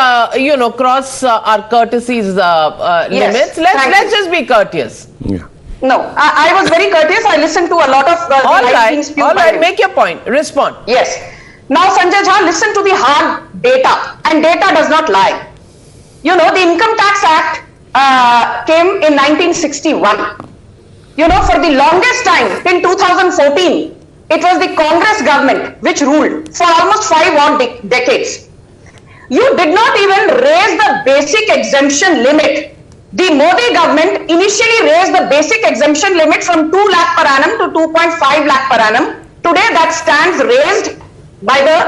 cross our courtesies limits. Let's just be courteous. Yeah. No, I was very courteous. I listened to a lot of all right. Make your point. Respond. Yes. Now, Sanjay Jha, listen to the hard data, and data does not lie. You know, the Income Tax Act came in 1961. You know, for the longest time, till 2014, it was the Congress government which ruled for almost 5 odd decades. You did not even raise the basic exemption limit. The Modi government initially raised the basic exemption limit from 2 lakh per annum to 2.5 lakh per annum. Today that stands raised by the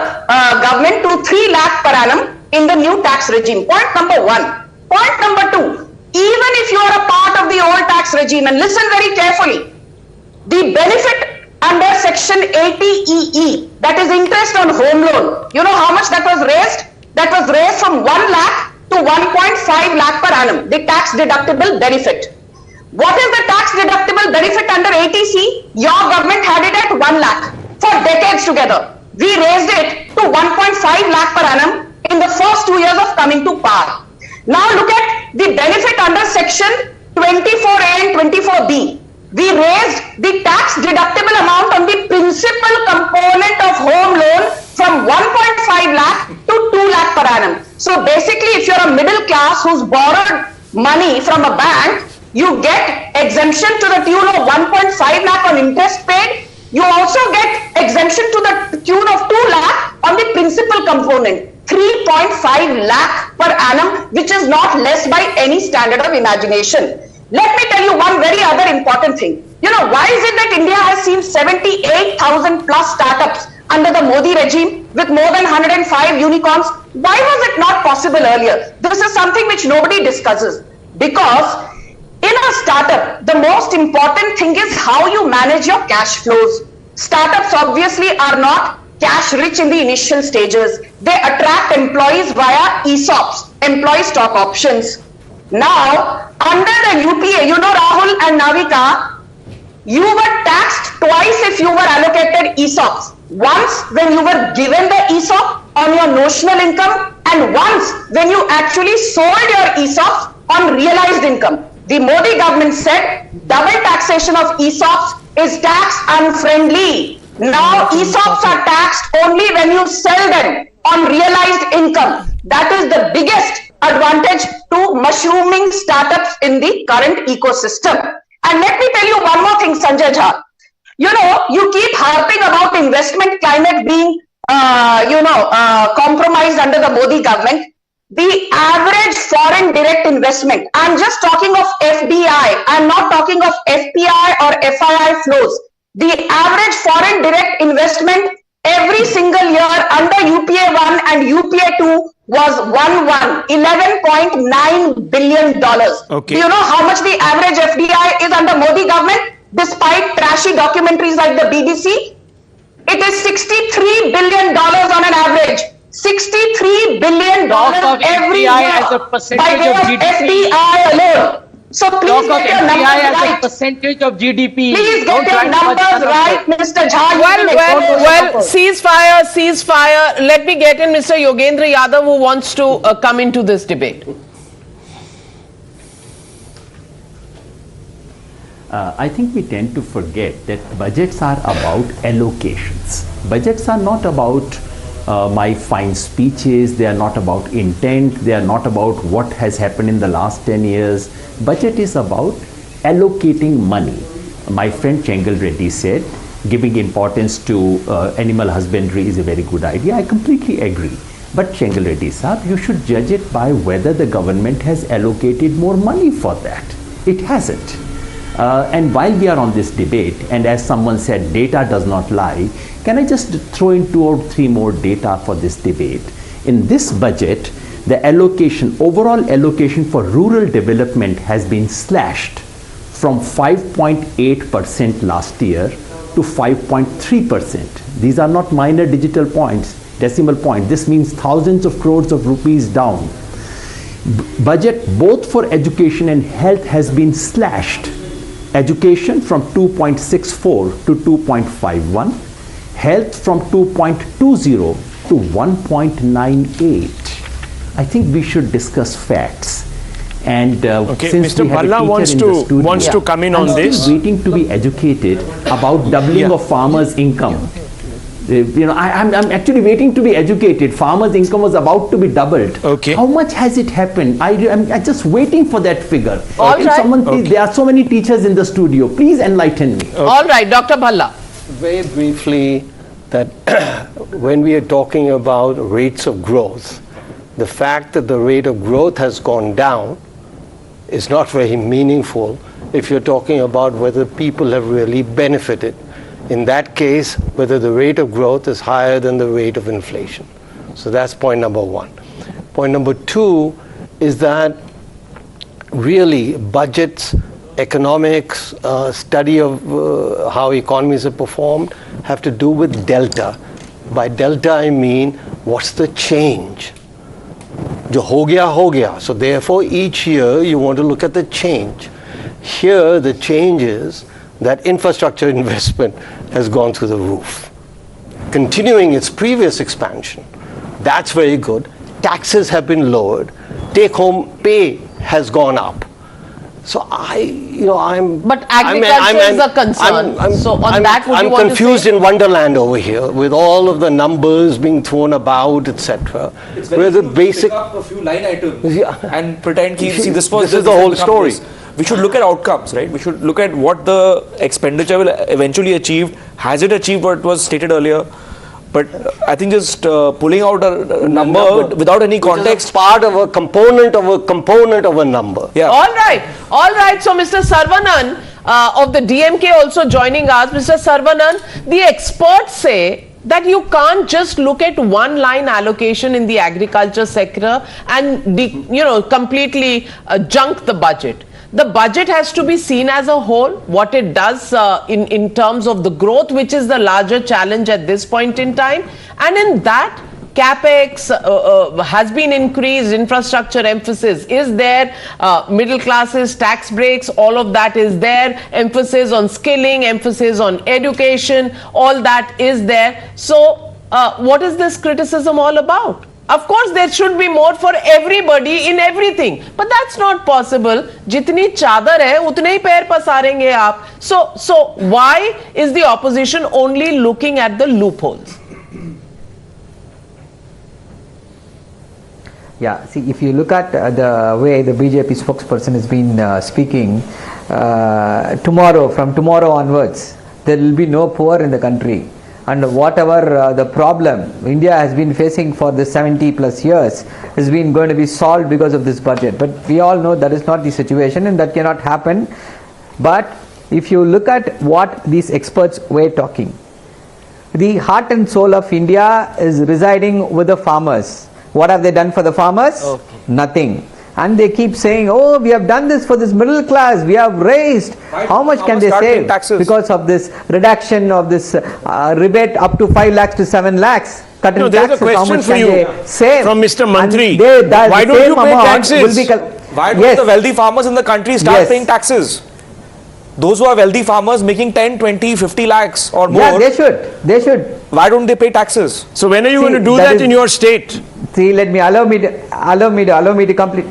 government to 3 lakh per annum in the new tax regime. Point number 1. Point number 2. Even if you are a part of the old tax regime, and listen very carefully, the benefit under section 80EE, that is interest on home loan, you know how much that was raised? That was raised from 1 lakh to 1.5 lakh per annum, the tax deductible benefit. What is the tax deductible benefit under 80C? Your government had it at 1 lakh for decades together. We raised it to 1.5 lakh per annum in the first 2 years of coming to power. Now look at the benefit under section 24A and 24B. We raised the tax deductible amount on the principal component of home loan from 1.5 lakh to 2 lakh per annum. So basically, if you're a middle class who's borrowed money from a bank, you get exemption to the tune of 1.5 lakh on interest paid. You also get exemption to the tune of 2 lakh on the principal component. 3.5 lakh per annum, which is not less by any standard of imagination. Let me tell you one very other important thing. You know, why is it that India has seen 78,000 plus startups under the Modi regime with more than 105 unicorns? Why was it not possible earlier? This is something which nobody discusses. Because in a startup, the most important thing is how you manage your cash flows. Startups obviously are not cash rich in the initial stages. They attract employees via ESOPs, employee stock options. Now, under the UPA, you know, Rahul and Navika, you were taxed twice if you were allocated ESOPs. Once when you were given the ESOP on your notional income, and once when you actually sold your ESOPs on realized income. The Modi government said double taxation of ESOPs is tax unfriendly. Now ESOPs are taxed only when you sell them on realized income. That is the biggest advantage to mushrooming startups in the current ecosystem. And let me tell you one more thing, Sanjay Jha. You know, you keep harping about investment climate being, compromised under the Modi government. The average foreign direct investment, I'm just talking of FDI, I'm not talking of FPI or FII flows. The average foreign direct investment every single year under UPA 1 and UPA 2 was $11.9 billion. Okay. Do you know how much the average FDI is under Modi government? Despite trashy documentaries like the BBC, it is $63 billion on an average. $63 billion of every FDI year as a percentage by way of of GDP. FDI alone. So please Talk of get your FDI numbers as a right. percentage of GDP. Please Don't get try your to fudge numbers the right, Mr. Jha. Well, ceasefire. Let me get in Mr. Yogendra Yadav, who wants to come into this debate. I think we tend to forget that budgets are about allocations. Budgets are not about my fine speeches, they are not about intent, they are not about what has happened in the last 10 years. Budget is about allocating money. My friend Chengal Reddy said giving importance to animal husbandry is a very good idea. I completely agree. But Chengal Reddy sahab, you should judge it by whether the government has allocated more money for that. It hasn't. And while we are on this debate, and as someone said, data does not lie, can I just throw in 2 or 3 more data for this debate? In this budget, the allocation, overall allocation for rural development has been slashed from 5.8% last year to 5.3%. These are not minor digital points, decimal point. This means thousands of crores of rupees down. Budget both for education and health has been slashed. Education from 2.64 to 2.51, health from 2.20 to 1.98. I think we should discuss facts. And since Mr. we have Bhalla a wants teacher in the studio, wants to come in on I'm this. still waiting to be educated about doubling of farmers' income. I'm actually waiting to be educated. Farmers' income was about to be doubled. Okay. How much has it happened? I'm just waiting for that figure. All Can right. someone please, there are so many teachers in the studio. Please enlighten me. All right, Dr. Bhalla. Very briefly, that when we are talking about rates of growth, the fact that the rate of growth has gone down is not very meaningful if you're talking about whether people have really benefited. In that case, whether the rate of growth is higher than the rate of inflation. So that's point number 1. Point number 2 is that really budgets, economics, study of how economies have performed have to do with delta. By delta I mean what's the change. Jo ho gaya. So therefore each year you want to look at the change. Here the change is that infrastructure investment has gone through the roof, continuing its previous expansion. That's very good. Taxes have been lowered. Take-home pay has gone up. So But agriculture is a concern. So on that, would you want to confused say? in Wonderland over here with all of the numbers being thrown about, etc. It's very easy to pick up a few line items and pretend this is the whole story. We should look at outcomes, right? We should look at what the expenditure will eventually achieve. Has it achieved what was stated earlier? But I think just pulling out a number without any context, is part of a component of a number. Yeah. All right. So Mr. Sarvanan of the DMK also joining us. Mr. Sarvanan, the experts say that you can't just look at one line allocation in the agriculture sector and completely junk the budget. The budget has to be seen as a whole, what it does in terms of the growth, which is the larger challenge at this point in time. And in that, capex has been increased, infrastructure emphasis is there, middle classes, tax breaks, all of that is there, emphasis on skilling, emphasis on education, all that is there. So what is this criticism all about? Of course, there should be more for everybody in everything, but that's not possible. Jitni chadar hai, utne hi pair pasarenge aap. So why is the opposition only looking at the loopholes? Yeah, see, if you look at the way the BJP spokesperson has been speaking, from tomorrow onwards, there will be no poor in the country. And whatever the problem India has been facing for the 70 plus years has been going to be solved because of this budget. But we all know that is not the situation and that cannot happen. But if you look at what these experts were talking, the heart and soul of India is residing with the farmers. What have they done for the farmers? Nothing. And they keep saying, oh, we have done this for this middle class, we have raised. How much can they save because of this reduction of this rebate up to 5 lakhs to 7 lakhs? cutting No, there's a taxes, how question much for can you they save? from Mr. And Mantri. Why don't you pay taxes? Why don't Yes. the wealthy farmers in the country start Yes. paying taxes? Those who are wealthy farmers making 10, 20, 50 lakhs or more. Yeah, they should. They should. Why don't they pay taxes? So when are you See, going to do that that is- in your state? See, allow me to complete.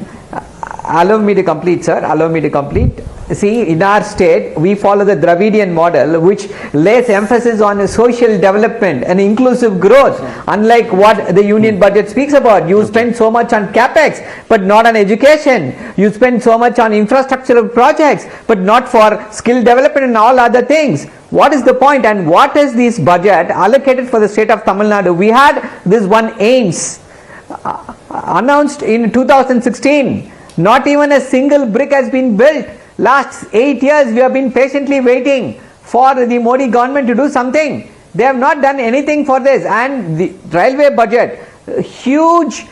Allow me to complete, sir. Allow me to complete. See, in our state, we follow the Dravidian model, which lays emphasis on social development and inclusive growth. Unlike what the union budget speaks about, you spend so much on capex, but not on education. You spend so much on infrastructural projects, but not for skill development and all other things. What is the point? And what is this budget allocated for the state of Tamil Nadu? We had this one AIMS announced in 2016. Not even a single brick has been built. Last 8 years we have been patiently waiting for the Modi government to do something. They have not done anything for this. And the railway budget, a huge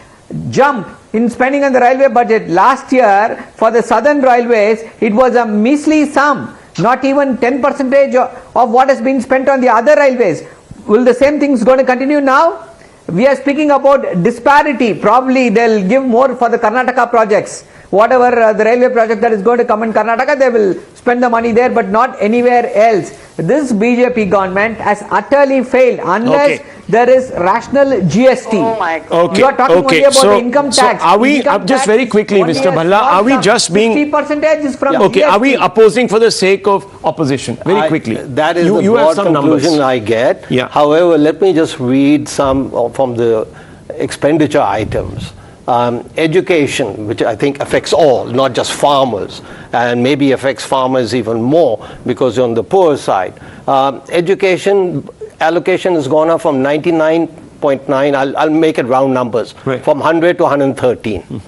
jump in spending on the railway budget. Last year for the southern railways it was a measly sum, not even 10% of what has been spent on the other railways. Will the same things going to continue now? We are speaking about disparity. Probably they'll give more for the Karnataka projects. Whatever the railway project that is going to come in Karnataka, they will spend the money there, but not anywhere else. This BJP government has utterly failed unless there is rational GST. Oh my God. Okay, You are talking only about the income tax. So are we, Income just tax, very quickly, only Mr. a Bhalla, small are we sum. just being... 50% is from Okay, GST. are we opposing for the sake of opposition? Very quickly. That is you the have broad some conclusion numbers. I get. Yeah. However, let me just read some from the expenditure items. Education, which I think affects all, not just farmers, and maybe affects farmers even more because on the poor side. Education allocation has gone up from 99.9, I'll make it round numbers, from 100 to 113.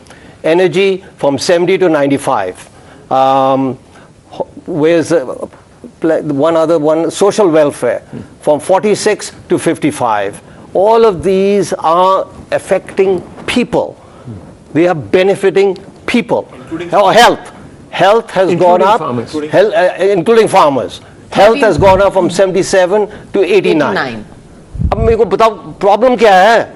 Energy from 70 to 95. Where's one other one? Social welfare from 46 to 55. All of these are affecting people. They are benefiting people. Health. Health has gone up. Farmers. Including farmers. Health has gone up from 77 to 89. अब मेरे को बताओ problem क्या है?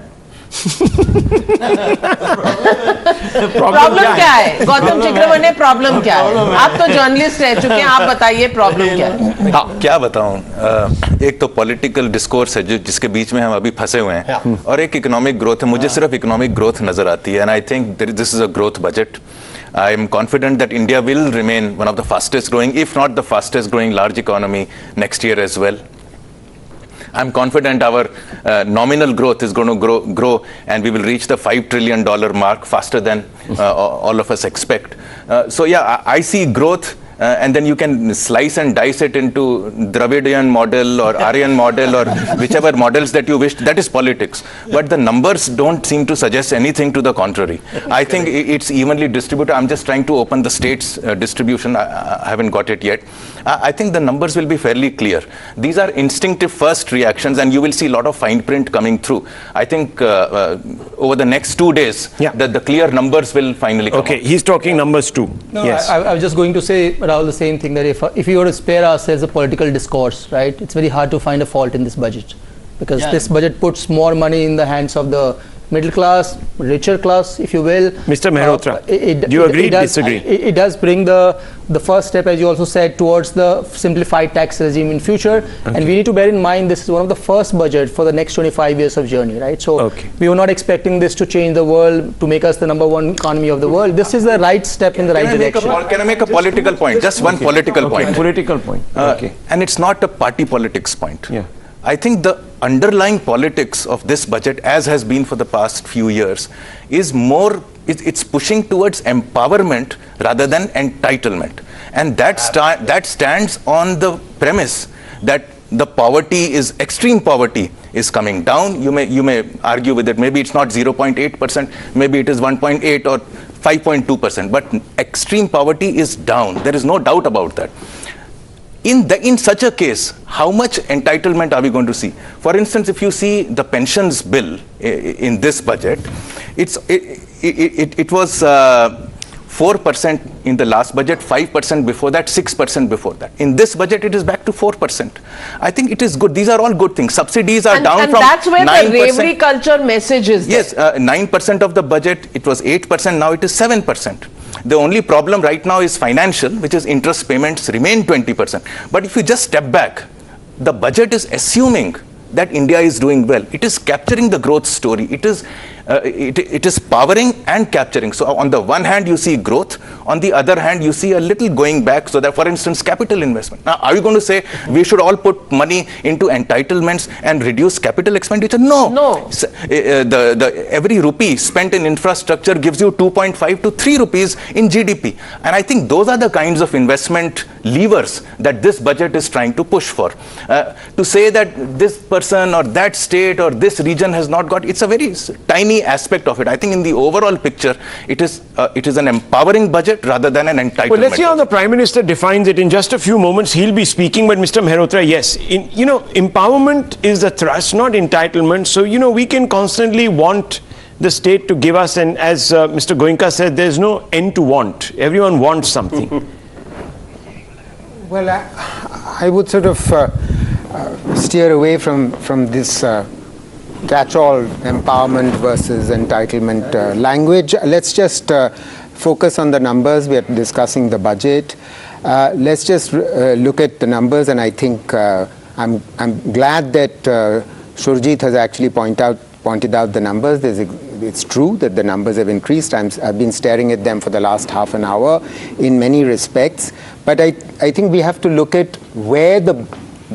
Problem क्या है? Gautam चिक्रवर्ती, problem क्या है? आप तो जर्नलिस्ट रह चुके हैं, आप बताइए प्रॉब्लम क्या है? हाँ, क्या बताऊं? एक तो पॉलिटिकल डिस्कोर्स है जिसके बीच में हम अभी फंसे हुए हैं, और एक इकोनॉमिक ग्रोथ है. मुझे सिर्फ इकोनॉमिक ग्रोथ नजर आती है, and I think this is a growth budget. I am confident that India will remain one of the fastest growing, if not the fastest growing large economy next year as well. I'm confident our nominal growth is going to grow and we will reach the $5 trillion mark faster than all of us expect. So yeah, I see growth. And then you can slice and dice it into Dravidian model or Aryan model or whichever models that you wish. That is politics. But the numbers don't seem to suggest anything to the contrary. I think it's evenly distributed. I'm just trying to open the state's distribution. I haven't got it yet. I think the numbers will be fairly clear. These are instinctive first reactions, and you will see a lot of fine print coming through. I think over the next 2 days, the clear numbers will finally come. Okay, he's talking numbers too. No, yes. I was just going to say, Rahul, the same thing, that if we were to spare ourselves a political discourse, right, it's very hard to find a fault in this budget, because this budget puts more money in the hands of the middle class, richer class, if you will. Mr. Mehrotra, do you agree, disagree? It does bring the first step, as you also said, towards the simplified tax regime in future. And we need to bear in mind this is one of the first budget for the next 25 years of journey, right? So we were not expecting this to change the world, to make us the #1 economy of the world. This is the right step in the right direction. Can I make a political point? Just one political point. Political point. And it's not a party politics point. I think the underlying politics of this budget, as has been for the past few years, is more, it's pushing towards empowerment rather than entitlement. And that stands on the premise that the poverty is, extreme poverty is coming down. You may argue with it. Maybe it's not 0.8%, maybe it is 1.8 or 5.2%, but extreme poverty is down. There is no doubt about that. In such a case, how much entitlement are we going to see? For instance, if you see the pensions bill in this budget, it was 4% in the last budget, 5% before that, 6% before that. In this budget, it is back to 4%. I think it is good. These are all good things. Subsidies are down from 9%. And that's where the bravery culture message is. Yes, 9% of the budget, it was 8%, now it is 7%. The only problem right now is financial, which is interest payments remain 20%. But if you just step back, the budget is assuming that India is doing well. It is capturing the growth story. It is powering and capturing. So on the one hand, you see growth. On the other hand, you see a little going back. So that, for instance, capital investment. Now, are you going to say we should all put money into entitlements and reduce capital expenditure? No. No. Every rupee spent in infrastructure gives you 2.5 to 3 rupees in GDP. And I think those are the kinds of investment levers that this budget is trying to push for. To say that this person or that state or this region has not got, it's a very tiny aspect of it. I think in the overall picture, it is an empowering budget rather than an entitlement. Well, let's see how the Prime Minister defines it. In just a few moments, he'll be speaking. But Mr. Mehrotra, yes, empowerment is the thrust, not entitlement. So, we can constantly want the state to give us, and as Mr. Goenka said, there's no end to want. Everyone wants something. Well, I would sort of steer away from this catch-all empowerment versus entitlement language. Let's just focus on the numbers. We are discussing the budget. Let's just look at the numbers, and I think I'm glad that Surjit has actually pointed out the numbers. It's true that the numbers have increased. I've been staring at them for the last half an hour in many respects. But I think we have to look at where the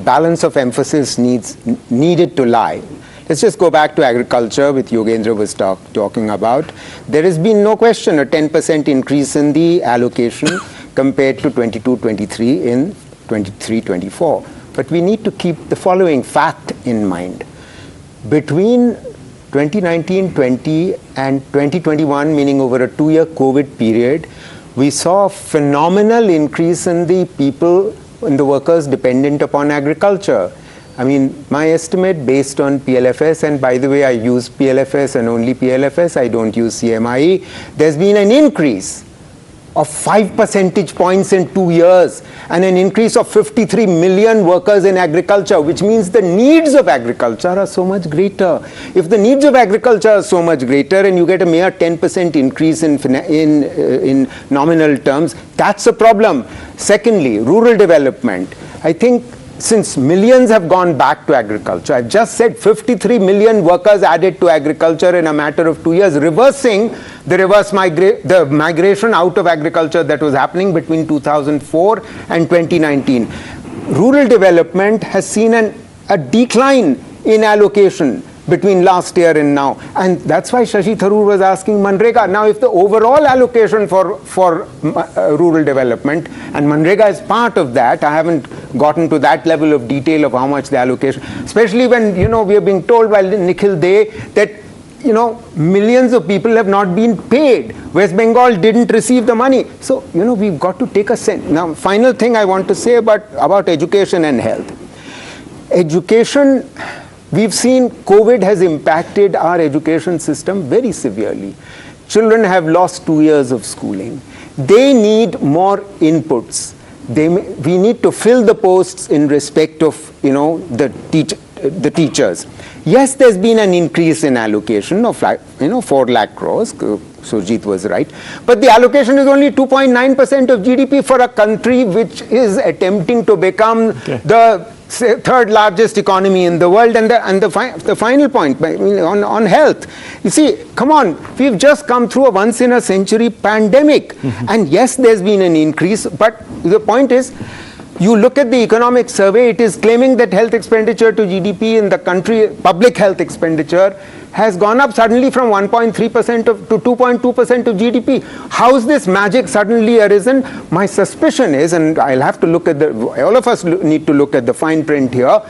balance of emphasis needed to lie. Let's just go back to agriculture, which Yogendra was talking about. There has been no question a 10% increase in the allocation compared to 22-23 in 23-24. But we need to keep the following fact in mind. Between 2019-20 and 2021, meaning over a 2-year COVID period, we saw a phenomenal increase in the people, in the workers dependent upon agriculture. I mean, my estimate based on PLFS, and by the way, I use PLFS and only PLFS, I don't use CMIE, there's been an increase of 5 percentage points in 2 years and an increase of 53 million workers in agriculture, which means the needs of agriculture are so much greater. If the needs of agriculture are so much greater and you get a mere 10% increase in nominal terms, that's a problem. Secondly, rural development. I think since millions have gone back to agriculture, I've just said 53 million workers added to agriculture in a matter of 2 years, reversing the migration out of agriculture that was happening between 2004 and 2019. Rural development has seen a decline in allocation between last year and now. And that's why Shashi Tharoor was asking Manrega. Now, if the overall allocation for rural development, and Manrega is part of that, I haven't gotten to that level of detail of how much the allocation, especially when, we are being told by Nikhil Dey that, millions of people have not been paid. West Bengal didn't receive the money. So, we've got to take a sense. Now, final thing I want to say about education and health. Education, we've seen COVID has impacted our education system very severely. Children have lost 2 years of schooling. They need more inputs. We need to fill the posts in respect of, the teachers. Yes, there's been an increase in allocation of 4 lakh crores. Surjit was right. But the allocation is only 2.9% of GDP for a country which is attempting to become the third largest economy in the world. And the final point on health. You see, come on, we've just come through a once in a century pandemic. And yes, there's been an increase. But the point is, you look at the economic survey, it is claiming that health expenditure to GDP in the country, public health expenditure, has gone up suddenly from 1.3% to 2.2% of GDP. How's this magic suddenly arisen? My suspicion is, and I'll have to look at all of us need to look at the fine print here,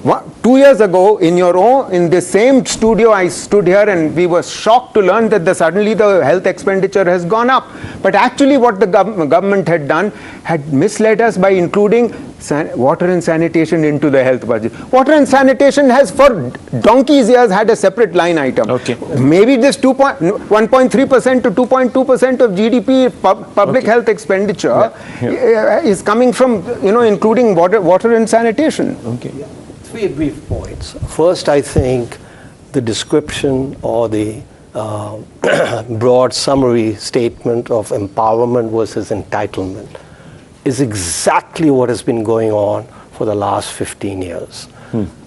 2 years ago, in the same studio, I stood here and we were shocked to learn that suddenly the health expenditure has gone up. But actually what the government had done had misled us by including water and sanitation into the health budget. Water and sanitation has for donkey's years had a separate line item. Okay. Maybe this 1.3% to 2.2% of GDP public health expenditure is coming from, including water and sanitation. Okay. Three brief points. First, I think the description or the broad summary statement of empowerment versus entitlement is exactly what has been going on for the last 15 years.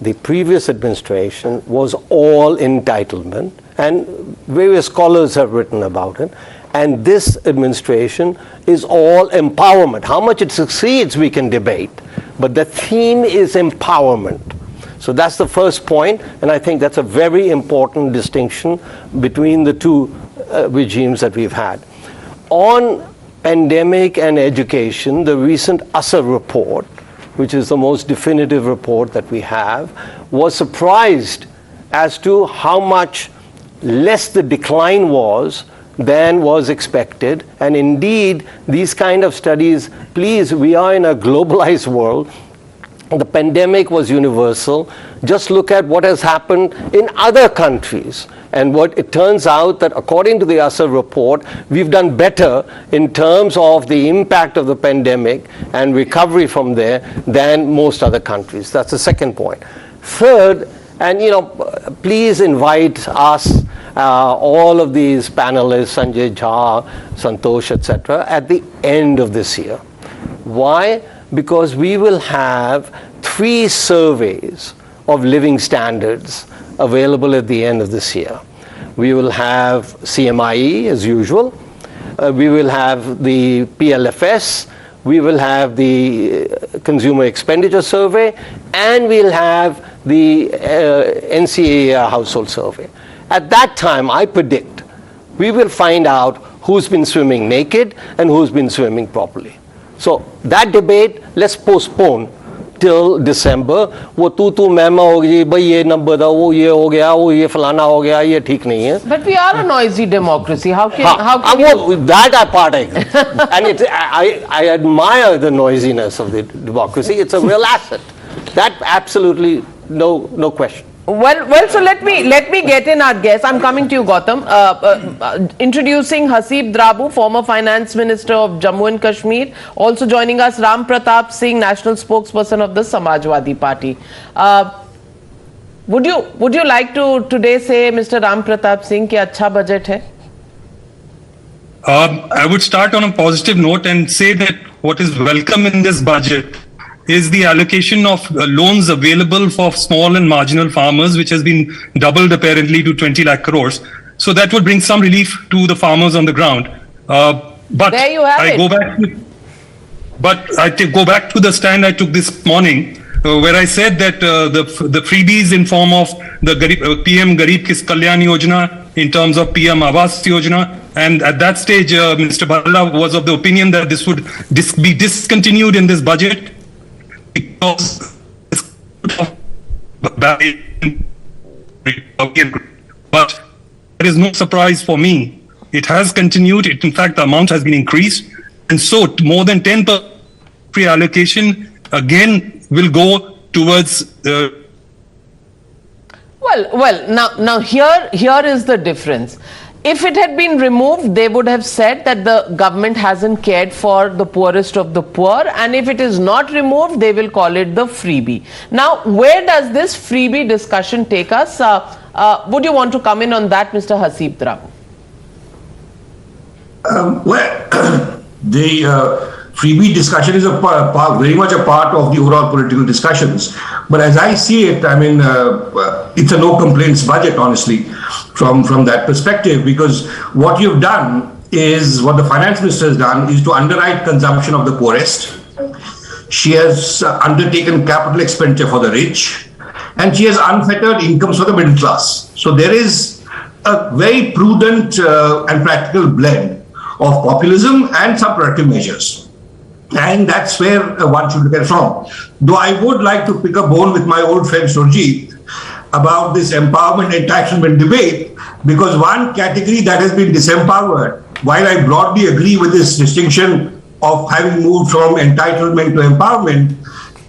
The previous administration was all entitlement, and various scholars have written about it, and this administration is all empowerment. How much it succeeds we can debate, but the theme is empowerment. So that's the first point, and I think that's a very important distinction between the two regimes that we've had. On pandemic and education, the recent ASA report, which is the most definitive report that we have, was surprised as to how much less the decline was than was expected. And indeed, these kind of studies, please, we are in a globalized world. The pandemic was universal. Just look at what has happened in other countries. And what it turns out that according to the ASA report, we've done better in terms of the impact of the pandemic and recovery from there than most other countries. That's the second point. Third, and please invite us, all of these panelists, Sanjay Jha, Santosh, etc., at the end of this year. Why? Because we will have 3 surveys of living standards available at the end of this year. We will have CMIE as usual, we will have the PLFS, we will have the Consumer Expenditure Survey, and we'll have the NCA Household Survey. At that time, I predict, we will find out who's been swimming naked and who's been swimming properly. So that debate, let's postpone till December. वो तू मैमा हो गई भाई ये number था वो ये हो गया वो ये फलाना हो गया ये ठीक नहीं है. But we are a noisy democracy. How can that part and I admire the noisiness of the democracy. It's a real asset. That absolutely no question. Well, so let me get in our guests. I'm coming to you, Gautam. Introducing Hasib Drabu, former Finance Minister of Jammu and Kashmir. Also joining us, Ram Pratap Singh, National Spokesperson of the Samajwadi Party. Would you like to today say, Mr. Ram Pratap Singh, कि अच्छा budget है? I would start on a positive note and say that what is welcome in this budget is the allocation of loans available for small and marginal farmers, which has been doubled apparently to 20 lakh crores. So that would bring some relief to the farmers on the ground. But there you have I go back to the stand I took this morning, where I said that the freebies in form of the PM Garib Kis Kalyan Yojana, in terms of PM Awas Yojana, and at that stage, Mr. Bhalla was of the opinion that this would be discontinued in this budget, because but there is no surprise for me. It has continued. In fact, the amount has been increased, and so more than 10% free allocation again will go towards. Well, now here is the difference. If it had been removed, they would have said that the government hasn't cared for the poorest of the poor, and if it is not removed, they will call it the freebie. Now, where does this freebie discussion take us? Would you want to come in on that, Mr. Hasib Drabu? The freebie discussion is very much a part of the overall political discussions. But as I see it, I mean, it's a no complaints budget, honestly, from that perspective, because what you've done is, what the finance minister has done is to underwrite consumption of the poorest. She has undertaken capital expenditure for the rich, and she has unfettered incomes for the middle class. So there is a very prudent and practical blend of populism and some productive measures. And that's where one should look at it from. Though I would like to pick a bone with my old friend Surjit about this empowerment entitlement debate, because one category that has been disempowered, while I broadly agree with this distinction of having moved from entitlement to empowerment,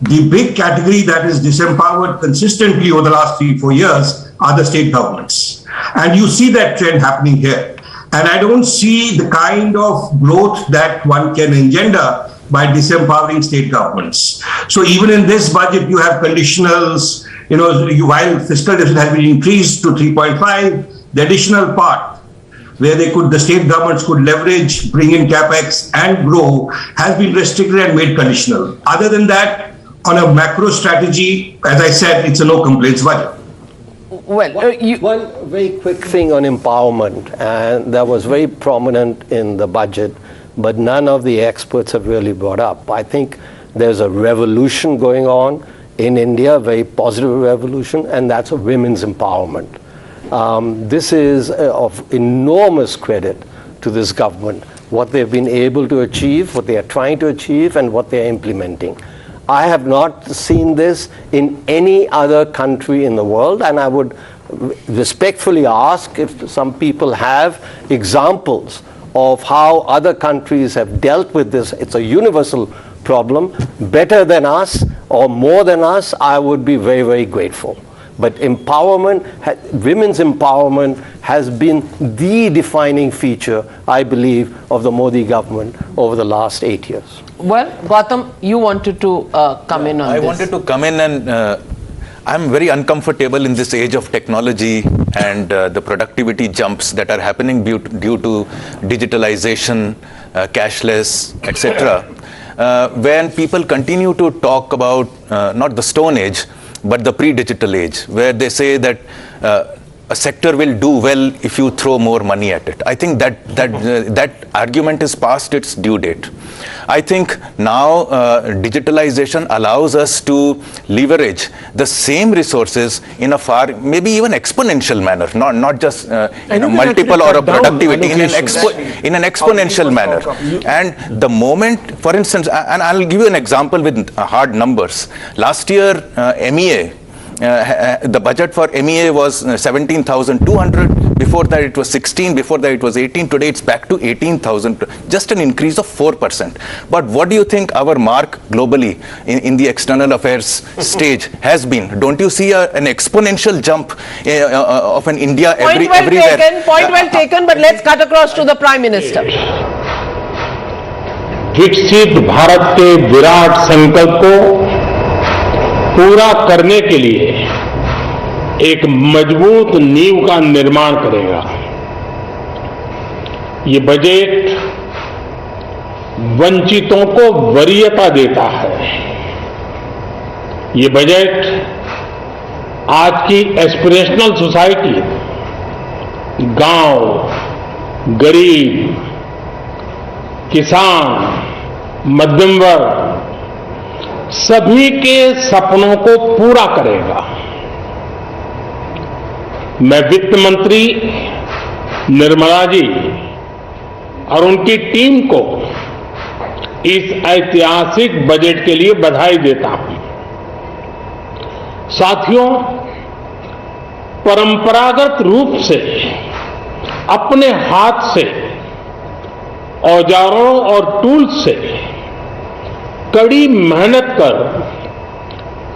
the big category that is disempowered consistently over the last 3-4 years are the state governments. And you see that trend happening here. And I don't see the kind of growth that one can engender by disempowering state governments. So even in this budget, you have conditionals, while fiscal deficit has been increased to 3.5, the additional part where the state governments could leverage, bring in capex and grow has been restricted and made conditional. Other than that, on a macro strategy, as I said, it's a no complaints budget. Well, one very quick thing on empowerment, and that was very prominent in the budget, but none of the experts have really brought up. I think there's a revolution going on in India, a very positive revolution, and that's a women's empowerment. This is of enormous credit to this government, what they've been able to achieve, what they are trying to achieve, and what they're implementing. I have not seen this in any other country in the world, and I would respectfully ask if some people have examples of how other countries have dealt with this. It's a universal problem, better than us or more than us. I would be very, very grateful. But empowerment, women's empowerment has been the defining feature, I believe, of the Modi government over the last 8 years. Well, Gautam, you wanted to come in on this. I wanted to come in and I'm very uncomfortable in this age of technology and the productivity jumps that are happening due to digitalization, cashless, etc. When people continue to talk about not the Stone Age, but the pre-digital age, where they say that a sector will do well if you throw more money at it. I think that argument is past its due date. I think now digitalization allows us to leverage the same resources in a far, maybe even exponential manner, not just in a multiple or a productivity, in an exponential manner. And the moment, for instance, and I'll give you an example with hard numbers. Last year, MEA, the budget for MEA was 17,200. Before that it was 16. Before that it was 18. Today it's back to 18,000. Just an increase of 4%. But what do you think our mark globally in the external affairs stage has been? Don't you see an exponential jump of an India everywhere? Point well taken, but let's cut across to the Prime Minister. विकसित भारत के विराट संकल्प को पूरा करने के लिए एक मजबूत नींव का निर्माण करेगा। ये बजट वंचितों को वरीयता देता है। ये बजट आज की एस्पिरेशनल सोसाइटी, गांव, गरीब, किसान, मध्यम वर्ग, सभी के सपनों को पूरा करेगा। मैं वित्त मंत्री निर्मला जी और उनकी टीम को इस ऐतिहासिक बजट के लिए बधाई देता हूं। साथियों, परंपरागत रूप से अपने हाथ से औजारों और टूल्स से कड़ी मेहनत कर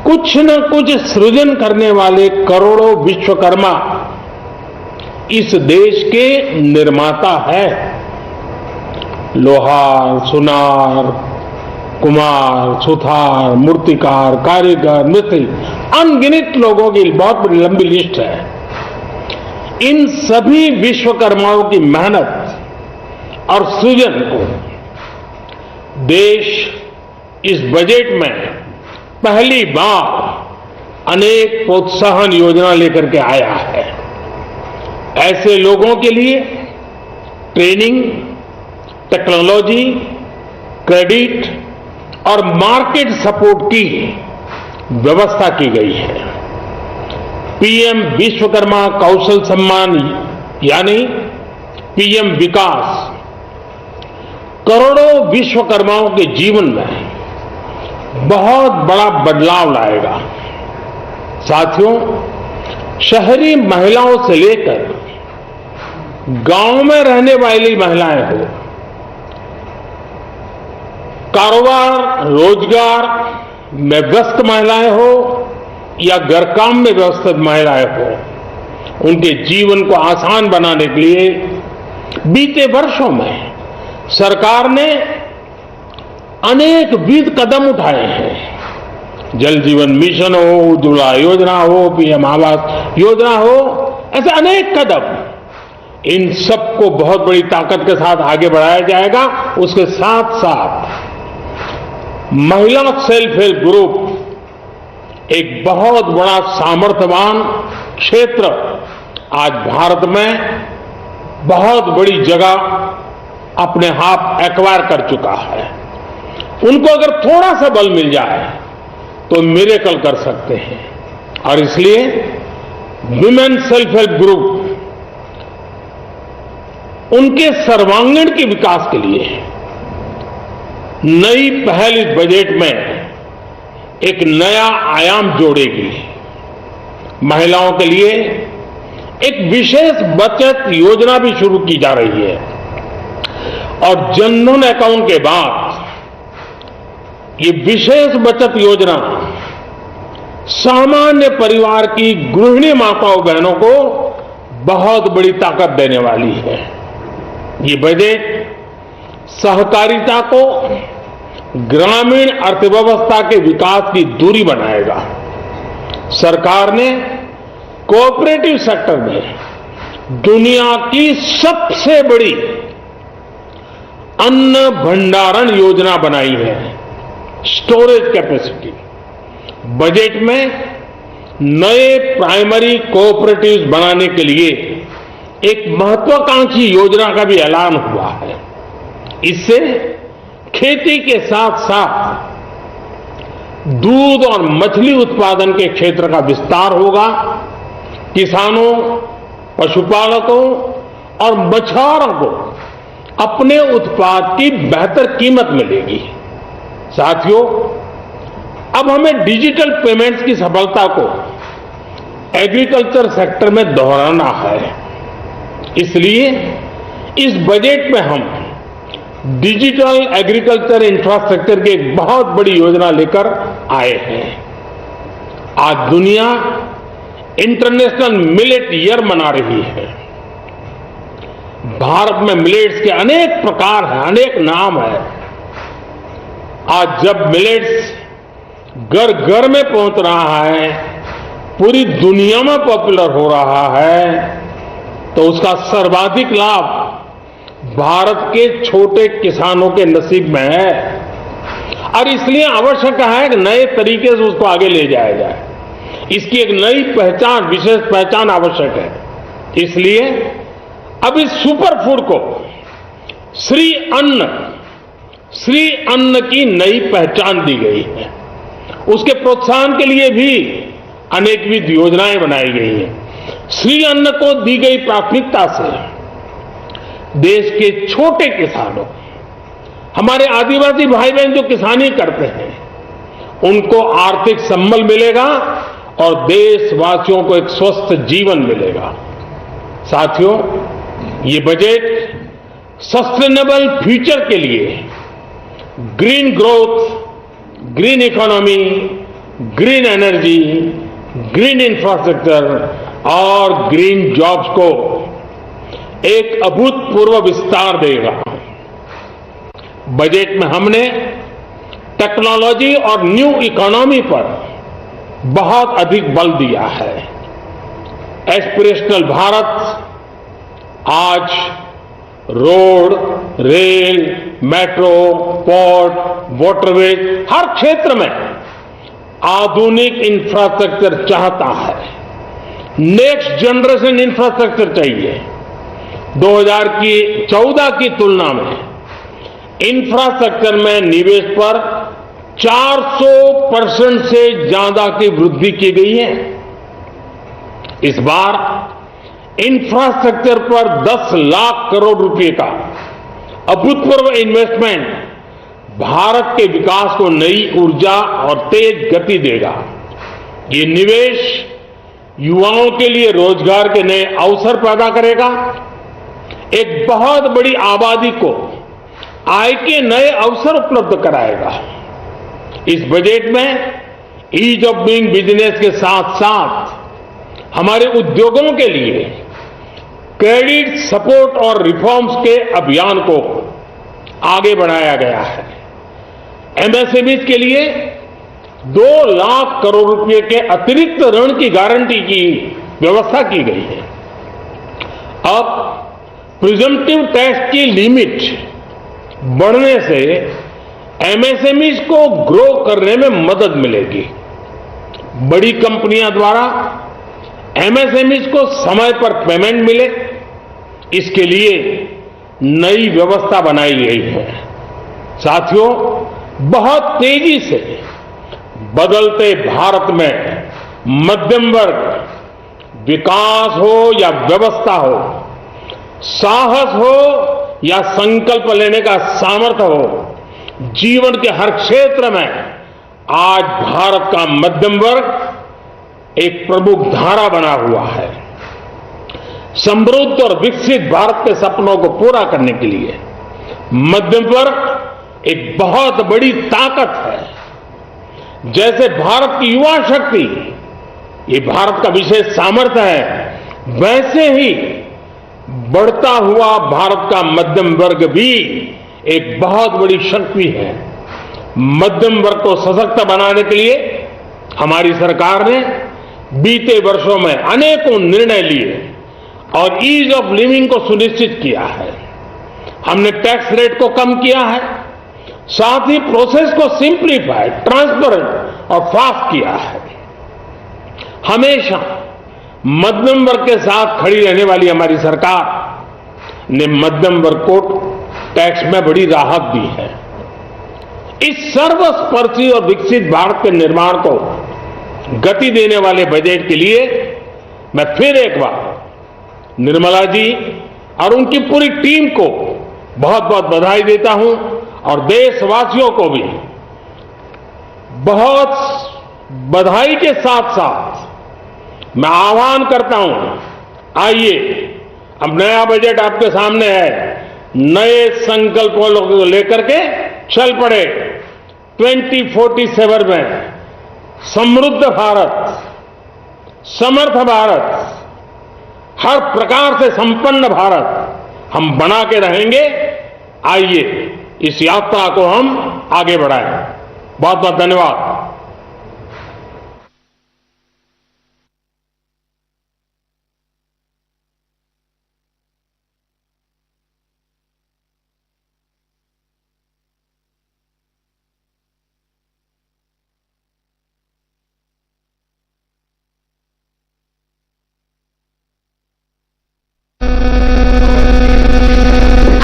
कुछ न कुछ सृजन करने वाले करोड़ों विश्वकर्मा इस देश के निर्माता है। लोहार, सुनार, कुम्हार, सुथार, मूर्तिकार, कारीगर, मिस्त्री, अनगिनत लोगों की बहुत बड़ी लंबी लिस्ट है। इन सभी विश्वकर्माओं की मेहनत और सृजन को देश इस बजट में पहली बार अनेक प्रोत्साहन योजना लेकर के आया है। ऐसे लोगों के लिए ट्रेनिंग, टेक्नोलॉजी, क्रेडिट और मार्केट सपोर्ट की व्यवस्था की गई है। पीएम विश्वकर्मा कौशल सम्मान यानी पीएम विकास करोड़ों विश्वकर्माओं के जीवन में बहुत बड़ा बदलाव लाएगा। साथियों, शहरी महिलाओं से लेकर गांव में रहने वाली महिलाएं हो, कारोबार रोजगार में व्यस्त महिलाएं हो या घर काम में व्यस्त महिलाएं हो, उनके जीवन को आसान बनाने के लिए बीते वर्षों में सरकार ने अनेक विविध कदम उठाए हैं। जल जीवन मिशन हो, उज्ज्वला योजना हो, पीएम आवास योजना हो, ऐसे अनेक कदम, इन सबको बहुत बड़ी ताकत के साथ आगे बढ़ाया जाएगा। उसके साथ साथ महिला सेल्फ हेल्प ग्रुप एक बहुत बड़ा सामर्थ्यवान क्षेत्र आज भारत में बहुत बड़ी जगह अपने हाथ एक्वायर कर चुका है। उनको अगर थोड़ा सा बल मिल जाए तो मिरेकल कर सकते हैं, और इसलिए विमेन सेल्फ हेल्प ग्रुप उनके सर्वांगीण के विकास के लिए नई पहल इस बजट में एक नया आयाम जोड़ेगी। महिलाओं के लिए एक विशेष बचत योजना भी शुरू की जा रही है, और जनधन अकाउंट के बाद ये विशेष बचत योजना सामान्य परिवार की गृहिणी माताओं बहनों को बहुत बड़ी ताकत देने वाली है। ये बजट सहकारिता को ग्रामीण अर्थव्यवस्था के विकास की दूरी बनाएगा। सरकार ने कोऑपरेटिव सेक्टर में दुनिया की सबसे बड़ी अन्न भंडारण योजना बनाई है, स्टोरेज कैपेसिटी। बजट में नए प्राइमरी कोऑपरेटिव्स बनाने के लिए एक महत्वाकांक्षी योजना का भी ऐलान हुआ है। इससे खेती के साथ साथ दूध और मछली उत्पादन के क्षेत्र का विस्तार होगा। किसानों, पशुपालकों और मछुआरों को अपने उत्पाद की बेहतर कीमत मिलेगी। साथियों, अब हमें डिजिटल पेमेंट्स की सफलता को एग्रीकल्चर सेक्टर में दोहराना है। इसलिए इस बजट में हम डिजिटल एग्रीकल्चर इंफ्रास्ट्रक्चर की एक बहुत बड़ी योजना लेकर आए हैं। आज दुनिया इंटरनेशनल मिलेट ईयर मना रही है। भारत में मिलेट्स के अनेक प्रकार हैं, अनेक नाम है। आज जब मिलेट्स घर घर में पहुंच रहा है, पूरी दुनिया में पॉपुलर हो रहा है, तो उसका सर्वाधिक लाभ भारत के छोटे किसानों के नसीब में है, और इसलिए आवश्यक है कि नए तरीके से उसको आगे ले जाया जाए। इसकी एक नई पहचान, विशेष पहचान आवश्यक है। इसलिए अब इस सुपर फूड को श्री अन्न की नई पहचान दी गई है। उसके प्रोत्साहन के लिए भी अनेकविध योजनाएं बनाई गई हैं। श्री अन्न को दी गई प्राथमिकता से देश के छोटे किसानों, हमारे आदिवासी भाई बहन जो किसानी करते हैं, उनको आर्थिक संबल मिलेगा और देशवासियों को एक स्वस्थ जीवन मिलेगा। साथियों, ये बजट सस्टेनेबल फ्यूचर के लिए green growth, green economy, green energy, green infrastructure और ग्रीन जॉब्स को एक अभूतपूर्व विस्तार देगा। बजट में हमने टेक्नोलॉजी और न्यू इकोनॉमी पर बहुत अधिक बल दिया है। एस्पिरेशनल भारत आज road, rail, metro, port, waterways, हर क्षेत्र में आधुनिक इंफ्रास्ट्रक्चर चाहता है। नेक्स्ट जनरेशन इंफ्रास्ट्रक्चर चाहिए। 2014 की तुलना में इंफ्रास्ट्रक्चर में निवेश पर 400% से ज्यादा की वृद्धि की गई है। इस बार इंफ्रास्ट्रक्चर पर 10 लाख करोड़ रुपए का अभूतपूर्व इन्वेस्टमेंट भारत के विकास को नई ऊर्जा और तेज गति देगा। ये निवेश युवाओं के लिए रोजगार के नए अवसर पैदा करेगा, एक बहुत बड़ी आबादी को आय के नए अवसर उपलब्ध कराएगा। इस बजट में ईज ऑफ डूइंग बिजनेस के साथ साथ हमारे उद्योगों के लिए क्रेडिट सपोर्ट और रिफॉर्म्स के अभियान को आगे बढ़ाया गया है। एमएसएमईज के लिए 2 लाख करोड़ रुपए के अतिरिक्त ऋण की गारंटी की व्यवस्था की गई है। अब प्रिजम्पटिव टैक्स की लिमिट बढ़ने से एमएसएमईज को ग्रो करने में मदद मिलेगी। बड़ी कंपनियां द्वारा एमएसएमईज को समय पर पेमेंट मिले, इसके लिए नई व्यवस्था बनाई गई है। साथियों, बहुत तेजी से बदलते भारत में मध्यम वर्ग, विकास हो या व्यवस्था हो, साहस हो या संकल्प लेने का सामर्थ्य हो, जीवन के हर क्षेत्र में आज भारत का मध्यम वर्ग एक प्रमुख धारा बना हुआ है। समृद्ध और विकसित भारत के सपनों को पूरा करने के लिए मध्यम वर्ग एक बहुत बड़ी ताकत है। जैसे भारत की युवा शक्ति ये भारत का विशेष सामर्थ्य है, वैसे ही बढ़ता हुआ भारत का मध्यम वर्ग भी एक बहुत बड़ी शक्ति है। मध्यम वर्ग को सशक्त बनाने के लिए हमारी सरकार ने बीते वर्षों में अनेकों निर्णय लिए और ईज ऑफ लिविंग को सुनिश्चित किया है। हमने टैक्स रेट को कम किया है, साथ ही प्रोसेस को सिंप्लीफाई, ट्रांसपेरेंट और फास्ट किया है। हमेशा मध्यम वर्ग के साथ खड़ी रहने वाली हमारी सरकार ने मध्यम वर्ग को टैक्स में बड़ी राहत दी है। इस सर्वस्पर्शी और विकसित भारत के निर्माण को गति देने वाले बजट के लिए मैं फिर एक बार निर्मला जी और उनकी पूरी टीम को बहुत बहुत बधाई देता हूं और देशवासियों को भी बहुत बधाई के साथ साथ मैं आह्वान करता हूं, आइए अब नया बजट आपके सामने है, नए संकल्पों को लेकर के चल पड़े। 2047 में समृद्ध भारत, समर्थ भारत, हर प्रकार से संपन्न भारत हम बना के रहेंगे। आइए इस यात्रा को हम आगे बढ़ाएं। बहुत बहुत धन्यवाद।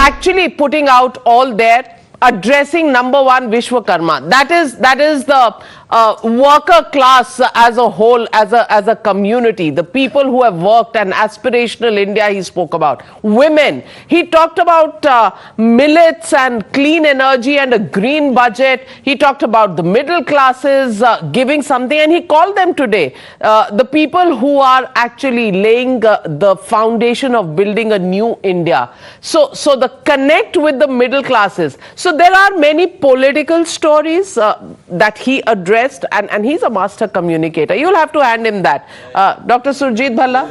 Actually putting out all there, addressing number one Vishwakarma. That is the worker class as a whole, as a community, the people who have worked, and aspirational India he spoke about. Women, he talked about millets and clean energy and a green budget. He talked about the middle classes giving something, and he called them today the people who are actually laying the foundation of building a new India. So the connect with the middle classes. So there are many political stories that he addressed, and he's a master communicator. You'll have to hand him that. Dr. Surjit Bhalla,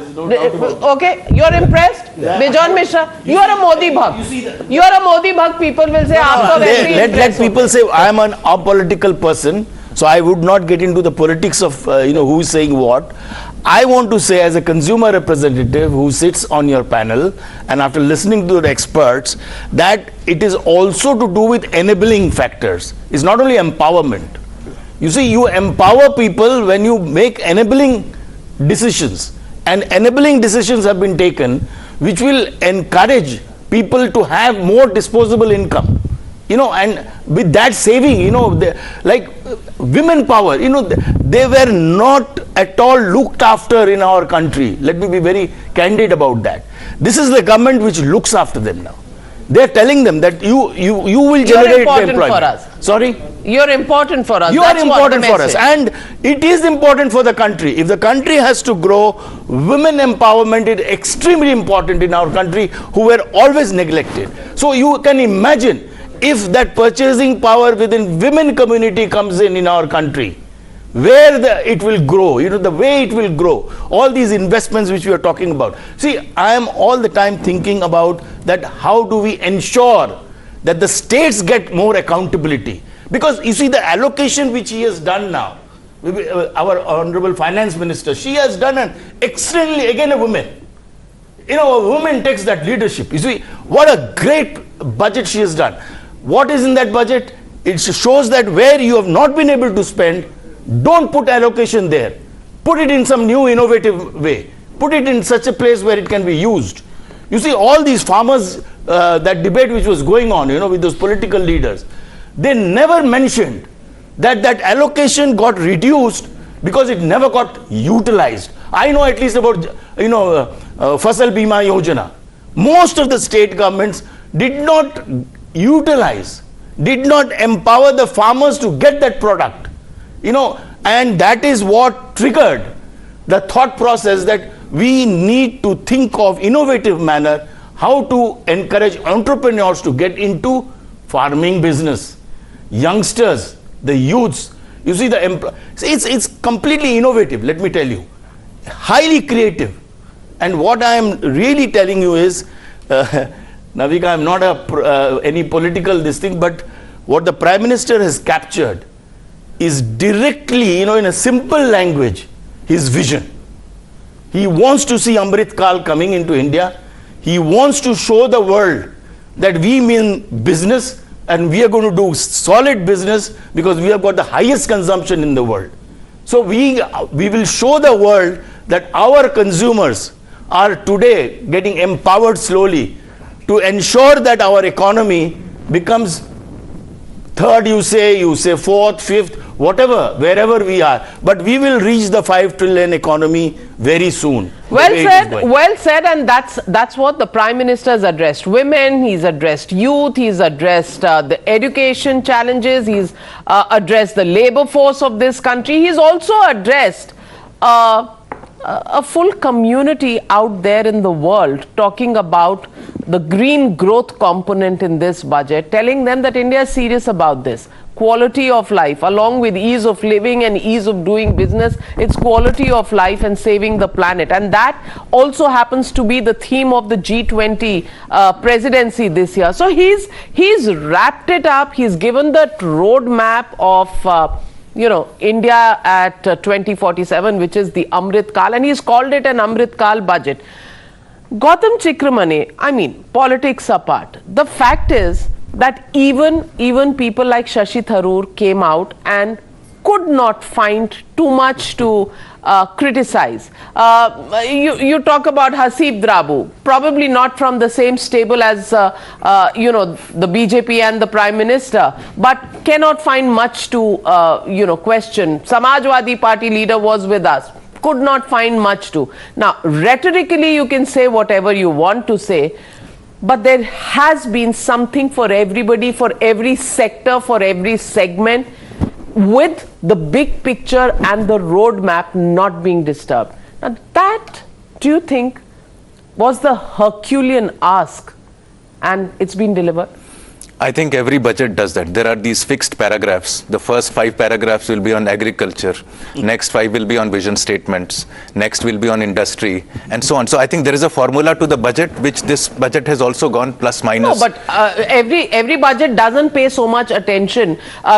okay, you're impressed? Bijon Mishra, you're a Modi Bhakt. You're a Modi Bhakt, people will say, let people say I am an apolitical person, so I would not get into the politics of who is saying what. I want to say, as a consumer representative who sits on your panel, and after listening to the experts, that it is also to do with enabling factors. It's not only empowerment. You see, you empower people when you make enabling decisions, and enabling decisions have been taken which will encourage people to have more disposable income. And with that saving, like women power, they were not at all looked after in our country. Let me be very candid about that. This is the government which looks after them now. They're telling them that you will generate employment. For us. Sorry? You're important for us. You That's are important what for us. And it is important for the country. If the country has to grow, women empowerment is extremely important in our country, who were always neglected. So you can imagine if that purchasing power within women community comes in our country, where it will grow, the way it will grow, all these investments which we are talking about. See, I am all the time thinking about that, how do we ensure that the states get more accountability? Because you see the allocation which he has done now, our Honorable Finance Minister, she has done an extremely, again a woman. A woman takes that leadership. You see, what a great budget she has done. What is in that budget? It shows that where you have not been able to spend, don't put allocation there. Put it in some new innovative way. Put it in such a place where it can be used. You see, all these farmers, that debate which was going on, with those political leaders, they never mentioned that that allocation got reduced because it never got utilized. I know at least about, Fasal Bima Yojana. Most of the state governments did not utilize, did not empower the farmers to get that product. And that is what triggered the thought process that we need to think of innovative manner how to encourage entrepreneurs to get into farming business. Youngsters, the youths, you see it's completely innovative, let me tell you, highly creative. And what I am really telling you is, Navika, I am not any political this thing, but what the Prime Minister has captured is directly, in a simple language, his vision. He wants to see Amrit Kal coming into India. He wants to show the world that we mean business and we are going to do solid business because we have got the highest consumption in the world. So we will show the world that our consumers are today getting empowered slowly to ensure that our economy becomes third, you say fourth, fifth, whatever, wherever we are. But we will reach the 5 trillion economy very soon. Well said, and that's what the Prime Minister has addressed. Women, he's addressed youth, he's addressed the education challenges, he's addressed the labor force of this country. He's also addressed a full community out there in the world, talking about the green growth component in this budget, telling them that India is serious about this. Quality of life, along with ease of living and ease of doing business, it's quality of life and saving the planet. And that also happens to be the theme of the G20 presidency this year. So he's wrapped it up. He's given that roadmap of India at 2047, which is the Amrit Kal, and he's called it an Amrit Kal budget. Gautam Chikramani, I mean, politics apart, the fact is that even people like Shashi Tharoor came out and could not find too much to criticize. You talk about Hasib Drabu, probably not from the same stable as the BJP and the Prime Minister, but cannot find much to question. Samajwadi Party leader was with us, could not find much to. Now, rhetorically, you can say whatever you want to say, but there has been something for everybody, for every sector, for every segment, with the big picture and the roadmap not being disturbed. Now that, do you think, was the Herculean ask, and it's been delivered? I think every budget does that. There are these fixed paragraphs. The first 5 paragraphs will be on agriculture. Next 5 will be on vision statements. Next will be on industry, and so on. So I think there is a formula to the budget, which this budget has also gone plus minus. No, but every budget doesn't pay so much attention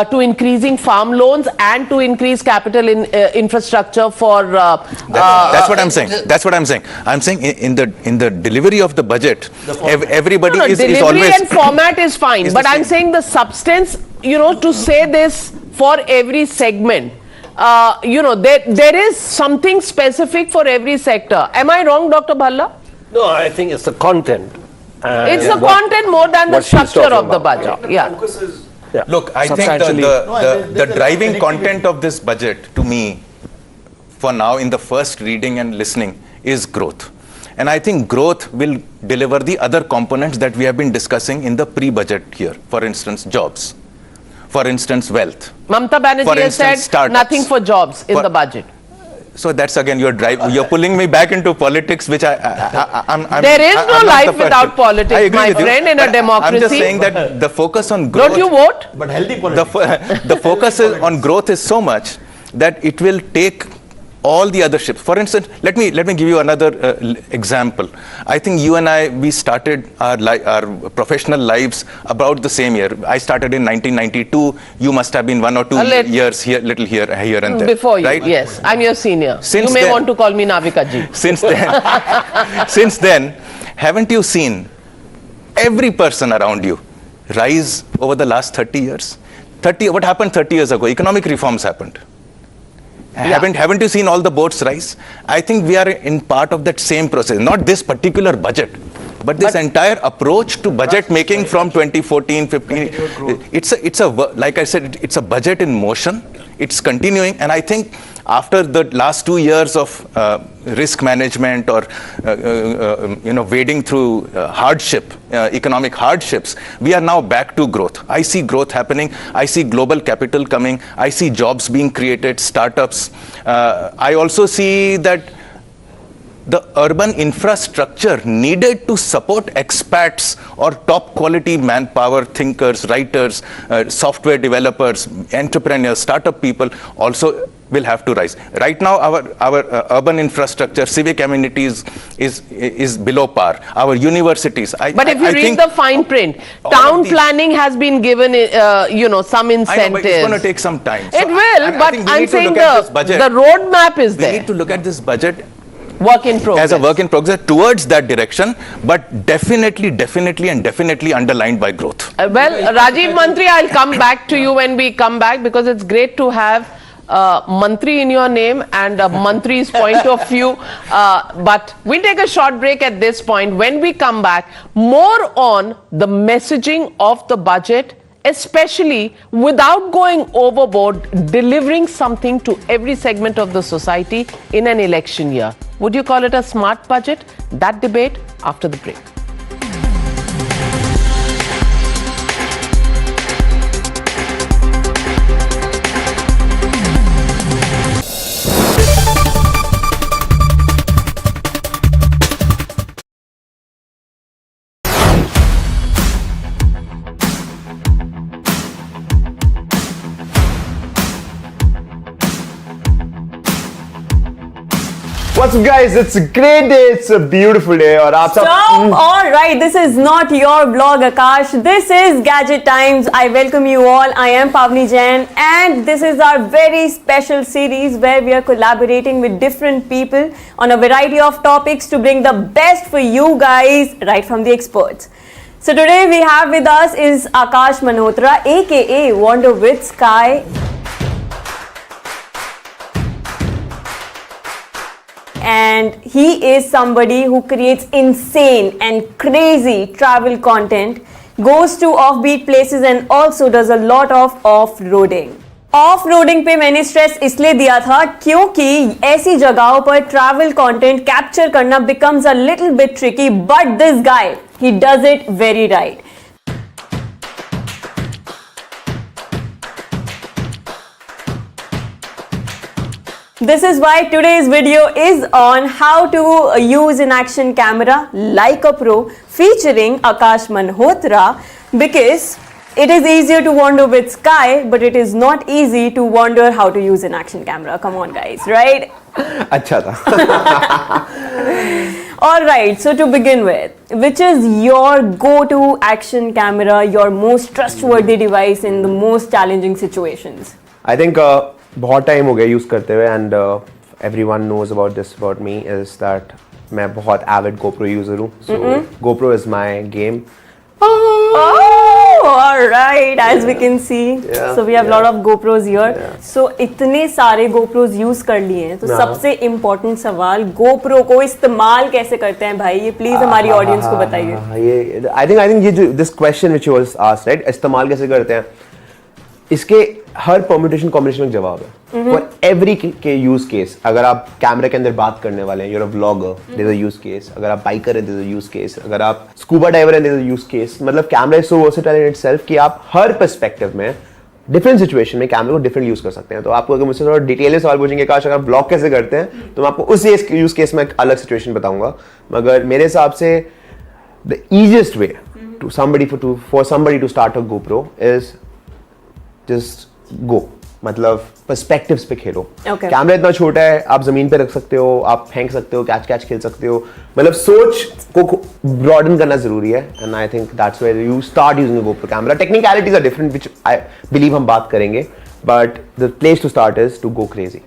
to increasing farm loans and to increase capital in infrastructure for. That's what I'm saying. That's what I'm saying. I'm saying in the delivery of the budget, everybody is always. Delivery and format is fine. But I'm saying the substance, to say this for every segment, there is something specific for every sector. Am I wrong, Dr. Bhalla? No, I think it's the content. It's the content more than the structure of the budget. Yeah. Look, I think the driving content of this budget, to me, for now, in the first reading and listening, is growth. And I think growth will deliver the other components that we have been discussing in the pre-budget here. For instance, jobs. For instance, wealth. Mamata Banerjee has said nothing for jobs in the budget. So that's again you're pulling me back into politics, which I'm there is no life without politics, my friend, in a democracy. I'm just saying that the focus on growth. Don't you vote? But healthy politics. The focus on growth is so much that it will take all the other ships. For instance, let me give you another example. I think you and I, we started our professional lives about the same year. I started in 1992. You must have been 1 or 2 years here, little here and there. Before you, right? yes. I'm your senior. Since you may then, want to call me Navika ji. Since then, haven't you seen every person around you rise over the last 30 years? What happened 30 years ago? Economic reforms happened. Yeah. Haven't you seen all the boats rise? I think we are in part of that same process. Not this particular budget, but this entire approach to budget making from 2014, 15. It's a like I said, it's a budget in motion. It's continuing, and I think after the last 2 years of risk management or wading through economic hardships, we are now back to growth. I see growth happening. I see global capital coming. I see jobs being created, startups. I also see that the urban infrastructure needed to support expats or top quality manpower, thinkers, writers, software developers, entrepreneurs, startup people also will have to rise. Right now, our urban infrastructure, civic amenities is below par. Our universities. But if you read the fine print, town planning has been given, some incentives. I know, but it's going to take some time. It will, but I'm saying the roadmap is there. We need to look at this budget work in progress. As a work in progress towards that direction, but definitely underlined by growth. Well, Rajiv Mantri, I'll come back to you when we come back, because it's great to have Mantri in your name and Mantri's point of view. But we'll take a short break at this point. When we come back, more on the messaging of the budget, especially without going overboard, delivering something to every segment of the society in an election year. Would you call it a smart budget? That debate after the break. What's up, guys? It's a great day. It's a beautiful day. और आप सब all right, this is not your blog, Akash. This is Gadget Times. I welcome you all. I am Pavni Jain, and this is our very special series where we are collaborating with different people on a variety of topics to bring the best for you guys, right from the experts. So today we have with us is Akash Malhotra, aka Wander with Sky. And he is somebody who creates insane and crazy travel content, goes to offbeat places and also does a lot of off-roading. Off-roading पे मैंने stress इसलिए दिया था क्योंकि ऐसी जगहों पर travel content capture करना becomes a little bit tricky, but this guy, he does it very right. This is why today's video is on how to use an action camera like a pro, featuring Akash Malhotra, because it is easier to wander with Sky, but it is not easy to wonder how to use an action camera. Come on, guys, right? अच्छा था. All right, so to begin with, which is your go-to action camera, your most trustworthy device in the most challenging situations? I think बहुत time हो गया use करते हुए, and everyone knows about this about me is that मैं बहुत avid GoPro user हूँ. So GoPro is my game. Oh, all right, as we can see, so we have lot of GoPros here. So इतने सारे GoPros use कर लिए हैं, तो सबसे important सवाल GoPro को इस्तेमाल कैसे करते हैं भाई? ये please हमारी audience को बताइए. I think ये this question which was asked, right? इस्तेमाल कैसे करते हैं? इसके हर परम्यूटेशन कॉम्बिनेशन में जवाब है फॉर एवरी के यूज केस. अगर आप कैमरे के अंदर बात करने वाले हैं, you're a vlogger, there is a use case. अगर आप बाइकर हैं, there is a use case. अगर आप स्कूबा डाइवर हैं, there is a use case. मतलब camera is so versatile in itself कि आप हर पर्सपेक्टिव में डिफरेंट सिचुएशन में कैमरे को डिफरेंट यूज कर सकते हैं. तो आपको अगर मुझसे थोड़ा डिटेल में सवाल पूछेंगे काश अगर ब्लॉग कैसे करते हैं, तो मैं आपको उस यूज केस में एक अलग सिचुएशन बताऊंगा. मगर मेरे हिसाब से the easiest way to somebody for somebody to start a GoPro is just go. मतलब पर्सपेक्टिव्स पे खेलो. कैमरा इतना छोटा है, आप जमीन पे रख सकते हो, आप फेंक सकते हो, कैच खेल सकते हो. मतलब सोच को ब्रॉडन करना जरूरी है. And I think that's where you start using a GoPro camera. Technicalities are different which I believe हम बात करेंगे, but the place to start is to go crazy.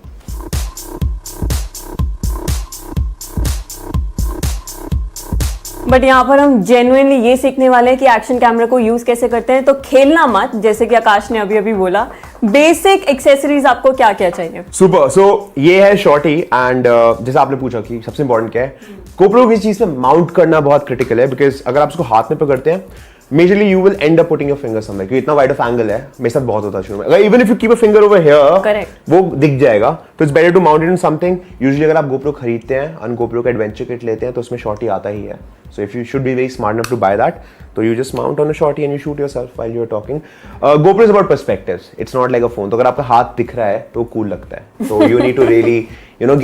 But यहाँ पर हम जेन्युइनली ये सीखने वाले हैं कि एक्शन कैमरा को यूज कैसे करते हैं. तो खेलना मत, जैसे कि आकाश ने अभी बोला. बेसिक एक्सेसरीज आपको क्या क्या चाहिए? सुपर. सो ये है शॉर्टी. एंड जैसे आपने पूछा कि सबसे इंपॉर्टेंट क्या है, GoPro की चीज में माउंट करना बहुत क्रिटिकल है. बिकॉज अगर आप उसको हाथ में पकड़ते हैं, majorly you will and up putting your finger somewhere. क्योंकि इतना वाइड ऑफ एंगल है, मेरे साथ बहुत होता है शुरू में. अगर even if you keep a finger over here, वो दिख जाएगा. तो it's better to mount it in something. Usually अगर आप GoPro खरीदते हैं और GoPro का एडवेंचर किट लेते हैं, तो उसमें शॉर्टी आता ही है. So if you should be very smart enough to buy that, so you just mount on a shorty and you shoot yourself while you're talking. GoPro is about perspectives. It's not like a phone. तो अगर आपका हाथ दिख रहा है तो cool लगता है. So you need to really,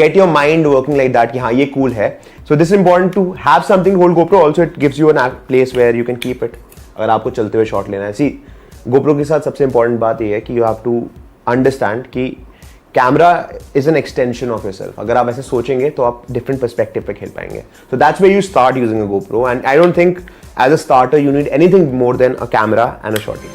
get your mind working like that कि हाँ ये cool है. So this is important to have something to hold GoPro. Also it gives you a place where you can keep it. अगर आपको चलते हुए shot लेना है. See, GoPro के साथ सबसे important बात ये है कि you have to understand कि camera is an extension of yourself. अगर आप ऐसे सोचेंगे तो आप डिफरेंट पर्सपेक्टिव पे खेल पाएंगे. So that's where you start using a GoPro. And I don't think as a starter you need anything more than a camera and a shorty.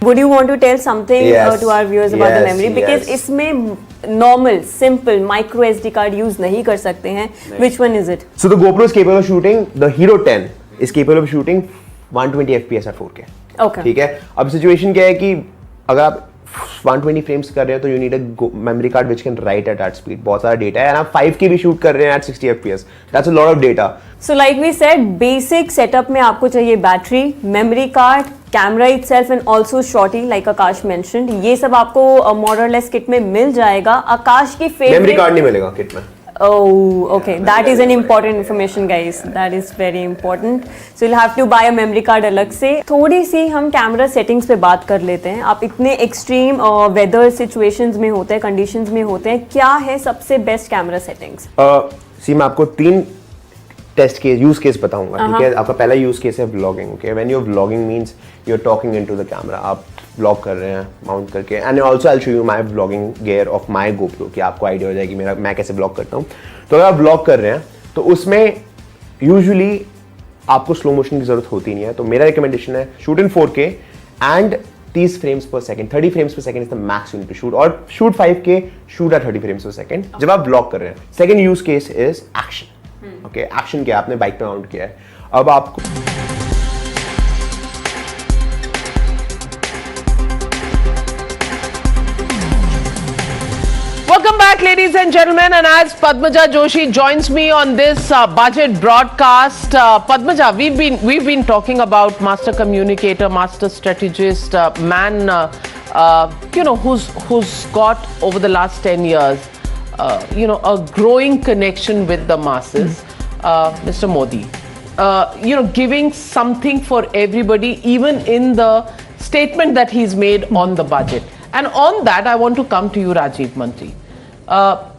Would you want to tell something to our viewers about the memory? Because इसमें normal, simple micro SD card use नहीं कर सकते हैं. Which one is it? So the GoPro is capable of shooting. The Hero 10 is capable of shooting 120 FPS at 4K. Okay. ठीक है. अब situation क्या है कि अगर आप 120 फ्रेम्स कर रहे हो तो you need a memory card which can write at that speed. बहुत सारा डेटा है. एंड आप 5K भी शूट कर रहे हैं at 60 FPS. That's a lot of data. So like we said, basic setup में आपको चाहिए battery, memory card, camera itself and also shorty like Akash mentioned. ये सब आपको more or less किट में मिल जाएगा. आकाश की फेवरेट मेमोरी कार्ड नहीं मिलेगा किट में. Oh, okay. That is an important information, guys. That is very important. So you'll have to buy a memory card अलग से. थोड़ी सी हम कैमरा सेटिंग्स पे बात कर लेते हैं. आप इतने एक्सट्रीम वेदर सिचुएशंस में होते हैं, कंडीशंस में होते हैं, क्या है सबसे बेस्ट कैमरा सेटिंग्स? मैं आपको 3 टेस्ट केस यूज केस बताऊंगा. ठीक है. आपका पहला यूज केस है vlogging. Okay. When you are vlogging means you are talking into the camera. आप व्लॉग कर रहे हैं माउंट करके. And also I will show you my vlogging gear of my GoPro कि आपको आइडिया हो जाएगी मैं कैसे व्लॉग करता हूँ. तो अगर आप व्लॉग कर रहे हैं तो उसमें यूजुअली आपको स्लो मोशन की जरूरत होती नहीं है. तो मेरा रिकमेंडेशन है shoot in 4K and 30 frames per second. 30 frames per second is the max you need to shoot. और shoot 5K, shoot at 30 frames per second जब आप व्लॉग कर रहे हैं. Second use case is action. Okay. Action क्या आपने bike पे mount किया है. अब आपको Welcome back, ladies and gentlemen, and as Padmaja Joshi joins me on this budget broadcast, Padmaja, we've been talking about master communicator, master strategist, man, who's got over the last 10 years, a growing connection with the masses, Mr. Modi, giving something for everybody, even in the statement that he's made on the budget. And on that, I want to come to you, Rajiv Mantri.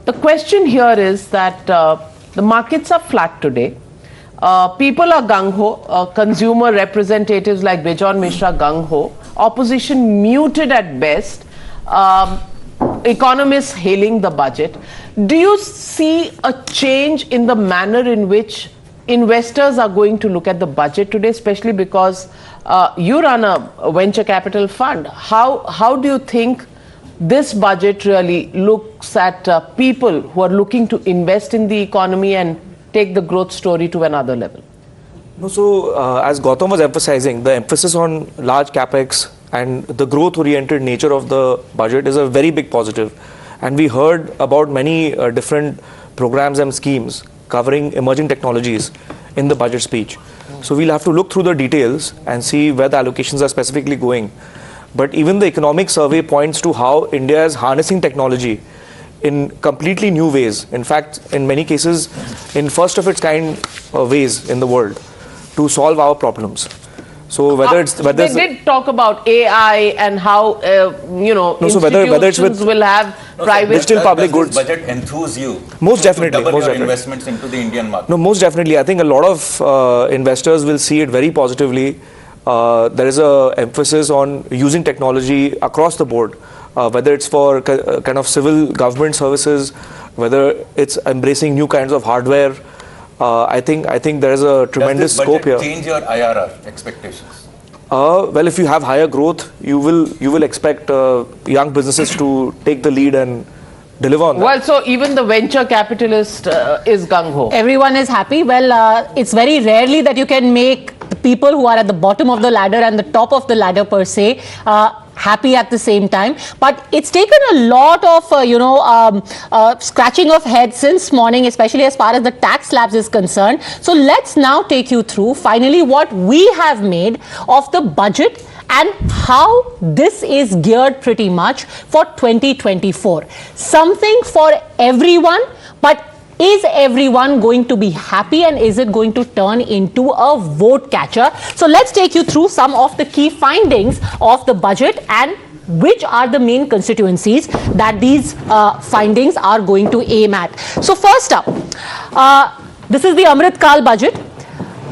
The question here is that the markets are flat today. People are gung-ho. Consumer representatives like Bijon Mishra gung-ho. Opposition muted at best. Economists hailing the budget. Do you see a change in the manner in which investors are going to look at the budget today, especially because you run a venture capital fund? How do you think this budget really looks at people who are looking to invest in the economy and take the growth story to another level? No, so as Gautam was emphasizing, the emphasis on large capex and the growth-oriented nature of the budget is a very big positive. And we heard about many different programs and schemes covering emerging technologies in the budget speech. So we'll have to look through the details and see where the allocations are specifically going. But even the economic survey points to how India is harnessing technology in completely new ways. In fact, in many cases, in first of its kind ways in the world to solve our problems. So whether they did talk about AI and how institutions will have private digital public goods. Does this budget enthuse you? Most definitely. Double your investments into the Indian market. No, most definitely. I think a lot of investors will see it very positively. There is a emphasis on using technology across the board, whether it's for kind of civil government services, whether it's embracing new kinds of hardware. I think there is a tremendous scope here. Does this budget change your IRR expectations? Well, if you have higher growth, you will expect young businesses to take the lead and deliver on that. Well, so even the venture capitalist is gung-ho. Everyone is happy. Well, it's very rarely that you can make the people who are at the bottom of the ladder and the top of the ladder per se happy at the same time. But it's taken a lot of scratching of heads since morning, especially as far as the tax slabs is concerned. So let's now take you through finally what we have made of the budget and how this is geared pretty much for 2024. Something for everyone, but is everyone going to be happy, and is it going to turn into a vote catcher? So let's take you through some of the key findings of the budget and which are the main constituencies that these findings are going to aim at. So first up, this is the Amrit Kal budget.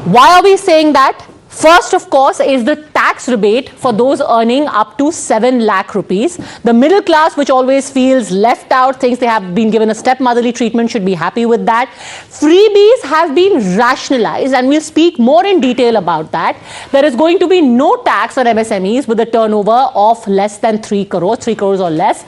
Why are we saying that? First, of course, is the tax rebate for those earning up to 7 lakh rupees. The middle class, which always feels left out, thinks they have been given a stepmotherly treatment, should be happy with that. Freebies have been rationalized, and we'll speak more in detail about that. There is going to be no tax on MSMEs with a turnover of less than 3 crores or less.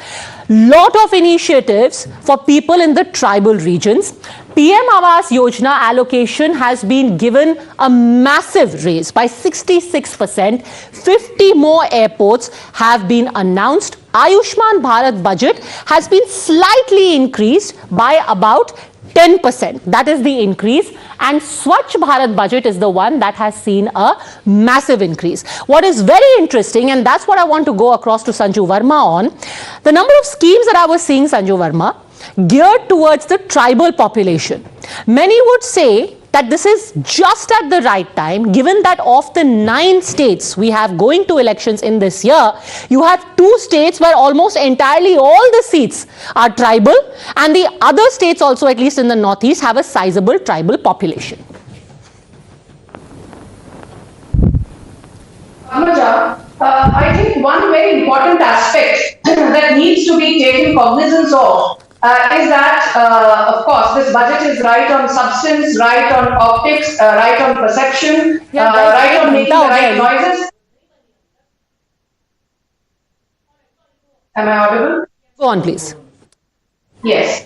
Lot of initiatives for people in the tribal regions. PM Awas Yojana allocation has been given a massive raise by 66%. 50 more airports have been announced. Ayushman Bharat budget has been slightly increased by about 10%. That is the increase. And Swachh Bharat budget is the one that has seen a massive increase. What is very interesting, and that's what I want to go across to Sanju Verma on, the number of schemes that I was seeing, Sanju Verma, geared towards the tribal population. Many would say that this is just at the right time, given that of the 9 states we have going to elections in this year, you have 2 states where almost entirely all the seats are tribal, and the other states also, at least in the northeast, have a sizable tribal population. I think one very important aspect that needs to be taken cognizance of is that, of course, this budget is right on substance, right on optics, right on perception, right on making the right noises. Am I audible? Go on, please. Yes.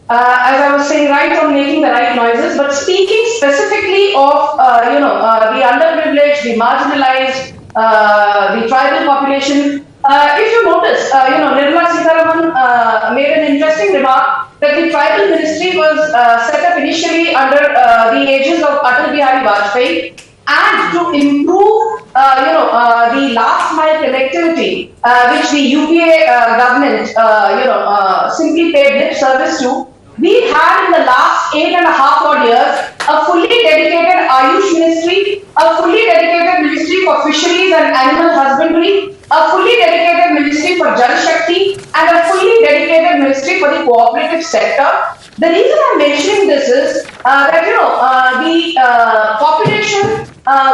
As I was saying, right on making the right noises, but speaking specifically of, the underprivileged, the marginalized, the tribal population. If you notice, Nirmala Sitharaman made an interesting remark that the tribal ministry was set up initially under the aegis of Atal Bihari Vajpayee, and to improve, the last mile connectivity, which the UPA government, simply paid lip service to. We had in the last 8.5 odd years a fully dedicated Ayush ministry, a fully dedicated ministry for fisheries and animal husbandry, a fully dedicated ministry for Jal Shakti, and a fully dedicated ministry for the cooperative sector. The reason I'm mentioning this is that the population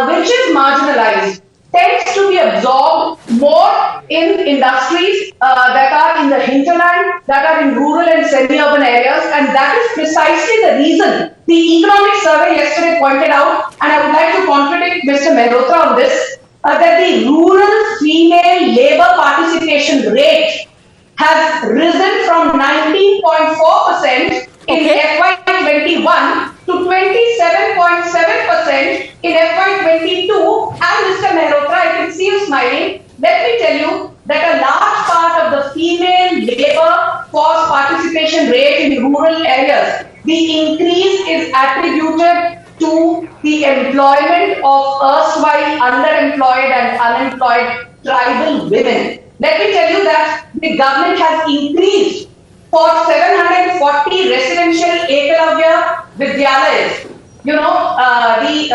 which is marginalized tends to be absorbed more in industries that are in the hinterland, that are in rural and semi-urban areas, and that is precisely the reason the economic survey yesterday pointed out, and I would like to contradict Mr. Mehrotra on this, that the rural female labor participation rate has risen from 19.4% in FY21 to 27.7% in FY22. And Mr. Mehrotra, I can see you smiling. Let me tell you that a large part of the female labor force participation rate in rural areas, the increase is attributed to to the employment of erstwhile underemployed and unemployed tribal women. Let me tell you that the government has increased for 740 residential Ekalavya Vidyalayas. You know, the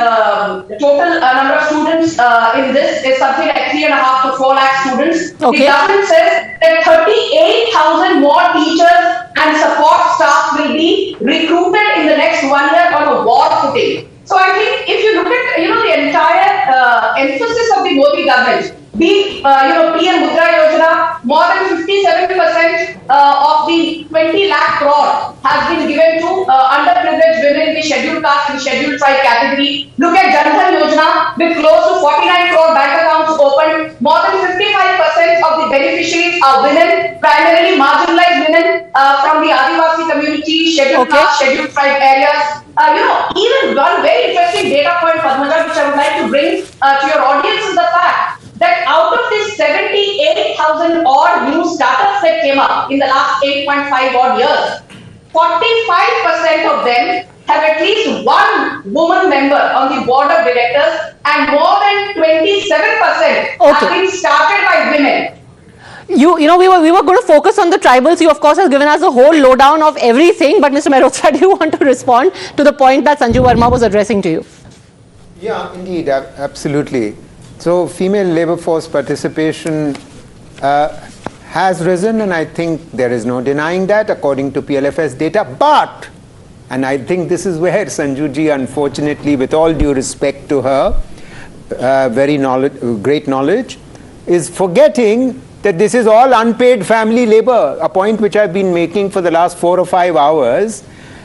total number of students in this is something like 3.5 to 4 lakh students. Okay. The government says that 38,000 more teachers and support staff will be recruited in the next 1 year on a war footing. So I think if you look at, you know, the entire emphasis of the Modi government, be PM Mudra Yojana, more than 57% of the 20 lakh crore has been given to underprivileged women in the scheduled caste and scheduled tribe category. Look at Jan Dhan Yojana with close to 49 crore bank accounts opened. More than 55% of the beneficiaries are women, primarily marginalized women from the Adivasi community, scheduled caste, scheduled tribe areas. Even one very interesting data point, Padmaja, which I would like to bring to your audience is the fact that out of these 78,000 odd new startups that came up in the last 8.5 odd years, 45% of them have at least one woman member on the board of directors, and more than 27% have been started by women. We were going to focus on the tribals. You, of course, have given us a whole lowdown of everything. But Mr. Mehrotra, do you want to respond to the point that Sanju Verma was addressing to you? Yeah, indeed, absolutely. So female labor force participation has risen, and I think there is no denying that according to PLFS data. But, and I think this is where Sanjuji, unfortunately, with all due respect to her, great knowledge, is forgetting that this is all unpaid family labor, a point which I've been making for the last 4 or 5 hours,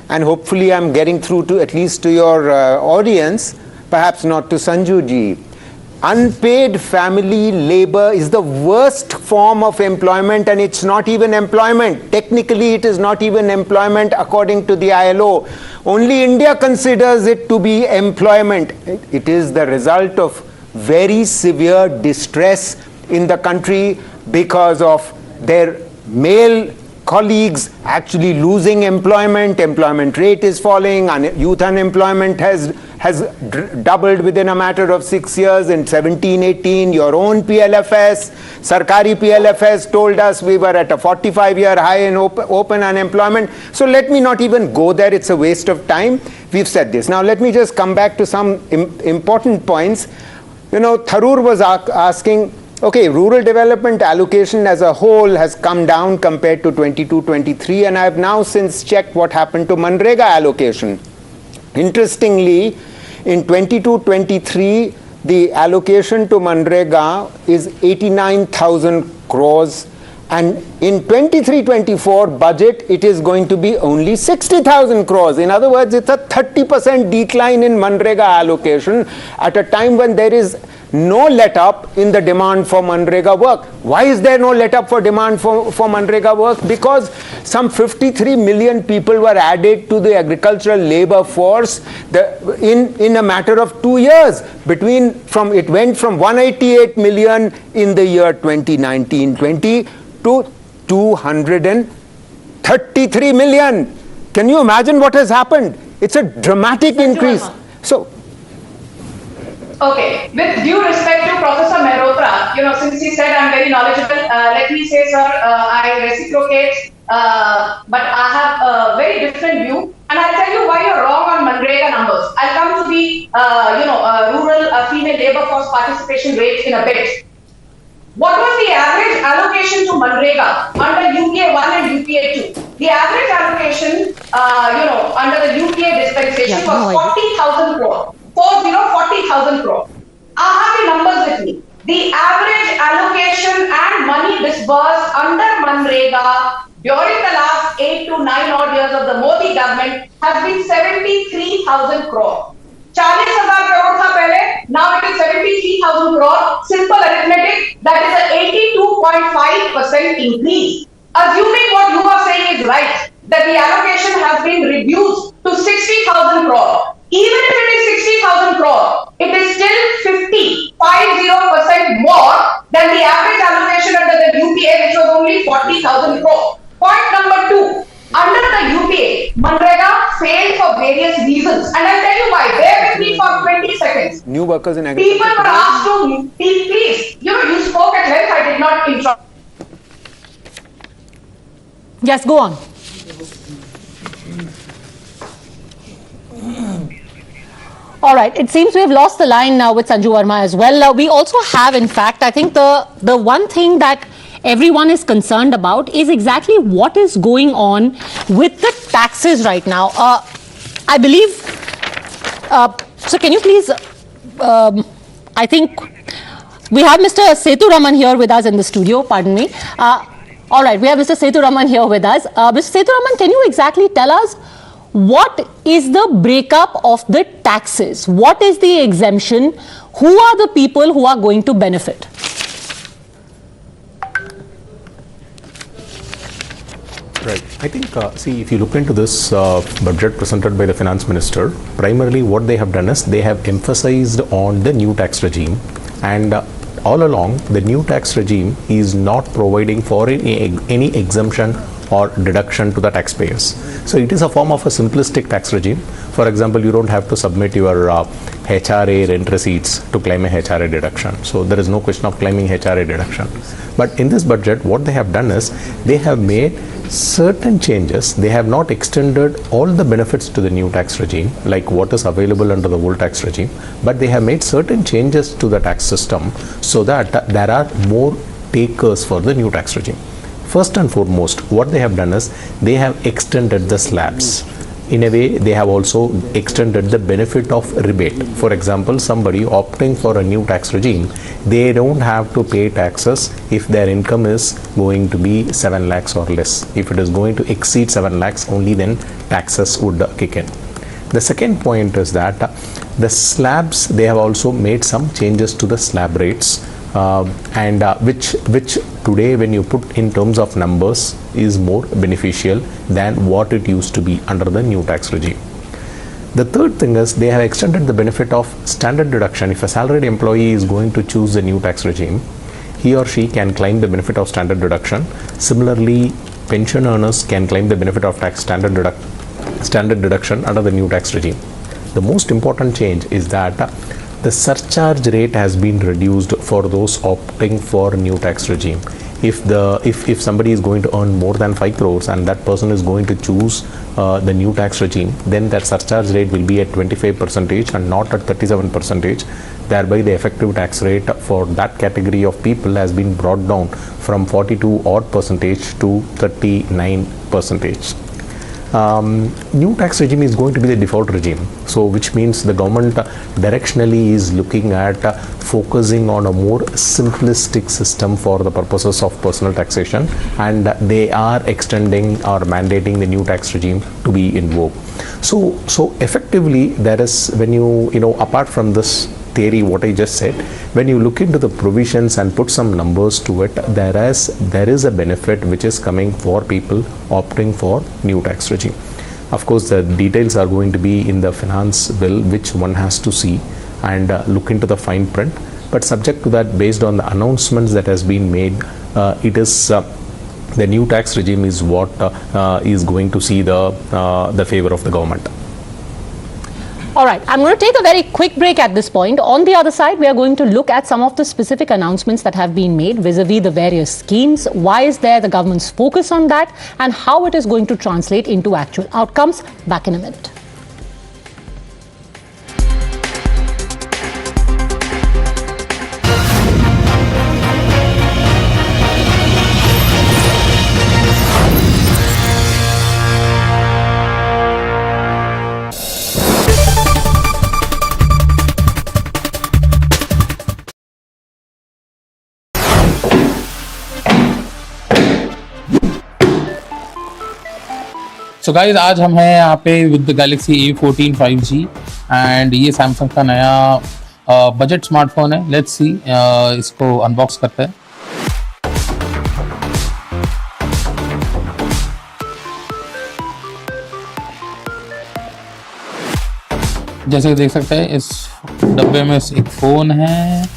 and hopefully I'm getting through to at least to your audience, perhaps not to Sanjuji. Unpaid family labor is the worst form of employment, and it's not even employment. Technically, it is not even employment according to the ILO. Only India considers it to be employment. It is the result of very severe distress in the country because of their male colleagues actually losing employment. Employment rate is falling, and youth unemployment has doubled within a matter of 6 years. In 17-18, your own PLFS, Sarkari PLFS told us we were at a 45-year high in open unemployment. So let me not even go there. It's a waste of time. We've said this. Now let me just come back to some important points. Tharoor was asking, okay, rural development allocation as a whole has come down compared to 22-23, and I have now since checked what happened to Manrega allocation. Interestingly, in 22-23, the allocation to Manrega is 89,000 crores, and in 23-24 budget, it is going to be only 60,000 crores. In other words, it's a 30% decline in Manrega allocation at a time when there is no let-up in the demand for Manrega work. Why is there no let-up for demand for Manrega work? Because some 53 million people were added to the agricultural labor force in a matter of 2 years. It went from 188 million in the year 2019-20 to 233 million. Can you imagine what has happened? It's a dramatic increase. Okay, with due respect to Professor Mehrotra, since he said I'm very knowledgeable, let me say, sir, I reciprocate, but I have a very different view, and I'll tell you why you're wrong on Manrega numbers. I'll come to the, rural female labor force participation rate in a bit. What was the average allocation to Manrega under UPA 1 and UPA 2? The average allocation, under the UPA dispensation was 40,000 crore. 40,000 crore. I have the numbers with me. The average allocation and money disbursed under Manrega during the last 8 to 9 odd years of the Modi government has been 73,000 crore. 40,000 crore tha pehle, now it is 73,000 crore. Simple arithmetic, that is an 82.5% increase. Assuming what you are saying is right, that the allocation has been reduced to 60,000 crore. Even if it is 60,000 crore, it is still 50% more than the average allocation under the UPA, which was only 40,000 crore. Point number 2, under the UPA, Manrega failed for various reasons. And I'll tell you why. Bear with me for 20 seconds. New workers in agriculture. People were asked to, please, you spoke at length, I did not interrupt. Yes, go on. All right, it seems we have lost the line now with Sanju Verma as well. We also have, in fact, I think the one thing that everyone is concerned about is exactly what is going on with the taxes right now. I believe, so can you please, I think we have Mr. Sethuraman here with us in the studio, pardon me. All right, we have Mr. Sethuraman here with us. Mr. Sethuraman, can you exactly tell us what is the breakup of the taxes? What is the exemption? Who are the people who are going to benefit? Right. I think, see, if you look into this budget presented by the finance minister, primarily what they have done is they have emphasized on the new tax regime, and all along the new tax regime is not providing for any exemption or deduction to the taxpayers. So it is a form of a simplistic tax regime. For example, you don't have to submit your HRA rent receipts to claim a HRA deduction. So there is no question of claiming HRA deduction. But in this budget, what they have done is they have made certain changes. They have not extended all the benefits to the new tax regime, like what is available under the old tax regime, but they have made certain changes to the tax system so that there are more takers for the new tax regime. First and foremost, what they have done is they have extended the slabs. In a way, they have also extended the benefit of rebate. For example, somebody opting for a new tax regime, they don't have to pay taxes if their income is going to be 7 lakhs or less. If it is going to exceed 7 lakhs, only then taxes would kick in. The second point is that the slabs, they have also made some changes to the slab rates, which today, when you put in terms of numbers, is more beneficial than what it used to be under the new tax regime. The third thing is they have extended the benefit of standard deduction. If a salaried employee is going to choose the new tax regime, he or she can claim the benefit of standard deduction. Similarly, pension earners can claim the benefit of standard deduction under the new tax regime. The most important change is that the surcharge rate has been reduced for those opting for new tax regime. If somebody is going to earn more than 5 crores and that person is going to choose the new tax regime, then that surcharge rate will be at 25% and not at 37%. Thereby, the effective tax rate for that category of people has been brought down from 42% to 39%. New tax regime is going to be the default regime, so which means the government directionally is looking at focusing on a more simplistic system for the purposes of personal taxation, and they are extending or mandating the new tax regime to be in vogue. So effectively, there is, when you apart from this theory, what I just said, when you look into the provisions and put some numbers to it, there is a benefit which is coming for people opting for new tax regime. Of course, the details are going to be in the finance bill, which one has to see and look into the fine print. But subject to that, based on the announcements that has been made, it is the new tax regime is what is going to see the favor of the government. All right, I'm going to take a very quick break at this point. On the other side, we are going to look at some of the specific announcements that have been made vis-a-vis the various schemes. Why is there the government's focus on that, and how it is going to translate into actual outcomes? Back in a minute. So guys, आज हम हैं यहाँ पे with the Galaxy A14 5G and ये Samsung का नया budget smartphone है. Let's see, इसको अनबॉक्स करते हैं. जैसे कि देख सकते हैं, इस डब्बे में एक फ़ोन है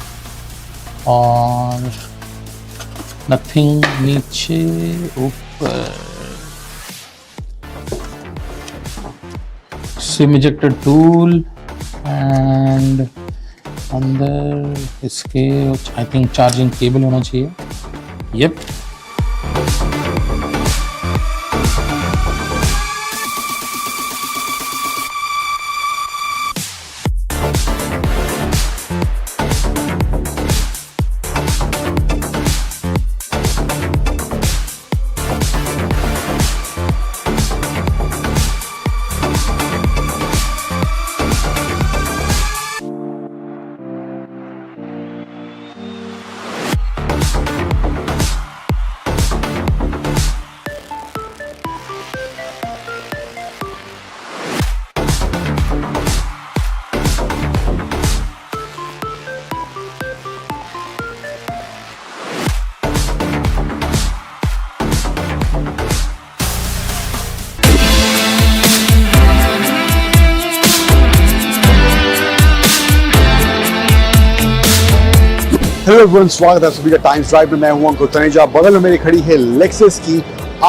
और नथिंग नीचे ऊपर. सिम इजेक्टर टूल एंड अंदर इसके आई थिंक चार्जिंग केबल होना चाहिए. Yep. हेलो एवरीवन, स्वागत है सभी का टाइम्स ड्राइव में. मैं हूं अंकुर तनेजा. बगल में मेरी खड़ी है लेक्सस की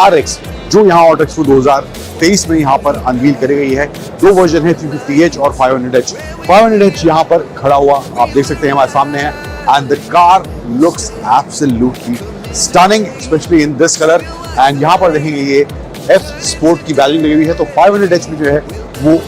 RX, जो यहां ऑटो एक्सपो 2023 में यहां पर अनवील करी गई है. दो वर्जन है, 350H और 500H. 500H यहां पर खड़ा हुआ आप देख सकते हैं हमारे सामने है. And the car looks absolutely stunning, specially in this colour. And यहां पर देखेंगे ये F स्पोर्ट की बैजिंग लगी हुई है. तो 500H में जो है वो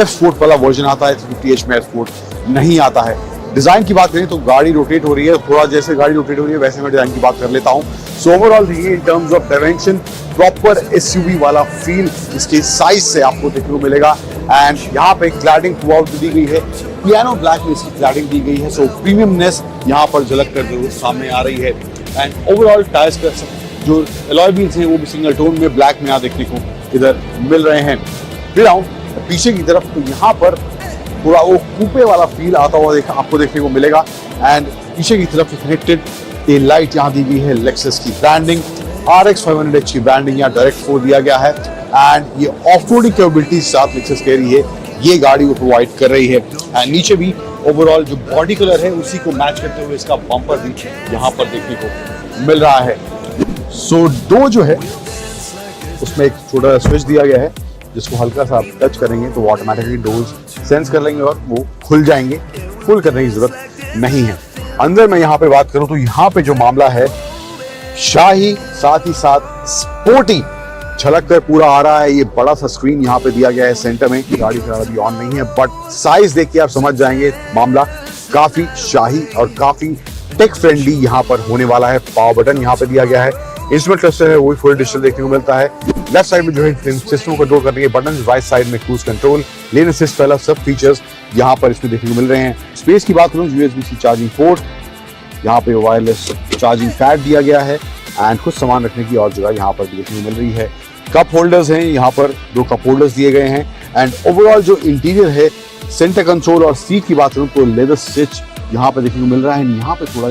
F स्पोर्ट वाला वर्जन आता है, 350H में F स्पोर्ट नहीं आता है. डिजाइन की बात करें तो गाड़ी रोटेट हो रही है, थोड़ा जैसे गाड़ी रोटेट हो रही है वैसे मैं डिजाइन की बात कर लेता हूं. सो ओवरऑल देखिए in terms of dimension proper SUV वाला फील इसके साइज से आपको देखने को मिलेगा. एंड यहाँ पे क्लैडिंग थ्रू आउट दी गई है, पियानो ब्लैक में इसकी क्लैडिंग दी गई है. सो प्रीमियमनेस यहाँ पर झलक कर जरूर सामने आ रही है. एंड ओवरऑल टायर्स का जो अलॉय व्हील्स हैं वो भी सिंगल टोन में ब्लैक में यहाँ देखने को इधर मिल रहे हैं. फिर आऊँ पीछे की तरफ तो यहाँ पर थोड़ा वो कूपे वाला फील आता हुआ आपको देखने को मिलेगा. एंड पीछे की तरफ कनेक्टेड टेल लाइट यहाँ दी गई है. लेक्सस की ब्रांडिंग, RX 500H की ब्रांडिंग यहाँ डायरेक्ट फॉर दिया गया है. एंड ये ऑफ रोडिंग कैपेबिलिटी साथ लेक्सस कह रही है ये गाड़ी को प्रोवाइड कर रही है. एंड नीचे भी ओवरऑल जो बॉडी कलर है उसी को मैच करते हुए इसका बम्पर भी यहाँ पर देखने को मिल रहा है. सो डोर जो है उसमें एक छोटा स्विच दिया गया है जिसको हल्का सा आप टच करेंगे तो वो ऑटोमेटिकली डोर्स सेंस कर लेंगे और वो खुल जाएंगे. फुल करने की जरूरत नहीं है. अंदर मैं यहाँ पे बात करूँ तो यहाँ पे जो मामला है शाही साथ ही साथ स्पोर्टी झलक कर पूरा आ रहा है. ये बड़ा सा स्क्रीन यहाँ पे दिया गया है सेंटर में. गाड़ी फिलहाल अभी ऑन नहीं है बट साइज देख के आप समझ जाएंगे मामला काफी शाही और काफी टेक फ्रेंडली यहाँ पर होने वाला है. पावर बटन यहाँ पे दिया गया है. इंस्ट्रूमेंट क्लस्टर है वो भी फुल डिजिटल देखने को मिलता है. लेफ्ट साइड में जो है सिस्टम को कंट्रोल करने के बटन, राइट साइड में क्रूज कंट्रोल, लेन असिस्ट वाला सब फीचर्स यहाँ पर इसमें देखने को मिल रहे हैं. स्पेस की बात करूँ USB-C चार्जिंग पोर्ट, यहाँ पे वायरलेस चार्जिंग पैड दिया गया है. एंड कुछ सामान रखने की और जगह यहाँ पर देखने को मिल रही है. कप होल्डर्स हैं, यहाँ पर 2 कप होल्डर्स दिए गए हैं. एंड ओवरऑल जो इंटीरियर है, सेंटर कंसोल और सीट की बात करूँ तो लेदर स्टिच यहाँ पर देखने को मिल रहा है. यहाँ पे थोड़ा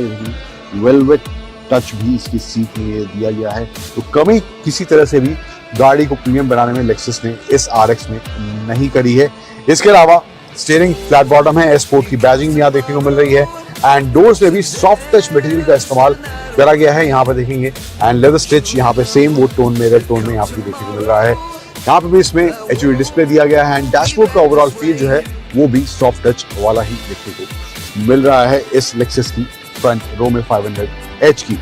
वेलवेट टच भी इसकी सीट में दिया गया है. तो कमी किसी तरह से भी गाड़ी को प्रीमियम बनाने में लेक्सस ने इस RX में नहीं करी है. इसके अलावा स्टीयरिंग फ्लैट बॉटम है, स्पोर्ट की बैजिंग भी यहाँ देखने को मिल रही है. एंड डोर्स में भी सॉफ्ट टच मटेरियल का इस्तेमाल करा गया है, यहाँ पर देखेंगे. एंड लेदर स्टिच यहाँ पे सेम वुड टोन में, रेड टोन में यहाँ पे देखने को मिल रहा है. यहाँ पे भी इसमें HUD डिस्प्ले दिया गया है. एंड डैशबोर्ड का ओवरऑल फील जो है वो भी सॉफ्ट टच वाला ही देखने को मिल रहा है इस लेक्सस की फ्रंट रो में 500H की.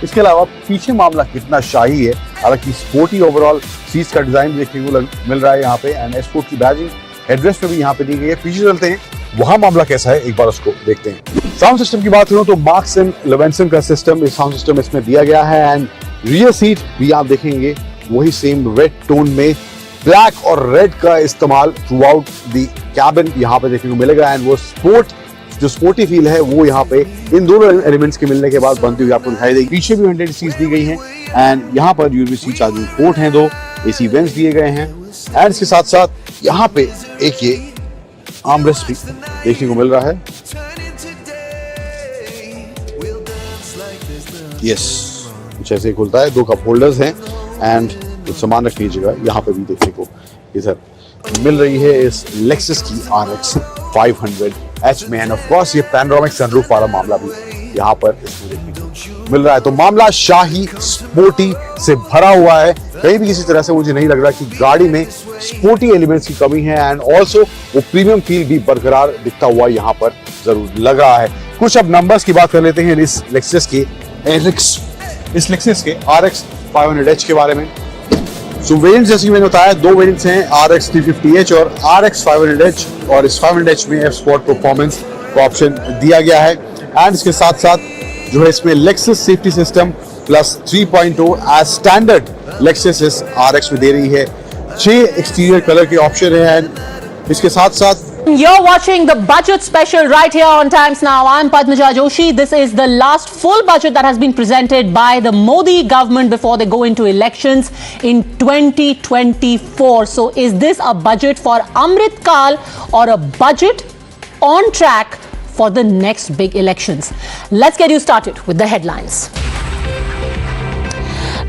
इसके अलावा पीछे मामला कितना शाही है, हालांकि स्पोर्टी ओवरऑल सीट्स का डिजाइन देखने को मिल रहा है यहाँ पे. एंड स्पोर्ट की बैजिंग हेडरेस्ट में भी यहाँ पे दी गई है. पीछे चलते हैं, वहां मामला कैसा है एक बार उसको देखते हैं. साउंड सिस्टम की बात करूं तो मार्क्स एंड लेवेंसन का सिस्टम, इस साउंड सिस्टम इसमें दिया गया है. एंड रियर सीट भी आप देखेंगे वही सेम रेड टोन में ब्लैक और रेड का इस्तेमाल थ्रू आउट द कैबिन यहाँ पे देखने को मिलेगा. एंड वो जो स्पोर्टी फील है वो यहाँ पे इन दोनों एलिमेंट्स के मिलने के बाद बनती हुई आपको दिखाई देगी. पीछे भी 100 सीट्स दी गई हैं. एंड यहाँ पर USB-C चार्जिंग पोर्ट हैं, 2 AC वेंट्स दिए गए हैं. एंड इसके साथ साथ यहाँ पे एक ये आर्मरेस्ट भी देखने को मिल रहा है. यस, कुछ ऐसे ही खुलता है. 2 कप होल्डर्स हैं. एंड कुछ सामान रखने की जगह यहाँ पे भी देखने को इधर मिल रही है इस लेक्सस की RX 500H में. एंड ऑफ कोर्स ये पैनोरामिक सनरूफ वाला मामला भी यहाँ पर इसमें देखने को मिल रहा है। तो मामला शाही स्पोर्टी से भरा हुआ है। कहीं भी किसी तरह से मुझे नहीं लग रहा कि गाड़ी में स्पोर्टी एलिमेंट्स की कमी है एंड ऑल्सो वो प्रीमियम फील भी बरकरार दिखता हुआ यहाँ पर जरूर लग रहा है। कुछ अब नंबर्स की बात कर लेते हैं इस लेक्सस के RX 500H के बारे में। सो वेरिएंट्स जैसे मैंने बताया, दो वेरिएंट्स हैं, RX 350H और RX 500H, और इस 500H में F Sport परफॉर्मेंस का ऑप्शन दिया गया है एंड इसके साथ साथ जो है इसमें Lexus safety system plus 3.0 as standard Lexus इस RX में दे रही है। 6 एक्सटीरियर कलर के ऑप्शन है एंड इसके साथ साथ You're watching the budget special right here on Times Now. I'm Padmaja Joshi. This is the last full budget that has been presented by the Modi government before they go into elections in 2024. So is this a budget for Amrit Kal or a budget on track for the next big elections? Let's get you started with the headlines.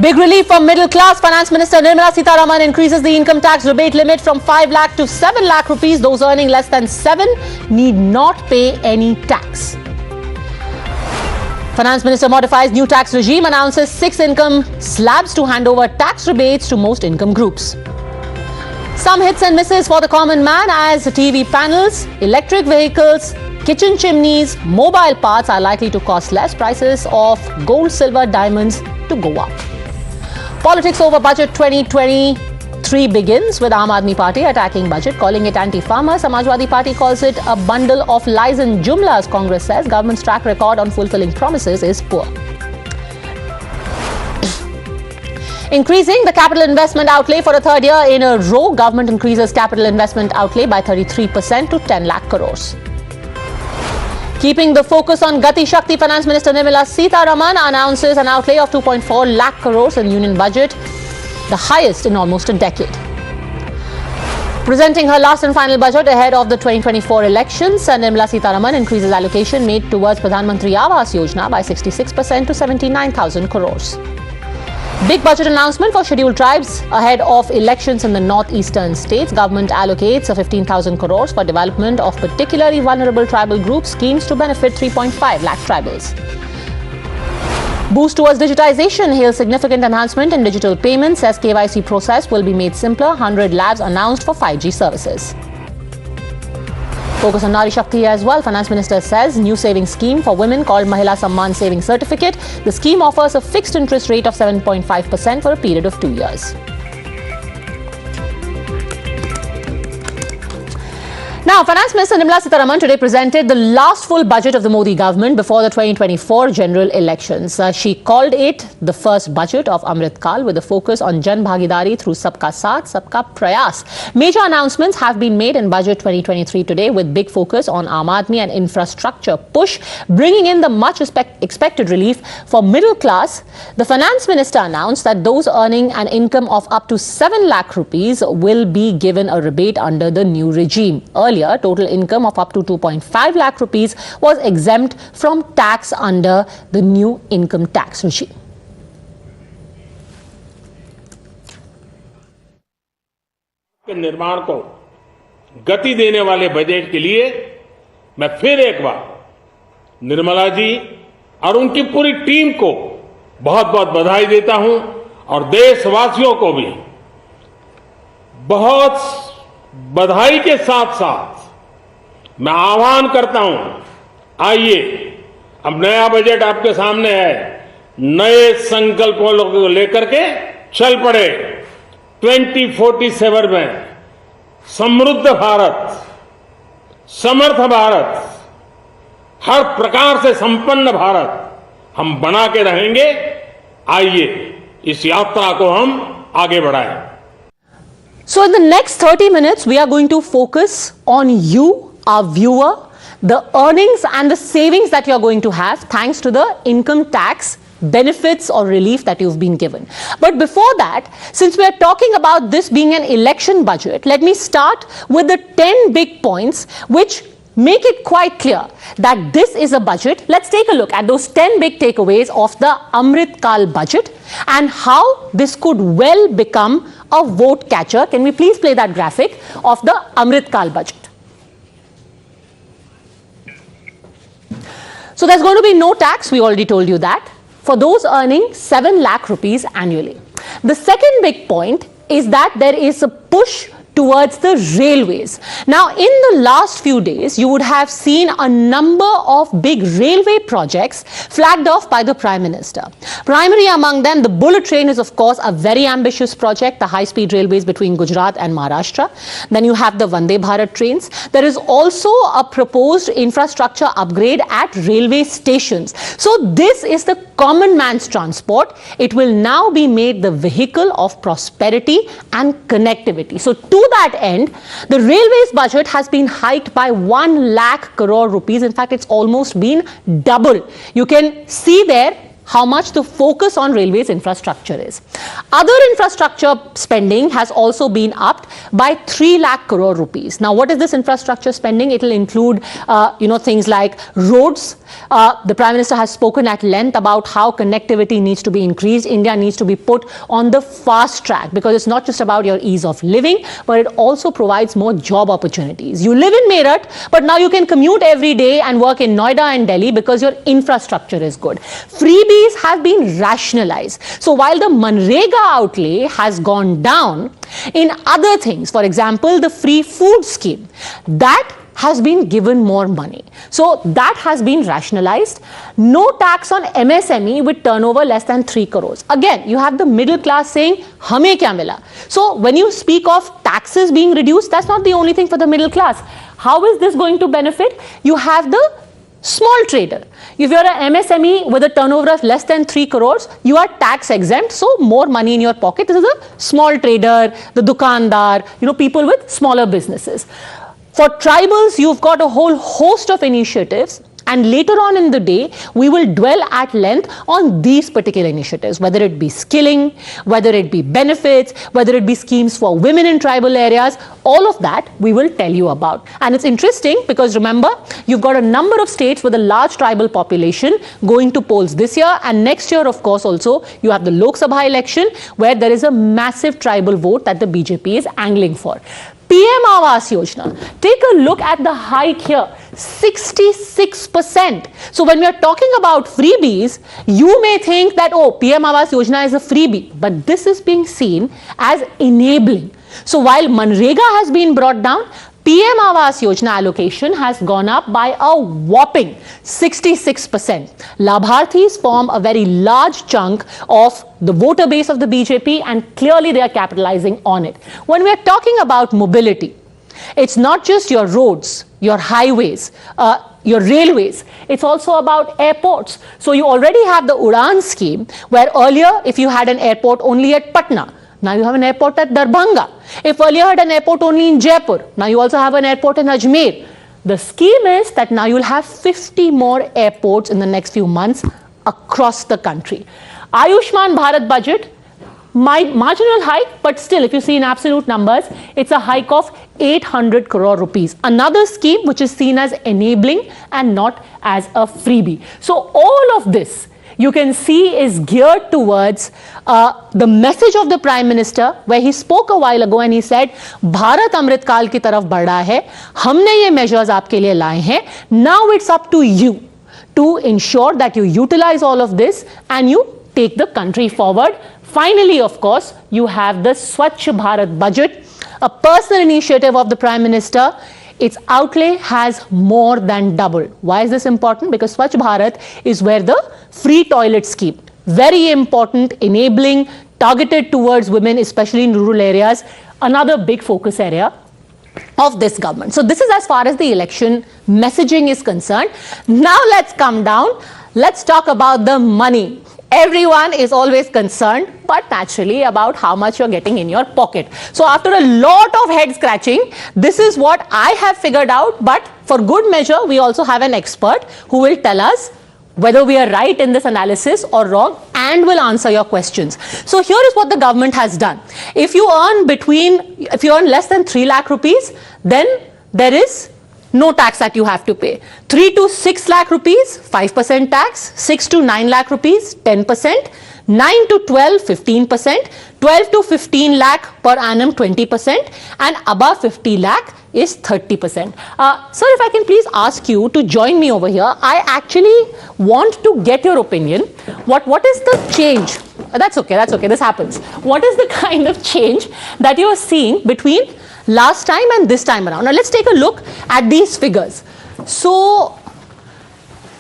Big relief for middle class. Finance Minister Nirmala Sitharaman increases the income tax rebate limit from 5 lakh to 7 lakh rupees. Those earning less than 7 need not pay any tax. Finance Minister modifies new tax regime, announces 6 income slabs to hand over tax rebates to most income groups. Some hits and misses for the common man as TV panels, electric vehicles, kitchen chimneys, mobile parts are likely to cost less. Prices of gold, silver, diamonds to go up. Politics over budget 2023 begins with Aam Aadmi Party attacking budget, calling it anti-farmer. Samajwadi Party calls it a bundle of lies and jumlas. Congress says government's track record on fulfilling promises is poor. Increasing the capital investment outlay for a third year in a row. Government increases capital investment outlay by 33% to 10 lakh crores. Keeping the focus on Gati Shakti, Finance Minister Nirmala Sitharaman announces an outlay of 2.4 lakh crores in union budget, the highest in almost a decade. Presenting her last and final budget ahead of the 2024 elections, Nirmala Sitharaman increases allocation made towards Pradhan Mantri Awas Yojana by 66% to 79,000 crores. Big budget announcement for scheduled tribes ahead of elections in the northeastern states. Government allocates 15,000 crores for development of particularly vulnerable tribal groups. Schemes to benefit 3.5 lakh tribals. Boost towards digitization hails significant enhancement in digital payments as KYC process will be made simpler. 100 labs announced for 5G services. Focus on Nari Shakti as well. Finance Minister says new savings scheme for women called Mahila Samman Saving Certificate. The scheme offers a fixed interest rate of 7.5% for a period of 2 years. Now, Finance Minister Nirmala Sitharaman today presented the last full budget of the Modi government before the 2024 general elections. She called it the first budget of Amrit Kal with a focus on Jan Bhagidari through Sabka Saath, Sabka Prayas. Major announcements have been made in budget 2023 today with big focus on Aam Aadmi and infrastructure push, bringing in the much expected relief for middle class. The Finance Minister announced that those earning an income of up to 7 lakh rupees will be given a rebate under the new regime. Earlier, total income of up to 2.5 lakh rupees was exempt from tax under the new income tax regime. निर्माण को गति देने वाले budget के लिए मैं फिर एक बार निर्मला जी और उनकी पूरी टीम को बहुत बहुत बधाई देता हूं और देशवासियों को भी बहुत बधाई के साथ साथ मैं आह्वान करता हूं, आइए अब नया बजट आपके सामने है, नए संकल्पों को लेकर के चल पड़े। 2047 में समृद्ध भारत, समर्थ भारत, हर प्रकार से संपन्न भारत हम बना के रहेंगे। आइए इस यात्रा को हम आगे बढ़ाएं। So in the next 30 minutes, we are going to focus on you, our viewer, the earnings and the savings that you're going to have thanks to the income tax benefits or relief that you've been given. But before that, since we are talking about this being an election budget, let me start with the 10 big points which make it quite clear that this is a budget. Let's take a look at those 10 big takeaways of the Amrit Kal budget and how this could well become a vote catcher. Can we please play that graphic of the Amrit Kal budget? So there's going to be no tax, we already told you that. for those earning 7 lakh rupees annually. The second big point is that there is a push towards the railways. Now, in the last few days, you would have seen a number of big railway projects flagged off by the Prime Minister. Primary among them, the bullet train is of course a very ambitious project, the high-speed railways between Gujarat and Maharashtra. Then you have the Vande Bharat trains. There is also a proposed infrastructure upgrade at railway stations. So this is the common man's transport. It will now be made the vehicle of prosperity and connectivity. So to that end, the railways budget has been hiked by 1 lakh crore rupees. In fact, it's almost been double. You can see there how much the focus on railways infrastructure is. Other infrastructure spending has also been upped by 3 lakh crore rupees. Now, what is this infrastructure spending? It will include, things like roads. The Prime Minister has spoken at length about how connectivity needs to be increased. India needs to be put on the fast track because it's not just about your ease of living, but it also provides more job opportunities. You live in Meerut, but now you can commute every day and work in Noida and Delhi because your infrastructure is good. Freebies have been rationalized. So while the Manrega outlay has gone down, in other things, for example, the free food scheme, that has been given more money. So that has been rationalized. No tax on MSME with turnover less than 3 crores. Again, you have the middle class saying, "Hame kya mila?" So when you speak of taxes being reduced, that's not the only thing for the middle class. How is this going to benefit? You have the small trader. If you're an MSME with a turnover of less than 3 crores, you are tax exempt, so more money in your pocket. This is a small trader, the dukandar, people with smaller businesses. For tribals, you've got a whole host of initiatives. And later on in the day, we will dwell at length on these particular initiatives, whether it be skilling, whether it be benefits, whether it be schemes for women in tribal areas, all of that we will tell you about. And it's interesting because remember, you've got a number of states with a large tribal population going to polls this year, and next year, of course, also you have the Lok Sabha election where there is a massive tribal vote that the BJP is angling for. PM Awas Yojana, take a look at the hike here, 66%. So when we are talking about freebies, you may think that, oh, PM Awas Yojana is a freebie, but this is being seen as enabling. So while Manrega has been brought down, PM Awas Yojana allocation has gone up by a whopping 66%. Labharthis form a very large chunk of the voter base of the BJP, and clearly they are capitalizing on it. When we are talking about mobility, it's not just your roads, your highways, your railways. It's also about airports. So you already have the Udan scheme, where earlier if you had an airport only at Patna, now you have an airport at Darbhanga. If earlier you had an airport only in Jaipur, now you also have an airport in Ajmer. The scheme is that now you'll have 50 more airports in the next few months across the country. Ayushman Bharat budget, marginal hike, but still if you see in absolute numbers, it's a hike of 800 crore rupees. Another scheme which is seen as enabling and not as a freebie. So all of this you can see is geared towards the message of the Prime Minister, where he spoke a while ago and he said, Bharat Amrit Kal ki taraf बढ़ रहा है, हमने ये measures आपके लिए लाए हैं. Now it's up to you to ensure that you utilize all of this and you take the country forward. Finally, of course, you have the Swachh Bharat budget, a personal initiative of the Prime Minister. Its outlay has more than doubled. Why is this important? Because Swachh Bharat is where the free toilet scheme, very important, enabling, targeted towards women, especially in rural areas, another big focus area of this government. So this is as far as the election messaging is concerned. Now let's come down. Let's talk about the money. Everyone is always concerned, but naturally, about how much you're getting in your pocket. So after a lot of head scratching, this is what I have figured out. But for good measure, we also have an expert who will tell us whether we are right in this analysis or wrong, and will answer your questions. So here is what the government has done. If you earn less than 3 lakh rupees, then there is no tax that you have to pay. 3 to 6 lakh rupees, 5% tax. 6 to 9 lakh rupees, 10%. 9 to 12, 15%. 12 to 15 lakh per annum, 20%. And above 50 lakh, is 30%. Sir, if I can please ask you to join me over here. I actually want to get your opinion. What is the change? That's okay, this happens. What is the kind of change that you are seeing between last time and this time around? Now let's take a look at these figures. So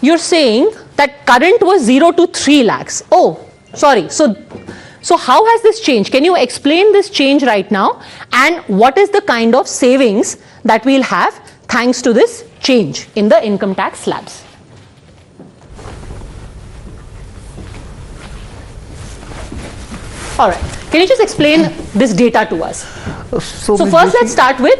you're saying that current was 0 to 3 lakhs. Oh, sorry. So how has this changed? Can you explain this change right now? And what is the kind of savings that we'll have thanks to this change in the income tax slabs? All right. Can you just explain this data to us? So first let's start with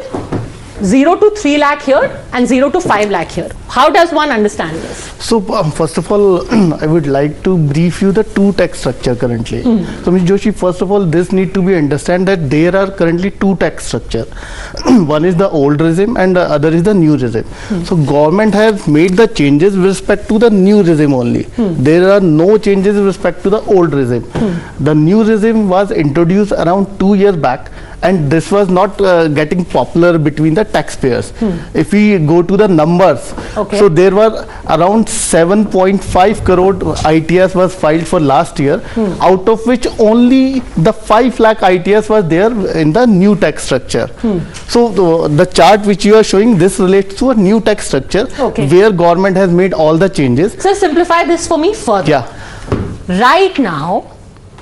0 to 3 lakh here and 0 to 5 lakh here. How does one understand this? So first of all, I would like to brief you the two tax structure currently. So Ms. Joshi, first of all, this need to be understand that there are currently two tax structure. One is the old regime and the other is the new regime. So government has made the changes with respect to the new regime only. There are no changes with respect to the old regime. The new regime was introduced around 2 years back, and this was not getting popular between the taxpayers. If we go to the numbers, so there were around 7.5 crore ITS was filed for last year, out of which only the 5 lakh ITS was there in the new tax structure. So the chart which you are showing, this relates to a new tax structure where government has made all the changes. So simplify this for me further. Yeah. Right now,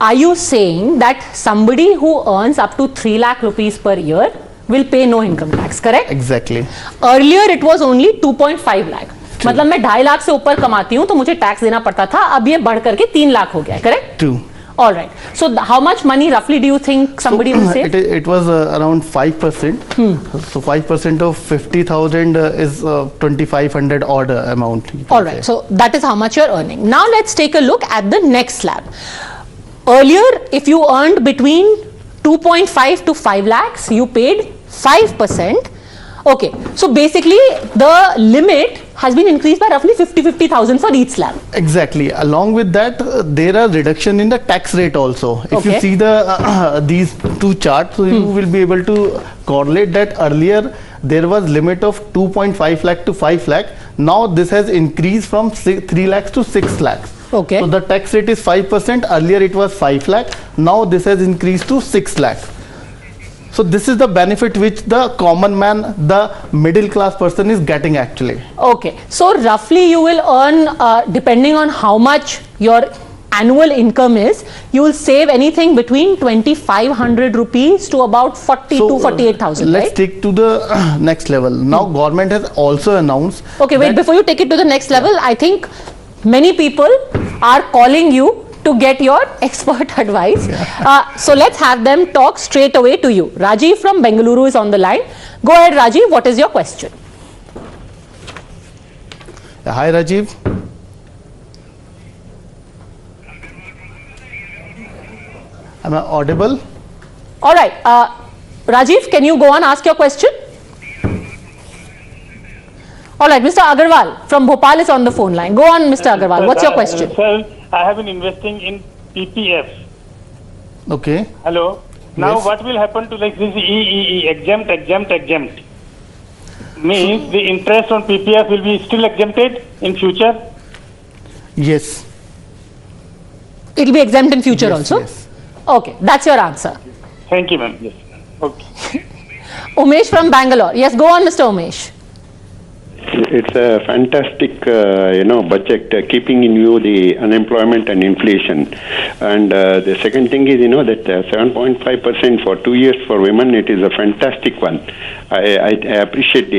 are you saying that somebody who earns up to 3 lakh rupees per year will pay no income tax, correct? Exactly. Earlier it was only 2.5 lakh. मतलब मैं 2.5 लाख से ऊपर कमाती हूँ तो मुझे tax देना पड़ता था, अब ये बढ़ करके 3 लाख हो गया है, correct? True. All right. So how much money roughly do you think somebody will save? It was around 5%. So 5% of 50,000 is 2,500 odd amount. All right. So that is how much you're earning. Now let's take a look at the next slab. Earlier, if you earned between 2.5 to 5 lakhs, you paid 5%. Okay, so basically the limit has been increased by roughly 50,000 for each slab. Exactly. Along with that, there are reduction in the tax rate also. If you see the these two charts, so you will be able to correlate that earlier there was limit of 2.5 lakh to 5 lakh. Now this has increased from 3 lakhs to 6 lakhs. Okay. So the tax rate is 5%. Earlier it was 5 lakh. Now this has increased to 6 lakh. So this is the benefit which the common man, the middle class person is getting actually. Okay. So roughly you will earn, depending on how much your annual income is, you will save anything between 2,500 rupees to about 40 to 48,000. Let's right? take to the next level. Now government has also announced. Okay, wait, before you take it to the next level, I think many people are calling you to get your expert advice. So let's have them talk straight away to you. Rajiv from Bengaluru is on the line. Go ahead, Rajiv. What is your question? Hi, Rajiv. Am I audible? All right. Rajiv, can you go on, ask your question? All right, Mr. Agarwal from Bhopal is on the phone line. Go on, Mr. Agarwal. What's your question? Sir, I have been investing in PPF. Okay. Hello. Now, Yes. what will happen to like this EEE, exempt? Means the interest on PPF will be still exempted in future? Yes. It will be exempt in future Yes, also? yes. Okay, that's your answer. Thank you, ma'am. Yes. Okay. Umesh from Bangalore. Yes, go on, Mr. Umesh. It's a fantastic, budget, keeping in view the unemployment and inflation. And the second thing is, that 7.5% for 2 years for women, it is a fantastic one. I appreciate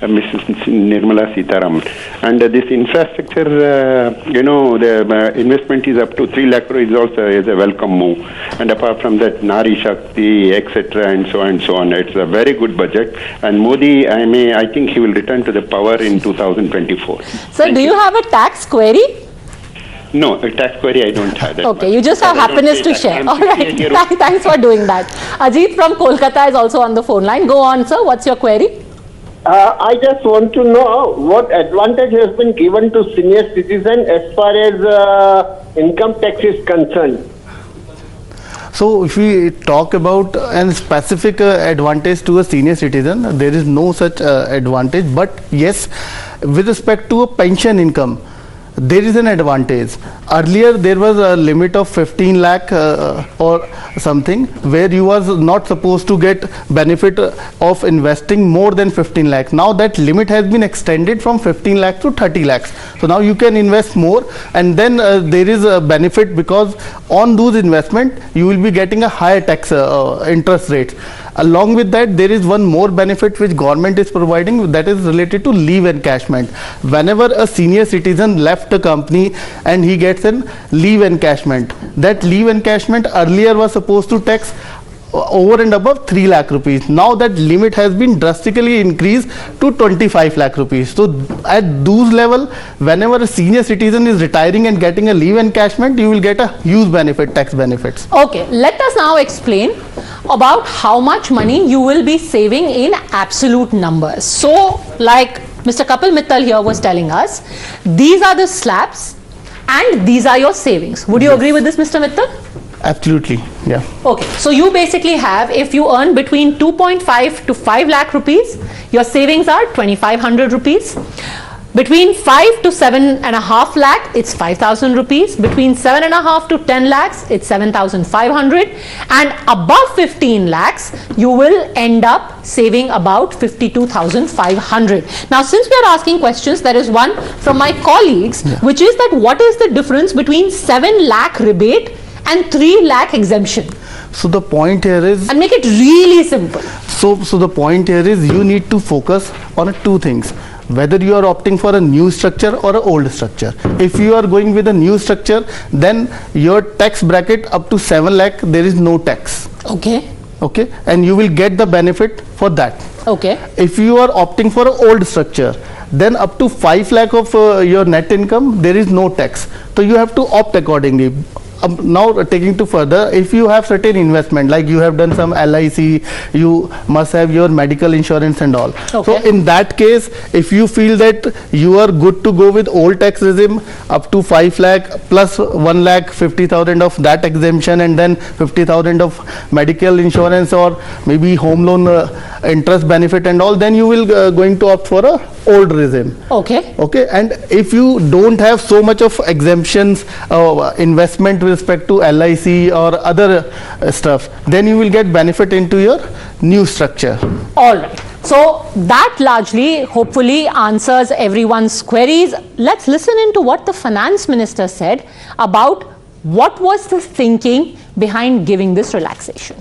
Mrs. Nirmala Sitharaman. And this infrastructure, the investment is up to 3 lakh crore is also is a welcome move. And apart from that, Nari Shakti, etc., and so on and so on. It's a very good budget. And Modi, I think he will return to the power in 2024. Sir, do you have a tax query? No, a tax query I don't have that. Okay, you just have I don't happiness say to that. share. I'm All right, sitting here- thanks for doing that. Ajit from Kolkata is also on the phone line. Go on, sir. What's your query? I just want to know what advantage has been given to senior citizen as far as income tax is concerned. So if we talk about a specific advantage to a senior citizen, there is no such advantage. But yes, with respect to a pension income, there is an advantage. Earlier there was a limit of 15 lakh or something, where you was not supposed to get benefit of investing more than 15 lakh. Now that limit has been extended from 15 lakh to 30 lakhs. So now you can invest more, and then there is a benefit, because on those investment you will be getting a higher tax interest rate. Along with that, there is one more benefit which government is providing, that is related to leave encashment. Whenever a senior citizen left a company and he gets an leave encashment, that leave encashment earlier was supposed to tax over and above 3 lakh rupees. Now that limit has been drastically increased to 25 lakh rupees. So at those level, whenever a senior citizen is retiring and getting a leave encashment, you will get a huge benefit, tax benefits. Okay, let us now explain about how much money you will be saving in absolute numbers. So like Mr. Kapil Mittal here was telling us, these are the slabs and these are your savings. Would you agree with this, Mr. Mittal? Absolutely, yeah. Okay, so you basically have, if you earn between 2.5 to 5 lakh rupees, your savings are 2,500 rupees. Between 5 to 7.5 lakh, it's 5,000 rupees. Between 7.5 to 10 lakhs, it's 7,500. And above 15 lakhs, you will end up saving about 52,500. Now, since we are asking questions, there is one from my colleagues, which is that what is the difference between 7 lakh rebate and 3 lakh exemption? So the point here is, and make it really simple. So the point here is, you need to focus on two things. Whether you are opting for a new structure or an old structure. If you are going with a new structure, then your tax bracket up to 7 lakh, there is no tax. Okay. Okay, and you will get the benefit for that. Okay. If you are opting for an old structure, then up to 5 lakh of your net income, there is no tax. So you have to opt accordingly. Now taking to further, if you have certain investment, like you have done some LIC, you must have your medical insurance and all. Okay. So in that case, if you feel that you are good to go with old tax regime, up to 5 lakh plus 1 lakh 50,000 of that exemption, and then 50,000 of medical insurance or maybe home loan interest benefit and all, then you will going to opt for a old regime. Okay. Okay, and if you don't have so much of exemptions, investment with respect to LIC or other stuff, then you will get benefit into your new structure. All right. So that largely, hopefully, answers everyone's queries. Let's listen into what the finance minister said about what was the thinking behind giving this relaxation.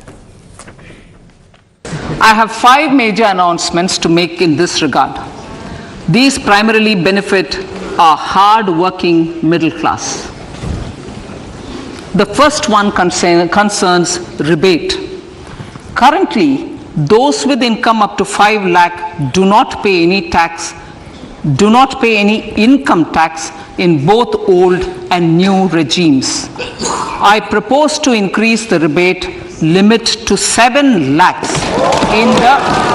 I have 5 major announcements to make in this regard. These primarily benefit our hard-working middle class. The first one concerns rebate. Currently, those with income up to 5 lakh do not pay any tax, do not pay any income tax in both old and new regimes. I propose to increase the rebate limit to 7 lakhs in the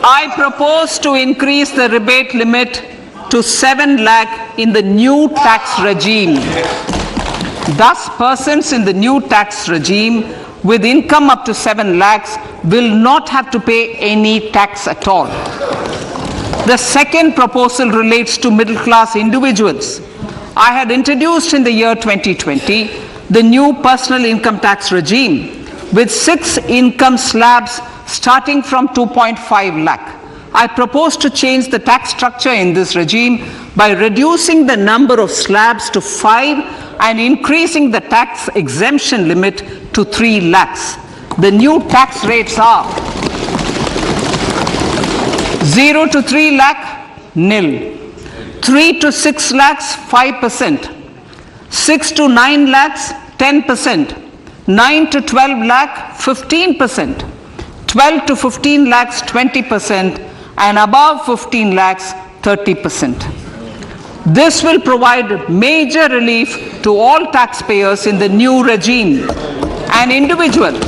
I propose to increase the rebate limit to 7 lakh in the new tax regime. Thus, persons in the new tax regime with income up to 7 lakhs will not have to pay any tax at all. The second proposal relates to middle class individuals. I had introduced in the year 2020 the new personal income tax regime with 6 income slabs starting from 2.5 lakh. I propose to change the tax structure in this regime by reducing the number of slabs to 5 and increasing the tax exemption limit to 3 lakhs. The new tax rates are 0 to 3 lakh, nil. 3 to 6 lakhs, 5%. 6 to 9 lakhs, 10%. 9 to 12 lakh 15%, 12 to 15 lakhs 20%, and above 15 lakhs 30%. This will provide major relief to all taxpayers in the new regime. An individual.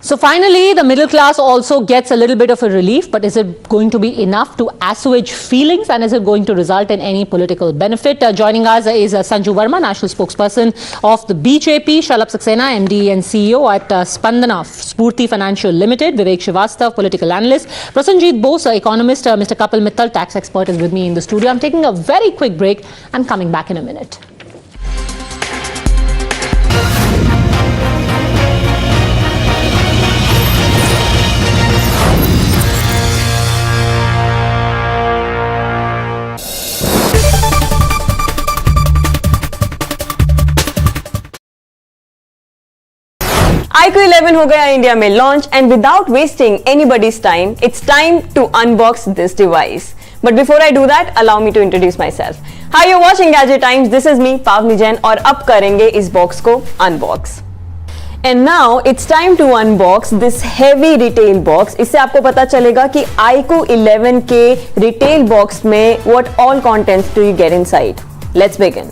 So finally, the middle class also gets a little bit of a relief, but is it going to be enough to assuage feelings, and is it going to result in any political benefit? Joining us is Sanju Verma, national spokesperson of the BJP, Shalabh Saxena, MD and CEO at Spandana Spurti Financial Limited, Vivek Srivastav, political analyst, Prasenjit Bose, economist, Mr. Kapil Mittal, tax expert, is with me in the studio. I'm taking a very quick break and coming back in a minute. iQOO 11 हो गया India में launch and without wasting anybody's time it's time to unbox this device. But before I do that allow me to introduce myself. Hi, you watching Gadget times, this is me पावनी जैन और अब करेंगे इस box को unbox. And now it's time to unbox this heavy retail box. इससे आपको पता चलेगा कि iQOO 11 के रिटेल बॉक्स में what all contents do you get inside. Let's begin.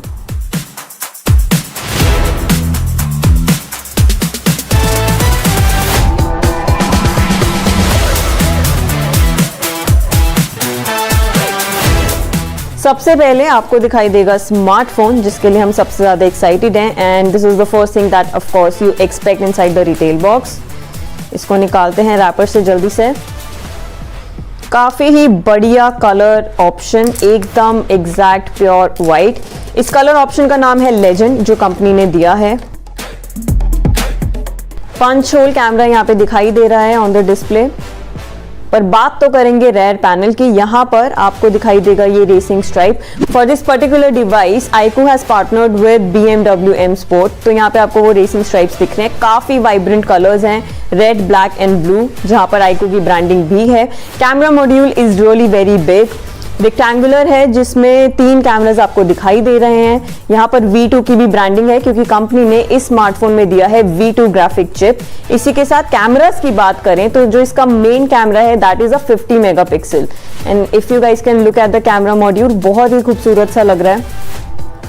सबसे पहले आपको दिखाई देगा स्मार्टफोन, जिसके लिए हम सबसे ज्यादा एक्साइटेड हैं, and this is the first thing that of course you expect inside the retail box. इसको निकालते हैं रैपर से जल्दी से. काफी ही बढ़िया कलर ऑप्शन, एकदम एग्जैक्ट प्योर वाइट. इस कलर ऑप्शन का नाम है लेजेंड, जो कंपनी ने दिया है. पंच होल कैमरा यहाँ पे दिखाई दे रहा है ऑन द डिस्प्ले. पर बात तो करेंगे रेयर पैनल की. यहाँ पर आपको दिखाई देगा ये racing stripe. For this particular device iQOO has partnered with BMW M Sport. तो यहाँ पे आपको वो रेसिंग स्ट्राइप्स दिख रहे हैं. काफी वाइब्रेंट कलर्स हैं, रेड, ब्लैक एंड ब्लू, जहाँ पर iQOO की ब्रांडिंग भी है. Camera module is really very big, rectangular है, जिसमें 3 कैमरास आपको दिखाई दे रहे हैं. यहाँ पर V2 की भी ब्रांडिंग है, क्योंकि कंपनी ने इस स्मार्टफोन में दिया है V2 ग्राफिक चिप. इसी के साथ कैमरास की बात करें तो जो इसका मेन कैमरा है that is a 50 megapixel. And if you guys can look at the camera module, बहुत ही खूबसूरत सा लग रहा है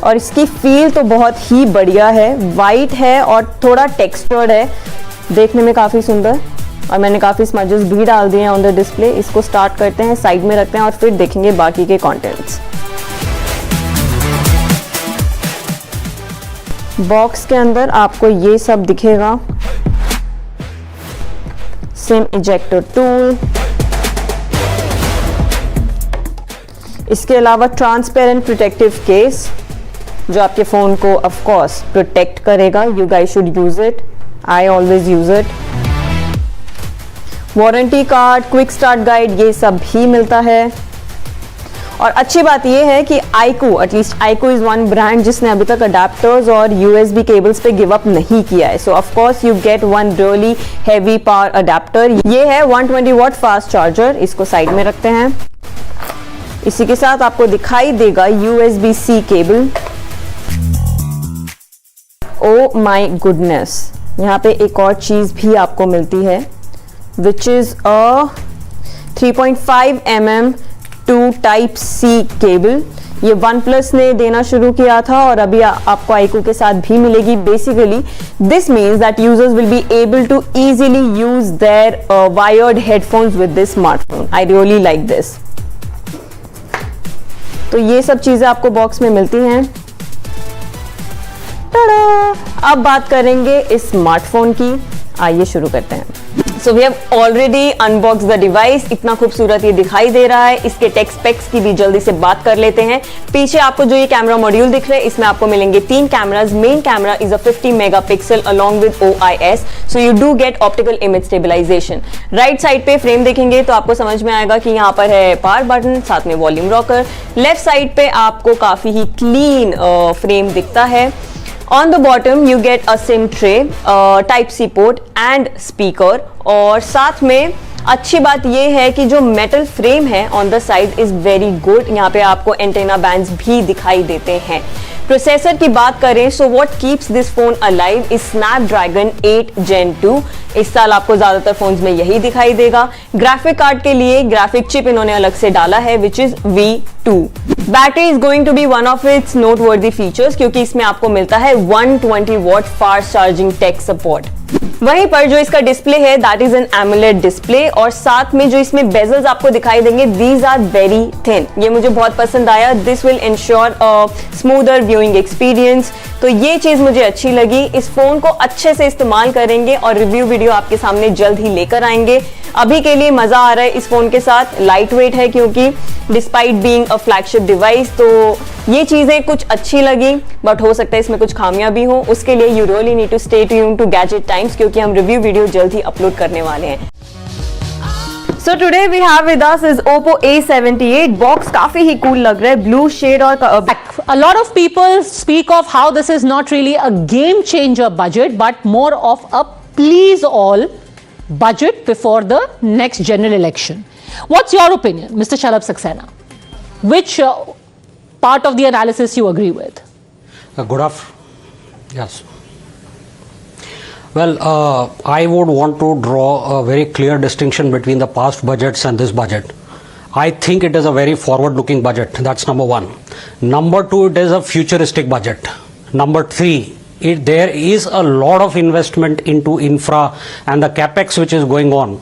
और इसकी फील तो बहुत ही बढ़िया है. वाइट है और थोड़ा टेक्सचर्ड है, देखने में काफी सुंदर. और मैंने काफी स्मजेस भी डाल दिए हैं ऑन द डिस्प्ले. इसको स्टार्ट करते हैं, साइड में रखते हैं और फिर देखेंगे बाकी के कंटेंट्स. बॉक्स के अंदर आपको ये सब दिखेगा. सिम इजेक्टर टूल, इसके अलावा ट्रांसपेरेंट प्रोटेक्टिव केस, जो आपके फोन को ऑफ कोर्स प्रोटेक्ट करेगा. You guys should use it, I always use it. Warranty card, quick start guide, ये सब भी मिलता है. और अच्छी बात ये है कि iQOO, at least iQOO is one brand जिसने अभी तक अडेप्टर्स और USB केबल्स पे गिव अप नहीं किया है. सो of course you get one really heavy power adapter. ये है 120 वॉट फास्ट चार्जर. इसको साइड में रखते हैं. इसी के साथ आपको दिखाई देगा USB-C cable. Oh my goodness, यहाँ पे एक और चीज भी आपको मिलती है, which is a 3.5 mm to Type C cable. ये OnePlus ने देना शुरू किया था और अभी आपको iQOO के साथ भी मिलेगी. Basically, this means that users will be able to easily use their wired headphones with this smartphone. I really like this. तो ये सब चीजें आपको बॉक्स में मिलती हैं. अब बात करेंगे इस स्मार्टफोन की. आइए शुरू करते हैं. So we have already unbox the device. इतना खूबसूरत ये दिखाई दे रहा है. इसके टेक स्पेक्स की भी जल्दी से बात कर लेते हैं. पीछे आपको जो ये कैमरा मॉड्यूल दिख रहे हैं, इसमें आपको मिलेंगे 3 cameras. Main camera is a 50 megapixel along with OIS, so you do get optical image stabilisation. Right side पे फ्रेम देखेंगे तो आपको समझ में आएगा कि यहाँ पर है पावर बटन, साथ में वॉल्यूम रॉकर. लेफ्ट साइड पे आपको काफी ही क्लीन फ्रेम दिखता है. On the bottom you get a SIM tray, Type C port and speaker. और साथ में अच्छी बात ये है कि जो मेटल फ्रेम है on the side is very good. यहाँ पे आपको एंटेना बैंड्स भी दिखाई देते हैं. प्रोसेसर की बात करें, so what keeps this phone alive is Snapdragon 8 Gen 2। इस साल आपको ज्यादातर फोन्स में यही दिखाई देगा। ग्राफिक कार्ड के लिए ग्राफिक चिप इन्होंने अलग से डाला है which is V2। Battery is going to be one of its noteworthy features क्योंकि इसमें आपको मिलता है 120 watt fast charging tech support. वहीं पर जो इसका डिस्प्ले है that is an AMOLED display और साथ में जो इसमें बेजल्स आपको दिखाई देंगे दीज आर वेरी थिन। ये मुझे बहुत पसंद आया। This will ensure smoother viewing experience, तो ये चीज मुझे अच्छी लगी। इस फोन को अच्छे से इस्तेमाल करेंगे और रिव्यू वीडियो आपके सामने जल्द ही लेकर आएंगे। अभी के लिए मजा आ रहा है इस फोन के साथ। लाइट वेट है क्योंकि despite being a flagship device, तो ये चीजें कुछ अच्छी लगी, बट हो सकता है इसमें कुछ खामियां भी हो। उसके लिए you really need to stay tuned to gadget times क्योंकि हम रिव्यू वीडियो जल्द ही अपलोड करने वाले हैं। So today we have with us is Oppo A78 box, काफी ही cool लग रहा है, blue shade और a lot of people speak of how this is not really a game changer budget but more of a please all budget before the next general election. What's your opinion, Mr. Shalabh Saxena? Which part of the analysis you agree with? Good afternoon. Yes. Well, I would want to draw a very clear distinction between the past budgets and this budget. I think it is a very forward-looking budget. That's number one. Number two, it is a futuristic budget. Number three, there is a lot of investment into infra and the capex which is going on.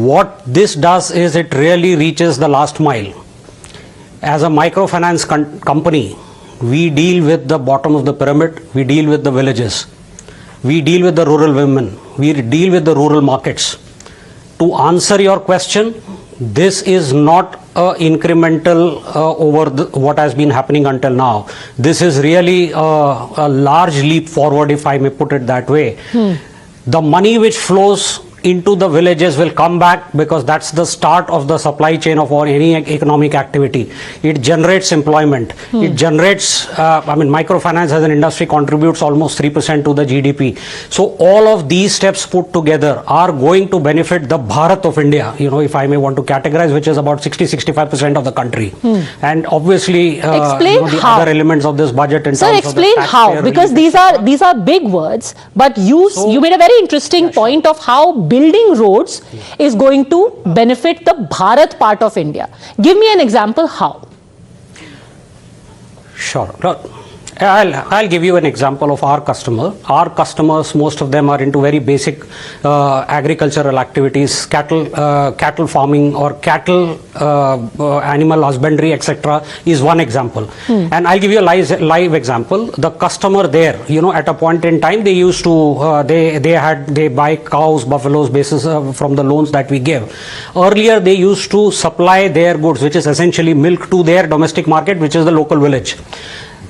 What this does is it really reaches the last mile. As a microfinance company, we deal with the bottom of the pyramid, we deal with the villages. We deal with the rural women. We deal with the rural markets. To answer your question, this is not incremental over what has been happening until now. This is really a large leap forward, if I may put it that way. The money which flows into the villages will come back because that's the start of the supply chain of any economic activity. It generates employment. It generates, microfinance as an industry contributes almost 3% to the GDP. So all of these steps put together are going to benefit the Bharat of India, if I may want to categorize, which is about 60-65% of the country. And obviously, explain the how. Other elements of this budget in Sir, terms explain of the how, because these are big words, but you made a very interesting point of how building roads is going to benefit the Bharat part of India. Give me an example how. Sure. I'll give you an example of our customer. Our customers, most of them are into very basic agricultural activities, cattle farming or cattle animal husbandry, etc. is one example. And I'll give you a live example. The customer there, at a point in time, they used to they buy cows, buffaloes basis from the loans that we give. Earlier, they used to supply their goods, which is essentially milk, to their domestic market, which is the local village.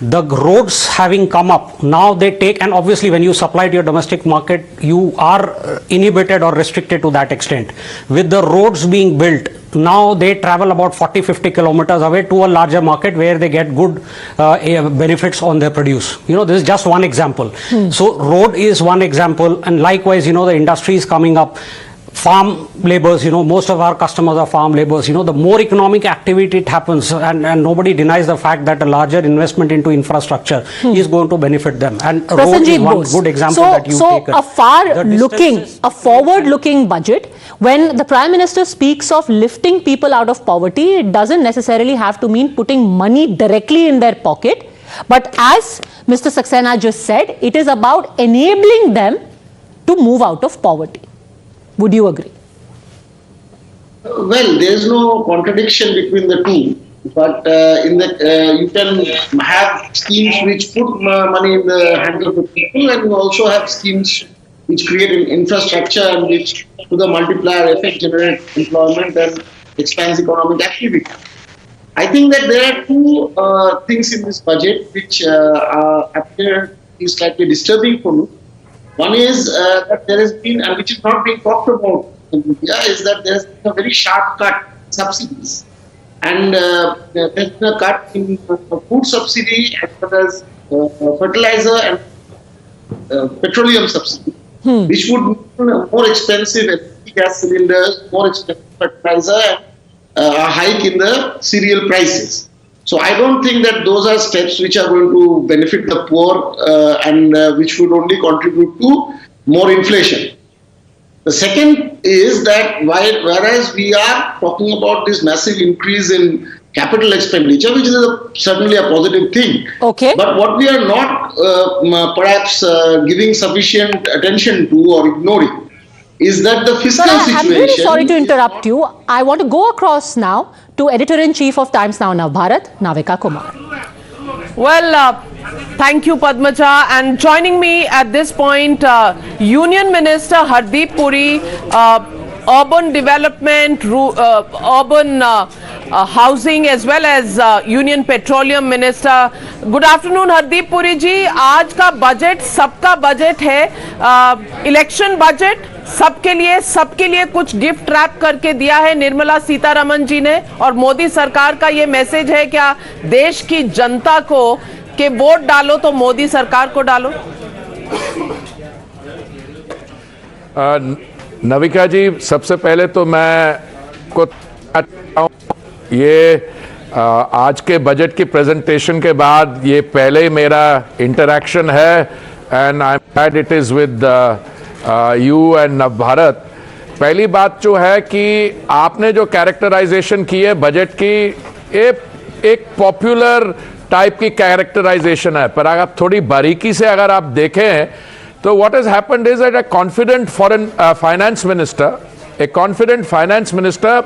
The roads having come up, now they take, and obviously when you supply to your domestic market, you are inhibited or restricted to that extent. With the roads being built, now they travel about 40-50 kilometers away to a larger market where they get good benefits on their produce. This is just one example. So road is one example, and likewise, the industry is coming up. Farm laborers, most of our customers are farm laborers. The more economic activity it happens, and nobody denies the fact that a larger investment into infrastructure is going to benefit them. And road is one good example that you've taken. So a forward-looking budget, when the Prime Minister speaks of lifting people out of poverty, it doesn't necessarily have to mean putting money directly in their pocket. But as Mr. Saxena just said, it is about enabling them to move out of poverty. Would you agree? Well, there is no contradiction between the two, but you can have schemes which put money in the hands of the people, and you also have schemes which create an infrastructure and which, to the multiplier effect, generate employment and expands economic activity. I think that there are two things in this budget which appear to be slightly disturbing for me. One is that there has been, and which is not being talked about in India, is that there has been a very sharp cut in subsidies. And there has been a cut in food subsidy as well as fertilizer and petroleum subsidy, which would mean more expensive LPG gas cylinders, more expensive fertilizer, and a hike in the cereal prices. So I don't think that those are steps which are going to benefit the poor and which would only contribute to more inflation. The second is that whereas we are talking about this massive increase in capital expenditure, which is certainly a positive thing. Okay. But what we are not perhaps giving sufficient attention to or ignoring is that the fiscal situation... I'm really sorry to interrupt you. I want to go across now to Editor-in-Chief of Times Now Navbharat, Navika Kumar. Well, thank you, Padmaja. And joining me at this point, Union Minister Hardeep Puri, Urban Development, Urban Housing, as well as Union Petroleum Minister. Good afternoon, Hardeep Puri ji. आज का budget सबका budget है, election budget सबके लिए कुछ gift wrap करके दिया है निर्मला सीतारमण जी ने, और मोदी सरकार का ये मैसेज है क्या देश की जनता को कि वोट डालो तो मोदी सरकार को डालो? नविका जी, सबसे पहले तो मैं को ये आज के बजट की प्रेजेंटेशन के बाद ये पहले ही मेरा इंटरैक्शन है, and I am glad it is with you and Navbharat. पहली बात जो है कि आपने जो कैरेक्टराइजेशन की है बजट की, एक पॉपुलर टाइप की कैरेक्टराइजेशन है, पर अगर थोड़ी बारीकी से अगर आप देखें तो what has happened is that a confident finance minister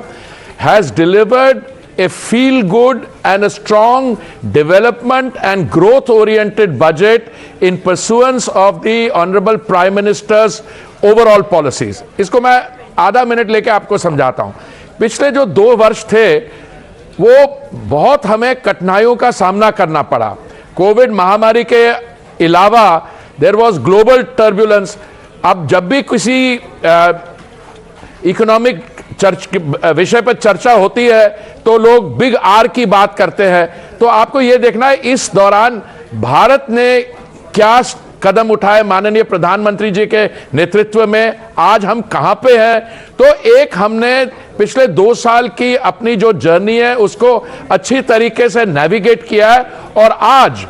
has delivered a feel-good and a strong development and growth-oriented budget in pursuance of the Honorable Prime Minister's overall policies. इसको मैं आधा मिनट लेके आपको समझाता हूँ। पिछले जो 2 वर्ष थे वो बहुत हमें कठिनाइयों का सामना करना पड़ा। कोविड महामारी के अलावा देयर वाज ग्लोबल टर्बुलेंस। अब जब भी किसी इकोनॉमिक विषय पर चर्चा होती है तो लोग बिग आर की बात करते हैं, तो आपको यह देखना है इस दौरान भारत ने क्या कदम उठाए माननीय प्रधानमंत्री जी के नेतृत्व में, आज हम कहां पे हैं। तो एक हमने पिछले 2 साल की अपनी जो जर्नी है उसको अच्छी तरीके से नेविगेट किया है, और आज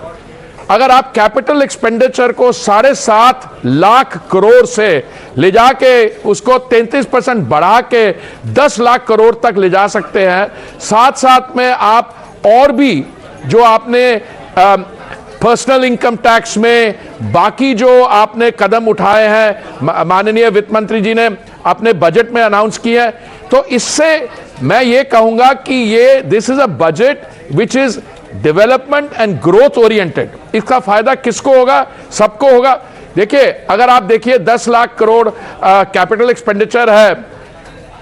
अगर आप कैपिटल एक्सपेंडिचर को 7.5 लाख करोड़ से ले जाके उसको 33% बढ़ा के 10 लाख करोड़ तक ले जा सकते हैं। साथ साथ में आप और भी जो आपने पर्सनल इनकम टैक्स में बाकी जो आपने कदम उठाए हैं माननीय वित्त मंत्री जी ने अपने बजट में अनाउंस किए हैं, तो इससे मैं ये कहूंगा कि ये this is a budget which is development and growth oriented. इसका फायदा किसको होगा? सबको होगा। देखिए, अगर आप देखिए 10 लाख करोड़ कैपिटल एक्सपेंडिचर है,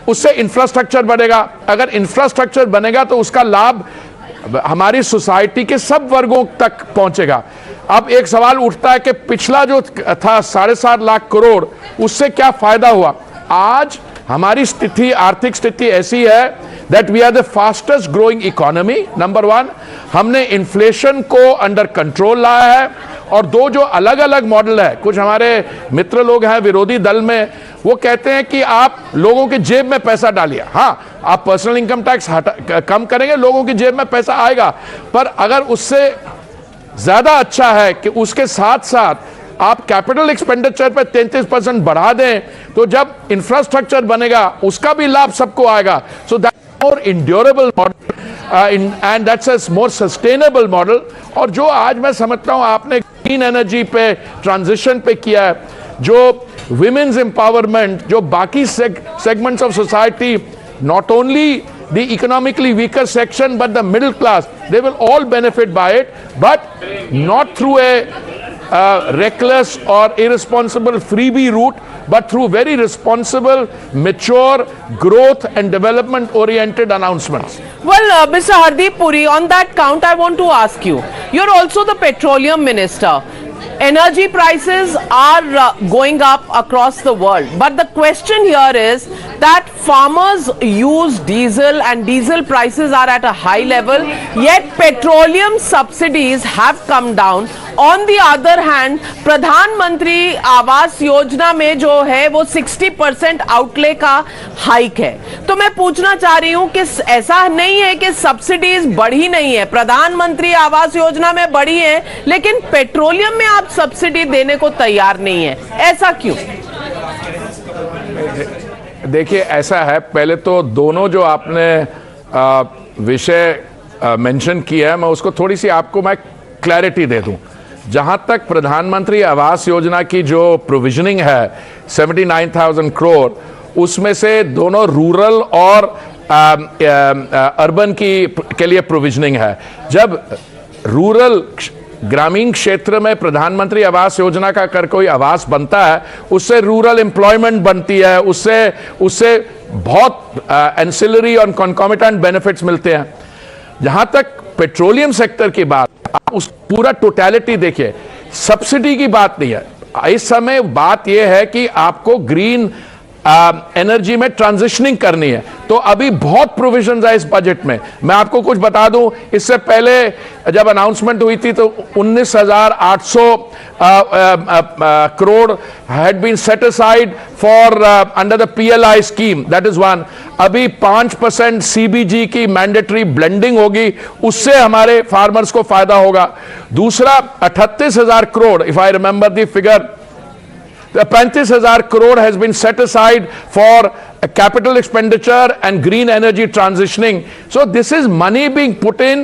उससे इंफ्रास्ट्रक्चर बनेगा। अगर इंफ्रास्ट्रक्चर बनेगा तो उसका लाभ हमारी सोसाइटी के सब वर्गों तक पहुंचेगा। अब एक सवाल उठता है कि पिछला जो था 7.5 लाख करोड़, उससे क्या फायदा हुआ? आज हमारी स्थिति, आर्थिक स्थिति ऐसी है that we are the fastest growing economy, number 1। हमने इन्फ्लेशन को अंडर कंट्रोल लाया है, और 2 जो अलग अलग मॉडल है, कुछ हमारे मित्र लोग हैं विरोधी दल में, वो कहते हैं कि आप लोगों की जेब में पैसा डालिए। हाँ, आप पर्सनल इनकम टैक्स कम करेंगे, लोगों की जेब में पैसा आएगा, पर अगर उससे ज्यादा अच्छा है कि उसके साथ साथ आप कैपिटल एक्सपेंडिचर पे 33% बढ़ा दें, तो जब इंफ्रास्ट्रक्चर बनेगा उसका भी लाभ सबको आएगा। So that more endurable model and that's a more sustainable model. और जो आज मैं समझता हूं आपने ग्रीन एनर्जी पे ट्रांजिशन पे किया है, जो विमेन्स एम्पावरमेंट, जो बाकी segments of society, not only the economically weaker section but the middle class, they will all benefit by it, but not through a reckless or irresponsible freebie route, but through very responsible, mature, growth and development oriented announcements. Well, Mr. Hardeep Puri, on that count I want to ask you, you're also the petroleum minister. Energy prices are going up across the world, but the question here is that farmers use diesel and diesel prices are at a high level, yet petroleum subsidies have come down. On the other hand, प्रधानमंत्री आवास योजना में जो है वो 60% outlay का hike है। तो मैं पूछना चाह रही हूं कि ऐसा नहीं है कि सब्सिडीज बढ़ी नहीं है, प्रधानमंत्री आवास योजना में बढ़ी है, लेकिन पेट्रोलियम में आप सब्सिडी देने को तैयार नहीं है, ऐसा क्यों? देखिए, ऐसा है, पहले तो दोनों जो आपने विषय मेंशन किया है, मैं उसको थोड़ी सी आपको मैं क्लैरिटी दे दूं। जहां तक प्रधानमंत्री आवास योजना की जो प्रोविजनिंग है 79,000 करोड़, उसमें से दोनों रूरल और अर्बन के लिए प्रोविजनिंग है। जब रूरल ग्रामीण क्षेत्र में प्रधानमंत्री आवास योजना का कर कोई आवास बनता है, उससे रूरल एम्प्लॉयमेंट बनती है, उससे बहुत एंसिलरी और कॉन्कॉमिटेंट बेनिफिट्स मिलते हैं। जहां तक पेट्रोलियम सेक्टर की बात, आप उस पूरा टोटलिटी देखिए, सब्सिडी की बात नहीं है इस समय। बात यह है कि आपको ग्रीन एनर्जी में ट्रांजिशनिंग करनी है, तो अभी बहुत प्रोविजंस है इस बजट में। मैं आपको कुछ बता दूं, इससे पहले जब अनाउंसमेंट हुई थी तो 19,800 crore had been set aside for under the PLI scheme, that is one. अभी 5% CBG की मैंडेटरी ब्लेंडिंग होगी, उससे हमारे फार्मर्स को फायदा होगा। दूसरा 38,000 crore, if I remember the figure, 35,000 crore has been set aside for capital expenditure and green energy transitioning. So this is money being put in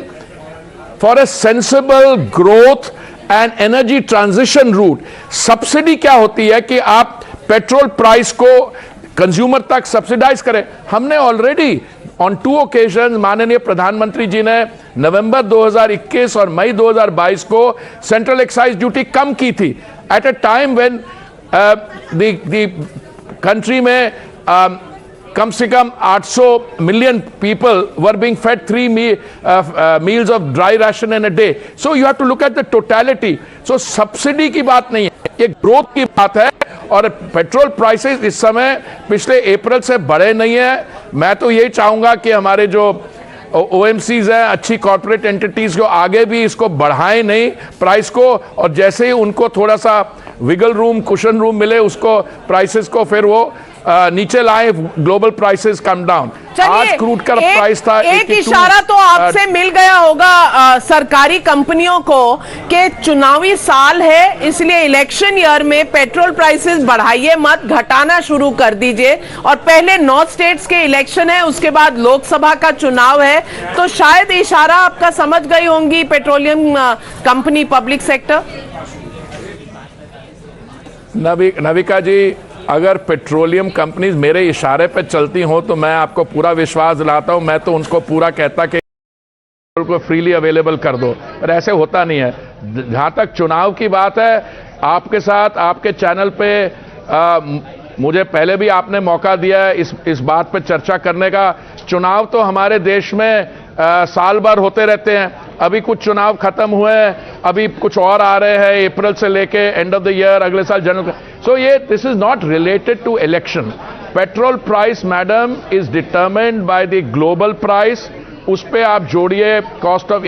for a sensible growth and energy transition route. Subsidy क्या होती है कि आप petrol price को consumer तक subsidise करें। हमने already on 2 occasions माननीय प्रधानमंत्री जी ने नवंबर 2021 और मई 2022 को सेंट्रल एक्साइज ड्यूटी कम की थी, at a time when the country में कम से कम 800 million people were being fed 3 meals of dry ration in a day. So you have to look at the totality. So subsidy की बात नहीं है, ये growth की बात है। और पेट्रोल प्राइसेस इस समय पिछले अप्रैल से बढ़े नहीं है। मैं तो यही चाहूंगा कि हमारे जो OMCs हैं, अच्छी कॉर्पोरेट एंटिटीज को आगे भी इसको बढ़ाएं नहीं प्राइस को, और जैसे ही उनको थोड़ा सा विगल रूम, कुशन रूम मिले, उसको प्राइसेस को फिर वो नीचे लाए, ग्लोबल प्राइसेस कम डाउन। आज क्रूड का प्राइस था एक इशारा तो आपसे मिल गया होगा सरकारी कंपनियों को कि चुनावी साल है, इसलिए इलेक्शन ईयर में पेट्रोल प्राइसेस बढ़ाइए मत, घटाना शुरू कर दीजिए। और पहले 9 स्टेट्स के इलेक्शन है, उसके बाद लोकसभा का चुनाव है, तो शायद इशारा आपका समझ गई होंगी petroleum company, public sector. Navika ji, अगर पेट्रोलियम कंपनीज मेरे इशारे पे चलती हो तो मैं आपको पूरा विश्वास दिलाता हूं, मैं तो उनको पूरा कहता कि को फ्रीली अवेलेबल कर दो, पर ऐसे होता नहीं है। जहां तक चुनाव की बात है, आपके साथ आपके चैनल पे मुझे पहले भी आपने मौका दिया है इस बात पे चर्चा करने का। चुनाव तो हमारे देश में साल भर होते रहते हैं, अभी कुछ चुनाव खत्म हुए हैं, अभी कुछ और आ रहे हैं अप्रैल से लेके एंड ऑफ द ईयर, अगले साल जनवरी। सो ये this is not related to election. Petrol price madam is determined by the global price, उस पे आप जोड़िए cost of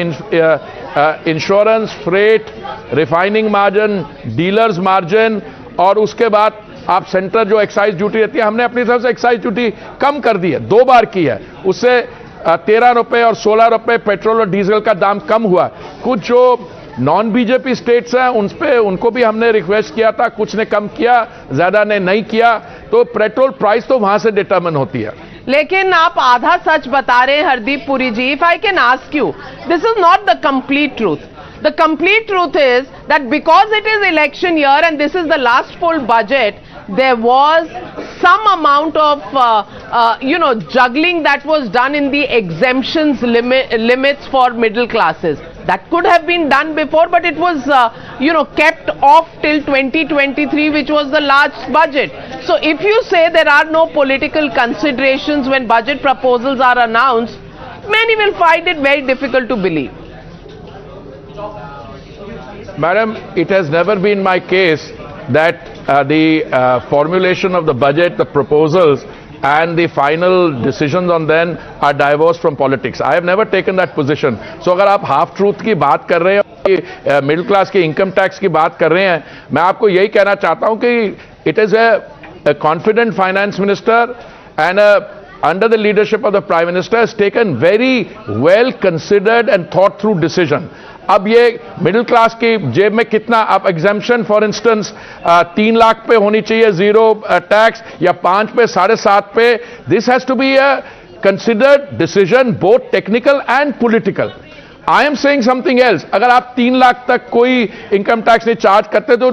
insurance, freight, refining margin, dealers margin, और उसके बाद आप सेंटर जो एक्साइज ड्यूटी रहती है, हमने अपनी तरफ से एक्साइज ड्यूटी कम कर दी है, 2 बार की है, उससे 13 रुपए और 16 रुपए पेट्रोल और डीजल का दाम कम हुआ। कुछ जो नॉन बीजेपी स्टेट्स हैं उन पे उनको भी हमने रिक्वेस्ट किया था, कुछ ने कम किया, ज्यादा ने नहीं किया, तो पेट्रोल प्राइस तो वहां से डिटरमिन होती है। लेकिन आप आधा सच बता रहे हैं Hardeep Puri ji. If I can ask you, this is not the complete truth. The complete truth is that because it is election year and this is the last full budget, there was some amount of juggling that was done in the exemptions limits for middle classes. That could have been done before, but it was kept off till 2023, which was the last budget. So if you say there are no political considerations when budget proposals are announced, many will find it very difficult to believe. Madam, it has never been my case that the formulation of the budget, the proposals and the final decisions on them are divorced from politics. I have never taken that position. So अगर आप half truth की बात कर रहे हैं, middle class के income tax की बात कर रहे हैं, मैं आपको यही कहना चाहता हूं कि it is a confident finance minister and under the leadership of the prime minister has taken very well considered and thought through decision. अब ये मिडिल क्लास की जेब में कितना, आप एग्जाम्पशन फॉर इंस्टेंस 3 लाख पे होनी चाहिए जीरो टैक्स या 5 पे 7.5 पे, this has to be a considered decision both technical and political. I am saying something else. अगर आप 3 लाख तक कोई इनकम टैक्स नहीं चार्ज करते तो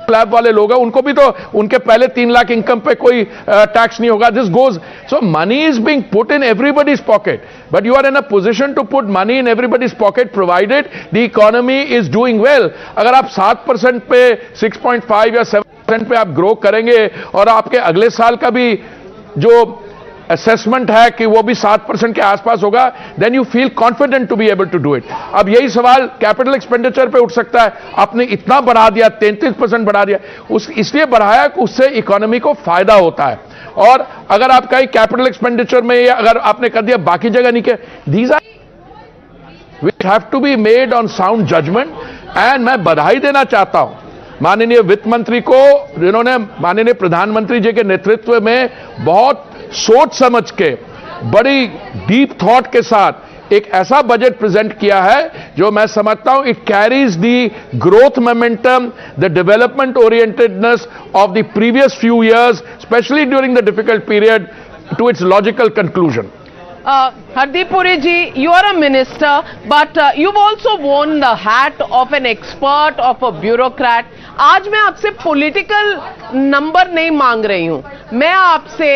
स्लैब वाले लोग हैं, उनको भी तो उनके पहले 3 लाख इनकम पे कोई टैक्स नहीं होगा. This goes, so money is being put in everybody's pocket, but you are in a position to put money in everybody's pocket provided the economy is doing well. अगर आप 7% पे 6.5 या 7% पे आप ग्रो करेंगे और आपके अगले साल का भी जो असेसमेंट है कि वो भी 7% के आसपास होगा, then you feel confident to be able to do it. अब यही सवाल कैपिटल एक्सपेंडिचर पे उठ सकता है. आपने इतना बढ़ा दिया, 33% बढ़ा दिया, इसलिए बढ़ाया कि उससे इकोनॉमी को फायदा होता है. और अगर आप कहीं कैपिटल एक्सपेंडिचर में या अगर आपने कर दिया बाकी जगह नहीं किया, these are which have to be made on sound judgement. एंड मैं बधाई देना चाहता हूं माननीय वित्त मंत्री को, जिन्होंने माननीय प्रधानमंत्री जी के नेतृत्व में बहुत सोच समझ के बड़ी डीप थॉट के साथ एक ऐसा बजट प्रेजेंट किया है जो मैं समझता हूं it carries the growth momentum, the development orientedness of the previous few years, especially during the difficult period, to its logical conclusion. Hardeep Puri ji, you are a minister, but you've also worn the hat of an expert, of a bureaucrat. आज मैं आपसे political number नहीं मांग रही हूं, मैं आपसे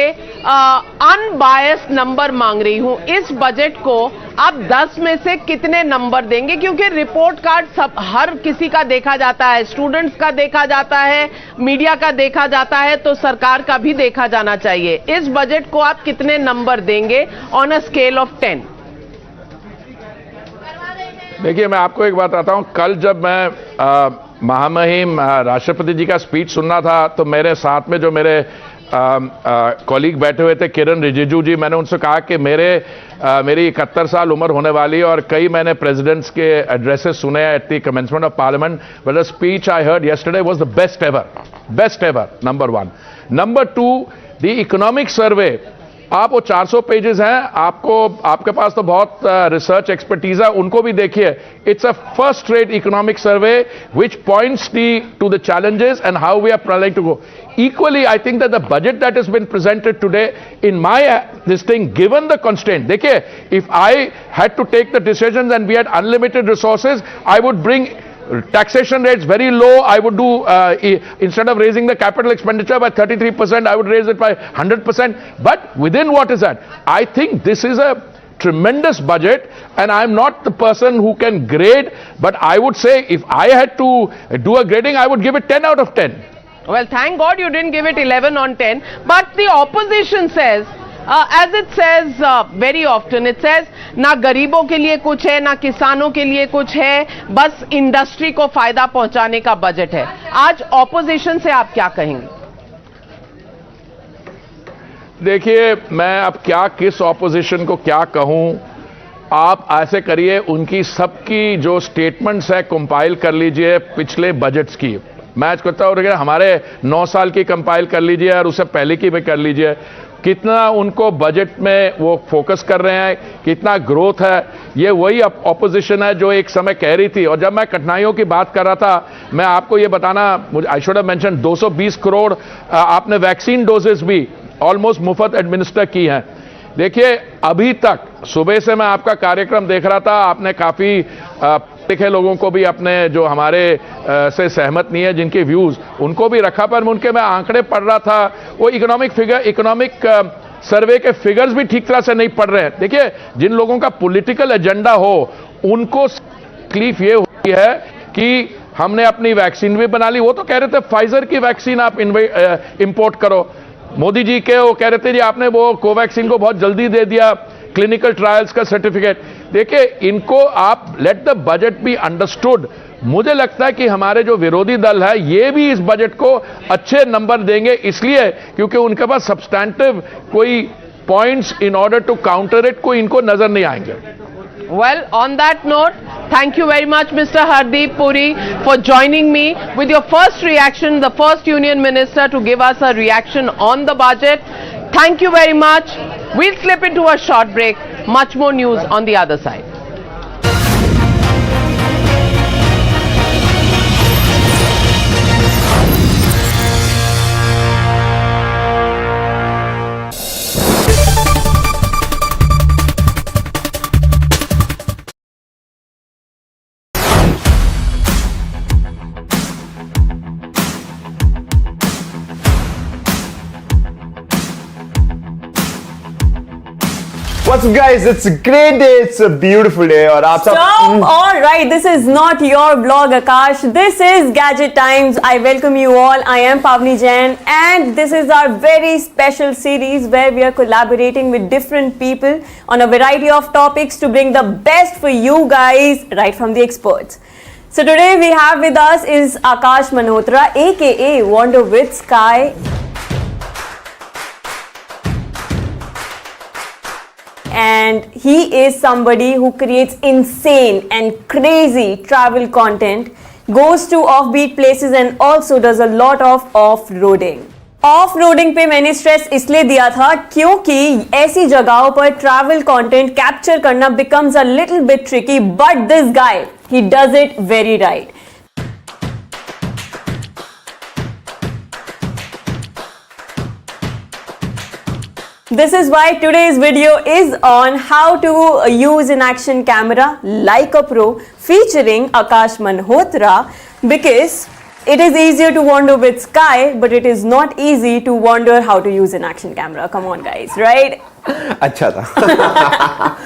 unbiased number मांग रही हूं. इस बजट को आप 10 में से कितने नंबर देंगे? क्योंकि रिपोर्ट कार्ड सब हर किसी का देखा जाता है, स्टूडेंट्स का देखा जाता है, मीडिया का देखा जाता है, तो सरकार का भी देखा जाना चाहिए. इस बजट को आप कितने नंबर देंगे ऑन अ स्केल ऑफ 10? देखिए, मैं आपको एक बात बताता हूं. कल जब मैं महामहिम राष्ट्रपति जी का स्पीच सुनना था तो मेरे साथ में जो मेरे कॉलीग बैठे हुए थे, किरण रिजिजू जी, मैंने उनसे कहा कि मेरी 71 साल उम्र होने वाली है और कई मैंने प्रेसिडेंट्स के एड्रेसेस सुने at the commencement of parliament, but the speech I heard yesterday was the best ever. Number 1. Number 2, the economic survey. आप वो 400 पेजेस हैं, आपके पास तो बहुत रिसर्च एक्सपर्टीज है, उनको भी देखिए. It's a first rate economic survey which points to the challenges and how we are planning to go. Equally, I think that the budget that has been presented today, in my this thing, given the constraint, देखिए, if I had to take the decisions and we had unlimited resources, I would bring taxation rates very low. I would do, instead of raising the capital expenditure by 33%, I would raise it by 100%. But within what is that? I think this is a tremendous budget, and I'm not the person who can grade, but I would say if I had to do a grading, I would give it 10 out of 10. Well, thank God you didn't give it 11 on 10. But the opposition says, as it says very often, it says, ना गरीबों के लिए कुछ है, ना किसानों के लिए कुछ है, बस इंडस्ट्री को फायदा पहुंचाने का बजट है. आज ऑपोजिशन से आप क्या कहेंगे? देखिए, मैं अब किस ऑपोजिशन को क्या कहूं. आप ऐसे करिए, उनकी सबकी जो स्टेटमेंट्स है कंपाइल कर लीजिए पिछले बजट्स की. मैं कहता हूं हमारे 9 साल की कंपाइल कर लीजिए और उससे पहले की भी कर लीजिए. कितना उनको बजट में वो फोकस कर रहे हैं, कितना ग्रोथ है. ये वही ऑपोजिशन है जो एक समय कह रही थी. और जब मैं कठिनाइयों की बात कर रहा था, मैं आपको ये बताना, I should have mention 220 crore आपने वैक्सीन डोजेस भी ऑलमोस्ट मुफ्त एडमिनिस्टर की हैं. देखिए, अभी तक सुबह से मैं आपका कार्यक्रम देख रहा था, आपने काफी लिखे लोगों को भी अपने जो हमारे से सहमत नहीं है, जिनके व्यूज, उनको भी रखा, पर उनके मैं आंकड़े पढ़ रहा था, वो इकोनॉमिक सर्वे के फिगर्स भी ठीक तरह से नहीं पढ़ रहे हैं. देखिए, जिन लोगों का पॉलिटिकल एजेंडा हो उनको तकलीफ ये होती है कि हमने अपनी वैक्सीन भी बना ली. वो तो कह रहे थे फाइजर की वैक्सीन आप इंपोर्ट करो. मोदी जी के वो कह रहे थे जी आपने वो कोवैक्सीन को बहुत जल्दी दे दिया, क्लिनिकल ट्रायल्स का सर्टिफिकेट. देखिए, इनको आप let the budget be understood. मुझे लगता है कि हमारे जो विरोधी दल है ये भी इस बजट को अच्छे नंबर देंगे, इसलिए क्योंकि उनके पास सब्सटैंटिव कोई points in order to counter it कोई इनको नजर नहीं आएंगे। Well, on that note, thank you very much, Mr. Hardeep Puri, for joining me with your first reaction, the first Union Minister to give us a reaction on the budget. Thank you very much. We'll slip into a short break. Much more news on the other side. What's up guys, it's a great day, it's a beautiful day और आप सब Alright, this is not your vlog Akash, this is Gadget Times. I welcome you all. I am Pavni Jain and this is our very special series where we are collaborating with different people on a variety of topics to bring the best for you guys right from the experts. So today we have with us is Akash Malhotra aka Wander with Sky. And he is somebody who creates insane and crazy travel content, goes to offbeat places and also does a lot of off-roading. Off-roading पे मैंने stress इसलिए दिया था क्योंकि ऐसी जगहों पर travel content capture करना becomes a little bit tricky, but this guy, he does it very right. This is why today's video is on how to use an action camera like a pro featuring Akash Malhotra, because it is easier to wander with Sky, but it is not easy to wonder how to use an action camera. Come on guys, right? अच्छा था।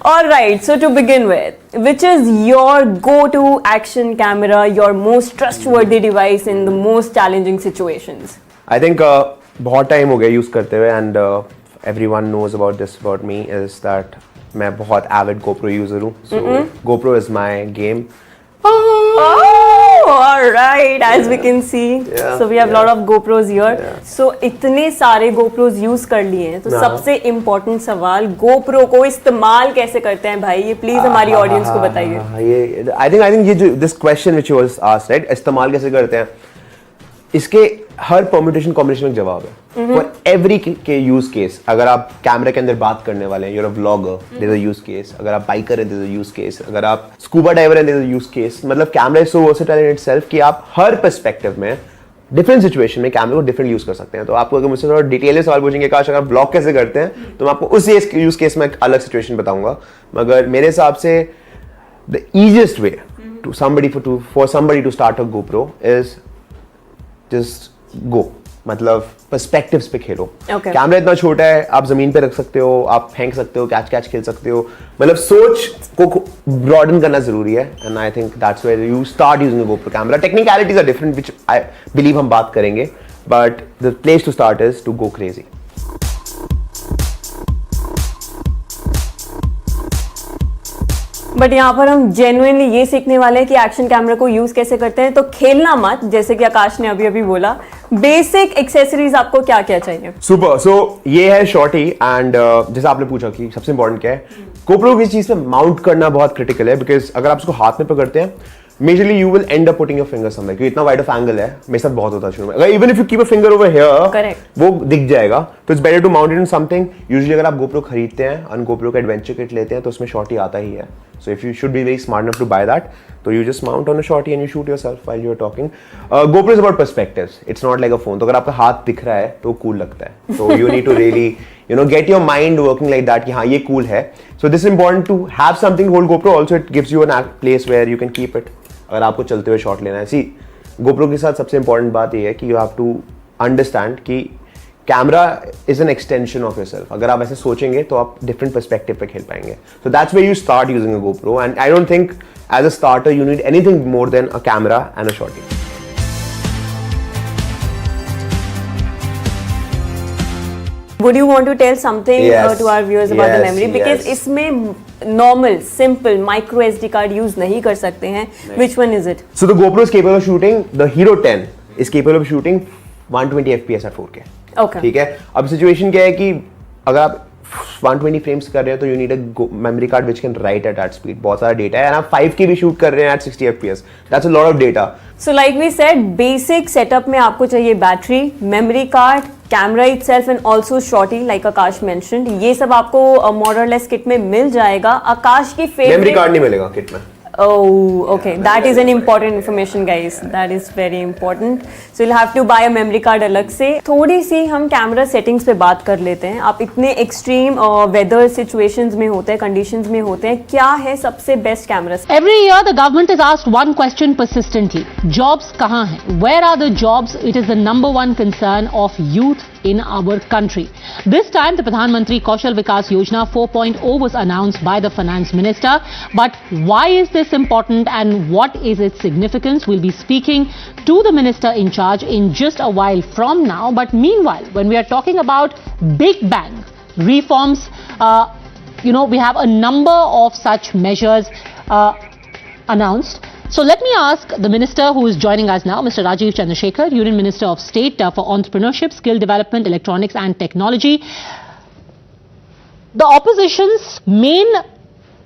Alright, so to begin with, which is your go-to action camera, your most trustworthy device in the most challenging situations? I think बहुत time हो गया use करते हुए and everyone knows about this about me is that मैं बहुत avid GoPro user हूँ, so GoPro is my game. Oh, all right, as we can see, so we have lot of GoPros here. So इतने सारे GoPros use कर लिए हैं, तो सबसे इम्पोर्टेंट सवाल GoPro को इस्तेमाल कैसे करते हैं भाई, ये प्लीज हमारी ऑडियंस को बताइए. ये आई थिंक ये जो this question which was asked, right, इस्तेमाल कैसे करते हैं, इसके हर परम्यूटेशन कॉम्बिनेशन में जवाब है. फॉर एवरी के यूज केस, अगर आप कैमरे के अंदर बात करने वाले हैं, you're a vlogger, there is a use case. अगर आप बाइकर हैं, there is a use case. अगर आप स्कूबा डाइवर हैं, there is a use case. मतलब camera is so versatile in itself कि आप हर पर्सपेक्टिव में डिफरेंट सिचुएशन में कैमरे को डिफरेंट यूज कर सकते हैं. तो आपको अगर मुझसे थोड़ा डिटेल में सवाल पूछेंगे काश अगर ब्लॉग कैसे करते हैं, तो मैं आपको उस यूज केस में एक अलग सिचुएशन बताऊंगा. मगर मेरे हिसाब से the easiest way to somebody to start a GoPro is just go. मतलब पर्सपेक्टिव्स पे खेलो. कैमरा इतना छोटा है, आप जमीन पे रख सकते हो, आप फेंक सकते हो, कैच खेल सकते हो. मतलब सोच को ब्रॉडन करना जरूरी है. And I think that's where you start using a GoPro camera. Technicalities are different which I believe हम बात करेंगे, but the place to start is to go crazy. But यहाँ पर हम जेन्युइनली ये सीखने वाले हैं कि एक्शन कैमरा को यूज कैसे करते हैं. तो खेलना मत, जैसे कि आकाश ने अभी बोला. बेसिक एक्सेसरीज आपको क्या क्या चाहिए? सुपर. सो ये है शॉर्टी एंड जैसे आपने पूछा कि सबसे इंपॉर्टेंट क्या है, GoPro की चीज पे माउंट करना बहुत क्रिटिकल है, बिकॉज अगर आप उसको हाथ में पकड़ते हैं, majorly you will and up putting your finger somewhere, क्योंकि इतना वाइड ऑफ एंगल है. मेरे साथ बहुत होता है शुरू में. अगर even if you keep a finger over here, वो दिख जाएगा. तो it's better to mount it in something. Usually अगर आप GoPro खरीदते हैं और GoPro का एडवेंचर किट लेते हैं, तो उसमें शॉर्टी आता ही है. So if you should be very smart enough to buy that, so you just mount on a shorty and you shoot yourself while you're talking. GoPro is about perspectives. It's not like a phone. तो अगर आपका हाथ दिख रहा है तो cool लगता है. So you need to really, get your mind working like that कि हाँ ये cool है. So this is important to have something to hold GoPro. Also it gives you a place where you can keep it. अगर आपको चलते हुए shot लेना है. See, GoPro के साथ सबसे important बात ये है कि you have to understand कि camera is an extension of yourself. अगर आप ऐसे सोचेंगे तो आप डिफरेंट पर्सपेक्टिव पे खेल पाएंगे. So that's where you start using a GoPro, and I don't think as a starter you need anything more than a camera and a shorty. Would you want to tell something to our viewers about the memory? Because इसमें normal, simple micro SD card use नहीं कर सकते हैं, which one is it? So the GoPro is capable of shooting, the Hero 10 is capable of shooting 120 FPS at 4K. Okay. ठीक है, अब situation क्या है कि अगर आप 120 फ्रेम्स कर रहे हो तो you need a memory card which can write at that speed. बहुत सारा डेटा है, एंड आप 5K भी शूट कर रहे हैं at 60 FPS. That's a lot of data. So like we said, basic setup में आपको चाहिए battery, memory card, camera itself and also shorty like Akash mentioned. ये सब आपको more or less किट में मिल जाएगा. आकाश की फेवरेट मेमोरी कार्ड नहीं मिलेगा किट में. Oh, okay. That is an important information, guys. That is very important. So you'll have to buy a memory card अलग से. थोड़ी सी हम कैमरा सेटिंग्स पे बात कर लेते हैं. आप इतने एक्सट्रीम वेदर सिचुएशंस में होते हैं, कंडीशंस में होते हैं, क्या है सबसे best camera? Every year the government is asked one question persistently. Jobs कहाँ हैं? Where are the jobs? It is the number one concern of youth in our country. This time the Pradhan Mantri Kaushal Vikas Yojana 4.0 was announced by the Finance Minister. But why is this important and what is its significance? We'll be speaking to the Minister in charge in just a while from now. But meanwhile, when we are talking about big bang reforms, we have a number of such measures announced. So let me ask the Minister who is joining us now, Mr. Rajiv Chandrasekhar, Union Minister of State for Entrepreneurship, Skill Development, Electronics and Technology. The opposition's main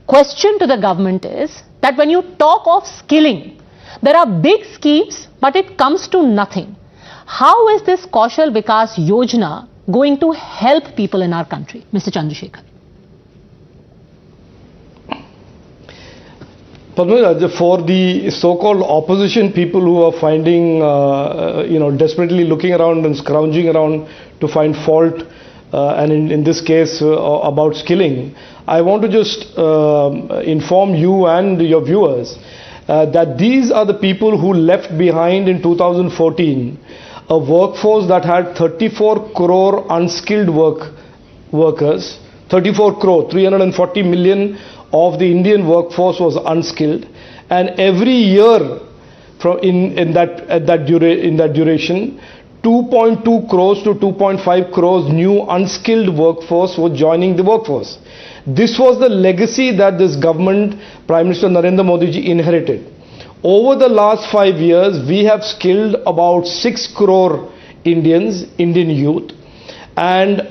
question to the government is that when you talk of skilling, there are big schemes, but it comes to nothing. How is this Kaushal Vikas Yojana going to help people in our country, Mr. Chandrasekhar? For the so-called opposition people who are finding, desperately looking around and scrounging around to find fault, and in this case about skilling, I want to just inform you and your viewers that these are the people who left behind in 2014 a workforce that had 34 crore unskilled workers, 34 crore, 340 million of the Indian workforce was unskilled, and every year in that duration 2.2 crores to 2.5 crores new unskilled workforce was joining the workforce. This was the legacy that this government, Prime Minister Narendra Modi ji, inherited. Over the last 5 years, we have skilled about 6 crore Indian youth, and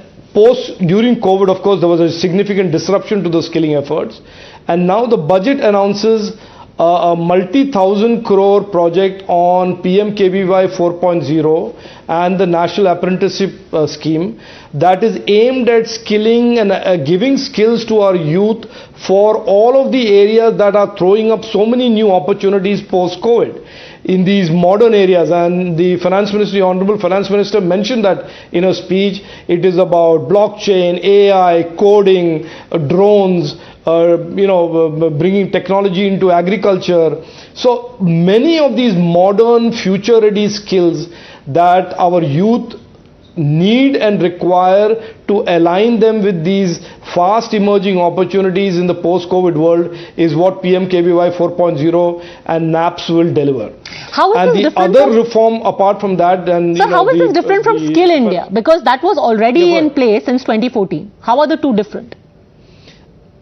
during COVID, of course, there was a significant disruption to the skilling efforts, and now the budget announces a multi-thousand crore project on PMKVY 4.0 and the National Apprenticeship Scheme that is aimed at skilling and giving skills to our youth for all of the areas that are throwing up so many new opportunities post-COVID in these modern areas. And the Finance Minister, the Honorable Finance Minister, mentioned that in her speech. It is about blockchain, AI, coding, drones, bringing technology into agriculture. So many of these modern future-ready skills that our youth need and require to align them with these fast emerging opportunities in the post-COVID world is what PMKVY 4.0 and NAPS will deliver. How is and this the different other from, reform apart from that, and so how is this different from Skill India? Because that was already in place since 2014. How are the two different?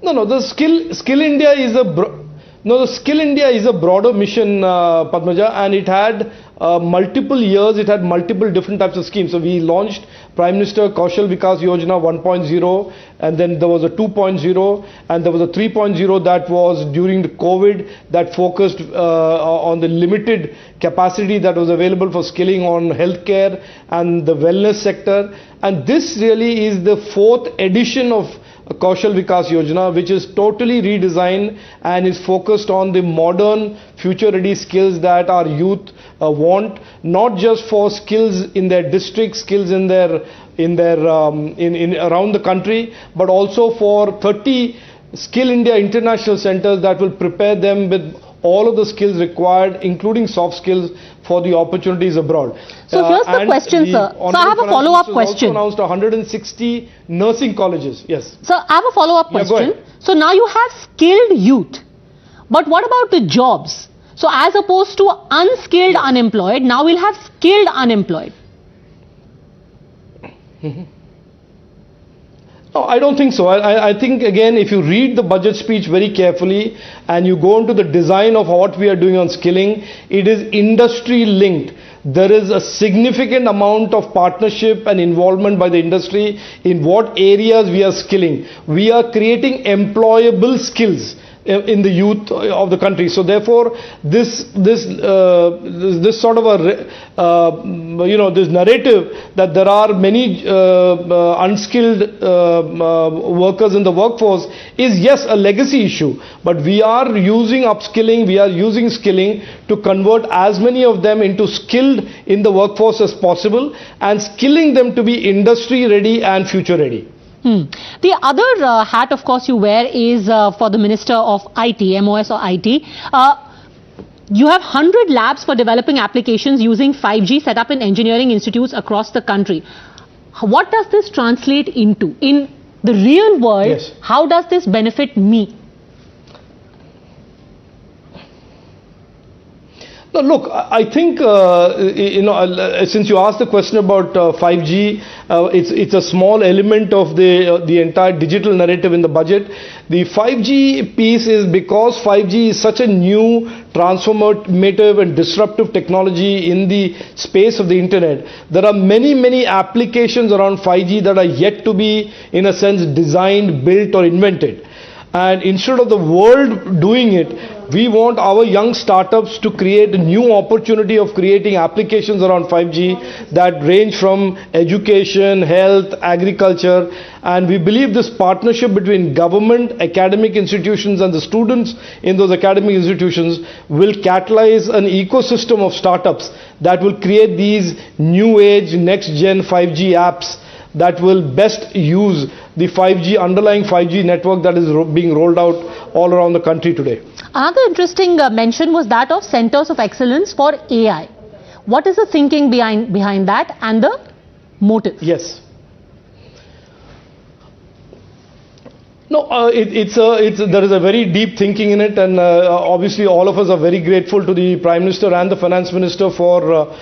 No, the Skill India is the Skill India is a broader mission, Padmaja, and it had multiple years, it had multiple different types of schemes. So we launched Prime Minister Kaushal Vikas Yojana 1.0, and then there was a 2.0, and there was a 3.0 that was during the COVID that focused on the limited capacity that was available for skilling on healthcare and the wellness sector. And this really is the fourth edition of Kaushal Vikas Yojana, which is totally redesigned and is focused on the modern future-ready skills that our youth want, not just for skills in their district, skills in around the country, but also for 30 Skill India international centers that will prepare them with all of the skills required, including soft skills, for the opportunities abroad. So here's the question, sir. So I have a follow-up question. Also announced 160 nursing colleges. Yes. So I have a follow-up question. So now you have skilled youth, but what about the jobs? So as opposed to unskilled unemployed, now we'll have skilled unemployed. No, I don't think so. I think, again, if you read the budget speech very carefully and you go into the design of what we are doing on skilling, it is industry linked. There is a significant amount of partnership and involvement by the industry in what areas we are skilling. We are creating employable skills in the youth of the country. So therefore, this sort of a this narrative that there are many unskilled workers in the workforce is, yes, a legacy issue. But we are using upskilling, we are using skilling to convert as many of them into skilled in the workforce as possible, and skilling them to be industry ready and future ready. The other hat, of course, you wear is for the Minister of IT, MOS or IT. You have 100 labs for developing applications using 5G set up in engineering institutes across the country. What does this translate into? In the real world, yes, how does this benefit me? No, look, I think, since you asked the question about 5G, it's a small element of the entire digital narrative in the budget. The 5G piece is because 5G is such a new, transformative and disruptive technology in the space of the internet. There are many applications around 5G that are yet to be, in a sense, designed, built or invented. And instead of the world doing it, we want our young startups to create a new opportunity of creating applications around 5G that range from education, health, agriculture. And we believe this partnership between government, academic institutions and the students in those academic institutions will catalyze an ecosystem of startups that will create these new age, next gen 5G apps that will best use the 5G, underlying 5G network that is being rolled out all around the country today. Another interesting mention was that of Centers of Excellence for AI. What is the thinking behind that and the motive? Yes. No, there is a very deep thinking in it, and obviously all of us are very grateful to the Prime Minister and the Finance Minister for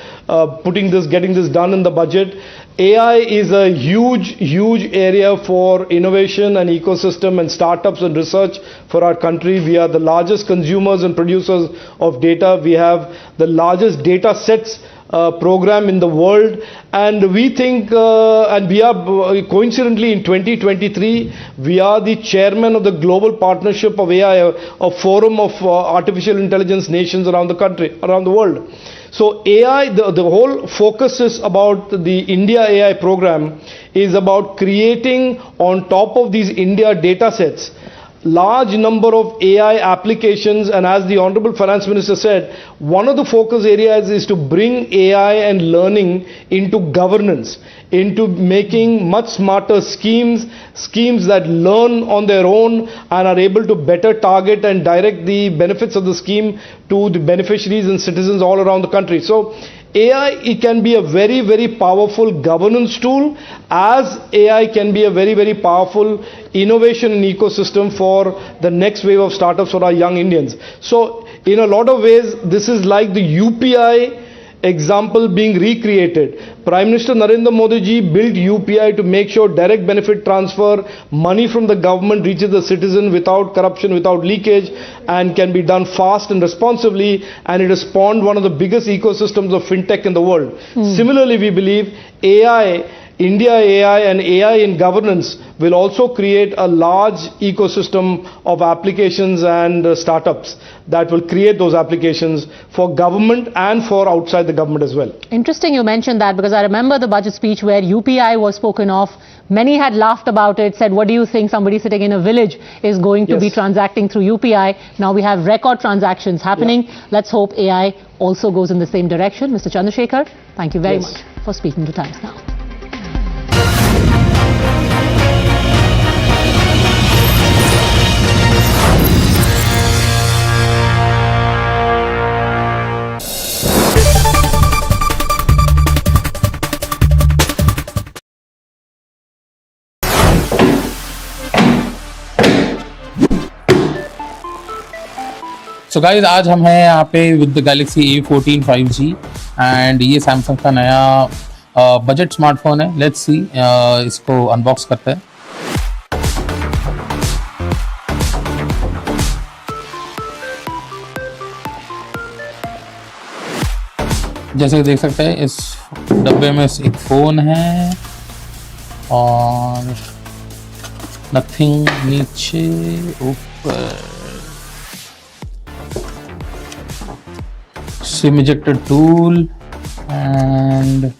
getting this done in the budget. AI is a huge area for innovation and ecosystem and startups and research for our country. We are the largest consumers and producers of data. We have the largest data sets program in the world, and we think, and we are coincidentally in 2023, we are the chairman of the Global Partnership of AI, a forum of artificial intelligence nations around the country, around the world. So AI, the whole focus is about the India AI program is about creating on top of these India data sets large number of AI applications, and as the Honorable Finance Minister said, one of the focus areas is to bring AI and learning into governance, into making much smarter schemes that learn on their own and are able to better target and direct the benefits of the scheme to the beneficiaries and citizens all around the country. So AI, it can be a very powerful governance tool, as AI can be a very powerful innovation and ecosystem for the next wave of startups for our young Indians. So in a lot of ways, this is like the UPI example being recreated. Prime Minister Narendra Modi ji built UPI to make sure direct benefit transfer, money from the government reaches the citizen without corruption, without leakage, and can be done fast and responsively, and it has spawned one of the biggest ecosystems of fintech in the world. Similarly, we believe AI, India AI and AI in governance will also create a large ecosystem of applications and startups that will create those applications for government and for outside the government as well. Interesting you mentioned that, because I remember the budget speech where UPI was spoken of. Many had laughed about it, said, what do you think, somebody sitting in a village is going to be transacting through UPI? Now we have record transactions happening. Let's hope AI also goes in the same direction. Mr. Chandrasekhar, thank you very much for speaking to Times Now. So guys आज हम हैं यहाँ पे with the Galaxy A14 5G and ये Samsung का नया budget smartphone है. Let's see इसको अनबॉक्स करते हैं. जैसे कि देख सकते हैं इस डब्बे में एक फ़ोन है और नथिंग नीचे ऊपर सिम इजेक्टर टूल एंड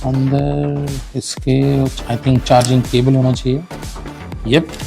अंदर इसके आई थिंक चार्जिंग केबल होना चाहिए. Yep.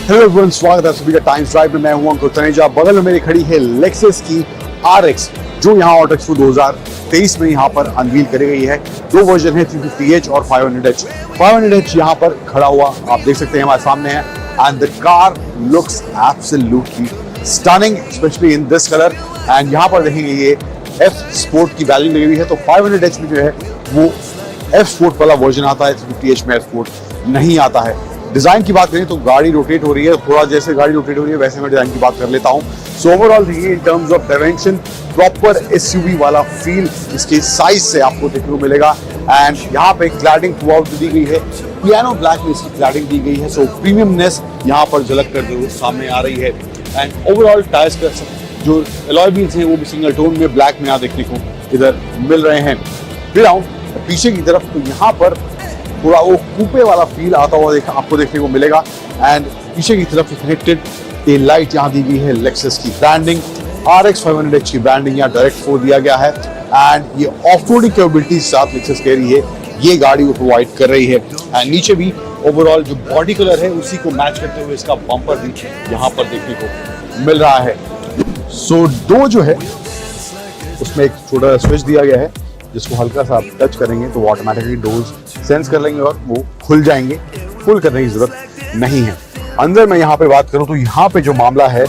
हेलो एवरीवन, स्वागत है सभी का टाइम्स ड्राइव में। मैं हूं अंकुर तनेजा। बगल में मेरी खड़ी है लेक्सस की RX, जो यहाँ ऑटो एक्सपो 2023 में यहाँ पर अनवील करी गई है। दो वर्जन है, 350H और 500H। 500H यहाँ पर खड़ा हुआ आप देख सकते हैं हमारे सामने है, and the car looks absolutely stunning, specially in this colour. And यहाँ पर देखेंगे ये F स्पोर्ट की बैजिंग लगी हुई है। तो 500H में जो है वो F स्पोर्ट वाला वर्जन आता है, 350H में F स्पोर्ट नहीं आता है। डिजाइन की बात करें तो गाड़ी रोटेट हो रही है, थोड़ा जैसे गाड़ी रोटेट हो रही है वैसे मैं डिजाइन की बात कर लेता हूं। सो ओवरऑल देखिए in terms of dimension proper SUV वाला फील इसके साइज से आपको देखने को मिलेगा। एंड यहाँ पे क्लैडिंग थ्रू आउट दी गई है, पियानो ब्लैक में इसकी क्लैडिंग दी गई है। सो प्रीमियमनेस यहाँ पर झलक करते हुए सामने आ रही है। एंड ओवरऑल टायर्स का जो अलॉय व्हील्स हैं वो भी सिंगल टोन में ब्लैक में यहाँ देखने को इधर मिल रहे हैं। फिर आऊँ पीछे की तरफ तो यहाँ पर थोड़ा वो कूपे वाला फील आता हुआ आपको देखने को मिलेगा। एंड पीछे की तरफ कनेक्टेड ए लाइट यहाँ दी गई है, लेक्सस की ब्रांडिंग, RX 500H की ब्रांडिंग यहाँ डायरेक्ट फॉर दिया गया है। एंड ये ऑफ-रोडिंग कैपेबिलिटी साथ लेक्सस कह रही है, ये गाड़ी को प्रोवाइड कर रही है। एंड नीचे भी ओवरऑल जो बॉडी कलर है उसी को मैच करते हुए इसका बम्पर भी यहाँ पर देखने को मिल रहा है। सो डोर जो है उसमें एक छोटा स्विच दिया गया है, जिसको हल्का सा आप टच करेंगे तो ऑटोमेटिकली डोर्स सेंस कर लेंगे और वो खुल जाएंगे। फुल करने की जरूरत नहीं है। अंदर मैं यहाँ पे बात करूँ तो यहाँ पे जो मामला है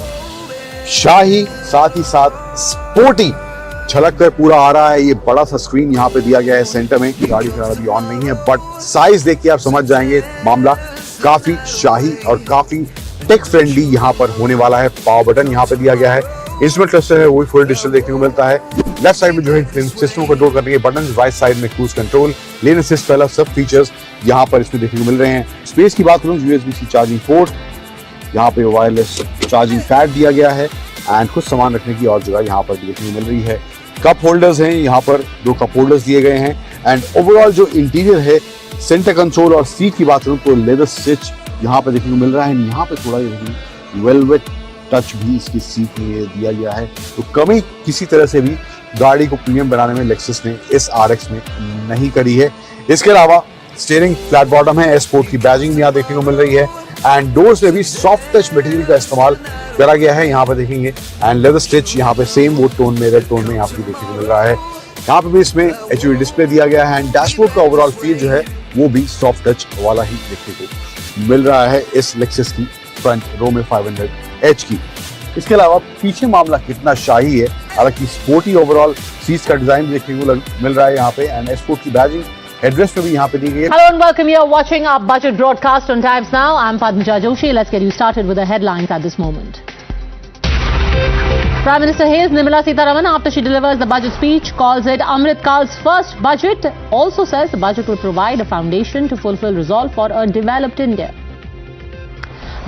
शाही साथ ही साथ स्पोर्टी झलक कर पूरा आ रहा है। ये बड़ा सा स्क्रीन यहाँ पे दिया गया है सेंटर में। गाड़ी फिलहाल अभी ऑन नहीं है, बट साइज देख के आप समझ जाएंगे मामला काफी शाही और काफी टेक फ्रेंडली यहाँ पर होने वाला है। पावर बटन यहाँ पे दिया गया है, इंस्ट्रूमेंट क्लस्टर है वो फुल डिजिटल देखने को मिलता है। लेफ्ट साइड में जो है सिस्टम को कंट्रोल करने के बटन, राइट साइड में क्रूज कंट्रोल, लेन असिस्ट वाला सब फीचर्स यहाँ पर इसमें देखने को मिल रहे हैं। स्पेस की बात करूँ, USB-C चार्जिंग पोर्ट, यहाँ पे वायरलेस चार्जिंग पैड दिया गया है। एंड कुछ सामान रखने की और जगह यहाँ पर देखने को मिल रही है। कप होल्डर्स हैं, यहाँ पर 2 कप होल्डर्स दिए गए हैं। एंड ओवरऑल जो इंटीरियर है, सेंटर कंसोल और सीट की बात करूँ तो लेदर स्टिच यहाँ पे देखने को मिल रहा है। यहाँ पे थोड़ा वेलवेट टच भी इसकी सीट में दिया गया है। तो कमी किसी तरह से भी गाड़ी को प्रीमियम बनाने में लेक्सस ने इस RX में नहीं करी है। इसके अलावा स्टीयरिंग फ्लैट बॉटम है, S स्पोर्ट की बैजिंग यहाँ देखने को मिल रही है। एंड डोर्स में भी सॉफ्ट टच मटेरियल का इस्तेमाल करा गया है, यहाँ पे देखेंगे। एंड लेदर स्टिच यहाँ पे सेम वुड टोन में, रेड टोन में यहाँ पे देखने को मिल रहा है। यहाँ पे भी इसमें HUD डिस्प्ले दिया गया है। एंड डैशबोर्ड का ओवरऑल फील जो है वो भी सॉफ्ट टच वाला ही देखने को मिल रहा है इस लेक्सस की फ्रंट रो में 500H की। इसके अलावा पीछे मामला कितना शाही है, हालांकि स्पोर्टी ओवरऑल सीट्स का डिजाइन देखने को मिल रहा है यहाँ पे। एंड स्पोर्ट की बैजिंग हेडरेस्ट में भी यहाँ पे दी गई है। Hello and welcome. You are watching our budget broadcast on Times Now. I'm Padmija Joshi. Let's get you started with the headlines at this moment. Prime Minister hails Nirmala Sitharaman after she delivers the budget speech, calls it Amrit Kal's first budget. Also says the budget will provide a foundation to fulfill resolve for a developed India.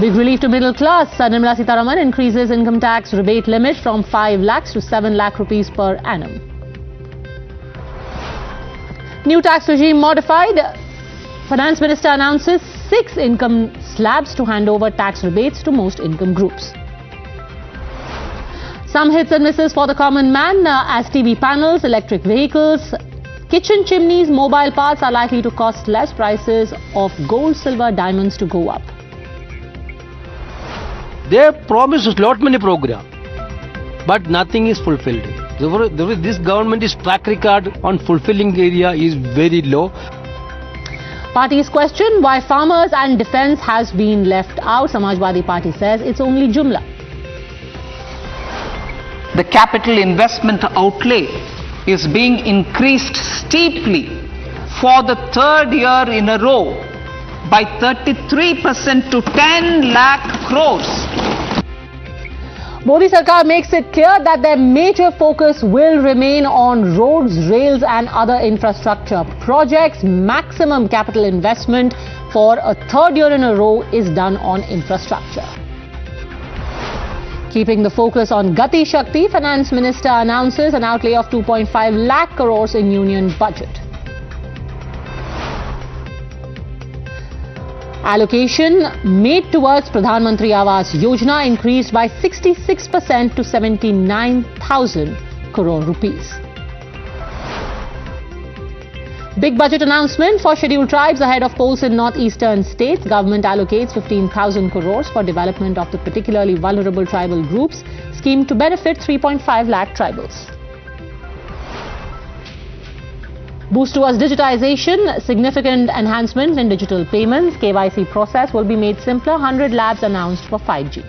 Big relief to middle class. Nirmala Sitharaman increases income tax rebate limit from 5 lakhs to 7 lakh rupees per annum. New tax regime modified. Finance Minister announces 6 income slabs to hand over tax rebates to most income groups. Some hits and misses for the common man as TV panels, electric vehicles, Kitchen chimneys, mobile parts are likely to cost less. Prices of gold, silver, diamonds to go up. They have promised lot many programs, but nothing is fulfilled. This government's track record on fulfilling area is very low. Parties question why farmers and defence has been left out. Samajwadi Party says it's only Jumla. The capital investment outlay is being increased steeply for the third year in a row by 33% to 10 lakh crores. Modi Sarkar makes it clear that their major focus will remain on roads, rails and other infrastructure projects. Maximum capital investment for a third year in a row is done on infrastructure. Keeping the focus on Gati Shakti, Finance Minister announces an outlay of 2.5 lakh crores in union budget. Allocation made towards Pradhan Mantri Awas Yojana increased by 66% to 79,000 crore rupees. Big budget announcement for scheduled tribes ahead of polls in northeastern states. Government allocates 15,000 crores for development of the particularly vulnerable tribal groups. Scheme to benefit 3.5 lakh tribals. Boost towards digitization, significant enhancement in digital payments. KYC process will be made simpler. 100 labs announced for 5G.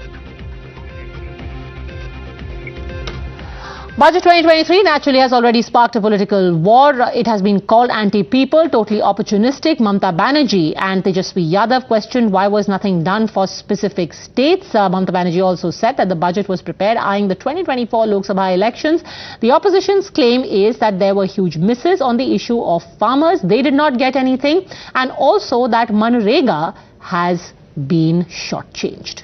Budget 2023 naturally has already sparked a political war. It has been called anti-people, totally opportunistic. Mamata Banerjee and Tejasvi Yadav questioned why was nothing done for specific states. Mamata Banerjee also said that the budget was prepared eyeing the 2024 Lok Sabha elections. The opposition's claim is that there were huge misses on the issue of farmers. They did not get anything, and also that Manrega has been shortchanged.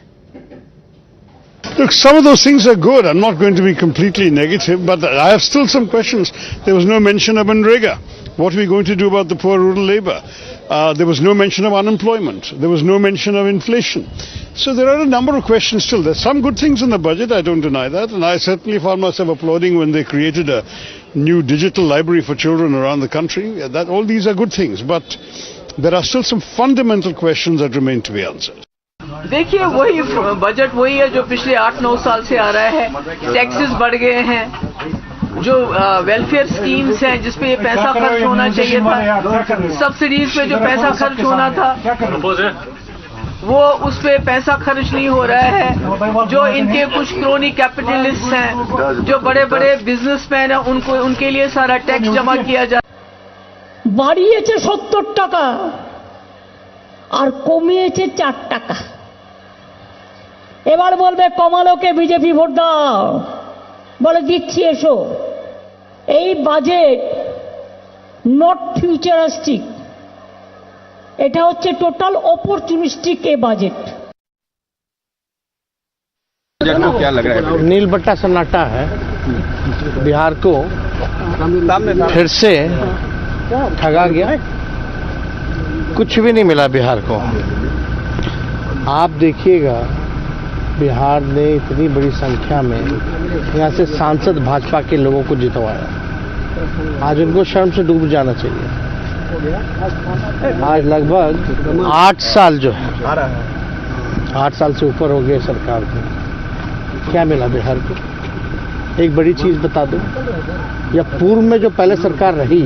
Look, some of those things are good. I'm not going to be completely negative, but I have still some questions. There was no mention of Manrega. What are we going to do about the poor rural labor? There was no mention of unemployment. There was no mention of inflation. So there are a number of questions still. There's some good things in the budget, I don't deny that, and I certainly found myself applauding when they created a new digital library for children around the country. That all these are good things, but there are still some fundamental questions that remain to be answered. देखिए वही budget वही है जो पिछले 8-9 साल से आ रहा है। टैक्सेस बढ़ गए हैं, जो वेलफेयर स्कीम्स हैं जिस पे ये पैसा खर्च होना चाहिए था, सब्सिडीज पे जो पैसा खर्च होना था वो उस पे पैसा खर्च नहीं हो रहा है। जो इनके कुछ क्रोनी कैपिटलिस्ट हैं, जो बड़े बड़े बिजनेसमैन हैं, उनको उनके लिए सारा टैक्स जमा किया जा বাড়িয়েছে 70 টাকা আর কমিয়েছে 4 টাকা। এবার বলবে কমালোকে বিজেপি ভোট দাও, বলে দিচ্ছি এসো। এই বাজেট নট ফিউচারিস্টিক, এটা হচ্ছে টোটাল অপরচুনিস্টিক এ বাজেট। क्या लग रहा है? नील बट्टा सन्नाटा है। बिहार को फिर से ठगा गया, कुछ भी नहीं मिला बिहार को। आप देखिएगा बिहार ने इतनी बड़ी संख्या में यहाँ से सांसद भाजपा के लोगों को जितवाया, आज उनको शर्म से डूब जाना चाहिए। आज लगभग 8 साल जो है, 8 साल से ऊपर हो गए सरकार को, क्या मिला बिहार को? एक बड़ी चीज बता दो, या पूर्व में जो पहले सरकार रही,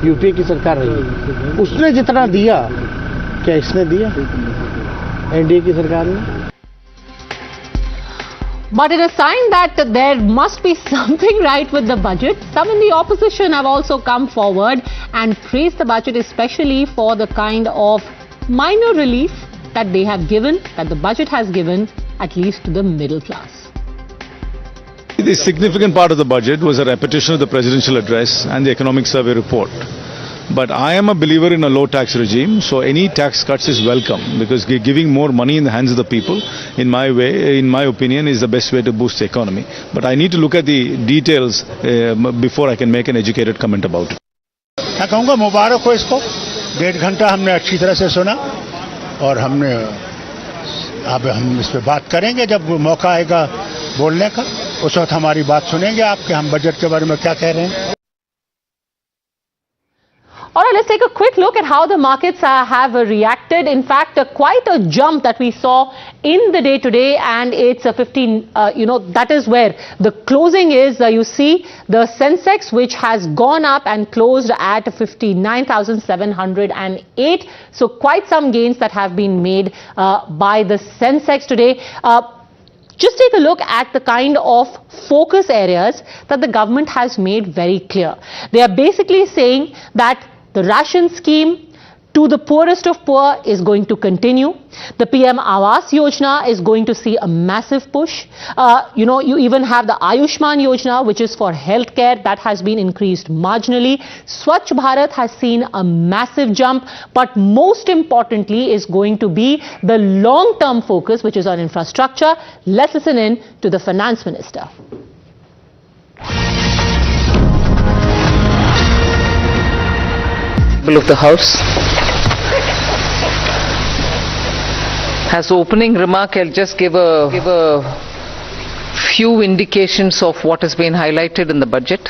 यूपीए की सरकार रही, उसने जितना दिया क्या इसने दिया एनडीए की सरकार ने? But in a sign that there must be something right with the budget, some in the opposition have also come forward and praised the budget, especially for the kind of minor relief that they have given, that the budget has given, at least to the middle class. The significant part of the budget was a repetition of the presidential address and the economic survey report. But I am a believer in a low tax regime, so any tax cuts is welcome, because giving more money in the hands of the people, in my opinion, is the best way to boost the economy. But I need to look at the details before I can make an educated comment about it. मैं कहूँगा मुबारक हो इसको। 1.5 घंटा हमने अच्छी तरह से सुना और अब हम इस पे बात करेंगे जब मौका आएगा बोलने का, उस वक्त हमारी बात सुनेंगे आपके, हम बजट के बारे में क्या कह रहे हैं। All right, let's take a quick look at how the markets have reacted. In fact, quite a jump that we saw in the day today, and it's a 15, that is where the closing is. You see the Sensex, which has gone up and closed at 59,708. So quite some gains that have been made by the Sensex today. Just take a look at the kind of focus areas that the government has made very clear. They are basically saying that the ration scheme to the poorest of poor is going to continue. The PM Awas Yojana is going to see a massive push. You even have the Ayushman Yojana, which is for healthcare, that has been increased marginally. Swachh Bharat has seen a massive jump, but most importantly is going to be the long-term focus, which is on infrastructure. Let's listen in to the Finance Minister. Of the House. As opening remark, I'll just give a few indications of what has been highlighted in the budget.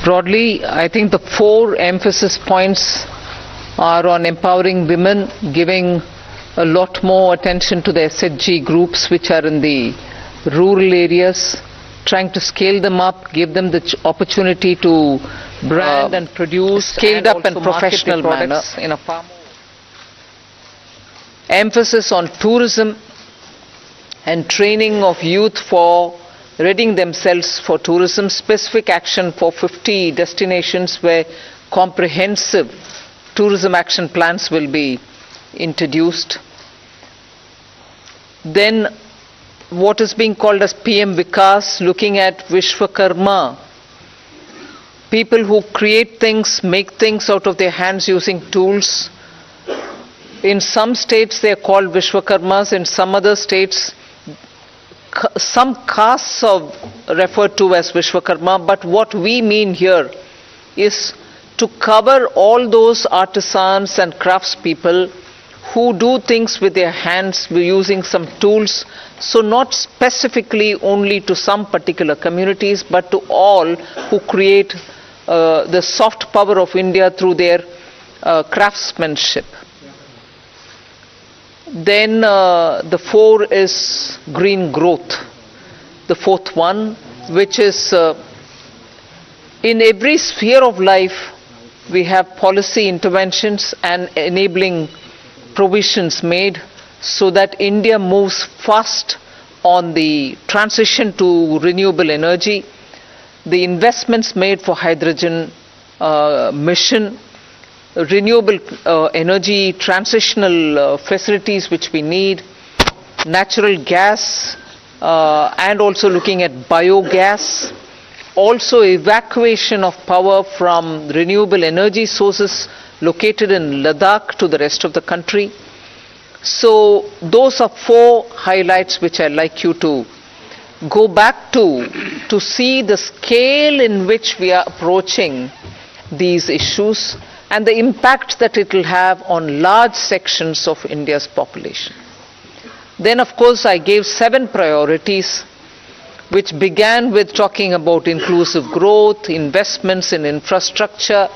Broadly, I think the 4 emphasis points are on empowering women, giving a lot more attention to the SHG groups which are in the rural areas, trying to scale them up, give them the opportunity to brand and produce scaled up and professional manner in a far more emphasis on tourism and training of youth for readying themselves for tourism, specific action for 50 destinations where comprehensive tourism action plans will be introduced. Then what is being called as PM Vikas, looking at Vishwakarma, people who create things, make things out of their hands using tools. In some states they are called Vishwakarmas, in some other states some castes are referred to as Vishwakarma, but what we mean here is to cover all those artisans and craftspeople who do things with their hands using some tools, so not specifically only to some particular communities, but to all who create the soft power of India through their craftsmanship. Then the 4 is green growth, the 4th one, which is in every sphere of life we have policy interventions and enabling provisions made so that India moves fast on the transition to renewable energy, the investments made for hydrogen mission, renewable energy transitional facilities which we need, natural gas, and also looking at biogas, also evacuation of power from renewable energy sources located in Ladakh to the rest of the country. So those are 4 highlights which I'd like you to go back to see the scale in which we are approaching these issues and the impact that it will have on large sections of India's population. Then of course I gave 7 priorities which began with talking about inclusive growth, investments in infrastructure,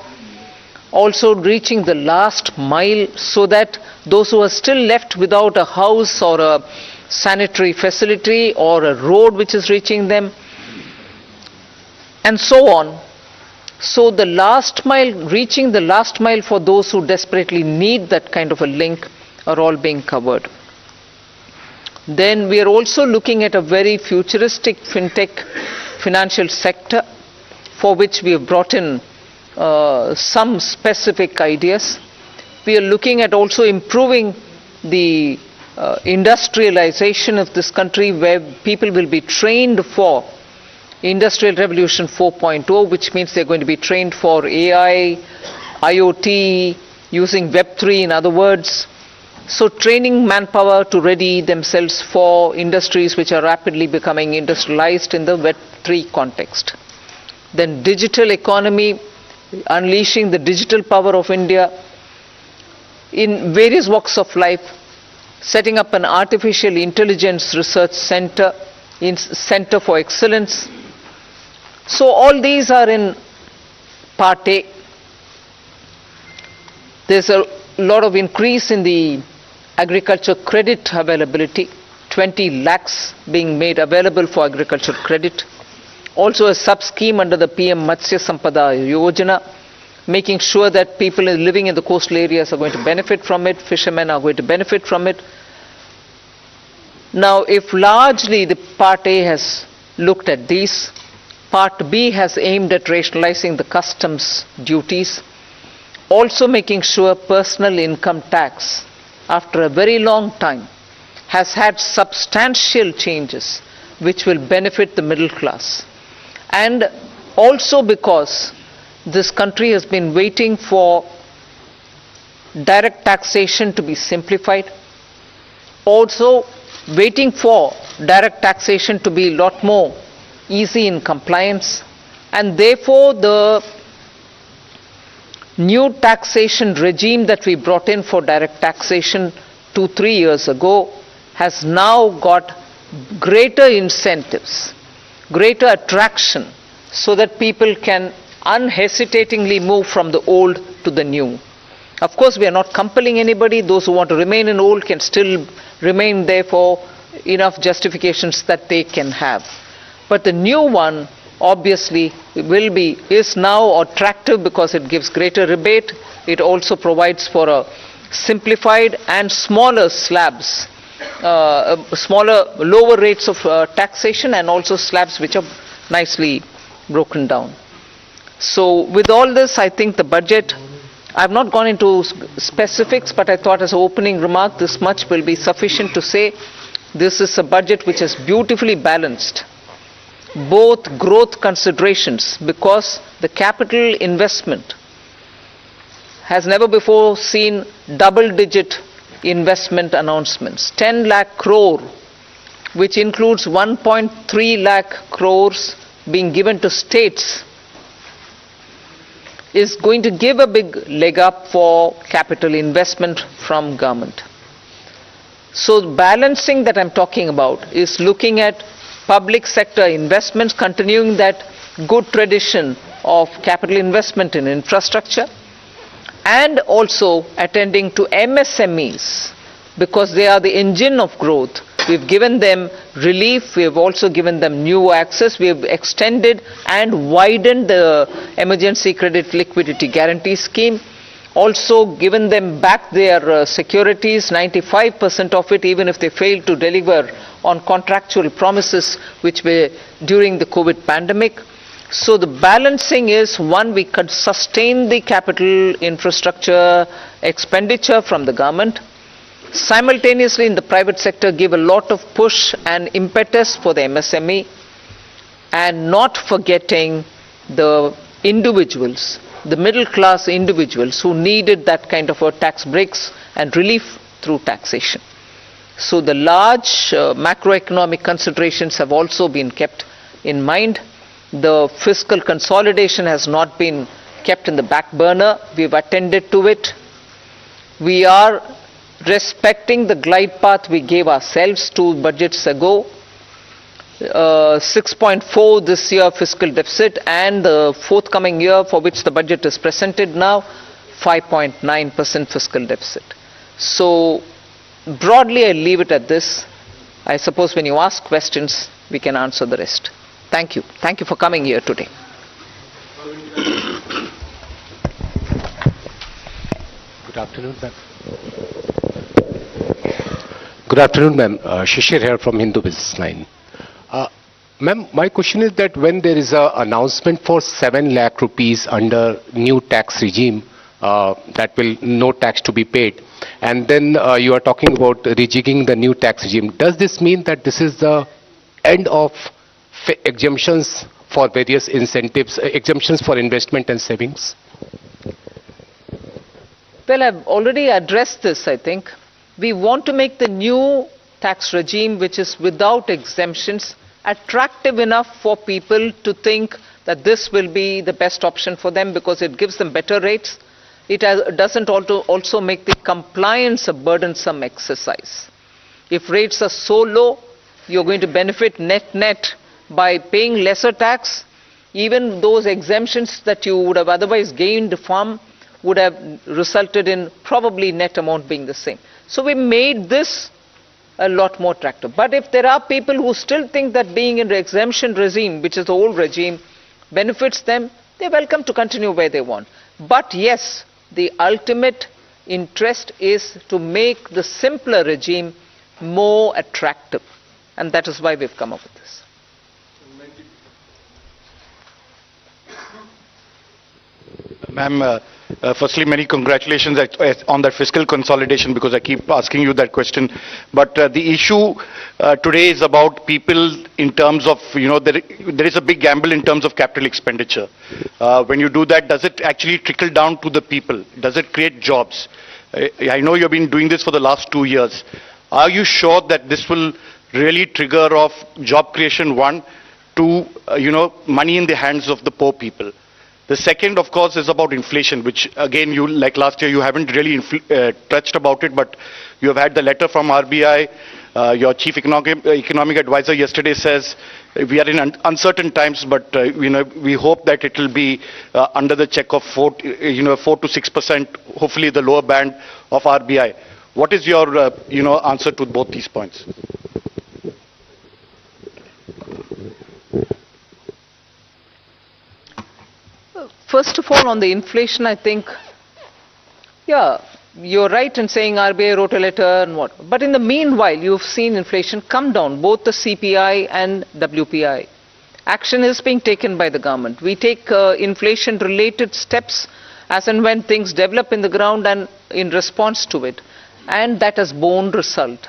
also reaching the last mile so that those who are still left without a house or a sanitary facility or a road which is reaching them, and so on. So the last mile, reaching the last mile for those who desperately need that kind of a link are all being covered. Then we are also looking at a very futuristic fintech financial sector for which we have brought in some specific ideas. We are looking at also improving the industrialization of this country where people will be trained for Industrial Revolution 4.0, which means they're going to be trained for AI, IoT, using Web3 in other words. So training manpower to ready themselves for industries which are rapidly becoming industrialized in the Web3 context. Then digital economy, unleashing the digital power of India in various walks of life, setting up an artificial intelligence research center, Center for Excellence. So all these are in Part A, there's a lot of increase in the agriculture credit availability, 20 lakhs being made available for agriculture credit. Also a sub-scheme under the PM Matsya Sampada Yojana, making sure that people living in the coastal areas are going to benefit from it, fishermen are going to benefit from it. Now, if largely the Part A has looked at these, Part B has aimed at rationalizing the customs duties, also making sure personal income tax, after a very long time, has had substantial changes which will benefit the middle class. And also because this country has been waiting for direct taxation to be simplified, also waiting for direct taxation to be a lot more easy in compliance, and therefore the new taxation regime that we brought in for direct taxation 2-3 years ago has now got greater incentives, greater attraction, so that people can unhesitatingly move from the old to the new. Of course, we are not compelling anybody. Those who want to remain in old can still remain there for enough justifications that they can have. But the new one obviously is now attractive because it gives greater rebate. It also provides for a simplified and smaller slabs, lower rates of taxation, and also slabs which are nicely broken down. So with all this, I think the budget, I've not gone into specifics, but I thought as an opening remark, this much will be sufficient to say this is a budget which is beautifully balanced. Both growth considerations, because the capital investment has never before seen double-digit investment announcements. 10 lakh crore, which includes 1.3 lakh crores being given to states, is going to give a big leg up for capital investment from government. So balancing that I'm talking about is looking at public sector investments, continuing that good tradition of capital investment in infrastructure, and also attending to MSMEs, because they are the engine of growth. We've given them relief, we have also given them new access, we have extended and widened the emergency credit liquidity guarantee scheme, also given them back their securities, 95% of it, even if they fail to deliver on contractual promises which were during the COVID pandemic. So the balancing is, one, we could sustain the capital infrastructure expenditure from the government, simultaneously in the private sector give a lot of push and impetus for the MSME, and not forgetting the individuals, the middle class individuals who needed that kind of a tax breaks and relief through taxation. So the large macroeconomic considerations have also been kept in mind. The fiscal consolidation has not been kept in the back burner. We have attended to it. We are respecting the glide path we gave ourselves 2 budgets ago. 6.4 this year fiscal deficit, and the forthcoming year for which the budget is presented now, 5.9% fiscal deficit. So broadly I leave it at this. I suppose when you ask questions, we can answer the rest. Thank you. Thank you for coming here today. Good afternoon, ma'am. Good afternoon, ma'am. Shishir here from Hindu Business Line. Ma'am, my question is that when there is an announcement for 7 lakh rupees under new tax regime, that will no tax to be paid, and then you are talking about rejigging the new tax regime, does this mean that this is the end of exemptions for various incentives, exemptions for investment and savings? Well, I've already addressed this, I think. We want to make the new tax regime, which is without exemptions, attractive enough for people to think that this will be the best option for them because it gives them better rates. It doesn't also make the compliance a burdensome exercise. If rates are so low, you're going to benefit net by paying lesser tax, even those exemptions that you would have otherwise gained from would have resulted in probably net amount being the same. So we made this a lot more attractive. But if there are people who still think that being in the exemption regime, which is the old regime, benefits them, they're welcome to continue where they want. But yes, the ultimate interest is to make the simpler regime more attractive. And that is why we've come up with this. Ma'am, firstly, many congratulations on that fiscal consolidation, because I keep asking you that question. But the issue today is about people in terms of, there is a big gamble in terms of capital expenditure. When you do that, does it actually trickle down to the people? Does it create jobs? I know you've been doing this for the last 2 years. Are you sure that this will really trigger off job creation, one, to, money in the hands of the poor people? The second, of course, is about inflation, which again, you, like last year, you haven't really touched about it, but you have had the letter from RBI. Your chief economic advisor yesterday says we are in uncertain times, but we hope that it will be under the check of 4 to 6%, hopefully the lower band of RBI. What is your answer to both these points? First of all, on the inflation, I think, yeah, you're right in saying RBI wrote a letter and what. But in the meanwhile, you've seen inflation come down, both the CPI and WPI. Action is being taken by the government. We take inflation-related steps as and when things develop in the ground and in response to it. And that has borne result.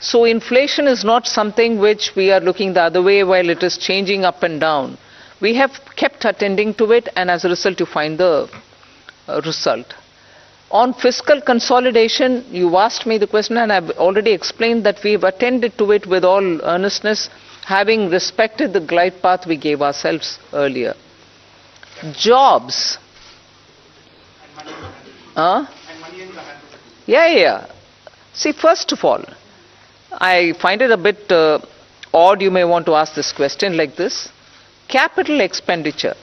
So inflation is not something which we are looking the other way while it is changing up and down. We have kept attending to it, and as a result, you find the result. On fiscal consolidation, you asked me the question, and I've already explained that we've attended to it with all earnestness, having respected the glide path we gave ourselves earlier. Jobs. Yeah. See, first of all, I find it a bit odd you may want to ask this question like this. Capital expenditure.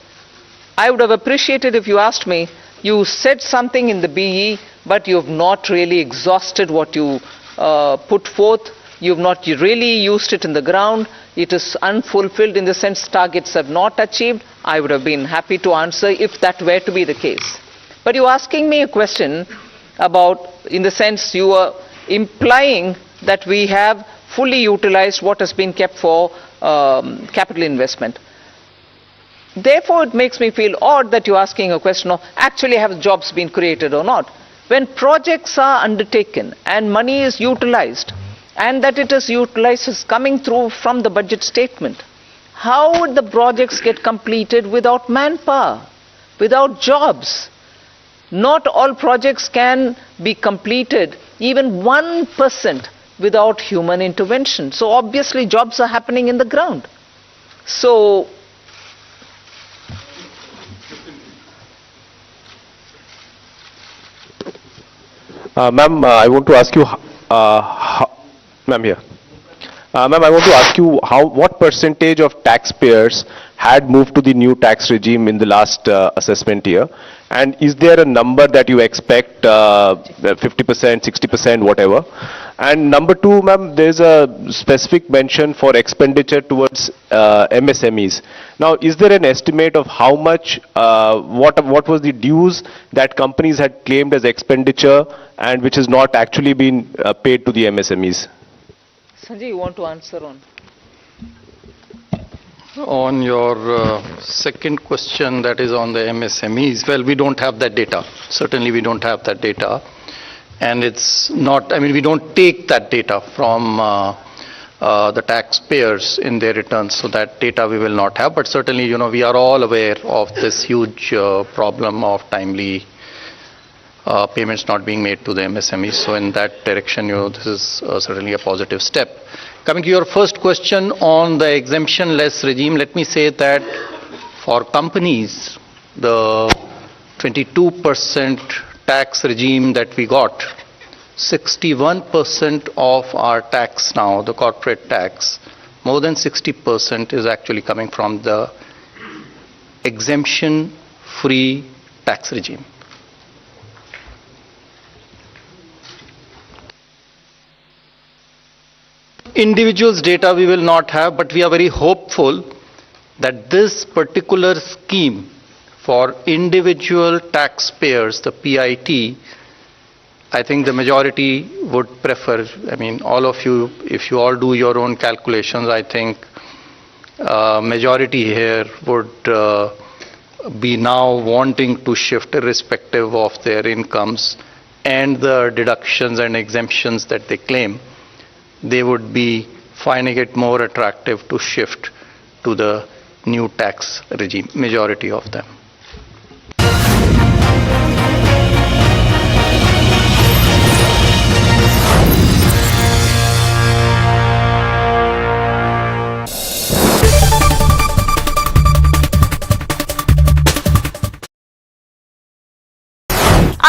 I would have appreciated if you asked me, you said something in the BE, but you have not really exhausted what you put forth. You have not really used it in the ground. It is unfulfilled in the sense targets have not achieved. I would have been happy to answer if that were to be the case. But you're asking me a question about, in the sense you are implying that we have fully utilized what has been kept for capital investment. Therefore, it makes me feel odd that you're asking a question of actually have jobs been created or not. When projects are undertaken and money is utilized, and that it is utilized is coming through from the budget statement, how would the projects get completed without manpower, without jobs? Not all projects can be completed, even 1%, without human intervention. So obviously jobs are happening in the ground. So Ma'am, I want to ask you, ma'am here. Ma'am, I want to ask you what percentage of taxpayers had moved to the new tax regime in the last assessment year? And is there a number that you expect, 50%, 60%, whatever? And number two, ma'am, there's a specific mention for expenditure towards MSMEs. Now, is there an estimate of how much, what was the dues that companies had claimed as expenditure and which has not actually been paid to the MSMEs? Sanjay, you want to answer on? On your second question, that is on the MSMEs, well, we don't have that data. Certainly we don't have that data. And it's not, we don't take that data from the taxpayers in their returns. So that data we will not have. But certainly, we are all aware of this huge problem of timely payments not being made to the MSMEs. So in that direction, this is certainly a positive step. Coming to your first question on the exemption-less regime, let me say that for companies, the 22% tax regime that we got, 61% of our tax now, the corporate tax, more than 60% is actually coming from the exemption-free tax regime. Individuals' data we will not have, but we are very hopeful that this particular scheme for individual taxpayers, the PIT, I think the majority would prefer. I mean, all of you, if you all do your own calculations, I think majority here would be now wanting to shift irrespective of their incomes and the deductions and exemptions that they claim. They would be finding it more attractive to shift to the new tax regime, majority of them.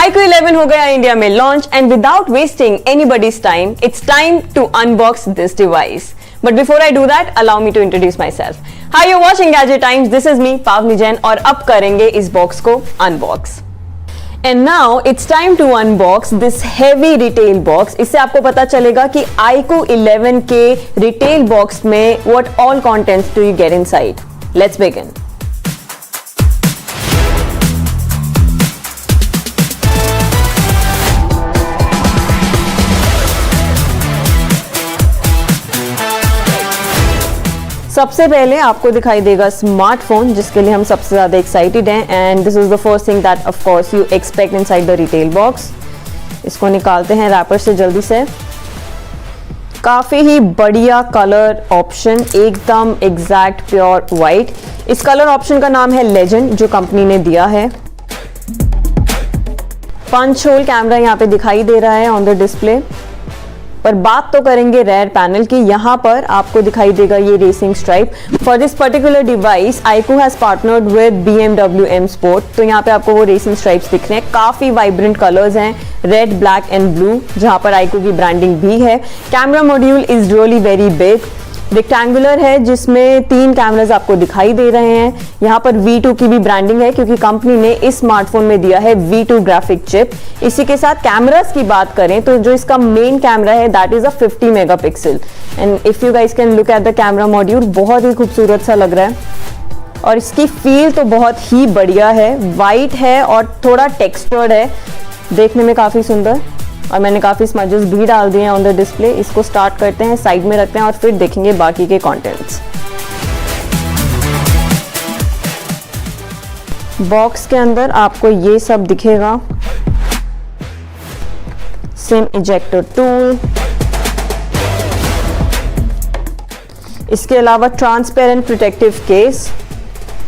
iQOO 11 हो गया India में launch and without wasting anybody's time it's time to unbox this device. But before I do that allow me to introduce myself. Hi, you watching gadget times. This is me पावनी जैन और अब करेंगे इस box को unbox. And now it's time to unbox this heavy retail box. इससे आपको पता चलेगा कि iQOO 11 के रिटेल बॉक्स में what all contents do you get inside. Let's begin. सबसे पहले आपको दिखाई देगा स्मार्टफोन, जिसके लिए हम सबसे ज़्यादा एक्साइटेड हैं. And this is the first thing that of course you expect inside the retail box. इसको निकालते हैं रैपर से जल्दी से. काफ़ी ही बढ़िया कलर ऑप्शन, एकदम एग्जैक्ट प्योर वाइट. इस कलर ऑप्शन का नाम है लेजेंड, जो कंपनी ने दिया है. पंच होल कैमरा यहाँ पे दिखाई दे रहा है ऑन द डिस्प्ले. पर बात तो करेंगे रेयर पैनल की. यहाँ पर आपको दिखाई देगा ये racing stripe. For this particular device iQOO has partnered with BMW M Sport. तो यहाँ पे आपको वो रेसिंग स्ट्राइप्स दिख रहे हैं. काफी वाइब्रेंट कलर्स हैं, रेड, ब्लैक एंड ब्लू, जहाँ पर iQOO की ब्रांडिंग भी है. Camera module is really very big, rectangular है, जिसमें 3 कैमरास आपको दिखाई दे रहे हैं. यहाँ पर V2 की भी ब्रांडिंग है, क्योंकि कंपनी ने इस स्मार्टफोन में दिया है V2 ग्राफिक चिप. इसी के साथ कैमरास की बात करें तो जो इसका मेन कैमरा है that is a 50 megapixel. And if you guys can look at the camera module, बहुत ही खूबसूरत सा लग रहा है. और इसकी फील तो बहुत ही बढ़िया है. वाइट है और थोड़ा टेक्सचर्ड है, देखने में काफी सुंदर. और मैंने काफ़ी स्मजेस भी डाल दिए हैं ऑन द डिस्प्ले. इसको स्टार्ट करते हैं, साइड में रखते हैं और फिर देखेंगे बाकी के कंटेंट्स. बॉक्स के अंदर आपको ये सब दिखेगा. सिम इजेक्टर टूल, इसके अलावा ट्रांसपेरेंट प्रोटेक्टिव केस,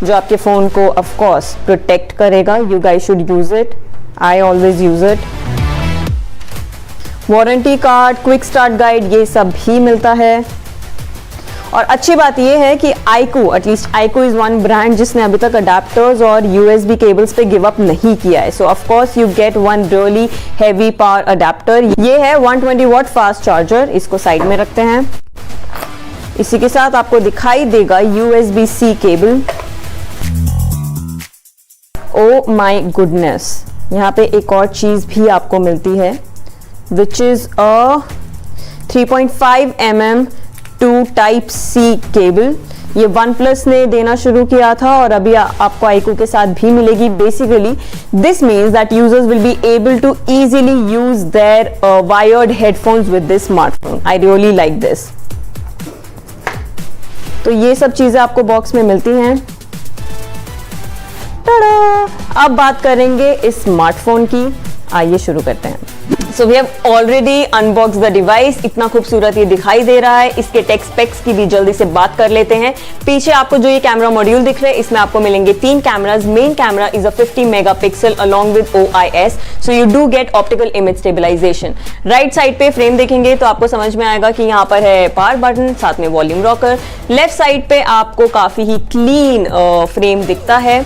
जो आपके फ़ोन को ऑफ कोर्स प्रोटेक्ट करेगा. You guys should use it, I always use it. Warranty card, quick start guide, ये सब भी मिलता है. और अच्छी बात ये है कि iQOO, at least iQOO is one brand जिसने अभी तक अडेप्टर्स और USB केबल्स पे गिव अप नहीं किया है. सो of course you get one really heavy power adapter. ये है 120 वॉट फास्ट चार्जर. इसको साइड में रखते हैं. इसी के साथ आपको दिखाई देगा USB-C cable. Oh my goodness, यहाँ पे एक और चीज भी आपको मिलती है, which is a 3.5 mm to Type-C cable. ये OnePlus ने देना शुरू किया था और अभी आपको iQOO के साथ भी मिलेगी. Basically, this means that users will be able to easily use their wired headphones with this smartphone. I really like this. तो ये सब चीजें आपको बॉक्स में मिलती हैं. अब बात करेंगे इस स्मार्टफोन की. आइए शुरू करते हैं. So we have already unbox the device. इतना खूबसूरत ये दिखाई दे रहा है. इसके टेक स्पेक्स की भी जल्दी से बात कर लेते हैं. पीछे आपको जो ये कैमरा मॉड्यूल दिख रहे हैं, इसमें आपको मिलेंगे 3 cameras. Main camera is a 50 megapixel along with OIS, so you do get optical image stabilisation. Right side पे फ्रेम देखेंगे तो आपको समझ में आएगा कि यहाँ पर है पावर बटन, साथ में वॉल्यूम रॉकर. लेफ्ट साइड पे आपको काफी ही क्लीन फ्रेम दिखता है.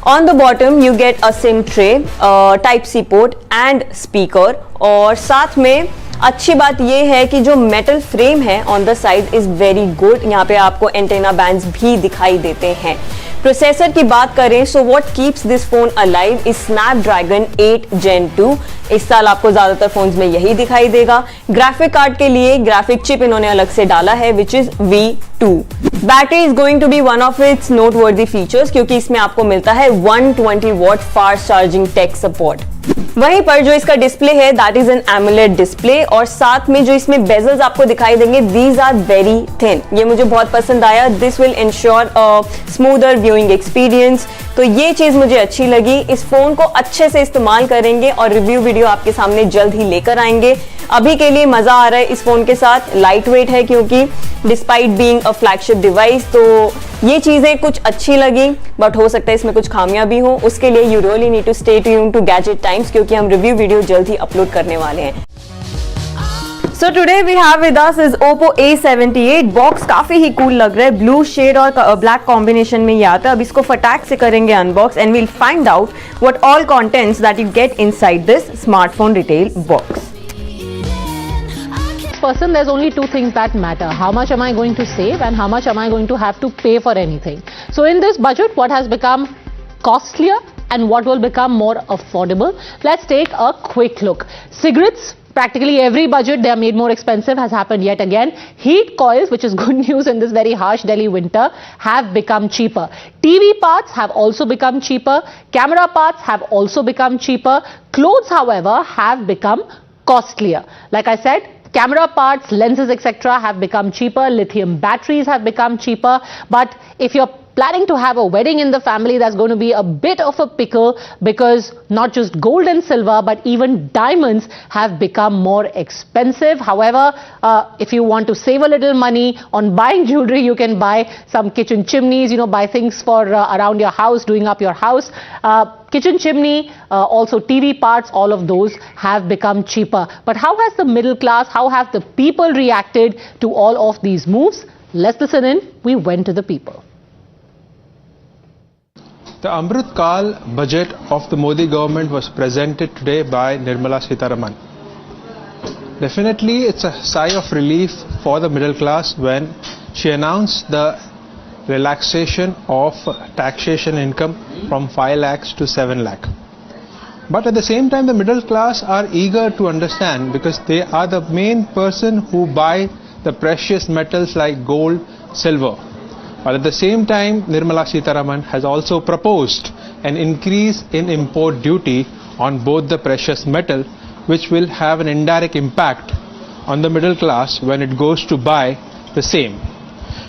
On the bottom you get a SIM tray, Type-C port and speaker, और साथ में अच्छी बात यह है कि जो मेटल फ्रेम है on the side is very good. यहाँ पे आपको एंटेना बैंड्स भी दिखाई देते हैं। प्रोसेसर की बात करें, so what keeps this phone alive is Snapdragon 8 Gen 2। इस साल आपको ज्यादातर फोन्स में यही दिखाई देगा। ग्राफिक कार्ड के लिए ग्राफिक चिप इन्होंने अलग से डाला है which is V2। Battery is going to be one of its noteworthy features क्योंकि इसमें आपको मिलता है 120 watt fast charging tech support. वहीं पर जो इसका डिस्प्ले है that is an AMOLED display और साथ में जो इसमें बेजल्स आपको दिखाई देंगे दीज आर वेरी थिन। ये मुझे बहुत पसंद आया। This will ensure smoother viewing experience, तो ये चीज मुझे अच्छी लगी। इस फोन को अच्छे से इस्तेमाल करेंगे और रिव्यू वीडियो आपके सामने जल्द ही लेकर आएंगे। अभी के लिए मजा आ रहा है इस फोन के साथ। लाइट वेट है क्योंकि despite being a flagship device, तो ये चीजें कुछ अच्छी लगी, बट हो सकता है इसमें कुछ खामियां भी हो। उसके लिए you really need to stay tuned to gadget times क्योंकि हम रिव्यू वीडियो जल्द ही अपलोड करने वाले हैं। So today we have with us is Oppo A78 box काफी ही कूल लग रहा है। ब्लू शेड और ब्लैक कॉम्बिनेशन में ये आता है। अब इसको फटाक से करेंगे unbox and we'll find out what all contents that you get inside this smartphone retail box. Person, there's only two things that matter. How much am I going to save and how much am I going to have to pay for anything? So in this budget, what has become costlier and what will become more affordable? Let's take a quick look. Cigarettes, practically every budget they are made more expensive has happened yet again. Heat coils, which is good news in this very harsh Delhi winter, have become cheaper. TV parts have also become cheaper. Camera parts have also become cheaper. Clothes, however, have become costlier. Like I said, camera parts, lenses, etc. have become cheaper. Lithium batteries have become cheaper. But if you're planning to have a wedding in the family, that's going to be a bit of a pickle because not just gold and silver, but even diamonds have become more expensive. However, if you want to save a little money on buying jewelry, you can buy some kitchen chimneys, buy things for around your house, doing up your house. Kitchen chimney, also TV parts, all of those have become cheaper. But how has the middle class, how have the people reacted to all of these moves? Let's listen in. We went to the people. The Amrit Kal budget of the Modi government was presented today by Nirmala Sitharaman. Definitely it's a sigh of relief for the middle class when she announced the relaxation of taxation income from 5 lakhs to 7 lakh. But at the same time the middle class are eager to understand because they are the main person who buy the precious metals like gold, silver. But at the same time, Nirmala Sitharaman has also proposed an increase in import duty on both the precious metal, which will have an indirect impact on the middle class when it goes to buy the same.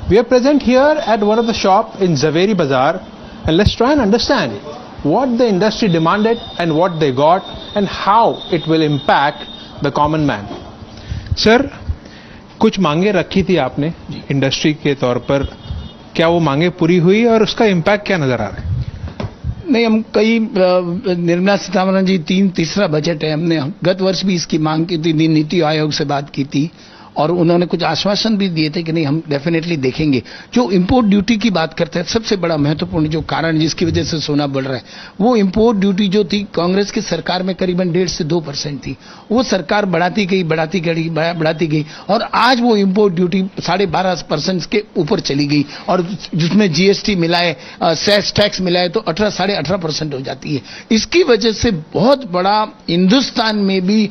We are present here at one of the shop in Zaveri Bazaar, and let's try and understand what the industry demanded and what they got and how it will impact the common man. Sir, कुछ मांगे रखी थी आपने industry के तौर पर, क्या वो मांगे पूरी हुई और उसका इम्पैक्ट क्या नजर आ रहा है? नहीं, हम कई निर्मला सीतारमण जी तीसरा बजट है। हमने गत वर्ष भी इसकी मांग की थी, नीति आयोग से बात की थी और उन्होंने कुछ आश्वासन भी दिए थे कि नहीं हम डेफिनेटली देखेंगे। जो इंपोर्ट ड्यूटी की बात करते हैं, सबसे बड़ा महत्वपूर्ण जो कारण जिसकी वजह से सोना बढ़ रहा है वो इंपोर्ट ड्यूटी जो थी कांग्रेस की सरकार में करीबन 1.5 से 2% थी। वो सरकार बढ़ाती गई और आज वो इंपोर्ट ड्यूटी 12.5% के ऊपर चली गई और जिसमें जीएसटी मिलाए, सेस टैक्स मिलाए तो 18.5% हो जाती है। इसकी वजह से बहुत बड़ा हिंदुस्तान में भी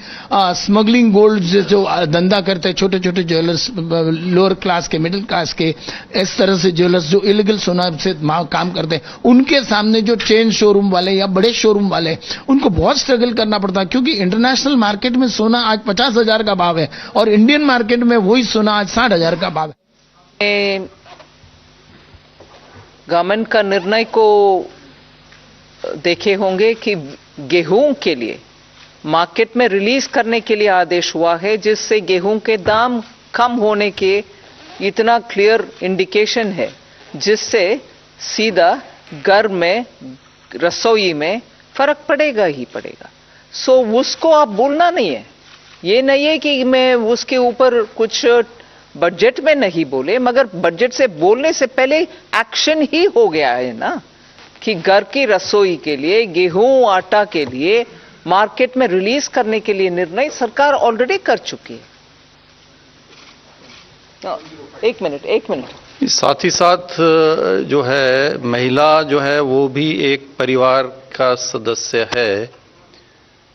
स्मगलिंग गोल्ड जो धंधा करते हैं, छोटे ज्वेलर्स, लोअर क्लास के, मिडिल क्लास के, इस तरह से ज्वेलर्स जो इलीगल सोना से काम करते हैं, उनके सामने जो चेन शोरूम वाले या बड़े शोरूम वाले, उनको बहुत स्ट्रगल करना पड़ता है क्योंकि इंटरनेशनल मार्केट में सोना आज 50,000 का भाव है और इंडियन मार्केट में वही सोना आज 60,000 का भाव है। गवर्नमेंट का निर्णय को देखे होंगे कि गेहूं के लिए मार्केट में रिलीज करने के लिए आदेश हुआ है, जिससे गेहूं के दाम कम होने के इतना क्लियर इंडिकेशन है, जिससे सीधा घर में, रसोई में फर्क पड़ेगा ही पड़ेगा। सो उसको आप बोलना नहीं है। ये नहीं है कि मैं उसके ऊपर कुछ बजट में नहीं बोले, मगर बजट से बोलने से पहले एक्शन ही हो गया है ना कि घर की रसोई के लिए, गेहूं आटा के लिए मार्केट में रिलीज करने के लिए निर्णय सरकार ऑलरेडी कर चुकी है। एक मिनट। साथ ही साथ जो है महिला जो है वो भी एक परिवार का सदस्य है,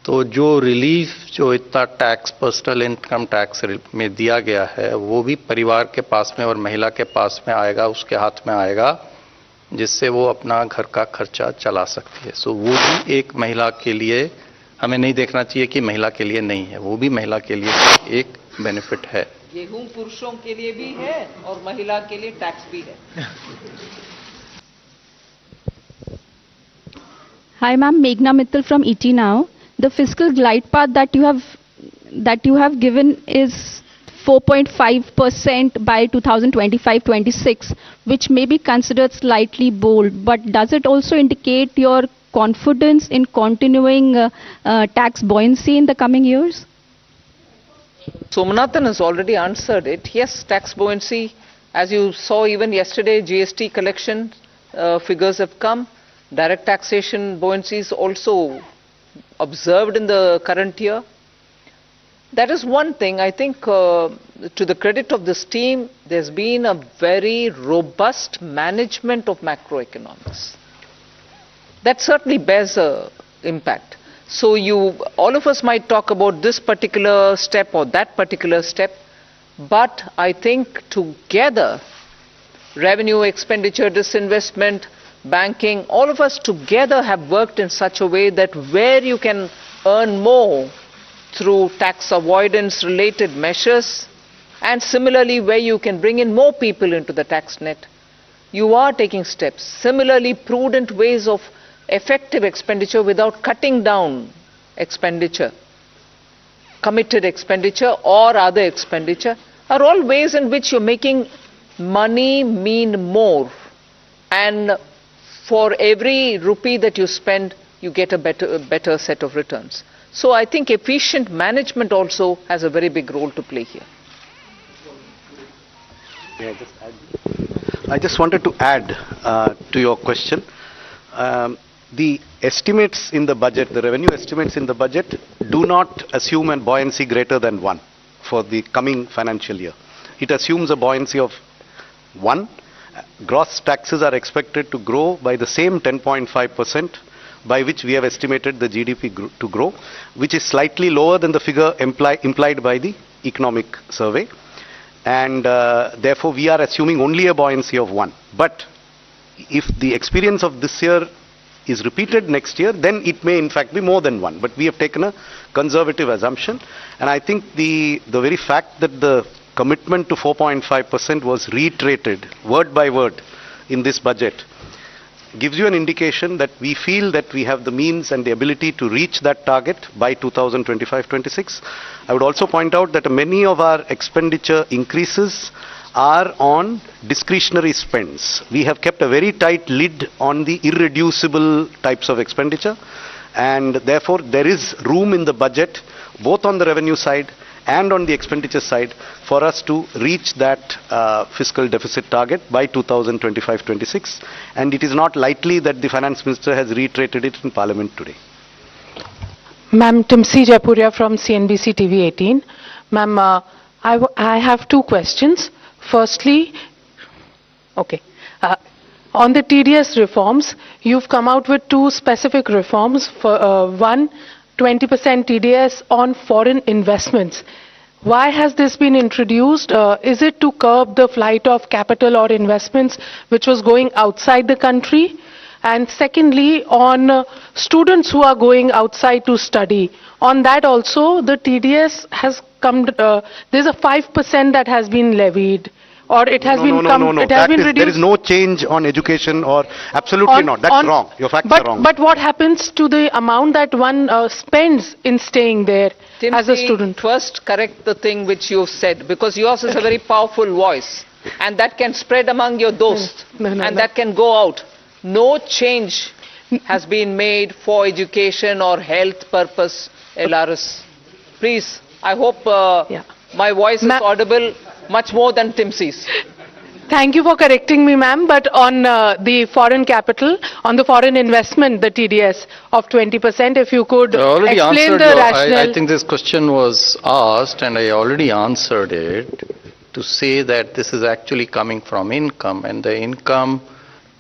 तो जो रिलीफ जो इतना टैक्स पर्सनल इनकम टैक्स में दिया गया है वो भी परिवार के पास में और महिला के पास में आएगा, उसके हाथ में आएगा, जिससे वो अपना घर का खर्चा चला सकती है। सो वो भी एक महिला के लिए हमें नहीं देखना चाहिए कि महिला के लिए नहीं है, वो भी महिला के लिए एक बेनिफिट है। गेहूं पुरुषों के लिए भी है और महिला के लिए टैक्स भी है। Hi ma'am, Meghna Mittal from ET Now. The fiscal glide path that you have given is 4.5% by 2025-26, which may be considered slightly bold, but does it also indicate your confidence in continuing tax buoyancy in the coming years? Somanathan has already answered it. Yes, tax buoyancy, as you saw even yesterday, GST collection figures have come. Direct taxation buoyancy is also observed in the current year. That is one thing. I think to the credit of this team, there's been a very robust management of macroeconomics. That certainly bears an impact. So all of us might talk about this particular step or that particular step, but I think together, revenue, expenditure, disinvestment, banking, all of us together have worked in such a way that where you can earn more through tax avoidance related measures, and similarly where you can bring in more people into the tax net, you are taking steps. Similarly, prudent ways of effective expenditure without cutting down expenditure, committed expenditure or other expenditure, are all ways in which you're making money mean more, and for every rupee that you spend, you get a better set of returns. So I think efficient management also has a very big role to play here. I just wanted to add to your question. The estimates in the budget, the revenue estimates in the budget, do not assume a buoyancy greater than 1 for the coming financial year. It assumes a buoyancy of 1. Gross taxes are expected to grow by the same 10.5% by which we have estimated the GDP to grow, which is slightly lower than the figure implied by the economic survey. And therefore, we are assuming only a buoyancy of 1. But if the experience of this year is repeated next year, then it may in fact be more than 1. But we have taken a conservative assumption. And I think the very fact that the commitment to 4.5% was reiterated word by word in this budget gives you an indication that we feel that we have the means and the ability to reach that target by 2025-26. I would also point out that many of our expenditure increases are on discretionary spends. We have kept a very tight lid on the irreducible types of expenditure, and therefore there is room in the budget, both on the revenue side and on the expenditure side, for us to reach that fiscal deficit target by 2025-26. And it is not lightly that the Finance Minister has reiterated it in Parliament today. Ma'am, Timsi Jaipuria from CNBC TV 18. Ma'am, I have two questions. Firstly, on the TDS reforms, you've come out with two specific reforms. For one, 20% TDS on foreign investments. Why has this been introduced? Is it to curb the flight of capital or investments which was going outside the country? And secondly, on students who are going outside to study, on that also the TDS has come, there's a 5% that has been levied. Or it has been reduced. There is no change on education, or absolutely not. That's wrong. Your facts are wrong. But what happens to the amount that one spends in staying there as a student? First, correct the thing which you said, because yours is a very powerful voice, and that can spread among your dosts, that can go out. No change has been made for education or health purpose, LRS. Please, I hope my voice is audible much more than Timsi's. Thank you for correcting me, ma'am. But on the foreign capital, on the foreign investment, the TDS of 20%, if you could I already explain answered the your, rationale. I think this question was asked and I already answered it to say that this is actually coming from income, and the income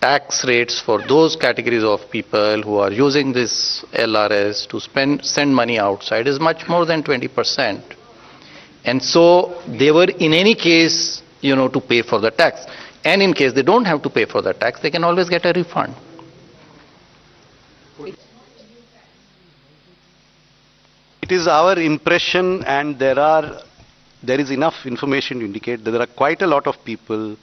tax rates for those categories of people who are using this LRS to send money outside is much more than 20%. And so they were in any case, to pay for the tax. And in case they don't have to pay for the tax, they can always get a refund. It is our impression, and there is enough information to indicate that there are quite a lot of people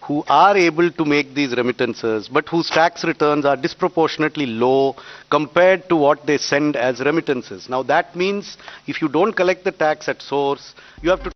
who are able to make these remittances, but whose tax returns are disproportionately low compared to what they send as remittances. Now that means if you don't collect the tax at source, you have to...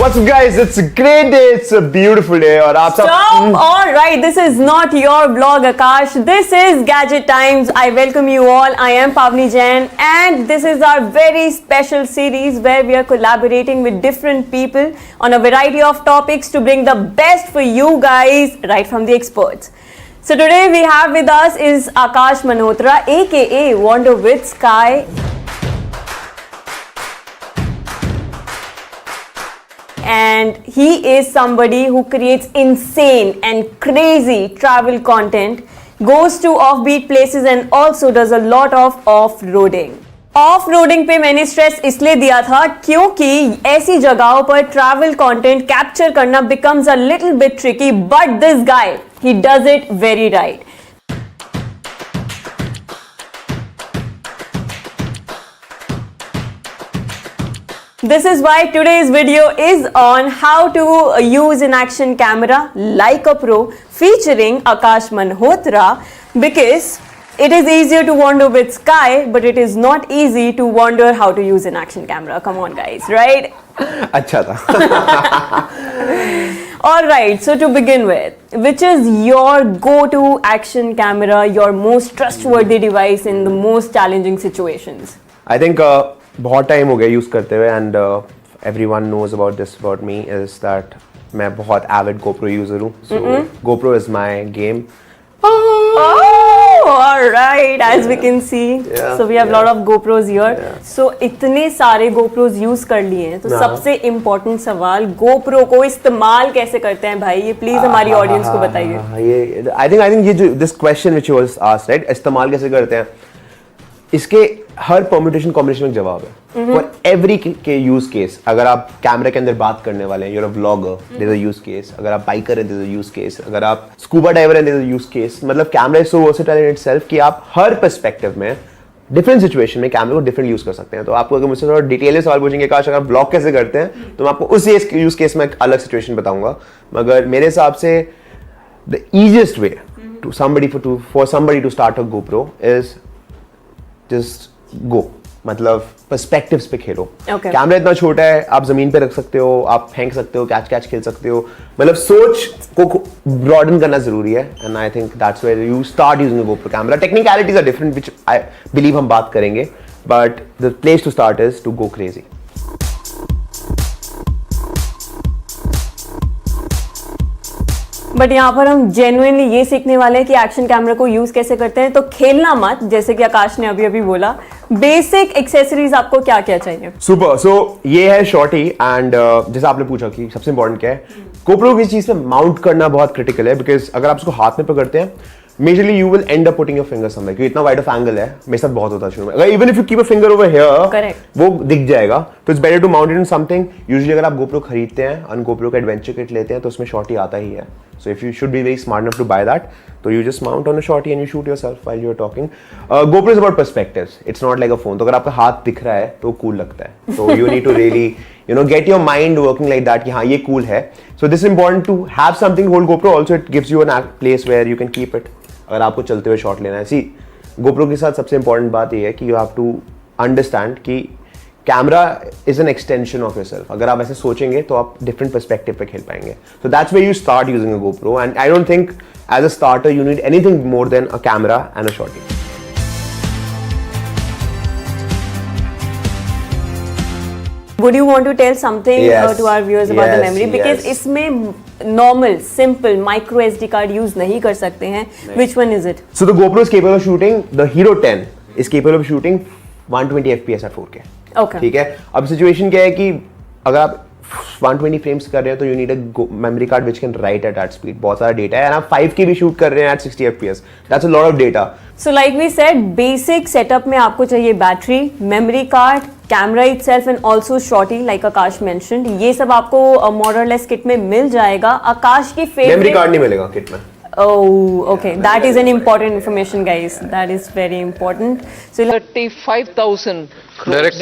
What's up guys, it's a great day, it's a beautiful day और आप सब Alright, this is not your vlog Akash, this is Gadget Times. I welcome you all. I am Pavni Jain and this is our very special series where we are collaborating with different people on a variety of topics to bring the best for you guys right from the experts. So today we have with us is Akash Malhotra aka Wander with Sky. And he is somebody who creates insane and crazy travel content, goes to offbeat places and also does a lot of off-roading. Off-roading पे मैंने stress इसलिए दिया था क्योंकि ऐसी जगहों पर travel content capture करना becomes a little bit tricky, but this guy, he does it very right. This is why today's video is on how to use an action camera like a pro featuring Akash Malhotra, because it is easier to wander with Sky, but it is not easy to wonder how to use an action camera. Come on guys, right? अच्छा था. Alright, so to begin with, which is your go-to action camera, your most trustworthy device in the most challenging situations? I think बहुत time हो गया use करते हुए and everyone knows about this about me is that मैं बहुत avid GoPro user हूँ. So GoPro is my game. Oh, alright, as we can see. Yeah, so we have a lot of GoPros here. So इतने सारे GoPros use कर लिए हैं, तो सबसे important सवाल GoPro को इस्तेमाल कैसे करते हैं भाई? ये please हमारी audience को बताइए. I think ये जो this question which was asked, right? इस्तेमाल कैसे करते हैं? इसके हर परम्यूटेशन कॉम्बिनेशन में जवाब है. फॉर एवरी के यूज केस, अगर आप कैमरा के अंदर बात करने वाले हैं, you're a vlogger, there is a use case. अगर आप बाइकर हैं, there is a use case. अगर आप स्कूबा डाइवर हैं, there is a use case. मतलब camera is so versatile in itself कि आप हर पर्सपेक्टिव में डिफरेंट सिचुएशन में कैमरा को डिफरेंट यूज कर सकते हैं. तो आपको अगर मुझसे थोड़ा डिटेल में सवाल पूछेंगे काश अगर आप ब्लॉग कैसे करते हैं, तो मैं आपको उस यूज केस में एक अलग सिचुएशन बताऊंगा. मगर मेरे हिसाब से the easiest way to somebody to start a GoPro is just go. मतलब पर्सपेक्टिव्स पे खेलो. कैमरा इतना छोटा है, आप जमीन पे रख सकते हो, आप फेंक सकते हो, कैच खेल सकते हो. मतलब सोच को ब्रॉडन करना जरूरी है. And I think that's where you start using GoPro camera. Technicalities are different which I believe हम बात करेंगे, but the place to start is to go crazy. But यहाँ पर हम जेन्युइनली ये सीखने वाले हैं कि एक्शन कैमरा को यूज कैसे करते हैं. तो खेलना मत, जैसे कि आकाश ने अभी बोला. बेसिक एक्सेसरीज आपको क्या क्या चाहिए? सुपर. सो ये है शॉर्टी एंड जैसे आपने पूछा कि सबसे इंपॉर्टेंट क्या है, GoPro की चीज में माउंट करना बहुत क्रिटिकल है. बिकॉज अगर आप उसको हाथ में पकड़ते हैं, majorly you will and up putting your finger somewhere, क्योंकि इतना वाइड ऑफ एंगल है. मेरे साथ बहुत होता है शुरू में. अगर even if you keep a finger over here, वो दिख जाएगा. तो it's better to mount it in something. Usually अगर आप GoPro खरीदते हैं और GoPro का एडवेंचर किट लेते हैं, तो उसमें शॉर्टी आता ही है. So if you should be very smart enough to buy that, so you just mount on a shorty and you shoot yourself while you're talking. GoPro is about perspectives. It's not like a phone. तो अगर आपका हाथ दिख रहा है तो cool लगता है. So you need to really, get your mind working like that कि हाँ ये cool है. So this is important to have something to hold GoPro. Also it gives you a place where you can keep it. अगर आपको चलते हुए shot लेना है, सी GoPro के साथ सबसे इंपॉर्टेंट बात ये है कि यू हैव टू अंडरस्टैंड कि camera is an extension of yourself. अगर आप ऐसे सोचेंगे तो आप डिफरेंट पर्सपेक्टिव पे खेल पाएंगे. So that's where you start using a GoPro, and I don't think as a starter you need anything more than a camera and a shorty. Would you want to tell something to our viewers about the memory? Because इसमें normal, simple micro SD card use नहीं कर सकते हैं. Which one is it? So the GoPro is capable of shooting. The Hero 10 is capable of shooting 120 FPS at 4K. Okay. ठीक है. अब situation क्या है कि अगर आप 120 फ्रेम्स कर रहे हो तो you need a memory card which can write at that speed. बहुत सारा डेटा है, एंड आप 5K भी शूट कर रहे हैं at 60 FPS. That's a lot of data. So like we said, basic setup में आपको चाहिए battery, memory card, camera itself and also shorty like Akash mentioned. ये सब आपको more or less kit में मिल जाएगा. आकाश की favorite मेमोरी कार्ड नहीं मिलेगा किट में. Oh, okay. That is an important information, guys. That is very important. So 35,000 Direct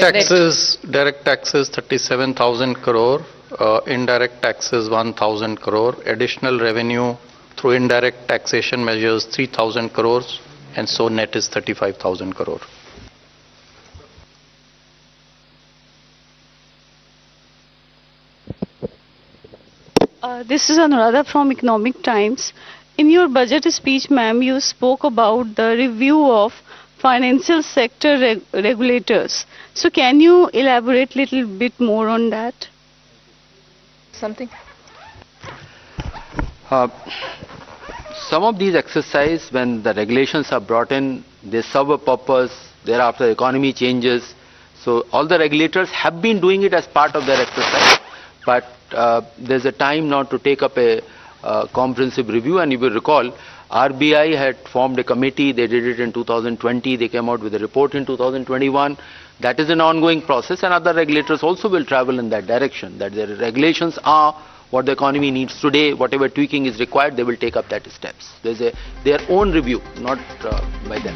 taxes 37,000 crore, indirect taxes 1,000 crore, additional revenue through indirect taxation measures 3,000 crores, and so net is 35,000 crore. This is Anuradha from Economic Times. In your budget speech, ma'am, you spoke about the review of financial sector regulators. So can you elaborate a little bit more on that? something. Some of these exercises, when the regulations are brought in, they serve a purpose. Thereafter, the economy changes. So all the regulators have been doing it as part of their exercise. But there's a time now to take up a comprehensive review. And you will recall, RBI had formed a committee. They did it in 2020. They came out with a report in 2021. That is an ongoing process, and other regulators also will travel in that direction, that their regulations are what the economy needs today. Whatever tweaking is required, they will take up that steps. There's their own review, not by them.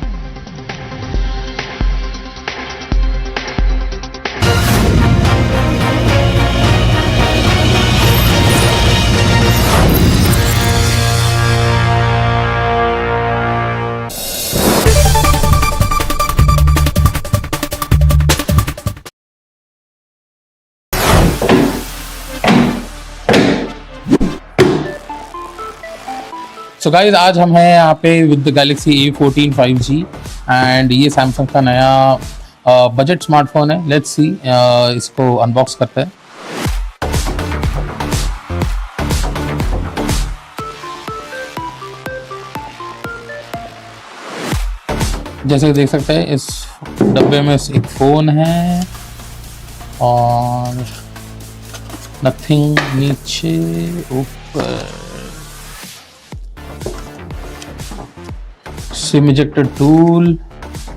So guys, आज हम हैं यहाँ पे with the Galaxy A14 5G and ये Samsung का नया budget smartphone है. Let's see, इसको अनबॉक्स करते हैं. जैसे कि देख सकते हैं, इस डब्बे में एक फ़ोन है और नथिंग नीचे ऊपर. सिम इजेक्टर टूल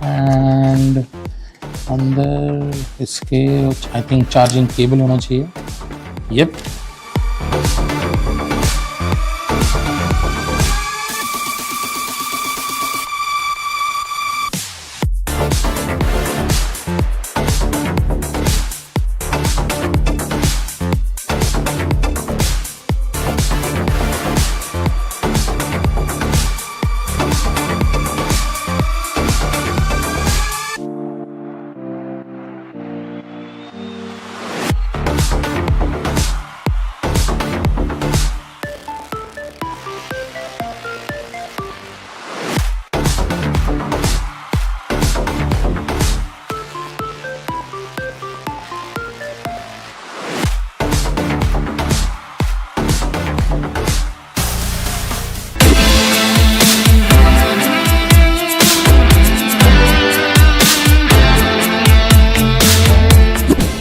एंड अंदर इसके आई थिंक चार्जिंग केबल होना चाहिए. यप.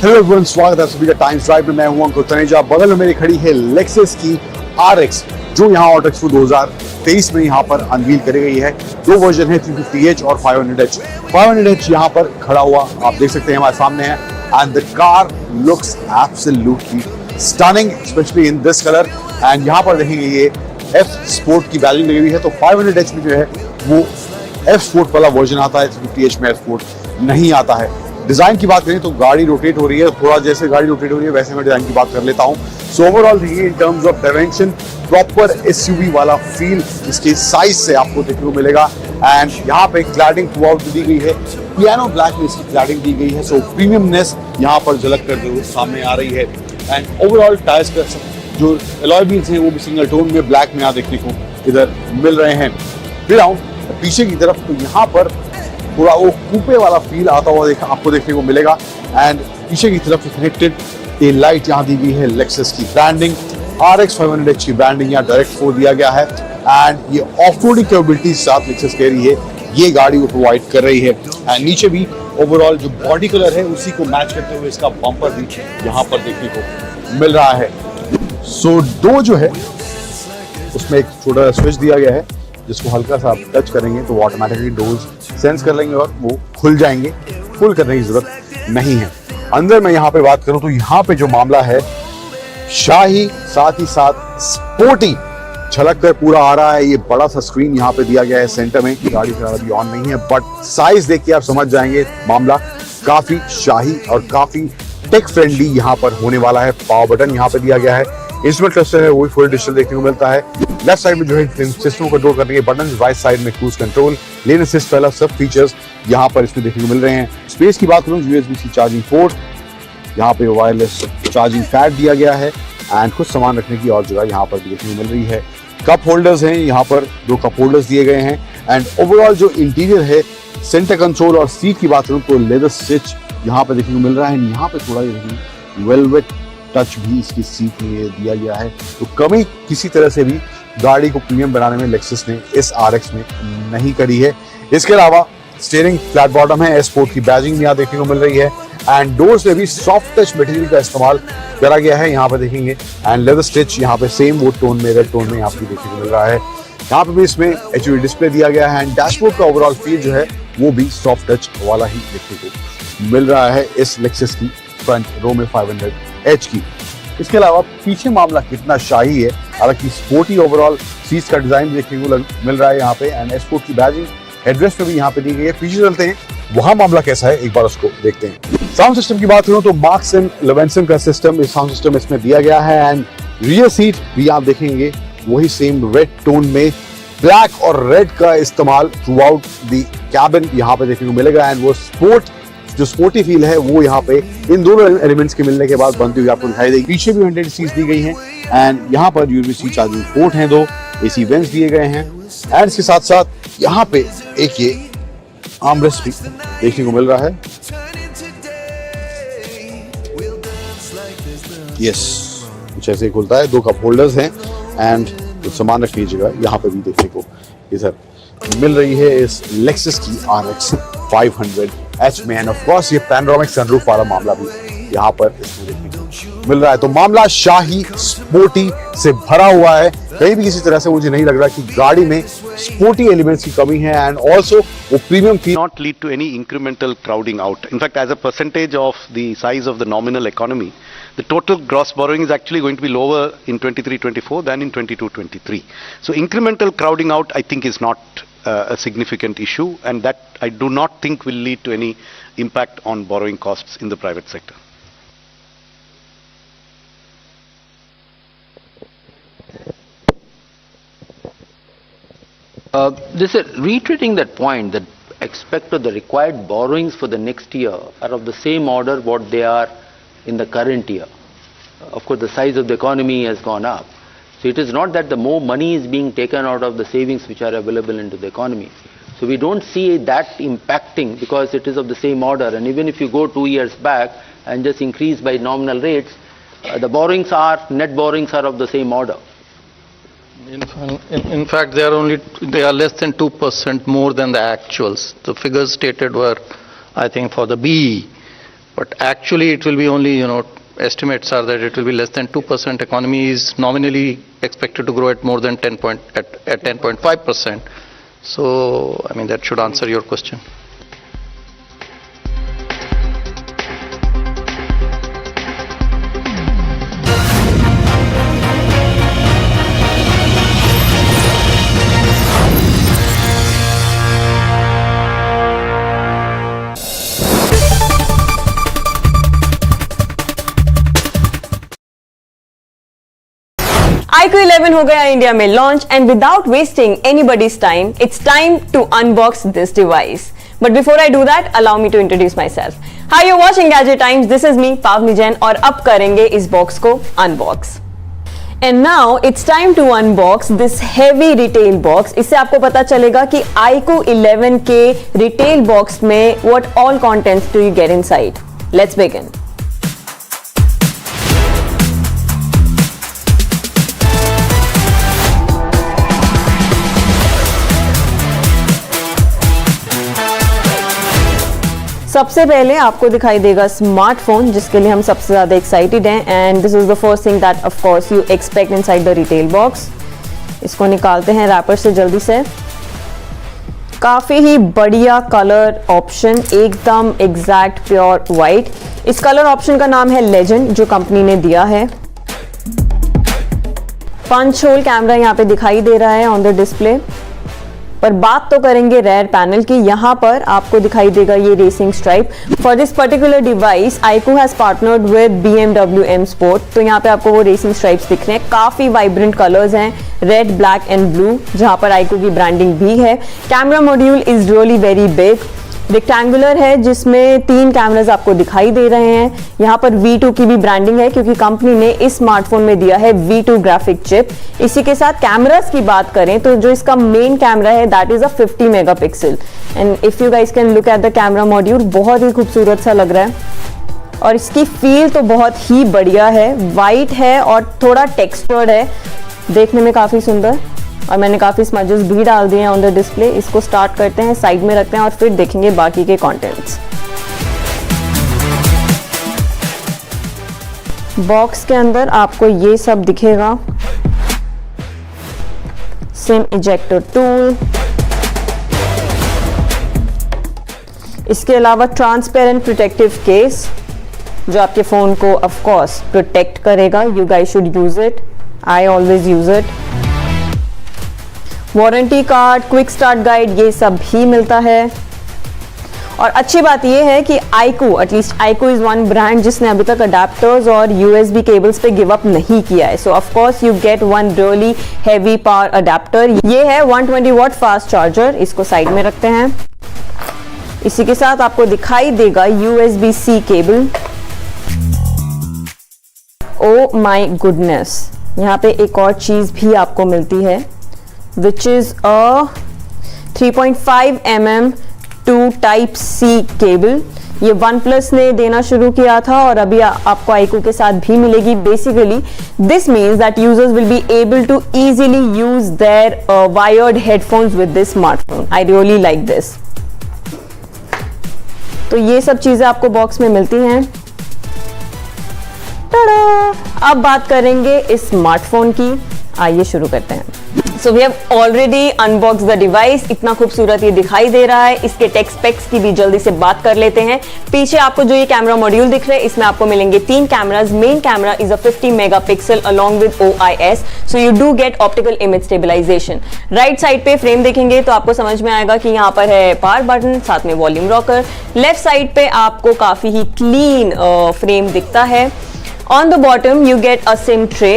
हेलो एवरीवन, स्वागत है सभी का टाइम्स ड्राइव में. मैं हूं अंकुर तनेजा. बगल में मेरी खड़ी है लेक्सस की RX, जो यहाँ ऑटो एक्सपो 2023 में यहाँ पर अनवील करी गई है. दो वर्जन है, 350H और 500H. 500H यहाँ पर खड़ा हुआ आप देख सकते हैं हमारे सामने है. And the car looks absolutely stunning, specially in this colour. And यहाँ पर देखेंगे ये F स्पोर्ट की बैजिंग लगी हुई है. तो 500H में जो है वो F स्पोर्ट वाला वर्जन आता है, 350H में F स्पोर्ट नहीं आता है. डिजाइन की बात करें तो गाड़ी रोटेट हो रही है, थोड़ा जैसे गाड़ी रोटेट हो रही है वैसे मैं डिजाइन की बात कर लेता हूँ। सो ओवरऑल देखिए in terms of dimension proper SUV वाला फील इसके साइज से आपको देखने को मिलेगा। एंड यहाँ पे क्लैडिंग थ्रू आउट दी गई है, पियानो ब्लैक में इसकी क्लैडिंग दी गई है। सो प्रीमियमनेस यहाँ पर झलक करते हुए सामने आ रही है। एंड ओवरऑल टायर्स का जो अलॉय व्हील्स हैं वो भी सिंगल टोन में ब्लैक में यहाँ देखने को इधर मिल रहे हैं। फिर आऊँ पीछे की तरफ तो यहाँ पर थोड़ा वो कूपे वाला फील आता हुआ आपको देखने को मिलेगा। एंड पीछे की तरफ कनेक्टेड ये लाइट यहाँ दी गई है, लेक्सस की ब्रांडिंग, RX 500H की ब्रांडिंग यहाँ डायरेक्ट फोर दिया गया है। एंड ये ऑफ-रोडिंग कैपेबिलिटी साथ लेक्सस कह रही है, ये गाड़ी को प्रोवाइड कर रही है। एंड नीचे भी ओवरऑल जो बॉडी कलर है उसी को मैच करते हुए इसका बम्पर भी यहाँ पर देखने को मिल रहा है। सो डोर जो है उसमें एक छोटा स्विच दिया गया है जिसको हल्का सा आप टच करेंगे तो ऑटोमेटिकली डोर्स सेंस कर लेंगे और वो खुल जाएंगे, फुल करने की जरूरत नहीं है। अंदर मैं यहाँ पे बात करूँ तो यहाँ पे जो मामला है शाही साथ ही साथ स्पोर्टी झलक कर पूरा आ रहा है। ये बड़ा सा स्क्रीन यहाँ पे दिया गया है सेंटर में, गाड़ी फिलहाल अभी ऑन नहीं है बट साइज देख के आप समझ जाएंगे मामला काफी शाही और काफी टेक फ्रेंडली यहाँ पर होने वाला है। पावर बटन यहाँ पे दिया गया है, इंस्ट्रूमेंट क्लस्टर है वो भी फुल डिजिटल देखने को मिलता है। लेफ्ट साइड में जो है सिस्टम को कंट्रोल करने के बटन, राइट साइड में क्रूज कंट्रोल, लेन असिस्ट वाला सब फीचर्स यहाँ पर इसमें देखने को मिल रहे हैं। स्पेस की बात करूँ USB-C चार्जिंग पोर्ट, यहाँ पे वायरलेस चार्जिंग पैड दिया गया है एंड कुछ सामान रखने की और जगह यहाँ पर देखने को मिल रही है। कप होल्डर्स हैं, यहाँ पर 2 कप होल्डर्स दिए गए हैं। एंड ओवरऑल जो इंटीरियर है, सेंटर कंसोल और सीट की बात करूँ तो लेदर स्टिच यहाँ पे देखने को मिल रहा है। यहाँ पे थोड़ा वेलवेट टच भी इसकी सीट में दिया गया है, तो कमी किसी तरह से भी गाड़ी को प्रीमियम बनाने में लेक्सस ने इस RX में नहीं करी है। इसके अलावा स्टीयरिंग फ्लैट बॉटम है, स्पोर्ट की बैजिंग यहाँ देखने को मिल रही है। एंड डोर्स में भी सॉफ्ट टच मटेरियल का इस्तेमाल करा गया है, यहाँ पे देखेंगे। एंड लेदर स्टिच यहाँ पे सेम वुड टोन में, रेड टोन में यहाँ पे देखने को मिल रहा है। यहाँ पे भी इसमें HUD डिस्प्ले दिया गया है। एंड डैशबोर्ड का ओवरऑल फील जो है वो भी सॉफ्ट टच वाला ही देखने को मिल रहा है इस लेक्सस की फ्रंट रो में 500H की। इसके अलावा पीछे मामला कितना शाही है, हालांकि स्पोर्टी ओवरऑल सीट्स का डिजाइन देखने को मिल रहा है यहाँ पे। एंड स्पोर्ट की बैजिंग हेडरेस्ट में भी यहाँ पे दी गई है। पीछे चलते हैं, वहां मामला कैसा है एक बार उसको देखते हैं। साउंड सिस्टम की बात करूं तो मार्क्स एंड लेवेंसन का सिस्टम, इस साउंड सिस्टम इसमें दिया गया है। एंड रियर सीट भी आप देखेंगे वही सेम रेड टोन में, ब्लैक और रेड का इस्तेमाल थ्रू आउट द कैबिन यहाँ पे देखने को मिलेगा। एंड वो जो स्पोर्टी फील है वो यहाँ पे इन दोनों एलिमेंट्स के मिलने के बाद बनती हुई आपको दिखाई देगी। पीछे भी 100 सीट्स दी गई हैं। एंड यहाँ पर USB-C चार्जिंग पोर्ट हैं, 2 AC वेंट्स दिए गए हैं। एंड इसके साथ साथ यहाँ पे एक ये आर्मरेस्ट भी देखने को मिल रहा है। यस, कुछ ऐसे खुलता है। 2 कप होल्डर्स हैं एंड कुछ सामान रखने की जगह यहाँ पे भी देखने को इधर मिल रही है इस लेक्सस की RX 500H में। एंड ऑफ कोर्स ये पैनोरामिक सनरूफ वाला मामला भी यहाँ पर इसमें देखने को मिल रहा है। तो मामला शाही स्पोर्टी से भरा हुआ है, कहीं भी किसी तरह से मुझे नहीं लग रहा कि गाड़ी में स्पोर्टी एलिमेंट्स की कमी है। एंड ऑल्सो वो premium feel not lead to any incremental crowding out. In fact, as a percentage of the size of the nominal economy, the total gross borrowing is actually going to be lower in 23-24 than in 22-23. So incremental crowding out, I think, is not a significant issue, and that I do not think will lead to any impact on borrowing costs in the private sector. This is reiterating that point, that expect the required borrowings for the next year are of the same order what they are in the current year. Of course, the size of the economy has gone up. So it is not that the more money is being taken out of the savings which are available into the economy. So we don't see that impacting because it is of the same order. And even if you go 2 years back and just increase by nominal rates, the borrowings are, net borrowings are of the same order. In fact, they are less than 2% more than the actuals. The figures stated were, I think, for the BE, but actually it will be only, estimates are that it will be less than 2%. Economy is nominally expected to grow at more than 10.5%. So, I mean, that should answer your question. iQOO 11 हो गया India में launch and without wasting anybody's time it's time to unbox this device. But before I do that, allow me to introduce myself. Hi, you're watching Gadget Times. This is me, Pavni Jain, और अब करेंगे इस box को unbox. And now it's time to unbox this heavy retail box. इससे आपको पता चलेगा कि iQOO 11 के retail box में what all contents do you get inside. Let's begin. सबसे पहले आपको दिखाई देगा स्मार्टफोन, जिसके लिए हम सबसे ज़्यादा एक्साइटेड हैं and this is the first thing that of course you expect inside the retail box. इसको निकालते हैं रैपर से जल्दी से. काफ़ी ही बढ़िया कलर ऑप्शन, एकदम एग्जैक्ट प्योर वाइट. इस कलर ऑप्शन का नाम है लेजेंड, जो कंपनी ने दिया है. पंच होल कैमरा यहाँ पे दिखाई दे रहा है ऑन द डिस्प्ले. पर बात तो करेंगे रेयर पैनल की. यहाँ पर आपको दिखाई देगा ये racing stripe. For this particular device iQOO has partnered with BMW M Sport. तो यहाँ पे आपको वो रेसिंग स्ट्राइप्स दिख रहे हैं. काफी वाइब्रेंट कलर्स हैं, रेड, ब्लैक एंड ब्लू, जहाँ पर iQOO की ब्रांडिंग भी है. Camera module is really very big, rectangular है, जिसमें 3 कैमरास आपको दिखाई दे रहे हैं. यहाँ पर V2 की भी ब्रांडिंग है क्योंकि कंपनी ने इस स्मार्टफोन में दिया है V2 ग्राफिक चिप. इसी के साथ कैमरास की बात करें तो जो इसका मेन कैमरा है that is a 50 megapixel. And if you guys can look at the camera module, बहुत ही खूबसूरत सा लग रहा है और इसकी फील तो बहुत ही बढ़िया है. वाइट है और थोड़ा टेक्सचर्ड है, देखने में काफी सुंदर. और मैंने काफ़ी स्मजेस भी डाल दिए हैं ऑन द डिस्प्ले. इसको स्टार्ट करते हैं, साइड में रखते हैं और फिर देखेंगे बाकी के कंटेंट्स. बॉक्स के अंदर आपको ये सब दिखेगा. सिम इजेक्टर टूल, इसके अलावा ट्रांसपेरेंट प्रोटेक्टिव केस जो आपके फ़ोन को ऑफ कोर्स प्रोटेक्ट करेगा. You guys should use it, I always use it. Warranty card, quick start guide, ये सब भी मिलता है. और अच्छी बात ये है कि iQOO, at least iQOO is one brand जिसने अभी तक अडेप्टर्स और USB केबल्स पे गिव अप नहीं किया है. सो of course you get one really heavy power adapter. ये है 120 वॉट फास्ट चार्जर. इसको साइड में रखते हैं. इसी के साथ आपको दिखाई देगा USB-C cable. Oh my goodness, यहाँ पे एक और चीज भी आपको मिलती है which is a 3.5 mm to Type C cable. ये OnePlus ने देना शुरू किया था और अभी आपको iQOO के साथ भी मिलेगी. Basically, this means that users will be able to easily use their wired headphones with this smartphone. I really like this. तो ये सब चीजें आपको बॉक्स में मिलती हैं. टाडा! अब बात करेंगे इस स्मार्टफोन की. आइए शुरू करते हैं. So we have already unboxed the device. इतना खूबसूरत ये दिखाई दे रहा है. इसके टेक स्पेक्स की भी जल्दी से बात कर लेते हैं. पीछे आपको जो ये कैमरा मॉड्यूल दिख रहे हैं, इसमें आपको मिलेंगे 3 cameras. Main camera is a 50 megapixel along with OIS, so you do get optical image stabilization. Right side पे फ्रेम देखेंगे तो आपको समझ में आएगा कि यहाँ पर है पावर बटन, साथ में वॉल्यूम रॉकर. लेफ्ट साइड पे आपको काफी ही क्लीन फ्रेम दिखता है. On the bottom you get a SIM tray,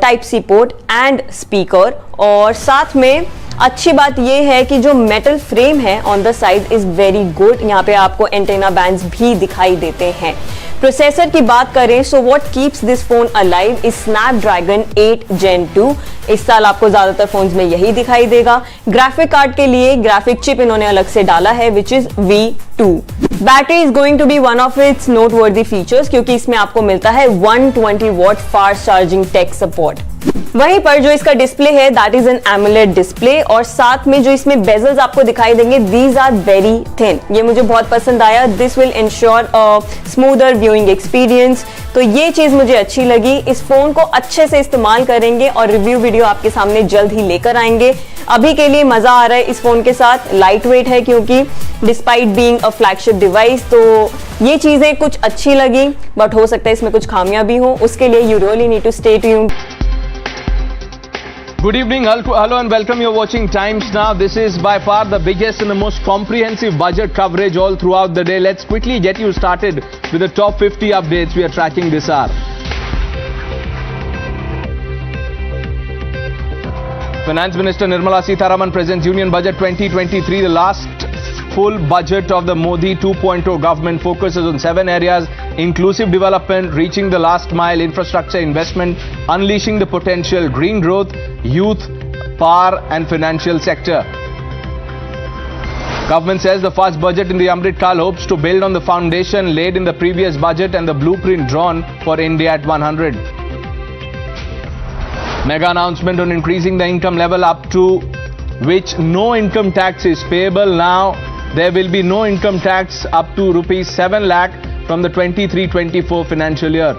Type C port and speaker. और साथ में अच्छी बात ये है कि जो मेटल फ्रेम है on the side is very good. यहाँ पे आपको एंटेना बैंड्स भी दिखाई देते हैं. प्रोसेसर की बात करें so what keeps this phone alive is Snapdragon 8 Gen 2. इस साल आपको ज्यादातर फोन्स में यही दिखाई देगा. ग्राफिक कार्ड के लिए ग्राफिक चिप इन्होंने अलग से डाला है which is V2. Battery is going to be one of its noteworthy features क्योंकि इसमें आपको मिलता है 120 watt fast charging tech support. वहीं पर जो इसका डिस्प्ले है that is an AMOLED display और साथ में जो इसमें बेजल्स आपको दिखाई देंगे दीज आर वेरी थिन. ये मुझे बहुत पसंद आया. This will ensure smoother viewing experience. तो ये चीज मुझे अच्छी लगी. इस फोन को अच्छे से इस्तेमाल करेंगे और रिव्यू वीडियो आपके सामने जल्द ही लेकर आएंगे. अभी के लिए मजा आ रहा है इस फोन के साथ. लाइट वेट है क्योंकि despite being a flagship device, तो ये चीजें कुछ अच्छी लगी बट हो सकता है इसमें कुछ खामियां भी हो. उसके लिए you really need to stay tuned. Good evening, hello and welcome. You're watching Times Now. This is by far the biggest and the most comprehensive budget coverage all throughout the day. Let's quickly get you started with the top 50 updates we are tracking this hour. Finance Minister Nirmala Sitharaman presents Union Budget 2023, the last full budget of the Modi 2.0 government. Focuses on 7 areas: inclusive development, reaching the last mile, infrastructure investment, unleashing the potential, green growth, youth, power and financial sector. Government says the first budget in the Amrit Kal hopes to build on the foundation laid in the previous budget and the blueprint drawn for India at 100. Mega announcement on increasing the income level up to which no income tax is payable. Now there will be no income tax up to rupees 7 lakh from the 23-24 financial year.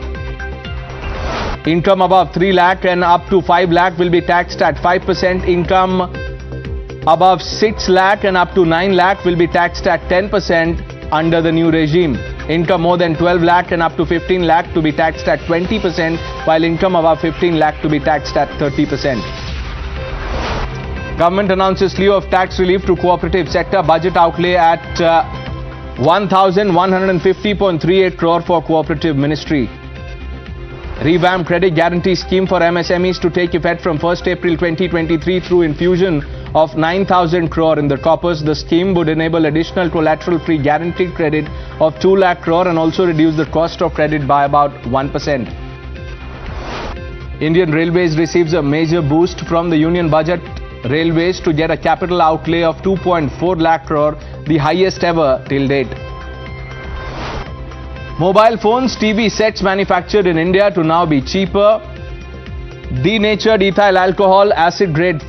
Income above 3 lakh and up to 5 lakh will be taxed at 5%. Income above 6 lakh and up to 9 lakh will be taxed at 10% under the new regime. Income more than 12 lakh and up to 15 lakh to be taxed at 20%, while income above 15 lakh to be taxed at 30%. Government announces slew of tax relief to cooperative sector. Budget outlay at 1,150.38 crore for cooperative ministry. Revamp credit guarantee scheme for MSMEs to take effect from 1st April 2023 through infusion of 9,000 crore in the coppers. The scheme would enable additional collateral-free guaranteed credit of 2 lakh crore and also reduce the cost of credit by about 1%. Indian Railways receives a major boost from the Union Budget. Railways to get a capital outlay of 2.4 lakh crore, the highest ever till date. Mobile phones, TV sets manufactured in India to now be cheaper. Denatured ethyl alcohol, acid grade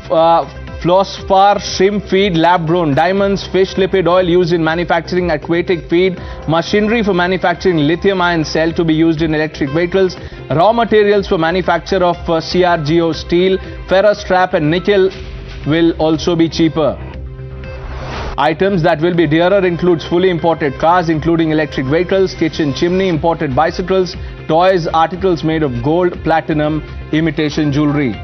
fluorspar, shrimp feed, lab grown diamonds, fish lipid oil used in manufacturing aquatic feed, machinery for manufacturing lithium ion cell to be used in electric vehicles, raw materials for manufacture of CRGO steel, ferrous scrap and nickel will also be cheaper. Items that will be dearer includes fully imported cars including electric vehicles, kitchen chimney, imported bicycles, toys, articles made of gold, platinum, imitation jewelry.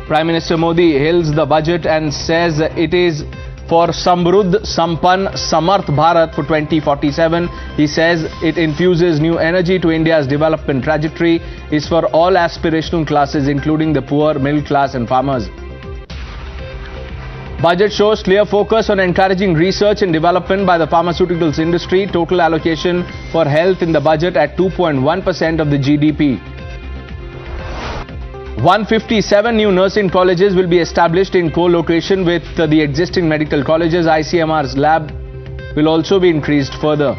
Prime Minister Modi hails the budget and says it is for Samruddh, Sampann, Samarth Bharat for 2047. He says it infuses new energy to India's development trajectory, is for all aspirational classes including the poor, middle class and farmers. Budget shows clear focus on encouraging research and development by the pharmaceuticals industry. Total allocation for health in the budget at 2.1% of the GDP. 157 new nursing colleges will be established in co-location with the existing medical colleges. ICMR's lab will also be increased further.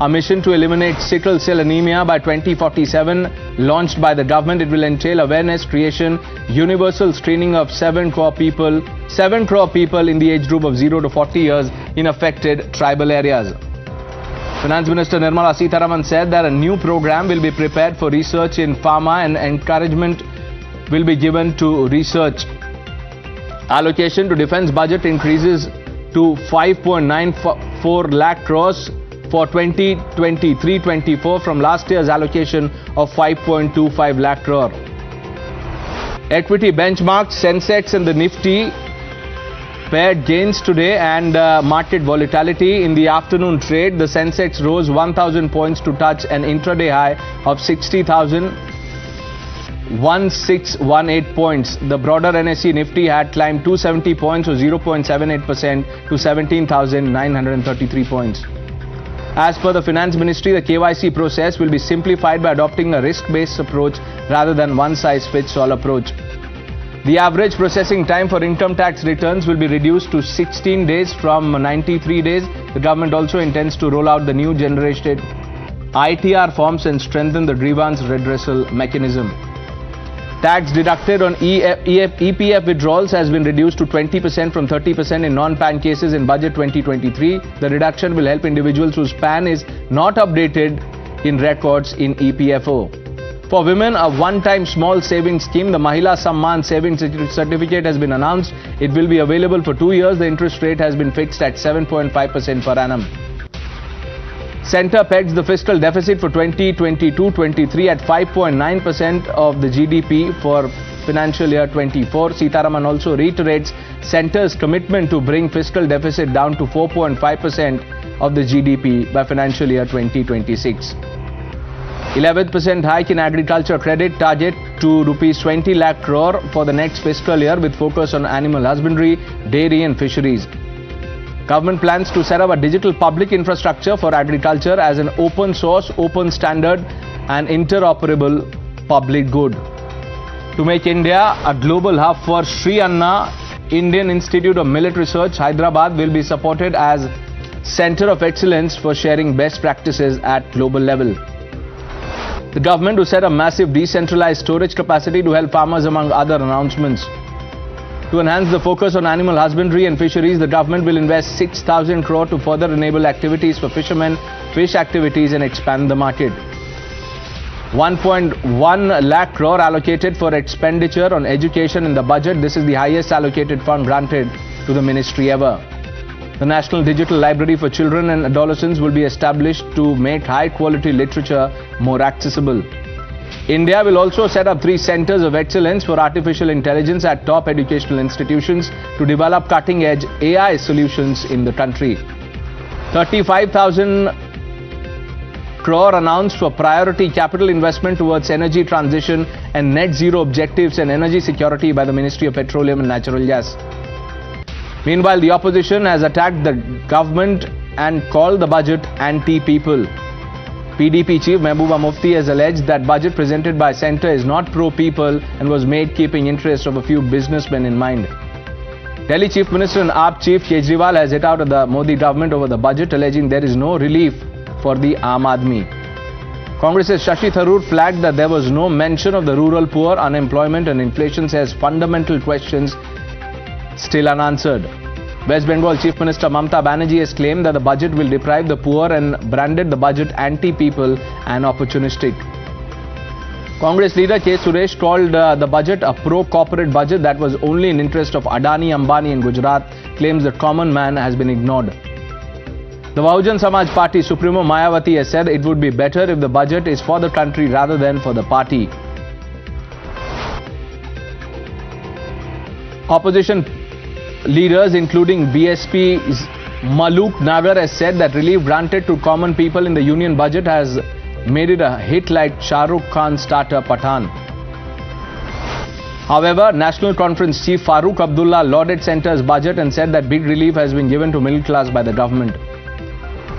A mission to eliminate sickle cell anemia by 2047 launched by the government. It will entail awareness creation, universal screening of 7 crore people in the age group of 0 to 40 years in affected tribal areas. Finance Minister Nirmala Sitharaman said that a new program will be prepared for research in pharma and encouragement will be given to research. Allocation to defence budget increases to 5.94 lakh crores for 2023-24 from last year's allocation of 5.25 lakh crore. Equity benchmarks, Sensex and the Nifty paired gains today and market volatility. In the afternoon trade, the Sensex rose 1,000 points to touch an intraday high of 60,1618 points. The broader NSE Nifty had climbed 270 points or 0.78% to 17,933 points. As per the Finance Ministry, the KYC process will be simplified by adopting a risk-based approach rather than one-size-fits-all approach. The average processing time for income tax returns will be reduced to 16 days from 93 days. The government also intends to roll out the new generated ITR forms and strengthen the grievance redressal mechanism. Tax deducted on EPF withdrawals has been reduced to 20% from 30% in non-PAN cases in Budget 2023. The reduction will help individuals whose PAN is not updated in records in EPFO. For women, a one-time small savings scheme, the Mahila Samman Savings Certificate has been announced. It will be available for 2 years. The interest rate has been fixed at 7.5% per annum. Centre pegs the fiscal deficit for 2022-23 at 5.9% of the GDP for financial year 24. Sitharaman also reiterates Centre's commitment to bring fiscal deficit down to 4.5% of the GDP by financial year 2026. 11% hike in agriculture credit target to rupees 20 lakh crore for the next fiscal year with focus on animal husbandry, dairy and fisheries. Government plans to set up a digital public infrastructure for agriculture as an open source, open standard and interoperable public good. To make India a global hub for Sri Anna, Indian Institute of Millet Research, Hyderabad will be supported as Center of Excellence for sharing best practices at global level. The government will set a massive decentralized storage capacity to help farmers among other announcements. To enhance the focus on animal husbandry and fisheries, the government will invest 6,000 crore to further enable activities for fishermen, fish activities and expand the market. 1.1 lakh crore allocated for expenditure on education in the budget. This is the highest allocated fund granted to the ministry ever. The National Digital Library for Children and Adolescents will be established to make high-quality literature more accessible. India will also set up 3 centers of excellence for artificial intelligence at top educational institutions to develop cutting-edge AI solutions in the country. 35,000 crore announced for priority capital investment towards energy transition and net zero objectives and energy security by the Ministry of Petroleum and Natural Gas. Meanwhile, the opposition has attacked the government and called the budget anti-people. PDP chief Mehbooba Mufti has alleged that budget presented by centre is not pro-people and was made keeping interest of a few businessmen in mind. Delhi Chief Minister and AAP Chief Kejriwal has hit out at the Modi government over the budget, alleging there is no relief for the Aam Aadmi. Congress's Shashi Tharoor flagged that there was no mention of the rural poor, unemployment and inflation, says fundamental questions still unanswered. West Bengal Chief Minister Mamata Banerjee has claimed that the budget will deprive the poor and branded the budget anti-people and opportunistic. Congress leader K. Suresh called the budget a pro-corporate budget that was only in interest of Adani, Ambani in Gujarat, claims the common man has been ignored. The Bahujan Samaj Party Supremo Mayawati has said it would be better if the budget is for the country rather than for the party. Opposition leaders including BSP's Maluk Nagar has said that relief granted to common people in the union budget has made it a hit like Shah Rukh Khan's starter Pathan. However, National Conference Chief Farooq Abdullah lauded Centre's budget and said that big relief has been given to middle class by the government.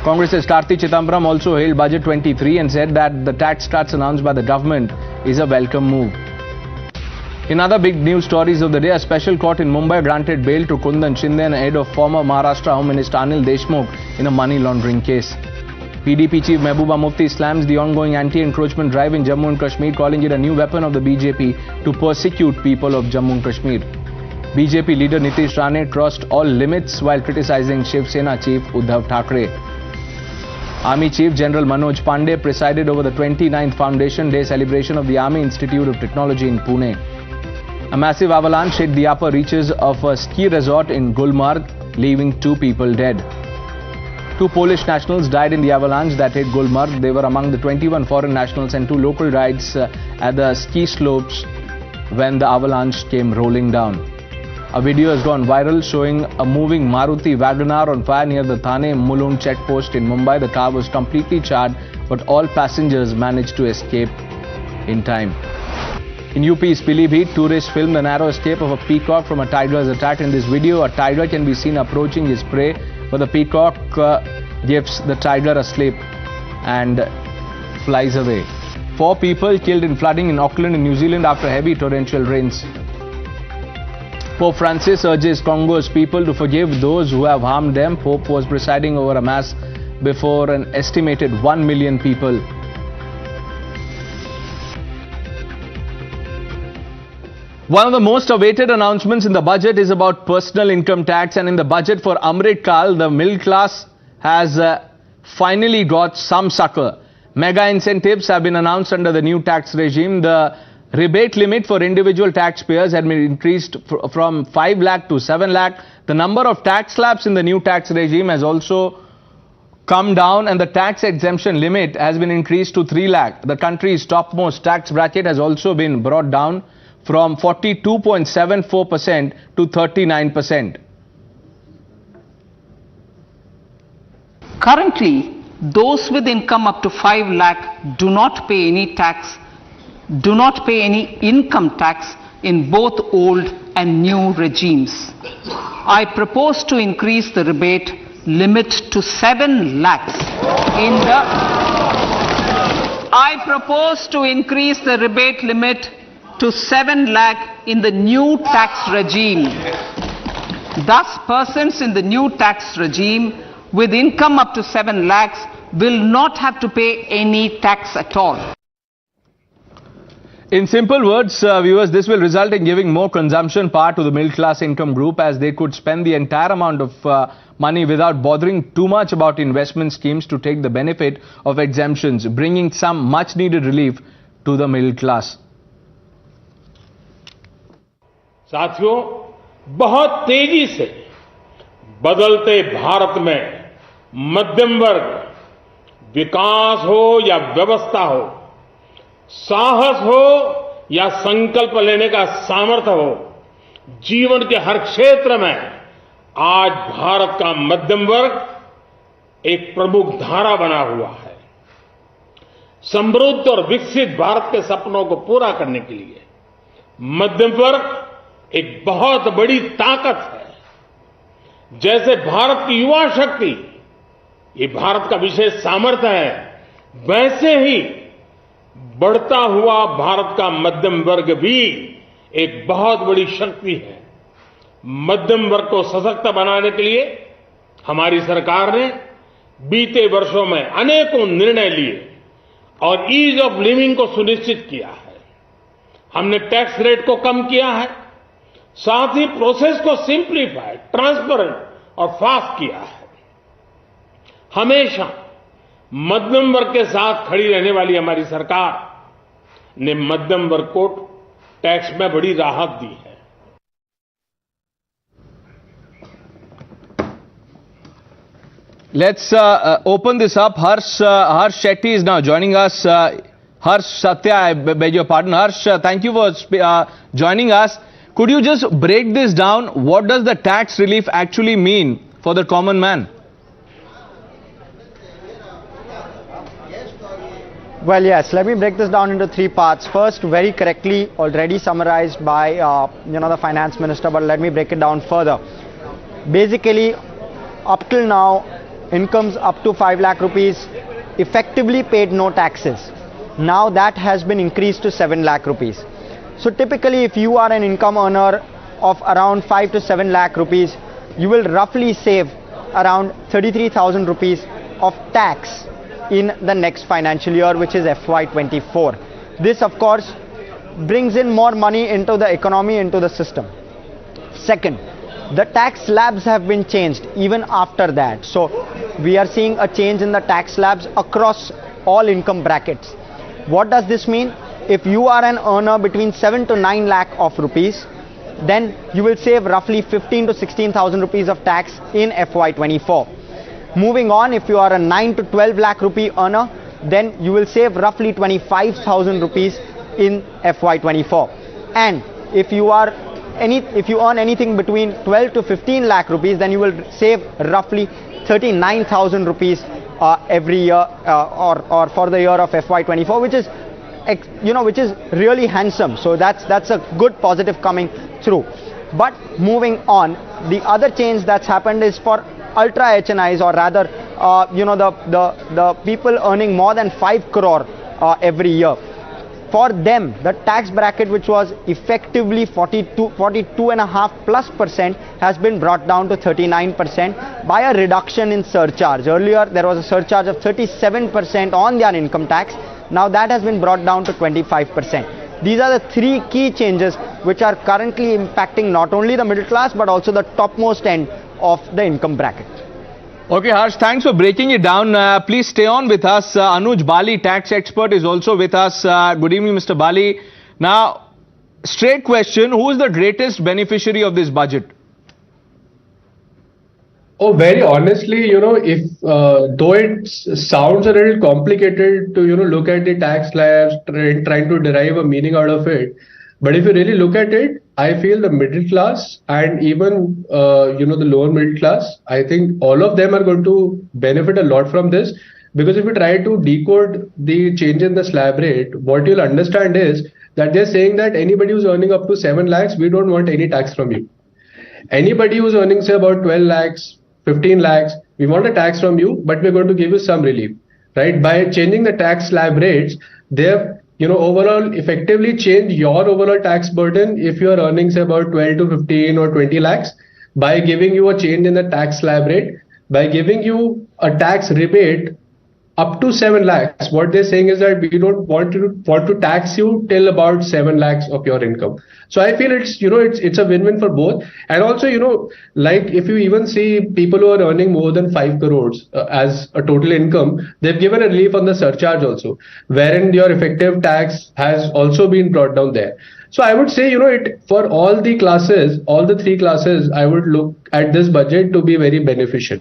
Congress's Karti Chidambaram also hailed Budget 23 and said that the tax cuts announced by the government is a welcome move. In other big news stories of the day, a special court in Mumbai granted bail to Kundan Shinde and aid of former Maharashtra Home Minister Anil Deshmukh in a money laundering case. PDP Chief Mehbooba Mufti slams the ongoing anti-encroachment drive in Jammu and Kashmir, calling it a new weapon of the BJP to persecute people of Jammu and Kashmir. BJP leader Nitish Rane crossed all limits while criticizing Shiv Sena Chief Uddhav Thackeray. Army Chief General Manoj Pandey presided over the 29th Foundation Day celebration of the Army Institute of Technology in Pune. A massive avalanche hit the upper reaches of a ski resort in Gulmarg, leaving 2 people dead. 2 Polish nationals died in the avalanche that hit Gulmarg. They were among the 21 foreign nationals and 2 local guides at the ski slopes when the avalanche came rolling down. A video has gone viral showing a moving Maruti Wagoner on fire near the Thane Mulund checkpost in Mumbai. The car was completely charred, but all passengers managed to escape in time. In UP's Pilibhit, tourists filmed the narrow escape of a peacock from a tiger's attack. In this video, a tiger can be seen approaching his prey, but the peacock gives the tiger a slip and flies away. 4 people killed in flooding in Auckland in New Zealand after heavy torrential rains. Pope Francis urges Congo's people to forgive those who have harmed them. Pope was presiding over a mass before an estimated 1 million people. One of the most awaited announcements in the budget is about personal income tax, and in the budget for Amrit Kal, the middle class has finally got some succor. Mega incentives have been announced under the new tax regime. The rebate limit for individual taxpayers had been increased from 5 lakh to 7 lakh. The number of tax slabs in the new tax regime has also come down, and the tax exemption limit has been increased to 3 lakh. The country's topmost tax bracket has also been brought down from 42.74% to 39%. Currently, those with income up to 5 lakh do not pay any tax do not pay any income tax in both old and new regimes. I propose to increase the rebate limit to 7 lakhs in the I propose to increase the rebate limit to 7 lakh in the new tax regime. Thus, persons in the new tax regime with income up to 7 lakhs will not have to pay any tax at all. In simple words, viewers, this will result in giving more consumption power to the middle class income group, as they could spend the entire amount of money without bothering too much about investment schemes to take the benefit of exemptions, bringing some much needed relief to the middle class. साथियों, बहुत तेजी से बदलते भारत में मध्यम वर्ग, विकास हो या व्यवस्था हो, साहस हो या संकल्प लेने का सामर्थ्य हो, जीवन के हर क्षेत्र में आज भारत का मध्यम वर्ग एक प्रमुख धारा बना हुआ है। समृद्ध और विकसित भारत के सपनों को पूरा करने के लिए मध्यम वर्ग एक बहुत बड़ी ताकत है। जैसे भारत की युवा शक्ति ये भारत का विशेष सामर्थ्य है, वैसे ही बढ़ता हुआ भारत का मध्यम वर्ग भी एक बहुत बड़ी शक्ति है। मध्यम वर्ग को सशक्त बनाने के लिए हमारी सरकार ने बीते वर्षों में अनेकों निर्णय लिए और ईज ऑफ लिविंग को सुनिश्चित किया है। हमने टैक्स रेट को कम किया है, साथ ही प्रोसेस को सिंप्लीफाई, ट्रांसपेरेंट और फास्ट किया है। हमेशा मध्यम वर्ग के साथ खड़ी रहने वाली हमारी सरकार ने मध्यम वर्ग को टैक्स में बड़ी राहत दी है। Let's open this up. Harsh Shetty is now joining us. Harsh Satya, I beg your pardon. Harsh, thank you for joining us. Could you just break this down? What does the tax relief actually mean for the common man? Well, yes, let me break this down into 3 parts. First, very correctly already summarized by the finance minister, but let me break it down further. Basically, up till now, incomes up to 5 lakh rupees effectively paid no taxes. Now that has been increased to 7 lakh rupees. So typically, if you are an income earner of around 5 to 7 lakh rupees, you will roughly save around 33,000 rupees of tax in the next financial year, which is FY24. This, of course, brings in more money into the economy, into the system. Second, the tax slabs have been changed even after that. So we are seeing a change in the tax slabs across all income brackets. What does this mean? If you are an earner between 7 to 9 lakh of rupees, then you will save roughly 15 to 16,000 rupees of tax in FY24. Moving on, if you are a 9 to 12 lakh rupee earner, then you will save roughly 25,000 rupees in FY24. And if you earn anything between 12 to 15 lakh rupees, then you will save roughly 39,000 rupees every year or for the year of FY24, which is really handsome. So that's a good positive coming through. But moving on, the other change that's happened is for ultra HNIs, or rather the people earning more than 5 crore every year. For them, the tax bracket, which was effectively 42.5%+, has been brought down to 39% by a reduction in surcharge. Earlier, there was a surcharge of 37% on their income tax. Now that has been brought down to 25%. These are the 3 key changes which are currently impacting not only the middle class but also the topmost end of the income bracket. Okay, Harsh, thanks for breaking it down. Please stay on with us. Anuj Bali, tax expert, is also with us. Good evening, Mr. Bali. Now, straight question, who is the greatest beneficiary of this budget? Oh, very honestly, if though it sounds a little complicated to, look at the tax slabs, trying to derive a meaning out of it, but if you really look at it, I feel the middle class and even, the lower middle class, I think all of them are going to benefit a lot from this, Because if you try to decode the change in the slab rate, what you'll understand is that they're saying that anybody who's earning up to 7 lakhs, we don't want any tax from you. Anybody who's earning, say, about 12 lakhs, 15 lakhs, we want a tax from you, but we're going to give you some relief, right? By changing the tax slab rates, they've, overall effectively changed your overall tax burden if you're earning, say, about 12 to 15 or 20 lakhs, by giving you a change in the tax slab rate, by giving you a tax rebate up to 7 lakhs. What they're saying is that we don't want to tax you till about 7 lakhs of your income. So I feel it's a win-win for both. And also, like if you even see people who are earning more than 5 crores as a total income, they've given a relief on the surcharge also, wherein your effective tax has also been brought down there. So I would say, for all the classes, all the 3 classes, I would look at this budget to be very beneficial.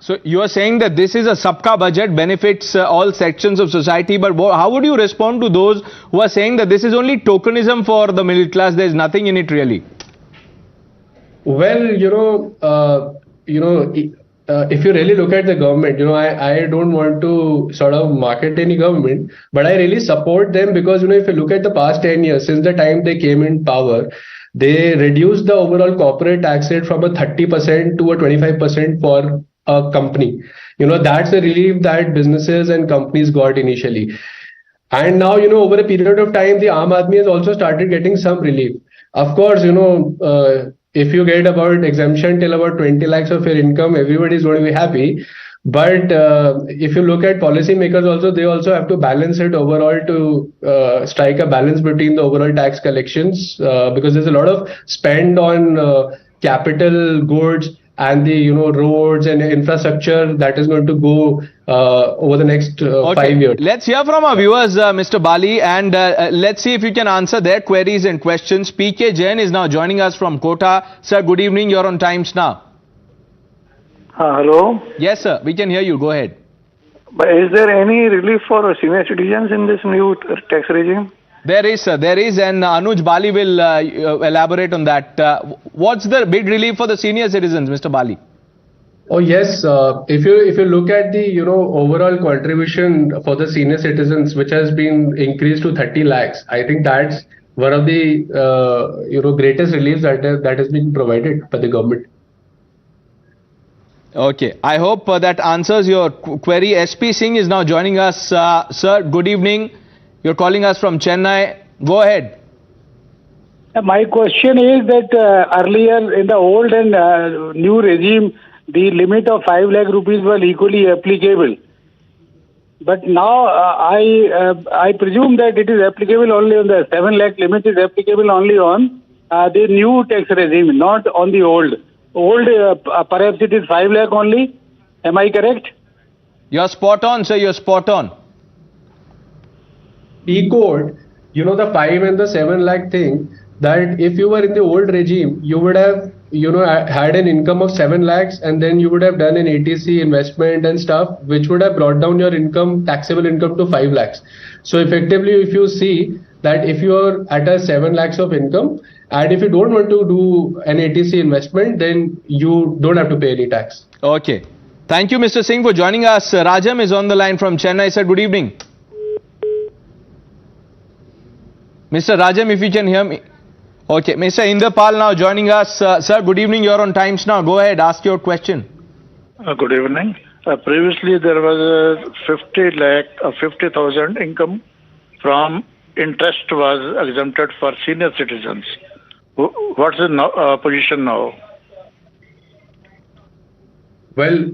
So you are saying that this is a sabka budget, benefits all sections of society, but how would you respond to those who are saying that this is only tokenism for the middle class, there is nothing in it really? Well, if you really look at the government, I don't want to sort of market any government, but I really support them because, if you look at the past 10 years, since the time they came in power, they reduced the overall corporate tax rate from a 30% to a 25% for a company. That's a relief that businesses and companies got initially. And now, over a period of time, the Aam Aadmi has also started getting some relief. Of course, if you get about exemption till about 20 lakhs of your income, everybody is going to be happy. But if you look at policymakers also, they also have to balance it overall to strike a balance between the overall tax collections because there's a lot of spend on capital goods and the roads and infrastructure that is going to go over the next 5 years. Let's hear from our viewers, Mr. Bali, and let's see if you can answer their queries and questions. PK Jain is now joining us from Kota. Sir, good evening. You're on Times Now. Hello. Yes, sir. We can hear you. Go ahead. But is there any relief for senior citizens in this new tax regime? There is, sir. There is, and Anuj Bali will elaborate on that. What's the big relief for the senior citizens, Mr. Bali? Oh yes, if you look at the overall contribution for the senior citizens, which has been increased to 30 lakhs, I think that's one of the greatest reliefs that has been provided by the government. Okay, I hope that answers your query. SP Singh is now joining us. Sir, good evening. You're calling us from Chennai. Go ahead. My question is that earlier in the old and new regime, the limit of 5 lakh rupees was equally applicable. But now I presume that it is applicable only on the 7 lakh limit is applicable only on the new tax regime, not on the old. Old, perhaps it is 5 lakh only. Am I correct? You're spot on, sir. You're spot on. Decode, the 5 and the 7 lakh thing, that if you were in the old regime, you would have, had an income of 7 lakhs and then you would have done an ATC investment and stuff, which would have brought down your income, taxable income to 5 lakhs. So effectively, if you see that if you are at a 7 lakhs of income and if you don't want to do an ATC investment, then you don't have to pay any tax. Okay. Thank you, Mr. Singh, for joining us. Rajam is on the line from Chennai. Sir, good evening. Mr. Rajam, if you can hear me. Okay, Mr. Inderpal now joining us. Sir, good evening. You're on Times Now. Go ahead, ask your question. Good evening. Previously, there was a 50,000 income from interest was exempted for senior citizens. What's the position now? Well,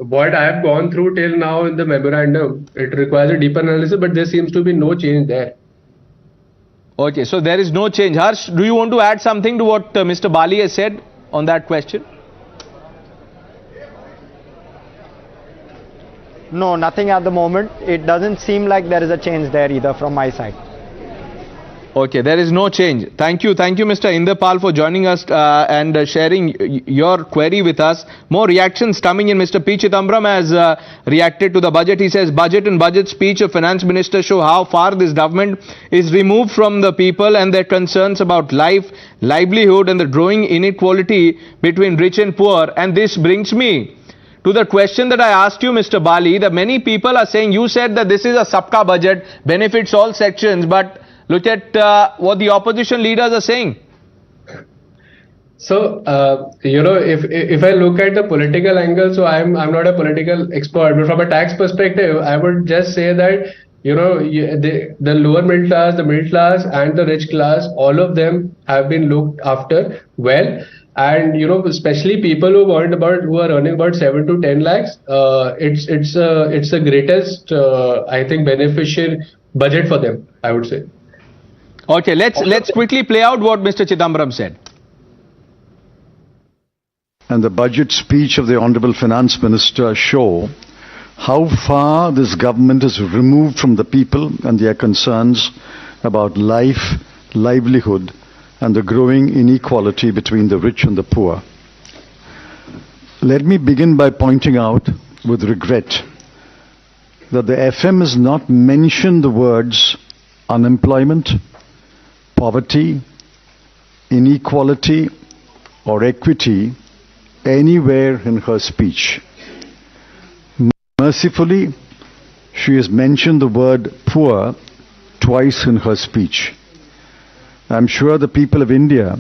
what I have gone through till now in the memorandum, it requires a deeper analysis, but there seems to be no change there. Okay, so there is no change. Harsh, do you want to add something to what Mr. Bali has said on that question? No, nothing at the moment. It doesn't seem like there is a change there either from my side. Okay, there is no change. Thank you, Mr. Inderpal, for joining us and sharing your query with us. More reactions coming in. Mr. P. Chidambaram has reacted to the budget. He says, budget and budget speech of Finance Minister show how far this government is removed from the people and their concerns about life, livelihood and the growing inequality between rich and poor. And this brings me to the question that I asked you, Mr. Bali, that many people are saying, you said that this is a sabka budget, benefits all sections, but look at what the opposition leaders are saying. So, if I look at the political angle, so I'm not a political expert, but from a tax perspective, I would just say that, the lower middle class and the rich class, all of them have been looked after well. And, especially people who are earning about 7 to 10 lakhs, it's the greatest, I think, beneficial budget for them, I would say. Okay, let's quickly play out what Mr. Chidambaram said. And the budget speech of the Honorable Finance Minister show how far this government is removed from the people and their concerns about life, livelihood, and the growing inequality between the rich and the poor. Let me begin by pointing out with regret that the FM has not mentioned the words unemployment, poverty, inequality, or equity anywhere in her speech. Mercifully, she has mentioned the word poor twice in her speech. I'm sure the people of India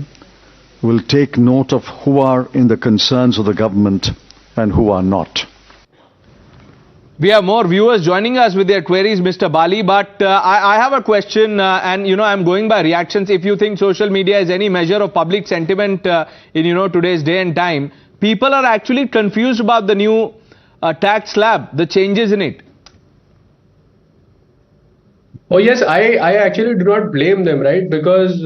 will take note of who are in the concerns of the government and who are not. We have more viewers joining us with their queries, Mr. Bali, but I have a question and I'm going by reactions. If you think social media is any measure of public sentiment in today's day and time, people are actually confused about the new tax slab, the changes in it. Oh yes, I actually do not blame them, right? Because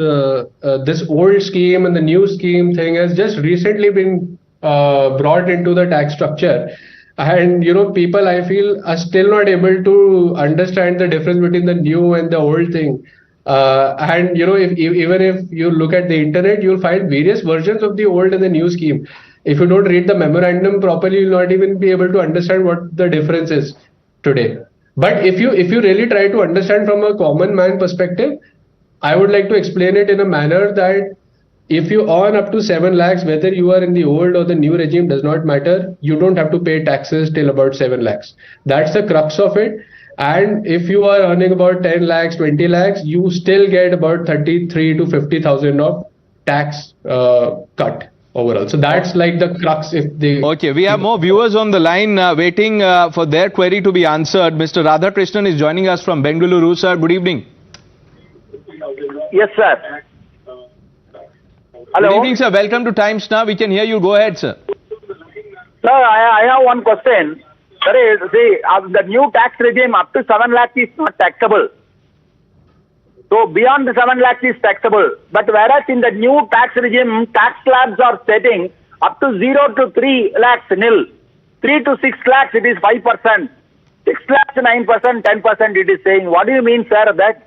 this old scheme and the new scheme thing has just recently been brought into the tax structure. And, people, I feel, are still not able to understand the difference between the new and the old thing. And, even if you look at the internet, you'll find various versions of the old and the new scheme. If you don't read the memorandum properly, you'll not even be able to understand what the difference is today. But if you really try to understand from a common man perspective, I would like to explain it in a manner that if you earn up to 7 lakhs, whether you are in the old or the new regime does not matter. You don't have to pay taxes till about 7 lakhs. That's the crux of it. And if you are earning about 10 lakhs, 20 lakhs, you still get about 33 to 50,000 of tax cut overall. So that's like the crux. Okay, we have more viewers on the line waiting for their query to be answered. Mr. Radhakrishnan is joining us from Bengaluru. Sir, good evening. Yes, sir. Hello. Good evening, sir. Welcome to Times Now. We can hear you. Go ahead, sir. Sir, I have one question. Sir, see, the new tax regime up to 7 lakhs is not taxable. So beyond the 7 lakhs is taxable. But whereas in the new tax regime, tax slabs are setting up to 0 to 3 lakhs nil. 3 to 6 lakhs it is 5%. 6 lakhs 9%, 10% it is saying. What do you mean, sir, that?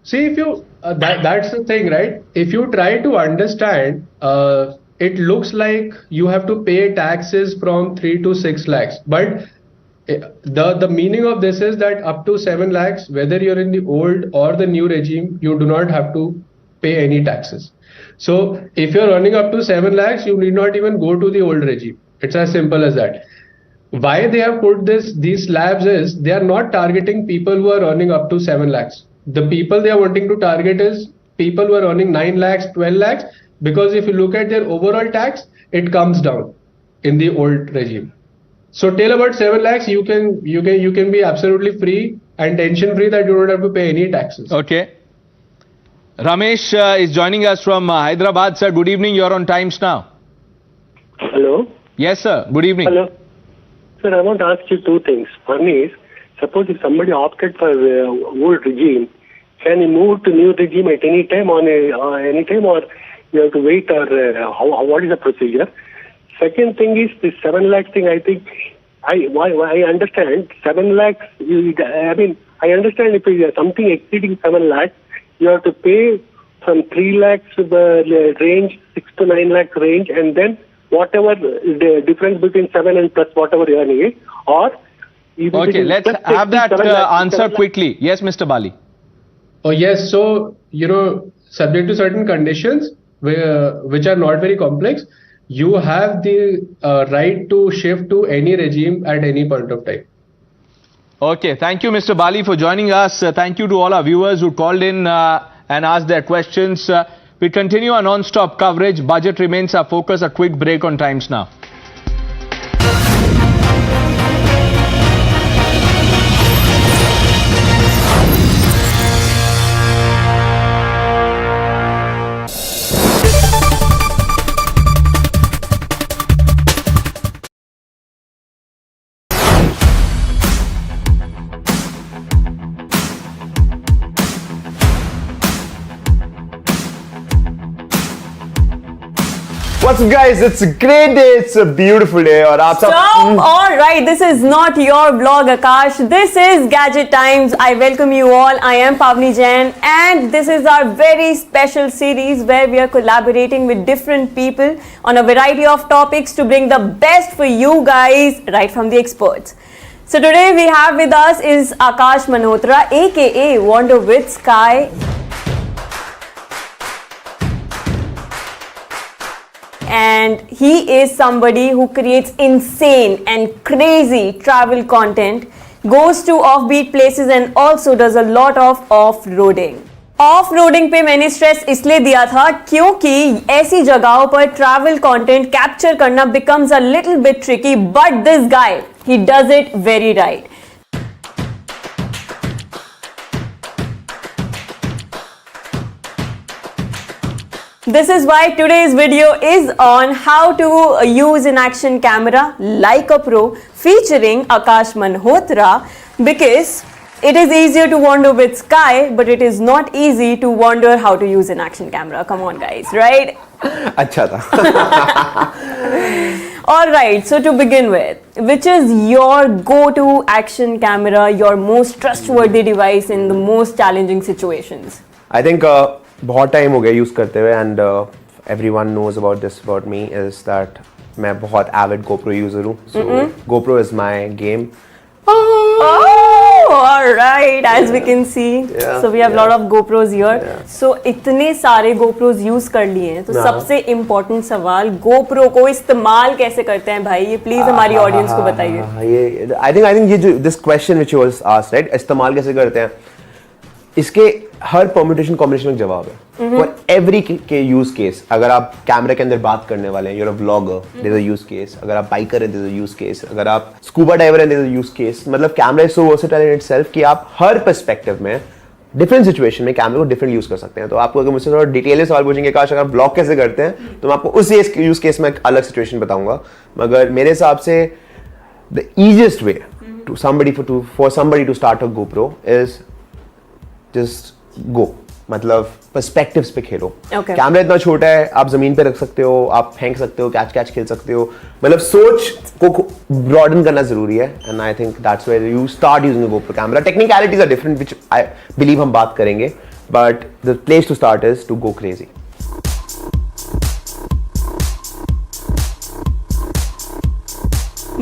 See, if you that's the thing, right? If you try to understand, it looks like you have to pay taxes from 3 to 6 lakhs. But the meaning of this is that up to 7 lakhs, whether you're in the old or the new regime, you do not have to pay any taxes. So if you're earning up to 7 lakhs, you need not even go to the old regime. It's as simple as that. Why they have put these slabs is they are not targeting people who are earning up to 7 lakhs. The people they are wanting to target is people who are earning 9 lakhs, 12 lakhs, because if you look at their overall tax, it comes down in the old regime. So till about 7 lakhs, you can be absolutely free and tension free that you don't have to pay any taxes. Okay. Ramesh is joining us from Hyderabad. Sir, good evening. You're on Times Now. Hello. Yes, sir. Good evening. Hello. Sir, I want to ask you two things. One is, suppose if somebody opted for the old regime, can he move to new regime at any time or you have to wait, or what is the procedure? Second thing is this 7 lakh thing. I think I understand 7 lakhs. I understand if it is something exceeding 7 lakhs, you have to pay from 3 lakhs range, 6 to 9 lakhs range, and then whatever the difference between 7 and plus whatever you are earning, or okay, let's have that answer quickly. Yes, Mr. Bali. Oh yes, so subject to certain conditions which are not very complex, you have the right to shift to any regime at any point of time. Okay, thank you, Mr. Bali, for joining us. Thank you to all our viewers who called in and asked their questions. We continue our non-stop coverage. Budget remains our focus. A quick break on Times Now. What's up guys, it's a great day, it's a beautiful day और आप सब Alright, this is not your blog Akash, this is Gadget Times. I welcome you all. I am Pavni Jain and this is our very special series where we are collaborating with different people on a variety of topics to bring the best for you guys right from the experts. So today we have with us is Akash Malhotra aka Wander with Sky. And he is somebody who creates insane and crazy travel content, goes to offbeat places and also does a lot of off-roading. Off-roading पे मैंने stress इसलिए दिया था क्योंकि ऐसी जगहों पर travel content capture करना becomes a little bit tricky, but this guy, he does it very right. This is why today's video is on how to use an action camera like a pro featuring Akash Malhotra, because it is easier to wander with Sky, but it is not easy to wonder how to use an action camera. Come on guys, right? अच्छा था. Alright, so to begin with, which is your go-to action camera, your most trustworthy device in the most challenging situations? I think बहुत time हो गया use करते हुए and everyone knows about this about me is that मैं बहुत avid GoPro user हूँ. So GoPro is my game. Oh, all right, as we can see, so we have lot of GoPros here. So इतने सारे GoPros use कर लिए हैं, तो सबसे इम्पोर्टेंट सवाल GoPro को इस्तेमाल कैसे करते हैं भाई, ये प्लीज हमारी ऑडियंस को बताइए. ये I think ये जो this question which was asked, right, इस्तेमाल कैसे करते हैं, इसके हर परम्यूटेशन कॉम्बिनेशन में जवाब है. फॉर एवरी के यूज केस, अगर आप कैमरे के अंदर बात करने वाले हैं, you're a vlogger, there is a use case. अगर आप बाइकर हैं, there is a use case. अगर आप स्कूबा डाइवर हैं, there is a use case. मतलब camera is so versatile in itself कि आप हर पर्सपेक्टिव में डिफरेंट सिचुएशन में कैमरे को डिफरेंट यूज कर सकते हैं. तो आपको अगर मुझसे थोड़ा डिटेल में सवाल पूछेंगे काश अगर ब्लॉग कैसे करते हैं, तो मैं आपको उस यूज केस में एक अलग सिचुएशन बताऊंगा. मगर मेरे हिसाब से the easiest way to somebody to start a GoPro is just go. मतलब पर्सपेक्टिव्स पे खेलो. कैमरा इतना छोटा है, आप जमीन पे रख सकते हो, आप फेंक सकते हो, कैच खेल सकते हो. मतलब सोच को ब्रॉडन करना जरूरी है. And I think that's where you start using a GoPro camera. Technicalities are different which I believe हम बात करेंगे, but the place to start is to go crazy.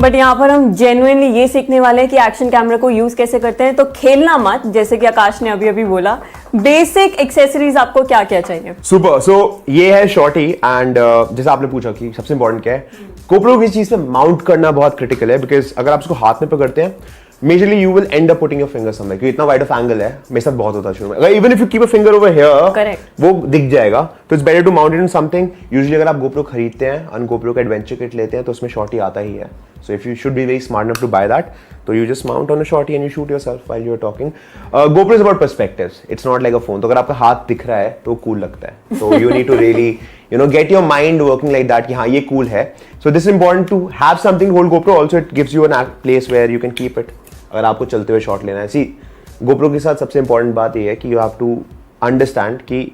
But यहाँ पर हम जेन्युइनली ये सीखने वाले हैं कि एक्शन कैमरा को यूज कैसे करते हैं. तो खेलना मत, जैसे कि आकाश ने अभी बोला. बेसिक एक्सेसरीज आपको क्या क्या चाहिए? सुपर. सो ये है शॉर्टी एंड जैसे आपने पूछा कि सबसे इंपॉर्टेंट क्या है, GoPro की चीज पे माउंट करना बहुत क्रिटिकल है. बिकॉज अगर आप इसको हाथ में पकड़ते हैं, majorly you will and up putting your finger somewhere, क्योंकि इतना वाइड ऑफ एंगल है. मेरे साथ बहुत होता है शुरू में. अगर even if you keep a finger over here, वो दिख जाएगा. तो it's better to mount it in something. Usually अगर आप GoPro खरीदते हैं और GoPro का एडवेंचर किट लेते हैं, तो उसमें शॉर्टी आता ही है. So if you should be very smart enough to buy that, so you just mount on a shorty and you shoot yourself while you're talking. GoPro is about perspectives. It's not like a phone. तो अगर आपका हाथ दिख रहा है तो cool लगता है. So you need to really, get your mind working like that कि हाँ ये cool है. So this is important to have something to hold GoPro. Also it gives you a place where you can keep it. अगर आपको चलते हुए shot लेना है. See, GoPro के साथ सबसे important बात ये है कि you have to understand कि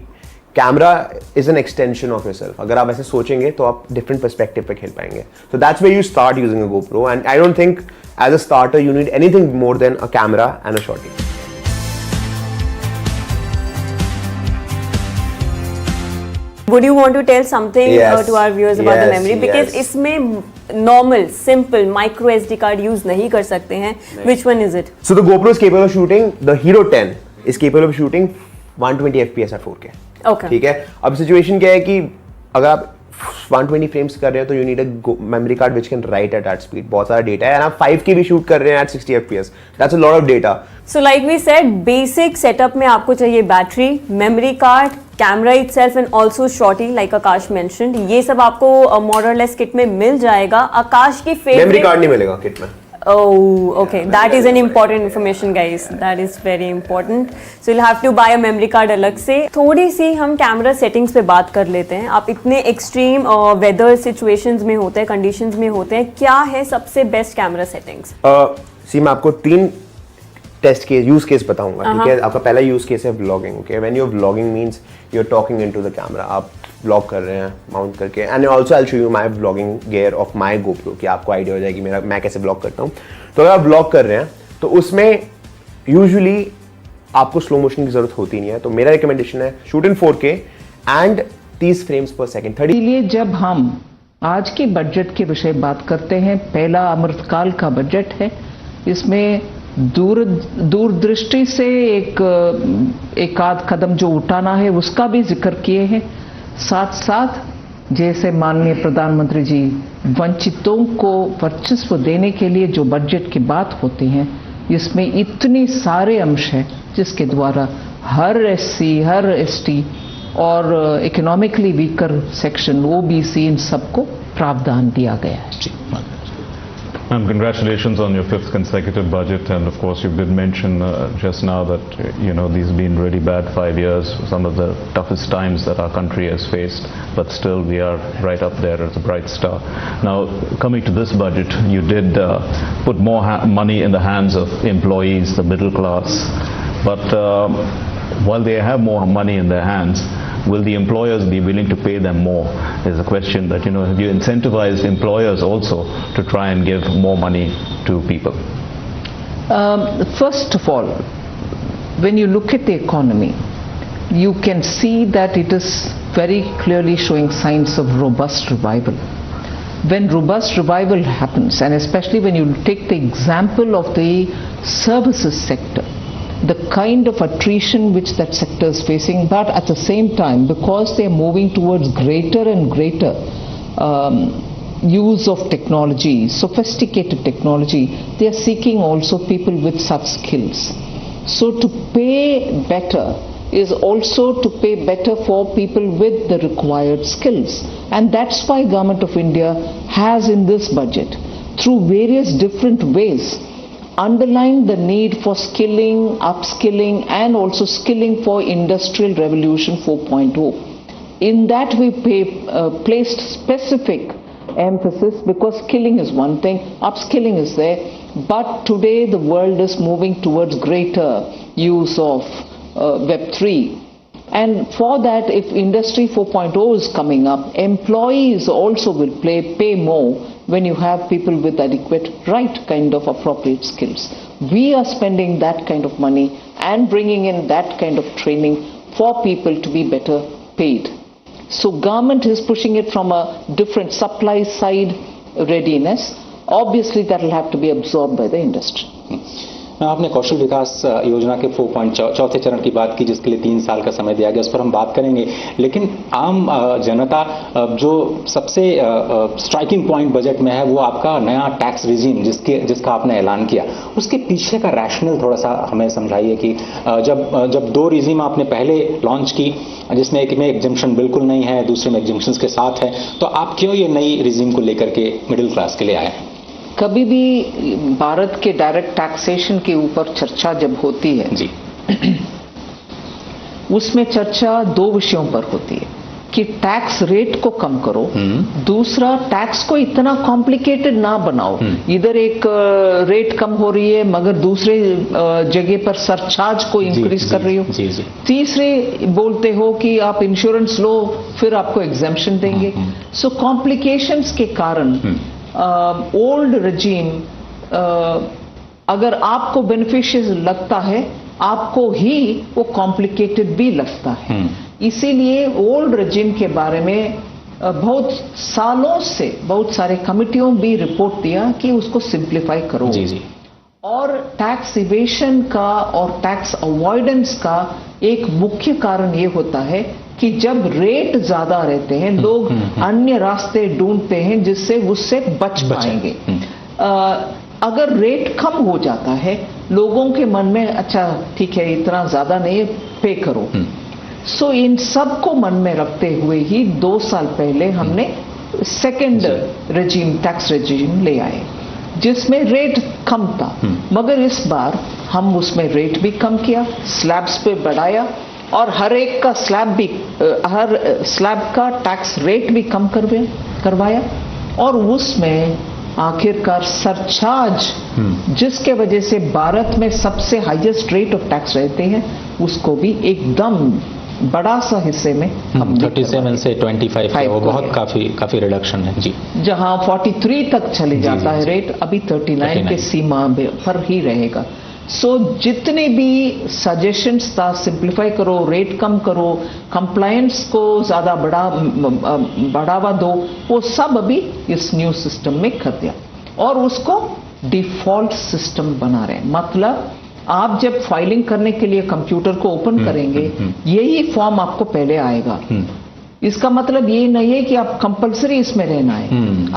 camera is an extension of yourself. अगर आप ऐसे सोचेंगे तो आप डिफरेंट पर्सपेक्टिव पे खेल पाएंगे. So that's where you start using a GoPro, and I don't think as a starter you need anything more than a camera and a shorty. Would you want to tell something to our viewers about the memory? Because इसमें normal, simple micro SD card use नहीं कर सकते हैं. Which one is it? So the GoPro is capable of shooting. The Hero 10 is capable of shooting 120 FPS at 4K. Okay. ठीक है. अब situation क्या है कि अगर आप 120 फ्रेम्स कर रहे हो तो you need a memory card which can write at that speed. बहुत सारा डेटा है. एंड आप 5K भी शूट कर रहे हैं at 60 FPS. That's a lot of data. So like we said, basic setup में आपको चाहिए battery, memory card, camera itself and also shorty like Akash mentioned. ये सब आपको मॉडरलेस किट में मिल जाएगा. आकाश की फेवरेट मेमोरी कार्ड नहीं मिलेगा किट में. Oh, okay. That is an important information, guys. That is very important. So you'll have to buy a memory card अलग से. थोड़ी सी हम कैमरा सेटिंग्स पे बात कर लेते हैं. आप इतने एक्सट्रीम वेदर सिचुएशंस में होते हैं, कंडीशंस में होते हैं, क्या है सबसे बेस्ट कैमरा सेटिंग्स? मैं आपको 3 टेस्ट केस यूज केस बताऊंगा. ठीक है. आपका पहला यूज केस है vlogging. Okay. When you are vlogging means you are talking into the camera. आप व्लॉग कर रहे हैं माउंट करके. And also I will show you my vlogging gear of my GoPro कि आपको आइडिया हो जाएगी मैं कैसे व्लॉग करता हूँ. तो अगर आप व्लॉग कर रहे हैं तो उसमें यूजुअली आपको स्लो मोशन की जरूरत होती नहीं है. तो मेरा रिकमेंडेशन है shoot in 4K and 30 frames per second. 30. इसलिए जब हम आज के बजट के विषय बात करते हैं, पहला अमृतकाल का बजट है. इसमें दूरदृष्टि से एक आध कदम जो उठाना है उसका भी जिक्र किए हैं. साथ साथ जैसे माननीय प्रधानमंत्री जी वंचितों को वर्चस्व देने के लिए जो बजट की बात होती है, इसमें इतने सारे अंश हैं जिसके द्वारा हर SC, हर ST और इकोनॉमिकली वीकर सेक्शन OBC इन सबको प्रावधान दिया गया है. And congratulations on your 5th consecutive budget, and of course you did mention just now that these have been really bad 5 years, some of the toughest times that our country has faced, but still we are right up there as a bright star. Now coming to this budget, you did put more money in the hands of employees, the middle class, but while they have more money in their hands, will the employers be willing to pay them more? Is a question that, have you incentivized employers also to try and give more money to people? First of all, when you look at the economy, you can see that it is very clearly showing signs of robust revival. When robust revival happens, and especially when you take the example of the services sector, the kind of attrition which that sector is facing, but at the same time, because they are moving towards greater and greater use of technology, sophisticated technology, they are seeking also people with such skills. So to pay better is also to pay better for people with the required skills. And that's why Government of India has in this budget, through various different ways, underline the need for skilling, upskilling and also skilling for Industrial Revolution 4.0. In that we placed specific emphasis because skilling is one thing, upskilling is there, but today the world is moving towards greater use of Web3. And for that, if Industry 4.0 is coming up, employees also will pay more when you have people with adequate right kind of appropriate skills. We are spending that kind of money and bringing in that kind of training for people to be better paid. So government is pushing it from a different supply side readiness. Obviously that will have to be absorbed by the industry. आपने कौशल विकास योजना के 4.4 चरण की बात की जिसके लिए 3 साल का समय दिया गया, उस पर हम बात करेंगे. लेकिन आम जनता जो सबसे स्ट्राइकिंग पॉइंट बजट में है वो आपका नया टैक्स रिजीम जिसका आपने ऐलान किया. उसके पीछे का रैशनल थोड़ा सा हमें समझाइए कि जब 2 रिजीम आपने पहले लॉन्च की जिसमें एक में एग्जम्पशन बिल्कुल नहीं है, दूसरे में एग्जम्पशंस के साथ है, तो आप क्यों ये नई रिजीम को लेकर के मिडिल क्लास के लिए आए? कभी भी भारत के डायरेक्ट टैक्सेशन के ऊपर चर्चा जब होती है जी, उसमें चर्चा 2 विषयों पर होती है कि टैक्स रेट को कम करो, दूसरा टैक्स को इतना कॉम्प्लिकेटेड ना बनाओ. इधर एक रेट कम हो रही है मगर दूसरे जगह पर सरचार्ज को इंक्रीज कर रही हो. तीसरे बोलते हो कि आप इंश्योरेंस लो फिर आपको एग्जेम्पशन देंगे. सो कॉम्प्लिकेशंस के कारण ओल्ड रेजिम अगर आपको बेनिफिशियल लगता है, आपको ही वो कॉम्प्लिकेटेड भी लगता है. इसीलिए ओल्ड रेजिम के बारे में बहुत सालों से बहुत सारे कमिटियों भी रिपोर्ट दिया कि उसको सिंप्लीफाई करो. और टैक्स इवेशन का और टैक्स अवॉइडेंस का एक मुख्य कारण ये होता है कि जब रेट ज्यादा रहते हैं लोग अन्य रास्ते ढूंढते हैं जिससे उससे बच पाएंगे। अगर रेट कम हो जाता है लोगों के मन में अच्छा ठीक है इतना ज्यादा नहीं पे करो। सो इन सब को मन में रखते हुए ही 2 साल पहले हमने सेकंड रेजीम टैक्स रेजीम ले आए जिसमें रेट कम था, मगर इस बार हम उसमें रेट भी कम किया, स्लैब्स पे बढ़ाया और हर एक का हर स्लैब का टैक्स रेट भी कम करवाया और उसमें आखिरकार सरचार्ज जिसके वजह से भारत में सबसे हाईएस्ट रेट ऑफ टैक्स रहते हैं उसको भी एकदम बड़ा सा हिस्से में 37 से 25 है, वो बहुत काफी रिडक्शन है जी। जहां 43 तक चले जाता है रेट, अभी 39 के सीमा पर ही रहेगा। सो जितने भी सजेशंस था सिंप्लीफाई करो, रेट कम करो, कंप्लायंस को ज्यादा बढ़ावा दो, वो सब अभी इस न्यू सिस्टम में कर दिया और उसको डिफॉल्ट सिस्टम बना रहे हैं। मतलब आप जब फाइलिंग करने के लिए कंप्यूटर को ओपन करेंगे यही फॉर्म आपको पहले आएगा। इसका मतलब ये नहीं है कि आप कंपलसरी इसमें रहना है।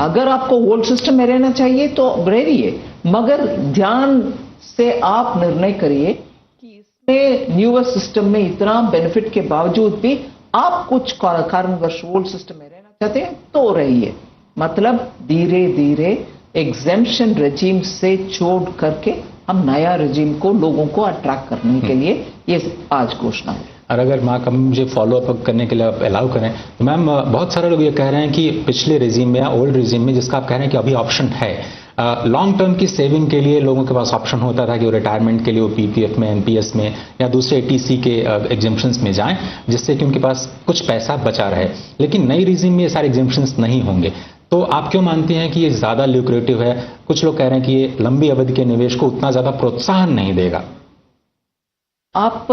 अगर आपको ओल्ड सिस्टम में रहना चाहिए तो रहिए, मगर ध्यान से आप निर्णय करिए कि इसमें न्यूअर सिस्टम में इतना बेनिफिट के बावजूद भी आप कुछ कारणवश ओल्ड सिस्टम में रहना चाहते हैं तो रहिए। मतलब धीरे धीरे एग्जेम्पशन रेजीम से छोड़ करके हम नया रेजीम को लोगों को अट्रैक्ट करने के लिए ये आज घोषणा है। और अगर मैम मुझे फॉलो अप करने के लिए आप अलाउ करें तो मैम बहुत सारे लोग ये कह रहे हैं कि पिछले रेजीम में या ओल्ड रेजीम में जिसका आप कह रहे हैं कि अभी ऑप्शन है लॉन्ग टर्म की सेविंग के लिए लोगों के पास ऑप्शन होता था कि वो रिटायरमेंट के लिए वो पीपीएफ में, एनपीएस में या दूसरे एटीसी के एग्जेम्पशंस में जाएं जिससे कि उनके पास कुछ पैसा बचा रहे। लेकिन नई रेजीम में ये सारे एग्जेम्पशंस नहीं होंगे, तो आप क्यों मानते हैं कि ये ज्यादा ल्यूक्रेटिव है? कुछ लोग कह रहे हैं कि ये लंबी अवधि के निवेश को उतना ज्यादा प्रोत्साहन नहीं देगा। आप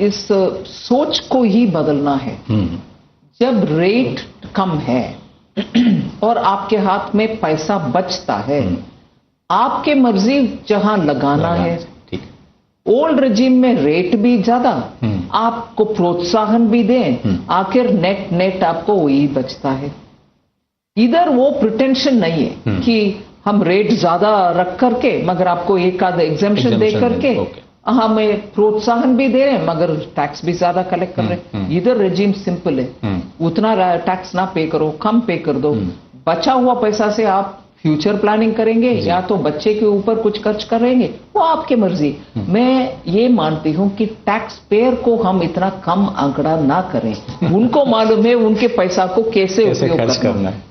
इस सोच को ही बदलना है। जब रेट कम है और आपके हाथ में पैसा बचता है, आपके मर्जी जहां लगाना है। ओल्ड रेजिम में रेट भी ज्यादा, आपको प्रोत्साहन भी दें, आखिर नेट आपको वही बचता है। इधर वो प्रिटेंशन नहीं है कि हम रेट ज्यादा रख करके मगर आपको एक आध एग्जेम्पशन दे करके हमें प्रोत्साहन भी दे रहे हैं मगर टैक्स भी ज्यादा कलेक्ट कर रहे हैं। इधर रेजिम सिंपल है, उतना टैक्स ना पे करो, कम पे कर दो, बचा हुआ पैसा से आप फ्यूचर प्लानिंग करेंगे या तो बच्चे के ऊपर कुछ खर्च करेंगे, वो आपकी मर्जी। मैं ये मानती हूं कि टैक्स पेयर को हम इतना कम आंकड़ा ना करें, उनको मालूम है उनके पैसा को कैसे उपयोग करना है।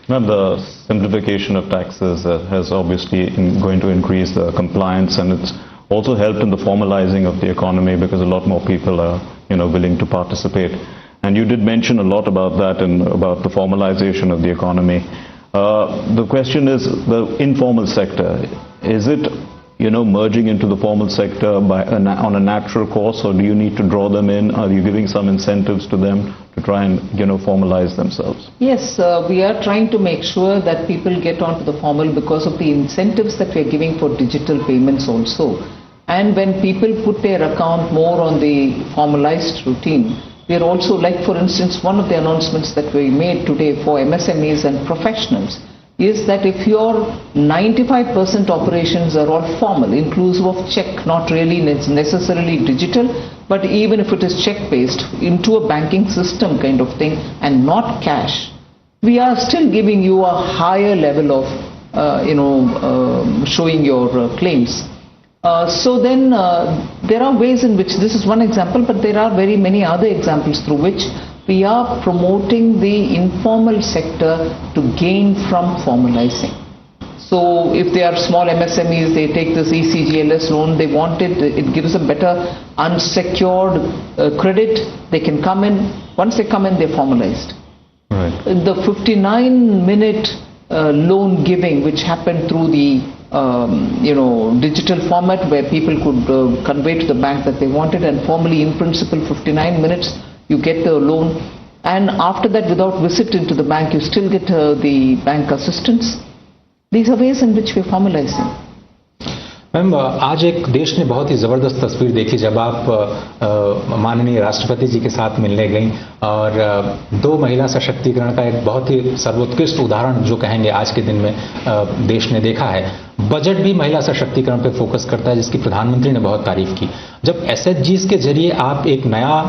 Now, the simplification of taxes has obviously going to increase the compliance, and it's also helped in the formalizing of the economy because a lot more people are, willing to participate. And you did mention a lot about that and about the formalization of the economy. The question is the informal sector. Is it, merging into the formal sector on a natural course, or do you need to draw them in? Are you giving some incentives to them to try and, formalize themselves? Yes, we are trying to make sure that people get onto the formal because of the incentives that we are giving for digital payments also. And when people put their account more on the formalized routine, we are also, like for instance, one of the announcements that we made today for MSMEs and professionals is that if your 95% operations are all formal, inclusive of check, not really necessarily digital, but even if it is check-based, into a banking system kind of thing and not cash, we are still giving you a higher level of, showing your claims. So then there are ways in which, this is one example, but there are very many other examples through which we are promoting the informal sector to gain from formalizing. So if they are small MSMEs, they take this ECGLS loan, they want it gives a better unsecured credit, they can come in, once they come in, they're formalized. Right. The 59-minute loan giving which happened through the digital format where people could convey to the bank that they wanted, and formally in principle 59 minutes you get the loan, and after that without visit into the bank you still get the bank assistance. These are ways in which we are formalizing. Ma'am, आज एक देश ने बहुत ही ज़बरदस्त तस्वीर देखी जब आप माननीय राष्ट्रपति जी के साथ मिलने गई और दो महिला सशक्तिकरण का एक बहुत ही सर्वोत्कृष्ट उदाहरण जो कहेंगे आज के दिन में देश ने देखा है। बजट भी महिला सशक्तिकरण पे फोकस करता है, जिसकी प्रधानमंत्री ने बहुत तारीफ की। जब एसएचजीज के जरिए आप एक नया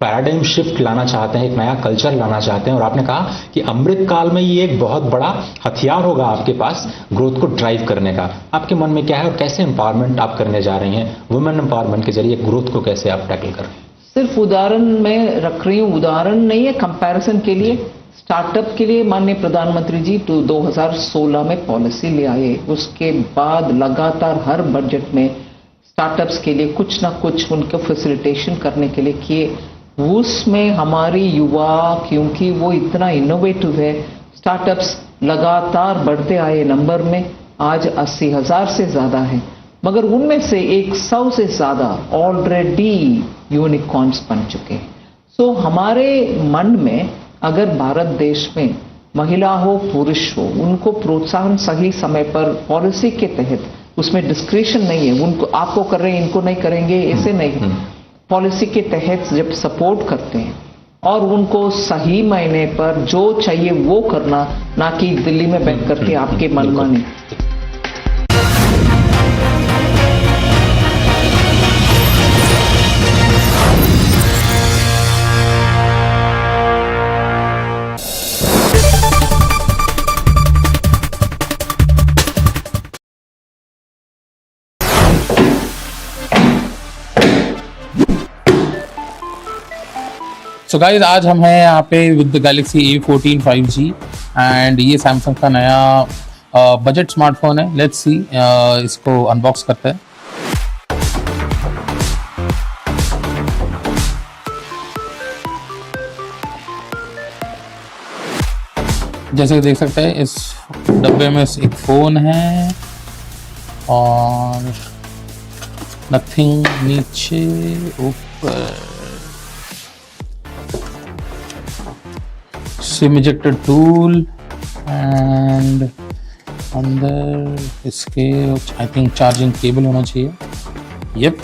पैराडाइम शिफ्ट लाना चाहते हैं, एक नया कल्चर लाना चाहते हैं, और आपने कहा कि अमृत काल में ये एक बहुत बड़ा हथियार होगा आपके पास ग्रोथ को ड्राइव करने का, आपके मन में क्या है और कैसे एम्पावरमेंट आप करने जा रही हैं? वुमेन एम्पावरमेंट के जरिए ग्रोथ को कैसे आप टैकल कर रहे हैं? सिर्फ उदाहरण मैं रख रही हूँ, उदाहरण नहीं है, कंपैरिजन के लिए। स्टार्टअप के लिए माननीय प्रधानमंत्री जी 2016 में पॉलिसी ले आए, उसके बाद लगातार हर बजट में स्टार्टअप्स के लिए कुछ ना कुछ उनको फैसिलिटेशन करने के लिए किए। उसमें हमारी युवा, क्योंकि वो इतना इनोवेटिव है, स्टार्टअप्स लगातार बढ़ते आए नंबर में, आज 80,000 से ज्यादा है, मगर उनमें से 100 से ज्यादा ऑलरेडी यूनिकॉर्न्स बन चुके हैं। सो हमारे मन में अगर भारत देश में महिला हो पुरुष हो, उनको प्रोत्साहन सही समय पर पॉलिसी के तहत, उसमें डिस्क्रिशन नहीं है, उनको आपको कर रहे हैं इनको नहीं करेंगे ऐसे नहीं, पॉलिसी के तहत जब सपोर्ट करते हैं और उनको सही महीने पर जो चाहिए वो करना, ना कि दिल्ली में बैठ करके आपके मनमानी। सो गाइस, आज हम हैं यहाँ पे with the Galaxy A14 5G and ये सैमसंग का नया बजट स्मार्टफोन है। लेट्स सी, इसको अनबॉक्स करते हैं। जैसे कि देख सकते हैं इस डब्बे में एक फ़ोन है और नथिंग नीचे ऊपर सिम इजेक्टर टूल एंड अंदर इसके आई थिंक चार्जिंग केबल होना चाहिए। यप,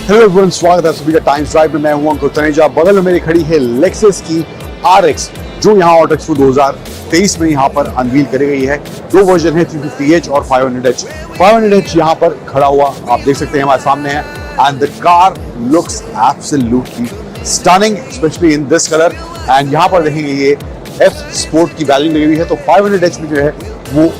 हेलो एवरीवन, स्वागत है सभी का टाइम्स ड्राइव में। मैं हूं अंकुर तनेजा। बगल में मेरी खड़ी है लेक्सस की RX, जो यहां ऑटो एक्सपो 2023 में यहां पर अनवील करी गई है। दो वर्जन है, 350H और 500H। 500H यहां पर खड़ा हुआ आप देख सकते हैं हमारे सामने है, and the car looks absolutely stunning, specially in this colour. And यहां पर देखेंगे ये F स्पोर्ट की बैजिंग लगी हुई है, तो 500H में जो है वो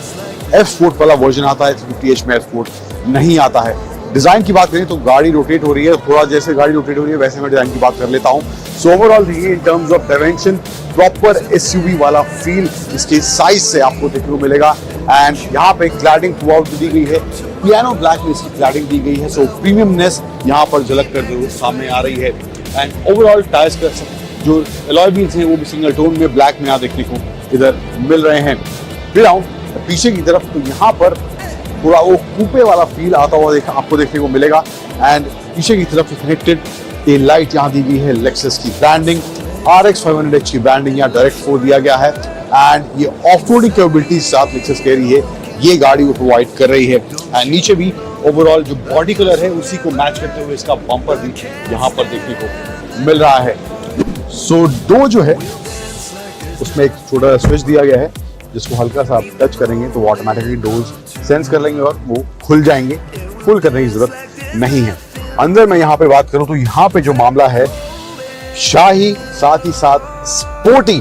F स्पोर्ट वाला वर्जन आता है, 350H में F स्पोर्ट नहीं आता है। डिजाइन की बात करें तो गाड़ी रोटेट हो रही है, थोड़ा जैसे गाड़ी रोटेट हो रही है वैसे मैं डिजाइन की बात कर लेता हूं। सो ओवरऑल देखिए, in terms of dimension proper SUV वाला फील इसके साइज से आपको देखने को मिलेगा। एंड यहाँ पे क्लैडिंग थ्रू आउट दी गई है, पियानो ब्लैक में इसकी क्लैडिंग दी गई है। सो प्रीमियमनेस यहाँ पर झलक कर जरूर सामने आ रही है। एंड ओवरऑल टायर्स का जो अलॉय व्हील्स हैं वो भी सिंगल टोन में ब्लैक में यहाँ देखने को इधर मिल रहे हैं। फिर आऊँ पीछे की तरफ तो यहाँ पर थोड़ा वो कूपे वाला फील आता हुआ आपको देखने को मिलेगा। एंड पीछे की तरफ कनेक्टेड टेल लाइट यहाँ दी गई है, लेक्सस की ब्रांडिंग, RX 500H की ब्रांडिंग यहाँ डायरेक्ट को दिया गया है। एंड ये ऑफ रोडिंग कैपेबिलिटी साथ लेक्सस कह रही है, ये गाड़ी को प्रोवाइड कर रही है। एंड नीचे भी ओवरऑल जो बॉडी कलर है उसी को मैच करते हुए इसका बम्पर भी यहाँ पर देखने को मिल रहा है। सो डोर जो है उसमें एक छोटा स्विच दिया गया है, जिसको हल्का सा आप टच करेंगे तो वो ऑटोमेटिकली डोर्स सेंस कर लेंगे और वो खुल जाएंगे। फुल करने की जरूरत नहीं है। अंदर मैं यहाँ पे बात करूं तो यहाँ पे जो मामला है शाही, साथ ही साथ स्पोर्टी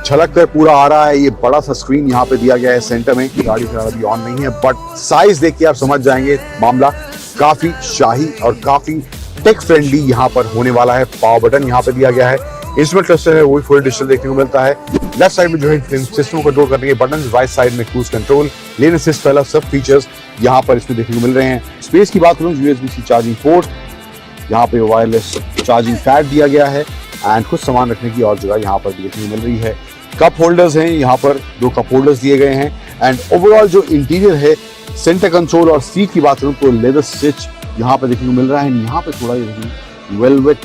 झलक कर पूरा आ रहा है। ये बड़ा सा स्क्रीन यहाँ पे दिया गया है सेंटर में। गाड़ी फिलहाल अभी ऑन नहीं है, बट साइज देख के आप समझ जाएंगे मामला काफी शाही और काफी टेक फ्रेंडली यहाँ पर होने वाला है। पावर बटन यहाँ पे दिया गया है, इंस्ट्रूमेंट क्लस्टर है वो भी फुल डिजिटल देखने को मिलता है। लेफ्ट साइड में जो है सिस्टम को कंट्रोल करने के बटन, राइट साइड में क्रूज कंट्रोल, लेन असिस्ट वाला सब फीचर्स यहाँ पर इसमें देखने को मिल रहे हैं। स्पेस की बात करूँ, USB-C चार्जिंग पोर्ट, यहाँ पे वायरलेस चार्जिंग पैड दिया गया है एंड कुछ सामान रखने की और जगह यहाँ पर देखने को मिल रही है। कप होल्डर्स हैं, यहाँ पर 2 कप होल्डर्स दिए गए हैं एंड ओवरऑल जो इंटीरियर है, सेंटर कंसोल और सीट की बात करूँ तो लेदर स्टिच यहाँ पर देखने को मिल रहा है। यहाँ पे थोड़ा वेलवेट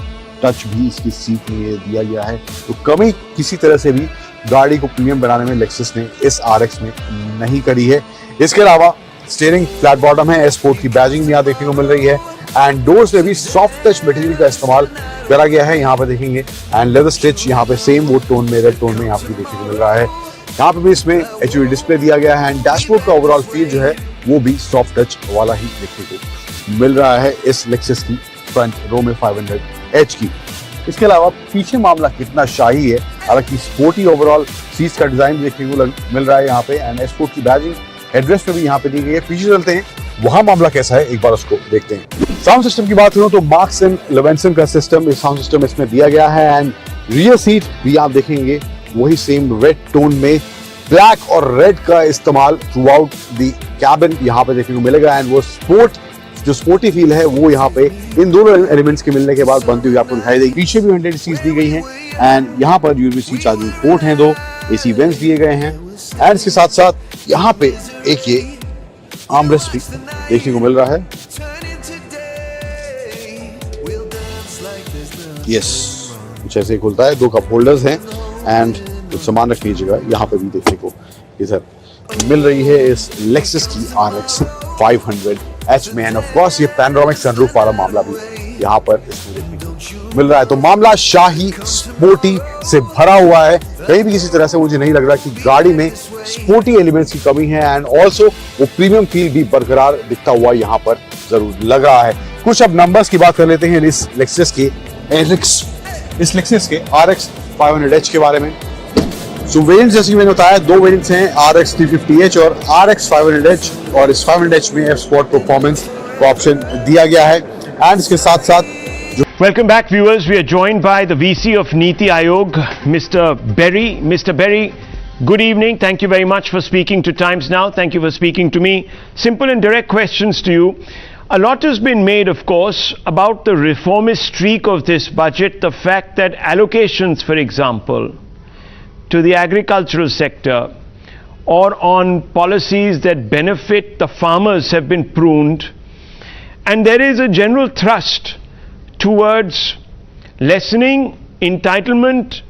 टच भी इसकी सीट में दिया गया है, तो कमी किसी तरह से भी गाड़ी को प्रीमियम बनाने में लेक्सस ने इस RX में नहीं करी है। इसके अलावा स्टीयरिंग फ्लैट बॉटम है, स्पोर्ट की बैजिंग भी यहाँ देखने को मिल रही है एंड डोर्स में भी सॉफ्ट टच मटेरियल का इस्तेमाल करा गया है, यहाँ पर देखेंगे एंड लेदर स्टिच यहाँ पे सेम वुड टोन में, रेड टोन में यहाँ पे देखने को मिल रहा है। यहाँ पे भी इसमें HUD डिस्प्ले दिया गया है एंड डैशबोर्ड का ओवरऑल फील जो है वो भी सॉफ्ट टच वाला ही देखने को मिल रहा है इस लेक्सस की फ्रंट रो में 500H की। इसके अलावा पीछे मामला कितना शाही है, हालांकि स्पोर्टी ओवरऑल सीट्स का डिजाइन देखने को मिल रहा है यहाँ पे एंड स्पोर्ट की बैजिंग हेडरेस्ट में भी यहाँ पे दी गई है। पीछे चलते हैं, वहां मामला कैसा है एक बार उसको देखते हैं। साउंड सिस्टम की बात करूं तो मार्क्स एंड लेवेंसन का सिस्टम, साउंड सिस्टम इसमें दिया गया है एंड रियर सीट भी आप देखेंगे वही सेम रेड टोन में ब्लैक और रेड का इस्तेमाल थ्रू आउट द कैबिन यहाँ पे देखने को मिलेगा एंड वो जो स्पोर्टी फील है वो यहाँ पे इन दोनों एलिमेंट्स के मिलने के बाद बनती हुई आपको दिखाई देगी। पीछे भी 100 सीट्स दी गई हैं एंड यहाँ पर USB-C चार्जिंग पोर्ट हैं, 2 AC वेंट्स दिए गए हैं एंड इसके साथ साथ यहाँ पे एक ये आर्मरेस्ट भी देखने को मिल रहा है। यस, कुछ ऐसे ही खुलता है। 2 कप होल्डर्स हैं एंड कुछ सामान रखने की जगह यहाँ पे भी देखने को इधर मिल रही है इस लेक्सस की RX 500H में एंड ऑफ कोर्स ये पैनोरामिक सनरूफ वाला मामला भी यहाँ पर इसमें देखने को मिल रहा है। तो मामला शाही स्पोर्टी से भरा हुआ है, कहीं भी किसी तरह से मुझे नहीं लग रहा कि गाड़ी में स्पोर्टी एलिमेंट्स की कमी है एंड ऑल्सो वो प्रीमियम फील भी बरकरार दिखता हुआ यहाँ पर जरूर लग रहा है। कुछ अब नंबर्स की बात कर लेते हैं इस लेक्सस के RX 500H के बारे में। सो वेरिएंट्स जैसे मैंने बताया, 2 वेरिएंट्स हैं, RX 350H और RX 500H और इस 500H में F Sport परफॉर्मेंस का ऑप्शन दिया गया है एंड इसके साथ साथ Welcome back, viewers. We are joined by the VC of Niti Aayog, Mr. Berry. Mr. Berry, good evening. Thank you very much for speaking to Times Now. Thank you for speaking to me. Simple and direct questions to you. A lot has been made, of course, about the reformist streak of this budget, the fact that allocations, for example, to the agricultural sector or on policies that benefit the farmers have been pruned, and there is a general thrust towards lessening entitlement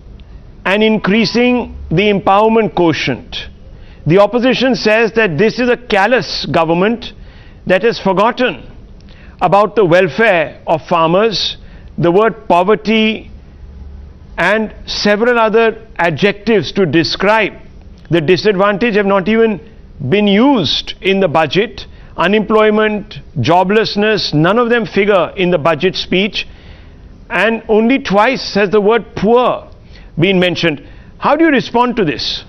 and increasing the empowerment quotient. The opposition says that this is a callous government that has forgotten about the welfare of farmers. The word poverty and several other adjectives to describe the disadvantage have not even been used in the budget. Unemployment, joblessness, none of them figure in the budget speech, and only twice has the word poor been mentioned. How do you respond to this?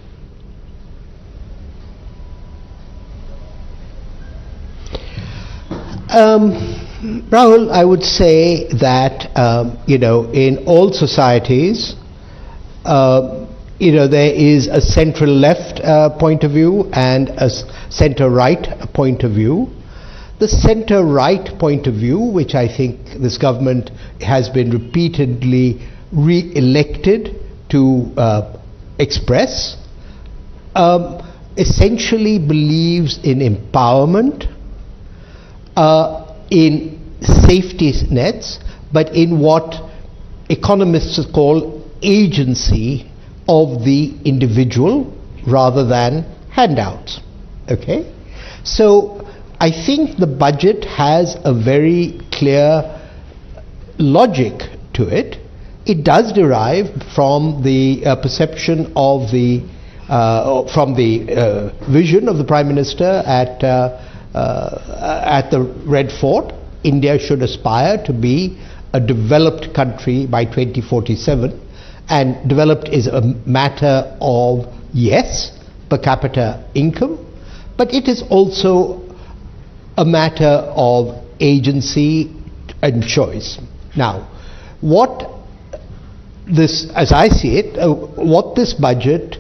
Rahul, I would say that, in all societies, there is a central left point of view and a center right point of view. The center right point of view, which I think this government has been repeatedly re-elected to express, essentially believes in empowerment, in safety nets, but in what economists call agency of the individual rather than handouts. Okay? So I think the budget has a very clear logic to it. It does derive from the perception of the from the vision of the Prime Minister at the Red Fort, India should aspire to be a developed country by 2047, and developed is a matter of, yes, per capita income, but it is also a matter of agency and choice. Now, what this, as I see it, what this budget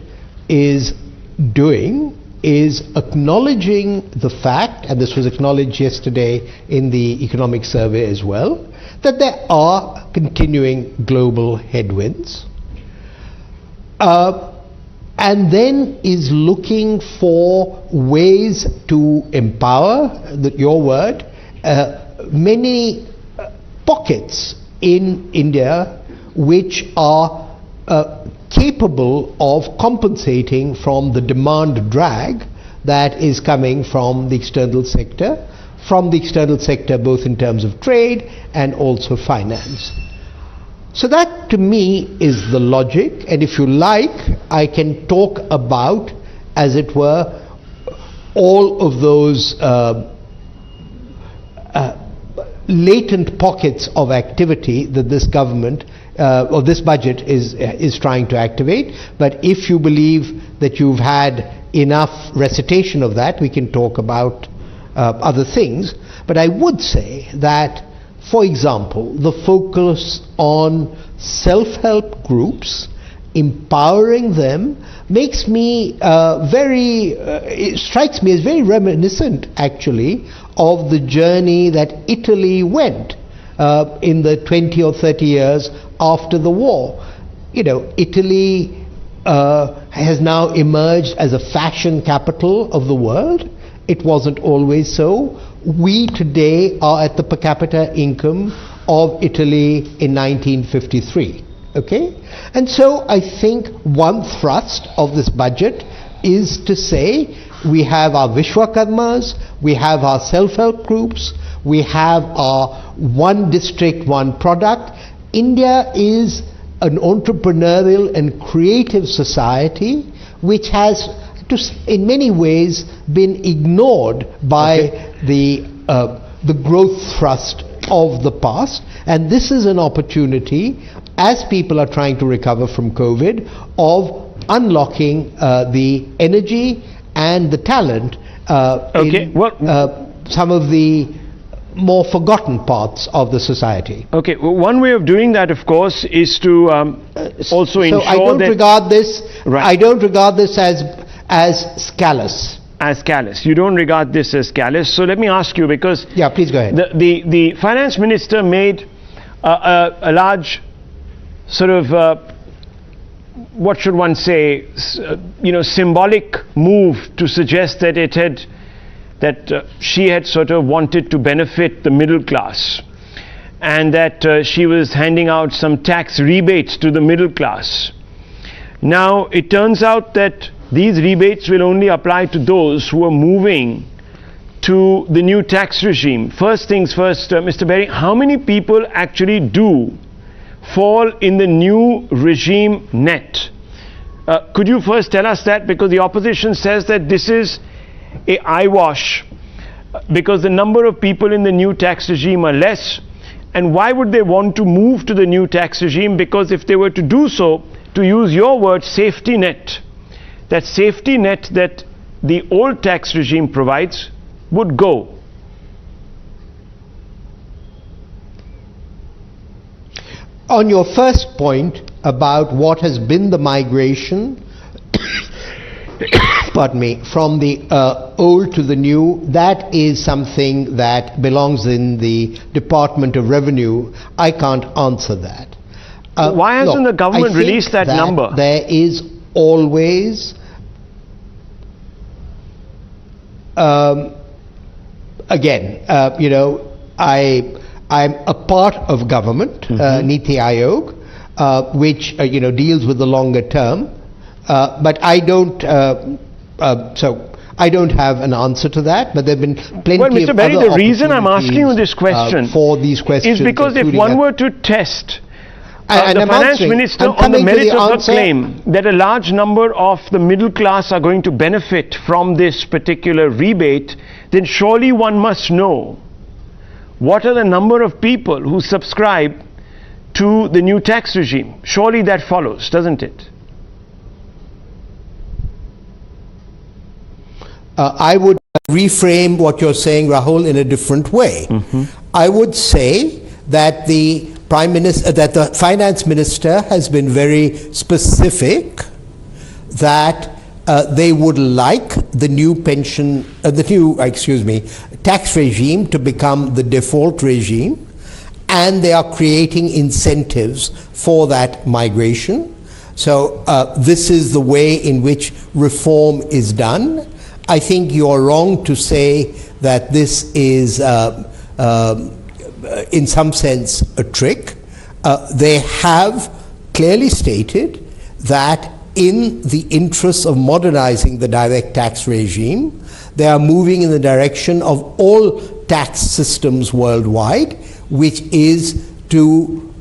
is doing is acknowledging the fact, and this was acknowledged yesterday in the economic survey as well, that there are continuing global headwinds, and then is looking for ways to empower, your word, many pockets in India which are capable of compensating from the demand drag that is coming from the external sector, both in terms of trade and also finance. So that to me is the logic, and if you like, I can talk about, as it were, all of those latent pockets of activity that this government or this budget is trying to activate. But if you believe that you've had enough recitation of that, we can talk about other things. But I would say that, for example, the focus on self-help groups, empowering them, makes me it strikes me as very reminiscent, actually, of the journey that Italy went in the 20 or 30 years after the war. You know, Italy has now emerged as a fashion capital of the world. It wasn't always so. We today are at the per capita income of Italy in 1953. Okay? And so I think one thrust of this budget is to say we have our Vishwakarmas, we have our self-help groups, we have our one district, one product. India is an entrepreneurial and creative society which has, in many ways, been ignored by the growth thrust of the past, and this is an opportunity, as people are trying to recover from COVID, of unlocking the energy and the talent in some of the more forgotten parts of the society. Okay, well, one way of doing that, of course, is to also ensure that... I don't regard this as callous. As callous. You don't regard this as callous. So let me ask you, because... Yeah, please go ahead. The finance minister made a large sort of, what should one say, symbolic move to suggest that she had sort of wanted to benefit the middle class, and that she was handing out some tax rebates to the middle class. Now, it turns out that these rebates will only apply to those who are moving to the new tax regime. First things first, Mr. Berry, how many people actually do fall in the new regime net? Could you first tell us that? Because the opposition says that this is a eyewash, because the number of people in the new tax regime are less. And why would they want to move to the new tax regime? Because if they were to do so, to use your word, safety net, that safety net that the old tax regime provides would go. On your first point about what has been the migration pardon me, from the old to the new, that is something that belongs in the Department of Revenue. I can't answer that. Why hasn't the government released that number? There is always again, I'm a part of government, Niti Aayog, which deals with the longer term, but I don't. So I don't have an answer to that. But there have been plenty of other opportunities. Well, Mr. Berry, the reason I'm asking you this question for these questions is because if one were to test the finance minister on the merit of the claim that a large number of the middle class are going to benefit from this particular rebate, then surely one must know what are the number of people who subscribe to the new tax regime? Surely that follows, doesn't it? I would reframe what you're saying, Rahul, in a different way. I would say that the the finance minister has been very specific that they would like the new tax regime to become the default regime, and they are creating incentives for that migration. So this is the way in which reform is done. I think you're wrong to say that this is in some sense a trick. They have clearly stated that in the interest of modernizing the direct tax regime, they are moving in the direction of all tax systems worldwide, which is to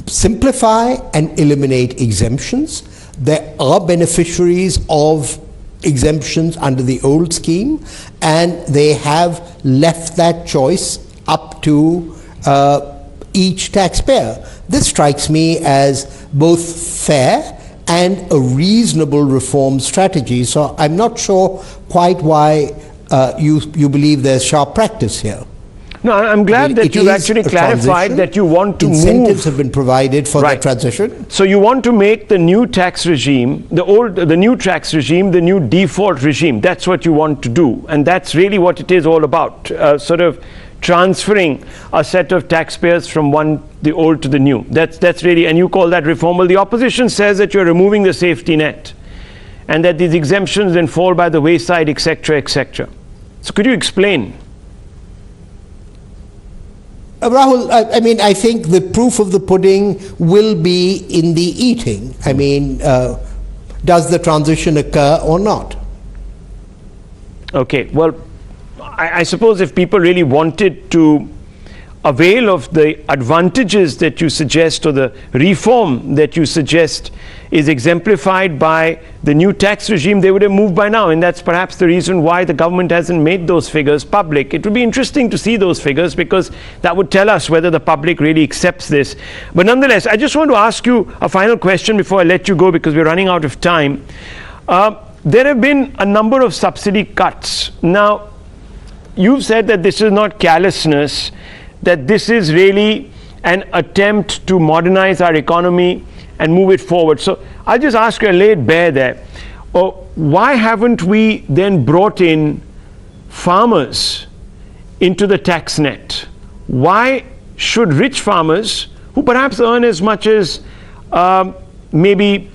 simplify and eliminate exemptions. There are beneficiaries of exemptions under the old scheme, and they have left that choice up to each taxpayer. This strikes me as both fair and a reasonable reform strategy. So I'm not sure quite why you believe there's sharp practice here. No, I'm glad that you've actually clarified that you want to incentives have been provided for that transition. So you want to make the new tax regime, the new tax regime, the new default regime. That's what you want to do, and that's really what it is all about. Sort of transferring a set of taxpayers from the old to the new. That's really, and you call that reform. Well, the opposition says that you're removing the safety net, and that these exemptions then fall by the wayside, etc., etc. So could you explain? Rahul, I mean, I think the proof of the pudding will be in the eating. I mean, does the transition occur or not? Okay, well, I suppose if people really wanted to avail of the advantages that you suggest, or the reform that you suggest is exemplified by the new tax regime, they would have moved by now, and that's perhaps the reason why the government hasn't made those figures public. It would be interesting to see those figures, because that would tell us whether the public really accepts this. But nonetheless, I just want to ask you a final question before I let you go, because we're running out of time. There have been a number of subsidy cuts. Now, you've said that this is not callousness, that this is really an attempt to modernize our economy and move it forward. So I'll just ask you and lay it bare there. Why haven't we then brought in farmers into the tax net? Why should rich farmers, who perhaps earn as much as maybe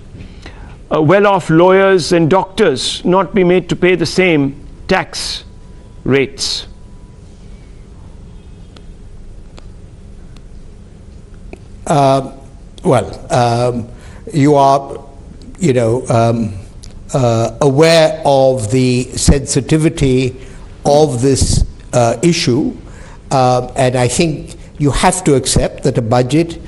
well-off lawyers and doctors, not be made to pay the same tax rates? You are, aware of the sensitivity of this issue, and I think you have to accept that a budget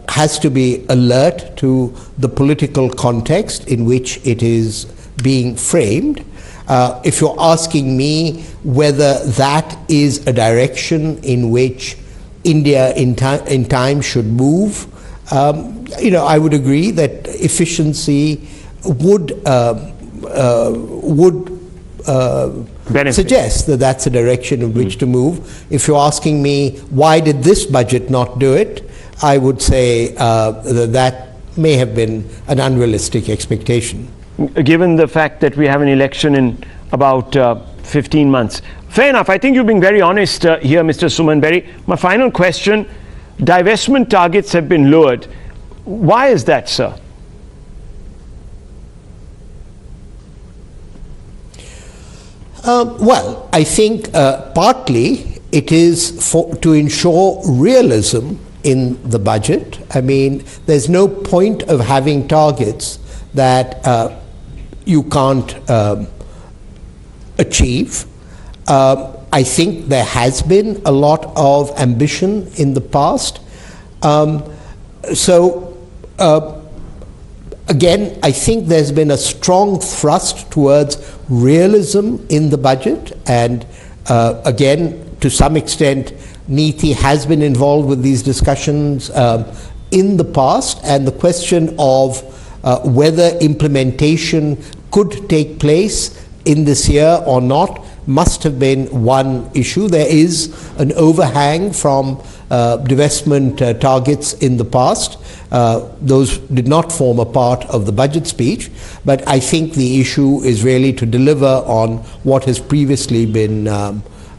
has to be alert to the political context in which it is being framed. If you're asking me whether that is a direction in which India in time should move, I would agree that efficiency would suggest that that's a direction in which to move. If you're asking me why did this budget not do it, I would say that may have been an unrealistic expectation. Given the fact that we have an election in about 15 months. Fair enough. I think you're being very honest here, Mr. Suman Berry. My final question, divestment targets have been lowered. Why is that, sir? Well, I think partly it is to ensure realism in the budget. I mean, there's no point of having targets that you can't achieve. I think there has been a lot of ambition in the past. Again, I think there's been a strong thrust towards realism in the budget, and again, to some extent, NITI has been involved with these discussions in the past, and the question of whether implementation could take place in this year or not must have been one issue. There is an overhang from divestment targets in the past. Those did not form a part of the budget speech, but I think the issue is really to deliver on what has previously been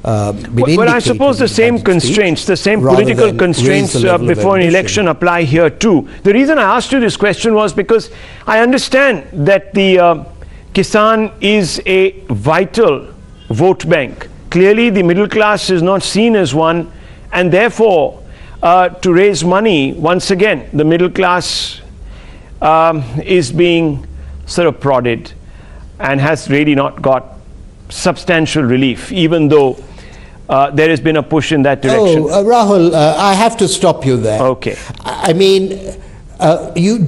well, I suppose the same constraints, the same political constraints before an election apply here too. The reason I asked you this question was because I understand that the Kisan is a vital vote bank. Clearly the middle class is not seen as one, and therefore to raise money, once again, the middle class is being sort of prodded and has really not got substantial relief, even though there has been a push in that direction. Rahul, I have to stop you there. Okay. I mean, do you